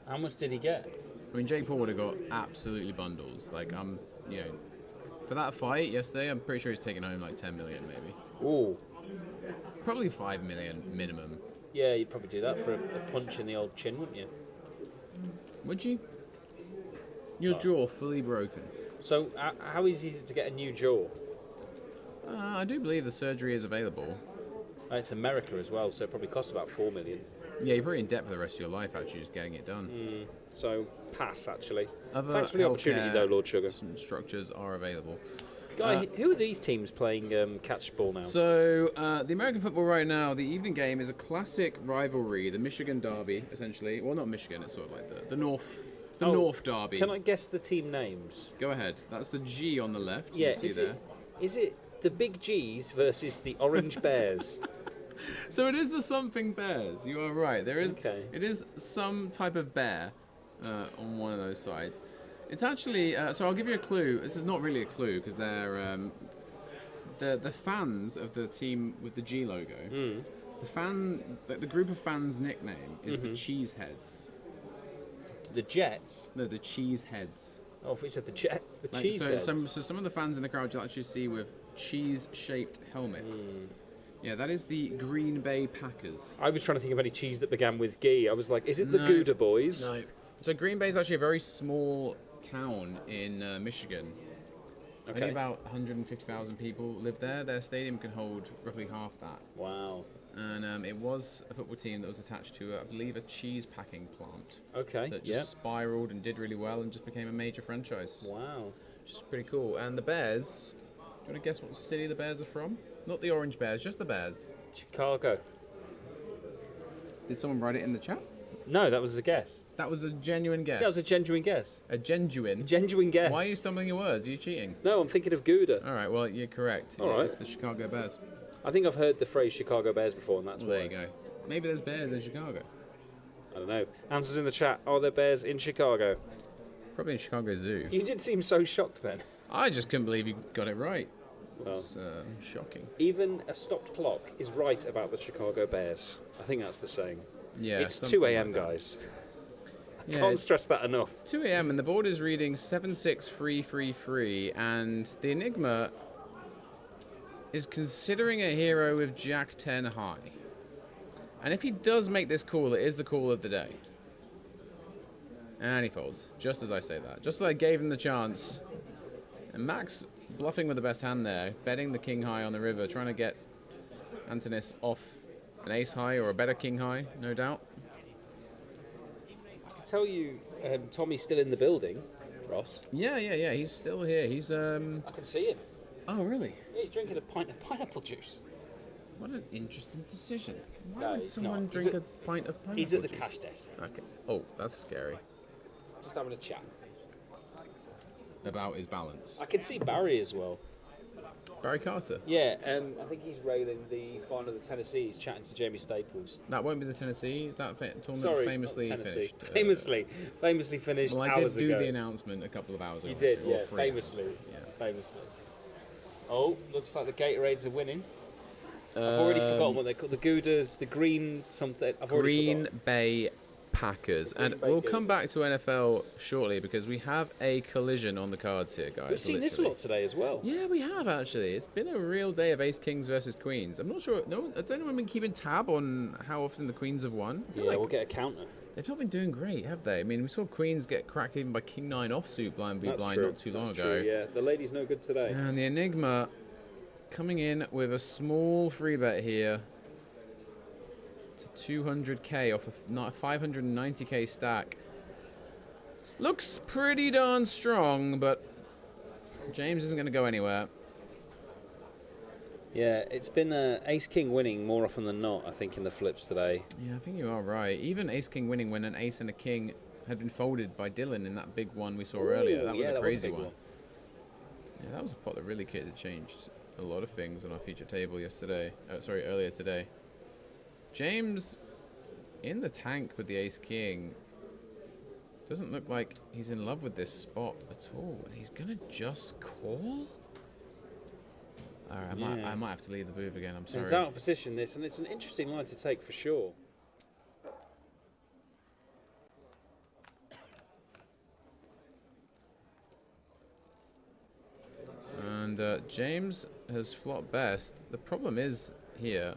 How much did he get? I mean, Jake Paul would have got absolutely bundles. Like, for that fight yesterday, I'm pretty sure he's taking home like 10 million, maybe. Ooh. Probably 5 million minimum. Yeah, you'd probably do that for a punch in the old chin, wouldn't you? Would you? Your jaw fully broken. So, how easy is it to get a new jaw? I do believe the surgery is available. It's America as well, so it probably costs about 4 million. Yeah, you're probably in debt for the rest of your life, actually, just getting it done. So, pass, actually. Other Thanks for the opportunity, though, Lord Sugar. Some structures are available. Guy, who are these teams playing catch ball now? So, the American football right now, the evening game is a classic rivalry, the Michigan Derby, essentially. Well, not Michigan, it's sort of like the North Derby. Can I guess the team names? Go ahead. That's the G on the left. Yeah, you can see there. Is it the Big G's versus the Orange Bears? So it is the something bears. You are right. There is. Okay. It is some type of bear on one of those sides. It's actually. So I'll give you a clue. This is not really a clue because they're the fans of the team with the G logo. The group of fans' nickname is the Cheeseheads. The Jets? No, the Cheeseheads. Oh, if we said the Jets, the Cheeseheads. So some of the fans in the crowd you'll actually see with cheese-shaped helmets. Yeah, that is the Green Bay Packers. I was trying to think of any cheese that began with G. I was like, is it the Gouda Boys? No. So Green Bay is actually a very small town in Michigan. Okay. Only about 150,000 people live there. Their stadium can hold roughly half that. Wow. And it was a football team that was attached to, I believe, a cheese packing plant. Okay, that just spiraled and did really well and just became a major franchise. Wow. Which is pretty cool. And the Bears, do you want to guess what city the Bears are from? Not the Orange Bears, just the Bears. Chicago. Did someone write it in the chat? No, that was a guess. That was a genuine guess. Yeah, that was a genuine guess. A genuine? Genuine guess. Why are you stumbling your words? Are you cheating? No, I'm thinking of Gouda. All right, well, you're correct. All right. It's the Chicago Bears. I think I've heard the phrase Chicago Bears before, and that's why. There you go. Maybe there's bears in Chicago. I don't know. Answers in the chat. Are there bears in Chicago? Probably in Chicago Zoo. You did seem so shocked then. I just couldn't believe you got it right. Well, it's shocking. Even a stopped clock is right about the Chicago Bears. I think that's the saying. Yeah. It's 2 a.m., guys. Yeah, Can't it's stress that enough. 2 a.m. and the board is reading 7-6-3-3-3, and the Enigma is considering a hero with Jack 10 high. And if he does make this call, it is the call of the day. And he folds, just as I say that. Just as I gave him the chance. And Max bluffing with the best hand there, betting the king high on the river, trying to get Antonis off an ace high or a better king high, no doubt. I can tell you, Tommy's still in the building, Ross. Yeah, he's still here. He's I can see him. Oh, really? Yeah, he's drinking a pint of pineapple juice. What an interesting decision. Why No, would he's someone not. drink a pint of pineapple He's at the juice? cash desk. Okay. Oh, that's scary. Just having a chat. About his balance. I can see Barry as well. Barry Carter? Yeah, I think he's railing the final of the Tennessee. He's chatting to Jamie Staples. That won't be the Tennessee. That tournament Sorry, famously not Tennessee. finished. Famously finished Well, I hours did do ago. the announcement a couple of hours ago. You did, or yeah, 3 famously. hours. Yeah. Famously. Oh, looks like the Gatorades are winning. I've already forgotten what they're called. The Goudas, the green something. I've already Green forgotten. Bay Packers. Green And Bay we'll Goudas. come back to NFL shortly because we have a collision on the cards here, guys. We've seen this a literally. lot today as well. Yeah, we have actually. It's been a real day of ace kings versus queens. I'm not sure. No, I don't know if I've been keeping tab on how often the queens have won. I feel Yeah, like we'll get a counter. they've not been doing great, have they? I mean, we saw queens get cracked even by king 9 offsuit blind be That's blind true. not too long That's ago. True, yeah, the lady's no good today. And the Enigma coming in with a small free bet here to 200k off a 590k stack. Looks pretty darn strong, but James isn't going to go anywhere. Yeah, it's been Ace King winning more often than not, I think, in the flips today. Yeah, I think you are right. Even Ace King winning when an ace and a king had been folded by Dylan in that big one we saw earlier. That was yeah, a that was a crazy big one. one. Yeah, that was a pot that really changed a lot of things on our feature table yesterday. Earlier today. James in the tank with the ace king. Doesn't look like he's in love with this spot at all. And he's gonna just call? Alright, I might have to leave the booth again, I'm sorry. It's out of position, this, and it's an interesting line to take for sure. And James has flopped best. The problem is here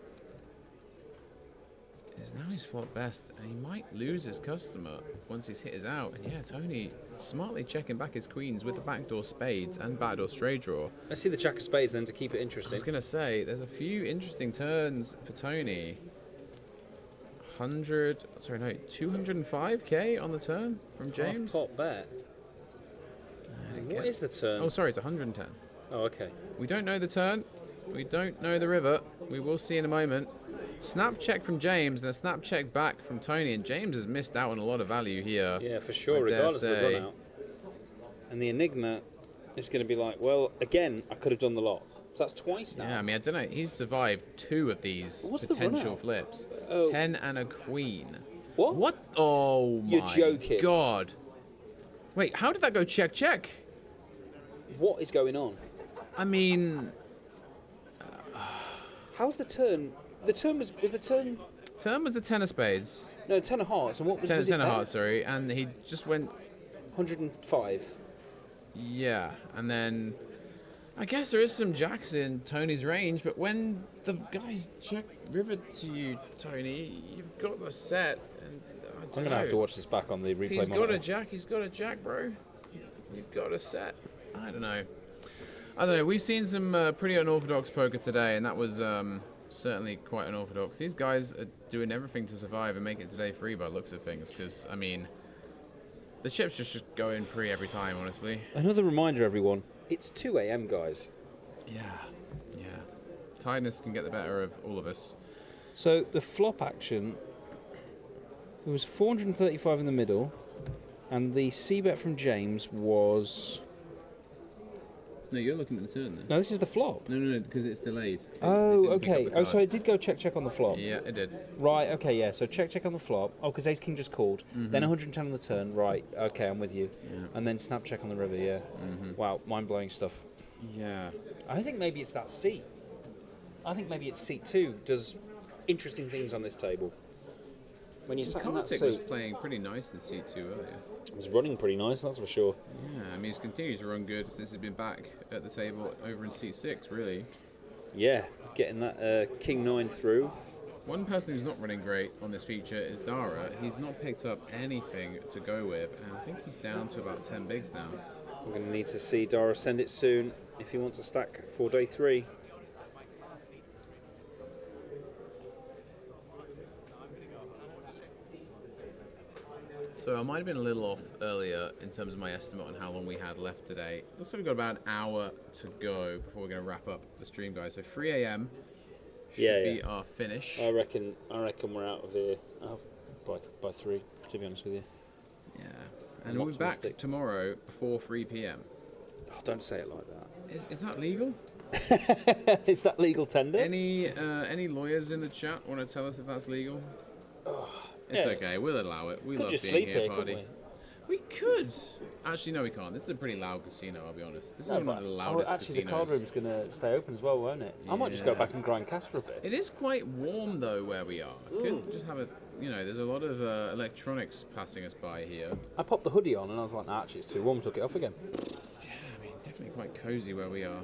is now he's flopped best and he might lose his customer once he's hit his out. And yeah, Tony smartly checking back his queens with the backdoor spades and backdoor straight draw. Let's see the jack of spades then to keep it I interesting. was going to say, there's a few interesting turns for Tony. 205k on the turn from James. Half pot bet. What is the turn? Oh, sorry, it's 110. Oh, okay. We don't know the turn. We don't know the river. We will see in a moment. Snap check from James and a snap check back from Tony. And James has missed out on a lot of value here. Yeah, for sure, I dare regardless of the say. run out. And the Enigma is going to be like, well, again, I could have done the lot. So that's twice now. Yeah, I mean, I don't know. He's survived 2 of these What's the potential run out? flips. Oh. 10 and a queen. What? What? Oh, You're my joking. God. Wait, how did that go check, check? What is going on? I mean... How's the turn? The turn was the turn... Turn was the 10 of spades. No, 10 of hearts. And what was 10 was of it hearts, sorry. And he just went... 105. Yeah, and then... I guess there is some jacks in Tony's range, but when the guys check river to you, Tony, you've got the set. And I'm going to have to watch this back on the replay If he's monitor. got a jack, he's got a jack, bro. You've got a set. I don't know. We've seen some pretty unorthodox poker today, and that was certainly quite unorthodox. These guys are doing everything to survive and make it today free by the looks of things, because, I mean, the chips just go in pre every time, honestly. Another reminder, everyone. It's 2 a.m., guys. Yeah. Tiredness can get the better of all of us. So the flop action, there was 435 in the middle, and the c-bet from James was... No, you're looking at the turn then. No, this is the flop. No, because it's delayed. Oh, It didn't pick up okay. the Oh, so card. it did go check on the flop. Yeah, it did. Right, okay, yeah. So check on the flop. Oh, because Ace King just called. Mhm. Then 110 on the turn. Right, okay, I'm with you. Yeah. And then snap check on the river, yeah. Wow, mind-blowing stuff. Yeah. I think maybe it's that seat. I think maybe it's seat 2 does interesting things on this table. When you sat in that Kartik was seat, playing pretty nice in C2 earlier. it was running pretty nice, that's for sure. Yeah, I mean, he's continued to run good since he's been back at the table over in C6, really. Yeah, getting that King 9 through. One person who's not running great on this feature is Dara. He's not picked up anything to go with, and I think he's down to about 10 bigs now. We're going to need to see Dara send it soon if he wants to stack for day 3. So I might have been a little off earlier in terms of my estimate on how long we had left today. Looks like we've got about an hour to go before we're going to wrap up the stream, guys. So 3 a.m. should be our finish. I reckon we're out of here by 3, to be honest with you. Yeah. And we'll be back tomorrow before 3 p.m. Oh, don't say it like that. Is that legal? Is that legal tender? Any lawyers in the chat want to tell us if that's legal? It's okay, we'll allow it. We love being here, party. We could. Actually, no, we can't. This is a pretty loud casino, I'll be honest. This is one of the loudest actually, casinos. the card room's going to stay open as well, won't it? I might just go back and grind cash for a bit. It is quite warm, though, where we are. Could just have a, there's a lot of electronics passing us by here. I popped the hoodie on and I was like, nah, actually, it's too warm, took it off again. Yeah, I mean, definitely quite cozy where we are.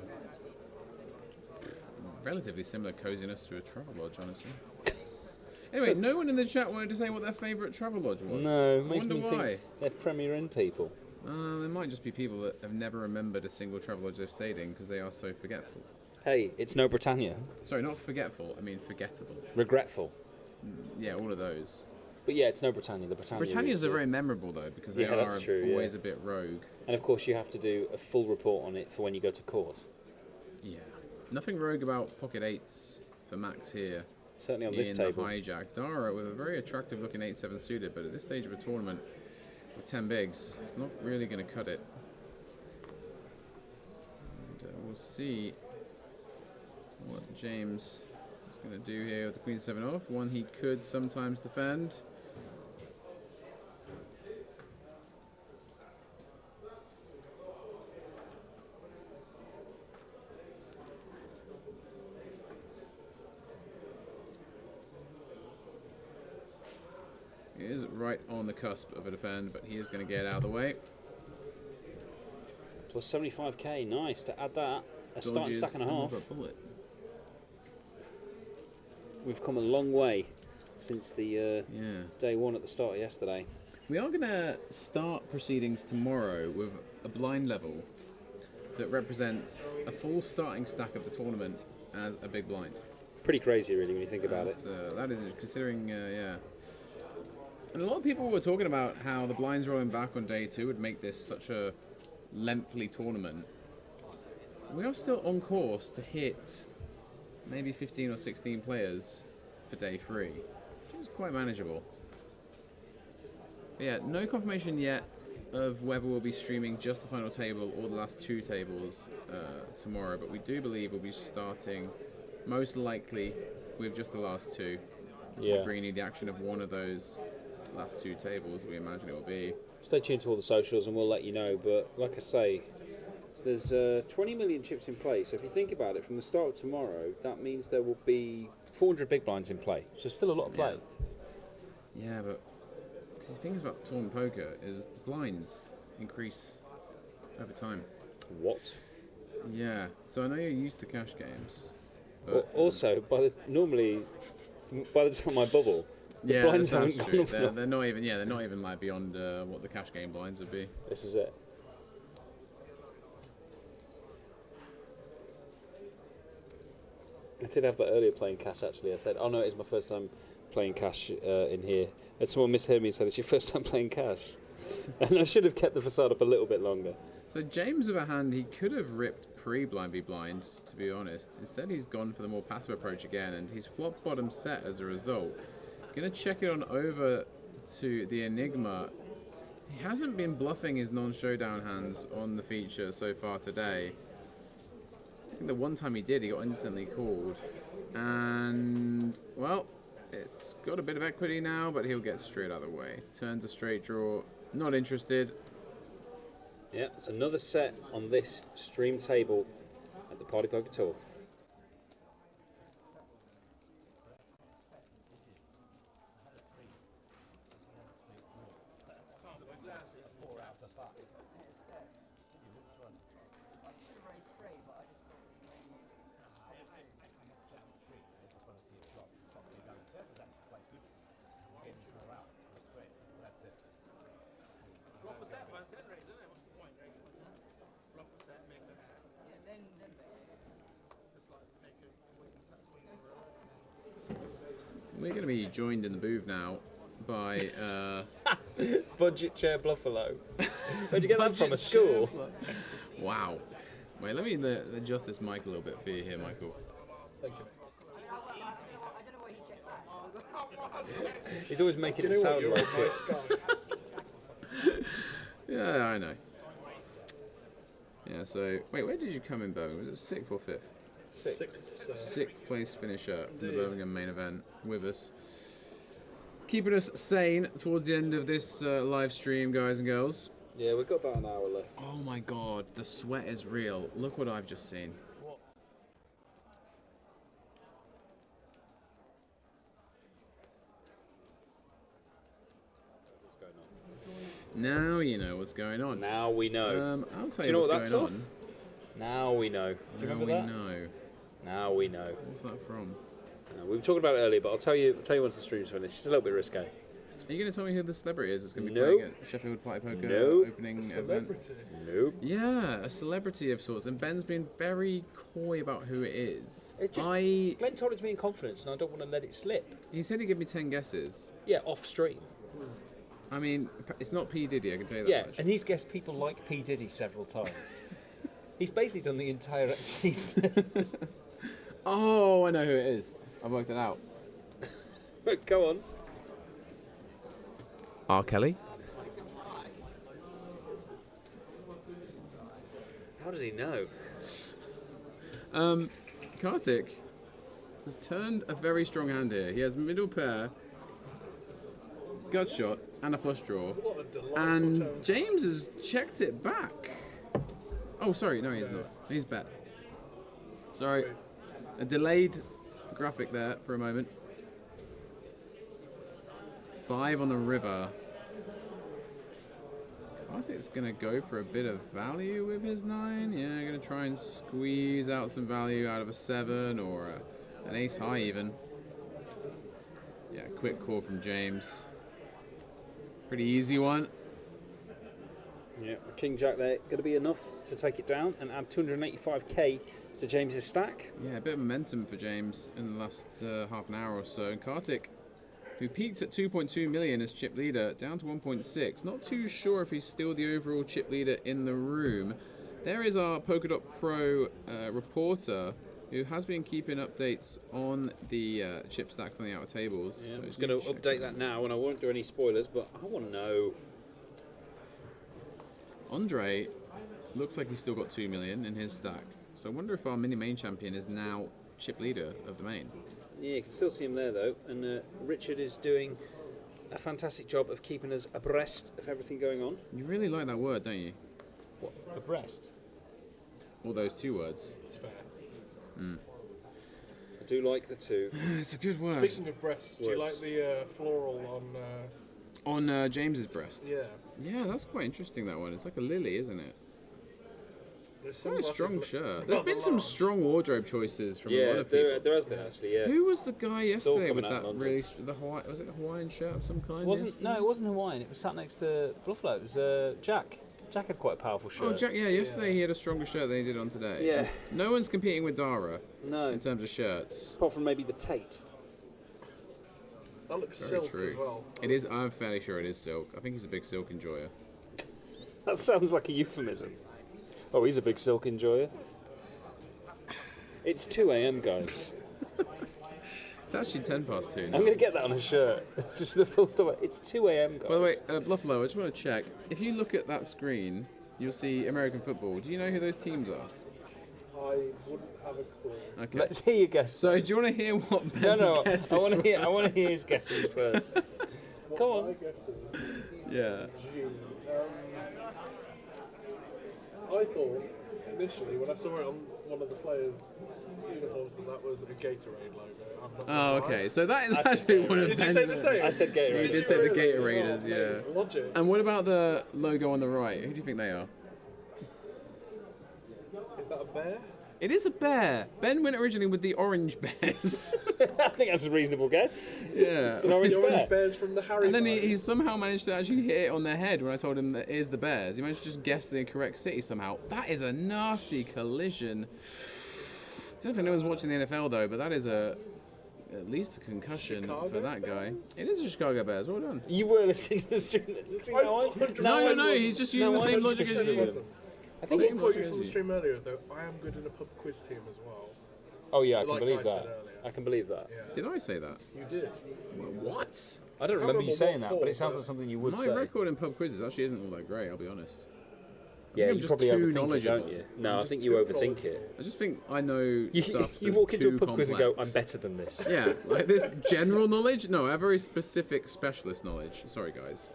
Relatively similar coziness to a travel lodge, honestly. Anyway, no one in the chat wanted to say what their favourite travel lodge was. No, I makes wonder me why. think they're Premier Inn people. There might just be people that have never remembered a single travel lodge they've stayed in because they are so forgetful. Hey, it's no Britannia. Sorry, not forgetful, I mean forgettable. Regretful. Yeah, all of those. But yeah, it's no Britannia. The Britannias are very memorable though because they are always a bit rogue. And of course you have to do a full report on it for when you go to court. Yeah. Nothing rogue about pocket 8s for Max here. Certainly on this table. The hijack. Dara with a very attractive looking 8-7 suited, but at this stage of a tournament with 10 bigs, it's not really going to cut it. And we'll see what James is going to do here with the Queen 7 off. One he could sometimes defend. He is right on the cusp of a defend, but he is going to get out of the way. Plus 75k, nice to add that. A starting stack and a half. We've come a long way since the day 1 at the start of yesterday. We are going to start proceedings tomorrow with a blind level that represents a full starting stack of the tournament as a big blind. Pretty crazy, really, when you think about it. That is, considering, yeah. And a lot of people were talking about how the blinds rolling back on day 2 would make this such a lengthy tournament. We are still on course to hit maybe 15 or 16 players for day 3, which is quite manageable. But yeah, no confirmation yet of whether we'll be streaming just the final table or the last 2 tables tomorrow, but we do believe we'll be starting most likely with just the last 2. Yeah. Bringing you the action of one of those last 2 tables, we imagine it will be. Stay tuned to all the socials and we'll let you know, but like I say, there's 20 million chips in play, so if you think about it, from the start of tomorrow, that means there will be 400 big blinds in play, so still a lot of play. Yeah, but the thing is about tournament poker is the blinds increase over time. What? Yeah, so I know you're used to cash games. But Well, also, normally, by the time I bubble, the blinds haven't gone up. They're not even. Yeah, they're not even like beyond what the cash game blinds would be. This is it. I did have that earlier playing cash. Actually, I said, "Oh no, it's my first time playing cash in here." And someone misheard me and said, "It's your first time playing cash," and I should have kept the facade up a little bit longer. So James, with a hand, he could have ripped pre-blind v blind, to be honest. Instead, he's gone for the more passive approach again, and he's flopped bottom set as a result. Gonna check it on over to the Enigma. He hasn't been bluffing his non-showdown hands on the feature so far today. I think the one time he did, he got instantly called. And, well, it's got a bit of equity now, but he'll get straight out of the way. Turns a straight draw, not interested. Yeah, it's another set on this stream table at the Party Poker Tour. We're going to be joined in the booth now by Budget chair Buffalo. Where'd you get that from? A school? Wow. Wait, let me adjust this mic a little bit for you here, Michael. Thank you. He's always making Do it you know what? sound You're like a nice guy. Yeah, I know. Yeah, so, wait, where did you come in, Birmingham? Was it 6th or 5th? Sixth. 6th place finisher in the Birmingham main event with us. Keeping us sane towards the end of this live stream, guys and girls. Yeah, we've got about an hour left. Oh my god, the sweat is real. Look what I've just seen. What? Now you know what's going on. Now we know. I'll tell Do you know what's what that's going off? on. Now we know. Do you remember that? Know. Now we know. What's that from? We were talking about it earlier, but I'll tell you once the stream's finished. It's a little bit risque. Are you going to tell me who the celebrity is that's going to be Nope. playing at Sheffield Party Poker Nope. opening event? Celebrity. Nope. Yeah, a celebrity of sorts. And Ben's been very coy about who it is. It's just Glenn told it to me in confidence, and I don't want to let it slip. He said he'd give me 10 guesses. Yeah, off stream. I mean, it's not P. Diddy, I can tell you that Yeah, much. and he's guessed people like P. Diddy several times. He's basically done the entire Epstein list. Oh, I know who it is. I've worked it out. Go on. R. Kelly? How does he know? Kartik has turned a very strong hand here. He has middle pair, gut shot, and a flush draw. What a delightful And tone. James has checked it back. Oh, sorry, no, he's not. He's bet. Sorry. A delayed graphic there for a moment. 5 on the river. Kartik's going to go for a bit of value with his 9. Yeah, going to try and squeeze out some value out of a 7 or an ace high even. Yeah, quick call from James. Pretty easy one. Yeah, King Jack there, going to be enough to take it down and add 285k to James's stack. Yeah, a bit of momentum for James in the last half an hour or so. And Kartik, who peaked at 2.2 million as chip leader, down to 1.6. Not too sure if he's still the overall chip leader in the room. There is our Polkadot Pro reporter, who has been keeping updates on the chip stacks on the outer tables. Yeah, So I'm just going to update that now, and I won't do any spoilers, but I want to know. Andre looks like he's still got 2 million in his stack. So I wonder if our mini main champion is now chip leader of the main. Yeah, you can still see him there though, and Richard is doing a fantastic job of keeping us abreast of everything going on. You really like that word, don't you? What? Abreast? All those 2 words. It's fair. I do like the 2. It's a good word. Speaking of breasts, do you like the floral On James's breast? Yeah. Yeah, that's quite interesting, that one. It's like a lily, isn't it? There's Quite a sunglasses strong look shirt. There's been rather some large. strong wardrobe choices from a lot Yeah, of people. there has been actually. Yeah. Who was the guy yesterday coming with out that of London. really was it a Hawaiian shirt of some kind? It wasn't Hawaiian. It was sat next to Buffalo. It was Jack. Jack had quite a powerful shirt. Oh, Jack, yeah, yesterday he had a stronger shirt than he did on today. Yeah. No one's competing with Dara No. in terms of shirts. Apart from maybe the Tate. That looks Very silk true. as well. It is, I'm fairly sure it is silk. I think he's a big silk enjoyer. That sounds like a euphemism. Oh, he's a big silk enjoyer. It's 2 a.m, guys. It's actually 10 past 2 now. I'm going to get that on a shirt. Just for the full stop. It's 2 a.m, guys. By the way, Buffalo, I just want to check. If you look at that screen, you'll see American football. Do you know who those teams are? I wouldn't have a clue. Okay. Let's hear your guess. So, do you want to hear what Ben's No, guesses I want to were? hear. I want to hear his guesses first. Come on. My guess is Yeah. June. I thought initially when I saw it on one of the players' uniforms that was a Gatorade logo. I'm not Oh, gonna lie. okay. So that is I said actually one of Did you Ben's. say the same? I said Gatorade. You did say the Gatoraders, Oh, yeah. mate, logic. And what about the logo on the right? Who do you think they are? Is that a bear? It is a bear. Ben went originally with the orange bears. I think that's a reasonable guess. Yeah. It's an orange The bear. orange bears from the Harry. And then Potter. he somehow managed to actually hit it on their head when I told him that it is the Bears. He managed to just guess the correct city somehow. That is a nasty collision. I don't know if anyone's watching the NFL though, but that is a at least a concussion Chicago for that guy. Bears? It is a Chicago Bears. Well done. You were listening to the stream. No. He's just using the same logic as you. I I think did quote you from the stream earlier, though. I am good in a pub quiz team as well. Oh yeah, I can Like believe I that. said earlier. I can believe that. Yeah. Did I say that? You did. What? I don't remember you remember saying what that, but it for, sounds but- like something you would My say. record in pub quizzes actually isn't all that great, I'll be honest. Yeah, I'm you just probably too overthink it, knowledgeable. don't you? No, I'm I just think you too overthink it. I just think I know You, stuff you that's walk into a too pub quiz and go, complex. I'm better than this. Yeah, like this general knowledge? No, I have very specific specialist knowledge. Sorry, guys.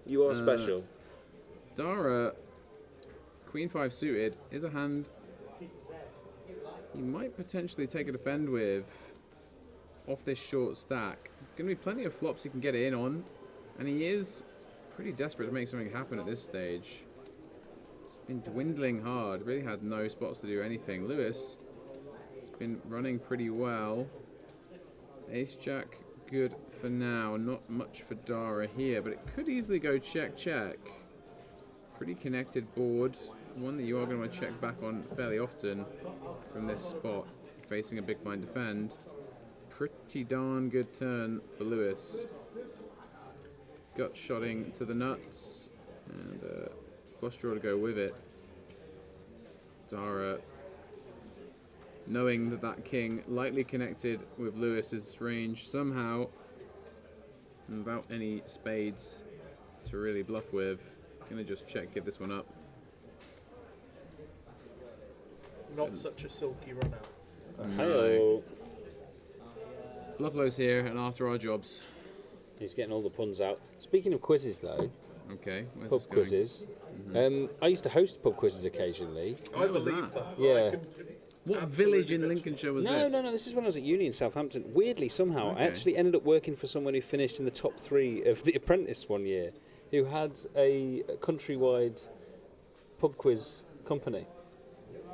You are special. Dara, Queen 5 suited, is a hand you might potentially take a defend with off this short stack. Going to be plenty of flops he can get in on, and he is pretty desperate to make something happen at this stage. He's been dwindling hard, really had no spots to do anything. Lewis has been running pretty well. Ace Jack, good for now. Not much for Dara here, but it could easily go check, check. Pretty connected board. One that you are going to want to check back on fairly often from this spot, facing a big blind defend. Pretty darn good turn for Lewis. Gut shotting to the nuts, and flush draw to go with it. Dara, knowing that that king lightly connected with Lewis's range somehow, and without any spades to really bluff with, gonna just check, give this one up. Not such a silky run out. Hello. Bluff-lows here and after our jobs. He's getting all the puns out. Speaking of quizzes, though, Okay, where's pub this going? quizzes. I used to host pub quizzes occasionally. I believe that. Yeah. What village in Lincolnshire was this? No. This is when I was at uni in Southampton. Weirdly, somehow, I Okay. actually ended up working for someone who finished in the top 3 of The Apprentice one year, who had a countrywide pub quiz company.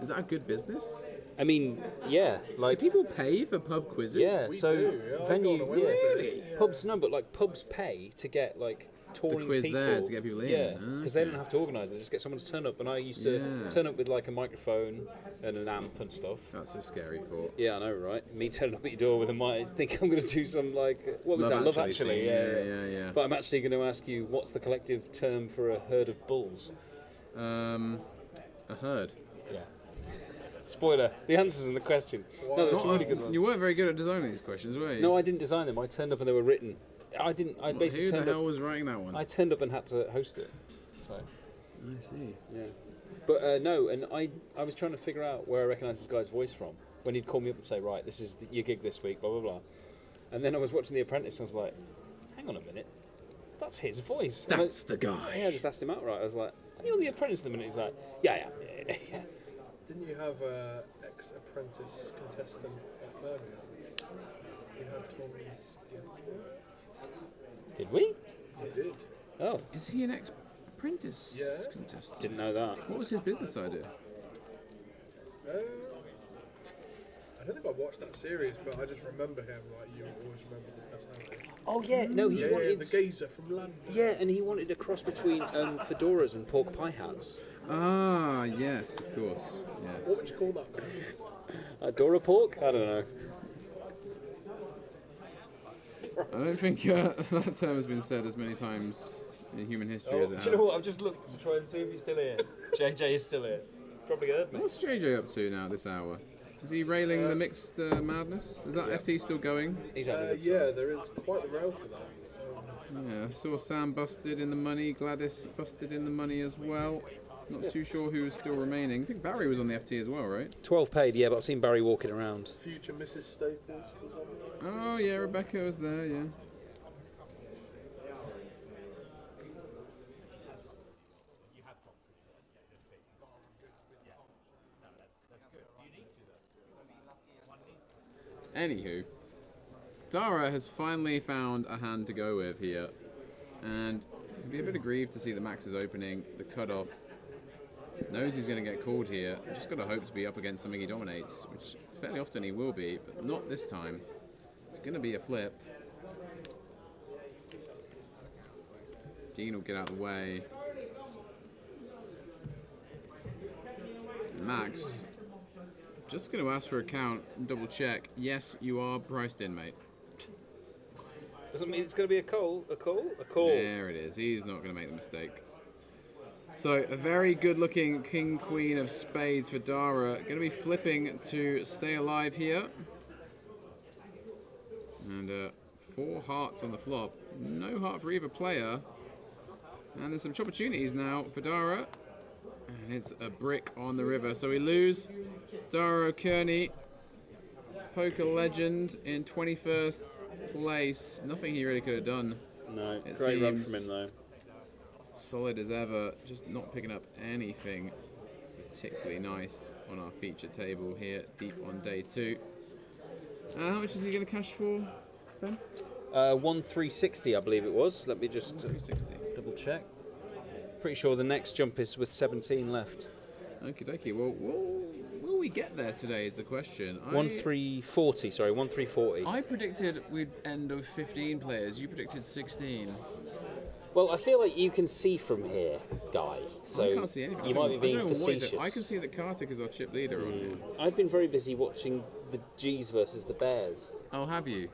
Is that a good business? I mean, yeah, like Do people pay for pub quizzes? yeah. We So do, yeah, I venue, go on a Wednesday. Yeah. pubs no, but like pubs pay to get like touring quiz people there to get people in. Yeah, because they Okay. don't have to organise it; they just get someone to turn up. And I used to Yeah. turn up with like a microphone and an amp and stuff. That's a scary thought. Yeah, I know, right? Me turning up at your door with a mic, think I'm going to do some like what was Love that? Love Actually Actually, thing. Yeah. But I'm actually going to ask you, what's the collective term for a herd of bulls? A herd. Yeah. Spoiler: the answer's in the question. No, there's some really good ones. You weren't very good at designing these questions, were you? No, I didn't design them. I turned up and they were written. I didn't. I basically Who the turned hell up. was writing that one? I turned up and had to host it. So I see. yeah. But no, and I was trying to figure out where I recognise this guy's voice from when he'd call me up and say, right, this is your gig this week, blah blah blah. And then I was watching The Apprentice and I was like, hang on a minute, that's his voice. And That's the guy. yeah, I just asked him outright. I was like, are you on The Apprentice at the minute? He's like, yeah. Didn't you have an ex-apprentice contestant at Birmingham? You had Tommy's. Did we? You did. Oh, Is he an ex-apprentice contestant? didn't know that. What was his business idea? I don't think I watched that series, but I just remember him. Like you always remember the personality. Oh yeah, no, he Yeah, wanted. the geezer from London. Yeah, and he wanted a cross between fedoras and pork pie hats. Ah, yes, of course. What Yes. would you call that? Dora pork? I don't know. I don't think that term has been said as many times in human history as it has. Do you know what? I've just looked to try and see if he's still here. JJ is still here. Probably heard me. What's JJ up to now this hour? Is he railing the mixed madness? Is that FT still going? He's having a good time. Yeah, there is quite the rail for that. Yeah, I saw Sam busted in the money, Gladys busted in the money as well. Not too sure who was still remaining. I think Barry was on the FT as well, right? 12 paid, yeah, but I've seen Barry walking around. Future Mrs. Staples was on there. Oh yeah, Rebecca was there, yeah. Anywho, Dara has finally found a hand to go with here, and he'll be a bit aggrieved to see the max is opening, the cutoff. Knows he's going to get called here. Just got to hope to be up against something he dominates, which fairly often he will be, but not this time. It's going to be a flip. Dean will get out of the way. Max Just going to ask for a count and double check. Yes, you are priced in, mate. Doesn't mean it's going to be a call. A call? A call. There it is. He's not going to make the mistake. So a very good-looking King Queen of Spades for Dara. Going to be flipping to stay alive here. And 4 hearts on the flop. No heart for either player. And there's some opportunities now for Dara. And it's a brick on the river. So we lose Dara Kearney, poker legend, in 21st place. Nothing he really could have done. No, it great run seems from him though. Solid as ever, just not picking up anything particularly nice on our feature table here, deep on day 2. How much is he going to cash for, Ben? 1,360, I believe it was. Let me just 1,360. Double check. Pretty sure the next jump is with 17 left. Okie dokie. Well, will we get there today is the question. 1,340, sorry, 1,340. I predicted we'd end with 15 players. You predicted 16. Well, I feel like you can see from here, Guy. So I can't see anything. You might be being facetious. I can see that Kartik is our chip leader on here. I've been very busy watching the G's versus the Bears. Oh, have you?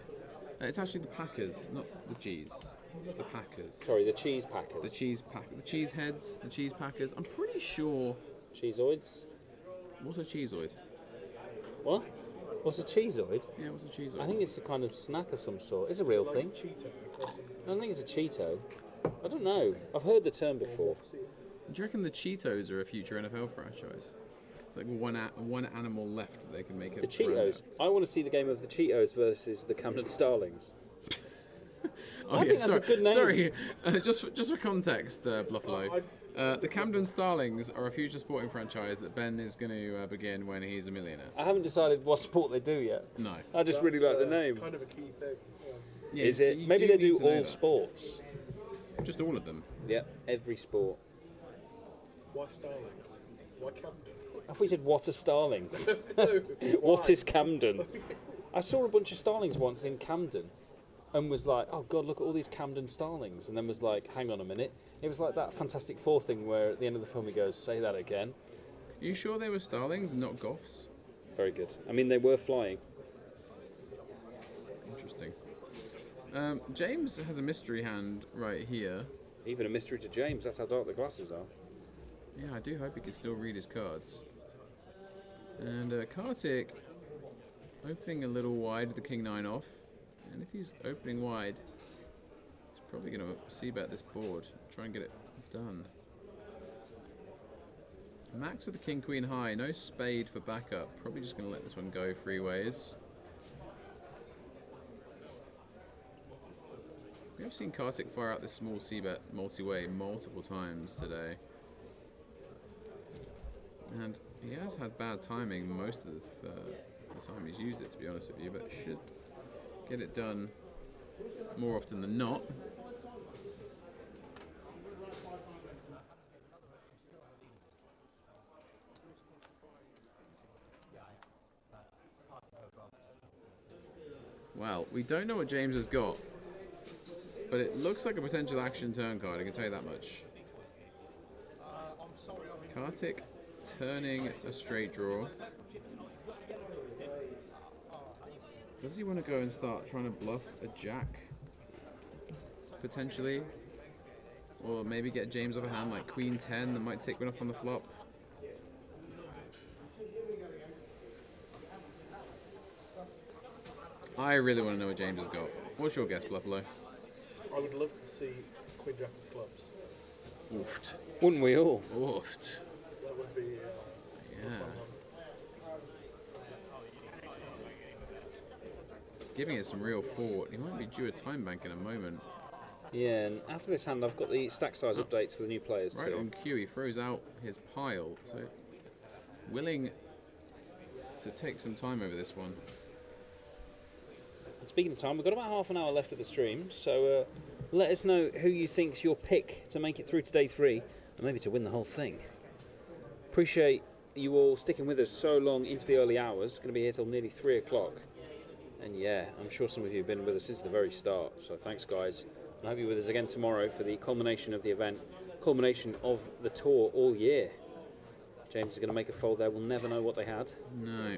It's actually the Packers, not the G's. The Packers. Sorry, the Cheese Packers. The Cheese Heads, the Cheese Packers. I'm pretty sure. Cheeseoids? What's a cheeseoid? What? What's a cheeseoid? Yeah, what's a cheeseoid? I think it's a kind of snack of some sort. It's a real thing. I don't think it's a Cheeto. I don't know. I've heard the term before. Do you reckon the Cheetos are a future NFL franchise? It's like one animal left that they can make it. The Cheetos. I want to see the game of the Cheetos versus the Camden Starlings. I think that's a good name. Sorry, just for context, Bluffalo. The Camden Starlings are a future sporting franchise that Ben is going to begin when he's a millionaire. I haven't decided what sport they do yet. No. I just really like the name. Kind of a key thing. Yeah, is it? Maybe they do all sports. Just all of them? Yeah, every sport. Why Starlings? Why Camden? I thought you said what are Starlings? No. What is Camden? I saw a bunch of Starlings once in Camden and was like, oh God, look at all these Camden Starlings. And then was like, hang on a minute. It was like that Fantastic Four thing where at the end of the film he goes, say that again. Are you sure they were Starlings and not Goffs? Very good. I mean, they were flying. Interesting. James has a mystery hand right here. Even a mystery to James, that's how dark the glasses are. Yeah, I do hope he can still read his cards. And Kartik opening a little wide with the King-9 off. And if he's opening wide, he's probably going to c-bet this board. Try and get it done. Max with the King-Queen high. No spade for backup. Probably just going to let this one go 3 ways. We have seen Kartik fire out this small c-bet multi-way multiple times today. And he has had bad timing most of the time he's used it, to be honest with you, but should get it done more often than not. Well, we don't know what James has got, but it looks like a potential action turn card, I can tell you that much. Kartik turning a straight draw. Does he want to go and start trying to bluff a jack? Potentially. Or maybe get James off a hand like Queen 10 that might take one off on the flop. I really want to know what James has got. What's your guess, Bluffalo? I would love to see Queen Jack of Clubs. Oofed. Wouldn't we all? Oofed. That would be. Yeah. Giving it some real thought. He might be due a time bank in a moment. Yeah, and after this hand, I've got the stack size updates for the new players right too. On cue, he throws out his pile. So, willing to take some time over this one. And speaking of time, we've got about half an hour left of the stream, so let us know who you think's your pick to make it through to day 3, and maybe to win the whole thing. Appreciate you all sticking with us so long into the early hours. Going to be here till nearly 3 o'clock. And yeah, I'm sure some of you have been with us since the very start, so thanks guys. And I hope you're with us again tomorrow for the culmination of the event, culmination of the tour all year. James is going to make a fold there. We'll never know what they had. No.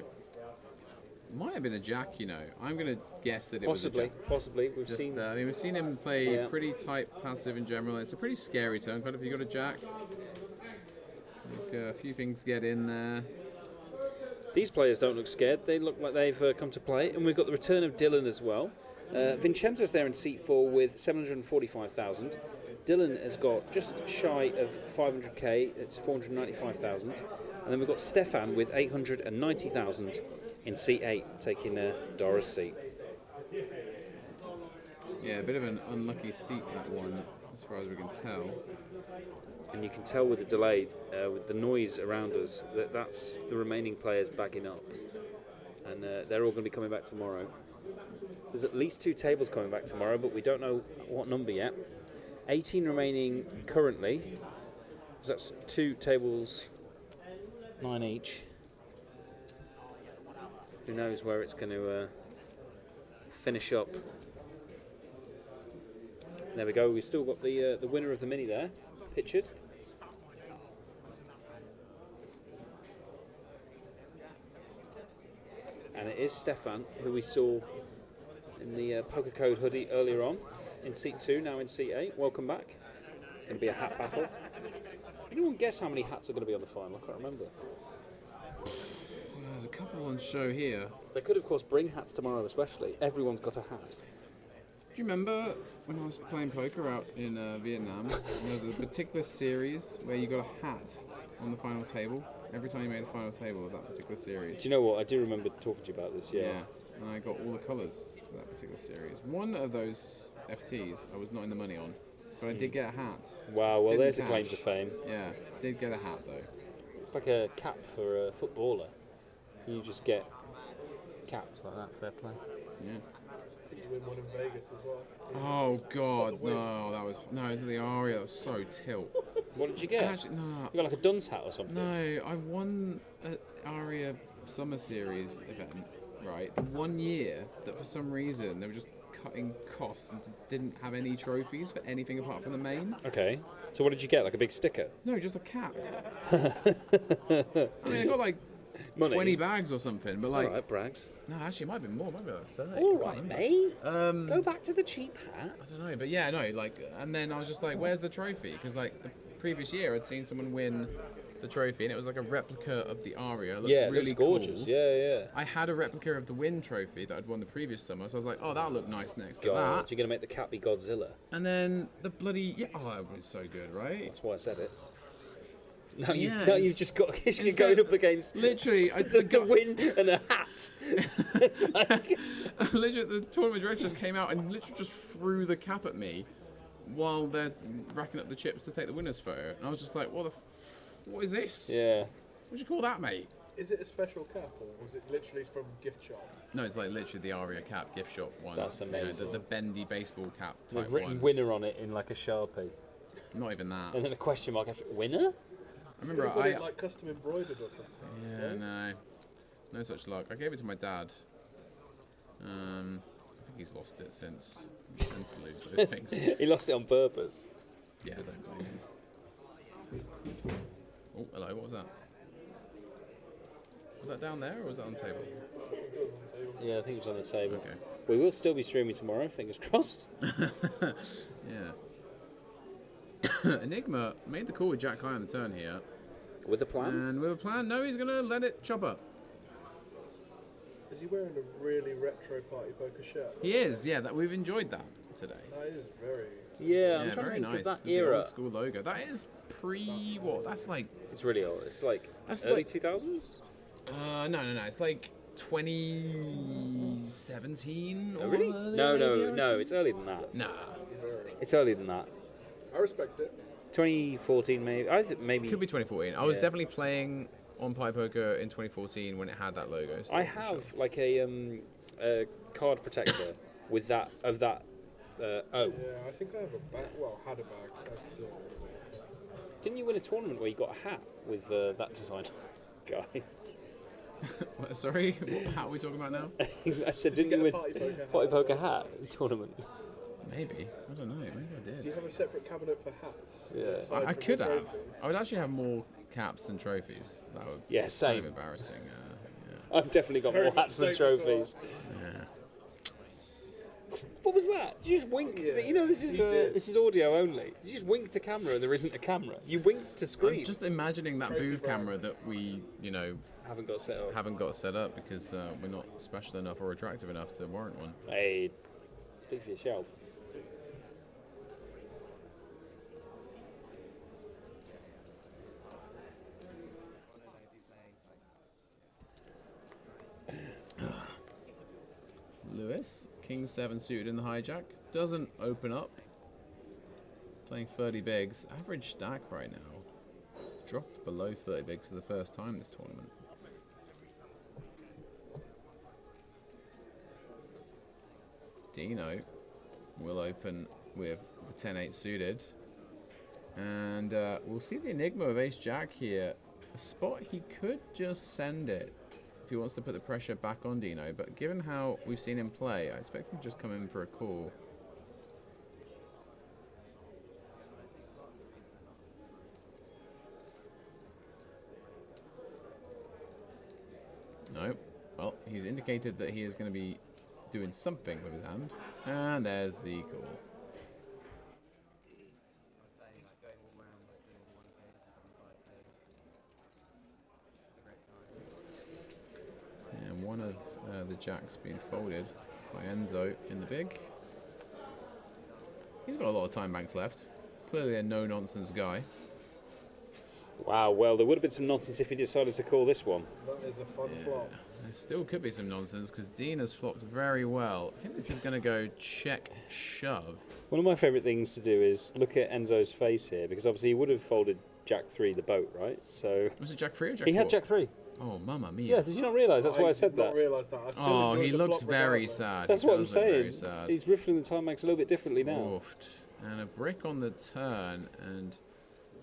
Might have been a jack, you know. I'm going to guess that it was a jack. Possibly. We've Just, seen. I mean, we've seen him play pretty tight passive in general. It's a pretty scary turn. Kind of, if you got a jack, like, a few things get in there. These players don't look scared. They look like they've come to play. And we've got the return of Dylan as well. Vincenzo's there in seat 4 with 745,000. Dylan has got just shy of 500k. It's 495,000. And then we've got Stefan with 890,000 in seat 8, taking Dora's seat. Yeah, a bit of an unlucky seat, that one, as far as we can tell. And you can tell with the delay, with the noise around us, that that's the remaining players bagging up. And they're all going to be coming back tomorrow. There's at least 2 tables coming back tomorrow, but we don't know what number yet. 18 remaining currently. So that's 2 tables, 9 each. Who knows where it's going to finish up. There we go. We've still got the winner of the mini there, pictured. And it is Stefan, who we saw in the poker code hoodie earlier on, in seat 2, now in seat 8. Welcome back. Going to be a hat battle. Anyone guess how many hats are going to be on the final? I can't remember. There's a couple on show here. They could, of course, bring hats tomorrow, especially. Everyone's got a hat. Do you remember when I was playing poker out in Vietnam? There was a particular series where you got a hat on the final table. Every time you made a final table of that particular series. Do you know what? I do remember talking to you about this, yeah. Yeah, and I got all the colours for that particular series. One of those FTs I was not in the money on, but I did get a hat. Wow, well, Didn't there's a cash. claim to fame. Yeah, did get a hat though. It's like a cap for a footballer. You just get caps like that, fair play. Yeah. Did you win one in Vegas as well? Oh god, no, it was the Aria, that was so tilt. What did you get? Actually, no. You got like a dunce hat or something? No, I won an Aria Summer Series event, right? The 1 year that for some reason they were just cutting costs and didn't have any trophies for anything apart from the main. Okay, so what did you get? Like a big sticker? No, just a cap. I mean, I got like Money. 20 bags or something, but like... Alright, brags. No, actually, it might have been more. It might be like 30. Alright, mate. Go back to the cheap hat. I don't know, but yeah, no, like... And then I was just like, where's the trophy? Because like the previous year I'd seen someone win the trophy and it was like a replica of the Aria. It looked Yeah, it really looks gorgeous. cool. Yeah, yeah. I had a replica of the Win trophy that I'd won the previous summer, so I was like, oh, that'll look nice next to God, that. you're going to make the cat be Godzilla. And then the bloody... Yeah, oh, that was so good, right? That's why I said it. Yeah, Now you've just got... You're going up against... Literally, the win and a hat. Literally, the tournament director just came out and literally just threw the cap at me while they're racking up the chips to take the winner's photo. And I was just like, what is this? Yeah. What'd you call that, mate? Is it a special cap or was it literally from gift shop? No, it's like literally the Aria cap gift shop one. That's amazing. You know, the bendy baseball cap type They've written one. winner on it in like a Sharpie. Not even that. And then a question mark after winner? I remember Got it like custom embroidered or something. Yeah, right? no such luck. I gave it to my dad. I think he's lost it since. He tends to lose those things. He lost it on purpose. Yeah, I don't blame him. Oh, hello, what was that? Was that down there or was that on the table? Yeah, I think it was on the table. Okay. We will still be streaming tomorrow, fingers crossed. Yeah. Enigma made the call with Jack High on the turn here. With a plan? And with a plan, no, he's going to let it chop up. Is he wearing a really retro party poker shirt? He is, yeah, we've enjoyed that today. That is very... Yeah, I'm trying to very think nice. of that The era. old school logo. That is what? That's like... It's really old. It's like That's early like- 2000s? No. It's like 2017 Oh, or really? earlier, No, maybe, it's earlier than that. Nah. It's earlier than that. I respect it. 2014 maybe. I think maybe. Could be 2014. I was Yeah. definitely playing on Pie Poker in 2014 when it had that logo. still, I for have sure. like a card protector with that O. Yeah, I think I have a bag. Well, had a bag. Didn't you win a tournament where you got a hat with that design guy? What, sorry, what hat are we talking about now? I said, Did you didn't you get a win party poker party poker hat tournament? Maybe. I don't know. Maybe I did. Do you have a separate cabinet for hats? Yeah. Aside I from could the have. trophies? I would actually have more caps than trophies. That would Yeah, be same. kind of embarrassing. I've definitely got more hats than trophies. Yeah. What was that? Did you just wink? You know, this is audio only. Did you just wink to camera and there isn't a camera? You winked to screen. I'm just imagining that booth camera that we, you know, haven't got set up because we're not special enough or attractive enough to warrant one. Hey, speak for yourself. Lewis, King 7 suited in the hijack, doesn't open up. Playing 30 bigs, average stack right now. Dropped below 30 bigs for the first time this tournament. Dino will open with 10-8 suited. And we'll see the enigma of ace-jack here. A spot he could just send it if he wants to put the pressure back on Dino, but given how we've seen him play, I expect him to just come in for a call. No. Well, he's indicated that he is going to be doing something with his hand, and there's the call. And one of the jacks being folded by Enzo in the big. He's got a lot of time banks left. Clearly a no-nonsense guy. Wow, well, there would have been some nonsense if he decided to call this one. That is a fun flop. There still could be some nonsense because Dean has flopped very well. I think this is going to go check, shove. One of my favourite things to do is look at Enzo's face here, because obviously he would have folded Jack 3, the boat, right? So was it Jack 3 or Jack 4? He had Jack 3. Oh, mamma mia. Yeah, did you not realise? That's why I said that. I did not realise that. I still Oh, enjoyed he the looks flop very regardless. sad. That's He what I'm does look saying. very sad. He's riffling the time banks a little bit differently now. Oofed. And a brick on the turn, and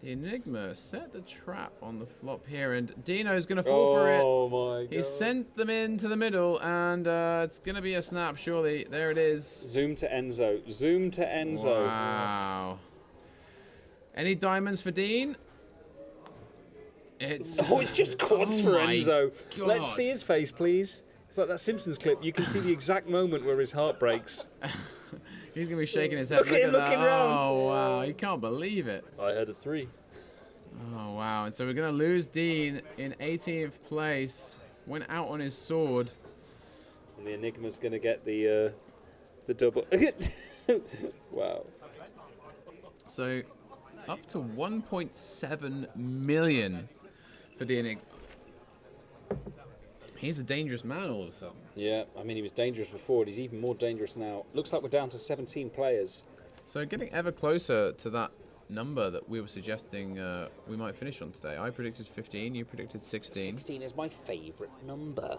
the Enigma set the trap on the flop here, and Dino's going to fall for it. Oh my god. He sent them into the middle, and it's going to be a snap, surely. There it is. Zoom to Enzo. Zoom to Enzo. Wow. Any diamonds for Dean? It's just quads for my Enzo. God. Let's see his face, please. It's like that Simpsons clip. You can see the exact moment where his heart breaks. He's going to be shaking his head. Look at him looking round. Oh, wow. You can't believe it. I had a 3. Oh, wow. And so we're going to lose Dean in 18th place. Went out on his sword. And the Enigma's going to get the double. Wow. So up to 1.7 million for the Enigma. He's a dangerous man all of a sudden. Yeah, I mean, he was dangerous before, and he's even more dangerous now. Looks like we're down to 17 players. So getting ever closer to that number that we were suggesting we might finish on today. I predicted 15, you predicted 16. 16 is my favourite number.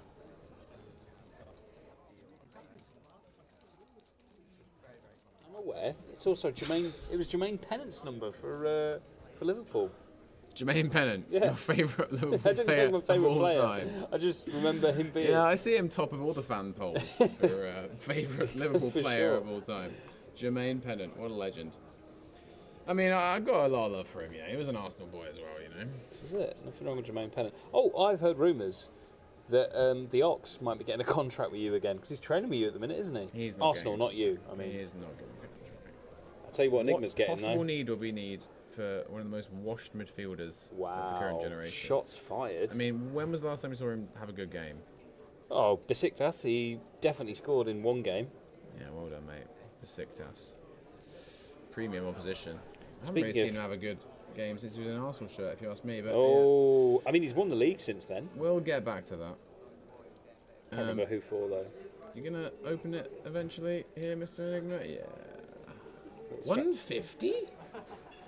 I'm aware. It's also Jermaine. It was Jermaine Pennant's number for Liverpool. Jermaine Pennant, Yeah. your favourite Liverpool I didn't player say my favourite of all player. time. I just remember him being. Yeah, I see him top of all the fan polls for favourite Liverpool For player sure. of all time. Jermaine Pennant, what a legend. I mean, I got a lot of love for him, yeah. He was an Arsenal boy as well, you know. This is it. Nothing wrong with Jermaine Pennant. Oh, I've heard rumours that the Ox might be getting a contract with you again, because he's training with you at the minute, isn't he? He's not Arsenal, getting- not you. I mean, He is not going to get I'll tell you what Enigma's getting possible though. need will we need for one of the most washed midfielders of the current generation? Shots fired. I mean, when was the last time we saw him have a good game? Oh, Besiktas, he definitely scored in one game. Yeah, well done, mate. Besiktas. Premium opposition. I haven't Speaking really seen of- him have a good game since he was in an Arsenal shirt, if you ask me. But Oh, I mean, he's won the league since then. yeah. We'll get back to that. Can't remember who for though. You're going to open it eventually here, Mr. Enigma? Yeah. 150?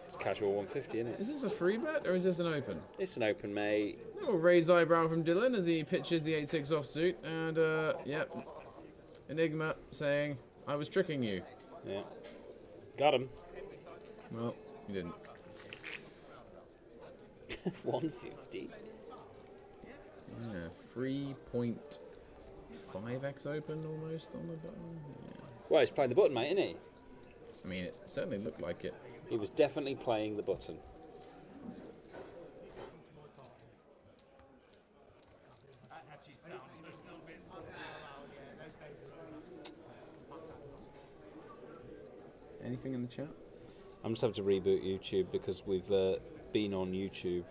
It's casual 150, isn't it? Is this a free bet or is this an open? It's an open, mate. Little raised eyebrow from Dylan as he pitches the 8-6 offsuit. And, yep. Enigma saying, I was tricking you. Yeah. Got him. Well, you didn't. 150. Yeah, 3.5x open almost on the button. Yeah. Well, he's playing the button, mate, isn't he? I mean, it certainly looked like it. He was definitely playing the button. Anything in the chat? I'm just having to reboot YouTube because we've been on YouTube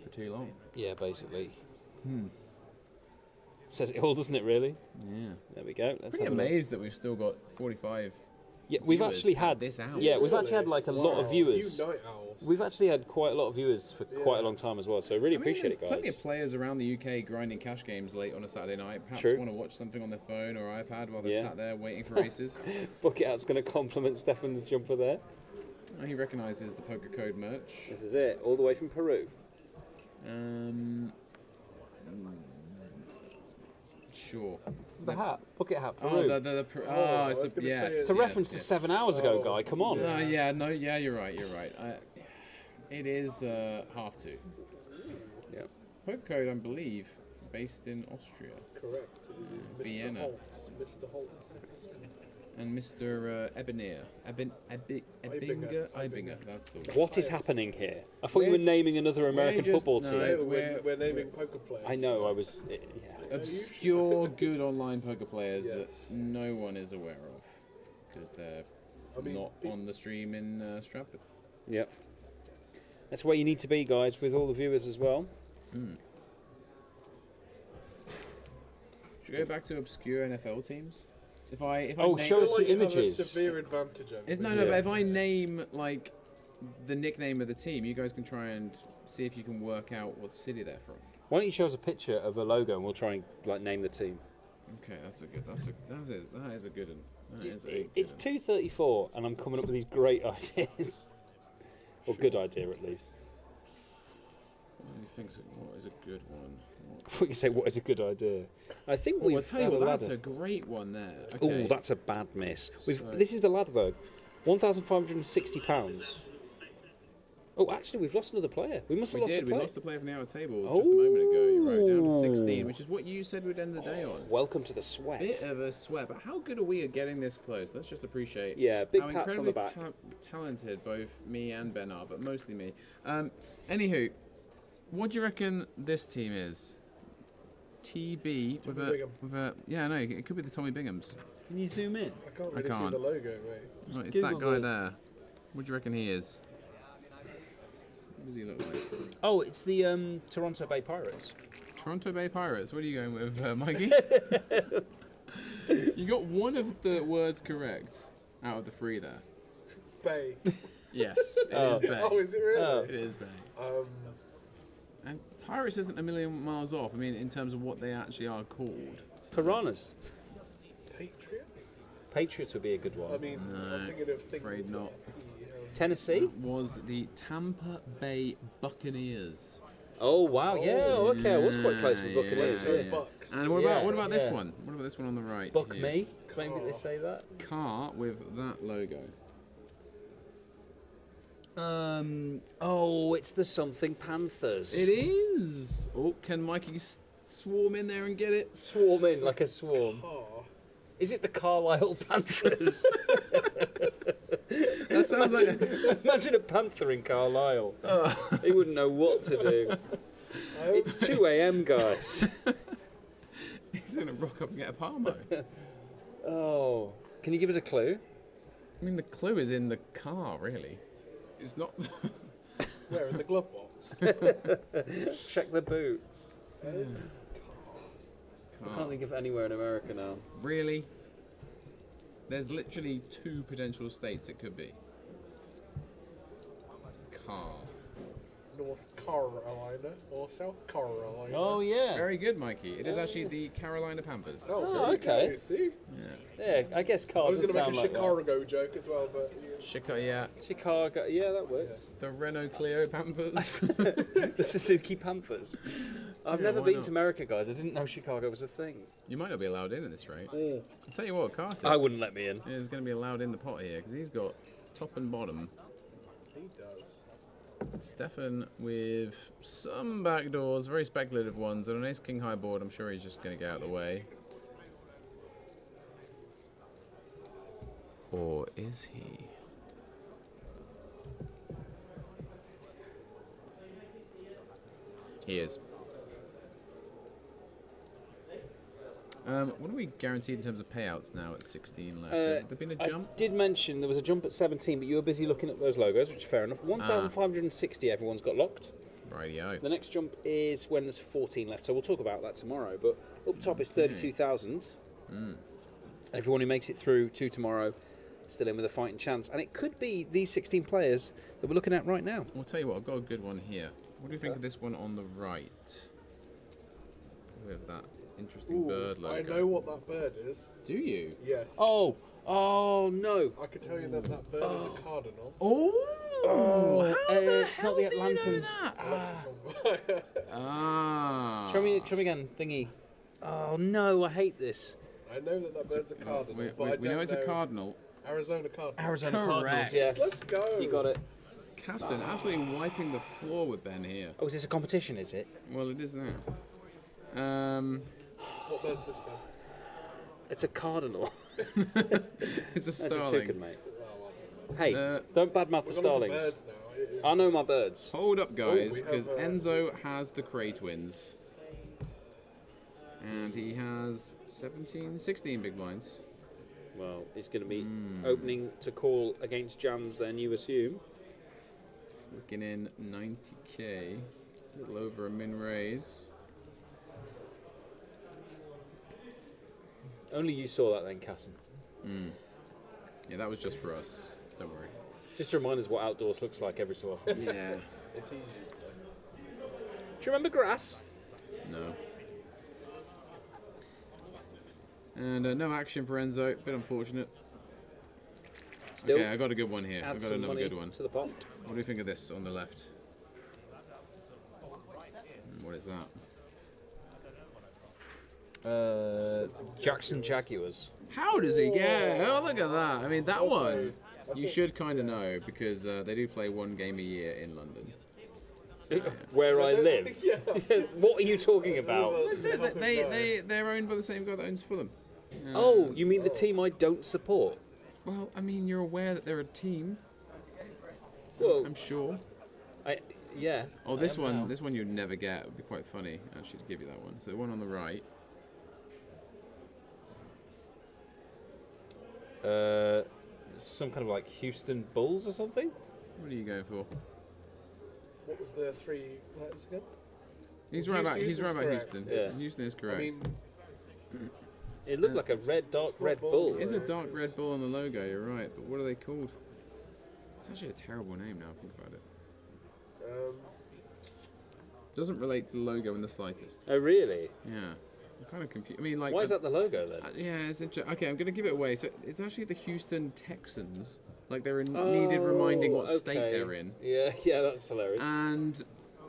for too long. Yeah, basically. Hmm. Says it all, doesn't it? Really? Yeah. There we go. Let's Pretty have a look. amazed that we've still got 45. Yeah, we've viewers actually at had this hour. Yeah, we've actually had like a lot of viewers. You night owls. We've actually had quite a lot of viewers for quite a long time as well. So I really appreciate it, There's guys. plenty of players around the UK grinding cash games late on a Saturday night. Perhaps True. want to watch something on their phone or iPad while they're Yeah. sat there waiting for races. Bucket Out's going to compliment Stefan's jumper there. Oh, he recognises the poker code merch. This is it, all the way from Peru. Sure. The hat, bucket hat, Peru. Oh, it's a, yes, It's a reference to 7 hours ago, guy. Come on. Yeah, you're right. It is half two. Yeah. Poker code, I believe, based in Austria. Correct. It is Vienna. Mr. Holtz. And Mr. Ibinger. That's the one. What is happening here? I thought you were naming another American football team. We're naming poker players. I know, I was... Obscure, good online poker players that no one is aware of. Because they're not on the stream in Stratford. Yep. That's where you need to be, guys, with all the viewers as well. Should we go back to obscure NFL teams? If I show us some images. Have a severe advantage over me. But if I name like the nickname of the team, you guys can try and see if you can work out what city they're from. Why don't you show us a picture of a logo and we'll try and like name the team. Okay, that is a good one. It's 2:34 and I'm coming up with these great ideas. Or good idea at least. What is a good one? I thought you say what is a good idea. I think we've I'll tell you had what, a that's ladder. a great one there. Oh, Okay. that's a bad miss. This is the ladder though. £1,560. Oh, actually, we've lost another player. We must have lost a player. We lost a player from the outer table just a moment ago. You wrote down to 16, which is what you said we'd end the day on. Welcome to the sweat. Bit of a sweat, but how good are we at getting this close? Let's just appreciate big how pats on incredibly the back. Talented both me and Ben are, but mostly me. Anywho, what do you reckon this team is? TB with a yeah, no, it could be the Tommy Binghams. Can you zoom in? I can't really see the logo, mate. Oh, it's that guy there. What do you reckon he is? What does he look like? Oh, it's the Toronto Bay Pirates. Toronto Bay Pirates. What are you going with, Mikey? You got one of the words correct out of the three there. Bay. Yes, it is Bay. Oh, is it really? It is Bay. And Pirates isn't a million miles off. I mean, in terms of what they actually are called. Piranhas. Patriots? Patriots would be a good one. I mean, I'm thinking of things afraid not. Tennessee? That was the Tampa Bay Buccaneers. Oh wow, yeah, okay, I was quite close with Buccaneers. Bucks. And what about this one? What about this one on the right? Buck here? me? Maybe they say that. Car with that logo. Oh, it's the Something Panthers. It is. Oh, can Mikey swarm in there and get it? Swarm in like a swarm. Is it the Carlisle Panthers? That sounds Imagine a panther in Carlisle. He wouldn't know what to do. It's 2 a.m, guys. He's going to rock up and get a Palmo. Oh. Can you give us a clue? I mean, the clue is in the car, really. It's not... Where, in the glove box? Check the boot. I can't think of anywhere in America now. Really? There's literally 2 potential states it could be. Car. North Carolina or South Carolina. Oh, yeah. Very good, Mikey. It is actually the Carolina Panthers. Oh, okay. Go, see? Yeah, I guess car I was does going to sound make a like Chicago joke as well, but... Yeah. Chicago, yeah, that works. The Renault Clio Panthers. The Suzuki Panthers. I've never why been not? to America, guys. I didn't know Chicago was a thing. You might not be allowed in at this rate. I'll tell you what, Carter. I wouldn't let me in. Is going to be allowed in the pot here because he's got top and bottom. He does. Stefan with some backdoors, very speculative ones, and an ace king high board. I'm sure he's just going to get out of the way. Or is he? He is. What are we guaranteed in terms of payouts now at 16 left? Has there been a jump? I did mention there was a jump at 17, but you were busy looking at those logos, which is fair enough. 1,560 everyone's got locked. Rightio. The next jump is when there's 14 left, so we'll talk about that tomorrow. But up top is 32,000. And everyone who makes it through to tomorrow still in with a fighting chance. And it could be these 16 players that we're looking at right now. I'll tell you what, I've got a good one here. What do you think of this one on the right? With that interesting bird logo. I know what that bird is. Do you? Yes. Oh no! I can tell you that that bird is a cardinal. It's not the Atlantans. Show me again, thingy. Oh no, I hate this. I know that that bird's a cardinal, but I don't we know it's a cardinal. Arizona Cardinals. Arizona Correct. Cardinals, yes. Let's go. You got it. Casson absolutely wiping the floor with Ben here. Oh, is this a competition, is it? Well, it is now. What bird's this, Ben? It's a cardinal. It's a That's a starling. toucan, mate. Hey, don't badmouth the starlings. Birds now. I know my birds. Hold up, guys, we have, because Enzo has the Cray twins. And he has 16 big blinds. Well, he's going to be opening to call against Jams then, you assume. Looking in 90k. A little over a min raise. Only you saw that then, Casson. Yeah, that was just for us. Don't worry. Just to remind us what outdoors looks like every so often. Yeah. It's easy. Do you remember grass? No. And no action for Enzo. Bit unfortunate. Still, okay, I got a good one here. add I've got some another money good one. to the pot. What do you think of this on the left? What is that? Jackson Jaguars. How does he get? Oh, look at that. I mean, that one you should kind of know because they do play one game a year in London. So, yeah. Where I live? What are you talking about? They're owned by the same guy that owns Fulham. Oh, you mean the team I don't support? Well, I mean, you're aware that they're a team. Well, I'm sure. Yeah. Oh, this one you'd never get. It would be quite funny actually to give you that one. So the one on the right. Some kind of like Houston Bulls or something? What are you going for? What was the 3 letters again? He's right about correct. Houston. Yeah. Houston is correct. I mean, It looked like a dark red bull. It is a dark red bull on the logo, you're right, but what are they called? It's actually a terrible name now I think about it. Doesn't relate to the logo in the slightest. Oh, really? Yeah. I'm kind of confused. I mean, like... Why is that the logo then? Yeah, it's interesting. Okay, I'm going to give it away. So it's actually the Houston Texans. Like they're needed reminding what state they're in. Yeah, that's hilarious. And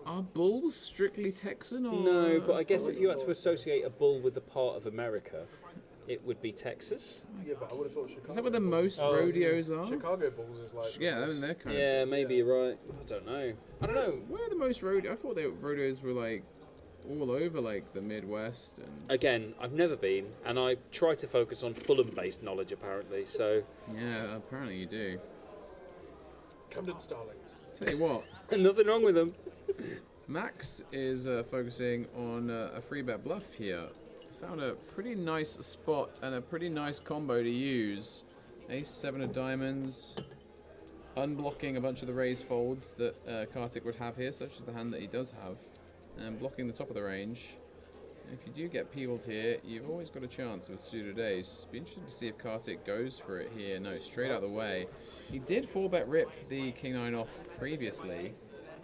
are bulls strictly Texan? Or No, but I guess if you had to associate a bull with a part of America, it would be Texas. yeah, but I would have thought Chicago. Is that where the most rodeos are? Chicago Bulls is like. Yeah, I mean, they're kind Yeah, maybe you're right. I don't know. Where are the most rodeos? I thought rodeos were like all over like the Midwest. And Again, I've never been, and I try to focus on Fulham-based knowledge apparently, so... yeah, apparently you do. Camden Starlings. Tell you what, Nothing wrong with them. Max is focusing on a free bet bluff here. Found a pretty nice spot and a pretty nice combo to use. Ace 7 of diamonds, unblocking a bunch of the raise folds that Kartik would have here, such as the hand that he does have, and blocking the top of the range. And if you do get peeled here, you've always got a chance with suited ace. Be interested to see if Kartik goes for it here. No, straight out of the way. He did 4-bet rip the king 9 off previously,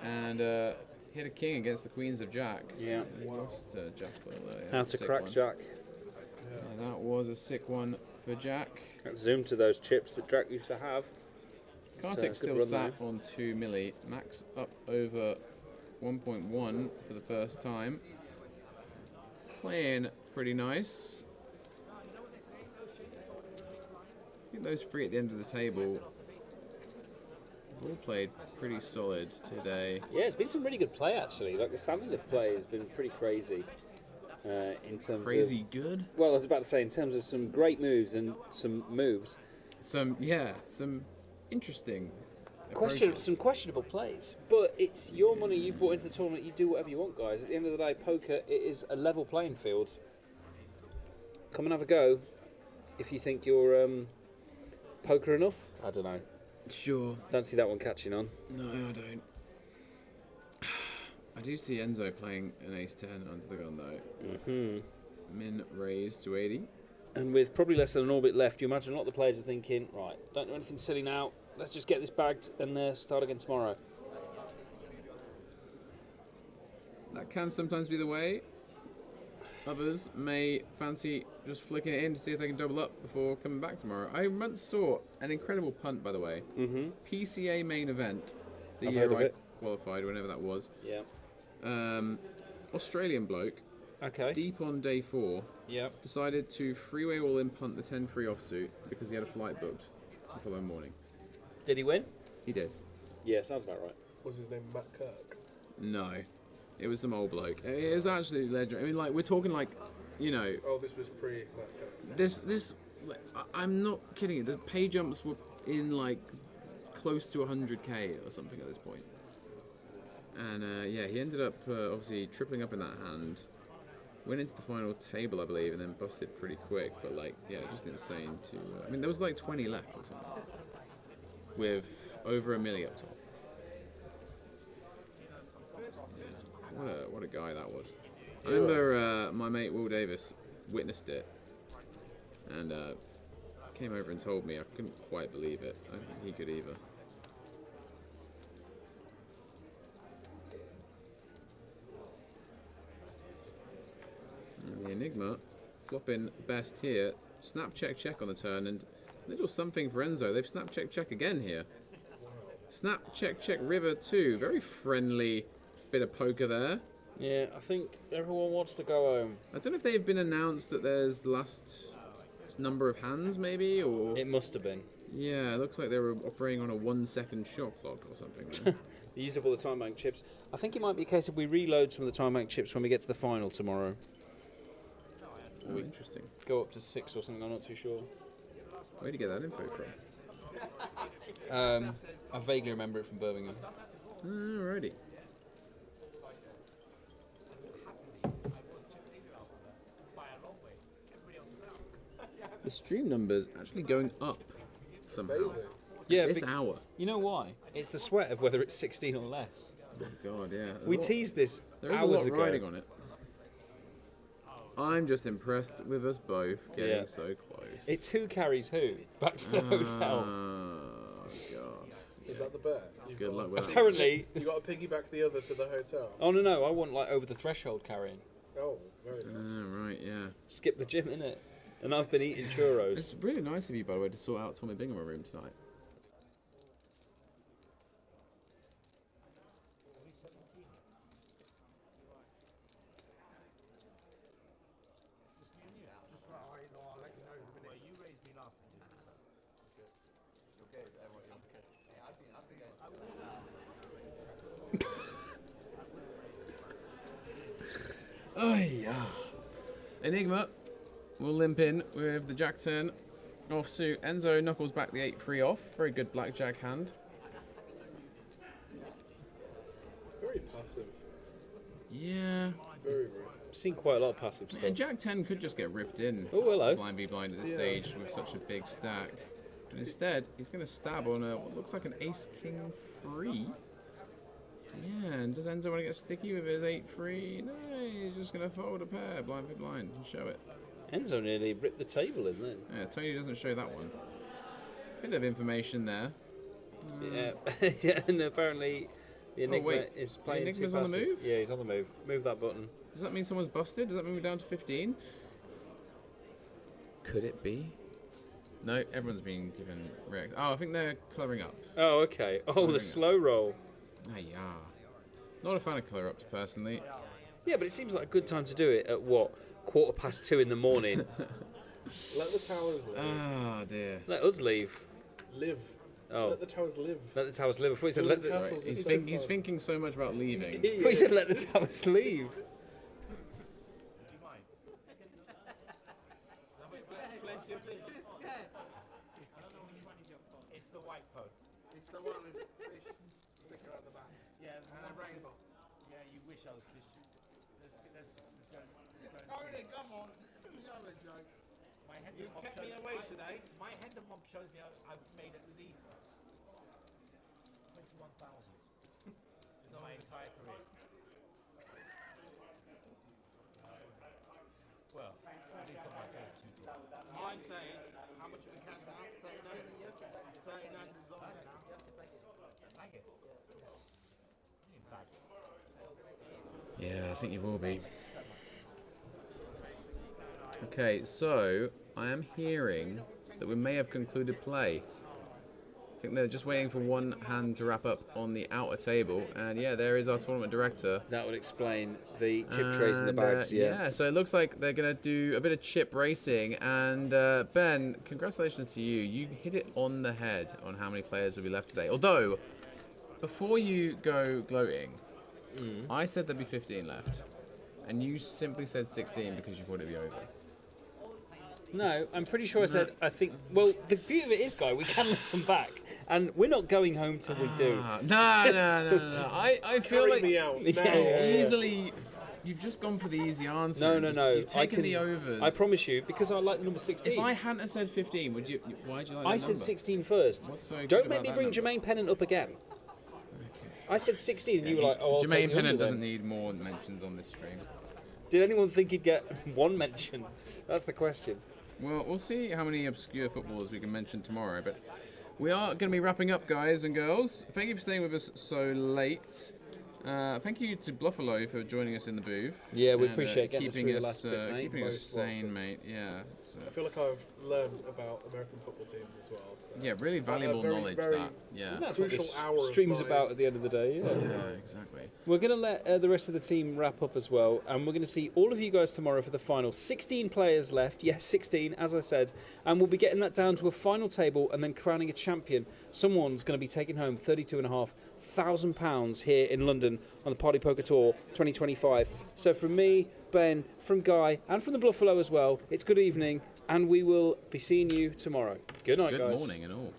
and hit a king against the queens of jack. Yeah. Lost Jack. How to crack Jack. Yeah, that was a sick one for Jack. Zoom to those chips that Jack used to have. Kartik still run sat on 2 milli. Max up over 1.1 for the first time. Playing pretty nice. I think those three at the end of the table all played pretty solid today. Yeah, it's been some really good play actually. Like the standing lift play has been pretty crazy. In terms Crazy of, good? Well, I was about to say in terms of some great moves and some moves. Some interesting Some questionable plays, but it's your money you brought into the tournament. You do whatever you want, guys. At the end of the day, poker, it is a level playing field. come and have a go if you think you're poker enough. I don't know. Sure. Don't see that one catching on. No, I don't. I do see Enzo playing an ace-10 under the gun, though. Mm-hmm. Min raised to 80. And with probably less than an orbit left, you imagine a lot of the players are thinking, right, don't do anything silly now. Let's just get this bagged and start again tomorrow. That can sometimes be the way. Others may fancy just flicking it in to see if they can double up before coming back tomorrow. I once saw an incredible punt, by the way. Mm-hmm. PCA main event, the I've year heard of I it. qualified, whenever that was. Yeah. Australian bloke. Okay. Deep on day 4. Yep. Decided to freeway all in punt the 10 free offsuit because he had a flight booked the following morning. Did he win? He did. Yeah, sounds about right. Was his name Matt Kirk? No. It was some old bloke. It was actually legendary. I mean, like, we're talking like, you know... Oh, this was pre-Matt Kirk. This, like, I'm not kidding you. The pay jumps were in, like, close to 100k or something at this point. And, yeah, he ended up, obviously, tripling up in that hand. Went into the final table, I believe, and then busted pretty quick. But, like, yeah, just insane to... I mean, there was, like, 20 left or something. With over $1 million up top. What a guy that was. I remember my mate Will Davis witnessed it and came over and told me. I couldn't quite believe it. I don't think he could either. And the Enigma flopping best here. Snap check on the turn and little something for Enzo. They've snap check again here. Snap check river 2. Very friendly bit of poker there. Yeah, I think everyone wants to go home. I don't know if they've been announced that there's the last number of hands, maybe, or... It must have been. Yeah, it looks like they were operating on a 1-second shot clock or something. There. They used up all the time bank chips. I think it might be a case of we reload some of the time bank chips when we get to the final tomorrow. Oh, interesting. Go up to 6 or something, I'm not too sure. Where'd you get that info from? I vaguely remember it from Birmingham. Alrighty. The stream numbers actually going up somehow. Yeah, this hour. You know why? It's the sweat of whether it's 16 or less. Oh God, yeah. We teased this there is hours a lot ago. riding on it. I'm just impressed with us both getting so close. It's who carries who back to the hotel. Oh God. Is that the bet? Good luck with that. Apparently. You got to piggyback the other to the hotel. Oh no, I want like over the threshold carrying. Oh, very nice. Right, yeah. Skip the gym, innit? And I've been eating churros. It's really nice of you, by the way, to sort out Tommy Bingham room tonight. Oh yeah. Enigma will limp in with the Jack 10 offsuit. Enzo knuckles back the 8-3 off. Very good blackjack hand. Very passive. Yeah. Very rude. I've seen quite a lot of passive stuff. Yeah, Jack 10 could just get ripped in. Oh, hello. Blind v blind at this stage with such a big stack. But instead, he's going to stab on a, what looks like an ace-king 3. Yeah, and does Enzo want to get sticky with his 8-3? No, he's just going to fold a pair, blind v blind, and show it. Enzo nearly ripped the table, isn't it? Yeah, Tony doesn't show that one. Bit of information there. Yeah, yeah, and apparently the Enigma is playing the Enigma's too on the passive. move? Yeah, he's on the move. Move that button. Does that mean someone's busted? Does that mean we're down to 15? Could it be? No, everyone's being given react. Oh, I think they're colouring up. Oh, okay. Oh, the slow roll. Ah, yeah. Not a fan of colour ups, personally. Yeah, but it seems like a good time to do it at what? 2:15 in the morning. Let the towers live. Ah, dear. Let us leave. Live. Oh. Let the towers live. Let the towers live. I thought you said let the... Right. He's thinking so much about leaving. I thought you said let the towers leave. It's the white phone. It's the one with fish sticker at the back. Yeah, And a rainbow. Yeah, you wish I was fish. Let's go. Tony, come on. You're a joke. My hand You of mob kept me shows- away my- today. My hand of mob shows me I've made at least 21,000 in my entire career. Well, at least on my first 2 tours. Mine says, how much have we cashed now? 39? 39 dollars now. Bag it. You didn't bag it. Yeah, I think you will be. Okay, so I am hearing that we may have concluded play. I think they're just waiting for one hand to wrap up on the outer table, and yeah, there is our tournament director. That would explain the chip trays in the bags. Yeah, so it looks like they're going to do a bit of chip racing, and Ben, congratulations to you. You hit it on the head on how many players will be left today. Although, before you go gloating, I said there'd be 15 left, and you simply said 16 because you thought it'd be over. No, I'm pretty sure I said, I think, well, the beauty of it is, Guy, we can listen back, and we're not going home till we do. No. I feel like easily, you've just gone for the easy answer. No. You've taken the overs. I promise you, because I like number 16. If I hadn't have said 15, would you? Why'd you like that I said number? 16 first. What's so good Don't about make me that bring number? Jermaine Pennant up again. I said 16, and you were like, oh, I'll take Jermaine the Pennant under doesn't then. need more mentions on this stream. Did anyone think he'd get one mention? That's the question. Well, we'll see how many obscure footballers we can mention tomorrow, but we are going to be wrapping up, guys and girls. Thank you for staying with us so late. Thank you to Bluffalo for joining us in the booth. Yeah, we and, appreciate getting us keeping through the us last bit, mate. keeping us Most sane, welcome. mate. Yeah. So. I feel like I've learned about American football teams as well. So. Yeah, really valuable knowledge. That. Yeah. That's what Crucial this hour of stream's my- about at the end of the day. Yeah, exactly. We're going to let the rest of the team wrap up as well, and we're going to see all of you guys tomorrow for the final. 16 players left, yes, 16, as I said, and we'll be getting that down to a final table and then crowning a champion. Someone's going to be taking home £32,500 here in London on the Party Poker Tour 2025. So from me, Ben, from Guy, and from the Bluffalo as well, it's good evening, and we will be seeing you tomorrow. Good night, guys. Good morning and all.